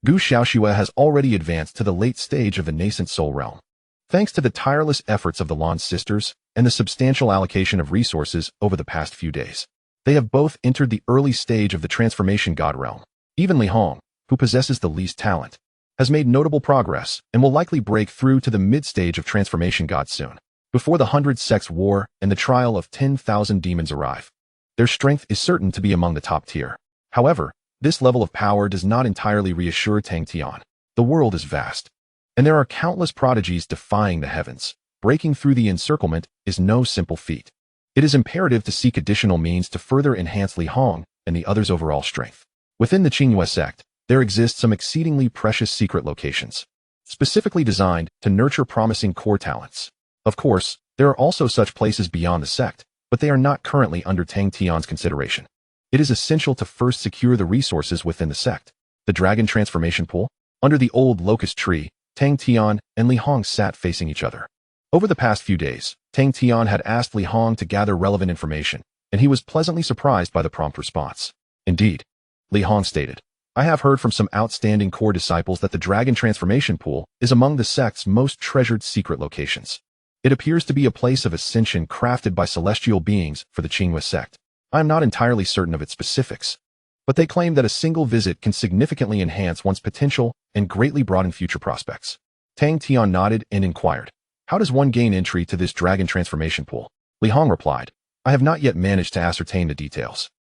Gu Xiaoxue has already advanced to the late stage of the nascent soul realm. Thanks to the tireless efforts of the Lan sisters and the substantial allocation of resources over the past few days, they have both entered the early stage of the transformation god realm. Even Li Hong, who possesses the least talent, has made notable progress and will likely break through to the mid-stage of transformation god soon, before the 100 sects war and the trial of 10,000 demons arrive. Their strength is certain to be among the top tier. However, this level of power does not entirely reassure Tang Tian. The world is vast, and there are countless prodigies defying the heavens. Breaking through the encirclement is no simple feat. It is imperative to seek additional means to further enhance Li Hong and the others' overall strength. Within the Qingyue sect, there exist some exceedingly precious secret locations, specifically designed to nurture promising core talents. Of course, there are also such places beyond the sect, but they are not currently under Tang Tian's consideration. It is essential to first secure the resources within the sect. The dragon transformation pool? Under the old locust tree, Tang Tian and Li Hong sat facing each other. Over the past few days, Tang Tian had asked Li Hong to gather relevant information, and he was pleasantly surprised by the prompt response. Indeed, Li Hong stated, I have heard from some outstanding core disciples that the dragon transformation pool is among the sect's most treasured secret locations. It appears to be a place of ascension crafted by celestial beings for the Qingyue sect. I am not entirely certain of its specifics, but they claim that a single visit can significantly enhance one's potential and greatly broaden future prospects. Tang Tian nodded and inquired, how does one gain entry to this dragon transformation pool? Li Hong replied, I have not yet managed to ascertain the details.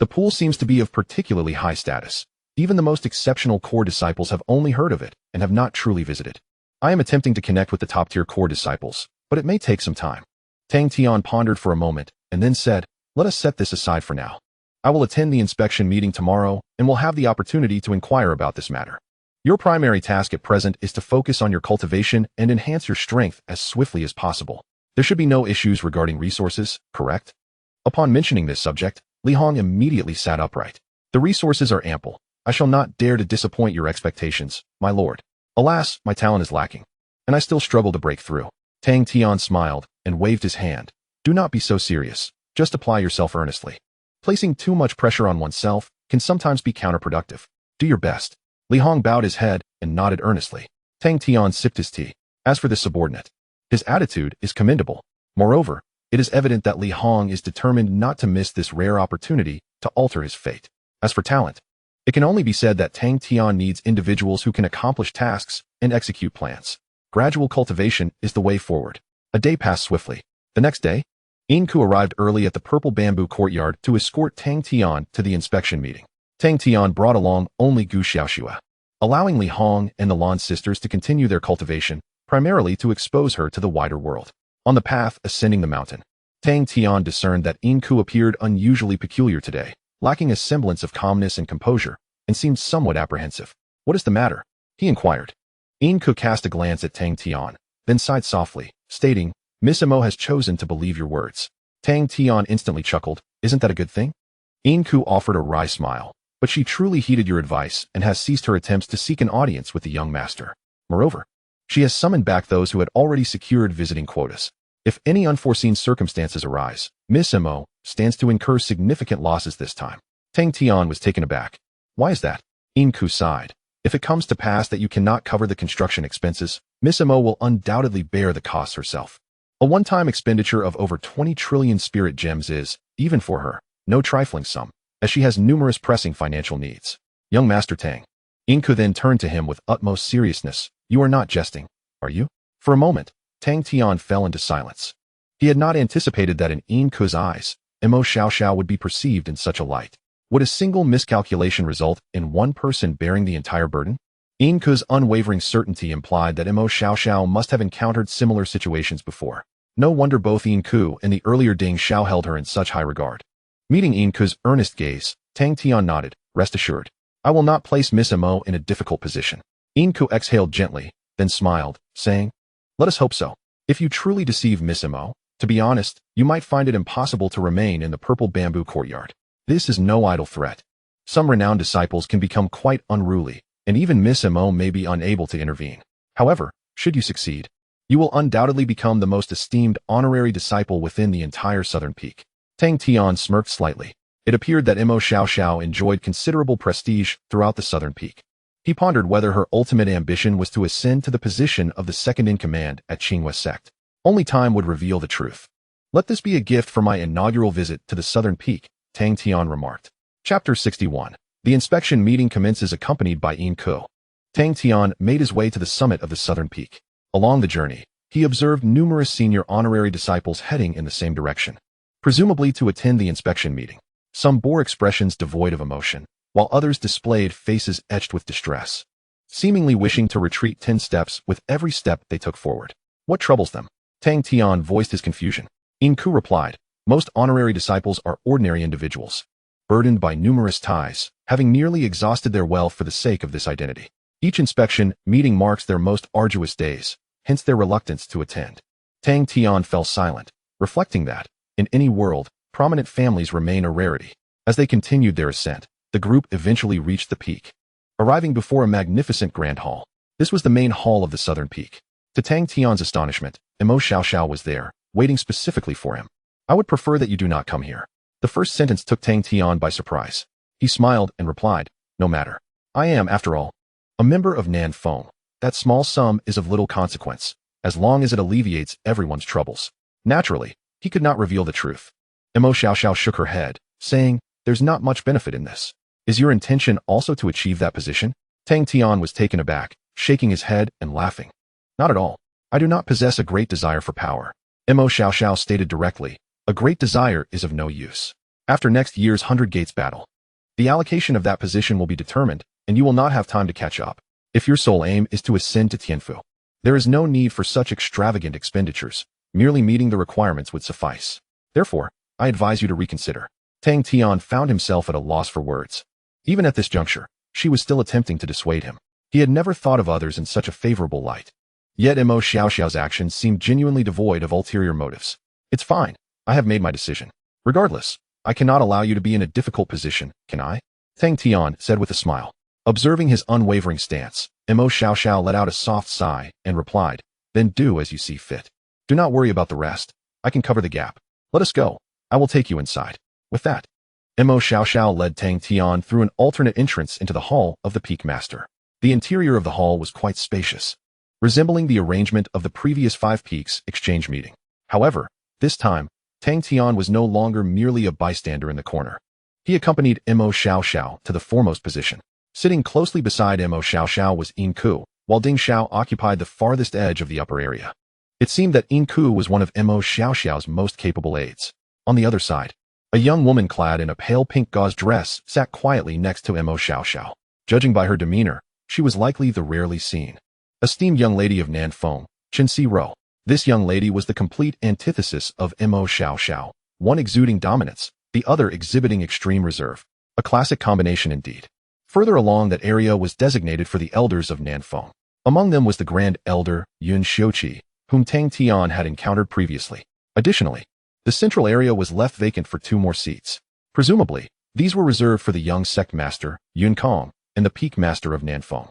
The pool seems to be of particularly high status. Even the most exceptional core disciples have only heard of it and have not truly visited. I am attempting to connect with the top-tier core disciples, but it may take some time. Tang Tian pondered for a moment and then said, let us set this aside for now. I will attend the inspection meeting tomorrow and will have the opportunity to inquire about this matter. Your primary task at present is to focus on your cultivation and enhance your strength as swiftly as possible. There should be no issues regarding resources, correct? Upon mentioning this subject, Li Hong immediately sat upright. The resources are ample. I shall not dare to disappoint your expectations, my lord. Alas, my talent is lacking, and I still struggle to break through. Tang Tian smiled and waved his hand. Do not be so serious. Just apply yourself earnestly. Placing too much pressure on oneself can sometimes be counterproductive. Do your best. Li Hong bowed his head and nodded earnestly. Tang Tian sipped his tea. As for this subordinate, his attitude is commendable. Moreover, it is evident that Li Hong is determined not to miss this rare opportunity to alter his fate. As for talent, it can only be said that Tang Tian needs individuals who can accomplish tasks and execute plans. Gradual cultivation is the way forward. A day passed swiftly. The next day, Inku arrived early at the purple bamboo courtyard to escort Tang Tian to the inspection meeting. Tang Tian brought along only Gu Xiaoxue, allowing Li Hong and the Lan sisters to continue their cultivation, primarily to expose her to the wider world. On the path ascending the mountain, Tang Tian discerned that Inku appeared unusually peculiar today, lacking a semblance of calmness and composure, and seemed somewhat apprehensive. What is the matter? He inquired. Inku cast a glance at Tang Tian, then sighed softly, stating, Miss Imo has chosen to believe your words. Tang Tian instantly chuckled. Isn't that a good thing? Inku offered a wry smile. But she truly heeded your advice and has ceased her attempts to seek an audience with the young master. Moreover, she has summoned back those who had already secured visiting quotas. If any unforeseen circumstances arise, Miss Imo stands to incur significant losses this time. Tang Tian was taken aback. Why is that? Inku sighed. If it comes to pass that you cannot cover the construction expenses, Miss Imo will undoubtedly bear the costs herself. A one-time expenditure of over 20 trillion spirit gems is, even for her, no trifling sum, as she has numerous pressing financial needs. Young Master Tang. Inku then turned to him with utmost seriousness. You are not jesting, are you? For a moment, Tang Tian fell into silence. He had not anticipated that in Inku's eyes, Imo Xiaoxiao would be perceived in such a light. Would a single miscalculation result in one person bearing the entire burden? Inku's unwavering certainty implied that Imo Xiaoxiao must have encountered similar situations before. No wonder both Inku and the earlier Ding Xiao held her in such high regard. Meeting Inku's earnest gaze, Tang Tian nodded. Rest assured, I will not place Miss Imo in a difficult position. Inku exhaled gently, then smiled, saying, let us hope so. If you truly deceive Miss Imo, to be honest, you might find it impossible to remain in the purple bamboo courtyard. This is no idle threat. Some renowned disciples can become quite unruly, and even Miss Imo may be unable to intervene. However, should you succeed, you will undoubtedly become the most esteemed honorary disciple within the entire Southern Peak. Tang Tian smirked slightly. It appeared that Imo Xiaoxiao enjoyed considerable prestige throughout the Southern Peak. He pondered whether her ultimate ambition was to ascend to the position of the second-in-command at Qingyue sect. Only time would reveal the truth. Let this be a gift for my inaugural visit to the Southern Peak, Tang Tian remarked. Chapter 61. The inspection meeting commences accompanied by Inku. Tang Tian made his way to the summit of the Southern Peak. Along the journey, he observed numerous senior honorary disciples heading in the same direction. presumably to attend the inspection meeting. Some bore expressions devoid of emotion, while others displayed faces etched with distress, seemingly wishing to retreat 10 steps with every step they took forward. What troubles them? Tang Tian voiced his confusion. Inku replied, most honorary disciples are ordinary individuals, burdened by numerous ties, having nearly exhausted their wealth for the sake of this identity. Each inspection meeting marks their most arduous days, hence their reluctance to attend. Tang Tian fell silent, reflecting that, in any world, prominent families remain a rarity. As they continued their ascent, the group eventually reached the peak, arriving before a magnificent grand hall. This was the main hall of the southern peak. To Tang Tian's astonishment, Imo Xiaoxiao was there, waiting specifically for him. I would prefer that you do not come here. The first sentence took Tang Tian by surprise. He smiled and replied, no matter. I am, after all, a member of Nan Fong. That small sum is of little consequence, as long as it alleviates everyone's troubles. Naturally, he could not reveal the truth. Imo Xiaoxiao shook her head, saying, there's not much benefit in this. Is your intention also to achieve that position? Tang Tian was taken aback, shaking his head and laughing. Not at all. I do not possess a great desire for power. Imo Xiaoxiao stated directly, a great desire is of no use. After next year's 100 Gates battle, the allocation of that position will be determined, and you will not have time to catch up. If your sole aim is to ascend to Tianfu, there is no need for such extravagant expenditures. Merely meeting the requirements would suffice. Therefore, I advise you to reconsider. Tang Tian found himself at a loss for words. Even at this juncture, she was still attempting to dissuade him. He had never thought of others in such a favorable light. Yet Imo Xiaoxiao's actions seemed genuinely devoid of ulterior motives. It's fine. I have made my decision. Regardless, I cannot allow you to be in a difficult position, can I? Tang Tian said with a smile. Observing his unwavering stance, Imo Xiaoxiao let out a soft sigh and replied, then do as you see fit. Do not worry about the rest. I can cover the gap. Let us go. I will take you inside. With that, Imo Xiaoxiao led Tang Tian through an alternate entrance into the hall of the Peak Master. The interior of the hall was quite spacious, resembling the arrangement of the previous 5 peaks exchange meeting. However, this time, Tang Tian was no longer merely a bystander in the corner. He accompanied Imo Xiaoxiao to the foremost position. Sitting closely beside Imo Xiaoxiao was Yin Ku, while Ding Xiao occupied the farthest edge of the upper area. It seemed that Yin Ku was one of Imo Xiaoxiao's most capable aides. On the other side, a young woman clad in a pale pink gauze dress sat quietly next to Imo Xiaoxiao. Judging by her demeanor, she was likely the rarely seen, esteemed young lady of Nan Fong, Chen Si Ro. This young lady was the complete antithesis of Imo Xiaoxiao, one exuding dominance, the other exhibiting extreme reserve. A classic combination indeed. Further along that area was designated for the elders of Nan Fong. Among them was the Grand Elder, Yun Xiuqi, whom Tang Tian had encountered previously. Additionally, the central area was left vacant for 2 more seats. Presumably, these were reserved for the young sect master, Yun Kong, and the peak master of Nan Fong.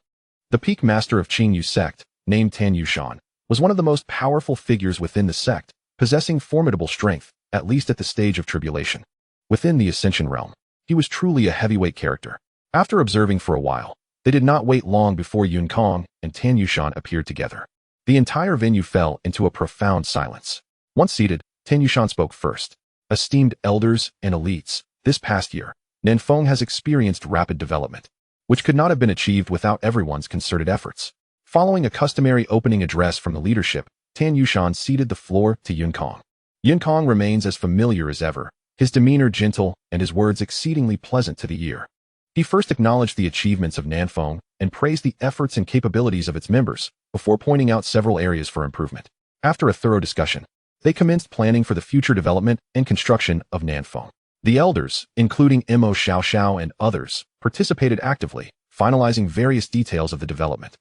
The peak master of Qingyu sect, named Tan Yushan, was one of the most powerful figures within the sect, possessing formidable strength, at least at the stage of tribulation. Within the Ascension realm, he was truly a heavyweight character. After observing for a while, they did not wait long before Yun Kong and Tan Yushan appeared together. The entire venue fell into a profound silence. Once seated, Tan Yushan spoke first. Esteemed elders and elites, this past year, Nan Fong has experienced rapid development, which could not have been achieved without everyone's concerted efforts. Following a customary opening address from the leadership, Tan Yushan ceded the floor to Yun Kong. Yun Kong remains as familiar as ever, his demeanor gentle and his words exceedingly pleasant to the ear. He first acknowledged the achievements of Nan Fong and praised the efforts and capabilities of its members, before pointing out several areas for improvement. After a thorough discussion, they commenced planning for the future development and construction of Nan Fong. The elders, including Imo Xiaoxiao and others, participated actively, finalizing various details of the development.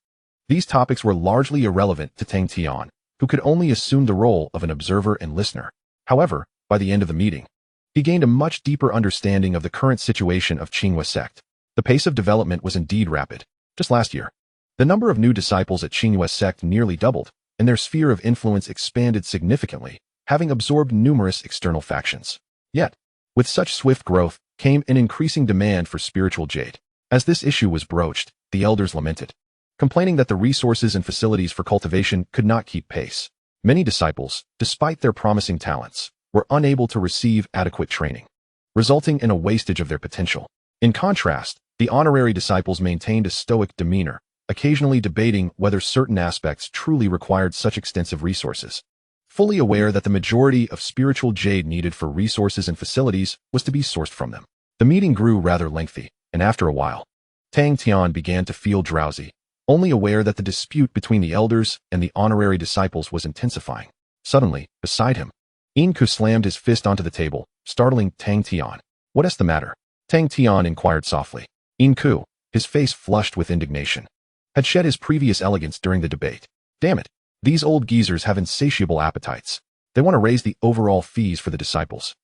These topics were largely irrelevant to Tang Tian, who could only assume the role of an observer and listener. However, by the end of the meeting, he gained a much deeper understanding of the current situation of Qinghua sect. The pace of development was indeed rapid. Just last year, the number of new disciples at Qinghua sect nearly doubled, and their sphere of influence expanded significantly, having absorbed numerous external factions. Yet, with such swift growth came an increasing demand for spiritual jade. As this issue was broached, the elders lamented, complaining that the resources and facilities for cultivation could not keep pace. Many disciples, despite their promising talents, were unable to receive adequate training, resulting in a wastage of their potential. In contrast, the honorary disciples maintained a stoic demeanor, occasionally debating whether certain aspects truly required such extensive resources. fully aware that the majority of spiritual jade needed for resources and facilities was to be sourced from them. The meeting grew rather lengthy, and after a while, Tang Tian began to feel drowsy, only aware that the dispute between the elders and the honorary disciples was intensifying. Suddenly, beside him, Inku slammed his fist onto the table, startling Tang Tian. "What is the matter?" Tang Tian inquired softly. Inku, his face flushed with indignation, had shed his previous elegance during the debate. "Damn it, these old geezers have insatiable appetites. They want to raise the overall fees for the disciples.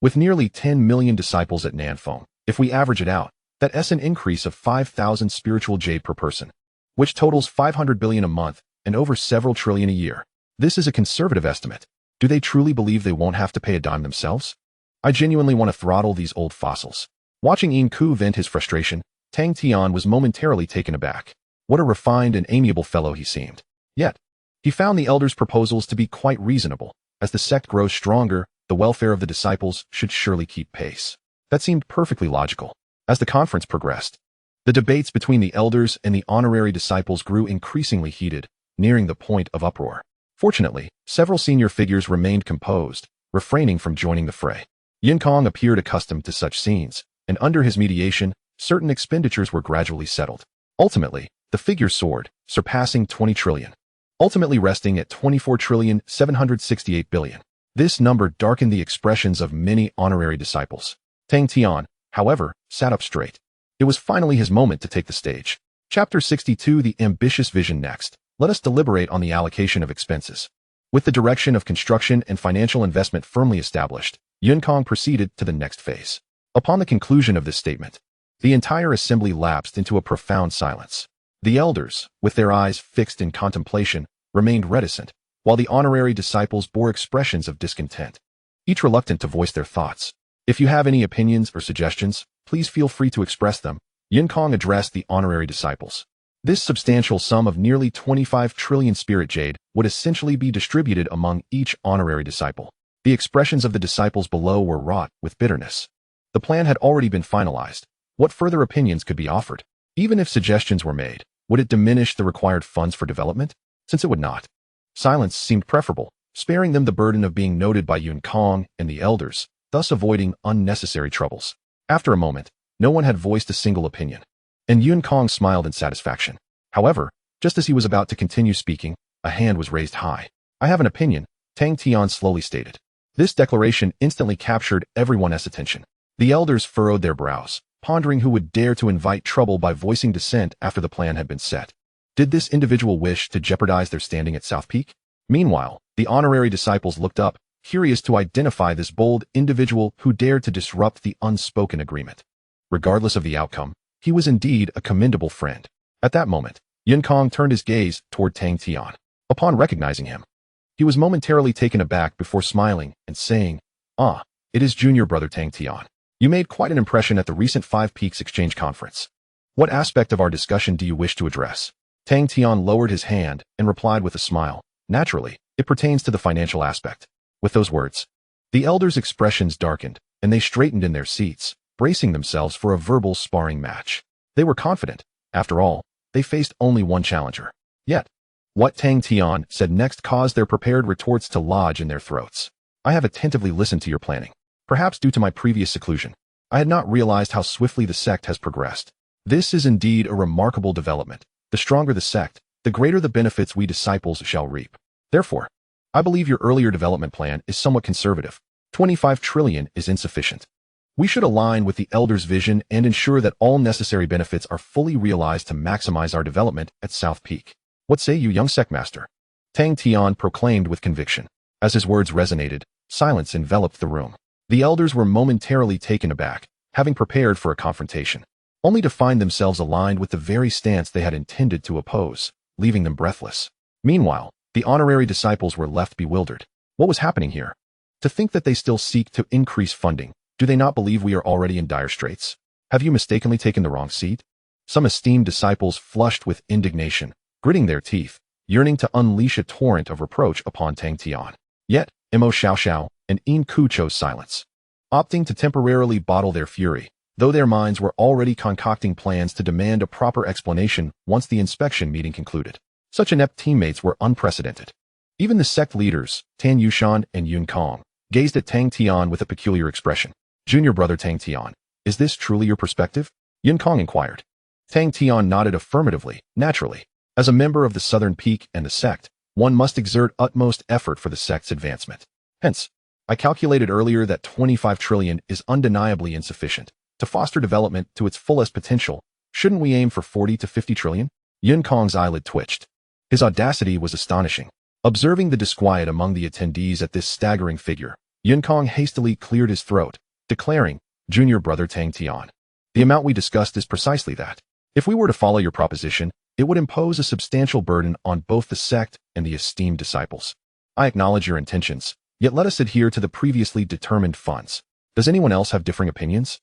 With nearly 10 million disciples at Nanfeng, if we average it out, that's an increase of 5,000 spiritual jade per person, which totals 500 billion a month and over several trillion a year. This is a conservative estimate. Do they truly believe they won't have to pay a dime themselves? I genuinely want to throttle these old fossils." Watching Inku vent his frustration, Tang Tian was momentarily taken aback. What a refined and amiable fellow he seemed. Yet, he found the elders' proposals to be quite reasonable. As the sect grows stronger, the welfare of the disciples should surely keep pace. That seemed perfectly logical. As the conference progressed, the debates between the elders and the honorary disciples grew increasingly heated, nearing the point of uproar. Fortunately, several senior figures remained composed, refraining from joining the fray. Jinyutang appeared accustomed to such scenes, and under his mediation, certain expenditures were gradually settled. Ultimately, the figure soared, surpassing 20 trillion, ultimately resting at 24,768 billion. This number darkened the expressions of many honorary disciples. Tang Tian, however, sat up straight. It was finally his moment to take the stage. Chapter 62: The Ambitious Vision. Next, let us deliberate on the allocation of expenses. With the direction of construction and financial investment firmly established, Jinyutang proceeded to the next phase. Upon the conclusion of this statement, the entire assembly lapsed into a profound silence. The elders, with their eyes fixed in contemplation, remained reticent, while the honorary disciples bore expressions of discontent, each reluctant to voice their thoughts. "If you have any opinions or suggestions, please feel free to express them," Jinyutang addressed the honorary disciples. This substantial sum of nearly 25 trillion spirit jade would essentially be distributed among each honorary disciple. The expressions of the disciples below were wrought with bitterness. The plan had already been finalized. What further opinions could be offered? Even if suggestions were made, would it diminish the required funds for development? Since it would not, silence seemed preferable, sparing them the burden of being noted by Jinyutang and the elders, thus avoiding unnecessary troubles. After a moment, no one had voiced a single opinion, and Jinyutang smiled in satisfaction. However, just as he was about to continue speaking, a hand was raised high. "I have an opinion," Tang Tian slowly stated. This declaration instantly captured everyone's attention. The elders furrowed their brows, pondering who would dare to invite trouble by voicing dissent after the plan had been set. Did this individual wish to jeopardize their standing at South Peak? Meanwhile, the honorary disciples looked up, curious to identify this bold individual who dared to disrupt the unspoken agreement. Regardless of the outcome, he was indeed a commendable friend. At that moment, Jinyutang turned his gaze toward Tang Tian. Upon recognizing him, he was momentarily taken aback before smiling and saying, "Ah, it is junior brother Tang Tian. You made quite an impression at the recent Five Peaks Exchange Conference. What aspect of our discussion do you wish to address?" Tang Tian lowered his hand and replied with a smile. "Naturally, it pertains to the financial aspect." With those words, the elders' expressions darkened, and they straightened in their seats, bracing themselves for a verbal sparring match. They were confident. After all, they faced only one challenger. Yet, what Tang Tian said next caused their prepared retorts to lodge in their throats. "I have attentively listened to your planning. Perhaps due to my previous seclusion, I had not realized how swiftly the sect has progressed. This is indeed a remarkable development. The stronger the sect, the greater the benefits we disciples shall reap. Therefore, I believe your earlier development plan is somewhat conservative. 25 trillion is insufficient. We should align with the elders' vision and ensure that all necessary benefits are fully realized to maximize our development at South Peak. What say you, young sectmaster?" Tang Tian proclaimed with conviction. As his words resonated, silence enveloped the room. The elders were momentarily taken aback, having prepared for a confrontation, only to find themselves aligned with the very stance they had intended to oppose, leaving them breathless. Meanwhile, the honorary disciples were left bewildered. What was happening here? To think that they still seek to increase funding, do they not believe we are already in dire straits? Have you mistakenly taken the wrong seat? Some esteemed disciples flushed with indignation, gritting their teeth, yearning to unleash a torrent of reproach upon Tang Tian. Yet, Mo Xiaoxiao and Yin Ku chose silence, opting to temporarily bottle their fury, though their minds were already concocting plans to demand a proper explanation once the inspection meeting concluded. Such inept teammates were unprecedented. Even the sect leaders, Tan Yushan and Yun Kong, gazed at Tang Tian with a peculiar expression. Junior brother Tang Tian, is this truly your perspective? Yun Kong inquired. Tang Tian nodded affirmatively, naturally. As a member of the Southern Peak and the sect, one must exert utmost effort for the sect's advancement. Hence, I calculated earlier that 25 trillion is undeniably insufficient. To foster development to its fullest potential, shouldn't we aim for 40 to 50 trillion? Yun Kong's eyelid twitched. His audacity was astonishing. Observing the disquiet among the attendees at this staggering figure, Yun Kong hastily cleared his throat, declaring, Junior brother Tang Tian, the amount we discussed is precisely that. If we were to follow your proposition, it would impose a substantial burden on both the sect and the esteemed disciples. I acknowledge your intentions, yet let us adhere to the previously determined funds. Does anyone else have differing opinions?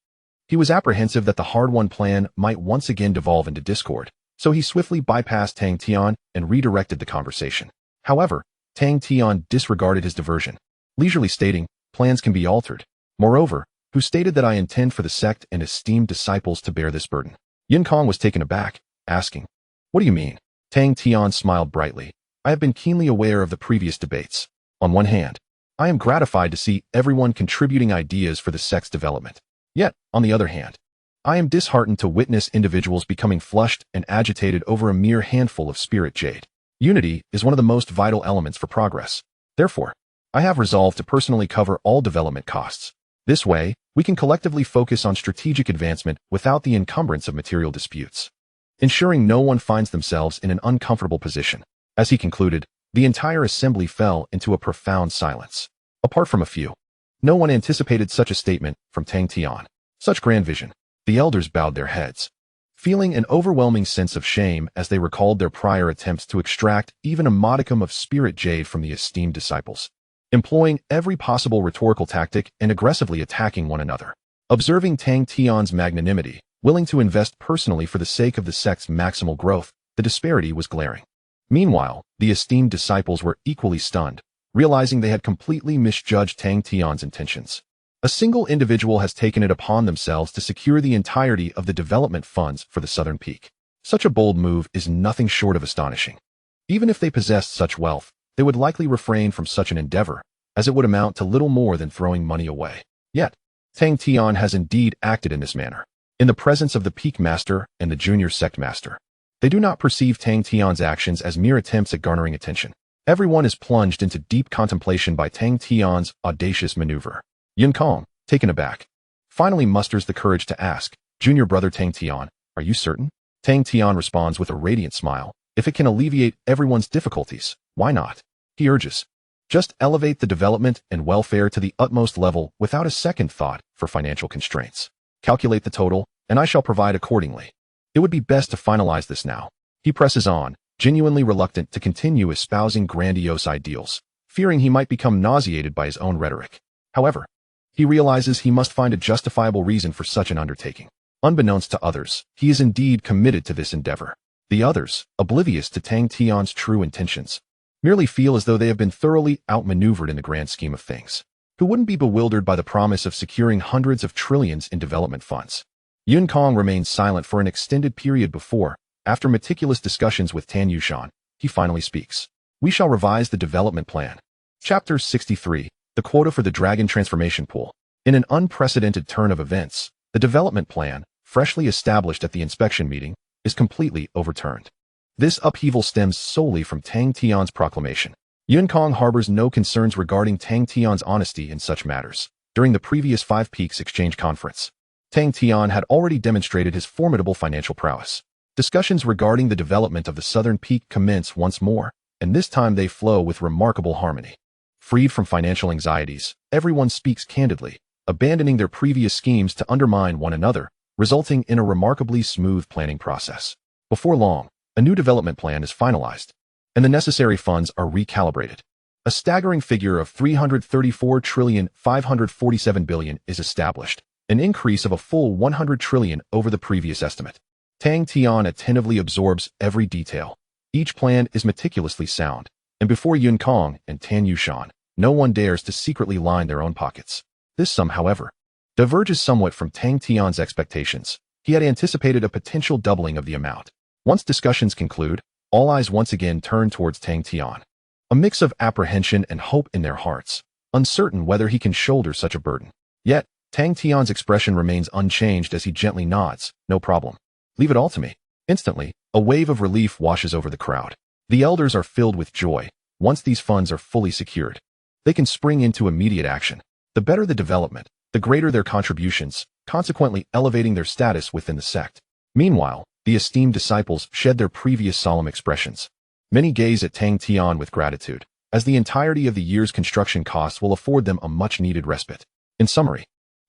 He was apprehensive that the hard-won plan might once again devolve into discord, so he swiftly bypassed Tang Tian and redirected the conversation. However, Tang Tian disregarded his diversion, leisurely stating, plans can be altered. Moreover, who stated that I intend for the sect and esteemed disciples to bear this burden? Yun Kong was taken aback, asking, what do you mean? Tang Tian smiled brightly. I have been keenly aware of the previous debates. On one hand, I am gratified to see everyone contributing ideas for the sect's development. Yet, on the other hand, I am disheartened to witness individuals becoming flushed and agitated over a mere handful of spirit jade. Unity is one of the most vital elements for progress. Therefore, I have resolved to personally cover all development costs. This way, we can collectively focus on strategic advancement without the encumbrance of material disputes, ensuring no one finds themselves in an uncomfortable position. As he concluded, the entire assembly fell into a profound silence. Apart from a few, no one anticipated such a statement from Tang Tian. Such grand vision. The elders bowed their heads, feeling an overwhelming sense of shame as they recalled their prior attempts to extract even a modicum of spirit jade from the esteemed disciples, employing every possible rhetorical tactic and aggressively attacking one another. Observing Tang Tian's magnanimity, willing to invest personally for the sake of the sect's maximal growth, the disparity was glaring. Meanwhile, the esteemed disciples were equally stunned, realizing they had completely misjudged Tang Tian's intentions. A single individual has taken it upon themselves to secure the entirety of the development funds for the Southern Peak. Such a bold move is nothing short of astonishing. Even if they possessed such wealth, they would likely refrain from such an endeavor, as it would amount to little more than throwing money away. Yet, Tang Tian has indeed acted in this manner. In the presence of the Peak Master and the Junior Sect Master, they do not perceive Tang Tian's actions as mere attempts at garnering attention. Everyone is plunged into deep contemplation by Tang Tian's audacious maneuver. Yun Kong, taken aback, finally musters the courage to ask, Junior brother Tang Tian, are you certain? Tang Tian responds with a radiant smile. If it can alleviate everyone's difficulties, why not? He urges. Just elevate the development and welfare to the utmost level without a second thought for financial constraints. Calculate the total, and I shall provide accordingly. It would be best to finalize this now. He presses on, genuinely reluctant to continue espousing grandiose ideals, fearing he might become nauseated by his own rhetoric. However, he realizes he must find a justifiable reason for such an undertaking. Unbeknownst to others, he is indeed committed to this endeavor. The others, oblivious to Tang Tian's true intentions, merely feel as though they have been thoroughly outmaneuvered in the grand scheme of things. Who wouldn't be bewildered by the promise of securing hundreds of trillions in development funds? Yun Kong remains silent for an extended period before, after meticulous discussions with Tan Yushan, he finally speaks. We shall revise the development plan. Chapter 63. The quota for the Dragon Transformation Pool. In an unprecedented turn of events, the development plan, freshly established at the inspection meeting, is completely overturned. This upheaval stems solely from Tang Tian's proclamation. Yun Kong harbors no concerns regarding Tang Tian's honesty in such matters. During the previous Five Peaks Exchange Conference, Tang Tian had already demonstrated his formidable financial prowess. Discussions regarding the development of the Southern Peak commence once more, and this time they flow with remarkable harmony. Freed from financial anxieties, everyone speaks candidly, abandoning their previous schemes to undermine one another, resulting in a remarkably smooth planning process. Before long, a new development plan is finalized, and the necessary funds are recalibrated. A staggering figure of 334,547 billion is established, an increase of a full 100 trillion over the previous estimate. Tang Tian attentively absorbs every detail. Each plan is meticulously sound, and before Yun Kong and Tan Yushan, no one dares to secretly line their own pockets. This sum, however, diverges somewhat from Tang Tian's expectations. He had anticipated a potential doubling of the amount. Once discussions conclude, all eyes once again turn towards Tang Tian. a mix of apprehension and hope in their hearts, uncertain whether he can shoulder such a burden. Yet, Tang Tian's expression remains unchanged as he gently nods. No problem. Leave it all to me. Instantly, a wave of relief washes over the crowd. The elders are filled with joy. Once these funds are fully secured, they can spring into immediate action. The better the development, the greater their contributions, consequently elevating their status within the sect. Meanwhile, the esteemed disciples shed their previous solemn expressions. Many gaze at Tang Tian with gratitude, as the entirety of the year's construction costs will afford them a much-needed respite. In summary,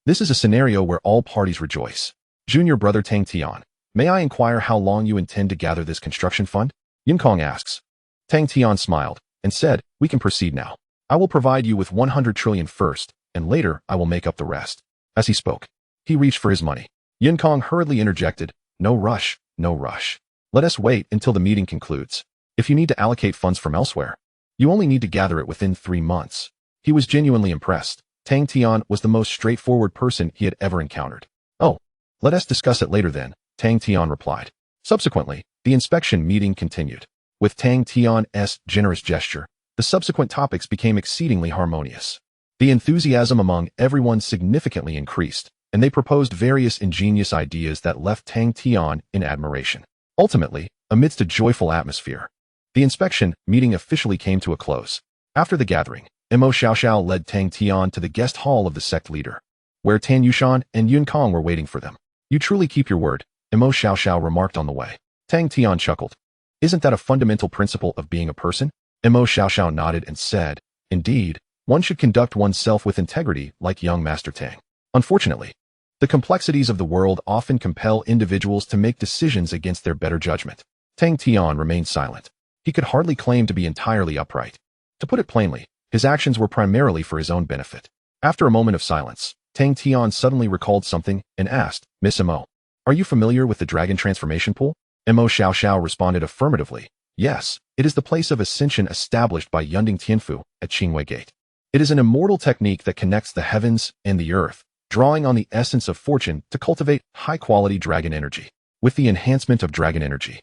this is a scenario where all parties rejoice. Junior brother Tang Tian, may I inquire how long you intend to gather this construction fund? Jinyutang asks. Tang Tian smiled and said, we can proceed now. I will provide you with 100 trillion first, and later I will make up the rest. As he spoke, he reached for his money. Jinyutang hurriedly interjected, no rush, no rush. Let us wait until the meeting concludes. If you need to allocate funds from elsewhere, you only need to gather it within 3 months. He was genuinely impressed. Tang Tian was the most straightforward person he had ever encountered. Oh, let us discuss it later then, Tang Tian replied. Subsequently, the inspection meeting continued. With Tang Tian's generous gesture, the subsequent topics became exceedingly harmonious. The enthusiasm among everyone significantly increased, and they proposed various ingenious ideas that left Tang Tian in admiration. Ultimately, amidst a joyful atmosphere, the inspection meeting officially came to a close. After the gathering, Mo Xiaoxiao led Tang Tian to the guest hall of the sect leader, where Tan Yushan and Jinyutang were waiting for them. You truly keep your word, Mo Xiaoxiao remarked on the way. Tang Tian chuckled. Isn't that a fundamental principle of being a person? Mo Xiaoxiao nodded and said, indeed, one should conduct oneself with integrity like young Master Tang. Unfortunately, the complexities of the world often compel individuals to make decisions against their better judgment. Tang Tian remained silent. He could hardly claim to be entirely upright. To put it plainly, his actions were primarily for his own benefit. After a moment of silence, Tang Tian suddenly recalled something and asked, Miss Mo, are you familiar with the dragon transformation pool? Mo Xiaoxiao responded affirmatively. Yes, it is the place of ascension established by Yunding Tianfu at Qingwei Gate. It is an immortal technique that connects the heavens and the earth, drawing on the essence of fortune to cultivate high-quality dragon energy. With the enhancement of dragon energy,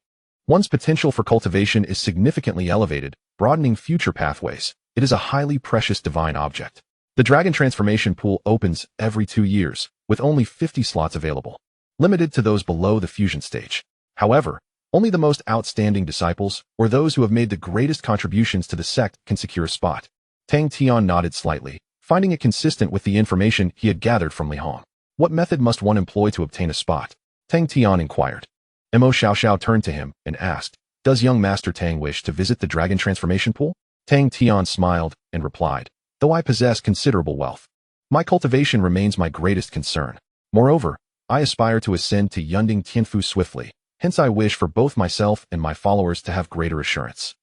one's potential for cultivation is significantly elevated, broadening future pathways. It is a highly precious divine object. The dragon transformation pool opens every 2 years, with only 50 slots available, limited to those below the fusion stage. However, only the most outstanding disciples, or those who have made the greatest contributions to the sect, can secure a spot. Tang Tian nodded slightly, finding it consistent with the information he had gathered from Li Hong. What method must one employ to obtain a spot? Tang Tian inquired. Mo Xiaoxiao turned to him and asked, does young Master Tang wish to visit the dragon transformation pool? Tang Tian smiled and replied, though I possess considerable wealth, my cultivation remains my greatest concern. Moreover, I aspire to ascend to Yunding Tianfu swiftly, hence I wish for both myself and my followers to have greater assurance.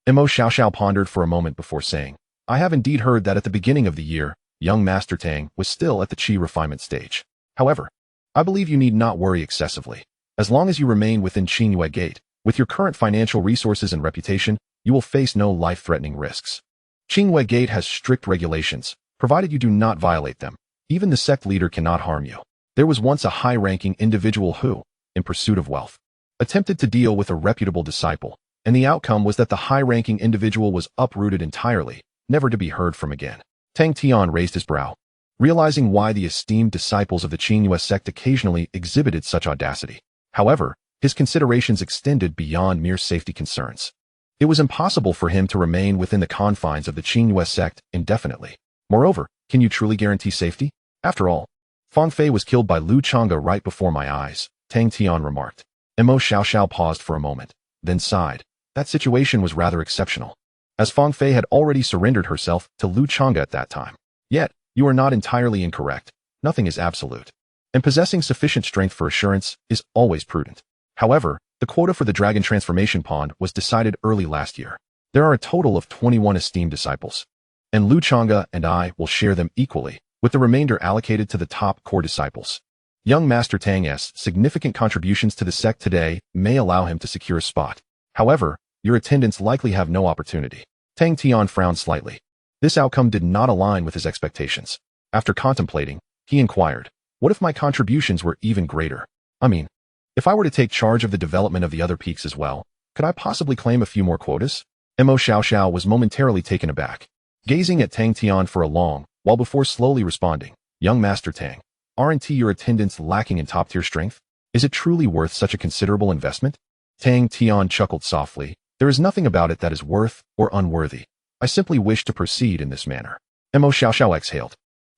Mo Xiaoxiao pondered for a moment before saying, I have indeed heard that at the beginning of the year, young Master Tang was still at the Qi refinement stage. However, I believe you need not worry excessively. As long as you remain within Qingwei Gate, with your current financial resources and reputation, you will face no life-threatening risks. Qingwei Gate has strict regulations, provided you do not violate them. Even the sect leader cannot harm you. There was once a high-ranking individual who, in pursuit of wealth, attempted to deal with a reputable disciple, and the outcome was that the high-ranking individual was uprooted entirely, never to be heard from again. Tang Tian raised his brow, realizing why the esteemed disciples of the Qingyue sect occasionally exhibited such audacity. However, his considerations extended beyond mere safety concerns. It was impossible for him to remain within the confines of the Qingyue sect indefinitely. Moreover, can you truly guarantee safety? After all, Fong Fei was killed by Lu Chang'e right before my eyes, Tang Tian remarked. Mo Xiaoxiao paused for a moment, then sighed. That situation was rather exceptional, as Fong Fei had already surrendered herself to Lu Chang'e at that time. Yet, you are not entirely incorrect. Nothing is absolute, and possessing sufficient strength for assurance is always prudent. However, the quota for the dragon transformation pond was decided early last year. There are a total of 21 esteemed disciples, and Lu Chang'e and I will share them equally, with the remainder allocated to the top core disciples. Young Master Tang's significant contributions to the sect today may allow him to secure a spot. However, your attendants likely have no opportunity. Tang Tian frowned slightly. This outcome did not align with his expectations. After contemplating, he inquired, what if my contributions were even greater? I mean, if I were to take charge of the development of the other peaks as well, could I possibly claim a few more quotas? Mo Xiaoxiao was momentarily taken aback, gazing at Tang Tian for a long while before slowly responding. Young Master Tang, aren't your attendants lacking in top-tier strength? Is it truly worth such a considerable investment? Tang Tian chuckled softly. There is nothing about it that is worth or unworthy. I simply wish to proceed in this manner. Mo Xiaoxiao exhaled.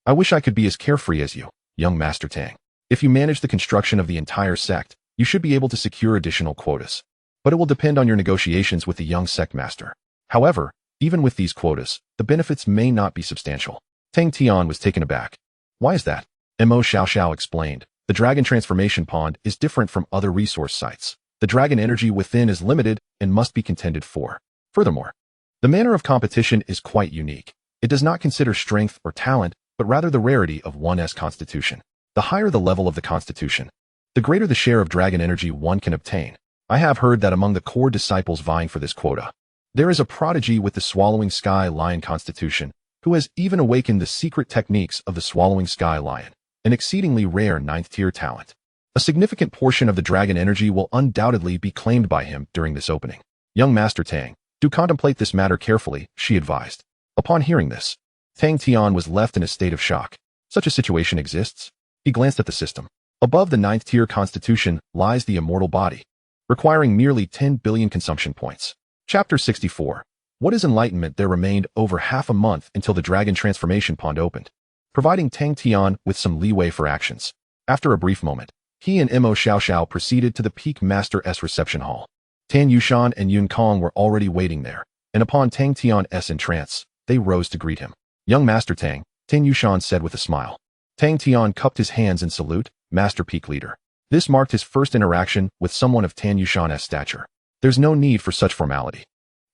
I wish I could be as carefree as you, young Master Tang. If you manage the construction of the entire sect, you should be able to secure additional quotas. But it will depend on your negotiations with the young sect master. However, even with these quotas, the benefits may not be substantial. Tang Tian was taken aback. Why is that? Mo Xiaoxiao explained. The dragon transformation pond is different from other resource sites. The dragon energy within is limited and must be contended for. Furthermore, the manner of competition is quite unique. It does not consider strength or talent, but rather the rarity of one's constitution. The higher the level of the constitution, the greater the share of dragon energy one can obtain. I have heard that among the core disciples vying for this quota, there is a prodigy with the Swallowing Sky Lion constitution, who has even awakened the secret techniques of the Swallowing Sky Lion, an exceedingly rare 9th-tier talent. A significant portion of the dragon energy will undoubtedly be claimed by him during this opening. Young Master Tang, do contemplate this matter carefully, she advised. Upon hearing this, Tang Tian was left in a state of shock. Such a situation exists? He glanced at the system. Above the 9th-tier constitution lies the immortal body, requiring merely 10 billion consumption points. Chapter 64. What is enlightenment? There remained over half a month until the dragon transformation pond opened, providing Tang Tian with some leeway for actions. After a brief moment, he and Mo Xiaoxiao proceeded to the Peak Master's reception hall. Tan Yushan and Yun Kong were already waiting there, and upon Tang Tian's entrance, they rose to greet him. Young Master Tang, Tan Yushan said with a smile. Tang Tian cupped his hands in salute. Master Peak Leader. This marked his first interaction with someone of Tan Yushan's stature. There's no need for such formality.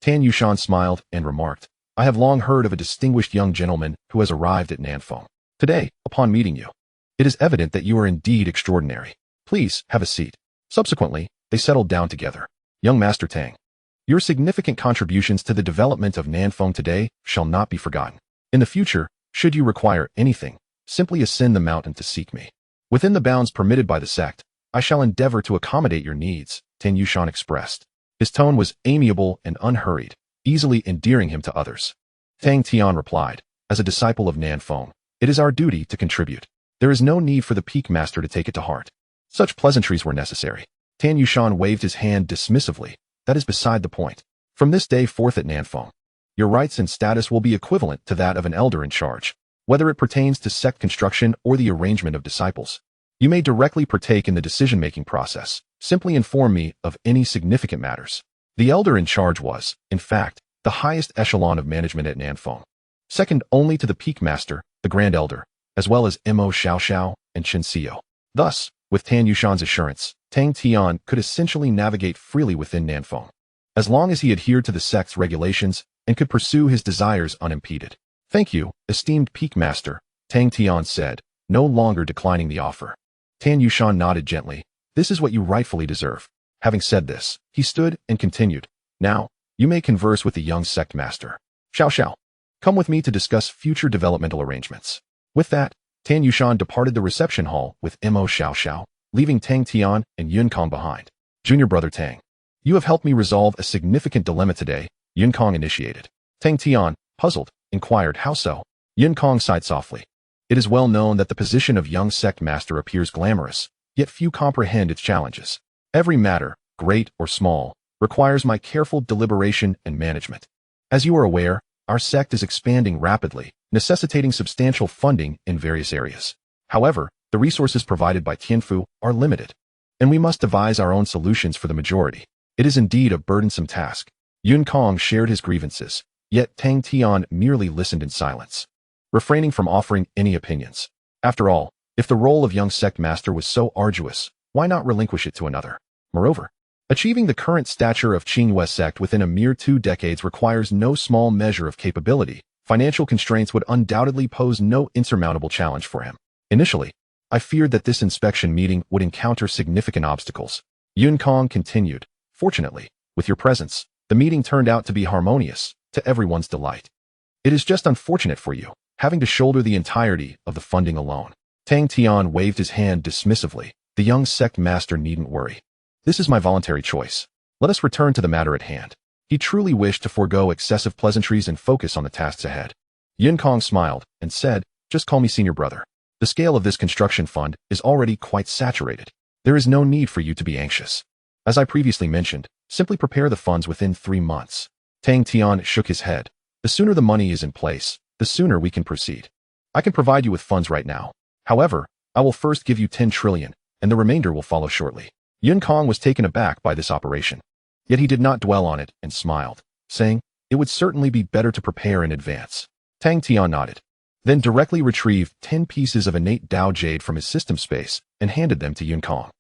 Tan Yushan smiled and remarked, I have long heard of a distinguished young gentleman who has arrived at Nanfeng. Today, upon meeting you, it is evident that you are indeed extraordinary. Please, have a seat. Subsequently, they settled down together. Young Master Tang, your significant contributions to the development of Nanfeng today shall not be forgotten. In the future, should you require anything, simply ascend the mountain to seek me. Within the bounds permitted by the sect, I shall endeavor to accommodate your needs, Tan Yushan expressed. His tone was amiable and unhurried, easily endearing him to others. Tang Tian replied, as a disciple of Nanfeng, it is our duty to contribute. There is no need for the Peak Master to take it to heart. Such pleasantries were necessary. Tan Yushan waved his hand dismissively. That is beside the point. From this day forth at Nanfeng, your rights and status will be equivalent to that of an elder in charge. Whether it pertains to sect construction or the arrangement of disciples, you may directly partake in the decision-making process. Simply inform me of any significant matters. The elder in charge was, in fact, the highest echelon of management at Nanfeng, second only to the Peak Master, the Grand Elder, as well as Mo Xiaoxiao and Chen Xiao. Thus, with Tan Yushan's assurance, Tang Tian could essentially navigate freely within Nanfeng, as long as he adhered to the sect's regulations and could pursue his desires unimpeded. Thank you, esteemed Peak Master, Tang Tian said, no longer declining the offer. Tan Yushan nodded gently. This is what you rightfully deserve. Having said this, he stood and continued. Now, you may converse with the young sect master. Xiao, come with me to discuss future developmental arrangements. With that, Tan Yushan departed the reception hall with Mo Xiaoxiao, leaving Tang Tian and Yun Kong behind. Junior brother Tang, you have helped me resolve a significant dilemma today, Yun Kong initiated. Tang Tian, puzzled, inquired how so. Yun Kong sighed softly. It is well known that the position of young sect master appears glamorous, yet few comprehend its challenges. Every matter, great or small, requires my careful deliberation and management. As you are aware, our sect is expanding rapidly, necessitating substantial funding in various areas. However, the resources provided by Tianfu are limited, and we must devise our own solutions for the majority. It is indeed a burdensome task. Yun Kong shared his grievances, yet Tang Tian merely listened in silence, refraining from offering any opinions. After all, if the role of young sect master was so arduous, why not relinquish it to another? Moreover, achieving the current stature of Qingyue sect within a mere 2 decades requires no small measure of capability. Financial constraints would undoubtedly pose no insurmountable challenge for him. Initially, I feared that this inspection meeting would encounter significant obstacles. Yun Kong continued, fortunately, with your presence, the meeting turned out to be harmonious, to everyone's delight. It is just unfortunate for you, having to shoulder the entirety of the funding alone. Tang Tian waved his hand dismissively. The young sect master needn't worry. This is my voluntary choice. Let us return to the matter at hand. He truly wished to forego excessive pleasantries and focus on the tasks ahead. Jinyutang smiled and said, "Just call me senior brother. The scale of this construction fund is already quite saturated. There is no need for you to be anxious. As I previously mentioned, simply prepare the funds within 3 months." Tang Tian shook his head. "The sooner the money is in place, the sooner we can proceed. I can provide you with funds right now. However, I will first give you 10 trillion, and the remainder will follow shortly." Jinyutang was taken aback by this operation. Yet he did not dwell on it and smiled, saying, "It would certainly be better to prepare in advance." Tang Tian nodded, then directly retrieved 10 pieces of innate Dao jade from his system space and handed them to Jinyutang.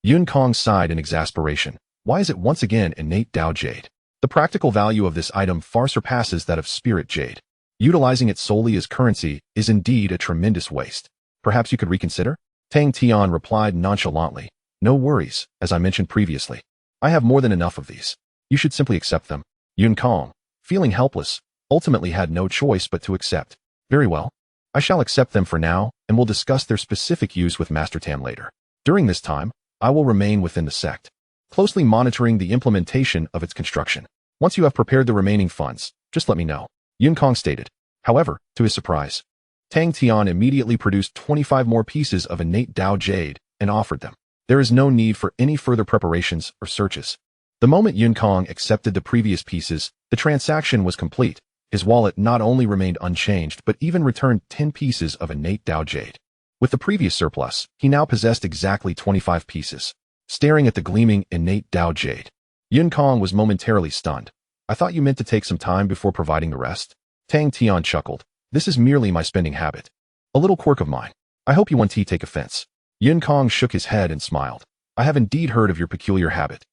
Jinyutang sighed in exasperation. Why is it once again innate Dao jade? The practical value of this item far surpasses that of spirit jade. Utilizing it solely as currency is indeed a tremendous waste. Perhaps you could reconsider? Tang Tian replied nonchalantly, "No worries, as I mentioned previously. I have more than enough of these. You should simply accept them." Jinyutang, feeling helpless, ultimately had no choice but to accept. "Very well. I shall accept them for now, and will discuss their specific use with Master Tan later. During this time, I will remain within the sect, closely monitoring the implementation of its construction. Once you have prepared the remaining funds, just let me know," Jinyutang stated. However, to his surprise, Tang Tian immediately produced 25 more pieces of innate Dao jade and offered them. There is no need for any further preparations or searches. The moment Jinyutang accepted the previous pieces, the transaction was complete. His wallet not only remained unchanged but even returned 10 pieces of innate Dao jade. With the previous surplus, he now possessed exactly 25 pieces. Staring at the gleaming innate Dao jade, Jinyutang was momentarily stunned. "I thought you meant to take some time before providing the rest?" Tang Tian chuckled. "This is merely my spending habit. A little quirk of mine. I hope you won't take offense." Jinyutang shook his head and smiled. "I have indeed heard of your peculiar habit,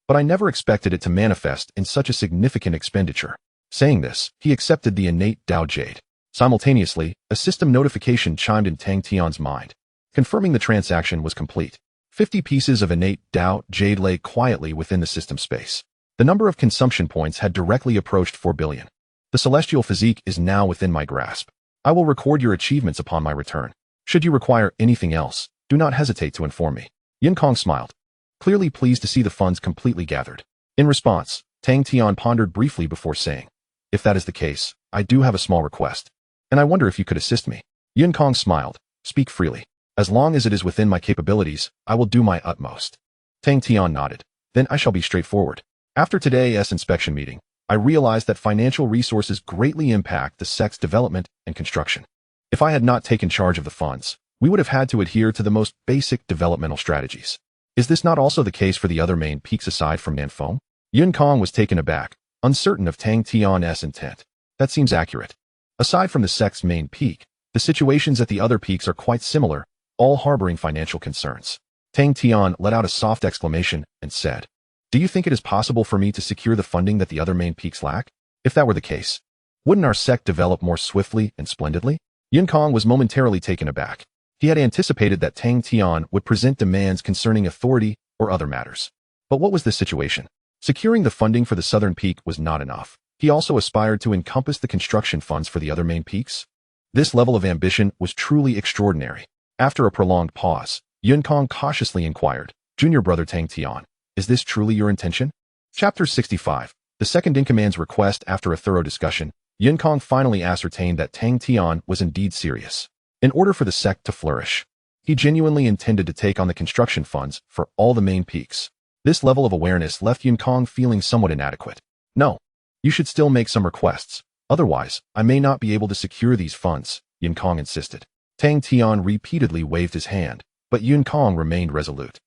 but I never expected it to manifest in such a significant expenditure." Saying this, he accepted the innate Dao jade. Simultaneously, a system notification chimed in Tang Tian's mind, confirming the transaction was complete. 50 pieces of innate Dao jade lay quietly within the system space. The number of consumption points had directly approached 4 billion. The celestial physique is now within my grasp. I will record your achievements upon my return. Should you require anything else, do not hesitate to inform me." Jinyutang smiled, clearly pleased to see the funds completely gathered. In response, Tang Tian pondered briefly before saying, "If that is the case, I do have a small request, and I wonder if you could assist me." Jinyutang smiled. "Speak freely. As long as it is within my capabilities, I will do my utmost." Tang Tian nodded. "Then I shall be straightforward. After today's inspection meeting, I realized that financial resources greatly impact the sect's development and construction. If I had not taken charge of the funds, we would have had to adhere to the most basic developmental strategies. Is this not also the case for the other main peaks aside from Nanfeng?" Jinyutang was taken aback, uncertain of Tang Tian's intent. "That seems accurate. Aside from the sect's main peak, the situations at the other peaks are quite similar, all harboring financial concerns." Tang Tian let out a soft exclamation and said, "Do you think it is possible for me to secure the funding that the other main peaks lack? If that were the case, wouldn't our sect develop more swiftly and splendidly?" Jinyutang was momentarily taken aback. He had anticipated that Tang Tian would present demands concerning authority or other matters. But what was this situation? Securing the funding for the southern peak was not enough. He also aspired to encompass the construction funds for the other main peaks. This level of ambition was truly extraordinary. After a prolonged pause, Jinyutang cautiously inquired, "Junior brother Tang Tian, is this truly your intention?" Chapter 65. The second-in-command's request. After a thorough discussion, Jinyutang finally ascertained that Tang Tian was indeed serious. In order for the sect to flourish, he genuinely intended to take on the construction funds for all the main peaks. This level of awareness left Jinyutang feeling somewhat inadequate. "No, you should still make some requests. Otherwise, I may not be able to secure these funds," Jinyutang insisted. Tang Tian repeatedly waved his hand, but Jinyutang remained resolute.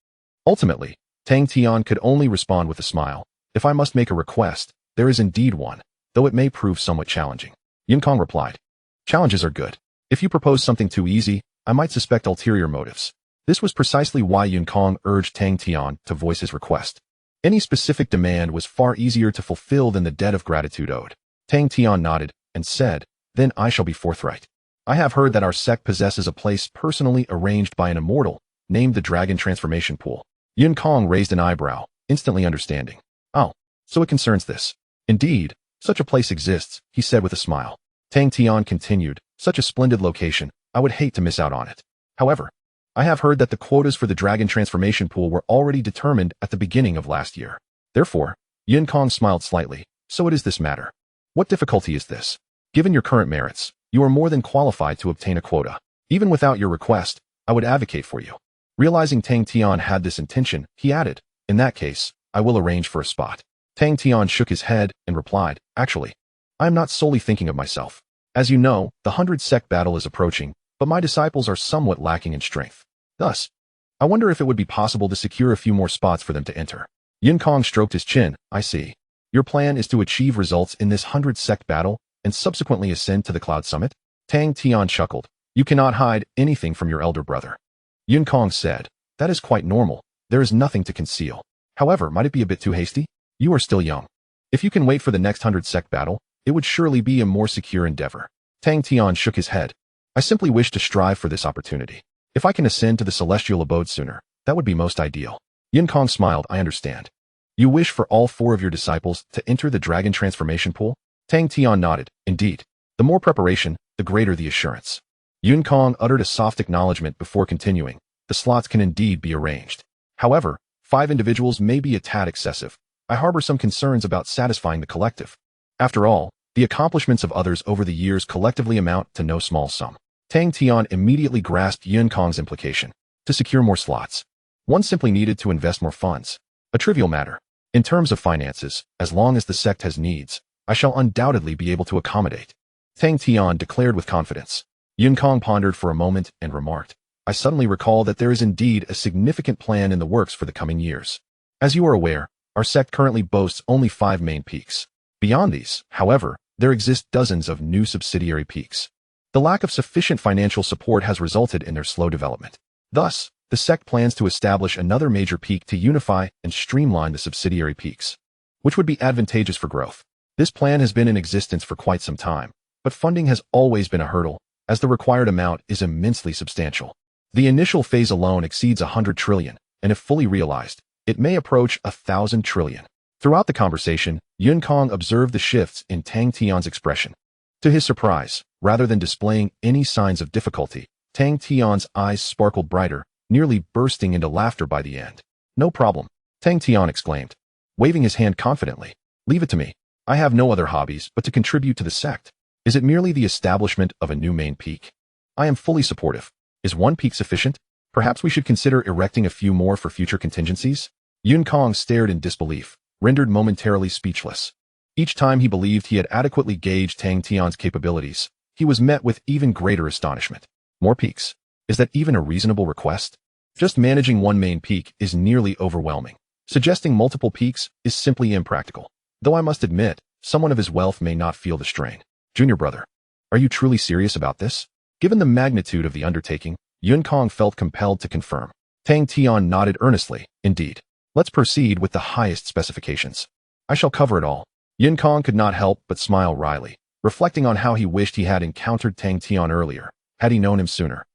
Ultimately, Tang Tian could only respond with a smile. "If I must make a request, there is indeed one, though it may prove somewhat challenging." Jinyutang replied, "Challenges are good. If you propose something too easy, I might suspect ulterior motives." This was precisely why Jinyutang urged Tang Tian to voice his request. Any specific demand was far easier to fulfill than the debt of gratitude owed. Tang Tian nodded and said, "Then I shall be forthright. I have heard that our sect possesses a place personally arranged by an immortal, named the Dragon Transformation Pool." Jinyutang raised an eyebrow, instantly understanding. "Oh, so it concerns this." "Indeed, such a place exists," he said with a smile. Tang Tian continued, "Such a splendid location, I would hate to miss out on it. However, I have heard that the quotas for the Dragon Transformation Pool were already determined at the beginning of last year. Therefore," Jinyutang smiled slightly, So it is this matter. What difficulty is this? Given your current merits, you are more than qualified to obtain a quota. Even without your request, I would advocate for you. Realizing Tang Tian had this intention, he added, in that case, I will arrange for a spot. Tang Tian shook his head and replied, actually, I am not solely thinking of myself. As you know, the 100-sect battle is approaching, but my disciples are somewhat lacking in strength. Thus, I wonder if it would be possible to secure a few more spots for them to enter. Jinyutang stroked his chin. I see. Your plan is to achieve results in this 100-sect battle and subsequently ascend to the Cloud Summit? Tang Tian chuckled. You cannot hide anything from your elder brother. Jinyutang said, that is quite normal. There is nothing to conceal. However, might it be a bit too hasty? You are still young. If you can wait for the next 100-sect battle, it would surely be a more secure endeavor. Tang Tian shook his head. I simply wish to strive for this opportunity. If I can ascend to the celestial abode sooner, that would be most ideal. Jinyutang smiled. I understand. You wish for all 4 of your disciples to enter the dragon transformation pool? Tang Tian nodded. Indeed. The more preparation, the greater the assurance. Jinyutang uttered a soft acknowledgement before continuing. The slots can indeed be arranged. However, 5 individuals may be a tad excessive. I harbor some concerns about satisfying the collective. After all, the accomplishments of others over the years collectively amount to no small sum. Tang Tian immediately grasped Jinyutang's implication. To secure more slots, one simply needed to invest more funds. A trivial matter. In terms of finances, as long as the sect has needs, I shall undoubtedly be able to accommodate. Tang Tian declared with confidence. Jinyutang pondered for a moment and remarked, I suddenly recall that there is indeed a significant plan in the works for the coming years. As you are aware, our sect currently boasts only 5 main peaks. Beyond these, however, there exist dozens of new subsidiary peaks. The lack of sufficient financial support has resulted in their slow development. Thus, the sect plans to establish another major peak to unify and streamline the subsidiary peaks, which would be advantageous for growth. This plan has been in existence for quite some time, but funding has always been a hurdle, as the required amount is immensely substantial. The initial phase alone exceeds 100 trillion, and if fully realized, it may approach 1,000 trillion. Throughout the conversation, Jinyutang observed the shifts in Tang Tian's expression. To his surprise, rather than displaying any signs of difficulty, Tang Tian's eyes sparkled brighter, nearly bursting into laughter by the end. No problem, Tang Tian exclaimed, waving his hand confidently. Leave it to me. I have no other hobbies but to contribute to the sect. Is it merely the establishment of a new main peak? I am fully supportive. Is 1 peak sufficient? Perhaps we should consider erecting a few more for future contingencies? Jinyutang stared in disbelief, rendered momentarily speechless. Each time he believed he had adequately gauged Tang Tian's capabilities, he was met with even greater astonishment. More peaks? Is that even a reasonable request? Just managing 1 main peak is nearly overwhelming. Suggesting multiple peaks is simply impractical. Though I must admit, someone of his wealth may not feel the strain. Junior brother, are you truly serious about this? Given the magnitude of the undertaking, Jinyutang felt compelled to confirm. Tang Tian nodded earnestly. Indeed. Let's proceed with the highest specifications. I shall cover it all. Jinyutang could not help but smile wryly, reflecting on how he wished he had encountered Tang Tian earlier. Had he known him sooner,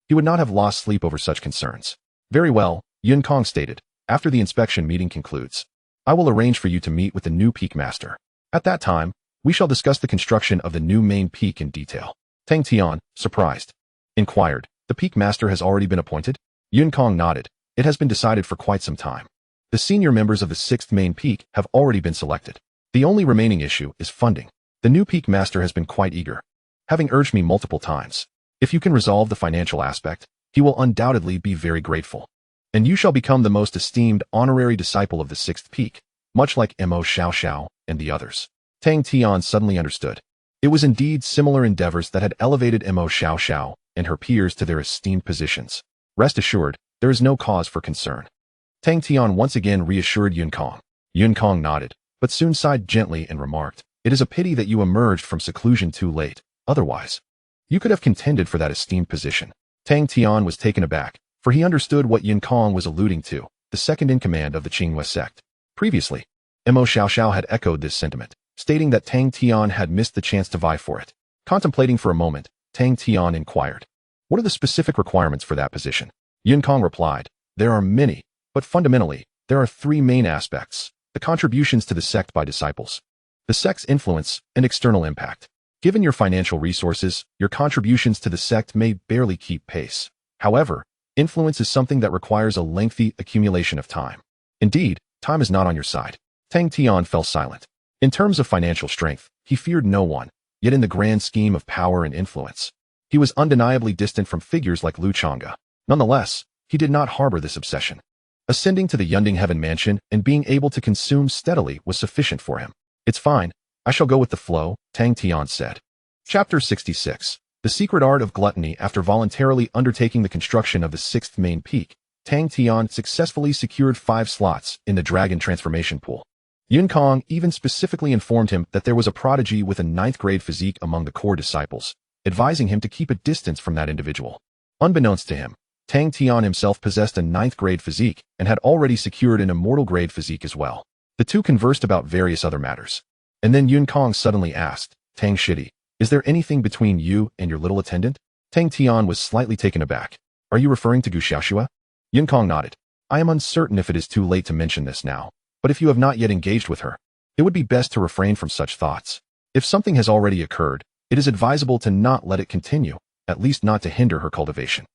he would not have lost sleep over such concerns. Very well, Jinyutang stated. After the inspection meeting concludes, I will arrange for you to meet with the new peak master. At that time, we shall discuss the construction of the new main peak in detail. Tang Tian, surprised, inquired, the peak master has already been appointed? Jinyutang nodded. It has been decided for quite some time. The senior members of the 6th main peak have already been selected. The only remaining issue is funding. The new peak master has been quite eager, having urged me multiple times. If you can resolve the financial aspect, he will undoubtedly be very grateful. And you shall become the most esteemed honorary disciple of the 6th peak, much like Mo Xiao and the others. Tang Tian suddenly understood. It was indeed similar endeavors that had elevated Mo Xiao and her peers to their esteemed positions. Rest assured, there is no cause for concern. Tang Tian once again reassured Jinyutang. Jinyutang nodded, but soon sighed gently and remarked, it is a pity that you emerged from seclusion too late. Otherwise, you could have contended for that esteemed position. Tang Tian was taken aback, for he understood what Jinyutang was alluding to, the second in command of the Qinghua sect. Previously, Mo Xiao had echoed this sentiment, stating that Tang Tian had missed the chance to vie for it. Contemplating for a moment, Tang Tian inquired, what are the specific requirements for that position? Jinyutang replied, there are many, but fundamentally, there are 3 main aspects: the contributions to the sect by disciples, the sect's influence, and external impact. Given your financial resources, your contributions to the sect may barely keep pace. However, influence is something that requires a lengthy accumulation of time. Indeed, time is not on your side. Tang Tian fell silent. In terms of financial strength, he feared no one, yet in the grand scheme of power and influence, he was undeniably distant from figures like Liu Chang'e. Nonetheless, he did not harbor this obsession. Ascending to the Yunding Heaven Mansion and being able to consume steadily was sufficient for him. It's fine, I shall go with the flow, Tang Tian said. Chapter 66. The Secret Art of Gluttony. After voluntarily undertaking the construction of the sixth main peak, Tang Tian successfully secured 5 slots in the dragon transformation pool. Yunkang even specifically informed him that there was a prodigy with a 9th grade physique among the core disciples, advising him to keep a distance from that individual. Unbeknownst to him, Tang Tian himself possessed a 9th grade physique and had already secured an immortal grade physique as well. The two conversed about various other matters. And then Yunkang suddenly asked, Tang Shidi, is there anything between you and your little attendant? Tang Tian was slightly taken aback. Are you referring to Gu Xiaoxue? Yunkang nodded. I am uncertain if it is too late to mention this now, but if you have not yet engaged with her, it would be best to refrain from such thoughts. If something has already occurred, it is advisable to not let it continue, at least not to hinder her cultivation.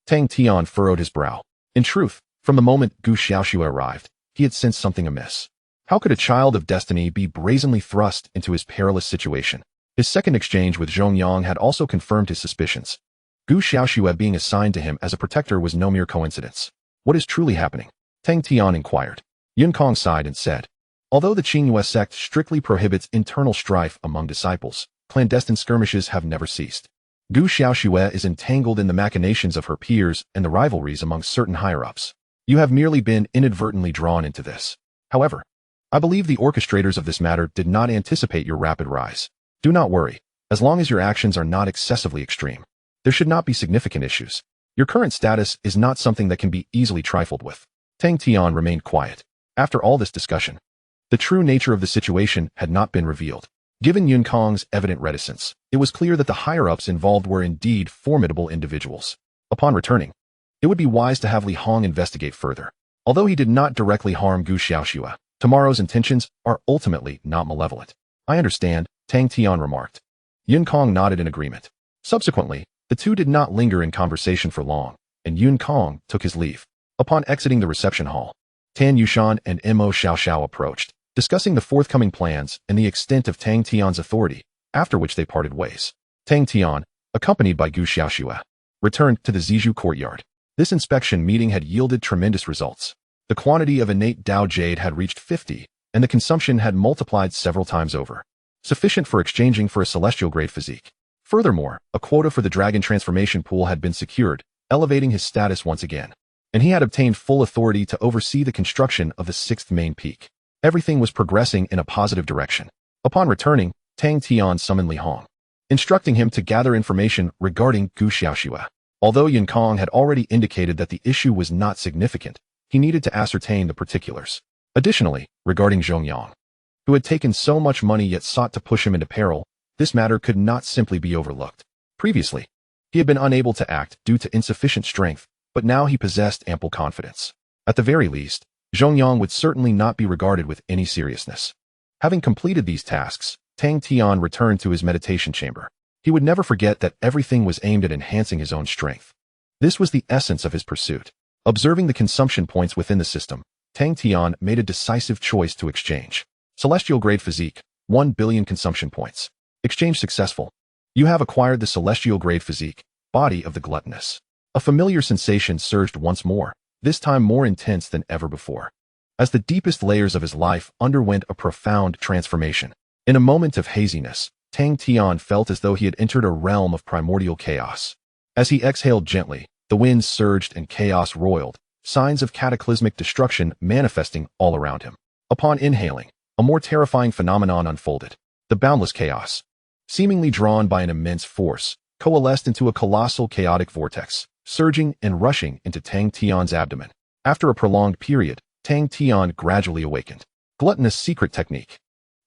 Tang Tian furrowed his brow. In truth, from the moment Gu Xiaoxue arrived, he had sensed something amiss. How could a child of destiny be brazenly thrust into his perilous situation? His second exchange with Zhongyang had also confirmed his suspicions. Gu Xiaoxue being assigned to him as a protector was no mere coincidence. What is truly happening? Tang Tian inquired. Yunkang sighed and said, although the Qingyue sect strictly prohibits internal strife among disciples, clandestine skirmishes have never ceased. Gu Xiaoxue is entangled in the machinations of her peers and the rivalries among certain higher-ups. You have merely been inadvertently drawn into this. However, I believe the orchestrators of this matter did not anticipate your rapid rise. Do not worry, as long as your actions are not excessively extreme. There should not be significant issues. Your current status is not something that can be easily trifled with. Tang Tian remained quiet. After all this discussion, the true nature of the situation had not been revealed. Given Yunkang's evident reticence, it was clear that the higher-ups involved were indeed formidable individuals. Upon returning, it would be wise to have Li Hong investigate further. Although he did not directly harm Gu Xiaoxue, tomorrow's intentions are ultimately not malevolent. I understand, Tang Tian remarked. Yunkang nodded in agreement. Subsequently, the two did not linger in conversation for long, and Yunkang took his leave. Upon exiting the reception hall, Tan Yushan and Mo Xiaoxiao approached, discussing the forthcoming plans and the extent of Tang Tian's authority, after which they parted ways. Tang Tian, accompanied by Gu Xiaoxue, returned to the Zizhu courtyard. This inspection meeting had yielded tremendous results. The quantity of innate Dao jade had reached 50, and the consumption had multiplied several times over, sufficient for exchanging for a celestial grade physique. Furthermore, a quota for the dragon transformation pool had been secured, elevating his status once again, and he had obtained full authority to oversee the construction of the 6th main peak. Everything was progressing in a positive direction. Upon returning, Tang Tian summoned Li Hong, instructing him to gather information regarding Gu Xiaoxue. Although Yunkang had already indicated that the issue was not significant, he needed to ascertain the particulars. Additionally, regarding Zhongyang, who had taken so much money yet sought to push him into peril, this matter could not simply be overlooked. Previously, he had been unable to act due to insufficient strength, but now he possessed ample confidence. At the very least, Zhongyang would certainly not be regarded with any seriousness. Having completed these tasks, Tang Tian returned to his meditation chamber. He would never forget that everything was aimed at enhancing his own strength. This was the essence of his pursuit. Observing the consumption points within the system, Tang Tian made a decisive choice to exchange. Celestial grade physique, 1 billion consumption points. Exchange successful. You have acquired the celestial grade physique, body of the gluttonous. A familiar sensation surged once more, this time more intense than ever before, as the deepest layers of his life underwent a profound transformation. In a moment of haziness, Tang Tian felt as though he had entered a realm of primordial chaos. As he exhaled gently, the winds surged and chaos roiled, signs of cataclysmic destruction manifesting all around him. Upon inhaling, a more terrifying phenomenon unfolded. The boundless chaos, seemingly drawn by an immense force, coalesced into a colossal chaotic vortex, surging and rushing into Tang Tian's abdomen. After a prolonged period, Tang Tian gradually awakened. Gluttonous secret technique.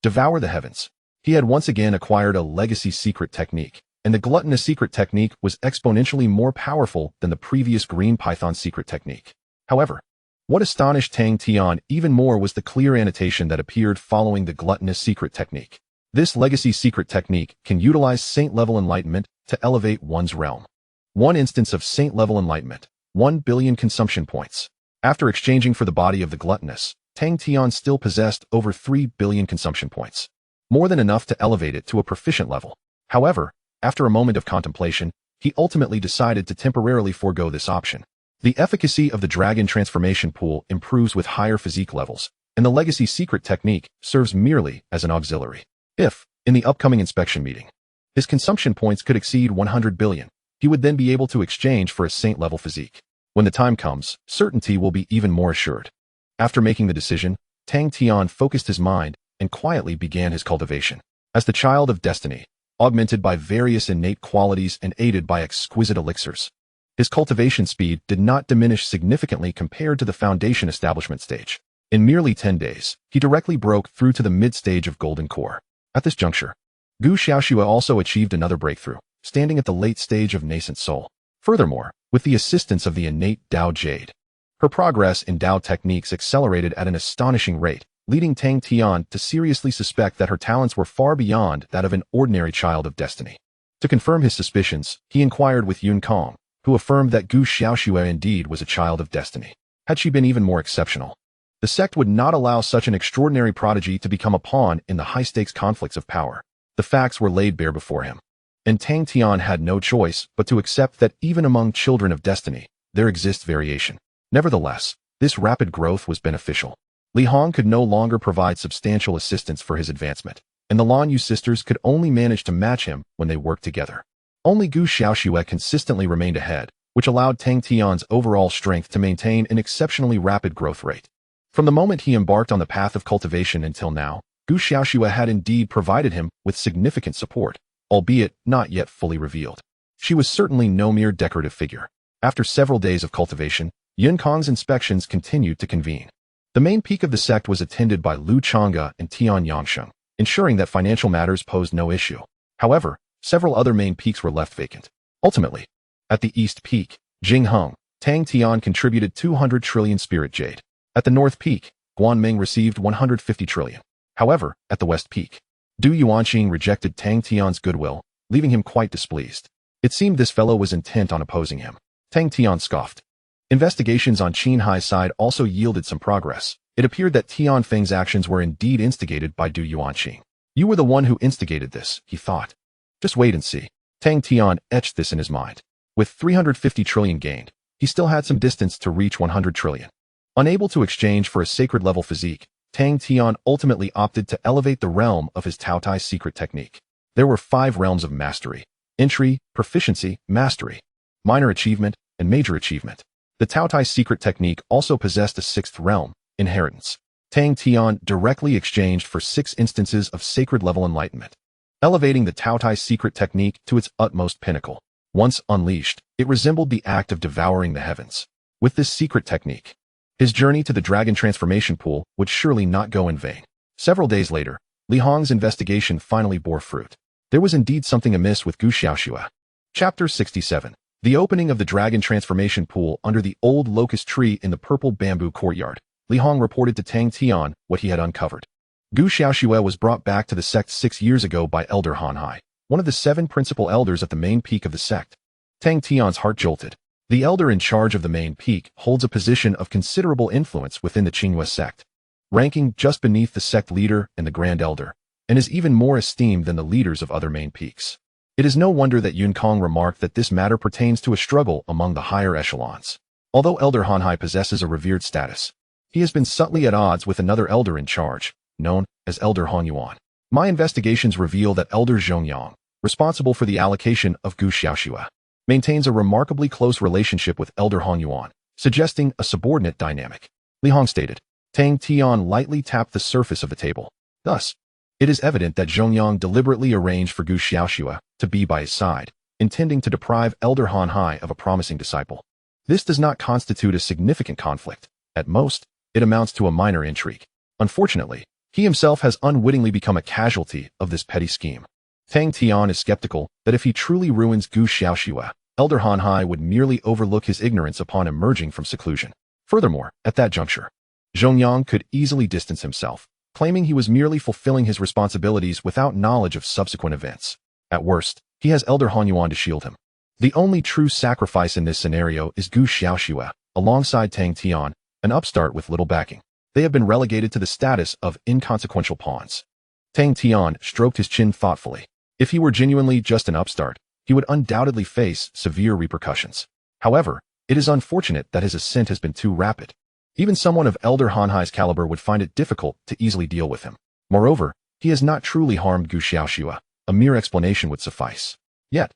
Devour the heavens. He had once again acquired a legacy secret technique, and the gluttonous secret technique was exponentially more powerful than the previous green python secret technique. However, what astonished Tang Tian even more was the clear annotation that appeared following the gluttonous secret technique. This legacy secret technique can utilize saint-level enlightenment to elevate one's realm. One instance of saint-level enlightenment, 1 billion consumption points. After exchanging for the body of the gluttonous, Tang Tian still possessed over 3 billion consumption points, more than enough to elevate it to a proficient level. However, after a moment of contemplation, he ultimately decided to temporarily forego this option. The efficacy of the dragon transformation pool improves with higher physique levels, and the legacy secret technique serves merely as an auxiliary. If, in the upcoming inspection meeting, his consumption points could exceed 100 billion, he would then be able to exchange for a saint-level physique. When the time comes, certainty will be even more assured. After making the decision, Tang Tian focused his mind and quietly began his cultivation. As the child of destiny, augmented by various innate qualities and aided by exquisite elixirs, his cultivation speed did not diminish significantly compared to the foundation establishment stage. In merely 10 days, he directly broke through to the mid-stage of golden core. At this juncture, Gu Xiaoxue also achieved another breakthrough, standing at the late stage of nascent soul. Furthermore, with the assistance of the innate Dao Jade, her progress in Dao techniques accelerated at an astonishing rate, leading Tang Tian to seriously suspect that her talents were far beyond that of an ordinary child of destiny. To confirm his suspicions, he inquired with Yunkong, who affirmed that Gu Xiaoxue indeed was a child of destiny. Had she been even more exceptional, the sect would not allow such an extraordinary prodigy to become a pawn in the high-stakes conflicts of power. The facts were laid bare before him, and Tang Tian had no choice but to accept that even among children of destiny, there exists variation. Nevertheless, this rapid growth was beneficial. Li Hong could no longer provide substantial assistance for his advancement, and the Lan Yu sisters could only manage to match him when they worked together. Only Gu Xiaoxue consistently remained ahead, which allowed Tang Tian's overall strength to maintain an exceptionally rapid growth rate. From the moment he embarked on the path of cultivation until now, Gu Xiaoxue had indeed provided him with significant support, albeit not yet fully revealed. She was certainly no mere decorative figure. After several days of cultivation, Yunkong's inspections continued to convene. The main peak of the sect was attended by Lu Chang'e and Tian Yangsheng, ensuring that financial matters posed no issue. However, several other main peaks were left vacant. Ultimately, at the East Peak, Jingheng, Tang Tian contributed 200 trillion spirit jade. At the North Peak, Guanming received 150 trillion. However, at the West Peak, Du Yuanqing rejected Tang Tian's goodwill, leaving him quite displeased. It seemed this fellow was intent on opposing him. Tang Tian scoffed. Investigations on Qin Hai's side also yielded some progress. It appeared that Tian Feng's actions were indeed instigated by Du Yuanqing. You were the one who instigated this, he thought. Just wait and see. Tang Tian etched this in his mind. With 350 trillion gained, he still had some distance to reach 100 trillion. Unable to exchange for a sacred-level physique, Tang Tian ultimately opted to elevate the realm of his Taotai secret technique. There were 5 realms of mastery: entry, proficiency, mastery, minor achievement, and major achievement. The Taotai secret technique also possessed a 6th realm, inheritance. Tang Tian directly exchanged for 6 instances of sacred-level enlightenment, elevating the Taotai secret technique to its utmost pinnacle. Once unleashed, it resembled the act of devouring the heavens. With this secret technique, his journey to the dragon transformation pool would surely not go in vain. Several days later, Li Hong's investigation finally bore fruit. There was indeed something amiss with Gu Xiaoxue. Chapter 67. The opening of the dragon transformation pool under the old locust tree in the purple bamboo courtyard. Li Hong reported to Tang Tian what he had uncovered. Gu Xiaoxue was brought back to the sect 6 years ago by Elder Han Hai, one of the 7 principal elders at the main peak of the sect. Tang Tian's heart jolted. The elder in charge of the main peak holds a position of considerable influence within the Qinghua sect, ranking just beneath the sect leader and the grand elder, and is even more esteemed than the leaders of other main peaks. It is no wonder that Yunkong remarked that this matter pertains to a struggle among the higher echelons. Although Elder Han Hai possesses a revered status, he has been subtly at odds with another elder in charge, known as Elder Hong Yuan. My investigations reveal that Elder Zhongyang, responsible for the allocation of Gu Xiaoxue, maintains a remarkably close relationship with Elder Hong Yuan, suggesting a subordinate dynamic. Li Hong stated. Tang Tian lightly tapped the surface of the table. Thus, it is evident that Zhongyang deliberately arranged for Gu Xiaoxue to be by his side, intending to deprive Elder Han Hai of a promising disciple. This does not constitute a significant conflict. At most, it amounts to a minor intrigue. Unfortunately, he himself has unwittingly become a casualty of this petty scheme. Tang Tian is skeptical that if he truly ruins Gu Xiaoxue, Elder Han Hai would merely overlook his ignorance upon emerging from seclusion. Furthermore, at that juncture, Zhongyang could easily distance himself, claiming he was merely fulfilling his responsibilities without knowledge of subsequent events. At worst, he has Elder Han Yuan to shield him. The only true sacrifice in this scenario is Gu Xiaoxue, alongside Tang Tian, an upstart with little backing. They have been relegated to the status of inconsequential pawns. Tang Tian stroked his chin thoughtfully. If he were genuinely just an upstart, he would undoubtedly face severe repercussions. However, it is unfortunate that his ascent has been too rapid. Even someone of Elder Hanhai's caliber would find it difficult to easily deal with him. Moreover, he has not truly harmed Gu Xiaoxue. A mere explanation would suffice. Yet,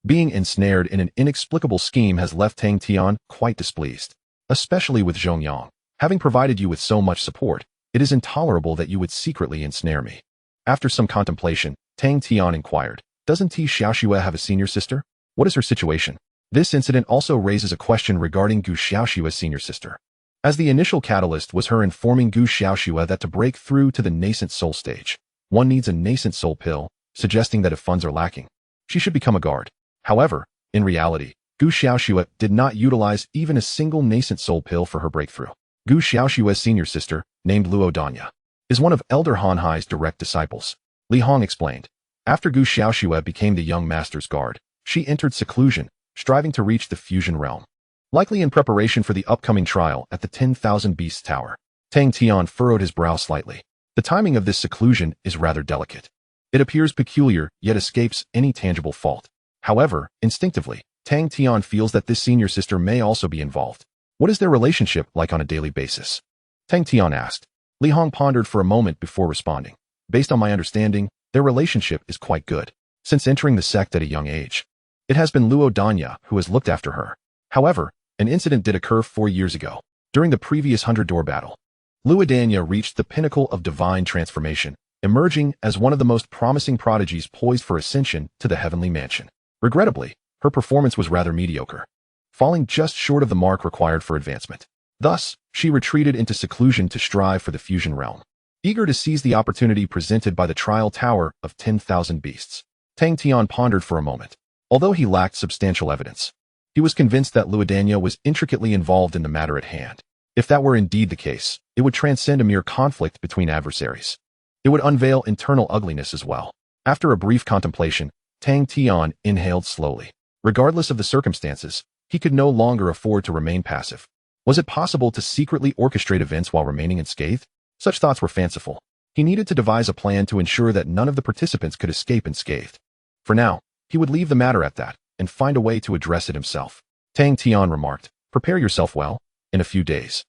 being ensnared in an inexplicable scheme has left Tang Tian quite displeased. Especially with Zhongyang. Having provided you with so much support, it is intolerable that you would secretly ensnare me. After some contemplation, Tang Tian inquired, doesn't Ti Xiaoxue have a senior sister? What is her situation? This incident also raises a question regarding Gu Xiaoxue's senior sister. As the initial catalyst was her informing Gu Xiaoxue that to break through to the nascent soul stage, one needs a nascent soul pill, suggesting that if funds are lacking, she should become a guard. However, in reality, Gu Xiaoxue did not utilize even a single nascent soul pill for her breakthrough. Gu Xiaoxue's senior sister, named Luo Danya, is one of Elder Hanhai's direct disciples. Li Hong explained. After Gu Xiaoxue became the young master's guard, she entered seclusion, striving to reach the fusion realm. Likely in preparation for the upcoming trial at the 10,000 Beasts Tower. Tang Tian furrowed his brow slightly. The timing of this seclusion is rather delicate. It appears peculiar, yet escapes any tangible fault. However, instinctively, Tang Tian feels that this senior sister may also be involved. What is their relationship like on a daily basis? Tang Tian asked. Li Hong pondered for a moment before responding. Based on my understanding, their relationship is quite good. Since entering the sect at a young age, it has been Luo Danya who has looked after her. However, an incident did occur 4 years ago. During the previous 100-door battle, Luo Danya reached the pinnacle of divine transformation, emerging as one of the most promising prodigies poised for ascension to the heavenly mansion. Regrettably, her performance was rather mediocre, falling just short of the mark required for advancement. Thus, she retreated into seclusion to strive for the fusion realm. Eager to seize the opportunity presented by the trial tower of 10,000 beasts, Tang Tian pondered for a moment. Although he lacked substantial evidence, he was convinced that Luo Danya was intricately involved in the matter at hand. If that were indeed the case, it would transcend a mere conflict between adversaries. It would unveil internal ugliness as well. After a brief contemplation, Tang Tian inhaled slowly. Regardless of the circumstances, he could no longer afford to remain passive. Was it possible to secretly orchestrate events while remaining unscathed? Such thoughts were fanciful. He needed to devise a plan to ensure that none of the participants could escape unscathed. For now, he would leave the matter at that, and find a way to address it himself. Tang Tian remarked, prepare yourself well. In a few days,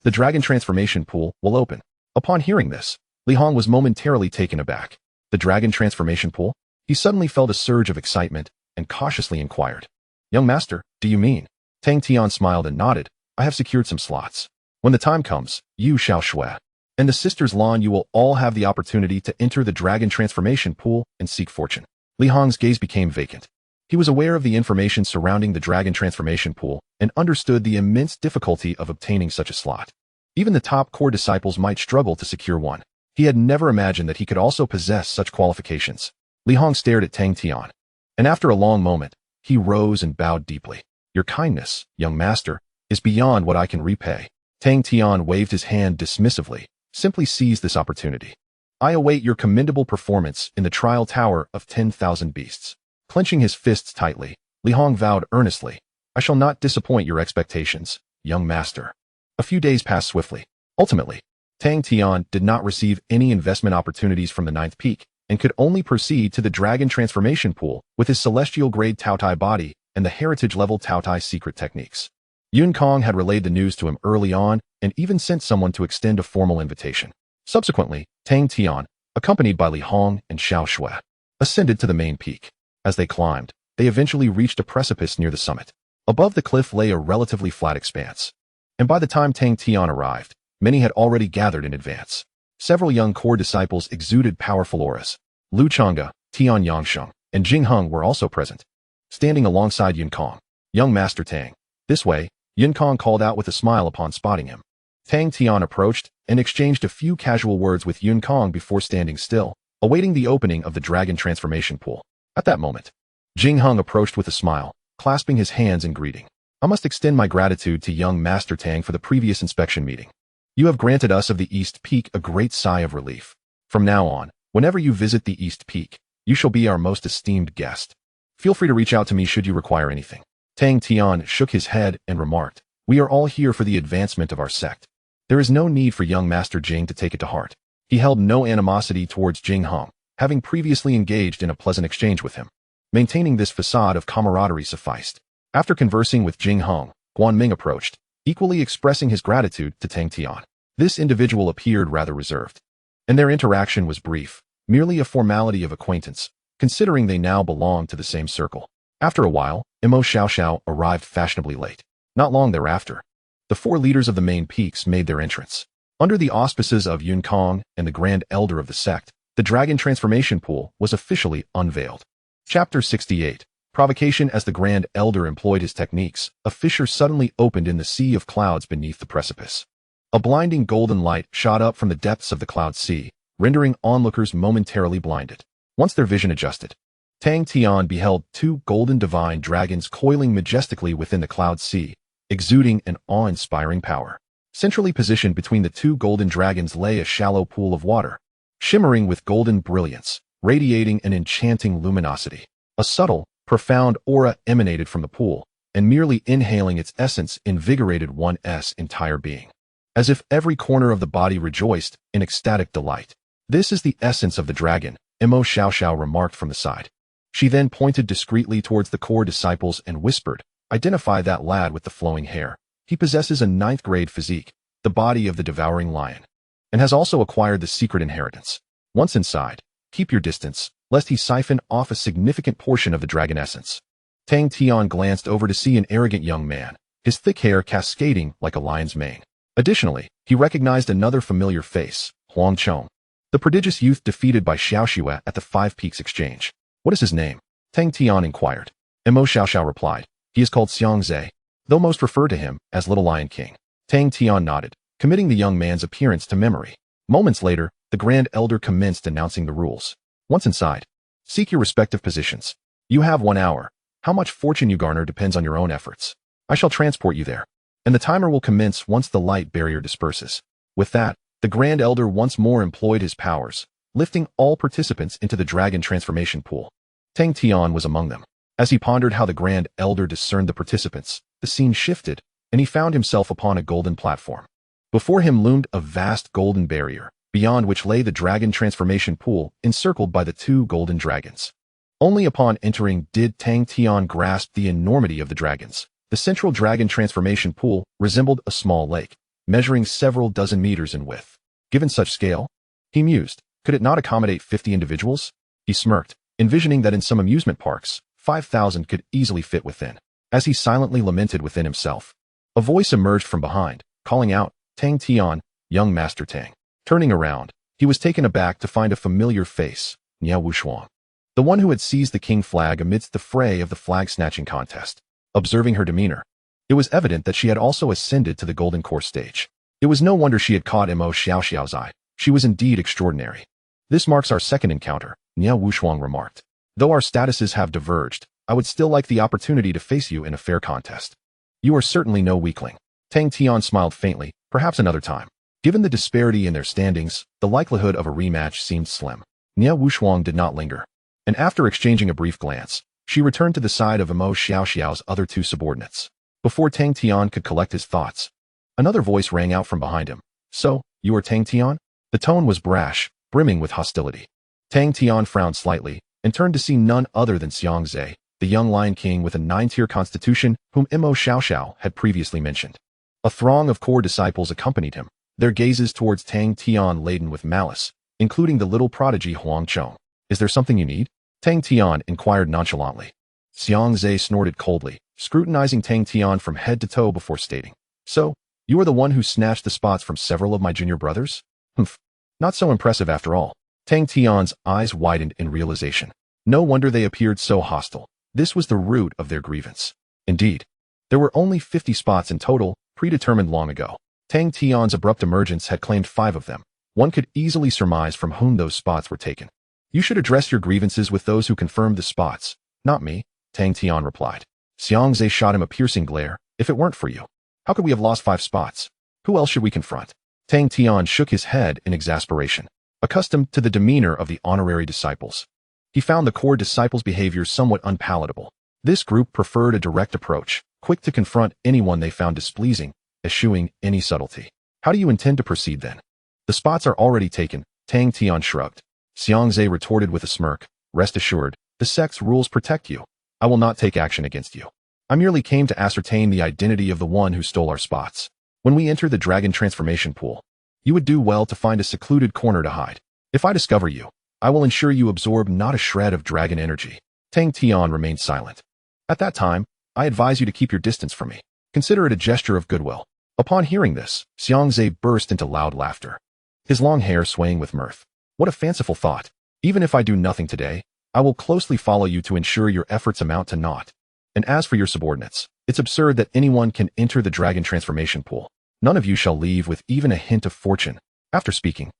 the dragon transformation pool will open. Upon hearing this, Li Hong was momentarily taken aback. The dragon transformation pool? He suddenly felt a surge of excitement, and cautiously inquired. Young master, do you mean? Tang Tian smiled and nodded. I have secured some slots. When the time comes, you shall Shui. And the sisters' lawn you will all have the opportunity to enter the dragon transformation pool and seek fortune. Li Hong's gaze became vacant. He was aware of the information surrounding the dragon transformation pool and understood the immense difficulty of obtaining such a slot. Even the top core disciples might struggle to secure one. He had never imagined that he could also possess such qualifications. Li Hong stared at Tang Tian, and after a long moment, he rose and bowed deeply. Your kindness, young master, is beyond what I can repay. Tang Tian waved his hand dismissively. Simply seize this opportunity. I await your commendable performance in the trial tower of 10,000 beasts. Clenching his fists tightly, Li Hong vowed earnestly, I shall not disappoint your expectations, young master. A few days passed swiftly. Ultimately, Tang Tian did not receive any investment opportunities from the ninth peak, and could only proceed to the dragon transformation pool with his celestial grade Taotai body and the heritage level Taotai secret techniques. Yunkong had relayed the news to him early on and even sent someone to extend a formal invitation. Subsequently, Tang Tian, accompanied by Li Hong and Xiao Shui, ascended to the main peak. As they climbed, they eventually reached a precipice near the summit. Above the cliff lay a relatively flat expanse. And by the time Tang Tian arrived, many had already gathered in advance. Several young core disciples exuded powerful auras. Lu Chang'e, Tian Yangsheng, and Jing Heng were also present, standing alongside Yunkong. Young Master Tang. This way, Yunkong called out with a smile upon spotting him. Tang Tian approached and exchanged a few casual words with Yunkong before standing still, awaiting the opening of the dragon transformation pool. At that moment, Jing Heng approached with a smile, clasping his hands in greeting. I must extend my gratitude to young Master Tang for the previous inspection meeting. You have granted us of the East Peak a great sigh of relief. From now on, whenever you visit the East Peak, you shall be our most esteemed guest. Feel free to reach out to me should you require anything. Tang Tian shook his head and remarked, we are all here for the advancement of our sect. There is no need for young Master Jing to take it to heart. He held no animosity towards Jing Hong, having previously engaged in a pleasant exchange with him. Maintaining this facade of camaraderie sufficed. After conversing with Jing Hong, Guan Ming approached, equally expressing his gratitude to Tang Tian. This individual appeared rather reserved, and their interaction was brief, merely a formality of acquaintance, considering they now belonged to the same circle. After a while, Imo Xiaoxiao arrived fashionably late. Not long thereafter, the four leaders of the main peaks made their entrance. Under the auspices of Yun Kong and the Grand Elder of the sect, the Dragon Transformation Pool was officially unveiled. Chapter 68. Provocation. As the Grand Elder employed his techniques, a fissure suddenly opened in the sea of clouds beneath the precipice. A blinding golden light shot up from the depths of the cloud sea, rendering onlookers momentarily blinded. Once their vision adjusted, Tang Tian beheld two golden divine dragons coiling majestically within the cloud sea, exuding an awe-inspiring power. Centrally positioned between the two golden dragons lay a shallow pool of water, shimmering with golden brilliance, radiating an enchanting luminosity. A subtle, profound aura emanated from the pool, and merely inhaling its essence invigorated one's entire being, as if every corner of the body rejoiced in ecstatic delight. This is the essence of the dragon, Imo Xiaoxiao remarked from the side. She then pointed discreetly towards the core disciples and whispered, "Identify that lad with the flowing hair. He possesses a 9th-grade physique, the body of the devouring lion, and has also acquired the secret inheritance. Once inside, keep your distance, lest he siphon off a significant portion of the dragon essence." Tang Tian glanced over to see an arrogant young man, his thick hair cascading like a lion's mane. Additionally, he recognized another familiar face, Huang Chong, the prodigious youth defeated by Xiao Xue at the Five Peaks Exchange. "What is his name?" Tang Tian inquired. Imo Xiaoxiao replied, "He is called Xiang Zhe, though most refer to him as Little Lion King." Tang Tian nodded, committing the young man's appearance to memory. Moments later, the Grand Elder commenced announcing the rules. Once inside, seek your respective positions. You have 1 hour. How much fortune you garner depends on your own efforts. I shall transport you there, and the timer will commence once the light barrier disperses. With that, the Grand Elder once more employed his powers, lifting all participants into the Dragon Transformation Pool. Tang Tian was among them. As he pondered how the Grand Elder discerned the participants, the scene shifted, and he found himself upon a golden platform. Before him loomed a vast golden barrier, beyond which lay the Dragon Transformation Pool encircled by the two golden dragons. Only upon entering did Tang Tian grasp the enormity of the dragons. The central Dragon Transformation Pool resembled a small lake, measuring several dozen meters in width. Given such scale, he mused, could it not accommodate 50 individuals? He smirked, envisioning that in some amusement parks, 5,000 could easily fit within. As he silently lamented within himself, a voice emerged from behind, calling out, "Tang Tian, young Master Tang." Turning around, he was taken aback to find a familiar face, Niao Wushuang, the one who had seized the king flag amidst the fray of the flag-snatching contest. Observing her demeanor, it was evident that she had also ascended to the golden course stage. It was no wonder she had caught Imo Xiaoxiao's eye. She was indeed extraordinary. "This marks our second encounter," Niao Wushuang remarked. "Though our statuses have diverged, I would still like the opportunity to face you in a fair contest. You are certainly no weakling." Tang Tian smiled faintly, perhaps another time. Given the disparity in their standings, the likelihood of a rematch seemed slim. Niao Wushuang did not linger, and after exchanging a brief glance, she returned to the side of Imo Xiaoxiao's other two subordinates. Before Tang Tian could collect his thoughts, another voice rang out from behind him. "So, you are Tang Tian?" The tone was brash, brimming with hostility. Tang Tian frowned slightly, and turned to see none other than Xiang Zhe, the young Lion King with a 9-tier constitution whom Imo Xiaoxiao had previously mentioned. A throng of core disciples accompanied him, their gazes towards Tang Tian laden with malice, including the little prodigy Huang Chong. "Is there something you need?" Tang Tian inquired nonchalantly. Xiang Zhe snorted coldly, scrutinizing Tang Tian from head to toe before stating, "So, you are the one who snatched the spots from several of my junior brothers? Humph. Not so impressive after all." Tang Tian's eyes widened in realization. No wonder they appeared so hostile. This was the root of their grievance. Indeed, there were only 50 spots in total, predetermined long ago. Tang Tian's abrupt emergence had claimed 5 of them. One could easily surmise from whom those spots were taken. "You should address your grievances with those who confirmed the spots, not me," Tang Tian replied. Xiang Zhe shot him a piercing glare. "If it weren't for you, how could we have lost 5 spots? Who else should we confront?" Tang Tian shook his head in exasperation. Accustomed to the demeanor of the honorary disciples, he found the core disciples' behavior somewhat unpalatable. This group preferred a direct approach, quick to confront anyone they found displeasing, eschewing any subtlety. How do you intend to proceed then? The spots are already taken, Tang Tian shrugged. Xiangze retorted with a smirk. Rest assured, the sect's rules protect you. I will not take action against you. I merely came to ascertain the identity of the one who stole our spots. When we enter the dragon transformation pool, you would do well to find a secluded corner to hide. If I discover you, I will ensure you absorb not a shred of dragon energy. Tang Tian remained silent. At that time, I advise you to keep your distance from me. Consider it a gesture of goodwill. Upon hearing this, Xiangze burst into loud laughter, his long hair swaying with mirth. What a fanciful thought. Even if I do nothing today, I will closely follow you to ensure your efforts amount to naught. And as for your subordinates, it's absurd that anyone can enter the dragon transformation pool. None of you shall leave with even a hint of fortune. After speaking,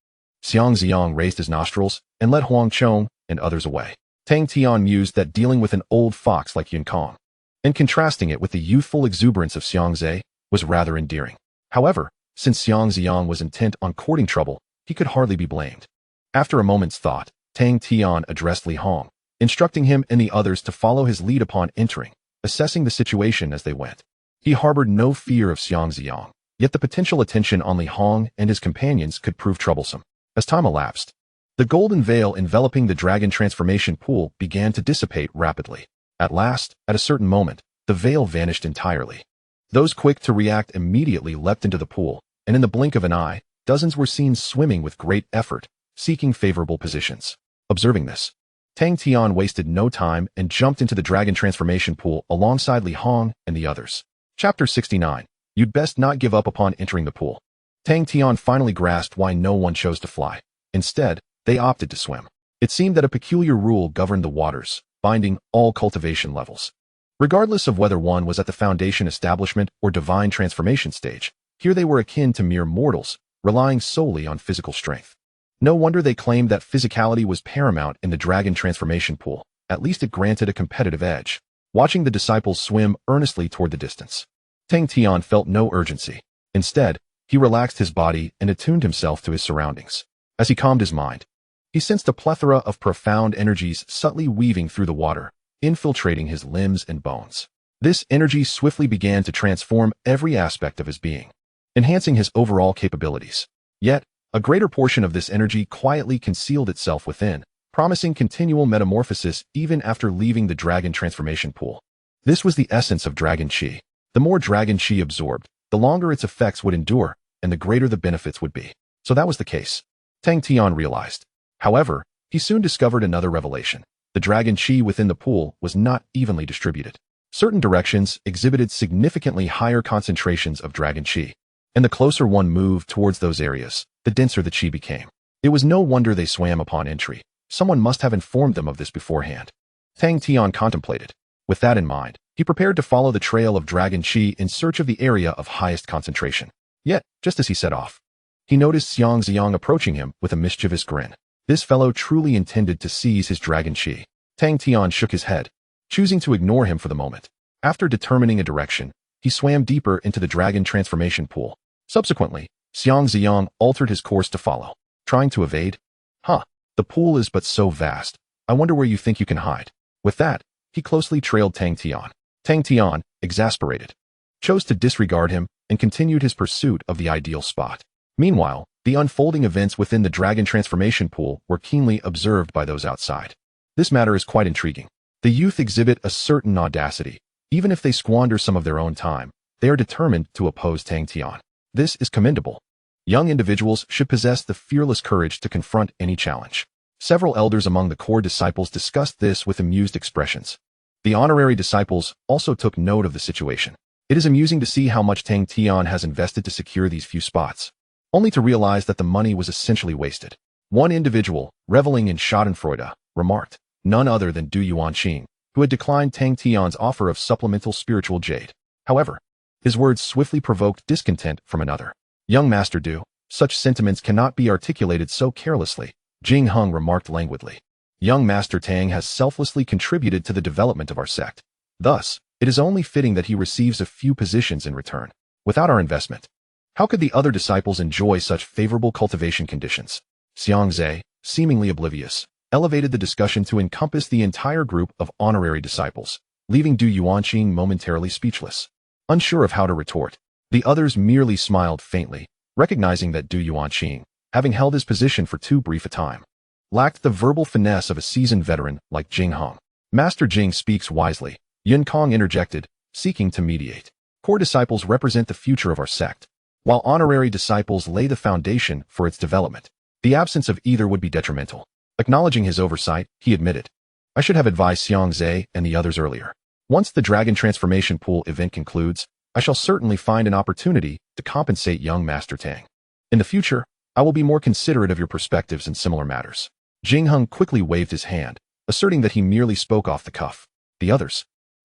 Xiang Ziang raised his nostrils and led Huang Chong and others away. Tang Tian mused that dealing with an old fox like Yunkong, and contrasting it with the youthful exuberance of Xiangze, was rather endearing. However, since Xiang Ziang was intent on courting trouble, he could hardly be blamed. After a moment's thought, Tang Tian addressed Li Hong, instructing him and the others to follow his lead upon entering, assessing the situation as they went. He harbored no fear of Xiang Ziang, yet the potential attention on Li Hong and his companions could prove troublesome. As time elapsed, the golden veil enveloping the dragon transformation pool began to dissipate rapidly. At last, at a certain moment, the veil vanished entirely. Those quick to react immediately leapt into the pool, and in the blink of an eye, dozens were seen swimming with great effort, seeking favorable positions. Observing this, Tang Tian wasted no time and jumped into the dragon transformation pool alongside Li Hong and the others. Chapter 69. You'd best not give up upon entering the pool. Tang Tian finally grasped why no one chose to fly. Instead, they opted to swim. It seemed that a peculiar rule governed the waters, binding all cultivation levels. Regardless of whether one was at the foundation establishment or divine transformation stage, here they were akin to mere mortals, relying solely on physical strength. No wonder they claimed that physicality was paramount in the dragon transformation pool. At least it granted a competitive edge. Watching the disciples swim earnestly toward the distance, Tang Tian felt no urgency. Instead, he relaxed his body and attuned himself to his surroundings. As he calmed his mind, he sensed a plethora of profound energies subtly weaving through the water, infiltrating his limbs and bones. This energy swiftly began to transform every aspect of his being, enhancing his overall capabilities. Yet, a greater portion of this energy quietly concealed itself within, promising continual metamorphosis even after leaving the dragon transformation pool. This was the essence of dragon chi. The more dragon chi absorbed, the longer its effects would endure, and the greater the benefits would be. So that was the case, Tang Tian realized. However, he soon discovered another revelation. The dragon chi within the pool was not evenly distributed. Certain directions exhibited significantly higher concentrations of dragon chi, and the closer one moved towards those areas, the denser the chi became. It was no wonder they swam upon entry. Someone must have informed them of this beforehand. Tang Tian contemplated. With that in mind, he prepared to follow the trail of dragon chi in search of the area of highest concentration. Yet, just as he set off, he noticed Xiang Ziang approaching him with a mischievous grin. This fellow truly intended to seize his dragon chi. Tang Tian shook his head, choosing to ignore him for the moment. After determining a direction, he swam deeper into the dragon transformation pool. Subsequently, Xiang Ziang altered his course to follow, trying to evade. The pool is but so vast. I wonder where you think you can hide. With that, he closely trailed Tang Tian. Tang Tian, exasperated, chose to disregard him and continued his pursuit of the ideal spot. Meanwhile, the unfolding events within the dragon transformation pool were keenly observed by those outside. This matter is quite intriguing. The youth exhibit a certain audacity. Even if they squander some of their own time, they are determined to oppose Tang Tian. This is commendable. Young individuals should possess the fearless courage to confront any challenge. Several elders among the core disciples discussed this with amused expressions. The honorary disciples also took note of the situation. It is amusing to see how much Tang Tian has invested to secure these few spots, only to realize that the money was essentially wasted. One individual, reveling in schadenfreude, remarked, none other than Du Yuanqing, who had declined Tang Tian's offer of supplemental spiritual jade. However, his words swiftly provoked discontent from another. Young Master Du, such sentiments cannot be articulated so carelessly, Jing Hung remarked languidly. Young Master Tang has selflessly contributed to the development of our sect. Thus, it is only fitting that he receives a few positions in return. Without our investment, how could the other disciples enjoy such favorable cultivation conditions? Xiangze, seemingly oblivious, elevated the discussion to encompass the entire group of honorary disciples, leaving Du Yuanqing momentarily speechless. Unsure of how to retort, the others merely smiled faintly, recognizing that Du Yuanqing, having held his position for too brief a time, lacked the verbal finesse of a seasoned veteran like Jing Hong. Master Jing speaks wisely, Yun Kong interjected, seeking to mediate. Core disciples represent the future of our sect, while honorary disciples lay the foundation for its development. The absence of either would be detrimental. Acknowledging his oversight, he admitted, I should have advised Xiang Zhe and the others earlier. Once the Dragon Transformation Pool event concludes, I shall certainly find an opportunity to compensate young Master Tang. In the future, I will be more considerate of your perspectives in similar matters. Jing Hung quickly waved his hand, asserting that he merely spoke off the cuff. The others,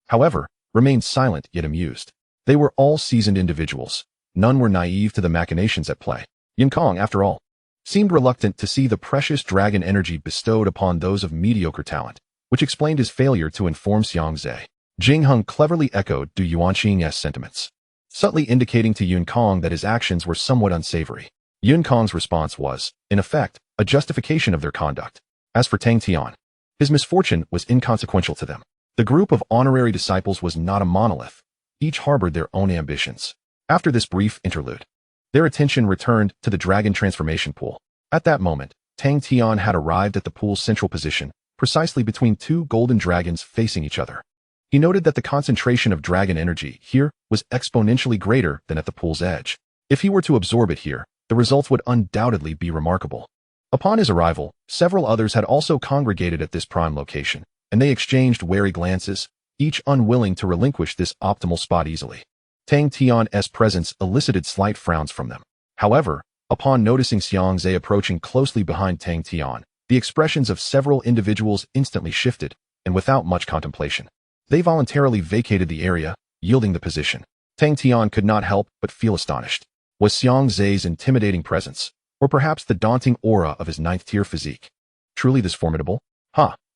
however, remained silent yet amused. They were all seasoned individuals. None were naive to the machinations at play. Yun Kong, after all, seemed reluctant to see the precious dragon energy bestowed upon those of mediocre talent, which explained his failure to inform Xiang Zhe. Jing Hung cleverly echoed Du Yuanqing's sentiments, subtly indicating to Yun Kong that his actions were somewhat unsavory. Yun Kong's response was, in effect, a justification of their conduct. As for Tang Tian, his misfortune was inconsequential to them. The group of honorary disciples was not a monolith. Each harbored their own ambitions. After this brief interlude, their attention returned to the Dragon Transformation Pool. At that moment, Tang Tian had arrived at the pool's central position, precisely between two golden dragons facing each other. He noted that the concentration of dragon energy here was exponentially greater than at the pool's edge. If he were to absorb it here, the results would undoubtedly be remarkable. Upon his arrival, several others had also congregated at this prime location, and they exchanged wary glances, each unwilling to relinquish this optimal spot easily. Tang Tian's presence elicited slight frowns from them. However, upon noticing Xiang Zhe approaching closely behind Tang Tian, the expressions of several individuals instantly shifted, and without much contemplation, they voluntarily vacated the area, yielding the position. Tang Tian could not help but feel astonished. Was Xiang Zhe's intimidating presence, or perhaps the daunting aura of his ninth-tier physique, truly this formidable?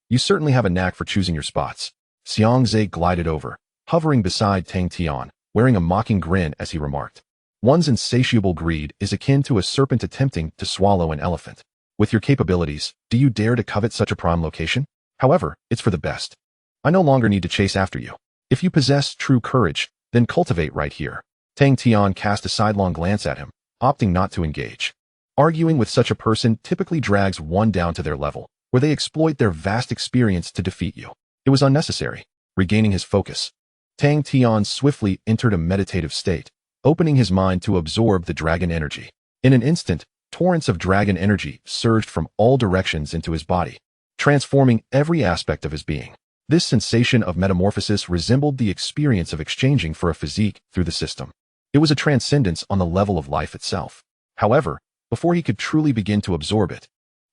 You certainly have a knack for choosing your spots. Xiang Zhe glided over, hovering beside Tang Tian, wearing a mocking grin as he remarked. One's insatiable greed is akin to a serpent attempting to swallow an elephant. With your capabilities, do you dare to covet such a prime location? However, it's for the best. I no longer need to chase after you. If you possess true courage, then cultivate right here. Tang Tian cast a sidelong glance at him, opting not to engage. Arguing with such a person typically drags one down to their level, where they exploit their vast experience to defeat you. It was unnecessary. Regaining his focus, Tang Tian swiftly entered a meditative state, opening his mind to absorb the dragon energy. In an instant, torrents of dragon energy surged from all directions into his body, transforming every aspect of his being. This sensation of metamorphosis resembled the experience of exchanging for a physique through the system. It was a transcendence on the level of life itself. However, before he could truly begin to absorb it,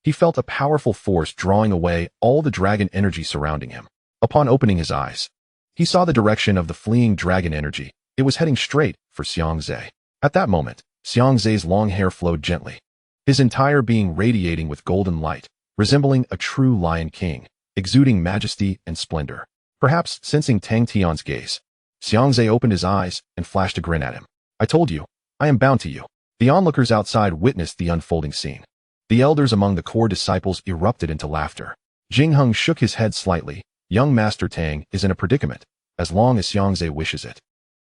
he felt a powerful force drawing away all the dragon energy surrounding him. Upon opening his eyes, he saw the direction of the fleeing dragon energy. It was heading straight for Xiang Zhe. At that moment, Xiang Zhe's long hair flowed gently, his entire being radiating with golden light, resembling a true lion king, exuding majesty and splendor. Perhaps sensing Tang Tian's gaze, Xiang Zhe opened his eyes and flashed a grin at him. I told you, I am bound to you. The onlookers outside witnessed the unfolding scene. The elders among the core disciples erupted into laughter. Jing Hung shook his head slightly. Young Master Tang is in a predicament, as long as Xiang Zhe wishes it.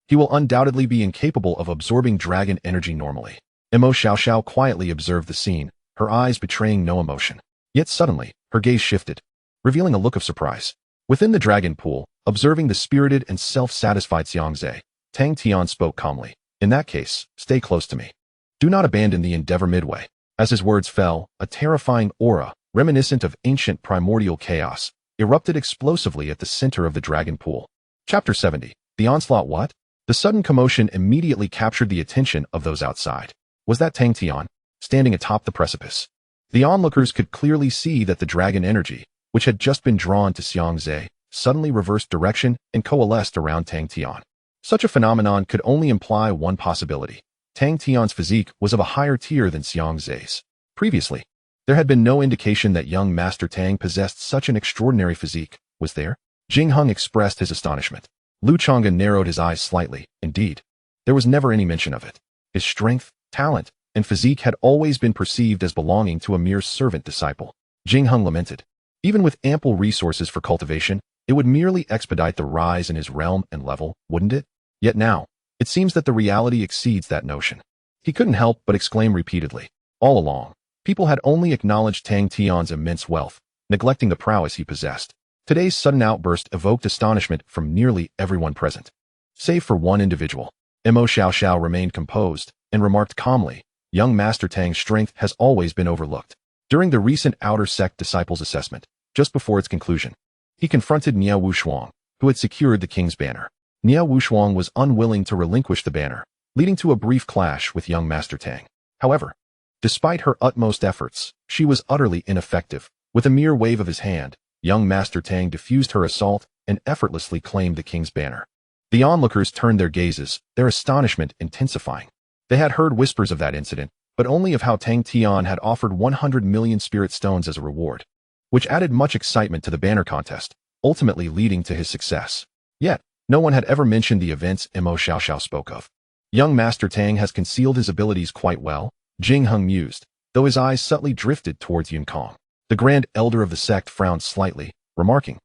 He will undoubtedly be incapable of absorbing dragon energy normally. Imo Xiaoxiao quietly observed the scene, her eyes betraying no emotion. Yet suddenly, her gaze shifted, revealing a look of surprise. Within the dragon pool, observing the spirited and self-satisfied Xiang Zhe, Tang Tian spoke calmly. In that case, stay close to me. Do not abandon the endeavor midway. As his words fell, a terrifying aura, reminiscent of ancient primordial chaos, erupted explosively at the center of the dragon pool. Chapter 70. The Onslaught. What? The sudden commotion immediately captured the attention of those outside. Was that Tang Tian, standing atop the precipice? The onlookers could clearly see that the dragon energy, which had just been drawn to Xiang Zhe, suddenly reversed direction and coalesced around Tang Tian. Such a phenomenon could only imply one possibility. Tang Tian's physique was of a higher tier than Xiang Zhe's. Previously, there had been no indication that young Master Tang possessed such an extraordinary physique, was there? Jing Hung expressed his astonishment. Lu Chang'an narrowed his eyes slightly. Indeed, there was never any mention of it. His strength, talent, and physique had always been perceived as belonging to a mere servant disciple. Jing Hung lamented. Even with ample resources for cultivation, it would merely expedite the rise in his realm and level, wouldn't it? Yet now, it seems that the reality exceeds that notion. He couldn't help but exclaim repeatedly. All along, people had only acknowledged Tang Tian's immense wealth, neglecting the prowess he possessed. Today's sudden outburst evoked astonishment from nearly everyone present. Save for one individual. Mo Xiaoxiao remained composed and remarked calmly, young Master Tang's strength has always been overlooked. During the recent outer sect disciples assessment, just before its conclusion, he confronted Niao Wushuang, who had secured the king's banner. Niao Wushuang was unwilling to relinquish the banner, leading to a brief clash with young Master Tang. However, despite her utmost efforts, she was utterly ineffective. With a mere wave of his hand, young Master Tang diffused her assault and effortlessly claimed the king's banner. The onlookers turned their gazes, their astonishment intensifying. They had heard whispers of that incident, but only of how Tang Tian had offered 100 million spirit stones as a reward, which added much excitement to the banner contest, ultimately leading to his success. Yet, no one had ever mentioned the events Mo Xiaoxiao spoke of. Young Master Tang has concealed his abilities quite well, Jingheng mused, though his eyes subtly drifted towards Yunkong. The Grand Elder of the sect frowned slightly, remarking,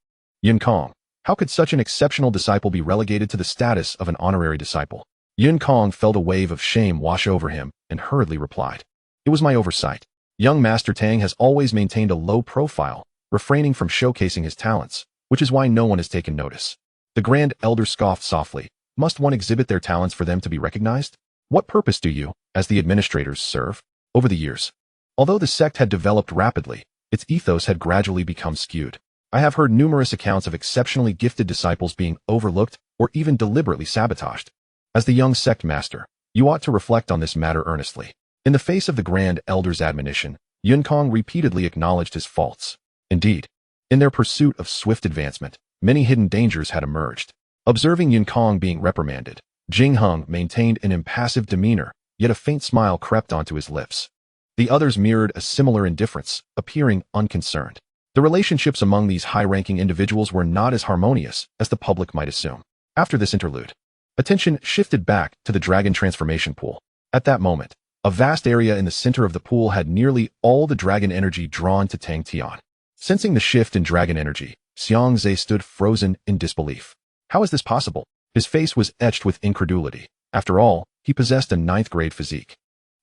Yunkong, how could such an exceptional disciple be relegated to the status of an honorary disciple? Yunkong felt a wave of shame wash over him and hurriedly replied, it was my oversight. Young Master Tang has always maintained a low profile, refraining from showcasing his talents, which is why no one has taken notice. The Grand Elder scoffed softly. Must one exhibit their talents for them to be recognized? What purpose do you, as the administrators, serve? Over the years, although the sect had developed rapidly, its ethos had gradually become skewed. I have heard numerous accounts of exceptionally gifted disciples being overlooked or even deliberately sabotaged. As the young sect master, you ought to reflect on this matter earnestly. In the face of the Grand Elder's admonition, Yunkong repeatedly acknowledged his faults. Indeed, in their pursuit of swift advancement, many hidden dangers had emerged. Observing Yunkong being reprimanded, Jingheng maintained an impassive demeanor, yet a faint smile crept onto his lips. The others mirrored a similar indifference, appearing unconcerned. The relationships among these high-ranking individuals were not as harmonious as the public might assume. After this interlude, attention shifted back to the dragon transformation pool. At that moment, a vast area in the center of the pool had nearly all the dragon energy drawn to Tang Tian. Sensing the shift in dragon energy, Xiang Zhe stood frozen in disbelief. How is this possible? His face was etched with incredulity. After all, he possessed a 9th-grade physique,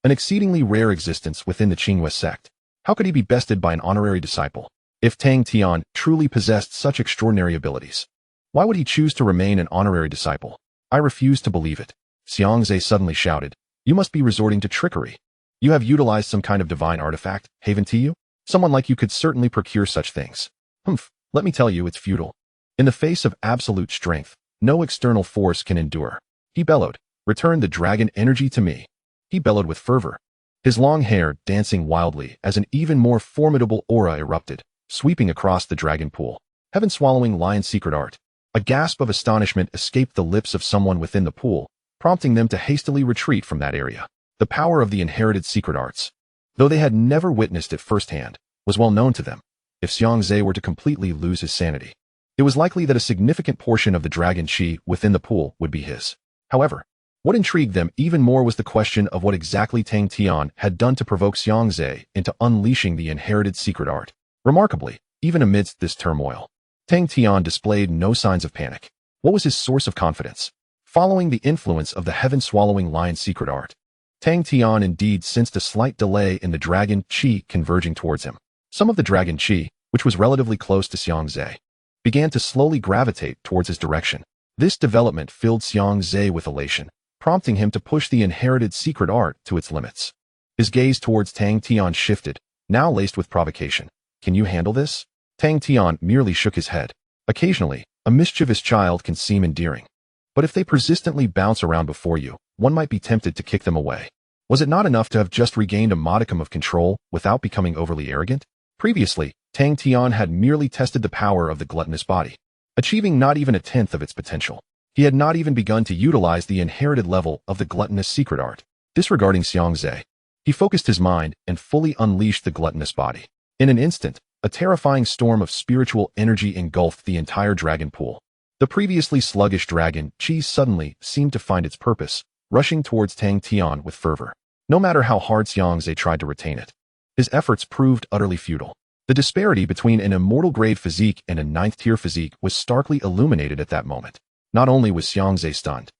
an exceedingly rare existence within the Qinghua sect. How could he be bested by an honorary disciple? If Tang Tian truly possessed such extraordinary abilities, why would he choose to remain an honorary disciple? I refuse to believe it. Xiang Zhe suddenly shouted, you must be resorting to trickery. You have utilized some kind of divine artifact, haven't you? Someone like you could certainly procure such things. Humph, let me tell you it's futile. In the face of absolute strength, no external force can endure. He bellowed, return the dragon energy to me. He bellowed with fervor, his long hair dancing wildly as an even more formidable aura erupted, sweeping across the dragon pool. Heaven-swallowing lion secret art. A gasp of astonishment escaped the lips of someone within the pool, prompting them to hastily retreat from that area. The power of the inherited secret arts, though they had never witnessed it firsthand, was well known to them. If Xiang Zhe were to completely lose his sanity, it was likely that a significant portion of the dragon chi within the pool would be his. However, what intrigued them even more was the question of what exactly Tang Tian had done to provoke Xiang Zhe into unleashing the inherited secret art. Remarkably, even amidst this turmoil, Tang Tian displayed no signs of panic. What was his source of confidence? Following the influence of the heaven-swallowing lion secret art, Tang Tian indeed sensed a slight delay in the dragon chi converging towards him. Some of the dragon chi, which was relatively close to Xiang Zhe, began to slowly gravitate towards his direction. This development filled Xiang Zhe with elation, prompting him to push the inherited secret art to its limits. His gaze towards Tang Tian shifted, now laced with provocation. Can you handle this? Tang Tian merely shook his head. Occasionally, a mischievous child can seem endearing. But if they persistently bounce around before you, one might be tempted to kick them away. Was it not enough to have just regained a modicum of control without becoming overly arrogant? Previously, Tang Tian had merely tested the power of the gluttonous body, achieving not even a tenth of its potential. He had not even begun to utilize the inherited level of the gluttonous secret art. Disregarding Xiang Zhe, he focused his mind and fully unleashed the gluttonous body. In an instant, a terrifying storm of spiritual energy engulfed the entire dragon pool. The previously sluggish dragon chi suddenly seemed to find its purpose, rushing towards Tang Tian with fervor. No matter how hard Xiang Zhe tried to retain it, his efforts proved utterly futile. The disparity between an immortal-grade physique and a 9th-tier physique was starkly illuminated at that moment. Not only was Xiang Zhe stunned,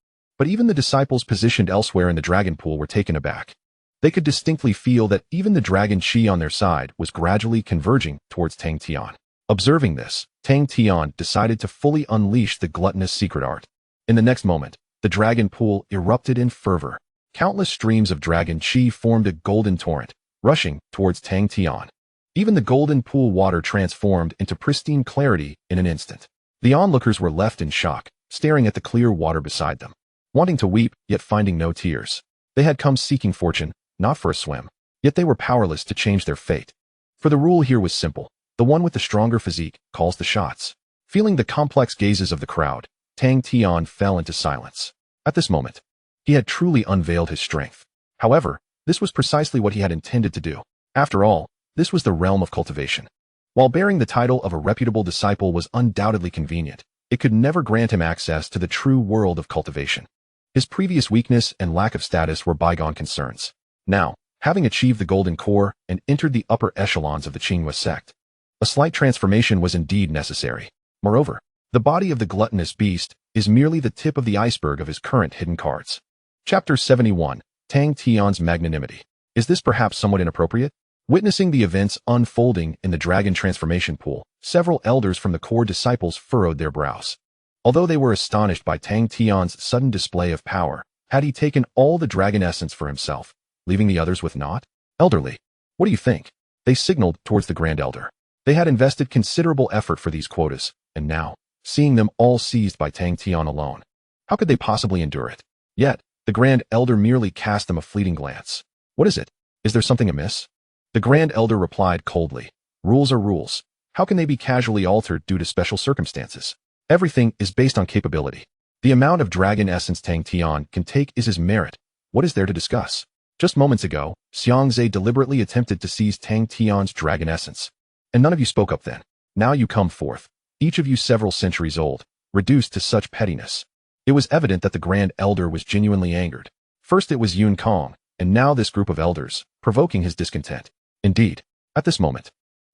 But even the disciples positioned elsewhere in the dragon pool were taken aback. They could distinctly feel that even the dragon chi on their side was gradually converging towards Tang Tian. Observing this, Tang Tian decided to fully unleash the gluttonous secret art. In the next moment, the dragon pool erupted in fervor. Countless streams of dragon chi formed a golden torrent, rushing towards Tang Tian. Even the golden pool water transformed into pristine clarity in an instant. The onlookers were left in shock, staring at the clear water beside them, wanting to weep, yet finding no tears. They had come seeking fortune, not for a swim, yet they were powerless to change their fate. For the rule here was simple: the one with the stronger physique calls the shots. Feeling the complex gazes of the crowd, Tang Tian fell into silence. At this moment, he had truly unveiled his strength. However, this was precisely what he had intended to do. After all, this was the realm of cultivation. While bearing the title of a reputable disciple was undoubtedly convenient, it could never grant him access to the true world of cultivation. His previous weakness and lack of status were bygone concerns. Now, having achieved the golden core and entered the upper echelons of the Qinghua sect, a slight transformation was indeed necessary. Moreover, the body of the gluttonous beast is merely the tip of the iceberg of his current hidden cards. Chapter 71, Tang Tian's Magnanimity. Is this perhaps somewhat inappropriate? Witnessing the events unfolding in the dragon transformation pool, several elders from the core disciples furrowed their brows. Although they were astonished by Tang Tian's sudden display of power, had he taken all the dragon essence for himself, leaving the others with naught? Elderly, what do you think? They signaled towards the Grand Elder. They had invested considerable effort for these quotas, and now, seeing them all seized by Tang Tian alone, how could they possibly endure it? Yet, the Grand Elder merely cast them a fleeting glance. What is it? Is there something amiss? The Grand Elder replied coldly. Rules are rules. How can they be casually altered due to special circumstances? Everything is based on capability. The amount of dragon essence Tang Tian can take is his merit. What is there to discuss? Just moments ago, Xiangze deliberately attempted to seize Tang Tian's dragon essence. And none of you spoke up then. Now you come forth, each of you several centuries old, reduced to such pettiness. It was evident that the Grand Elder was genuinely angered. First it was Yunkong, and now this group of elders, provoking his discontent. Indeed, at this moment,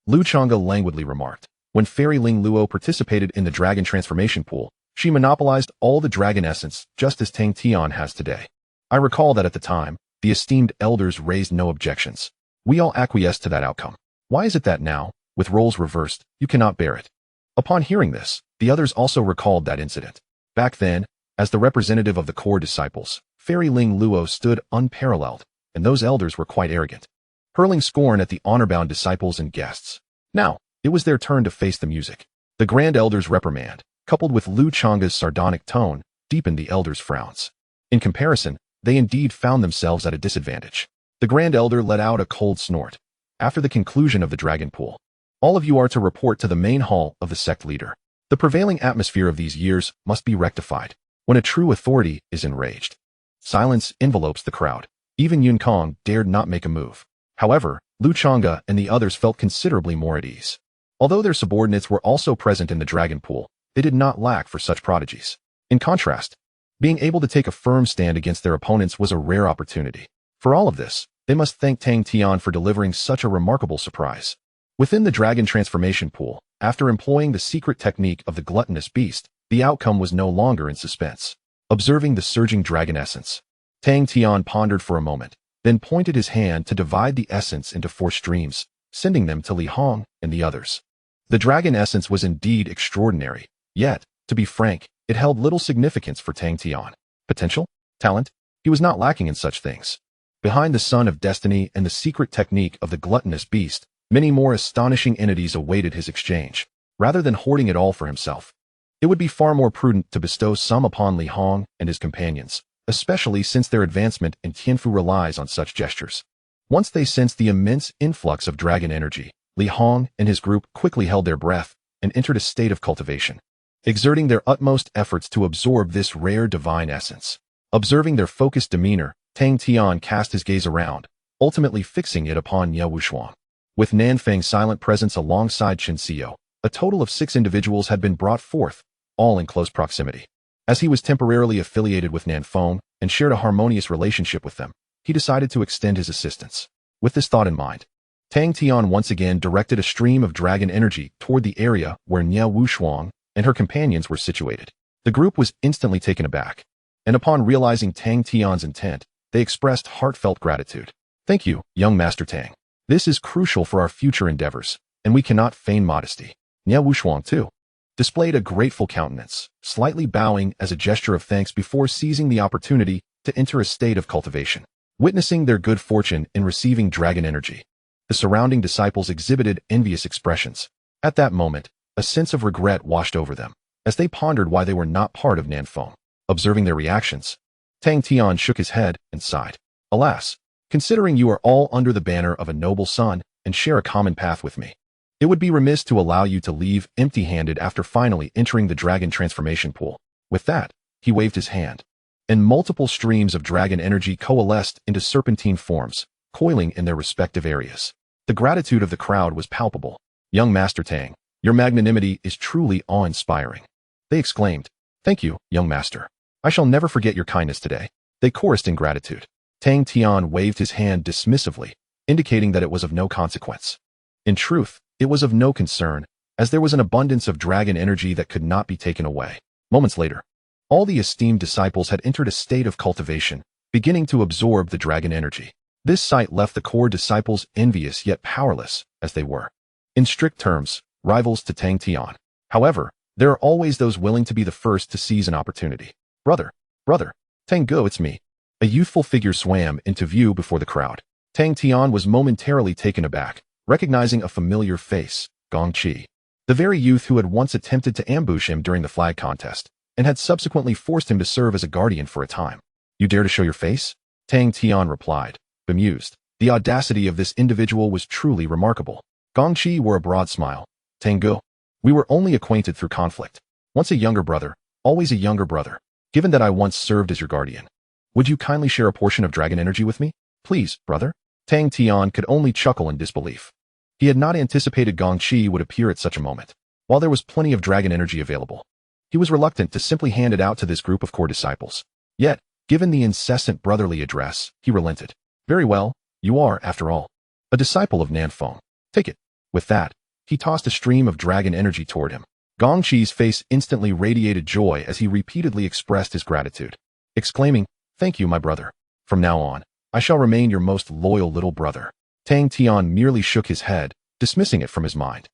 Lu Chang'e languidly remarked, when Fairy Ling Luo participated in the dragon transformation pool, she monopolized all the dragon essence just as Tang Tian has today. I recall that at the time, the esteemed elders raised no objections. We all acquiesced to that outcome. Why is it that now, with roles reversed, you cannot bear it? Upon hearing this, the others also recalled that incident. Back then, as the representative of the core disciples, Fairy Ling Luo stood unparalleled, and those elders were quite arrogant, hurling scorn at the honor-bound disciples and guests. Now, it was their turn to face the music. The Grand Elder's reprimand, coupled with Lu Chang'e's sardonic tone, deepened the elders' frowns. In comparison, they indeed found themselves at a disadvantage. The Grand Elder let out a cold snort. After the conclusion of the dragon pool, all of you are to report to the main hall of the sect leader. The prevailing atmosphere of these years must be rectified. When a true authority is enraged, silence envelopes the crowd. Even Yunkong dared not make a move. However, Lu Chang'e and the others felt considerably more at ease. Although their subordinates were also present in the dragon pool, they did not lack for such prodigies. In contrast, being able to take a firm stand against their opponents was a rare opportunity. For all of this, they must thank Tang Tian for delivering such a remarkable surprise. Within the dragon transformation pool, after employing the secret technique of the gluttonous beast, the outcome was no longer in suspense. Observing the surging dragon essence, Tang Tian pondered for a moment, then pointed his hand to divide the essence into 4 streams, sending them to Li Hong and the others. The dragon essence was indeed extraordinary, yet, to be frank, it held little significance for Tang Tian. Potential? Talent? He was not lacking in such things. Behind the Sun of Destiny and the secret technique of the gluttonous beast, many more astonishing entities awaited his exchange. Rather than hoarding it all for himself, it would be far more prudent to bestow some upon Li Hong and his companions, especially since their advancement in Tianfu relies on such gestures. Once they sensed the immense influx of dragon energy, Li Hong and his group quickly held their breath and entered a state of cultivation, exerting their utmost efforts to absorb this rare divine essence. Observing their focused demeanor, Tang Tian cast his gaze around, ultimately fixing it upon Ye Wushuang. With Nanfang's silent presence alongside Chen Xiao, a total of 6 individuals had been brought forth, all in close proximity. As he was temporarily affiliated with Nanfeng and shared a harmonious relationship with them, he decided to extend his assistance. With this thought in mind, Tang Tian once again directed a stream of dragon energy toward the area where Ye Wushuang and her companions were situated. The group was instantly taken aback. and upon realizing Tang Tian's intent, they expressed heartfelt gratitude. Thank you, young Master Tang. This is crucial for our future endeavors, and we cannot feign modesty. Nia Wushuang, too, displayed a grateful countenance, slightly bowing as a gesture of thanks before seizing the opportunity to enter a state of cultivation. Witnessing their good fortune in receiving dragon energy, the surrounding disciples exhibited envious expressions. At that moment, a sense of regret washed over them, as they pondered why they were not part of Nanfeng. Observing their reactions, Tang Tian shook his head and sighed. Alas, considering you are all under the banner of a noble son and share a common path with me, it would be remiss to allow you to leave empty-handed after finally entering the dragon transformation pool. With that, he waved his hand, and multiple streams of dragon energy coalesced into serpentine forms, coiling in their respective areas. The gratitude of the crowd was palpable. Young Master Tang, your magnanimity is truly awe-inspiring. They exclaimed. Thank you, young master. I shall never forget your kindness today. They chorused in gratitude. Tang Tian waved his hand dismissively, indicating that it was of no consequence. In truth, it was of no concern, as there was an abundance of dragon energy that could not be taken away. Moments later, all the esteemed disciples had entered a state of cultivation, beginning to absorb the dragon energy. This sight left the core disciples envious yet powerless, as they were, in strict terms, rivals to Tang Tian. However, there are always those willing to be the first to seize an opportunity. Brother, Tang Go, it's me. A youthful figure swam into view before the crowd. Tang Tian was momentarily taken aback, recognizing a familiar face, Gong Qi, the very youth who had once attempted to ambush him during the flag contest, and had subsequently forced him to serve as a guardian for a time. You dare to show your face? Tang Tian replied, bemused. The audacity of this individual was truly remarkable. Gong Qi wore a broad smile. Tang Go, we were only acquainted through conflict. Once a younger brother, always a younger brother. Given that I once served as your guardian, would you kindly share a portion of dragon energy with me? Please, brother? Tang Tian could only chuckle in disbelief. He had not anticipated Gong Qi would appear at such a moment. While there was plenty of dragon energy available, he was reluctant to simply hand it out to this group of core disciples. Yet, given the incessant brotherly address, he relented. Very well, you are, after all, a disciple of Nanfeng. Take it. With that, he tossed a stream of dragon energy toward him. Gong Qi's face instantly radiated joy as he repeatedly expressed his gratitude, exclaiming, Thank you, my brother. From now on, I shall remain your most loyal little brother. Tang Tian merely shook his head, dismissing it from his mind.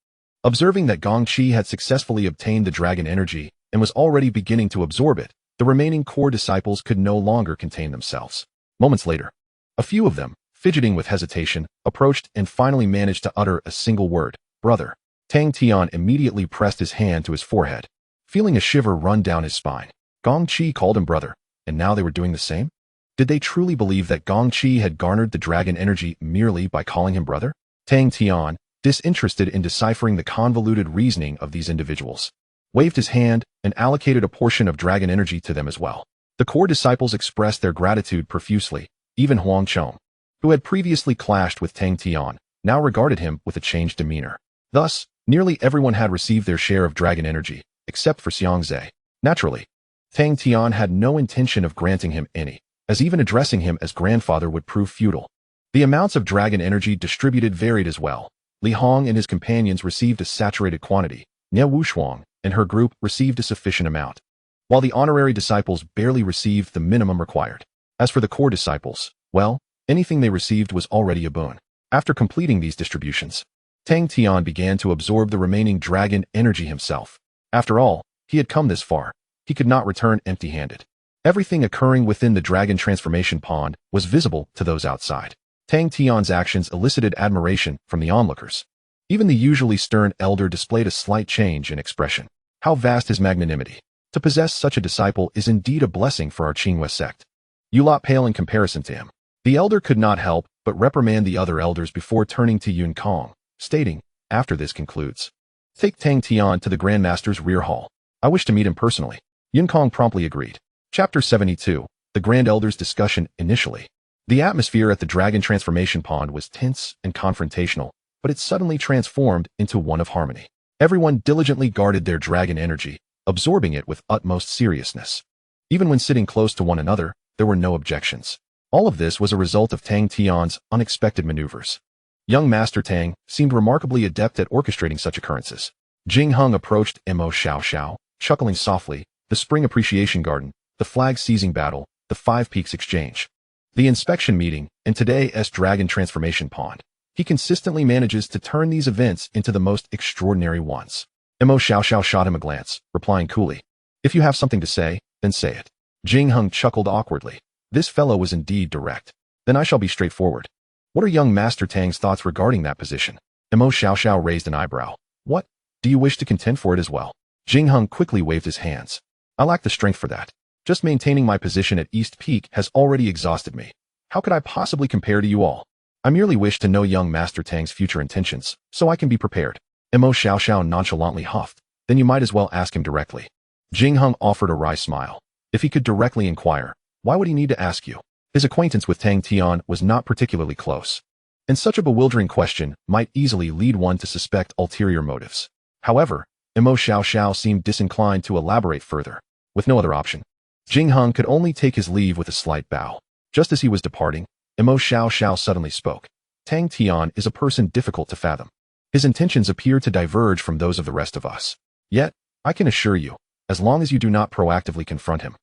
Observing that Gong Qi had successfully obtained the dragon energy and was already beginning to absorb it, the remaining core disciples could no longer contain themselves. Moments later, a few of them, fidgeting with hesitation, approached and finally managed to utter a single word, brother. Tang Tian immediately pressed his hand to his forehead, feeling a shiver run down his spine. Gong Qi called him brother, and now they were doing the same? Did they truly believe that Gong Qi had garnered the dragon energy merely by calling him brother? Tang Tian, disinterested in deciphering the convoluted reasoning of these individuals, waved his hand and allocated a portion of dragon energy to them as well. The core disciples expressed their gratitude profusely. Even Huang Chong, who had previously clashed with Tang Tian, now regarded him with a changed demeanor. Thus, nearly everyone had received their share of dragon energy, except for Xiangzhe. Naturally, Tang Tian had no intention of granting him any, as even addressing him as grandfather would prove futile. The amounts of dragon energy distributed varied as well. Li Hong and his companions received a saturated quantity. Nia Wushuang and her group received a sufficient amount, while the honorary disciples barely received the minimum required. As for the core disciples, well, anything they received was already a boon. After completing these distributions, Tang Tian began to absorb the remaining dragon energy himself. After all, he had come this far. He could not return empty-handed. Everything occurring within the dragon transformation pond was visible to those outside. Tang Tian's actions elicited admiration from the onlookers. Even the usually stern elder displayed a slight change in expression. How vast his magnanimity! To possess such a disciple is indeed a blessing for our Qinghua sect. You lot pale in comparison to him. The elder could not help but reprimand the other elders before turning to Yunkong, stating, after this concludes, take Tang Tian to the Grandmaster's rear hall. I wish to meet him personally. Yunkong promptly agreed. Chapter 72, The Grand Elder's Discussion. Initially, the atmosphere at the Dragon Transformation Pond was tense and confrontational, but it suddenly transformed into one of harmony. Everyone diligently guarded their dragon energy, absorbing it with utmost seriousness. Even when sitting close to one another, there were no objections. All of this was a result of Tang Tian's unexpected maneuvers. Young Master Tang seemed remarkably adept at orchestrating such occurrences. Jing Hung approached Mo Xiao Xiao, chuckling softly. The Spring Appreciation Garden, the flag-seizing battle, the Five Peaks exchange, the inspection meeting, and today's dragon transformation pond. He consistently manages to turn these events into the most extraordinary ones. Mo Xiaoxiao shot him a glance, replying coolly, "If you have something to say, then say it." Jinheng chuckled awkwardly. This fellow was indeed direct. Then I shall be straightforward. What are young Master Tang's thoughts regarding that position? Mo Xiaoxiao raised an eyebrow. What? Do you wish to contend for it as well? Jinheng quickly waved his hands. I lack the strength for that. Just maintaining my position at East Peak has already exhausted me. How could I possibly compare to you all? I merely wish to know young Master Tang's future intentions, so I can be prepared. Mo Xiaoxiao nonchalantly huffed. Then you might as well ask him directly. Jinheng offered a wry smile. If he could directly inquire, why would he need to ask you? His acquaintance with Tang Tian was not particularly close, and such a bewildering question might easily lead one to suspect ulterior motives. However, Mo Xiaoxiao seemed disinclined to elaborate further. With no other option, Jinheng could only take his leave with a slight bow. Just as he was departing, Mo Xiaoxiao suddenly spoke. Tang Tian is a person difficult to fathom. His intentions appear to diverge from those of the rest of us. Yet, I can assure you, as long as you do not proactively confront him,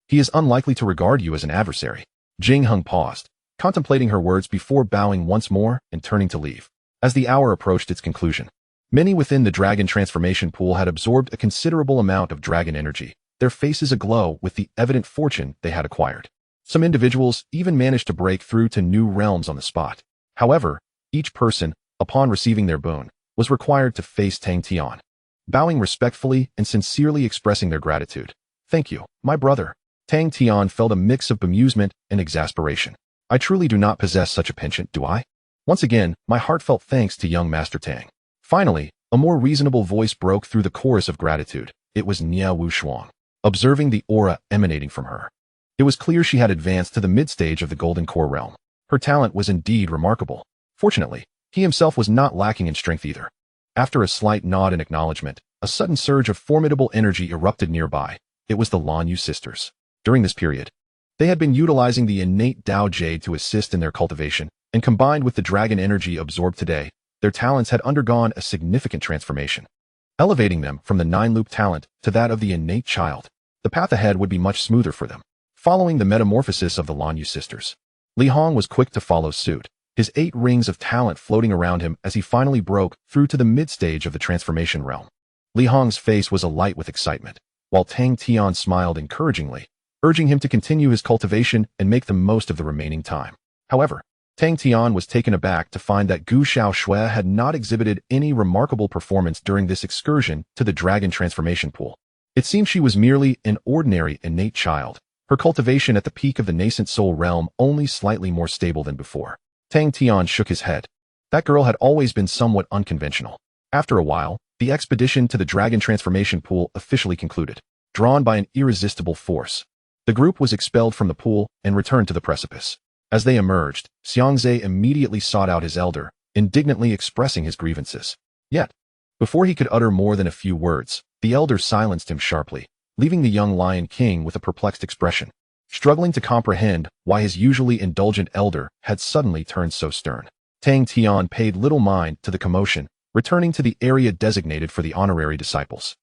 he is unlikely to regard you as an adversary. Jinheng paused, contemplating her words before bowing once more and turning to leave. As the hour approached its conclusion, many within the dragon transformation pool had absorbed a considerable amount of dragon energy, their faces aglow with the evident fortune they had acquired. Some individuals even managed to break through to new realms on the spot. However, each person, upon receiving their boon, was required to face Tang Tian, bowing respectfully and sincerely expressing their gratitude. Thank you, my brother. Tang Tian felt a mix of bemusement and exasperation. I truly do not possess such a penchant, do I? Once again, my heartfelt thanks to young Master Tang. Finally, a more reasonable voice broke through the chorus of gratitude. It was Nia Wushuang. Observing the aura emanating from her, it was clear she had advanced to the mid-stage of the Golden Core realm. Her talent was indeed remarkable. Fortunately, he himself was not lacking in strength either. After a slight nod and acknowledgement, a sudden surge of formidable energy erupted nearby. It was the Lanyu sisters. During this period, they had been utilizing the innate Dao Jade to assist in their cultivation, and combined with the dragon energy absorbed today, their talents had undergone a significant transformation, elevating them from the nine-loop talent to that of the innate child. The path ahead would be much smoother for them. Following the metamorphosis of the Lanyu sisters, Li Hong was quick to follow suit, his 8 rings of talent floating around him as he finally broke through to the mid-stage of the transformation realm. Li Hong's face was alight with excitement, while Tang Tian smiled encouragingly, urging him to continue his cultivation and make the most of the remaining time. However, Tang Tian was taken aback to find that Gu Xiaoshui had not exhibited any remarkable performance during this excursion to the dragon transformation pool. It seemed she was merely an ordinary innate child, her cultivation at the peak of the nascent soul realm only slightly more stable than before. Tang Tian shook his head. That girl had always been somewhat unconventional. After a while, the expedition to the dragon transformation pool officially concluded. Drawn by an irresistible force, the group was expelled from the pool and returned to the precipice. As they emerged, Xiangzhe immediately sought out his elder, indignantly expressing his grievances. Yet, before he could utter more than a few words, the elder silenced him sharply, leaving the young Lion King with a perplexed expression, struggling to comprehend why his usually indulgent elder had suddenly turned so stern. Tang Tian paid little mind to the commotion, returning to the area designated for the honorary disciples.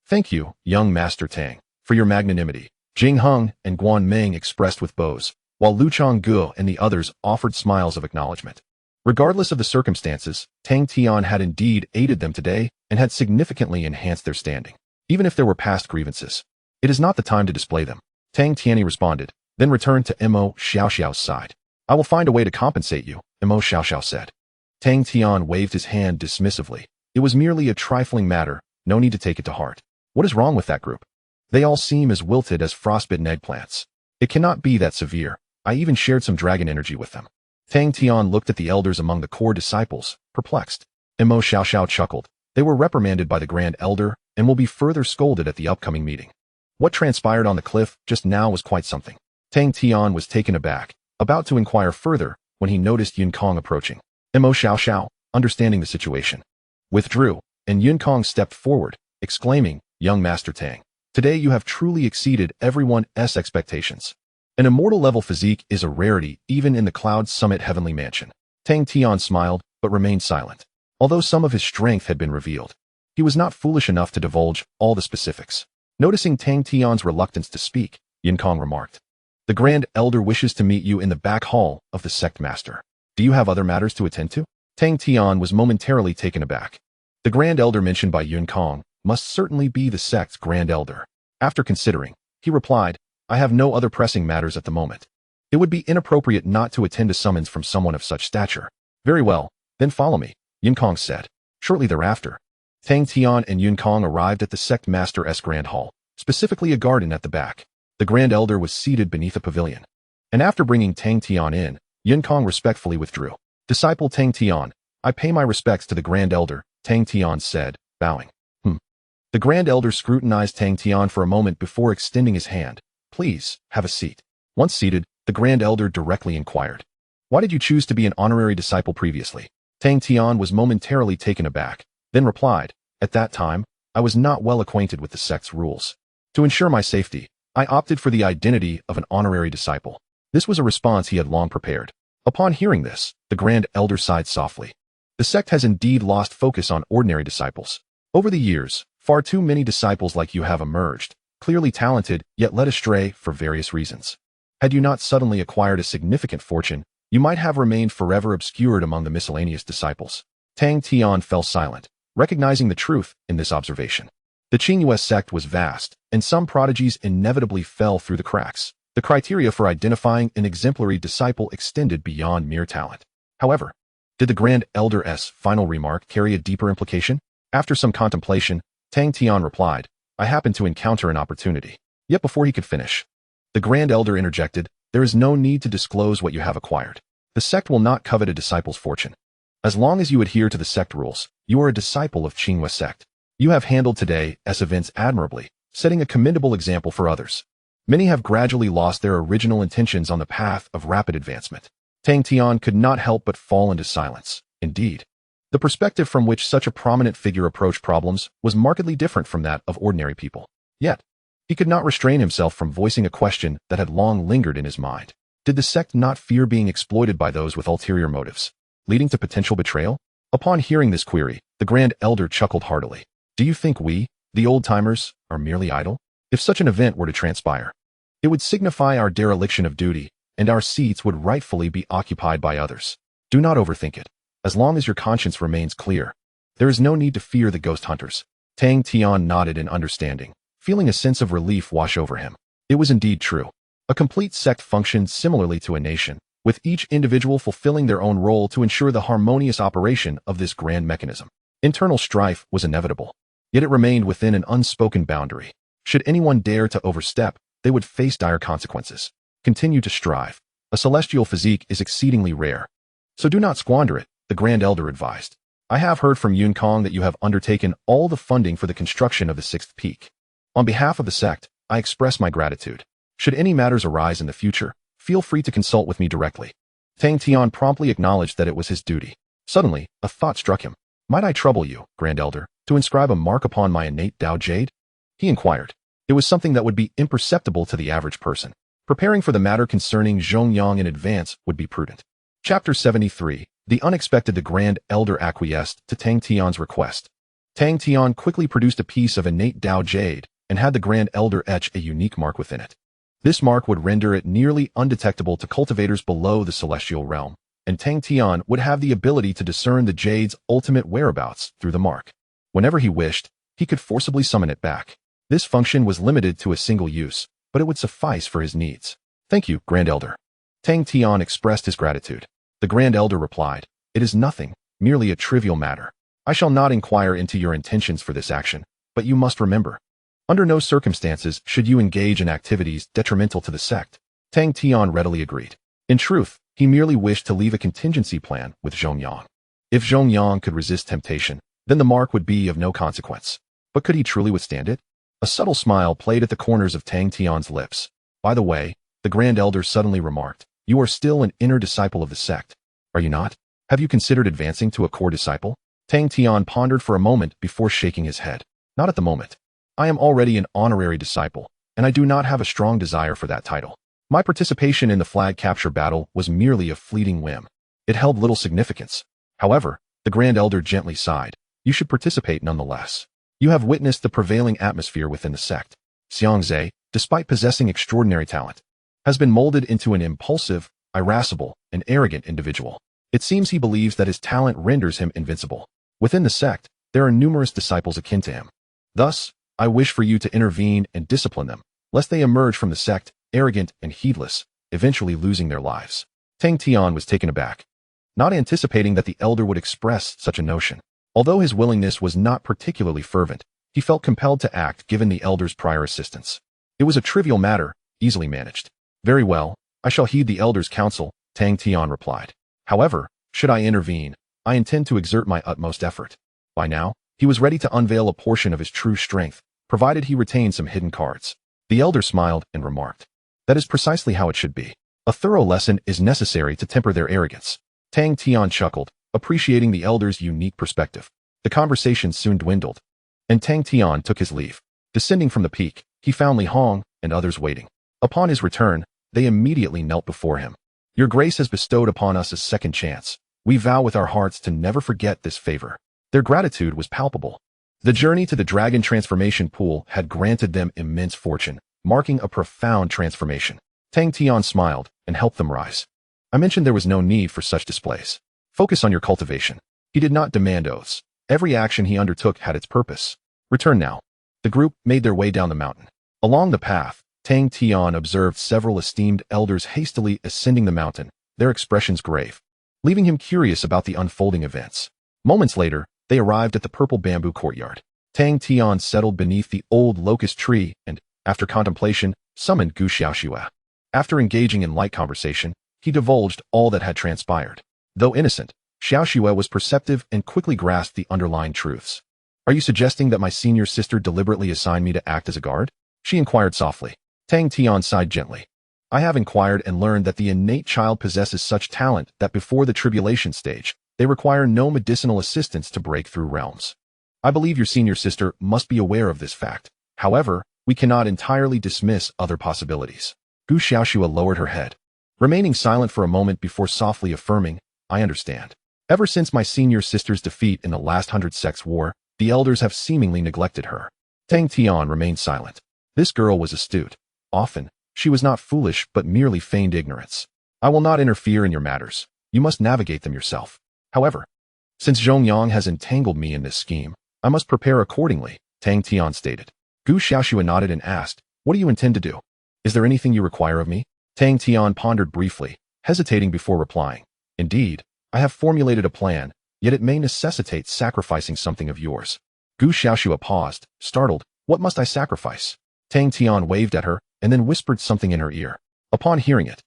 Thank you, young Master Tang, for your magnanimity, Jing Heng and Guan Meng expressed with bows, while Lu Changgu and the others offered smiles of acknowledgement. Regardless of the circumstances, Tang Tian had indeed aided them today and had significantly enhanced their standing. Even if there were past grievances, it is not the time to display them. Tang Tian responded, then returned to Mo Xiaoxiao's side. I will find a way to compensate you, Mo Xiaoxiao said. Tang Tian waved his hand dismissively. It was merely a trifling matter, no need to take it to heart. What is wrong with that group? They all seem as wilted as frostbitten eggplants. It cannot be that severe. I even shared some dragon energy with them. Tang Tian looked at the elders among the core disciples, perplexed. Mo Xiaoxiao chuckled. They were reprimanded by the Grand Elder and will be further scolded at the upcoming meeting. What transpired on the cliff just now was quite something. Tang Tian was taken aback, about to inquire further when he noticed Yunkong approaching. Mo Xiaoxiao, understanding the situation, withdrew, and Yunkong stepped forward, exclaiming, Young Master Tang, today you have truly exceeded everyone's expectations. An immortal level physique is a rarity even in the Cloud Summit Heavenly Mansion. Tang Tian smiled, but remained silent. Although some of his strength had been revealed, he was not foolish enough to divulge all the specifics. Noticing Tang Tian's reluctance to speak, Jinyutang remarked. The Grand Elder wishes to meet you in the back hall of the sect master. Do you have other matters to attend to? Tang Tian was momentarily taken aback. The Grand Elder mentioned by Jinyutang must certainly be the sect's Grand Elder. After considering, he replied, I have no other pressing matters at the moment. It would be inappropriate not to attend a summons from someone of such stature. Very well, then follow me, Jinyutang said. Shortly thereafter, Tang Tian and Jinyutang arrived at the sect master's grand hall, specifically a garden at the back. The Grand Elder was seated beneath a pavilion. And after bringing Tang Tian in, Jinyutang respectfully withdrew. Disciple Tang Tian, I pay my respects to the Grand Elder, Tang Tian said, bowing. The Grand Elder scrutinized Tang Tian for a moment before extending his hand. Please, have a seat. Once seated, the Grand Elder directly inquired. Why did you choose to be an honorary disciple previously? Tang Tian was momentarily taken aback, then replied, At that time, I was not well acquainted with the sect's rules. To ensure my safety, I opted for the identity of an honorary disciple. This was a response he had long prepared. Upon hearing this, the Grand Elder sighed softly. The sect has indeed lost focus on ordinary disciples. Over the years, far too many disciples like you have emerged, clearly talented, yet led astray for various reasons. Had you not suddenly acquired a significant fortune, you might have remained forever obscured among the miscellaneous disciples. Tang Tian fell silent, recognizing the truth in this observation. The Jinyutang sect was vast, and some prodigies inevitably fell through the cracks. The criteria for identifying an exemplary disciple extended beyond mere talent. However, did the Grand Elder's final remark carry a deeper implication? After some contemplation, Tang Tian replied, I happened to encounter an opportunity. Yet before he could finish, the Grand Elder interjected, There is no need to disclose what you have acquired. The sect will not covet a disciple's fortune. As long as you adhere to the sect rules, you are a disciple of Jinyutang sect. You have handled today's events admirably, setting a commendable example for others. Many have gradually lost their original intentions on the path of rapid advancement. Tang Tian could not help but fall into silence. Indeed, the perspective from which such a prominent figure approached problems was markedly different from that of ordinary people. Yet, he could not restrain himself from voicing a question that had long lingered in his mind. Did the sect not fear being exploited by those with ulterior motives, leading to potential betrayal? Upon hearing this query, the Grand Elder chuckled heartily. Do you think we, the old-timers, are merely idle? If such an event were to transpire, it would signify our dereliction of duty, and our seats would rightfully be occupied by others. Do not overthink it. As long as your conscience remains clear, there is no need to fear the ghost hunters. Tang Tian nodded in understanding, feeling a sense of relief wash over him. It was indeed true. A complete sect functioned similarly to a nation, with each individual fulfilling their own role to ensure the harmonious operation of this grand mechanism. Internal strife was inevitable, yet it remained within an unspoken boundary. Should anyone dare to overstep, they would face dire consequences. Continue to strive. A celestial physique is exceedingly rare, so do not squander it, the Grand Elder advised. I have heard from Jinyutang that you have undertaken all the funding for the construction of the sixth peak. On behalf of the sect, I express my gratitude. Should any matters arise in the future, feel free to consult with me directly. Tang Tian promptly acknowledged that it was his duty. Suddenly, a thought struck him. Might I trouble you, Grand Elder, to inscribe a mark upon my innate Tao jade? He inquired. It was something that would be imperceptible to the average person. Preparing for the matter concerning Zhongyang in advance would be prudent. Chapter 73. The unexpected. The Grand Elder acquiesced to Tang Tian's request. Tang Tian quickly produced a piece of innate Tao jade and had the Grand Elder etch a unique mark within it. This mark would render it nearly undetectable to cultivators below the celestial realm, and Tang Tian would have the ability to discern the jade's ultimate whereabouts through the mark. Whenever he wished, he could forcibly summon it back. This function was limited to a single use, but it would suffice for his needs. Thank you, Grand Elder. Tang Tian expressed his gratitude. The Grand Elder replied, It is nothing, merely a trivial matter. I shall not inquire into your intentions for this action, but you must remember, under no circumstances should you engage in activities detrimental to the sect. Tang Tian readily agreed. In truth, he merely wished to leave a contingency plan with Zhongyang. If Zhongyang could resist temptation, then the mark would be of no consequence. But could he truly withstand it? A subtle smile played at the corners of Tang Tian's lips. By the way, the Grand Elder suddenly remarked, You are still an inner disciple of the sect, are you not? Have you considered advancing to a core disciple? Tang Tian pondered for a moment before shaking his head. Not at the moment. I am already an honorary disciple, and I do not have a strong desire for that title. My participation in the flag capture battle was merely a fleeting whim. It held little significance. However, the Grand Elder gently sighed. You should participate nonetheless. You have witnessed the prevailing atmosphere within the sect. Xiangze, despite possessing extraordinary talent, has been molded into an impulsive, irascible, and arrogant individual. It seems he believes that his talent renders him invincible. Within the sect, there are numerous disciples akin to him. Thus, I wish for you to intervene and discipline them, lest they emerge from the sect, arrogant and heedless, eventually losing their lives. Tang Tian was taken aback, not anticipating that the elder would express such a notion. Although his willingness was not particularly fervent, he felt compelled to act given the elder's prior assistance. It was a trivial matter, easily managed. Very well, I shall heed the elder's counsel, Tang Tian replied. However, should I intervene, I intend to exert my utmost effort. By now, he was ready to unveil a portion of his true strength, provided he retained some hidden cards. The elder smiled and remarked, "That is precisely how it should be. A thorough lesson is necessary to temper their arrogance." Tang Tian chuckled, appreciating the elder's unique perspective. The conversation soon dwindled, and Tang Tian took his leave. Descending from the peak, he found Li Hong and others waiting. Upon his return, they immediately knelt before him. "Your grace has bestowed upon us a second chance. We vow with our hearts to never forget this favor." Their gratitude was palpable. The journey to the dragon transformation pool had granted them immense fortune, marking a profound transformation. Tang Tian smiled and helped them rise. "I mentioned there was no need for such displays. Focus on your cultivation." He did not demand oaths. Every action he undertook had its purpose. "Return now." The group made their way down the mountain. Along the path, Tang Tian observed several esteemed elders hastily ascending the mountain, their expressions grave, leaving him curious about the unfolding events. Moments later, they arrived at the purple bamboo courtyard. Tang Tian settled beneath the old locust tree and, after contemplation, summoned Gu Xiaoxue. After engaging in light conversation, he divulged all that had transpired. Though innocent, Xiaoxue was perceptive and quickly grasped the underlying truths. "Are you suggesting that my senior sister deliberately assigned me to act as a guard?" she inquired softly. Tang Tian sighed gently. "I have inquired and learned that the innate child possesses such talent that before the tribulation stage, they require no medicinal assistance to break through realms. I believe your senior sister must be aware of this fact. However, we cannot entirely dismiss other possibilities." Gu Xiaoxue lowered her head, remaining silent for a moment before softly affirming, "I understand. Ever since my senior sister's defeat in the last 100 sects war, the elders have seemingly neglected her." Tang Tian remained silent. This girl was astute. Often, she was not foolish but merely feigned ignorance. "I will not interfere in your matters. You must navigate them yourself. However, since Zhongyang has entangled me in this scheme, I must prepare accordingly," Tang Tian stated. Gu Xiaoxue nodded and asked, "What do you intend to do? Is there anything you require of me?" Tang Tian pondered briefly, hesitating before replying. "Indeed, I have formulated a plan, yet it may necessitate sacrificing something of yours." Gu Xiaoxue paused, startled. "What must I sacrifice?" Tang Tian waved at her and then whispered something in her ear. Upon hearing it,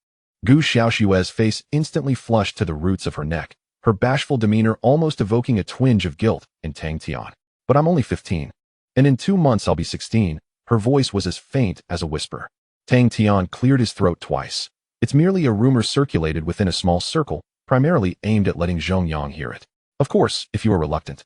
Gu Xiaoxue's face instantly flushed to the roots of her neck, her bashful demeanor almost evoking a twinge of guilt in Tang Tian. "But I'm only 15. And in 2 months I'll be 16. Her voice was as faint as a whisper. Tang Tian cleared his throat twice. "It's merely a rumor circulated within a small circle, primarily aimed at letting Zhongyang hear it. Of course, if you are reluctant,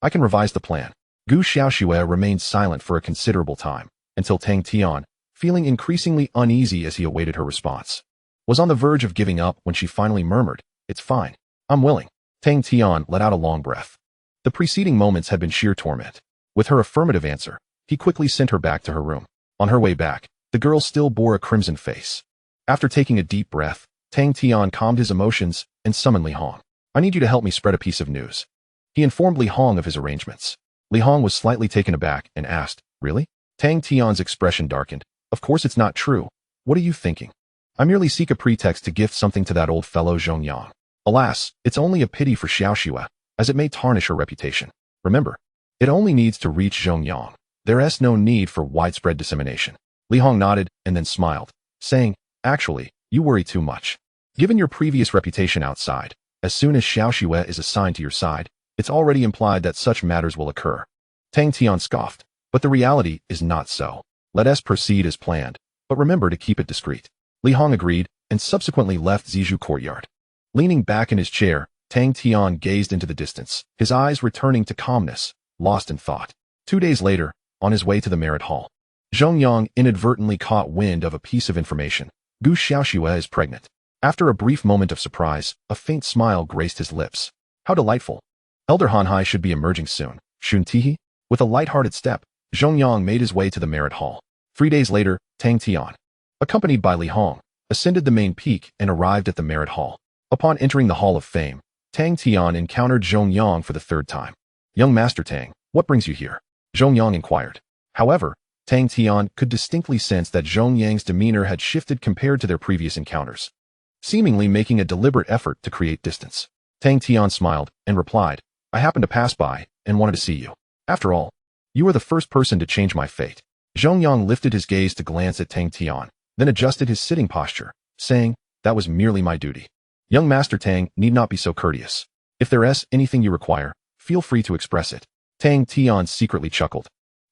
I can revise the plan." Gu Xiaoxue remained silent for a considerable time, until Tang Tian, feeling increasingly uneasy as he awaited her response, was on the verge of giving up when she finally murmured, "It's fine. I'm willing." Tang Tian let out a long breath. The preceding moments had been sheer torment. With her affirmative answer, he quickly sent her back to her room. On her way back, the girl still bore a crimson face. After taking a deep breath, Tang Tian calmed his emotions and summoned Li Hong. "I need you to help me spread a piece of news." He informed Li Hong of his arrangements. Li Hong was slightly taken aback and asked, "Really?" Tang Tian's expression darkened. "Of course it's not true. What are you thinking? I merely seek a pretext to gift something to that old fellow Zhongyang. Alas, it's only a pity for Xiaoxue, as it may tarnish her reputation. Remember, it only needs to reach Zhongyang. There is no need for widespread dissemination." Li Hong nodded and then smiled, saying, "Actually, you worry too much. Given your previous reputation outside, as soon as Xiaoxue is assigned to your side, it's already implied that such matters will occur." Tang Tian scoffed, "But the reality is not so. Let us proceed as planned, but remember to keep it discreet." Li Hong agreed and subsequently left Zizhu courtyard. Leaning back in his chair, Tang Tian gazed into the distance, his eyes returning to calmness, lost in thought. 2 days later, on his way to the merit hall, Zhongyang inadvertently caught wind of a piece of information. Gu Xiaoxue is pregnant. After a brief moment of surprise, a faint smile graced his lips. How delightful. Elder Hanhai should be emerging soon. Shuntihi? With a light-hearted step, Zhongyang made his way to the merit hall. 3 days later, Tang Tian, accompanied by Li Hong, ascended the main peak and arrived at the Merit Hall. Upon entering the Hall of Fame, Tang Tian encountered Zhongyang for the third time. "Young Master Tang, what brings you here?" Zhongyang inquired. However, Tang Tian could distinctly sense that Zhongyang's demeanor had shifted compared to their previous encounters, seemingly making a deliberate effort to create distance. Tang Tian smiled and replied, "I happened to pass by and wanted to see you. After all, you are the first person to change my fate." Zhongyang lifted his gaze to glance at Tang Tian, then adjusted his sitting posture, saying, "That was merely my duty. Young Master Tang need not be so courteous. If there is anything you require, feel free to express it." Tang Tian secretly chuckled.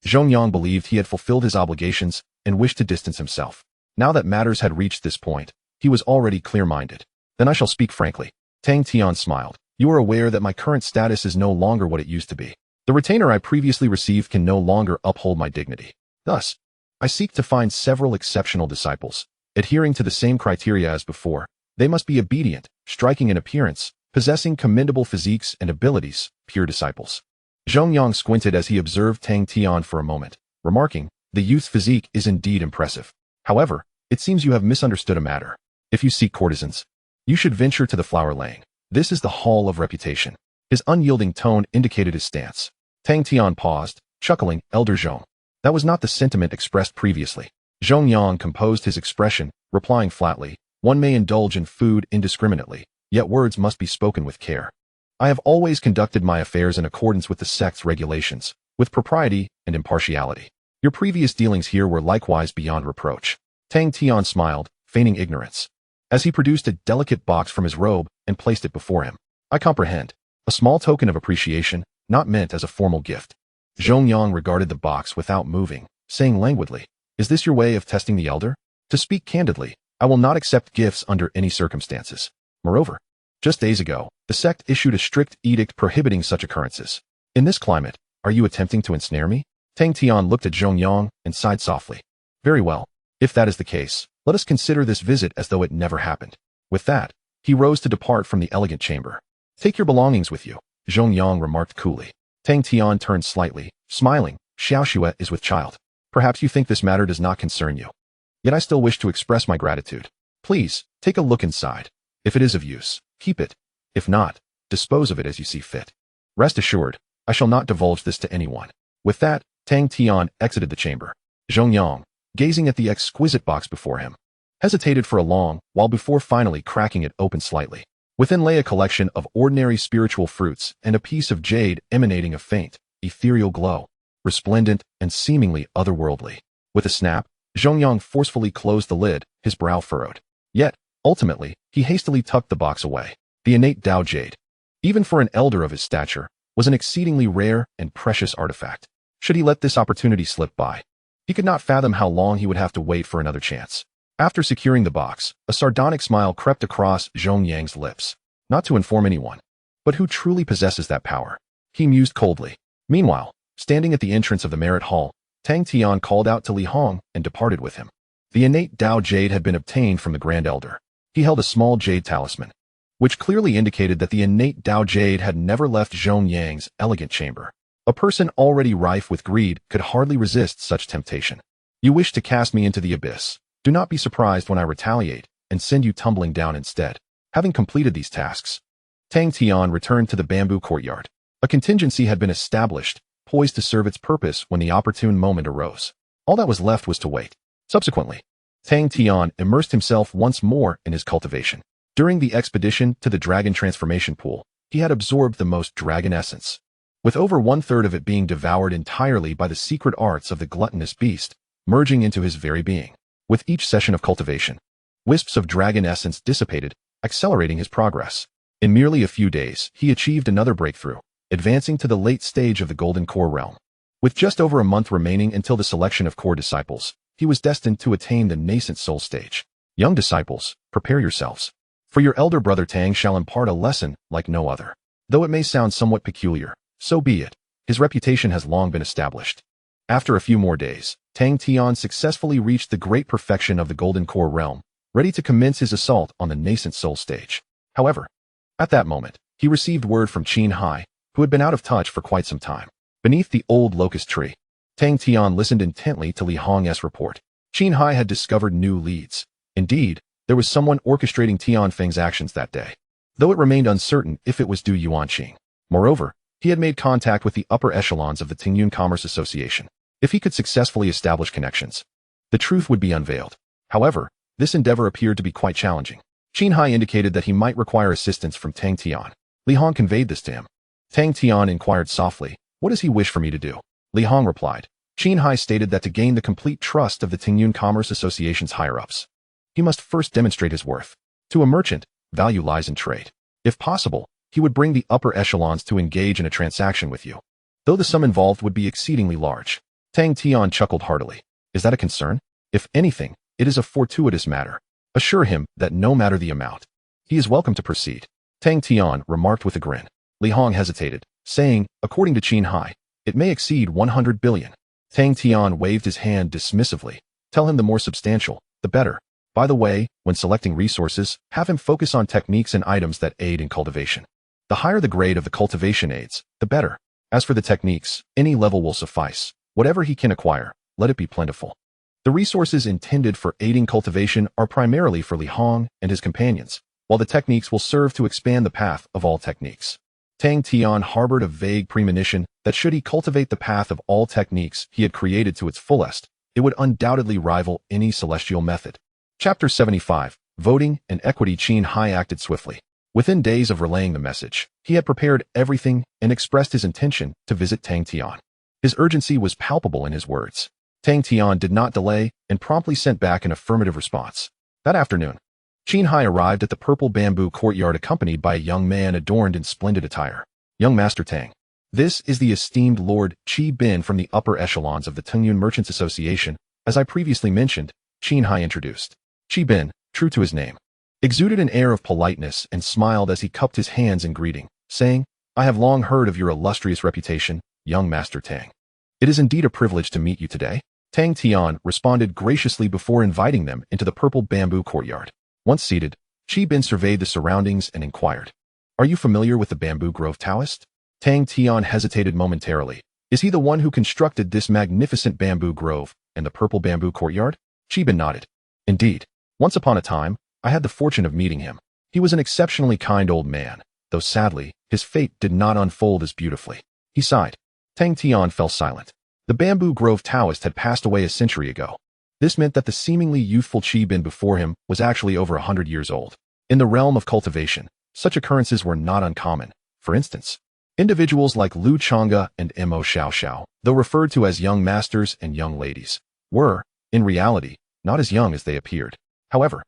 Zhongyang believed he had fulfilled his obligations and wished to distance himself. Now that matters had reached this point, he was already clear-minded. "Then I shall speak frankly." Tang Tian smiled. "You are aware that my current status is no longer what it used to be. The retainer I previously received can no longer uphold my dignity. Thus, I seek to find several exceptional disciples, adhering to the same criteria as before. They must be obedient, striking in appearance, possessing commendable physiques and abilities, pure disciples." Zhongyang squinted as he observed Tang Tian for a moment, remarking, "The youth's physique is indeed impressive. However, it seems you have misunderstood a matter. If you seek courtesans, you should venture to the flower laying. This is the Hall of Reputation." His unyielding tone indicated his stance. Tang Tian paused, chuckling, "Elder Zhong, that was not the sentiment expressed previously." Zhongyang composed his expression, replying flatly, "One may indulge in food indiscriminately, yet words must be spoken with care. I have always conducted my affairs in accordance with the sect's regulations, with propriety and impartiality. Your previous dealings here were likewise beyond reproach." Tang Tian smiled, feigning ignorance, as he produced a delicate box from his robe and placed it before him. "I comprehend. A small token of appreciation, not meant as a formal gift." Zhongyang regarded the box without moving, saying languidly, "Is this your way of testing the elder? To speak candidly, I will not accept gifts under any circumstances. Moreover, just days ago, the sect issued a strict edict prohibiting such occurrences. In this climate, are you attempting to ensnare me?" Tang Tian looked at Zhongyang and sighed softly. "Very well. If that is the case, let us consider this visit as though it never happened." With that, he rose to depart from the elegant chamber. "Take your belongings with you," Zhongyang remarked coolly. Tang Tian turned slightly, smiling. "Xiaoxue is with child. Perhaps you think this matter does not concern you. Yet I still wish to express my gratitude. Please, take a look inside. If it is of use, keep it. If not, dispose of it as you see fit. Rest assured, I shall not divulge this to anyone." With that, Tang Tian exited the chamber. Zhongyang, gazing at the exquisite box before him, hesitated for a long while before finally cracking it open slightly. Within lay a collection of ordinary spiritual fruits and a piece of jade emanating a faint, ethereal glow, resplendent and seemingly otherworldly. With a snap, Zhongyang forcefully closed the lid, his brow furrowed. Yet, ultimately, he hastily tucked the box away. The innate Tao jade, even for an elder of his stature, was an exceedingly rare and precious artifact. Should he let this opportunity slip by, he could not fathom how long he would have to wait for another chance. After securing the box, a sardonic smile crept across Zhongyang's lips. Not to inform anyone, but who truly possesses that power? He mused coldly. Meanwhile, standing at the entrance of the Merit Hall, Tang Tian called out to Li Hong and departed with him. The innate Tao jade had been obtained from the Grand Elder. He held a small jade talisman, which clearly indicated that the innate Tao jade had never left Zhongyang's elegant chamber. A person already rife with greed could hardly resist such temptation. "You wish to cast me into the abyss. Do not be surprised when I retaliate and send you tumbling down instead." Having completed these tasks, Tang Tian returned to the bamboo courtyard. A contingency had been established, poised to serve its purpose when the opportune moment arose. All that was left was to wait. Subsequently, Tang Tian immersed himself once more in his cultivation. During the expedition to the dragon transformation pool, he had absorbed the most dragon essence, with over 1/3 of it being devoured entirely by the secret arts of the gluttonous beast, merging into his very being. With each session of cultivation, wisps of dragon essence dissipated, accelerating his progress. In merely a few days, he achieved another breakthrough, advancing to the late stage of the Golden Core realm. With just over a month remaining until the selection of core disciples, he was destined to attain the nascent soul stage. Young disciples, prepare yourselves, for your elder brother Tang shall impart a lesson like no other. Though it may sound somewhat peculiar, so be it. His reputation has long been established. After a few more days, Tang Tian successfully reached the great perfection of the Golden Core realm, ready to commence his assault on the nascent soul stage. However, at that moment, he received word from Qin Hai, who had been out of touch for quite some time. Beneath the old locust tree, Tang Tian listened intently to Li Hong's report. Qin Hai had discovered new leads. Indeed, there was someone orchestrating Tian Feng's actions that day, though it remained uncertain if it was Du Yuanqing. Moreover, he had made contact with the upper echelons of the Tingyun Commerce Association. If he could successfully establish connections, the truth would be unveiled. However, this endeavor appeared to be quite challenging. Qin Hai indicated that he might require assistance from Tang Tian. Li Hong conveyed this to him. Tang Tian inquired softly, "What does he wish for me to do?" Li Hong replied. Qin Hai stated that to gain the complete trust of the Tingyun Commerce Association's higher-ups, he must first demonstrate his worth. To a merchant, value lies in trade. If possible, he would bring the upper echelons to engage in a transaction with you, though the sum involved would be exceedingly large. Tang Tian chuckled heartily. "Is that a concern? If anything, it is a fortuitous matter. Assure him that no matter the amount, he is welcome to proceed." Tang Tian remarked with a grin. Li Hong hesitated, saying, "According to Qin Hai, it may exceed 100 billion. Tang Tian waved his hand dismissively. "Tell him the more substantial, the better. By the way, when selecting resources, have him focus on techniques and items that aid in cultivation. The higher the grade of the cultivation aids, the better. As for the techniques, any level will suffice. Whatever he can acquire, let it be plentiful." The resources intended for aiding cultivation are primarily for Li Hong and his companions, while the techniques will serve to expand the path of all techniques. Tang Tian harbored a vague premonition that should he cultivate the path of all techniques he had created to its fullest, it would undoubtedly rival any celestial method. Chapter 75, Voting and Equity. Qin Hai acted swiftly. Within days of relaying the message, he had prepared everything and expressed his intention to visit Tang Tian. His urgency was palpable in his words. Tang Tian did not delay and promptly sent back an affirmative response. That afternoon, Qin Hai arrived at the purple bamboo courtyard accompanied by a young man adorned in splendid attire. "Young Master Tang, this is the esteemed Lord Qi Bin from the upper echelons of the Tingyun Merchants Association, as I previously mentioned," Qin Hai introduced. Qi Bin, true to his name, exuded an air of politeness and smiled as he cupped his hands in greeting, saying, "I have long heard of your illustrious reputation, young Master Tang. It is indeed a privilege to meet you today." Tang Tian responded graciously before inviting them into the purple bamboo courtyard. Once seated, Qi Bin surveyed the surroundings and inquired, "Are you familiar with the Bamboo Grove Taoist?" Tang Tian hesitated momentarily. "Is he the one who constructed this magnificent bamboo grove and the purple bamboo courtyard?" Qi Bin nodded. "Indeed. Once upon a time, I had the fortune of meeting him. He was an exceptionally kind old man, though sadly, his fate did not unfold as beautifully." He sighed. Tang Tian fell silent. The Bamboo Grove Taoist had passed away a century ago. This meant that the seemingly youthful Qi Bin before him was actually over 100 years old. In the realm of cultivation, such occurrences were not uncommon. For instance, individuals like Lu Chang'e and Mo Xiaoxiao, though referred to as young masters and young ladies, were, in reality, not as young as they appeared. However,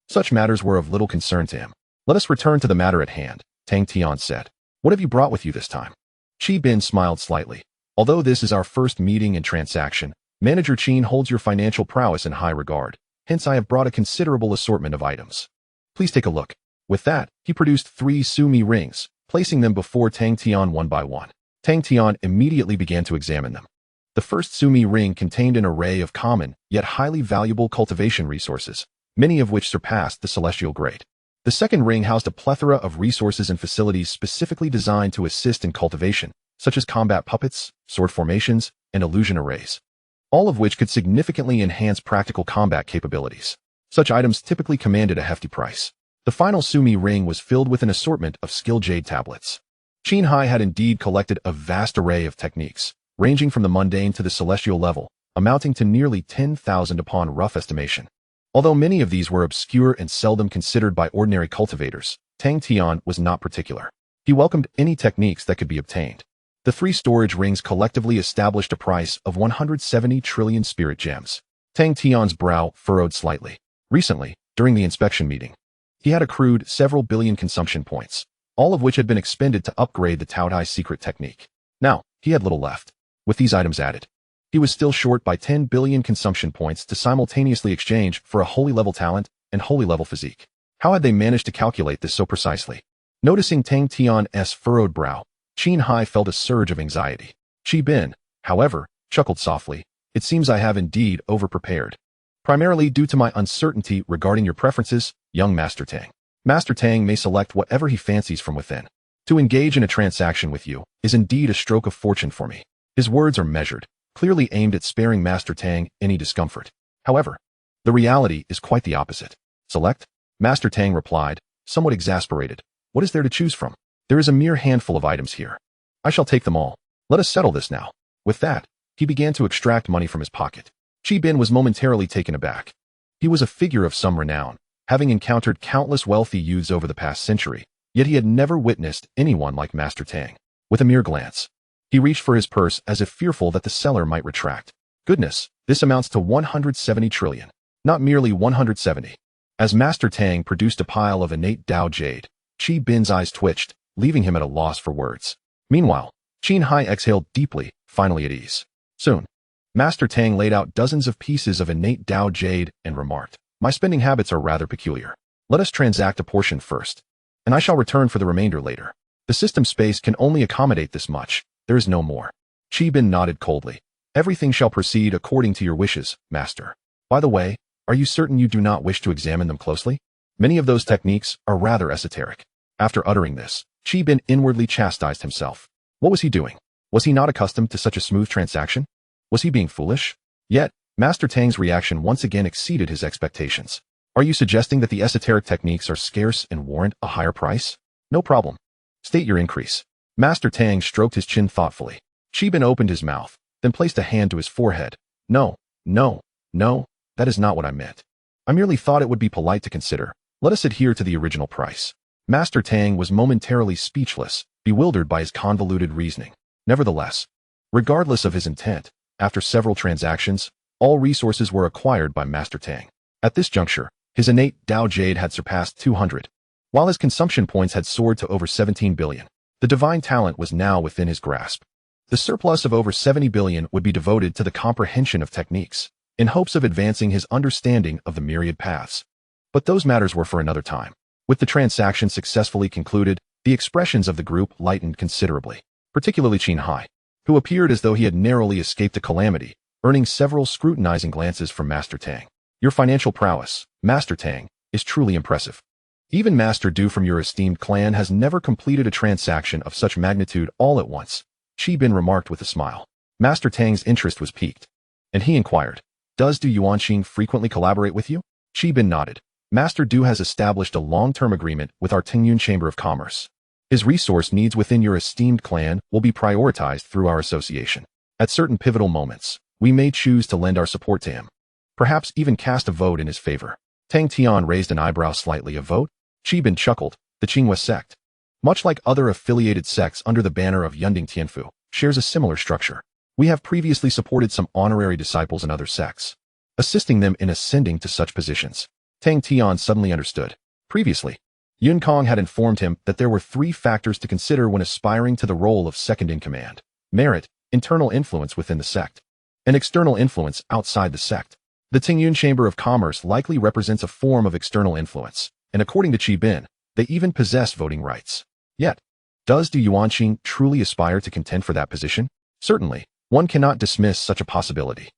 such matters were of little concern to him. "Let us return to the matter at hand," Tang Tian said. "What have you brought with you this time?" Qi Bin smiled slightly. "Although this is our first meeting and transaction, Manager Qin holds your financial prowess in high regard. Hence I have brought a considerable assortment of items. Please take a look." With that, he produced 3 sumi rings, placing them before Tang Tian one by one. Tang Tian immediately began to examine them. The first sumi ring contained an array of common, yet highly valuable cultivation resources, many of which surpassed the celestial grade. The second ring housed a plethora of resources and facilities specifically designed to assist in cultivation, such as combat puppets, sword formations, and illusion arrays, all of which could significantly enhance practical combat capabilities. Such items typically commanded a hefty price. The final sumi ring was filled with an assortment of skill jade tablets. Qin Hai had indeed collected a vast array of techniques, ranging from the mundane to the celestial level, amounting to nearly 10,000 upon rough estimation. Although many of these were obscure and seldom considered by ordinary cultivators, Tang Tian was not particular. He welcomed any techniques that could be obtained. The 3 storage rings collectively established a price of 170 trillion spirit gems. Tang Tian's brow furrowed slightly. Recently, during the inspection meeting, he had accrued several billion consumption points, all of which had been expended to upgrade the Taodai secret technique. Now, he had little left. With these items added, he was still short by 10 billion consumption points to simultaneously exchange for a holy level talent and holy level physique. How had they managed to calculate this so precisely? Noticing Tang Tian's furrowed brow, Qin Hai felt a surge of anxiety. Qi Bin, however, chuckled softly. "It seems I have indeed overprepared. Primarily due to my uncertainty regarding your preferences, young Master Tang. Master Tang may select whatever he fancies from within. To engage in a transaction with you is indeed a stroke of fortune for me." His words are measured, clearly aimed at sparing Master Tang any discomfort. However, the reality is quite the opposite. Select? Master Tang replied, somewhat exasperated. What is there to choose from? There is a mere handful of items here. I shall take them all. Let us settle this now. With that, he began to extract money from his pocket. Qi Bin was momentarily taken aback. He was a figure of some renown, having encountered countless wealthy youths over the past century, yet he had never witnessed anyone like Master Tang. With a mere glance, he reached for his purse as if fearful that the seller might retract. Goodness, this amounts to 170 trillion. Not merely 170. As Master Tang produced a pile of innate Dao jade, Qi Bin's eyes twitched, leaving him at a loss for words. Meanwhile, Qin Hai exhaled deeply, finally at ease. Soon, Master Tang laid out dozens of pieces of innate Dao jade and remarked, my spending habits are rather peculiar. Let us transact a portion first, and I shall return for the remainder later. The system space can only accommodate this much. There is no more. Qi Bin nodded coldly. Everything shall proceed according to your wishes, Master. By the way, are you certain you do not wish to examine them closely? Many of those techniques are rather esoteric. After uttering this, Qi Bin inwardly chastised himself. What was he doing? Was he not accustomed to such a smooth transaction? Was he being foolish? Yet, Master Tang's reaction once again exceeded his expectations. Are you suggesting that the esoteric techniques are scarce and warrant a higher price? No problem. State your increase. Master Tang stroked his chin thoughtfully. Qi Bin opened his mouth, then placed a hand to his forehead. No, that is not what I meant. I merely thought it would be polite to consider. Let us adhere to the original price. Master Tang was momentarily speechless, bewildered by his convoluted reasoning. Nevertheless, regardless of his intent, after several transactions, all resources were acquired by Master Tang. At this juncture, his innate Dao Jade had surpassed 200, while his consumption points had soared to over 17 billion. The divine talent was now within his grasp. The surplus of over 70 billion would be devoted to the comprehension of techniques, in hopes of advancing his understanding of the myriad paths. But those matters were for another time. With the transaction successfully concluded, the expressions of the group lightened considerably, particularly Qin Hai, who appeared as though he had narrowly escaped a calamity, earning several scrutinizing glances from Master Tang. Your financial prowess, Master Tang, is truly impressive. Even Master Du from your esteemed clan has never completed a transaction of such magnitude all at once, Qi Bin remarked with a smile. Master Tang's interest was piqued, and he inquired, does Du Yuanxing frequently collaborate with you? Qi Bin nodded. Master Du has established a long-term agreement with our Tingyun Chamber of Commerce. His resource needs within your esteemed clan will be prioritized through our association. At certain pivotal moments, we may choose to lend our support to him. Perhaps even cast a vote in his favor. Tang Tian raised an eyebrow slightly. A vote? Qi Bin chuckled. The Qinghua sect, much like other affiliated sects under the banner of Yunding Tianfu, shares a similar structure. We have previously supported some honorary disciples in other sects, assisting them in ascending to such positions. Tang Tian suddenly understood. Previously, Yun Kong had informed him that there were 3 factors to consider when aspiring to the role of second-in-command: merit, internal influence within the sect, and external influence outside the sect. The Tingyun Chamber of Commerce likely represents a form of external influence, and according to Qi Bin, they even possess voting rights. Yet, does Du Yuanxing truly aspire to contend for that position? Certainly, one cannot dismiss such a possibility.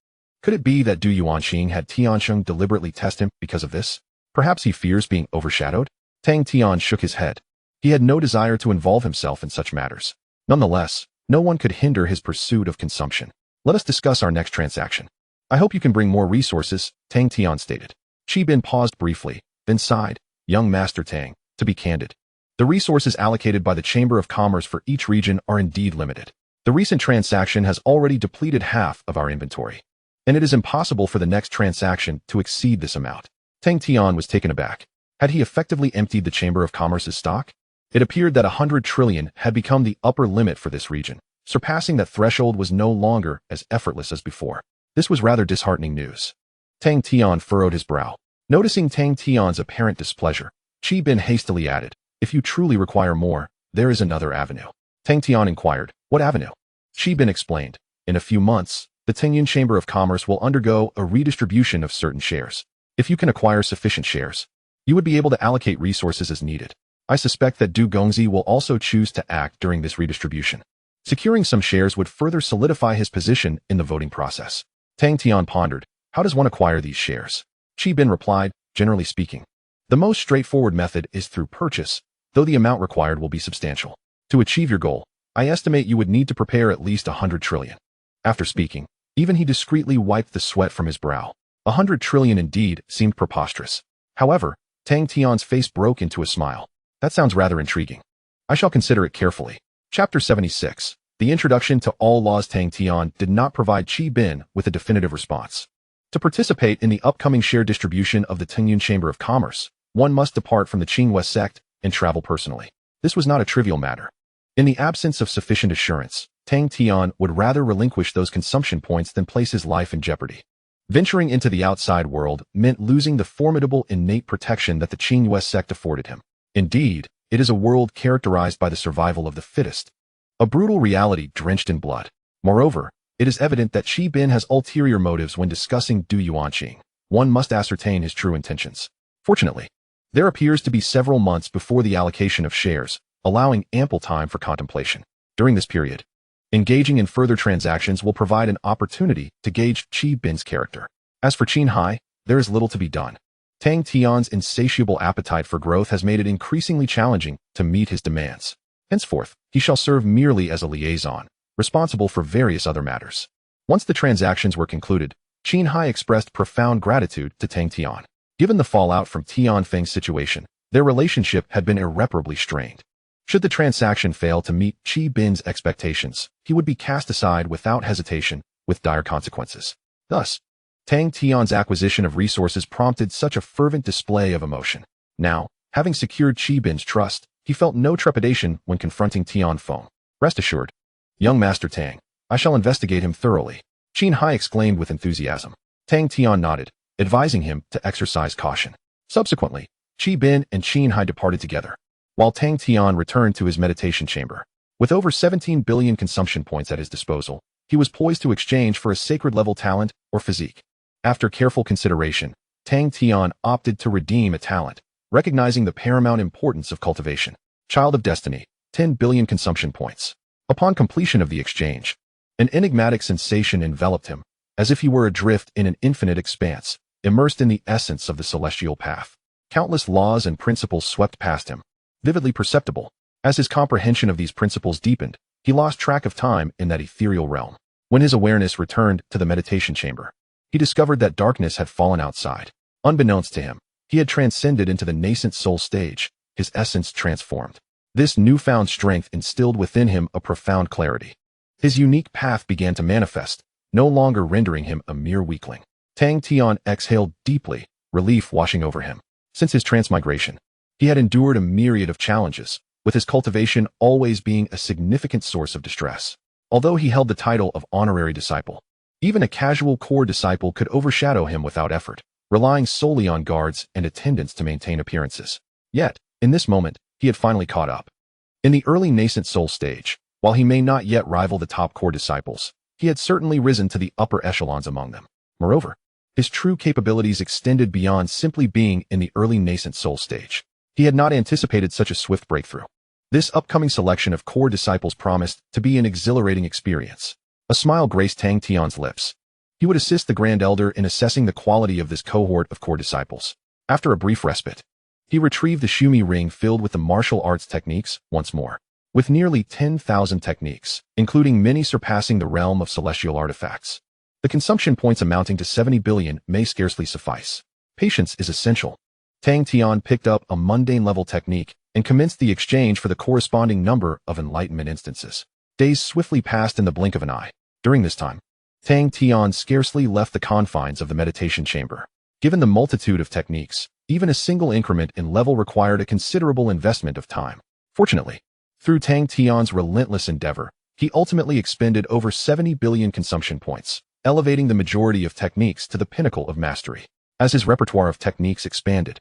Could it be that Du Yuanxing had Tiansheng deliberately test him because of this? Perhaps he fears being overshadowed? Tang Tian shook his head. He had no desire to involve himself in such matters. Nonetheless, no one could hinder his pursuit of consumption. Let us discuss our next transaction. I hope you can bring more resources, Tang Tian stated. Qi Bin paused briefly, then sighed. Young Master Tang, to be candid, the resources allocated by the Chamber of Commerce for each region are indeed limited. The recent transaction has already depleted half of our inventory, and it is impossible for the next transaction to exceed this amount. Tang Tian was taken aback. Had he effectively emptied the Chamber of Commerce's stock? It appeared that 100 trillion had become the upper limit for this region. Surpassing that threshold was no longer as effortless as before. This was rather disheartening news. Tang Tian furrowed his brow. Noticing Tang Tian's apparent displeasure, Qi Bin hastily added, if you truly require more, there is another avenue. Tang Tian inquired, what avenue? Qi Bin explained, in a few months, the Tingyun Chamber of Commerce will undergo a redistribution of certain shares. If you can acquire sufficient shares, you would be able to allocate resources as needed. I suspect that Du Gongzi will also choose to act during this redistribution. Securing some shares would further solidify his position in the voting process. Tang Tian pondered, how does one acquire these shares? Qi Bin replied, generally speaking, the most straightforward method is through purchase, though the amount required will be substantial. To achieve your goal, I estimate you would need to prepare at least 100 trillion. After speaking, Even he discreetly wiped the sweat from his brow. 100 trillion indeed seemed preposterous. However, Tang Tian's face broke into a smile. That sounds rather intriguing. I shall consider it carefully. Chapter 76. The introduction to all laws. Tang Tian did not provide Qi Bin with a definitive response. To participate in the upcoming share distribution of the Tingyun Chamber of Commerce, one must depart from the Qinghua sect and travel personally. This was not a trivial matter. In the absence of sufficient assurance, Tang Tian would rather relinquish those consumption points than place his life in jeopardy. Venturing into the outside world meant losing the formidable innate protection that the Qinghua sect afforded him. Indeed, it is a world characterized by the survival of the fittest, a brutal reality drenched in blood. Moreover, it is evident that Qi Bin has ulterior motives when discussing Du Yuanqing. One must ascertain his true intentions. Fortunately, there appears to be several months before the allocation of shares, allowing ample time for contemplation. During this period, engaging in further transactions will provide an opportunity to gauge Qi Bin's character. As for Qin Hai, there is little to be done. Tang Tian's insatiable appetite for growth has made it increasingly challenging to meet his demands. Henceforth, he shall serve merely as a liaison, responsible for various other matters. Once the transactions were concluded, Qin Hai expressed profound gratitude to Tang Tian. Given the fallout from Tian Feng's situation, their relationship had been irreparably strained. Should the transaction fail to meet Qi Bin's expectations, he would be cast aside without hesitation, with dire consequences. Thus, Tang Tian's acquisition of resources prompted such a fervent display of emotion. Now, having secured Qi Bin's trust, he felt no trepidation when confronting Tian Feng. Rest assured, young Master Tang, I shall investigate him thoroughly, Qin Hai exclaimed with enthusiasm. Tang Tian nodded, advising him to exercise caution. Subsequently, Qi Bin and Qin Hai departed together, while Tang Tian returned to his meditation chamber. With over 17 billion consumption points at his disposal, he was poised to exchange for a sacred-level talent or physique. After careful consideration, Tang Tian opted to redeem a talent, recognizing the paramount importance of cultivation. Child of Destiny, 10 billion consumption points. Upon completion of the exchange, an enigmatic sensation enveloped him, as if he were adrift in an infinite expanse, immersed in the essence of the celestial path. Countless laws and principles swept past him, vividly perceptible. As his comprehension of these principles deepened, he lost track of time in that ethereal realm. When his awareness returned to the meditation chamber, he discovered that darkness had fallen outside. Unbeknownst to him, he had transcended into the nascent soul stage, his essence transformed. This newfound strength instilled within him a profound clarity. His unique path began to manifest, no longer rendering him a mere weakling. Tang Tian exhaled deeply, relief washing over him. Since his transmigration, he had endured a myriad of challenges, with his cultivation always being a significant source of distress. Although he held the title of honorary disciple, even a casual core disciple could overshadow him without effort, relying solely on guards and attendants to maintain appearances. Yet, in this moment, he had finally caught up. In the early nascent soul stage, while he may not yet rival the top core disciples, he had certainly risen to the upper echelons among them. Moreover, his true capabilities extended beyond simply being in the early nascent soul stage. He had not anticipated such a swift breakthrough. This upcoming selection of core disciples promised to be an exhilarating experience. A smile graced Tang Tian's lips. He would assist the Grand Elder in assessing the quality of this cohort of core disciples. After a brief respite, he retrieved the Shumi ring filled with the martial arts techniques once more. With nearly 10,000 techniques, including many surpassing the realm of celestial artifacts, the consumption points amounting to 70 billion may scarcely suffice. Patience is essential. Tang Tian picked up a mundane-level technique and commenced the exchange for the corresponding number of enlightenment instances. Days swiftly passed in the blink of an eye. During this time, Tang Tian scarcely left the confines of the meditation chamber. Given the multitude of techniques, even a single increment in level required a considerable investment of time. Fortunately, through Tang Tian's relentless endeavor, he ultimately expended over 70 billion consumption points, elevating the majority of techniques to the pinnacle of mastery. As his repertoire of techniques expanded,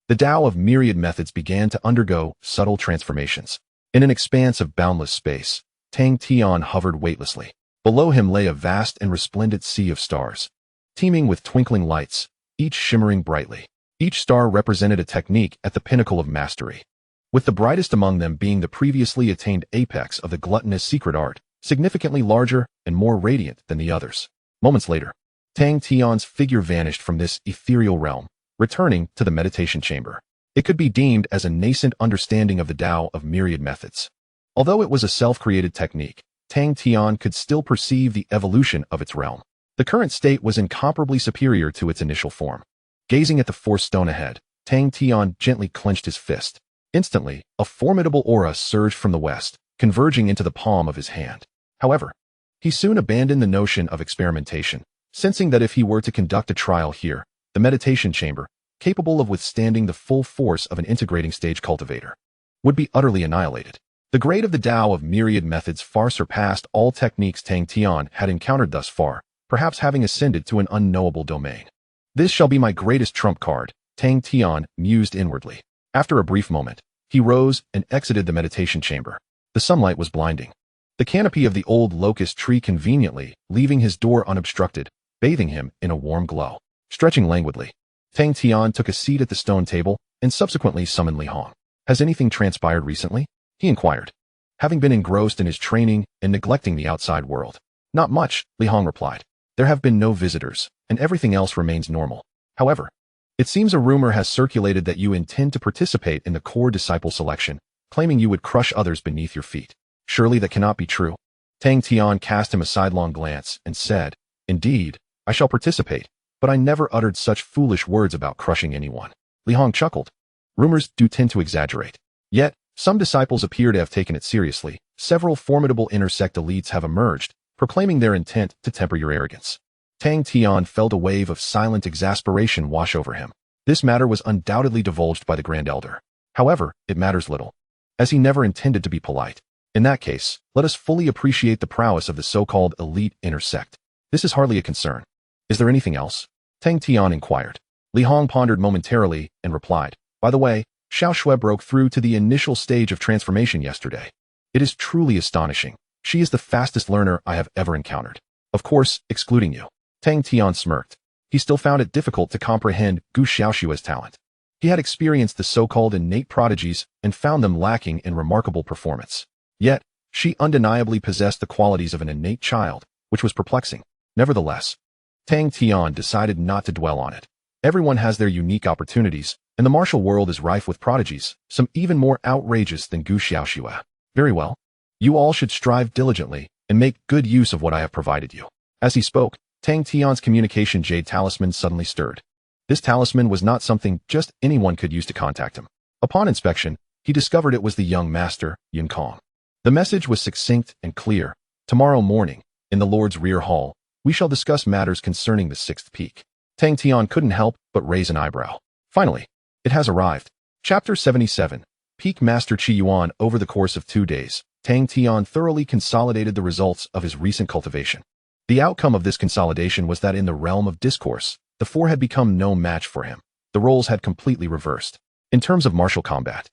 the Tao of myriad methods began to undergo subtle transformations. In an expanse of boundless space, Tang Tian hovered weightlessly. Below him lay a vast and resplendent sea of stars, teeming with twinkling lights, each shimmering brightly. Each star represented a technique at the pinnacle of mastery, with the brightest among them being the previously attained apex of the gluttonous secret art, significantly larger and more radiant than the others. Moments later, Tang Tian's figure vanished from this ethereal realm, returning to the meditation chamber. It could be deemed as a nascent understanding of the Tao of myriad methods. Although it was a self-created technique, Tang Tian could still perceive the evolution of its realm. The current state was incomparably superior to its initial form. Gazing at the forced stone ahead, Tang Tian gently clenched his fist. Instantly, a formidable aura surged from the west, converging into the palm of his hand. However, he soon abandoned the notion of experimentation, sensing that if he were to conduct a trial here, the meditation chamber, capable of withstanding the full force of an integrating stage cultivator, would be utterly annihilated. The grade of the Tao of myriad methods far surpassed all techniques Tang Tian had encountered thus far, perhaps having ascended to an unknowable domain. This shall be my greatest trump card, Tang Tian mused inwardly. After a brief moment, he rose and exited the meditation chamber. The sunlight was blinding. The canopy of the old locust tree conveniently, leaving his door unobstructed, bathing him in a warm glow. Stretching languidly, Tang Tian took a seat at the stone table and subsequently summoned Li Hong. Has anything transpired recently? He inquired, having been engrossed in his training and neglecting the outside world. Not much, Li Hong replied. There have been no visitors, and everything else remains normal. However, it seems a rumor has circulated that you intend to participate in the core disciple selection, claiming you would crush others beneath your feet. Surely that cannot be true. Tang Tian cast him a sidelong glance and said, Indeed, I shall participate, but I never uttered such foolish words about crushing anyone. Li Hong chuckled. Rumors do tend to exaggerate. Yet, some disciples appear to have taken it seriously. Several formidable intersect elites have emerged, proclaiming their intent to temper your arrogance. Tang Tian felt a wave of silent exasperation wash over him. This matter was undoubtedly divulged by the Grand Elder. However, it matters little, as he never intended to be polite. In that case, let us fully appreciate the prowess of the so-called elite intersect. This is hardly a concern. Is there anything else? Tang Tian inquired. Li Hong pondered momentarily and replied, By the way, Xiao Shui broke through to the initial stage of transformation yesterday. It is truly astonishing. She is the fastest learner I have ever encountered. Of course, excluding you. Tang Tian smirked. He still found it difficult to comprehend Gu Xiaoshua's talent. He had experienced the so-called innate prodigies and found them lacking in remarkable performance. Yet, she undeniably possessed the qualities of an innate child, which was perplexing. Nevertheless, Tang Tian decided not to dwell on it. Everyone has their unique opportunities, and the martial world is rife with prodigies, some even more outrageous than Gu Xiaoshua. Very well. You all should strive diligently and make good use of what I have provided you. As he spoke, Tang Tian's communication jade talisman suddenly stirred. This talisman was not something just anyone could use to contact him. Upon inspection, he discovered it was the young master, Jinyutang. The message was succinct and clear. Tomorrow morning, in the Lord's rear hall, we shall discuss matters concerning the sixth peak. Tang Tian couldn't help but raise an eyebrow. Finally, it has arrived. Chapter 77. Peak Master Qi Yuan. Over the course of 2 days, Tang Tian thoroughly consolidated the results of his recent cultivation. The outcome of this consolidation was that in the realm of discourse, the four had become no match for him. The roles had completely reversed. In terms of martial combat,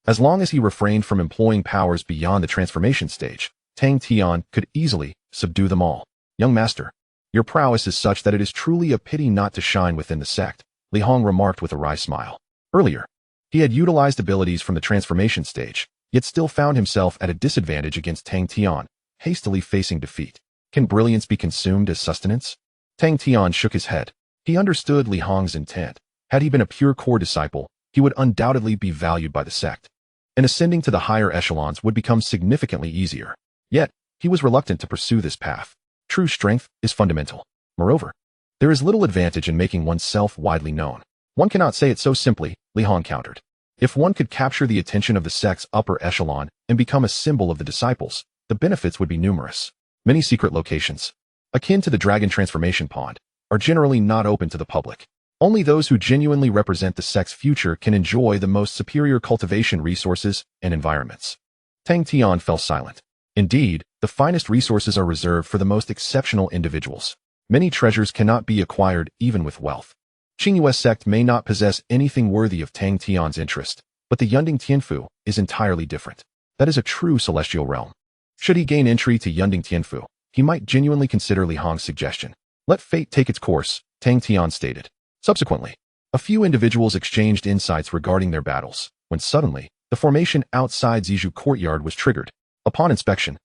as long as he refrained from employing powers beyond the transformation stage, Tang Tian could easily subdue them all. Young master, your prowess is such that it is truly a pity not to shine within the sect, Li Hong remarked with a wry smile. Earlier, he had utilized abilities from the transformation stage, yet still found himself at a disadvantage against Tang Tian, hastily facing defeat. Can brilliance be consumed as sustenance? Tang Tian shook his head. He understood Li Hong's intent. Had he been a pure core disciple, he would undoubtedly be valued by the sect, and ascending to the higher echelons would become significantly easier. Yet, he was reluctant to pursue this path. True strength is fundamental. Moreover, there is little advantage in making oneself widely known. One cannot say it so simply, Li Hong countered. If one could capture the attention of the sect's upper echelon and become a symbol of the disciples, the benefits would be numerous. Many secret locations, akin to the dragon transformation pond, are generally not open to the public. Only those who genuinely represent the sect's future can enjoy the most superior cultivation resources and environments. Tang Tian fell silent. Indeed, the finest resources are reserved for the most exceptional individuals. Many treasures cannot be acquired even with wealth. Qingyue's sect may not possess anything worthy of Tang Tian's interest, but the Yunding Tianfu is entirely different. That is a true celestial realm. Should he gain entry to Yunding Tianfu, he might genuinely consider Li Hong's suggestion. Let fate take its course, Tang Tian stated. Subsequently, a few individuals exchanged insights regarding their battles, when suddenly, the formation outside Zizhu courtyard was triggered. Upon inspection,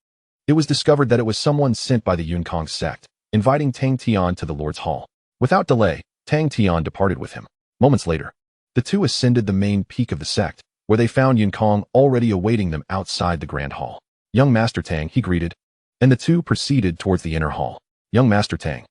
it was discovered that it was someone sent by the Yunkong sect, inviting Tang Tian to the Lord's Hall. Without delay, Tang Tian departed with him. Moments later, the two ascended the main peak of the sect, where they found Yunkong already awaiting them outside the Grand Hall. Young Master Tang, he greeted, and the two proceeded towards the inner hall. Young Master Tang,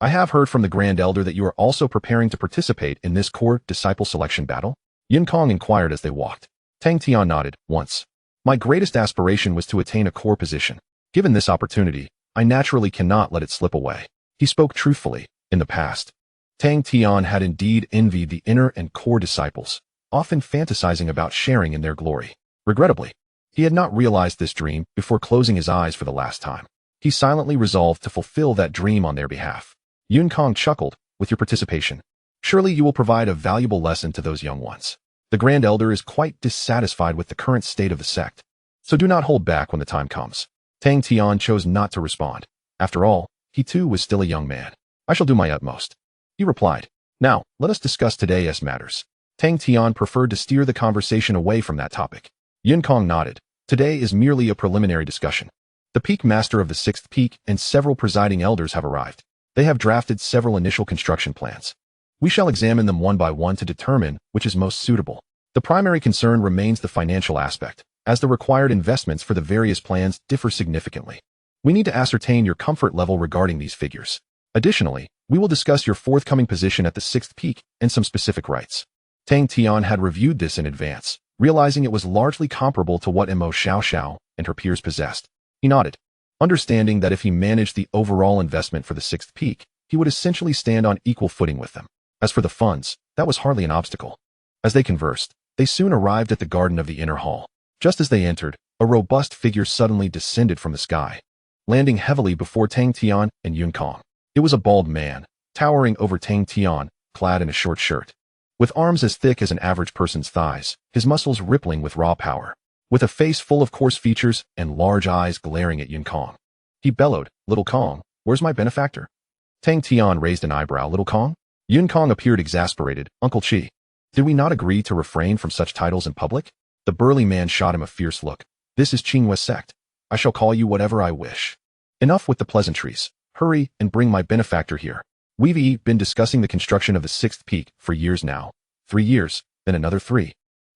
I have heard from the Grand Elder that you are also preparing to participate in this core disciple selection battle? Jinyutang inquired as they walked. Tang Tian nodded, once. My greatest aspiration was to attain a core position. Given this opportunity, I naturally cannot let it slip away. He spoke truthfully. In the past, Tang Tian had indeed envied the inner and core disciples, often fantasizing about sharing in their glory. Regrettably, he had not realized this dream before closing his eyes for the last time. He silently resolved to fulfill that dream on their behalf. Jinyutang chuckled, with your participation, surely you will provide a valuable lesson to those young ones. The Grand Elder is quite dissatisfied with the current state of the sect, so do not hold back when the time comes. Tang Tian chose not to respond. After all, he too was still a young man. I shall do my utmost. He replied. Now, let us discuss today's matters. Tang Tian preferred to steer the conversation away from that topic. Jinyutang nodded. Today is merely a preliminary discussion. The peak master of the 6th peak and several presiding elders have arrived. They have drafted several initial construction plans. We shall examine them one by one to determine which is most suitable. The primary concern remains the financial aspect, as the required investments for the various plans differ significantly. We need to ascertain your comfort level regarding these figures. Additionally, we will discuss your forthcoming position at the 6th peak and some specific rights. Tang Tian had reviewed this in advance, realizing it was largely comparable to what Mo Xiao and her peers possessed. He nodded, understanding that if he managed the overall investment for the 6th peak, he would essentially stand on equal footing with them. As for the funds, that was hardly an obstacle. As they conversed, they soon arrived at the garden of the inner hall. Just as they entered, a robust figure suddenly descended from the sky, landing heavily before Tang Tian and Jinyutang. It was a bald man, towering over Tang Tian, clad in a short shirt. With arms as thick as an average person's thighs, his muscles rippling with raw power. With a face full of coarse features and large eyes glaring at Jinyutang. He bellowed, Little Kong, where's my benefactor? Tang Tian raised an eyebrow. Little Kong? Jinyutang appeared exasperated. Uncle Chi, did we not agree to refrain from such titles in public? The burly man shot him a fierce look. This is Qinghua sect. I shall call you whatever I wish. Enough with the pleasantries. Hurry and bring my benefactor here. We've been discussing the construction of the 6th peak for years now. 3 years, then another 3.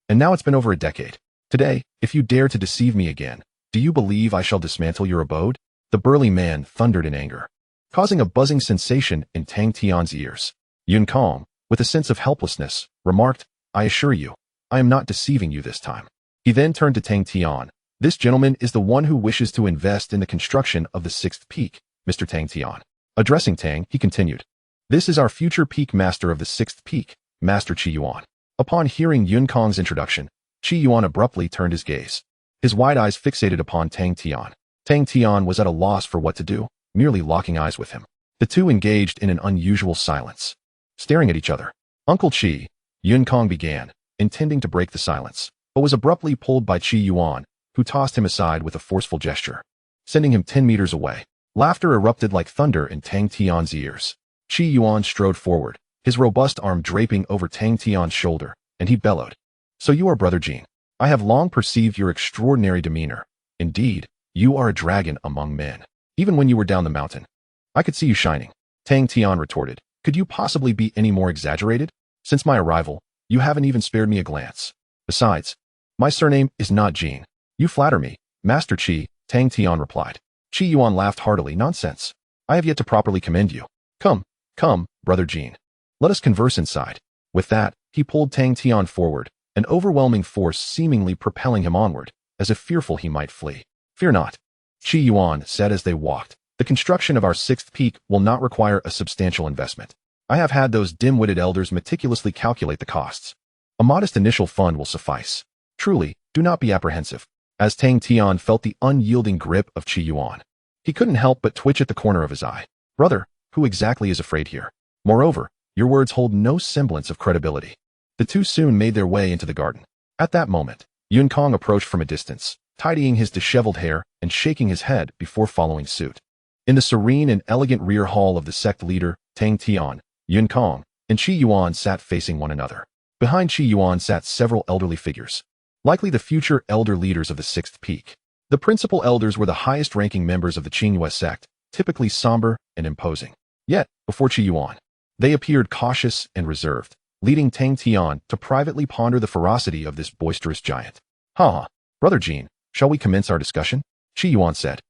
And now it's been over a decade. Today, if you dare to deceive me again, do you believe I shall dismantle your abode? The burly man thundered in anger, causing a buzzing sensation in Tang Tian's ears. Jinyutang, with a sense of helplessness, remarked, I assure you, I am not deceiving you this time. He then turned to Tang Tian. This gentleman is the one who wishes to invest in the construction of the 6th peak, Mr. Tang Tian. Addressing Tang, he continued, this is our future peak master of the 6th peak, Master Qi Yuan. Upon hearing Jinyutang's introduction, Qi Yuan abruptly turned his gaze, his wide eyes fixated upon Tang Tian. Tang Tian was at a loss for what to do, merely locking eyes with him. The two engaged in an unusual silence, staring at each other. Uncle Qi, Jinyutang began, intending to break the silence, but was abruptly pulled by Qi Yuan, who tossed him aside with a forceful gesture, sending him 10 meters away. Laughter erupted like thunder in Tang Tian's ears. Qi Yuan strode forward, his robust arm draping over Tang Tian's shoulder, and he bellowed. So you are Brother Jin. I have long perceived your extraordinary demeanor. Indeed, you are a dragon among men. Even when you were down the mountain, I could see you shining. Tang Tian retorted. Could you possibly be any more exaggerated? Since my arrival, you haven't even spared me a glance. Besides, my surname is not Jin. You flatter me, Master Qi, Tang Tian replied. Qi Yuan laughed heartily. Nonsense. I have yet to properly commend you. Come, Brother Jin. Let us converse inside. With that, he pulled Tang Tian forward, an overwhelming force seemingly propelling him onward, as if fearful he might flee. Fear not, Qi Yuan said as they walked. The construction of our 6th peak will not require a substantial investment. I have had those dim-witted elders meticulously calculate the costs. A modest initial fund will suffice. Truly, do not be apprehensive. As Tang Tian felt the unyielding grip of Qi Yuan, he couldn't help but twitch at the corner of his eye. Brother, who exactly is afraid here? Moreover, your words hold no semblance of credibility. The two soon made their way into the garden. At that moment, Jinyutang approached from a distance, tidying his disheveled hair and shaking his head before following suit. In the serene and elegant rear hall of the sect leader, Tang Tian, Jinyutang, and Qi Yuan sat facing one another. Behind Qi Yuan sat several elderly figures, likely the future elder leaders of the 6th peak. The principal elders were the highest-ranking members of the Qinghua sect, typically somber and imposing. Yet, before Qi Yuan, they appeared cautious and reserved, leading Tang Tian to privately ponder the ferocity of this boisterous giant. Brother Jin, shall we commence our discussion? Qi Yuan said,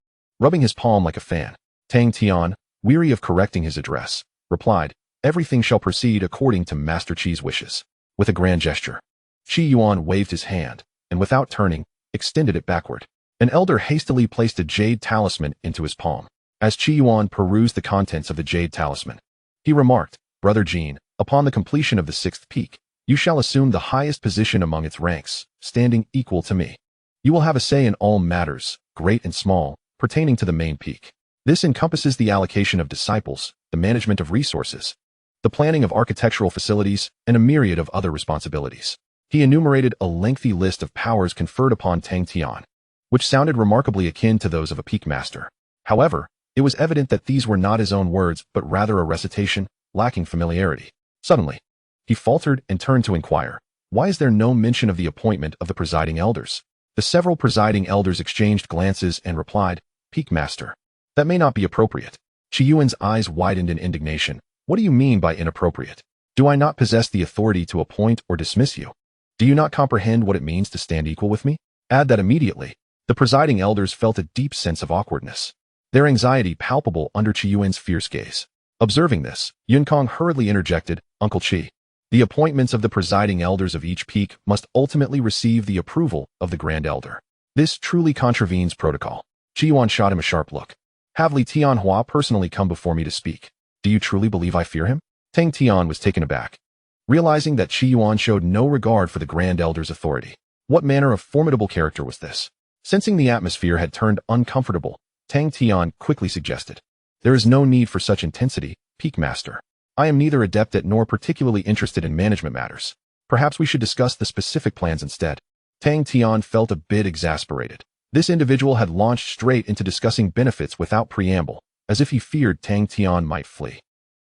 rubbing his palm like a fan. Tang Tian, weary of correcting his address, replied, "Everything shall proceed according to Master Qi's wishes." With a grand gesture, Qi Yuan waved his hand, and without turning, extended it backward. An elder hastily placed a jade talisman into his palm. As Qi Yuan perused the contents of the jade talisman, he remarked, "Brother Jin, upon the completion of the 6th peak, you shall assume the highest position among its ranks, standing equal to me. You will have a say in all matters, great and small, pertaining to the main peak. This encompasses the allocation of disciples, the management of resources, the planning of architectural facilities, and a myriad of other responsibilities." He enumerated a lengthy list of powers conferred upon Tang Tian, which sounded remarkably akin to those of a peak master. However, it was evident that these were not his own words, but rather a recitation, lacking familiarity. Suddenly, he faltered and turned to inquire, "Why is there no mention of the appointment of the presiding elders?" The several presiding elders exchanged glances and replied, "Peak master. That may not be appropriate." Qi Yuan's eyes widened in indignation. "What do you mean by inappropriate? Do I not possess the authority to appoint or dismiss you? Do you not comprehend what it means to stand equal with me?" Add that immediately, the presiding elders felt a deep sense of awkwardness, their anxiety palpable under Qi Yuan's fierce gaze. Observing this, Yunkong hurriedly interjected, "Uncle Qi, the appointments of the presiding elders of each peak must ultimately receive the approval of the Grand Elder. This truly contravenes protocol." Qi Yuan shot him a sharp look. "Have Li Tianhua personally come before me to speak. Do you truly believe I fear him?" Tang Tian was taken aback, realizing that Qi Yuan showed no regard for the Grand Elder's authority. What manner of formidable character was this? Sensing the atmosphere had turned uncomfortable, Tang Tian quickly suggested, "There is no need for such intensity, Peak Master. I am neither adept at nor particularly interested in management matters. Perhaps we should discuss the specific plans instead." Tang Tian felt a bit exasperated. This individual had launched straight into discussing benefits without preamble, as if he feared Tang Tian might flee.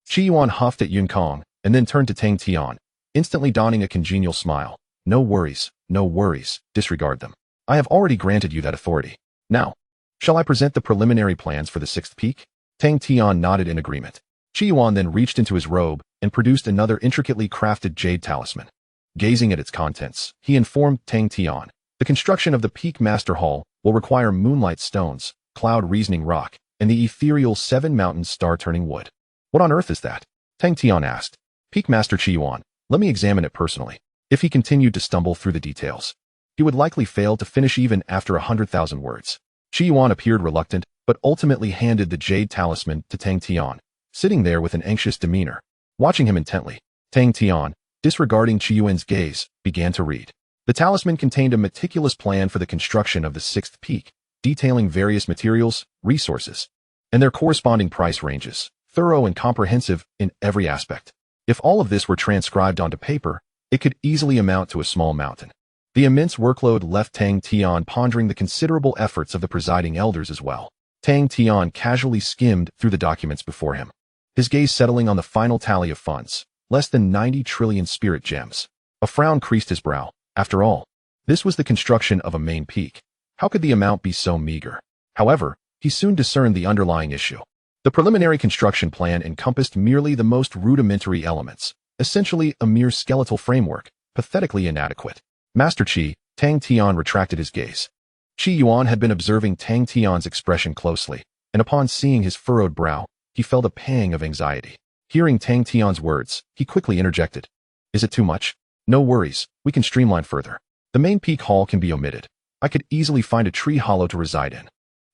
Qi Yuan huffed at Yunkong, and then turned to Tang Tian, instantly donning a congenial smile. No worries, disregard them. I have already granted you that authority. Now, shall I present the preliminary plans for the 6th peak?" Tang Tian nodded in agreement. Qi Yuan then reached into his robe and produced another intricately crafted jade talisman. Gazing at its contents, he informed Tang Tian, "The construction of the Peak Master Hall will require moonlight stones, cloud reasoning rock, and the ethereal 7 mountain star-turning wood." "What on earth is that?" Tang Tian asked. "Peak Master Qi Yuan, let me examine it personally." If he continued to stumble through the details, he would likely fail to finish even after 100,000 words. Qi Yuan appeared reluctant, but ultimately handed the jade talisman to Tang Tian, sitting there with an anxious demeanor. Watching him intently, Tang Tian, disregarding Qi Yuan's gaze, began to read. The talisman contained a meticulous plan for the construction of the 6th peak, detailing various materials, resources, and their corresponding price ranges, thorough and comprehensive in every aspect. If all of this were transcribed onto paper, it could easily amount to a small mountain. The immense workload left Tang Tian pondering the considerable efforts of the presiding elders as well. Tang Tian casually skimmed through the documents before him, his gaze settling on the final tally of funds, less than 90 trillion spirit gems. A frown creased his brow. After all, this was the construction of a main peak. How could the amount be so meager? However, he soon discerned the underlying issue. The preliminary construction plan encompassed merely the most rudimentary elements, essentially a mere skeletal framework, pathetically inadequate. Master Qi, Tang Tian retracted his gaze. Qi Yuan had been observing Tang Tian's expression closely, and upon seeing his furrowed brow, he felt a pang of anxiety. Hearing Tang Tian's words, he quickly interjected. "Is it too much? No worries, we can streamline further. The main peak hall can be omitted. I could easily find a tree hollow to reside in.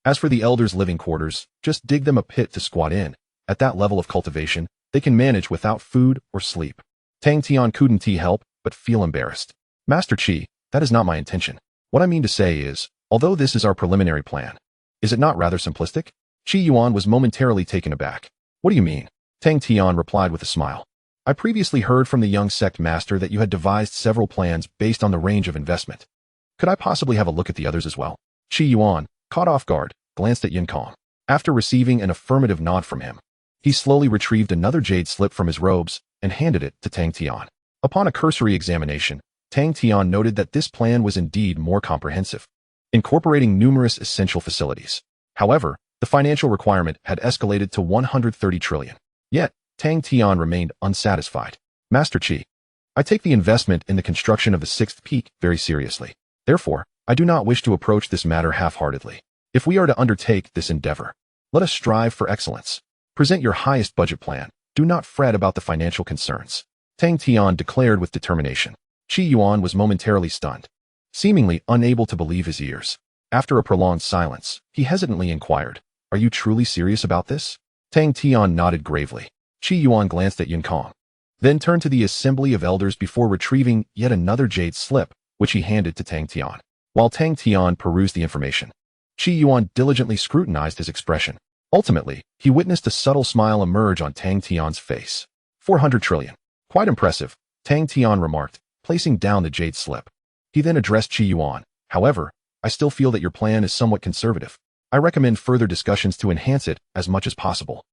As for the elders' living quarters, just dig them a pit to squat in. At that level of cultivation, they can manage without food or sleep." Tang Tian couldn't help but feel embarrassed. "Master Qi, that is not my intention. What I mean to say is, although this is our preliminary plan, is it not rather simplistic?" Qi Yuan was momentarily taken aback. "What do you mean?" Tang Tian replied with a smile. "I previously heard from the young sect master that you had devised several plans based on the range of investment. Could I possibly have a look at the others as well?" Qi Yuan, caught off guard, glanced at Yunkong. After receiving an affirmative nod from him, he slowly retrieved another jade slip from his robes and handed it to Tang Tian. Upon a cursory examination, Tang Tian noted that this plan was indeed more comprehensive, incorporating numerous essential facilities. However, the financial requirement had escalated to 130 trillion. Yet, Tang Tian remained unsatisfied. "Master Qi, I take the investment in the construction of the 6th peak very seriously. Therefore, I do not wish to approach this matter half-heartedly. If we are to undertake this endeavor, let us strive for excellence. Present your highest budget plan. Do not fret about the financial concerns. Tang Tian declared with determination. Qi Yuan was momentarily stunned, seemingly unable to believe his ears. After a prolonged silence, he hesitantly inquired, "Are you truly serious about this?" Tang Tian nodded gravely. Qi Yuan glanced at Jinyutang, then turned to the assembly of elders before retrieving yet another jade slip, which he handed to Tang Tian. While Tang Tian perused the information, Qi Yuan diligently scrutinized his expression. Ultimately, he witnessed a subtle smile emerge on Tang Tian's face. 400 trillion. Quite impressive, Tang Tian remarked, placing down the jade slip. He then addressed Qi Yuan. However, I still feel that your plan is somewhat conservative. I recommend further discussions to enhance it as much as possible.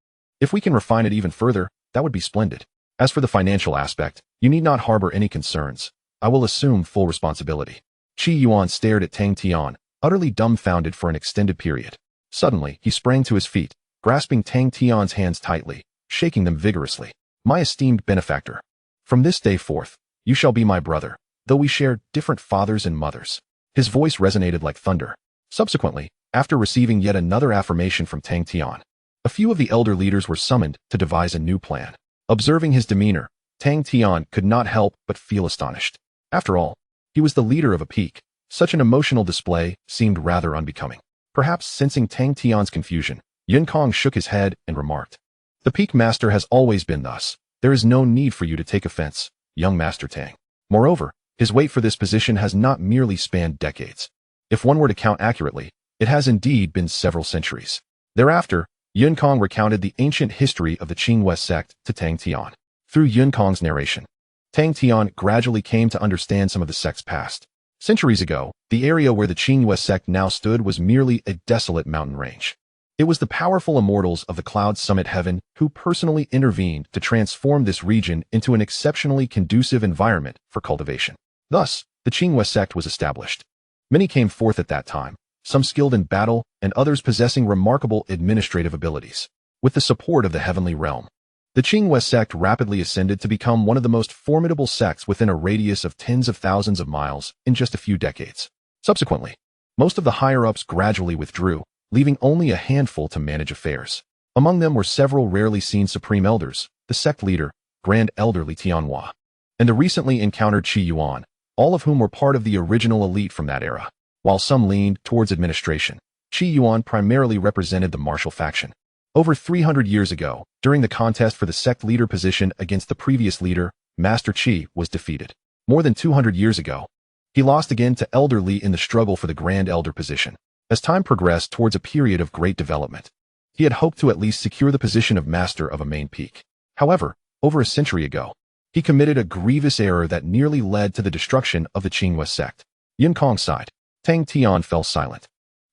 If we can refine it even further, that would be splendid. As for the financial aspect, you need not harbor any concerns. I will assume full responsibility. Qi Yuan stared at Tang Tian, utterly dumbfounded for an extended period. Suddenly, he sprang to his feet, grasping Tang Tian's hands tightly, shaking them vigorously. My esteemed benefactor, from this day forth, you shall be my brother, though we share different fathers and mothers. His voice resonated like thunder. Subsequently, after receiving yet another affirmation from Tang Tian, a few of the elder leaders were summoned to devise a new plan. Observing his demeanor, Tang Tian could not help but feel astonished. After all, he was the leader of a peak. Such an emotional display seemed rather unbecoming. Perhaps sensing Tang Tian's confusion, Jinyutang shook his head and remarked, "The peak master has always been thus. There is no need for you to take offense, young Master Tang. Moreover, his wait for this position has not merely spanned decades. If one were to count accurately, it has indeed been several centuries." Thereafter, Jinyutang recounted the ancient history of the Qingwei sect to Tang Tian. Through Yuntang's narration, Tang Tian gradually came to understand some of the sect's past. Centuries ago, the area where the Qingwei sect now stood was merely a desolate mountain range. It was the powerful immortals of the Cloud Summit Heaven who personally intervened to transform this region into an exceptionally conducive environment for cultivation. Thus, the Qingwei sect was established. Many came forth at that time, some skilled in battle and others possessing remarkable administrative abilities. With the support of the heavenly realm, the Qingwei sect rapidly ascended to become one of the most formidable sects within a radius of tens of thousands of miles in just a few decades. Subsequently, most of the higher-ups gradually withdrew, leaving only a handful to manage affairs. Among them were several rarely seen supreme elders, the sect leader, Grand Elderly Tianhua, and the recently encountered Qi Yuan, all of whom were part of the original elite from that era. While some leaned towards administration, Qi Yuan primarily represented the martial faction. Over 300 years ago, during the contest for the sect leader position against the previous leader, Master Qi was defeated. More than 200 years ago, he lost again to Elder Li in the struggle for the Grand Elder position. As time progressed towards a period of great development, he had hoped to at least secure the position of master of a main peak. However, over a century ago, he committed a grievous error that nearly led to the destruction of the Qingwei sect. Jinyutang sighed. Tang Tian fell silent.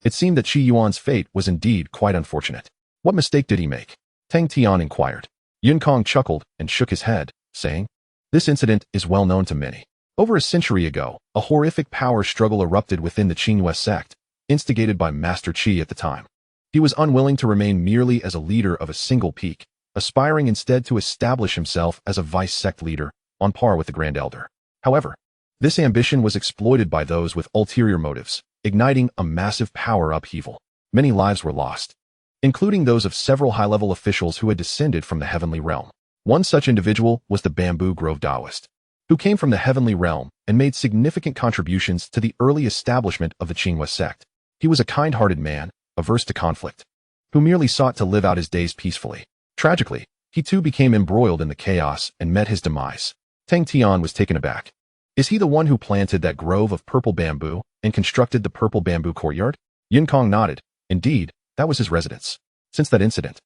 It seemed that Qi Yuan's fate was indeed quite unfortunate. What mistake did he make? Tang Tian inquired. Jinyutang chuckled and shook his head, saying, "This incident is well known to many. Over a century ago, a horrific power struggle erupted within the Qingwei sect, instigated by Master Qi at the time. He was unwilling to remain merely as a leader of a single peak, aspiring instead to establish himself as a vice-sect leader, on par with the Grand Elder. However, this ambition was exploited by those with ulterior motives, igniting a massive power upheaval. Many lives were lost, including those of several high-level officials who had descended from the heavenly realm. One such individual was the Bamboo Grove Taoist, who came from the heavenly realm and made significant contributions to the early establishment of the Qingwei sect. He was a kind-hearted man, averse to conflict, who merely sought to live out his days peacefully. Tragically, he too became embroiled in the chaos and met his demise." Tang Tian was taken aback. "Is he the one who planted that grove of purple bamboo and constructed the purple bamboo courtyard?" Jinyutang nodded. "Indeed, that was his residence. Since that incident,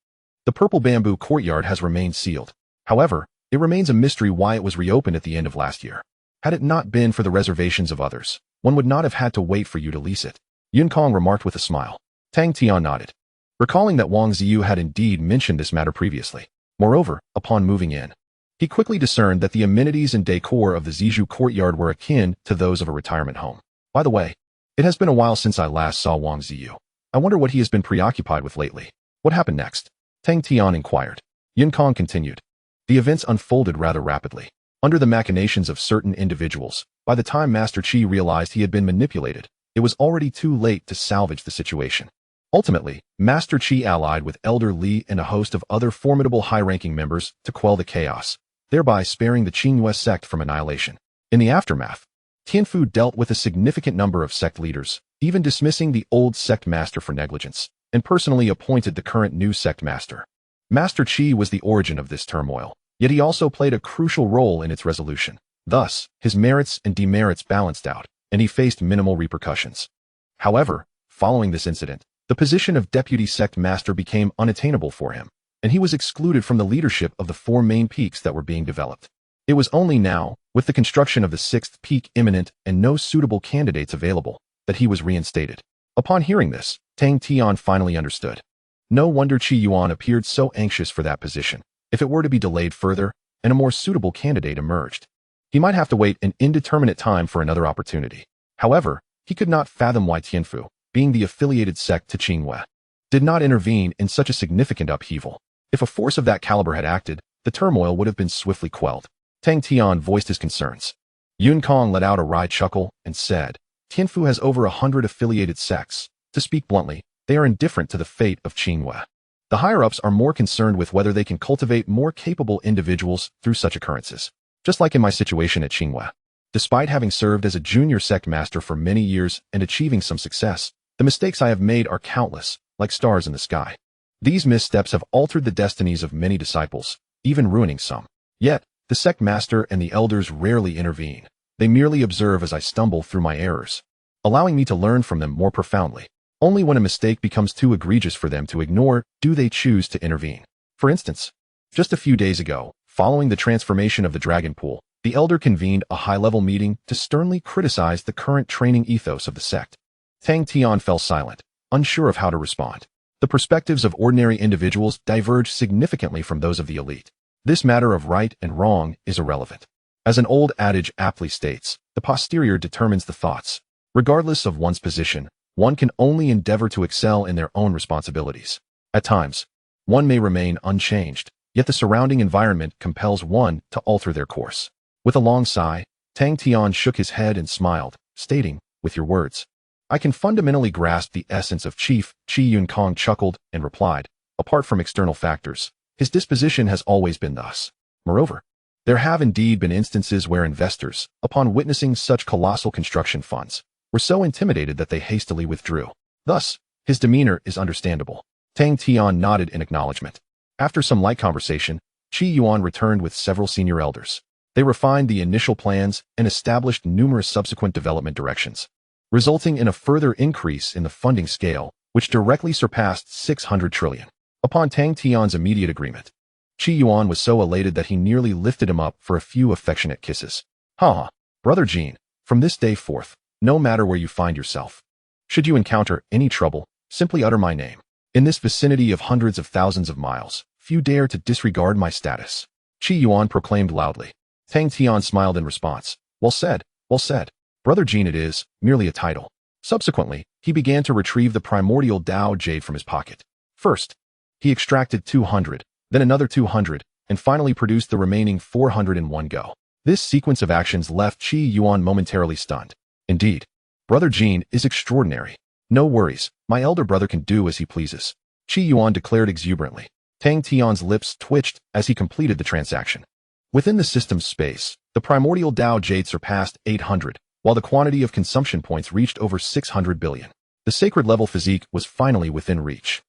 the purple bamboo courtyard has remained sealed. However, it remains a mystery why it was reopened at the end of last year. Had it not been for the reservations of others, one would not have had to wait for you to lease it," Jinyutang remarked with a smile. Tang Tian nodded, recalling that Wang Ziyu had indeed mentioned this matter previously. Moreover, upon moving in, he quickly discerned that the amenities and decor of the Zizhu courtyard were akin to those of a retirement home. "By the way, it has been a while since I last saw Wang Ziyu. I wonder what he has been preoccupied with lately. What happened next?" Tang Tian inquired. Jinyutang continued. "The events unfolded rather rapidly. Under the machinations of certain individuals, by the time Master Qi realized he had been manipulated, it was already too late to salvage the situation. Ultimately, Master Qi allied with Elder Li and a host of other formidable high-ranking members to quell the chaos, thereby sparing the Qingyue sect from annihilation. In the aftermath, Tianfu dealt with a significant number of sect leaders, even dismissing the old sect master for negligence, and personally appointed the current new sect master. Master Qi was the origin of this turmoil, yet he also played a crucial role in its resolution. Thus, his merits and demerits balanced out, and he faced minimal repercussions. However, following this incident, the position of deputy sect master became unattainable for him, and he was excluded from the leadership of the 4 main peaks that were being developed. It was only now, with the construction of the 6th peak imminent and no suitable candidates available, that he was reinstated. Upon hearing this, Tang Tian finally understood. No wonder Qi Yuan appeared so anxious for that position. If it were to be delayed further, and a more suitable candidate emerged, he might have to wait an indeterminate time for another opportunity. However, he could not fathom why Tianfu, being the affiliated sect to Qingyue, did not intervene in such a significant upheaval. If a force of that caliber had acted, the turmoil would have been swiftly quelled. Tang Tian voiced his concerns. Yun Kong let out a wry chuckle and said, Tianfu has over 100 affiliated sects. To speak bluntly, they are indifferent to the fate of Qingyue. The higher-ups are more concerned with whether they can cultivate more capable individuals through such occurrences. Just like in my situation at Qingyue. Despite having served as a junior sect master for many years and achieving some success, the mistakes I have made are countless, like stars in the sky. These missteps have altered the destinies of many disciples, even ruining some. Yet, the sect master and the elders rarely intervene. They merely observe as I stumble through my errors, allowing me to learn from them more profoundly. Only when a mistake becomes too egregious for them to ignore do they choose to intervene. For instance, just a few days ago, following the transformation of the Dragon Pool, the elder convened a high-level meeting to sternly criticize the current training ethos of the sect. Tang Tian fell silent, unsure of how to respond. The perspectives of ordinary individuals diverge significantly from those of the elite. This matter of right and wrong is irrelevant. As an old adage aptly states, the posterior determines the thoughts. Regardless of one's position, one can only endeavor to excel in their own responsibilities. At times, one may remain unchanged, yet the surrounding environment compels one to alter their course. With a long sigh, Tang Tian shook his head and smiled, stating, with your words, I can fundamentally grasp the essence of Chief. Qi Yun Kong chuckled and replied, apart from external factors, his disposition has always been thus. Moreover, there have indeed been instances where investors, upon witnessing such colossal construction funds, were so intimidated that they hastily withdrew. Thus, his demeanor is understandable. Tang Tian nodded in acknowledgement. After some light conversation, Qi Yuan returned with several senior elders. They refined the initial plans and established numerous subsequent development directions, resulting in a further increase in the funding scale, which directly surpassed 600 trillion. Upon Tang Tian's immediate agreement, Qi Yuan was so elated that he nearly lifted him up for a few affectionate kisses. Ha! Brother Jin, from this day forth, no matter where you find yourself, should you encounter any trouble, simply utter my name. In this vicinity of hundreds of thousands of miles, few dare to disregard my status. Qi Yuan proclaimed loudly. Tang Tian smiled in response. Well said, well said. Brother Jin it is, merely a title. Subsequently, he began to retrieve the primordial Dao jade from his pocket. First, he extracted 200, then another 200, and finally produced the remaining 400 in one go. This sequence of actions left Qi Yuan momentarily stunned. Indeed, Brother Jin is extraordinary. No worries, my elder brother can do as he pleases. Qi Yuan declared exuberantly. Tang Tian's lips twitched as he completed the transaction. Within the system's space, the primordial Dao jade surpassed 800, while the quantity of consumption points reached over 600 billion. The sacred level physique was finally within reach.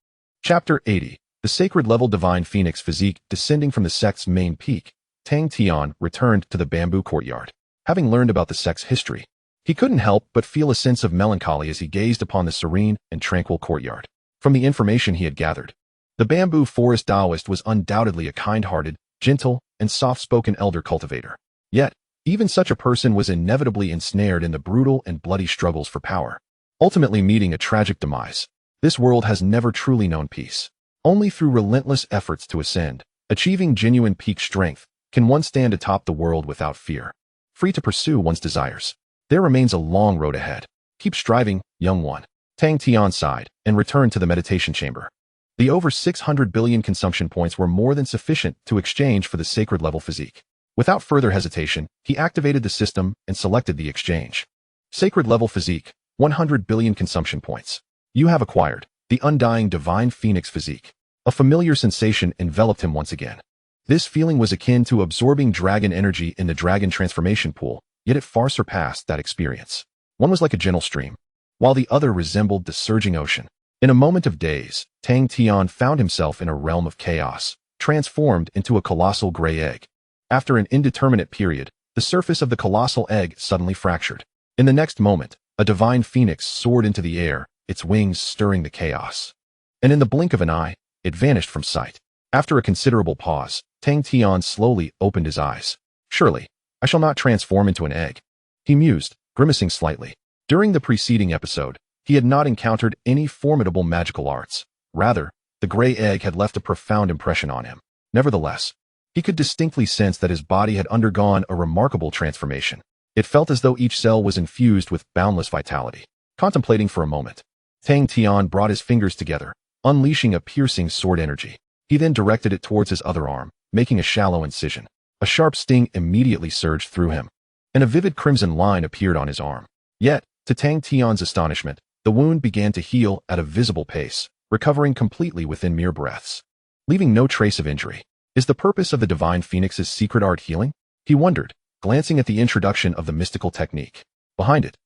Chapter 80. The sacred level divine phoenix physique descending from the sect's main peak. Tang Tian returned to the bamboo courtyard. Having learned about the sect's history, he couldn't help but feel a sense of melancholy as he gazed upon the serene and tranquil courtyard. From the information he had gathered, the bamboo forest Taoist was undoubtedly a kind-hearted, gentle, and soft-spoken elder cultivator. Yet, even such a person was inevitably ensnared in the brutal and bloody struggles for power, ultimately meeting a tragic demise. This world has never truly known peace. Only through relentless efforts to ascend, achieving genuine peak strength, can one stand atop the world without fear, free to pursue one's desires. There remains a long road ahead. Keep striving, young one. Tang Tian sighed and returned to the meditation chamber. The over 600 billion consumption points were more than sufficient to exchange for the sacred level physique. Without further hesitation, he activated the system and selected the exchange. Sacred level physique, 100 billion consumption points. You have acquired. the undying divine phoenix physique. A familiar sensation enveloped him once again. This feeling was akin to absorbing dragon energy in the dragon transformation pool, yet it far surpassed that experience. One was like a gentle stream, while the other resembled the surging ocean. In a moment of daze, Tang Tian found himself in a realm of chaos, transformed into a colossal gray egg. After an indeterminate period, the surface of the colossal egg suddenly fractured. In the next moment, a divine phoenix soared into the air, its wings stirring the chaos. And in the blink of an eye, it vanished from sight. After a considerable pause, Tang Tian slowly opened his eyes. Surely, I shall not transform into an egg, he mused, grimacing slightly. During the preceding episode, he had not encountered any formidable magical arts. Rather, the gray egg had left a profound impression on him. Nevertheless, he could distinctly sense that his body had undergone a remarkable transformation. It felt as though each cell was infused with boundless vitality. Contemplating for a moment, Tang Tian brought his fingers together, unleashing a piercing sword energy. He then directed it towards his other arm, making a shallow incision. A sharp sting immediately surged through him, and a vivid crimson line appeared on his arm. Yet, to Tang Tian's astonishment, the wound began to heal at a visible pace, recovering completely within mere breaths, leaving no trace of injury. Is the purpose of the divine phoenix's secret art healing? He wondered, glancing at the introduction of the mystical technique. Behind it,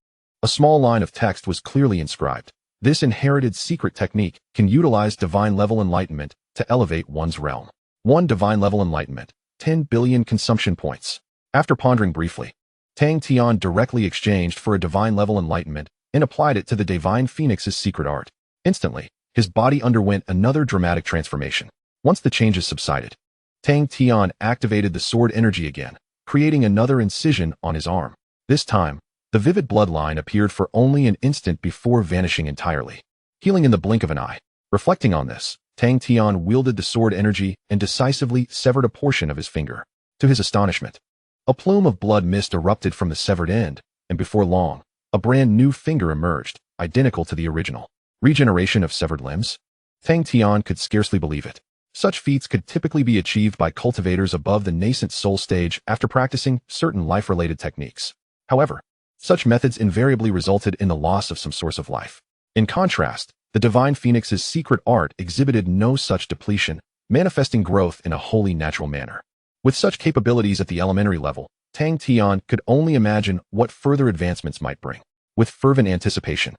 a small line of text was clearly inscribed. This inherited secret technique can utilize divine-level enlightenment to elevate one's realm. 1 divine-level enlightenment, 10 billion consumption points. After pondering briefly, Tang Tian directly exchanged for a divine-level enlightenment and applied it to the divine phoenix's secret art. Instantly, his body underwent another dramatic transformation. Once the changes subsided, Tang Tian activated the sword energy again, creating another incision on his arm. This time, the vivid bloodline appeared for only an instant before vanishing entirely, healing in the blink of an eye. Reflecting on this, Tang Tian wielded the sword energy and decisively severed a portion of his finger. To his astonishment, a plume of blood mist erupted from the severed end, and before long, a brand new finger emerged, identical to the original. Regeneration of severed limbs? Tang Tian could scarcely believe it. Such feats could typically be achieved by cultivators above the nascent soul stage after practicing certain life-related techniques. However, such methods invariably resulted in the loss of some source of life. In contrast, the divine phoenix's secret art exhibited no such depletion, manifesting growth in a wholly natural manner. With such capabilities at the elementary level, Tang Tian could only imagine what further advancements might bring. With fervent anticipation,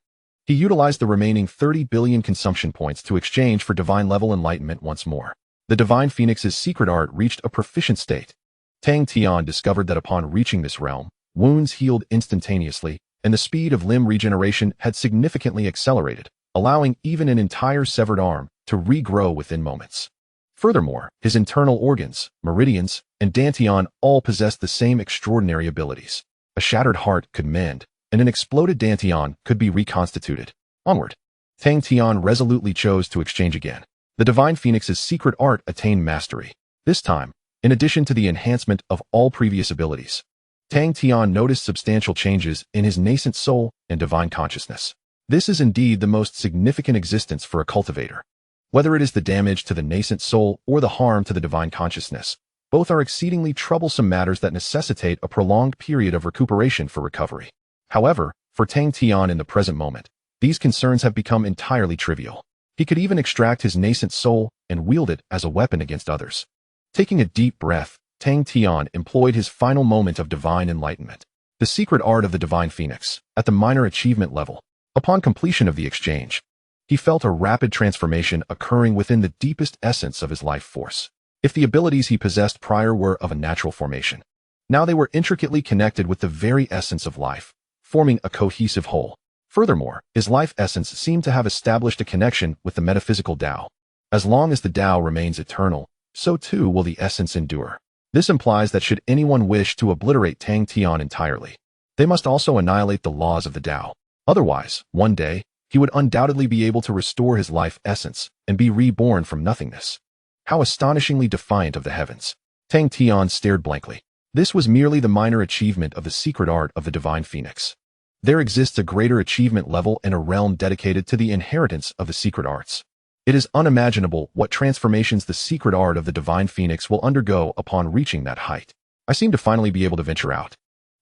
he utilized the remaining 30 billion consumption points to exchange for divine-level enlightenment once more. The divine phoenix's secret art reached a proficient state. Tang Tian discovered that upon reaching this realm, wounds healed instantaneously, and the speed of limb regeneration had significantly accelerated, allowing even an entire severed arm to regrow within moments. Furthermore, his internal organs, meridians, and dantian all possessed the same extraordinary abilities. A shattered heart could mend, and an exploded dantian could be reconstituted. Onward, Tang Tian resolutely chose to exchange again. The divine phoenix's secret art attained mastery. This time, in addition to the enhancement of all previous abilities, Tang Tian noticed substantial changes in his nascent soul and divine consciousness. This is indeed the most significant existence for a cultivator. Whether it is the damage to the nascent soul or the harm to the divine consciousness, both are exceedingly troublesome matters that necessitate a prolonged period of recuperation for recovery. However, for Tang Tian in the present moment, these concerns have become entirely trivial. He could even extract his nascent soul and wield it as a weapon against others. Taking a deep breath, Tang Tian employed his final moment of divine enlightenment, the secret art of the divine phoenix, at the minor achievement level. Upon completion of the exchange, he felt a rapid transformation occurring within the deepest essence of his life force. If the abilities he possessed prior were of a natural formation, now they were intricately connected with the very essence of life, forming a cohesive whole. Furthermore, his life essence seemed to have established a connection with the metaphysical Tao. As long as the Tao remains eternal, so too will the essence endure. This implies that should anyone wish to obliterate Tang Tian entirely, they must also annihilate the laws of the Tao. Otherwise, one day, he would undoubtedly be able to restore his life essence and be reborn from nothingness. How astonishingly defiant of the heavens. Tang Tian stared blankly. This was merely the minor achievement of the secret art of the divine phoenix. There exists a greater achievement level and a realm dedicated to the inheritance of the secret arts. It is unimaginable what transformations the secret art of the divine phoenix will undergo upon reaching that height. I seem to finally be able to venture out,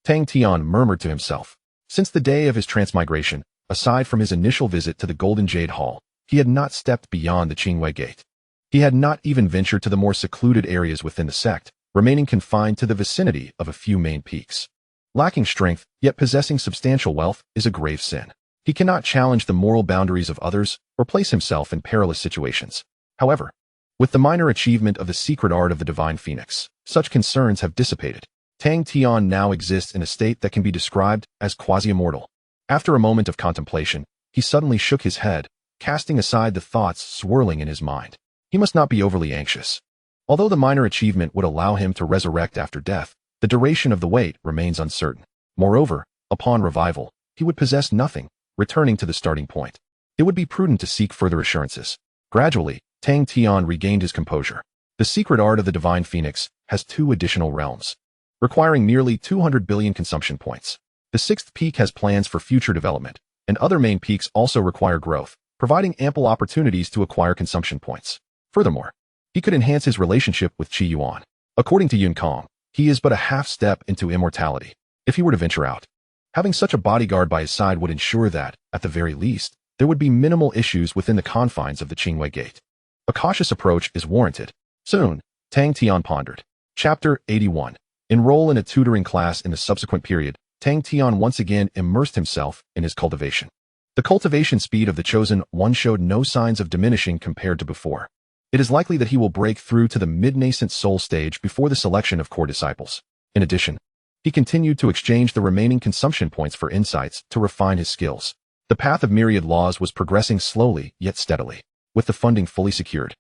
Tang Tian murmured to himself. Since the day of his transmigration, aside from his initial visit to the Golden Jade Hall, he had not stepped beyond the Qingwei Gate. He had not even ventured to the more secluded areas within the sect, remaining confined to the vicinity of a few main peaks. Lacking strength, yet possessing substantial wealth, is a grave sin. He cannot challenge the moral boundaries of others or place himself in perilous situations. However, with the minor achievement of the secret art of the divine phoenix, such concerns have dissipated. Tang Tian now exists in a state that can be described as quasi-immortal. After a moment of contemplation, he suddenly shook his head, casting aside the thoughts swirling in his mind. He must not be overly anxious. Although the minor achievement would allow him to resurrect after death, the duration of the wait remains uncertain. Moreover, upon revival, he would possess nothing, returning to the starting point. It would be prudent to seek further assurances. Gradually, Tang Tian regained his composure. The secret art of the divine phoenix has 2 additional realms, requiring nearly 200 billion consumption points. The 6th peak has plans for future development, and other main peaks also require growth, providing ample opportunities to acquire consumption points. Furthermore, he could enhance his relationship with Qi Yuan. According to Yunkang, he is but a half step into immortality. If he were to venture out, having such a bodyguard by his side would ensure that, at the very least, there would be minimal issues within the confines of the Qingwei Gate. A cautious approach is warranted. Soon, Tang Tian pondered. Chapter 81. Enroll in a tutoring class in the subsequent period. Tang Tian once again immersed himself in his cultivation. The cultivation speed of the chosen one showed no signs of diminishing compared to before. It is likely that he will break through to the mid-nascent soul stage before the selection of core disciples. In addition, he continued to exchange the remaining consumption points for insights to refine his skills. The path of myriad laws was progressing slowly yet steadily, with the funding fully secured.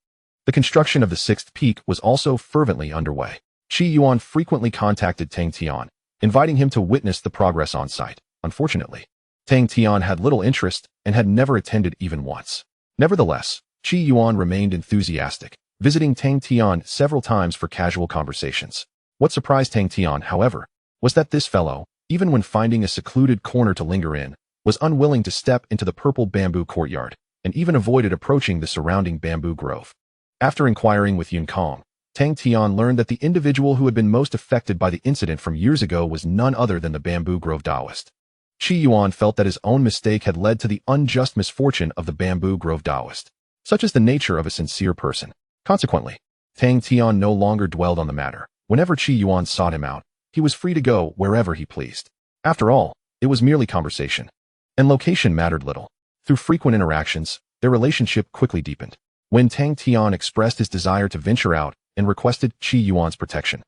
The construction of the 6th peak was also fervently underway. Qi Yuan frequently contacted Tang Tian, inviting him to witness the progress on site. Unfortunately, Tang Tian had little interest and had never attended even once. Nevertheless, Qi Yuan remained enthusiastic, visiting Tang Tian several times for casual conversations. What surprised Tang Tian, however, was that this fellow, even when finding a secluded corner to linger in, was unwilling to step into the purple bamboo courtyard, and even avoided approaching the surrounding bamboo grove. After inquiring with Yunkang, Tang Tian learned that the individual who had been most affected by the incident from years ago was none other than the bamboo grove Taoist. Qi Yuan felt that his own mistake had led to the unjust misfortune of the bamboo grove Taoist. Such is the nature of a sincere person. Consequently, Tang Tian no longer dwelled on the matter. Whenever Qi Yuan sought him out, he was free to go wherever he pleased. After all, it was merely conversation, and location mattered little. Through frequent interactions, their relationship quickly deepened. When Tang Tian expressed his desire to venture out and requested Qi Yuan's protection,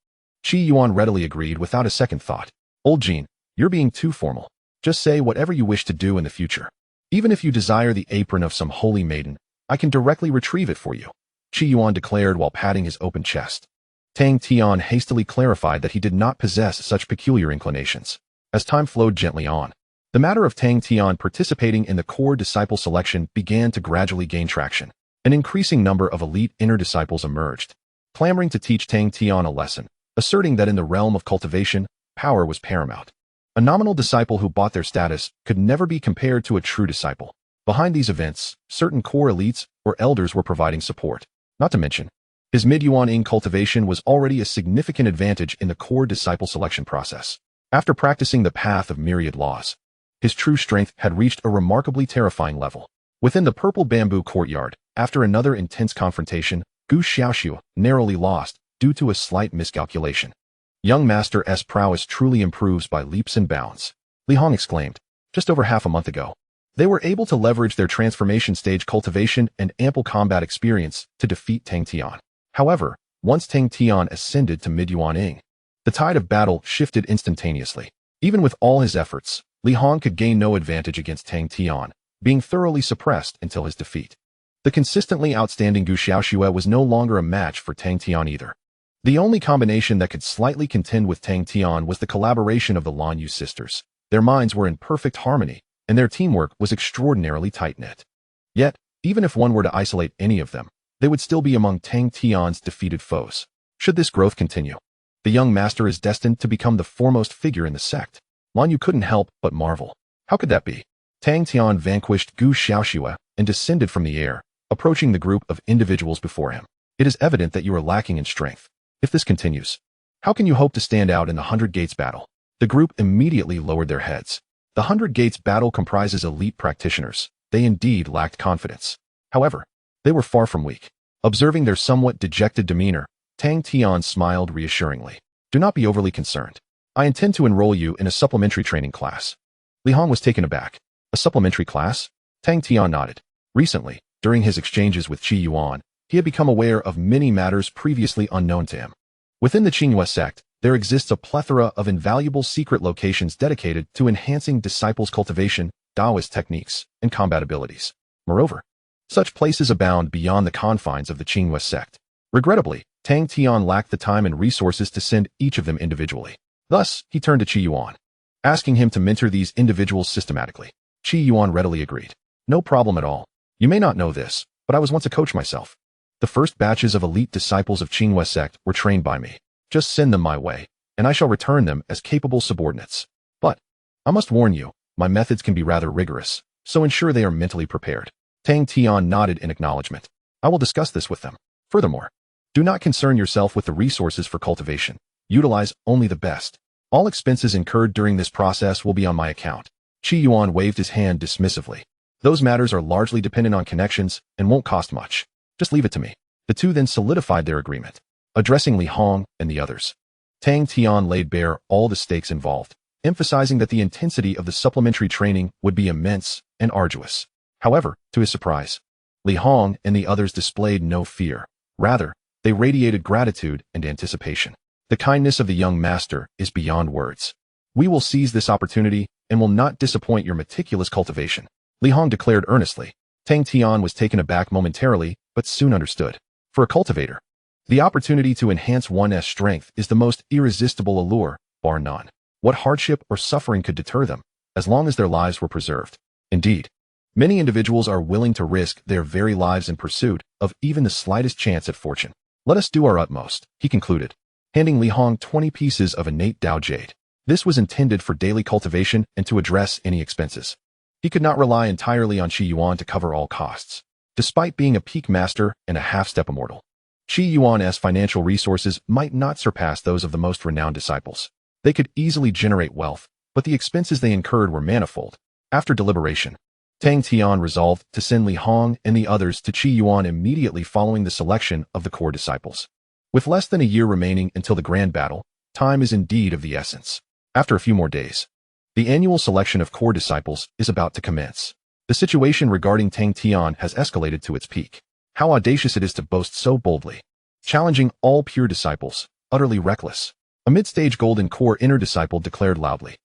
Qi Yuan readily agreed without a second thought. Old Jin, you're being too formal. Just say whatever you wish to do in the future. Even if you desire the apron of some holy maiden, I can directly retrieve it for you, Qi Yuan declared while patting his open chest. Tang Tian hastily clarified that he did not possess such peculiar inclinations. As time flowed gently on, the matter of Tang Tian participating in the core disciple selection began to gradually gain traction. An increasing number of elite inner disciples emerged, clamoring to teach Tang Tian a lesson, asserting that in the realm of cultivation, power was paramount. A nominal disciple who bought their status could never be compared to a true disciple. Behind these events, certain core elites or elders were providing support. Not to mention, his mid-yuan cultivation was already a significant advantage in the core disciple selection process. After practicing the path of myriad laws, his true strength had reached a remarkably terrifying level. Within the purple bamboo courtyard, after another intense confrontation, Gu Xiaoxiu narrowly lost due to a slight miscalculation. Young Master S' prowess truly improves by leaps and bounds, Li Hong exclaimed. Just over half a month ago, they were able to leverage their transformation stage cultivation and ample combat experience to defeat Tang Tian. However, once Tang Tian ascended to mid-yuan, the tide of battle shifted instantaneously. Even with all his efforts, Li Hong could gain no advantage against Tang Tian, being thoroughly suppressed until his defeat. The consistently outstanding Gu Xiaoxiu was no longer a match for Tang Tian either. The only combination that could slightly contend with Tang Tian was the collaboration of the Lan Yu sisters. Their minds were in perfect harmony, and their teamwork was extraordinarily tight-knit. Yet, even if one were to isolate any of them, they would still be among Tang Tian's defeated foes. Should this growth continue, the young master is destined to become the foremost figure in the sect. Lan Yu couldn't help but marvel. How could that be? Tang Tian vanquished Gu Xiaoxiu and descended from the air, approaching the group of individuals before him. It is evident that you are lacking in strength. If this continues, how can you hope to stand out in the 100 Gates battle? The group immediately lowered their heads. The 100 Gates battle comprises elite practitioners. They indeed lacked confidence. However, they were far from weak. Observing their somewhat dejected demeanor, Tang Tian smiled reassuringly. Do not be overly concerned. I intend to enroll you in a supplementary training class. Li Hong was taken aback. A supplementary class? Tang Tian nodded. Recently, during his exchanges with Qi Yuan, he had become aware of many matters previously unknown to him. Within the Qinghua sect, there exists a plethora of invaluable secret locations dedicated to enhancing disciples' cultivation, Taoist techniques, and combat abilities. Moreover, such places abound beyond the confines of the Qinghua sect. Regrettably, Tang Tian lacked the time and resources to send each of them individually. Thus, he turned to Qi Yuan, asking him to mentor these individuals systematically. Qi Yuan readily agreed. No problem at all. You may not know this, but I was once a coach myself. The first batches of elite disciples of Qinghua sect were trained by me. Just send them my way, and I shall return them as capable subordinates. But, I must warn you, my methods can be rather rigorous, so ensure they are mentally prepared. Tang Tian nodded in acknowledgement. I will discuss this with them. Furthermore, do not concern yourself with the resources for cultivation. Utilize only the best. All expenses incurred during this process will be on my account. Qi Yuan waved his hand dismissively. Those matters are largely dependent on connections and won't cost much. Just leave it to me. The two then solidified their agreement. Addressing Li Hong and the others, Tang Tian laid bare all the stakes involved, emphasizing that the intensity of the supplementary training would be immense and arduous. However, to his surprise, Li Hong and the others displayed no fear. Rather, they radiated gratitude and anticipation. The kindness of the young master is beyond words. We will seize this opportunity and will not disappoint your meticulous cultivation, Li Hong declared earnestly. Tang Tian was taken aback momentarily, but soon understood. For a cultivator, the opportunity to enhance one's strength is the most irresistible allure, bar none. What hardship or suffering could deter them, as long as their lives were preserved? Indeed, many individuals are willing to risk their very lives in pursuit of even the slightest chance at fortune. Let us do our utmost, he concluded, handing Li Hong 20 pieces of innate Tao jade. This was intended for daily cultivation and to address any expenses. He could not rely entirely on Qi Yuan to cover all costs. Despite being a peak master and a half-step immortal, Qi Yuan's financial resources might not surpass those of the most renowned disciples. They could easily generate wealth, but the expenses they incurred were manifold. After deliberation, Tang Tian resolved to send Li Hong and the others to Qi Yuan immediately following the selection of the core disciples. With less than a year remaining until the grand battle, time is indeed of the essence. After a few more days, the annual selection of core disciples is about to commence. The situation regarding Tang Tian has escalated to its peak. How audacious it is to boast so boldly, challenging all pure disciples, utterly reckless. A mid-stage golden core inner disciple declared loudly.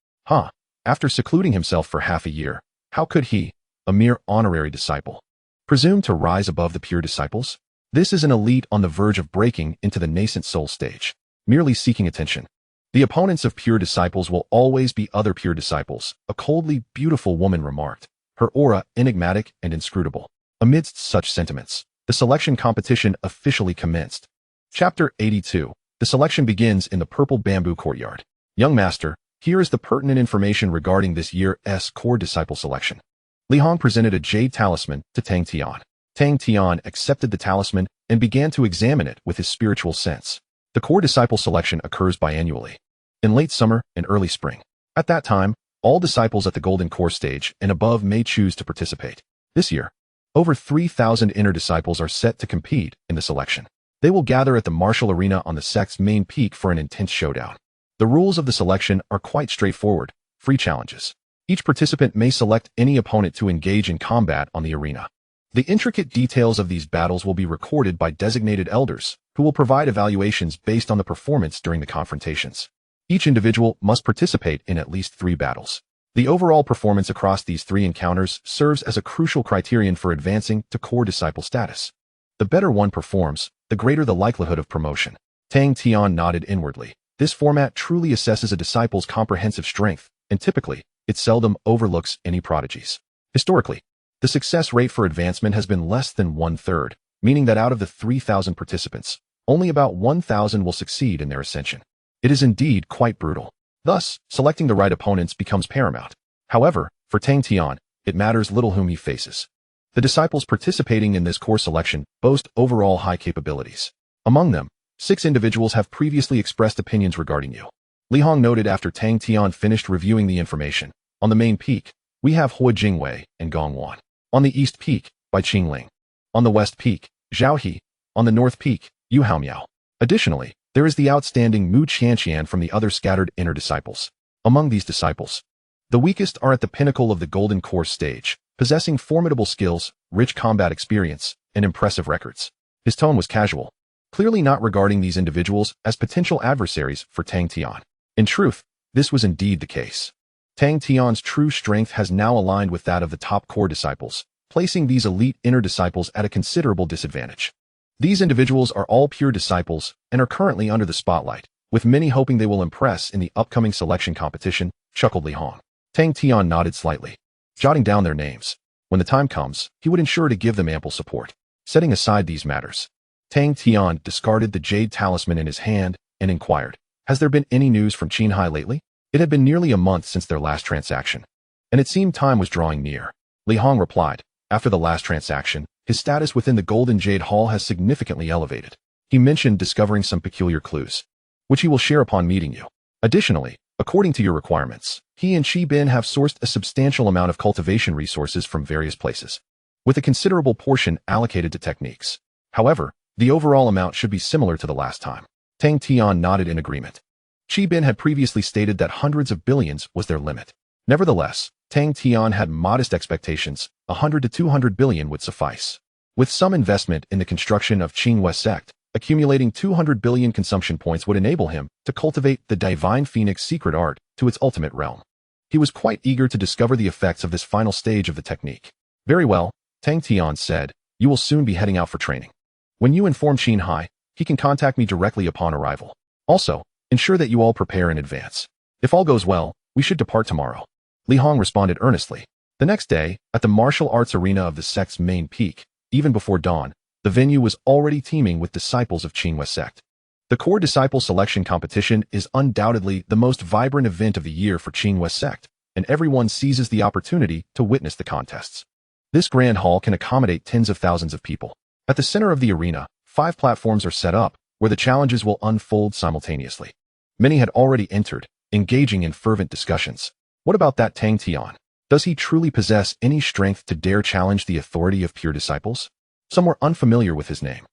After secluding himself for half a year, how could he, a mere honorary disciple, presume to rise above the pure disciples? This is an elite on the verge of breaking into the nascent soul stage, merely seeking attention. The opponents of pure disciples will always be other pure disciples, a coldly beautiful woman remarked, her aura enigmatic and inscrutable. Amidst such sentiments, the selection competition officially commenced. Chapter 82. The selection begins in the purple bamboo courtyard. Young master, here is the pertinent information regarding this year's core disciple selection. Li Hong presented a jade talisman to Tang Tian. Tang Tian accepted the talisman and began to examine it with his spiritual sense. The core disciple selection occurs biannually, in late summer and early spring. At that time, all disciples at the golden core stage and above may choose to participate. This year, over 3,000 inner disciples are set to compete in the selection. They will gather at the martial arena on the sect's main peak for an intense showdown. The rules of the selection are quite straightforward, free challenges. Each participant may select any opponent to engage in combat on the arena. The intricate details of these battles will be recorded by designated elders, who will provide evaluations based on the performance during the confrontations. Each individual must participate in at least 3 battles. The overall performance across these 3 encounters serves as a crucial criterion for advancing to core disciple status. The better one performs, the greater the likelihood of promotion. Tang Tian nodded inwardly. This format truly assesses a disciple's comprehensive strength, and typically, it seldom overlooks any prodigies. Historically, the success rate for advancement has been less than 1/3, meaning that out of the 3,000 participants, only about 1,000 will succeed in their ascension. It is indeed quite brutal. Thus, selecting the right opponents becomes paramount. However, for Tang Tian, it matters little whom he faces. The disciples participating in this core selection boast overall high capabilities. Among them, 6 individuals have previously expressed opinions regarding you. Li Hong noted after Tang Tian finished reviewing the information. On the main peak, we have Hua Jingwei and Gong Wan. On the east peak, by Qingling, On the west peak, Zhao He. On the north peak, Yu Haomiao. Additionally, there is the outstanding Mu Qianqian from the other scattered inner disciples. Among these disciples, the weakest are at the pinnacle of the Golden Course stage, possessing formidable skills, rich combat experience, and impressive records. His tone was casual, clearly not regarding these individuals as potential adversaries for Tang Tian. In truth, this was indeed the case. Tang Tian's true strength has now aligned with that of the top core disciples, placing these elite inner disciples at a considerable disadvantage. These individuals are all pure disciples and are currently under the spotlight, with many hoping they will impress in the upcoming selection competition, chuckled Li Hong. Tang Tian nodded slightly, jotting down their names. When the time comes, he would ensure to give them ample support. Setting aside these matters, Tang Tian discarded the jade talisman in his hand and inquired, "Has there been any news from Qinghai lately?" It had been nearly a month since their last transaction, and it seemed time was drawing near. Li Hong replied, "After the last transaction, his status within the Golden Jade Hall has significantly elevated. He mentioned discovering some peculiar clues, which he will share upon meeting you. Additionally, according to your requirements, he and Qi Bin have sourced a substantial amount of cultivation resources from various places, with a considerable portion allocated to techniques. However, the overall amount should be similar to the last time." Tang Tian nodded in agreement. Qi Bin had previously stated that hundreds of billions was their limit. Nevertheless, Tang Tian had modest expectations. 100 to 200 billion would suffice. With some investment in the construction of Qinghua sect, accumulating 200 billion consumption points would enable him to cultivate the Divine Phoenix secret art to its ultimate realm. He was quite eager to discover the effects of this final stage of the technique. "Very well," Tang Tian said, "you will soon be heading out for training. When you inform Qinghai, he can contact me directly upon arrival. Also, ensure that you all prepare in advance. If all goes well, we should depart tomorrow." Li Hong responded earnestly. The next day, at the martial arts arena of the sect's main peak, even before dawn, the venue was already teeming with disciples of Qinghua sect. The core disciple selection competition is undoubtedly the most vibrant event of the year for Qinghua sect, and everyone seizes the opportunity to witness the contests. This grand hall can accommodate tens of thousands of people. At the center of the arena, 5 platforms are set up, where the challenges will unfold simultaneously. Many had already entered, engaging in fervent discussions. What about that Tang Tian? Does he truly possess any strength to dare challenge the authority of pure disciples? Some were unfamiliar with his name.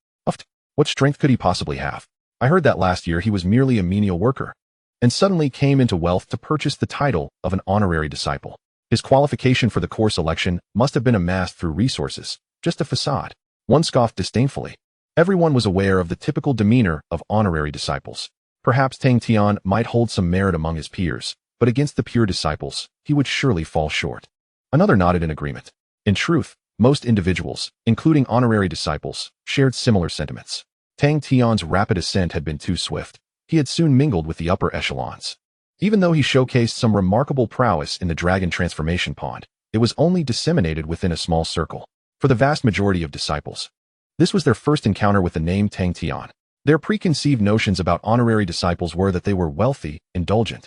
What strength could he possibly have? I heard that last year he was merely a menial worker, and suddenly came into wealth to purchase the title of an honorary disciple. His qualification for the core selection must have been amassed through resources, just a facade. One scoffed disdainfully. Everyone was aware of the typical demeanor of honorary disciples. Perhaps Tang Tian might hold some merit among his peers, but against the pure disciples, he would surely fall short. Another nodded in agreement. In truth, most individuals, including honorary disciples, shared similar sentiments. Tang Tian's rapid ascent had been too swift. He had soon mingled with the upper echelons. Even though he showcased some remarkable prowess in the dragon transformation pond, it was only disseminated within a small circle. For the vast majority of disciples, this was their first encounter with the name Tang Tian. Their preconceived notions about honorary disciples were that they were wealthy, indulgent,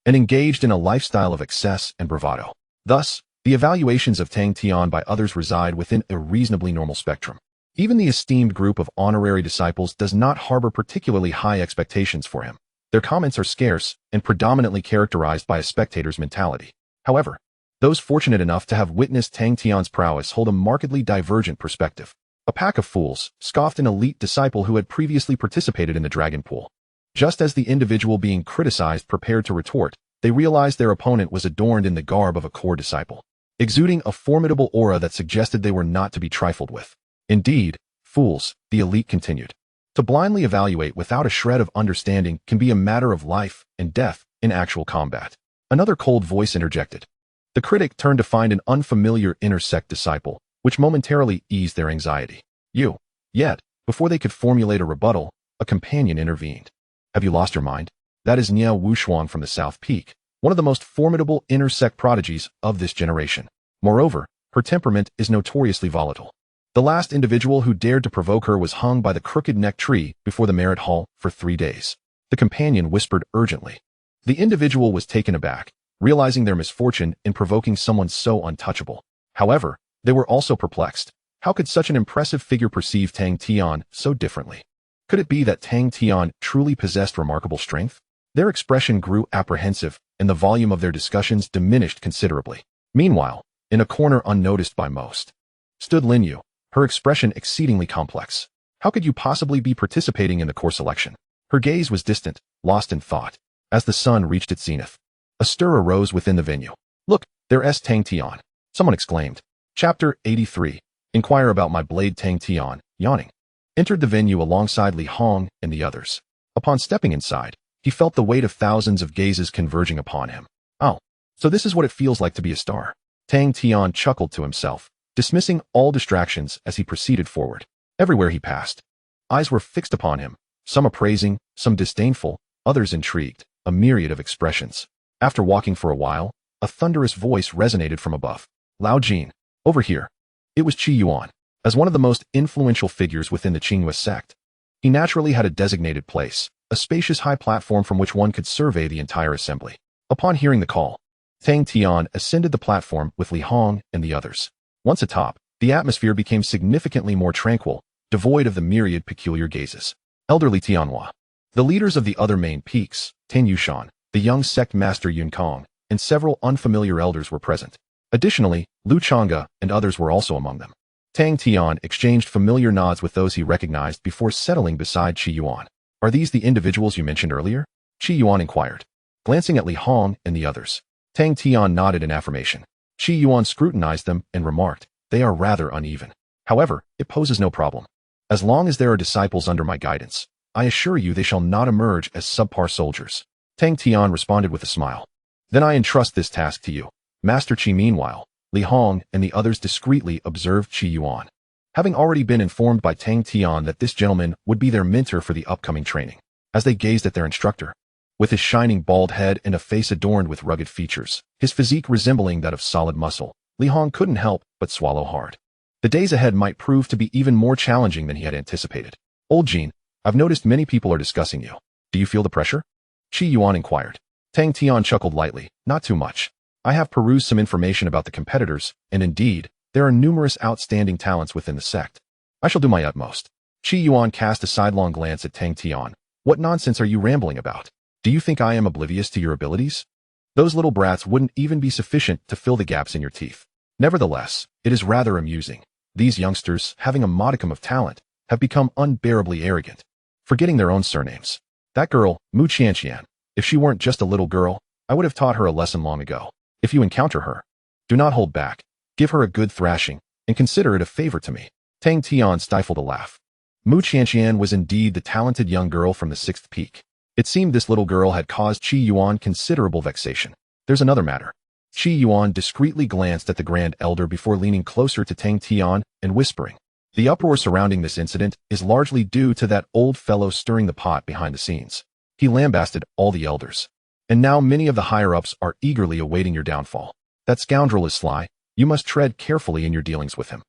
and engaged in a lifestyle of excess and bravado. Thus, the evaluations of Tang Tian by others reside within a reasonably normal spectrum. Even the esteemed group of honorary disciples does not harbor particularly high expectations for him. Their comments are scarce and predominantly characterized by a spectator's mentality. However, those fortunate enough to have witnessed Tang Tian's prowess hold a markedly divergent perspective. A pack of fools scoffed an elite disciple who had previously participated in the dragon pool. Just as the individual being criticized prepared to retort, they realized their opponent was adorned in the garb of a core disciple, exuding a formidable aura that suggested they were not to be trifled with. Indeed, fools, the elite continued. To blindly evaluate without a shred of understanding can be a matter of life and death in actual combat. Another cold voice interjected. The critic turned to find an unfamiliar inner sect disciple, which momentarily eased their anxiety. Yet, before they could formulate a rebuttal, a companion intervened. Have you lost your mind? That is Niao Wushuang from the South Peak, one of the most formidable inner sect prodigies of this generation. Moreover, her temperament is notoriously volatile. The last individual who dared to provoke her was hung by the crooked neck tree before the Merit Hall for 3 days. The companion whispered urgently. The individual was taken aback, realizing their misfortune in provoking someone so untouchable. However, they were also perplexed. How could such an impressive figure perceive Tang Tian so differently? Could it be that Tang Tian truly possessed remarkable strength? Their expression grew apprehensive, and the volume of their discussions diminished considerably. Meanwhile, in a corner unnoticed by most, stood Lin Yu, her expression exceedingly complex. How could you possibly be participating in the course selection? Her gaze was distant, lost in thought. As the sun reached its zenith, a stir arose within the venue. Look, there's Tang Tian, someone exclaimed. Chapter 83. Inquire about my blade. Tang Tian, yawning, entered the venue alongside Li Hong and the others. Upon stepping inside, he felt the weight of thousands of gazes converging upon him. Oh, so this is what it feels like to be a star. Tang Tian chuckled to himself, dismissing all distractions as he proceeded forward. Everywhere he passed, eyes were fixed upon him, some appraising, some disdainful, others intrigued, a myriad of expressions. After walking for a while, a thunderous voice resonated from above. Lao Jin, over here. It was Qi Yuan. As one of the most influential figures within the Qinghua sect, he naturally had a designated place, a spacious high platform from which one could survey the entire assembly. Upon hearing the call, Tang Tian ascended the platform with Li Hong and the others. Once atop, the atmosphere became significantly more tranquil, devoid of the myriad peculiar gazes. Elderly Tianhua. The leaders of the other main peaks, Tan Yushan, the young sect master Yunkong, and several unfamiliar elders were present. Additionally, Lu Chang'e and others were also among them. Tang Tian exchanged familiar nods with those he recognized before settling beside Qi Yuan. Are these the individuals you mentioned earlier? Qi Yuan inquired. Glancing at Li Hong and the others, Tang Tian nodded in affirmation. Qi Yuan scrutinized them and remarked, they are rather uneven. However, it poses no problem. As long as there are disciples under my guidance, I assure you they shall not emerge as subpar soldiers. Tang Tian responded with a smile. Then I entrust this task to you, Master Qi. Meanwhile, Li Hong and the others discreetly observed Qi Yuan, having already been informed by Tang Tian that this gentleman would be their mentor for the upcoming training. As they gazed at their instructor, with his shining bald head and a face adorned with rugged features, his physique resembling that of solid muscle, Li Hong couldn't help but swallow hard. The days ahead might prove to be even more challenging than he had anticipated. Old Jin, I've noticed many people are discussing you. Do you feel the pressure? Qi Yuan inquired. Tang Tian chuckled lightly. Not too much. I have perused some information about the competitors, and indeed, there are numerous outstanding talents within the sect. I shall do my utmost. Qi Yuan cast a sidelong glance at Tang Tian. What nonsense are you rambling about? Do you think I am oblivious to your abilities? Those little brats wouldn't even be sufficient to fill the gaps in your teeth. Nevertheless, it is rather amusing. These youngsters, having a modicum of talent, have become unbearably arrogant, forgetting their own surnames. That girl, Mu Qianqian, if she weren't just a little girl, I would have taught her a lesson long ago. If you encounter her, do not hold back. Give her a good thrashing, and consider it a favor to me. Tang Tian stifled a laugh. Mu Qianqian was indeed the talented young girl from the 6th peak. It seemed this little girl had caused Qi Yuan considerable vexation. There's another matter. Qi Yuan discreetly glanced at the Grand Elder before leaning closer to Tang Tian and whispering, the uproar surrounding this incident is largely due to that old fellow stirring the pot behind the scenes. He lambasted all the elders. And now many of the higher-ups are eagerly awaiting your downfall. That scoundrel is sly. You must tread carefully in your dealings with him.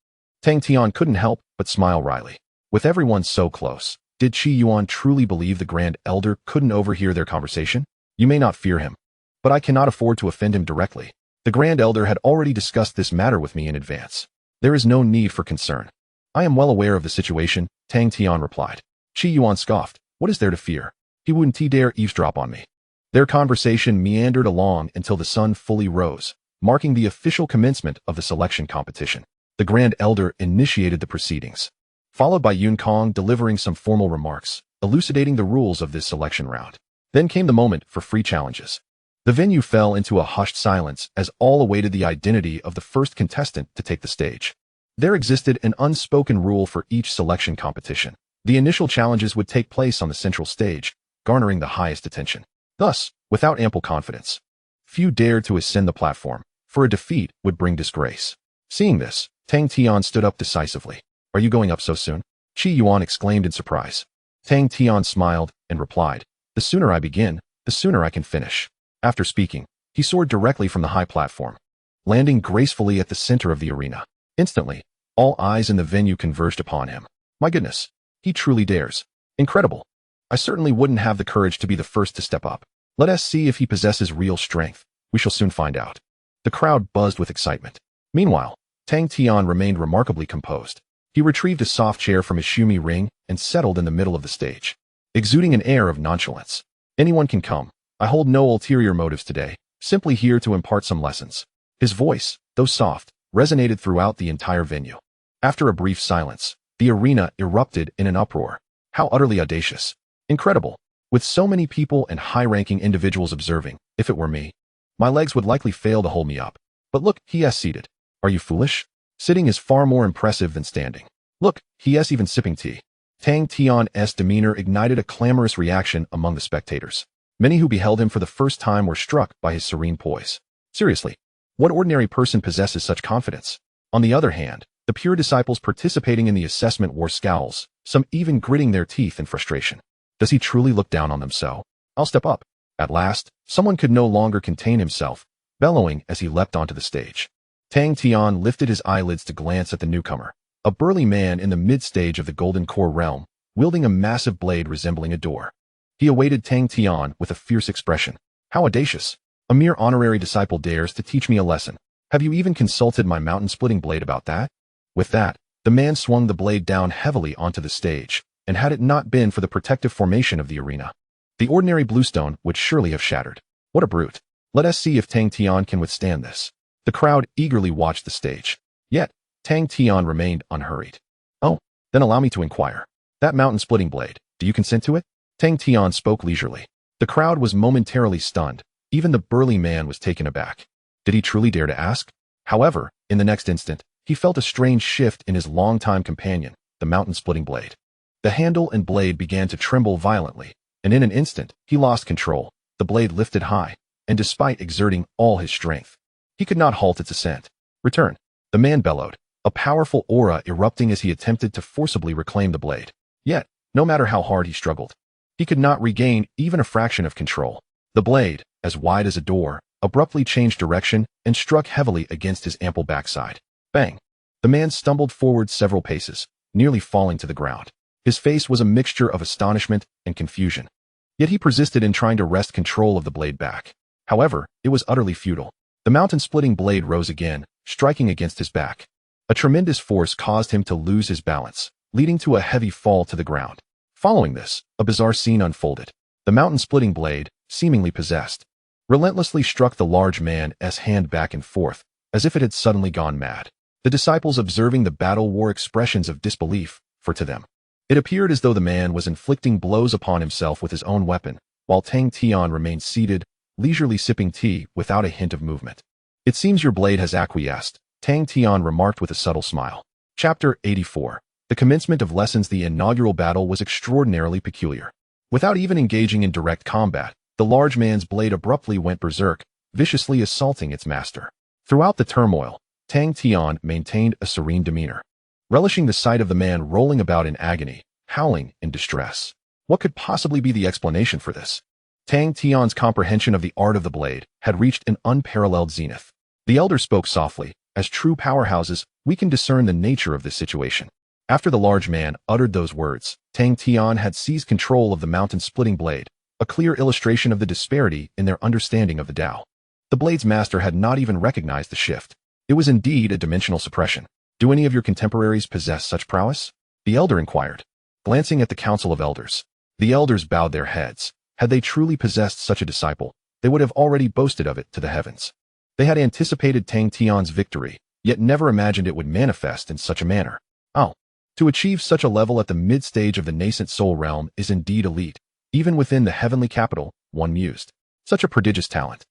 Tang Tian couldn't help but smile wryly. With everyone so close, did Qi Yuan truly believe the Grand Elder couldn't overhear their conversation? You may not fear him, but I cannot afford to offend him directly. The Grand Elder had already discussed this matter with me in advance. There is no need for concern. I am well aware of the situation, Tang Tian replied. Qi Yuan scoffed. What is there to fear? He wouldn't dare eavesdrop on me. Their conversation meandered along until the sun fully rose, marking the official commencement of the selection competition. The Grand Elder initiated the proceedings, followed by Yunkong delivering some formal remarks, elucidating the rules of this selection round. Then came the moment for free challenges. The venue fell into a hushed silence as all awaited the identity of the first contestant to take the stage. There existed an unspoken rule for each selection competition. The initial challenges would take place on the central stage, garnering the highest attention. Thus, without ample confidence, few dared to ascend the platform, for a defeat would bring disgrace. Seeing this, Tang Tian stood up decisively. Are you going up so soon? Qi Yuan exclaimed in surprise. Tang Tian smiled and replied, the sooner I begin, the sooner I can finish. After speaking, he soared directly from the high platform, landing gracefully at the center of the arena. Instantly, all eyes in the venue converged upon him. My goodness, he truly dares. Incredible. I certainly wouldn't have the courage to be the first to step up. Let us see if he possesses real strength. We shall soon find out. The crowd buzzed with excitement. Meanwhile, Tang Tian remained remarkably composed. He retrieved a soft chair from his shumi ring and settled in the middle of the stage, exuding an air of nonchalance. Anyone can come. I hold no ulterior motives today, simply here to impart some lessons. His voice, though soft, resonated throughout the entire venue. After a brief silence, the arena erupted in an uproar. How utterly audacious. Incredible. With so many people and high-ranking individuals observing, if it were me, my legs would likely fail to hold me up. But look, he is seated. Are you foolish? Sitting is far more impressive than standing. Look, he is even sipping tea. Tang Tian's demeanor ignited a clamorous reaction among the spectators. Many who beheld him for the first time were struck by his serene poise. Seriously, what ordinary person possesses such confidence? On the other hand, the pure disciples participating in the assessment wore scowls, some even gritting their teeth in frustration. Does he truly look down on them so? I'll step up. At last, someone could no longer contain himself, bellowing as he leapt onto the stage. Tang Tian lifted his eyelids to glance at the newcomer, a burly man in the mid-stage of the Golden Core realm, wielding a massive blade resembling a door. He awaited Tang Tian with a fierce expression. How audacious! A mere honorary disciple dares to teach me a lesson. Have you even consulted my mountain-splitting blade about that? With that, the man swung the blade down heavily onto the stage, and had it not been for the protective formation of the arena, the ordinary bluestone would surely have shattered. What a brute. Let us see if Tang Tian can withstand this. The crowd eagerly watched the stage. Yet, Tang Tian remained unhurried. Oh, then allow me to inquire. That mountain-splitting blade, do you consent to it? Tang Tian spoke leisurely. The crowd was momentarily stunned. Even the burly man was taken aback. Did he truly dare to ask? However, in the next instant, he felt a strange shift in his longtime companion, the mountain-splitting blade. The handle and blade began to tremble violently, and in an instant, he lost control. The blade lifted high, and despite exerting all his strength, he could not halt its ascent. Return, the man bellowed, a powerful aura erupting as he attempted to forcibly reclaim the blade. Yet, no matter how hard he struggled, he could not regain even a fraction of control. The blade, as wide as a door, abruptly changed direction and struck heavily against his ample backside. Bang! The man stumbled forward several paces, nearly falling to the ground. His face was a mixture of astonishment and confusion. Yet he persisted in trying to wrest control of the blade back. However, it was utterly futile. The mountain-splitting blade rose again, striking against his back. A tremendous force caused him to lose his balance, leading to a heavy fall to the ground. Following this, a bizarre scene unfolded. The mountain-splitting blade, seemingly possessed, relentlessly struck the large man's hand back and forth, as if it had suddenly gone mad. The disciples observing the battle wore expressions of disbelief, for to them, it appeared as though the man was inflicting blows upon himself with his own weapon, while Tang Tian remained seated, leisurely sipping tea without a hint of movement. It seems your blade has acquiesced, Tang Tian remarked with a subtle smile. Chapter 84. The commencement of lessons. The inaugural battle was extraordinarily peculiar. Without even engaging in direct combat, the large man's blade abruptly went berserk, viciously assaulting its master. Throughout the turmoil, Tang Tian maintained a serene demeanor, relishing the sight of the man rolling about in agony, howling in distress. What could possibly be the explanation for this? Tang Tian's comprehension of the art of the blade had reached an unparalleled zenith. The elder spoke softly. As true powerhouses, we can discern the nature of this situation. After the large man uttered those words, Tang Tian had seized control of the mountain-splitting blade, a clear illustration of the disparity in their understanding of the Tao. The blade's master had not even recognized the shift. It was indeed a dimensional suppression. Do any of your contemporaries possess such prowess? The elder inquired, glancing at the council of elders. The elders bowed their heads. Had they truly possessed such a disciple, they would have already boasted of it to the heavens. They had anticipated Tang Tian's victory, yet never imagined it would manifest in such a manner. Oh, to achieve such a level at the mid-stage of the nascent soul realm is indeed elite. Even within the heavenly capital, one mused. Such a prodigious talent.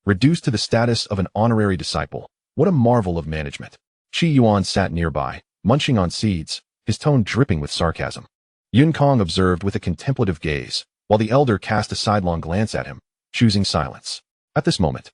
Reduced to the status of an honorary disciple, what a marvel of management. Qi Yuan sat nearby, munching on seeds, his tone dripping with sarcasm. Yunkong observed with a contemplative gaze, while the elder cast a sidelong glance at him, choosing silence. At this moment,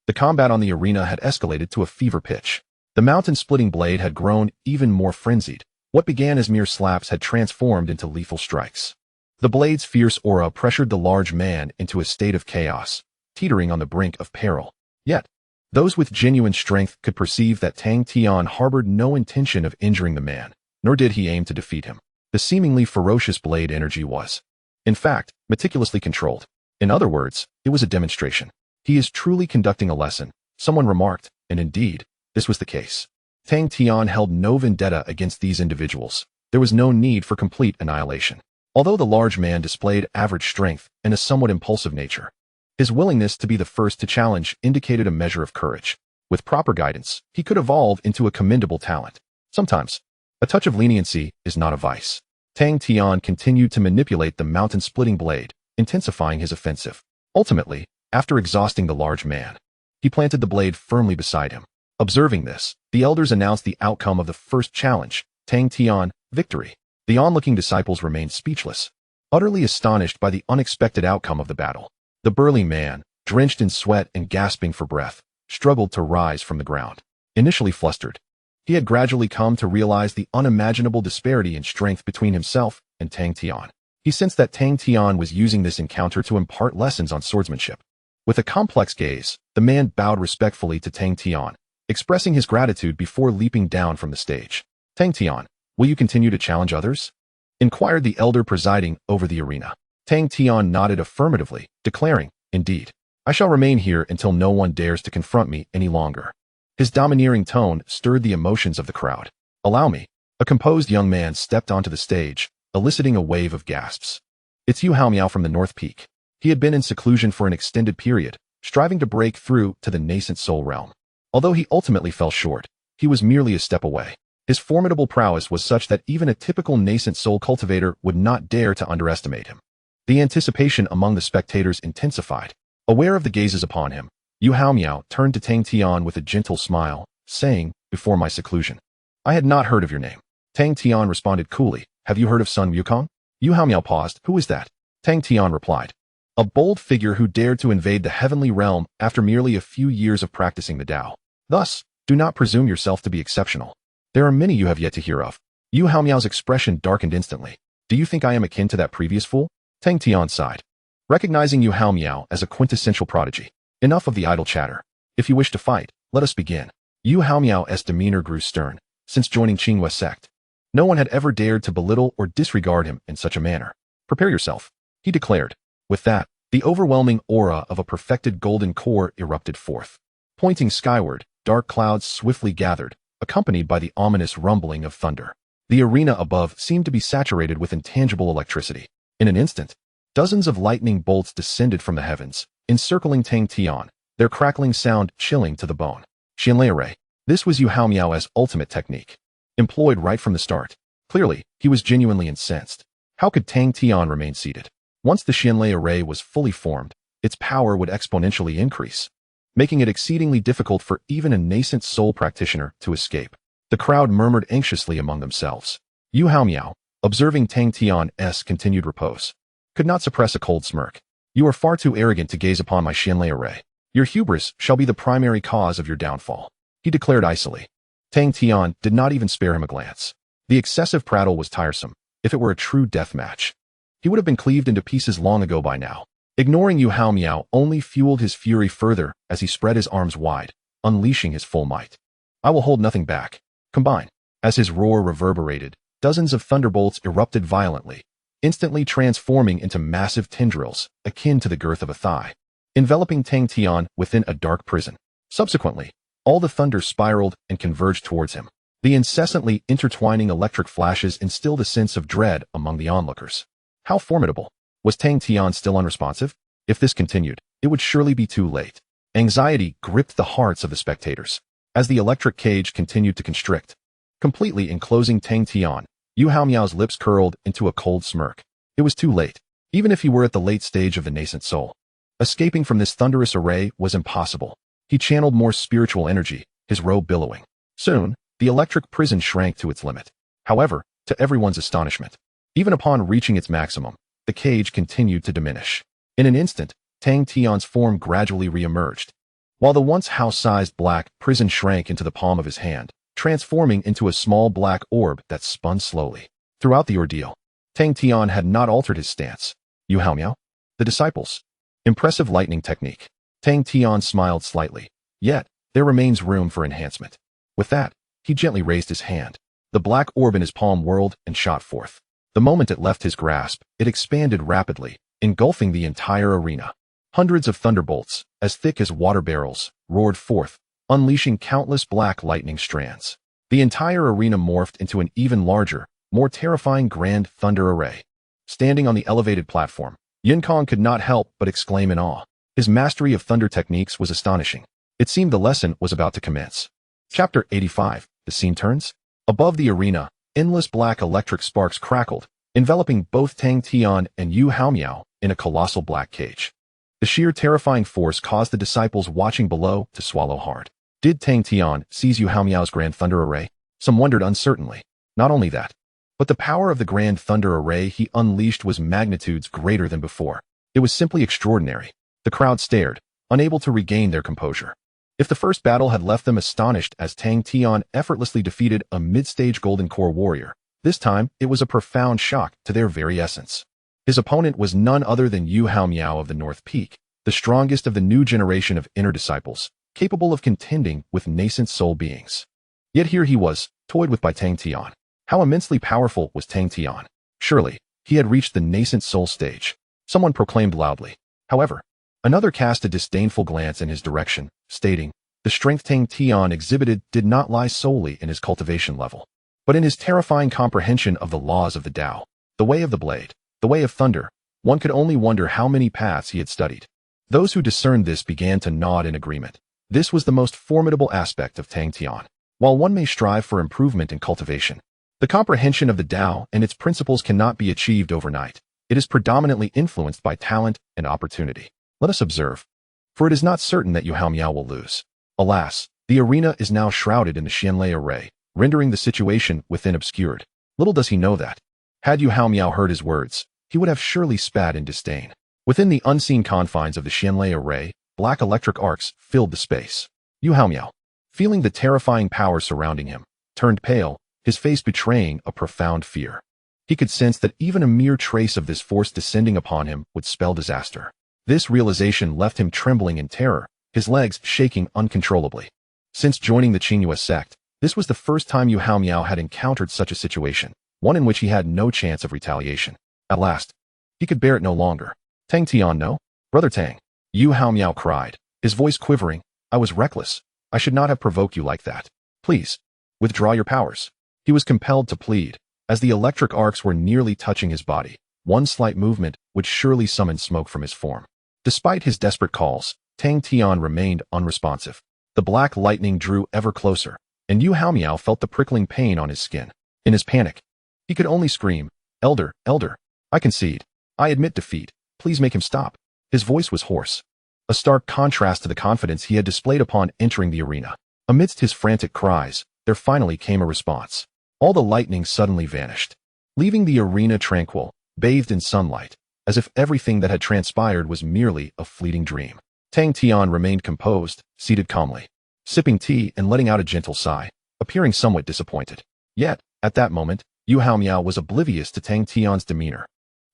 the combat on the arena had escalated to a fever pitch. The mountain-splitting blade had grown even more frenzied. What began as mere slaps had transformed into lethal strikes. The blade's fierce aura pressured the large man into a state of chaos, teetering on the brink of peril. Yet, those with genuine strength could perceive that Tang Tian harbored no intention of injuring the man, nor did he aim to defeat him. The seemingly ferocious blade energy was, in fact, meticulously controlled. In other words, it was a demonstration. He is truly conducting a lesson, someone remarked, and indeed, this was the case. Tang Tian held no vendetta against these individuals. There was no need for complete annihilation. Although the large man displayed average strength and a somewhat impulsive nature, his willingness to be the first to challenge indicated a measure of courage. With proper guidance, he could evolve into a commendable talent. Sometimes, A touch of leniency is not a vice. Tang Tian continued to manipulate the mountain-splitting blade, intensifying his offensive. Ultimately, after exhausting the large man, he planted the blade firmly beside him. Observing this, the elders announced the outcome of the first challenge, Tang Tian, victory. The onlooking disciples remained speechless, utterly astonished by the unexpected outcome of the battle. The burly man, drenched in sweat and gasping for breath, struggled to rise from the ground. Initially flustered, he had gradually come to realize the unimaginable disparity in strength between himself and Tang Tian. He sensed that Tang Tian was using this encounter to impart lessons on swordsmanship. With a complex gaze, the man bowed respectfully to Tang Tian, expressing his gratitude before leaping down from the stage. Tang Tian, will you continue to challenge others? Inquired the elder presiding over the arena. Tang Tian nodded affirmatively, declaring, indeed, I shall remain here until no one dares to confront me any longer. His domineering tone stirred the emotions of the crowd. Allow me. A composed young man stepped onto the stage, eliciting a wave of gasps. It's Yu Haomiao from the North Peak. He had been in seclusion for an extended period, striving to break through to the nascent soul realm. Although he ultimately fell short, he was merely a step away. His formidable prowess was such that even a typical nascent soul cultivator would not dare to underestimate him. The anticipation among the spectators intensified. Aware of the gazes upon him, Yu Haomiao turned to Tang Tian with a gentle smile, saying, before my seclusion, I had not heard of your name. Tang Tian responded coolly, have you heard of Sun Wukong? Yu Haomiao paused, who is that? Tang Tian replied, a bold figure who dared to invade the heavenly realm after merely a few years of practicing the Tao. Thus, do not presume yourself to be exceptional. There are many you have yet to hear of. Yu Haomiao's expression darkened instantly. Do you think I am akin to that previous fool? Tang Tian sighed, recognizing Yu Haomiao as a quintessential prodigy. Enough of the idle chatter. If you wish to fight, let us begin. Yu Haomiao's demeanor grew stern. Since joining Qinghua sect, no one had ever dared to belittle or disregard him in such a manner. Prepare yourself, he declared. With that, the overwhelming aura of a perfected golden core erupted forth. Pointing skyward, dark clouds swiftly gathered, accompanied by the ominous rumbling of thunder. The arena above seemed to be saturated with intangible electricity. In an instant, dozens of lightning bolts descended from the heavens, encircling Tang Tian, their crackling sound chilling to the bone. Xianlei array. This was Yu Haomiao's ultimate technique, employed right from the start. Clearly, he was genuinely incensed. How could Tang Tian remain seated? Once the Xianlei array was fully formed, its power would exponentially increase, making it exceedingly difficult for even a nascent soul practitioner to escape. The crowd murmured anxiously among themselves. Yu Haomiao, observing Tang Tian's continued repose, could not suppress a cold smirk. You are far too arrogant to gaze upon my Xianlei array. Your hubris shall be the primary cause of your downfall, he declared icily. Tang Tian did not even spare him a glance. The excessive prattle was tiresome. If it were a true death match, he would have been cleaved into pieces long ago by now. Ignoring Yu Haomiao only fueled his fury further as he spread his arms wide, unleashing his full might. I will hold nothing back. Combine. As his roar reverberated, dozens of thunderbolts erupted violently, instantly transforming into massive tendrils, akin to the girth of a thigh, enveloping Tang Tian within a dark prison. Subsequently, all the thunder spiraled and converged towards him. The incessantly intertwining electric flashes instilled a sense of dread among the onlookers. How formidable! Was Tang Tian still unresponsive? If this continued, it would surely be too late. Anxiety gripped the hearts of the spectators. As the electric cage continued to constrict, completely enclosing Tang Tian, Yu Haomiao's lips curled into a cold smirk. It was too late. Even if he were at the late stage of the nascent soul, escaping from this thunderous array was impossible. He channeled more spiritual energy, his robe billowing. Soon, the electric prison shrank to its limit. However, to everyone's astonishment, even upon reaching its maximum, the cage continued to diminish. In an instant, Tang Tian's form gradually re-emerged, while the once house-sized black prison shrank into the palm of his hand, transforming into a small black orb that spun slowly. Throughout the ordeal, Tang Tian had not altered his stance. Yu Haomiao? The disciples. Impressive lightning technique. Tang Tian smiled slightly. Yet, there remains room for enhancement. With that, he gently raised his hand. The black orb in his palm whirled and shot forth. The moment it left his grasp, it expanded rapidly, engulfing the entire arena. Hundreds of thunderbolts, as thick as water barrels, roared forth, unleashing countless black lightning strands. The entire arena morphed into an even larger, more terrifying grand thunder array. Standing on the elevated platform, Jinyutang could not help but exclaim in awe. His mastery of thunder techniques was astonishing. It seemed the lesson was about to commence. Chapter 85. The scene turns. Above the arena, endless black electric sparks crackled, enveloping both Tang Tian and Yu Haomiao in a colossal black cage. The sheer terrifying force caused the disciples watching below to swallow hard. Did Tang Tian seize Yu Haomiao's Grand Thunder Array? Some wondered uncertainly. Not only that, but the power of the Grand Thunder Array he unleashed was magnitudes greater than before. It was simply extraordinary. The crowd stared, unable to regain their composure. If the first battle had left them astonished as Tang Tian effortlessly defeated a mid-stage Golden Core warrior, this time it was a profound shock to their very essence. His opponent was none other than Yu Haomiao of the North Peak, the strongest of the new generation of inner disciples, capable of contending with nascent soul beings. Yet here he was, toyed with by Tang Tian. How immensely powerful was Tang Tian? Surely, he had reached the nascent soul stage. Someone proclaimed loudly. However, another cast a disdainful glance in his direction, stating, the strength Tang Tian exhibited did not lie solely in his cultivation level, but in his terrifying comprehension of the laws of the Tao, the way of the blade, the way of thunder. One could only wonder how many paths he had studied. Those who discerned this began to nod in agreement. This was the most formidable aspect of Tang Tian. While one may strive for improvement in cultivation, the comprehension of the Tao and its principles cannot be achieved overnight. It is predominantly influenced by talent and opportunity. Let us observe. For it is not certain that Yu Haomiao will lose. Alas, the arena is now shrouded in the Xianlei array, rendering the situation within obscured. Little does he know that. Had Yu Haomiao heard his words, he would have surely spat in disdain. Within the unseen confines of the Xianlei array, black electric arcs filled the space. Yu Haomiao, feeling the terrifying power surrounding him, turned pale, his face betraying a profound fear. He could sense that even a mere trace of this force descending upon him would spell disaster. This realization left him trembling in terror, his legs shaking uncontrollably. Since joining the Qingyue sect, this was the first time Yu Haomiao had encountered such a situation, one in which he had no chance of retaliation. At last, he could bear it no longer. Tang Tian, no? Brother Tang, Yu Haomiao cried, his voice quivering. I was reckless. I should not have provoked you like that. Please, withdraw your powers. He was compelled to plead, as the electric arcs were nearly touching his body. One slight movement would surely summon smoke from his form. Despite his desperate calls, Tang Tian remained unresponsive. The black lightning drew ever closer, and Yu Haomiao felt the prickling pain on his skin. In his panic, he could only scream, Elder, Elder, I concede. I admit defeat. Please make him stop. His voice was hoarse, a stark contrast to the confidence he had displayed upon entering the arena. Amidst his frantic cries, there finally came a response. All the lightning suddenly vanished, leaving the arena tranquil, bathed in sunlight, as if everything that had transpired was merely a fleeting dream. Tang Tian remained composed, seated calmly, sipping tea and letting out a gentle sigh, appearing somewhat disappointed. Yet, at that moment, Yu Haomiao was oblivious to Tang Tian's demeanor.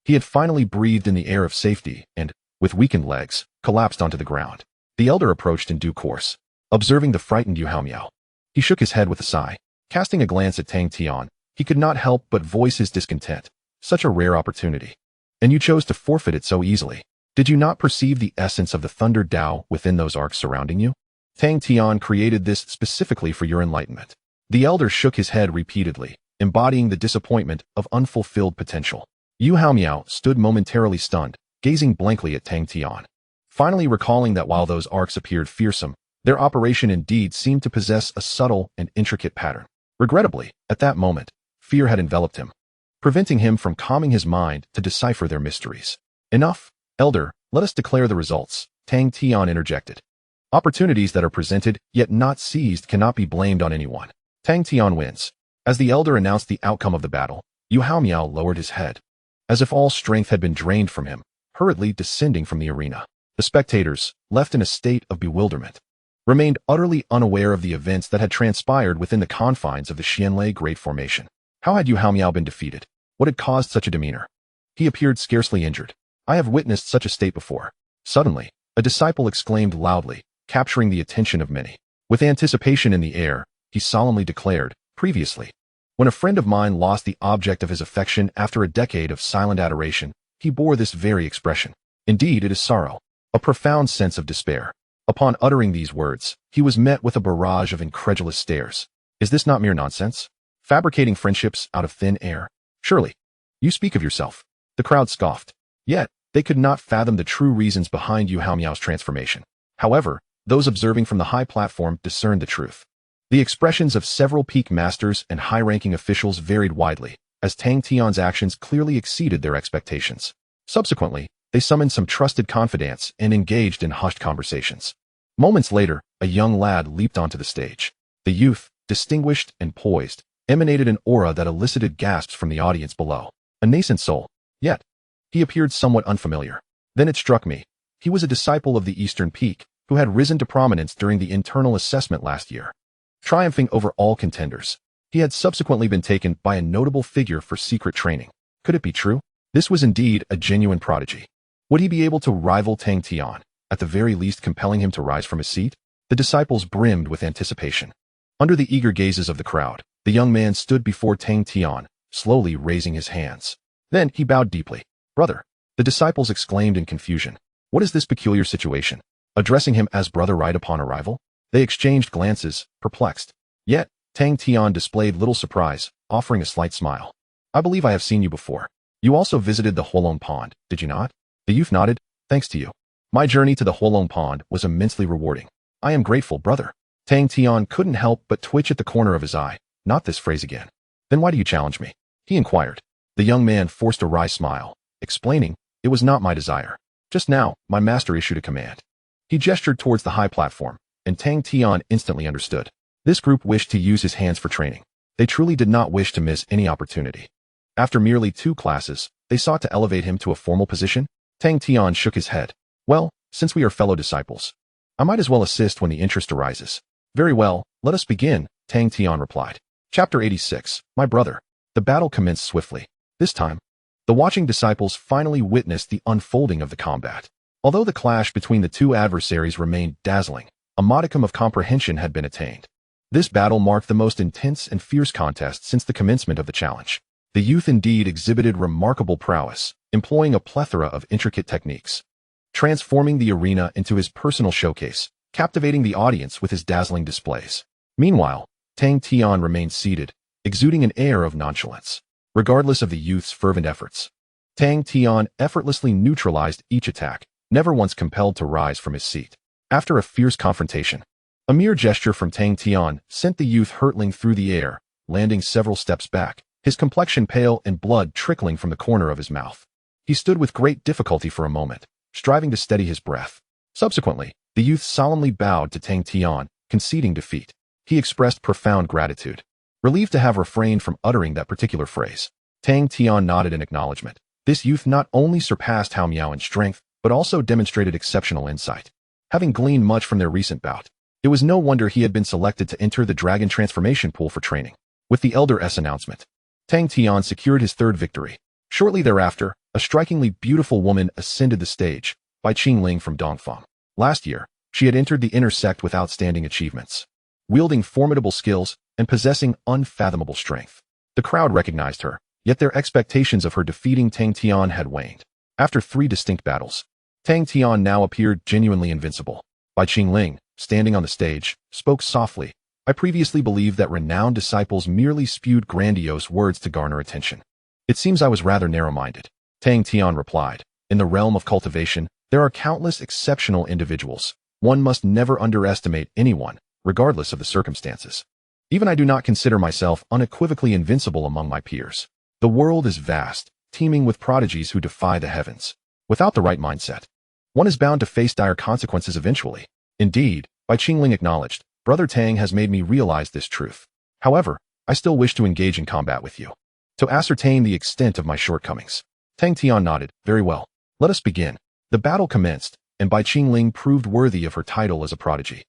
He had finally breathed in the air of safety and, with weakened legs, collapsed onto the ground. The elder approached in due course, observing the frightened Yu Haomiao. He shook his head with a sigh. Casting a glance at Tang Tian, he could not help but voice his discontent. Such a rare opportunity. And you chose to forfeit it so easily. Did you not perceive the essence of the Thunder Tao within those arcs surrounding you? Tang Tian created this specifically for your enlightenment. The elder shook his head repeatedly, embodying the disappointment of unfulfilled potential. Yu Haomiao stood momentarily stunned, gazing blankly at Tang Tian. Finally recalling that while those arcs appeared fearsome, their operation indeed seemed to possess a subtle and intricate pattern. Regrettably, at that moment, fear had enveloped him, preventing him from calming his mind to decipher their mysteries. Enough, Elder, let us declare the results, Tang Tian interjected. Opportunities that are presented yet not seized cannot be blamed on anyone. Tang Tian wins. As the elder announced the outcome of the battle, Yu Haomiao lowered his head, as if all strength had been drained from him, hurriedly descending from the arena. The spectators, left in a state of bewilderment, remained utterly unaware of the events that had transpired within the confines of the Xianlei Great Formation. How had Yu Haomiao been defeated? What had caused such a demeanor? He appeared scarcely injured. I have witnessed such a state before. Suddenly, a disciple exclaimed loudly, capturing the attention of many. With anticipation in the air, he solemnly declared, previously, when a friend of mine lost the object of his affection after a decade of silent adoration, he bore this very expression. Indeed, it is sorrow, a profound sense of despair. Upon uttering these words, he was met with a barrage of incredulous stares. Is this not mere nonsense? Fabricating friendships out of thin air? Surely. You speak of yourself. The crowd scoffed. Yet, they could not fathom the true reasons behind Yu Haomiao's transformation. However, those observing from the high platform discerned the truth. The expressions of several peak masters and high-ranking officials varied widely, as Tang Tian's actions clearly exceeded their expectations. Subsequently, they summoned some trusted confidants and engaged in hushed conversations. Moments later, a young lad leaped onto the stage. The youth, distinguished and poised, emanated an aura that elicited gasps from the audience below. A nascent soul. Yet, he appeared somewhat unfamiliar. Then it struck me. He was a disciple of the Eastern Peak, who had risen to prominence during the internal assessment last year. Triumphing over all contenders, he had subsequently been taken by a notable figure for secret training. Could it be true? This was indeed a genuine prodigy. Would he be able to rival Tang Tian, at the very least compelling him to rise from his seat? The disciples brimmed with anticipation. Under the eager gazes of the crowd, the young man stood before Tang Tian, slowly raising his hands. Then he bowed deeply. "Brother," the disciples exclaimed in confusion. "What is this peculiar situation?" Addressing him as brother right upon arrival, they exchanged glances, perplexed. Yet, Tang Tian displayed little surprise, offering a slight smile. "I believe I have seen you before. You also visited the Huolong Pond, did you not?" The youth nodded. "Thanks to you. My journey to the Huolong Pond was immensely rewarding. I am grateful, brother." Tang Tian couldn't help but twitch at the corner of his eye. Not this phrase again. "Then why do you challenge me?" he inquired. The young man forced a wry smile, explaining, "It was not my desire. Just now, my master issued a command." He gestured towards the high platform, and Tang Tian instantly understood. This group wished to use his hands for training. They truly did not wish to miss any opportunity. After merely 2 classes, they sought to elevate him to a formal position. Tang Tian shook his head. "Well, since we are fellow disciples, I might as well assist when the interest arises." "Very well, let us begin," Tang Tian replied. Chapter 86, My Brother. The battle commenced swiftly. This time, the watching disciples finally witnessed the unfolding of the combat. Although the clash between the 2 adversaries remained dazzling, a modicum of comprehension had been attained. This battle marked the most intense and fierce contest since the commencement of the challenge. The youth indeed exhibited remarkable prowess, employing a plethora of intricate techniques, transforming the arena into his personal showcase, captivating the audience with his dazzling displays. Meanwhile, Tang Tian remained seated, exuding an air of nonchalance. Regardless of the youth's fervent efforts, Tang Tian effortlessly neutralized each attack, never once compelled to rise from his seat. After a fierce confrontation, a mere gesture from Tang Tian sent the youth hurtling through the air, landing several steps back, his complexion pale and blood trickling from the corner of his mouth. He stood with great difficulty for a moment, striving to steady his breath. Subsequently, the youth solemnly bowed to Tang Tian, conceding defeat. He expressed profound gratitude, relieved to have refrained from uttering that particular phrase. Tang Tian nodded in acknowledgement. This youth not only surpassed Hao Miao in strength, but also demonstrated exceptional insight. Having gleaned much from their recent bout, it was no wonder he had been selected to enter the Dragon Transformation Pool for training. With the Elder S announcement, Tang Tian secured his 3rd victory. Shortly thereafter, a strikingly beautiful woman ascended the stage, Bai Qingling from Dongfeng. Last year, she had entered the inner sect with outstanding achievements, wielding formidable skills and possessing unfathomable strength. The crowd recognized her, yet their expectations of her defeating Tang Tian had waned. After 3 distinct battles, Tang Tian now appeared genuinely invincible. Bai Qingling, standing on the stage, spoke softly. "I previously believed that renowned disciples merely spewed grandiose words to garner attention. It seems I was rather narrow-minded." Tang Tian replied. "In the realm of cultivation, there are countless exceptional individuals. One must never underestimate anyone, regardless of the circumstances. Even I do not consider myself unequivocally invincible among my peers. The world is vast, teeming with prodigies who defy the heavens. Without the right mindset, one is bound to face dire consequences eventually." "Indeed," Bai Qingling acknowledged, "Brother Tang has made me realize this truth. However, I still wish to engage in combat with you, to ascertain the extent of my shortcomings." Tang Tian nodded. "Very well. Let us begin." The battle commenced, and Bai Qingling proved worthy of her title as a prodigy.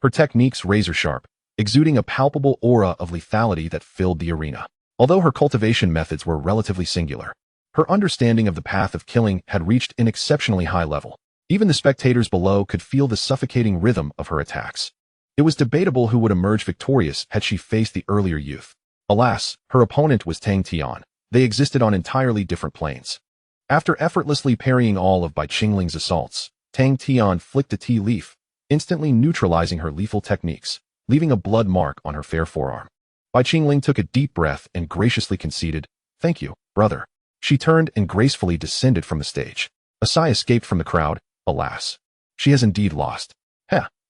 Her techniques razor-sharp, exuding a palpable aura of lethality that filled the arena. Although her cultivation methods were relatively singular, her understanding of the path of killing had reached an exceptionally high level. Even the spectators below could feel the suffocating rhythm of her attacks. It was debatable who would emerge victorious had she faced the earlier youth. Alas, her opponent was Tang Tian. They existed on entirely different planes. After effortlessly parrying all of Bai Qingling's assaults, Tang Tian flicked a tea leaf, instantly neutralizing her lethal techniques, leaving a blood mark on her fair forearm. Bai Qingling took a deep breath and graciously conceded, "Thank you, brother." She turned and gracefully descended from the stage. A sigh escaped from the crowd. Alas, she has indeed lost.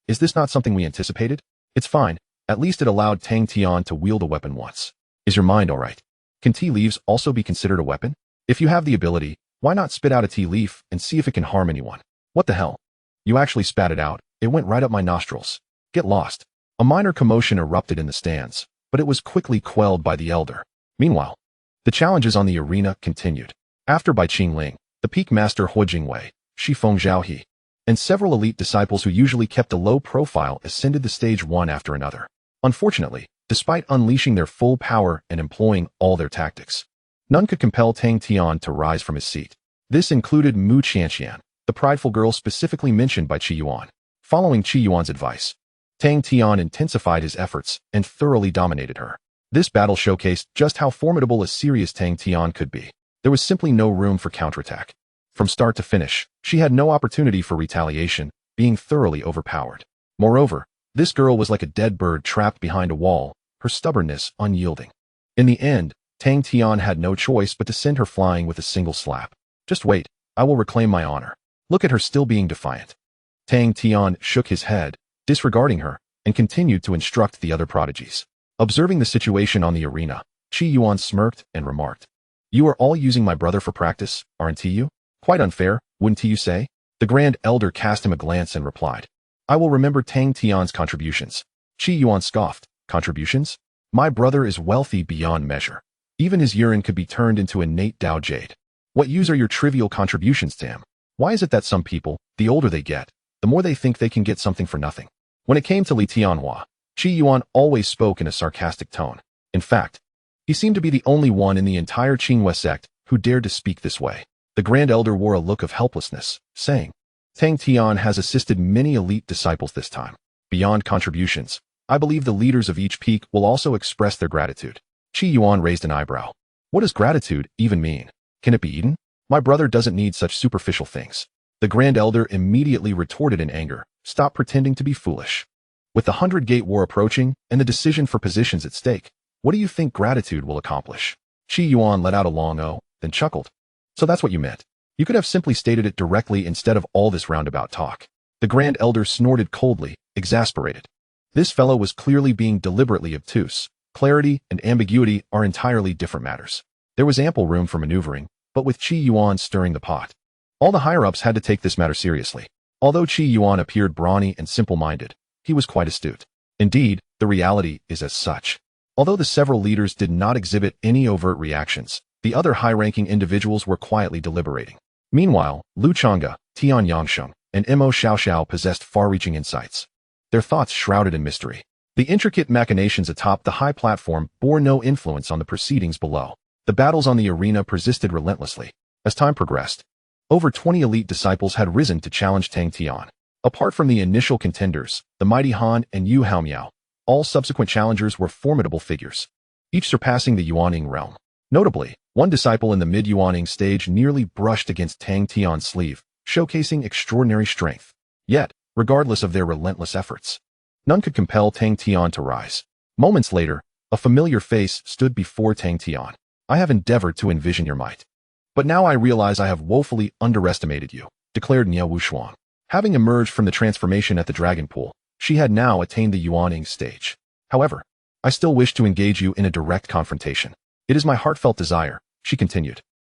Is this not something we anticipated? It's fine. At least it allowed Tang Tian to wield a weapon once. Is your mind alright? Can tea leaves also be considered a weapon? If you have the ability, why not spit out a tea leaf and see if it can harm anyone? What the hell? You actually spat it out. It went right up my nostrils. Get lost. A minor commotion erupted in the stands, but it was quickly quelled by the elder. Meanwhile, the challenges on the arena continued. After Bai Qingling, the peak master Hu Jingwei, Shi Feng Zhaohe, and several elite disciples who usually kept a low profile ascended the stage one after another. Unfortunately, despite unleashing their full power and employing all their tactics, none could compel Tang Tian to rise from his seat. This included Mu Qianqian, the prideful girl specifically mentioned by Qi Yuan. Following Qi Yuan's advice, Tang Tian intensified his efforts and thoroughly dominated her. This battle showcased just how formidable a serious Tang Tian could be. There was simply no room for counterattack. From start to finish, she had no opportunity for retaliation, being thoroughly overpowered. Moreover, this girl was like a dead bird trapped behind a wall, her stubbornness unyielding. In the end, Tang Tian had no choice but to send her flying with a single slap. Just wait, I will reclaim my honor. Look at her still being defiant. Tang Tian shook his head, disregarding her, and continued to instruct the other prodigies. Observing the situation on the arena, Qi Yuan smirked and remarked, "You are all using my brother for practice, aren't you? Quite unfair, wouldn't you say?" The Grand Elder cast him a glance and replied, "I will remember Tang Tian's contributions." Qi Yuan scoffed, "Contributions? My brother is wealthy beyond measure. Even his urine could be turned into innate Dao jade. What use are your trivial contributions to him? Why is it that some people, the older they get, the more they think they can get something for nothing?" When it came to Li Tianhua, Qi Yuan always spoke in a sarcastic tone. In fact, he seemed to be the only one in the entire Qinghua sect who dared to speak this way. The Grand Elder wore a look of helplessness, saying, "Tang Tian has assisted many elite disciples this time. Beyond contributions, I believe the leaders of each peak will also express their gratitude." Qi Yuan raised an eyebrow. What does gratitude even mean? Can it be eaten? My brother doesn't need such superficial things. The Grand Elder immediately retorted in anger, "Stop pretending to be foolish. With the 100-Gate War approaching and the decision for positions at stake, what do you think gratitude will accomplish?" Qi Yuan let out a long "oh," then chuckled. "So that's what you meant. You could have simply stated it directly instead of all this roundabout talk." The Grand Elder snorted coldly, exasperated. This fellow was clearly being deliberately obtuse. Clarity and ambiguity are entirely different matters. There was ample room for maneuvering, but with Qi Yuan stirring the pot, all the higher-ups had to take this matter seriously. Although Qi Yuan appeared brawny and simple-minded, he was quite astute. Indeed, the reality is as such. Although the several leaders did not exhibit any overt reactions, the other high-ranking individuals were quietly deliberating. Meanwhile, Lu Chang'e, Tian Yangsheng, and Mo Xiaoxiao possessed far-reaching insights. Their thoughts shrouded in mystery. The intricate machinations atop the high platform bore no influence on the proceedings below. The battles on the arena persisted relentlessly. As time progressed, over 20 elite disciples had risen to challenge Tang Tian. Apart from the initial contenders, the mighty Han and Yu Haomiao, all subsequent challengers were formidable figures, each surpassing the Yuaning realm. Notably, one disciple in the mid-Yuaning stage nearly brushed against Tang Tian's sleeve, showcasing extraordinary strength. Yet, regardless of their relentless efforts, none could compel Tang Tian to rise. Moments later, a familiar face stood before Tang Tian. "I have endeavored to envision your might, but now I realize I have woefully underestimated you," declared Nie Wushuang. Having emerged from the transformation at the Dragon Pool, she had now attained the Yuaning stage. "However, I still wish to engage you in a direct confrontation. It is my heartfelt desire," she continued.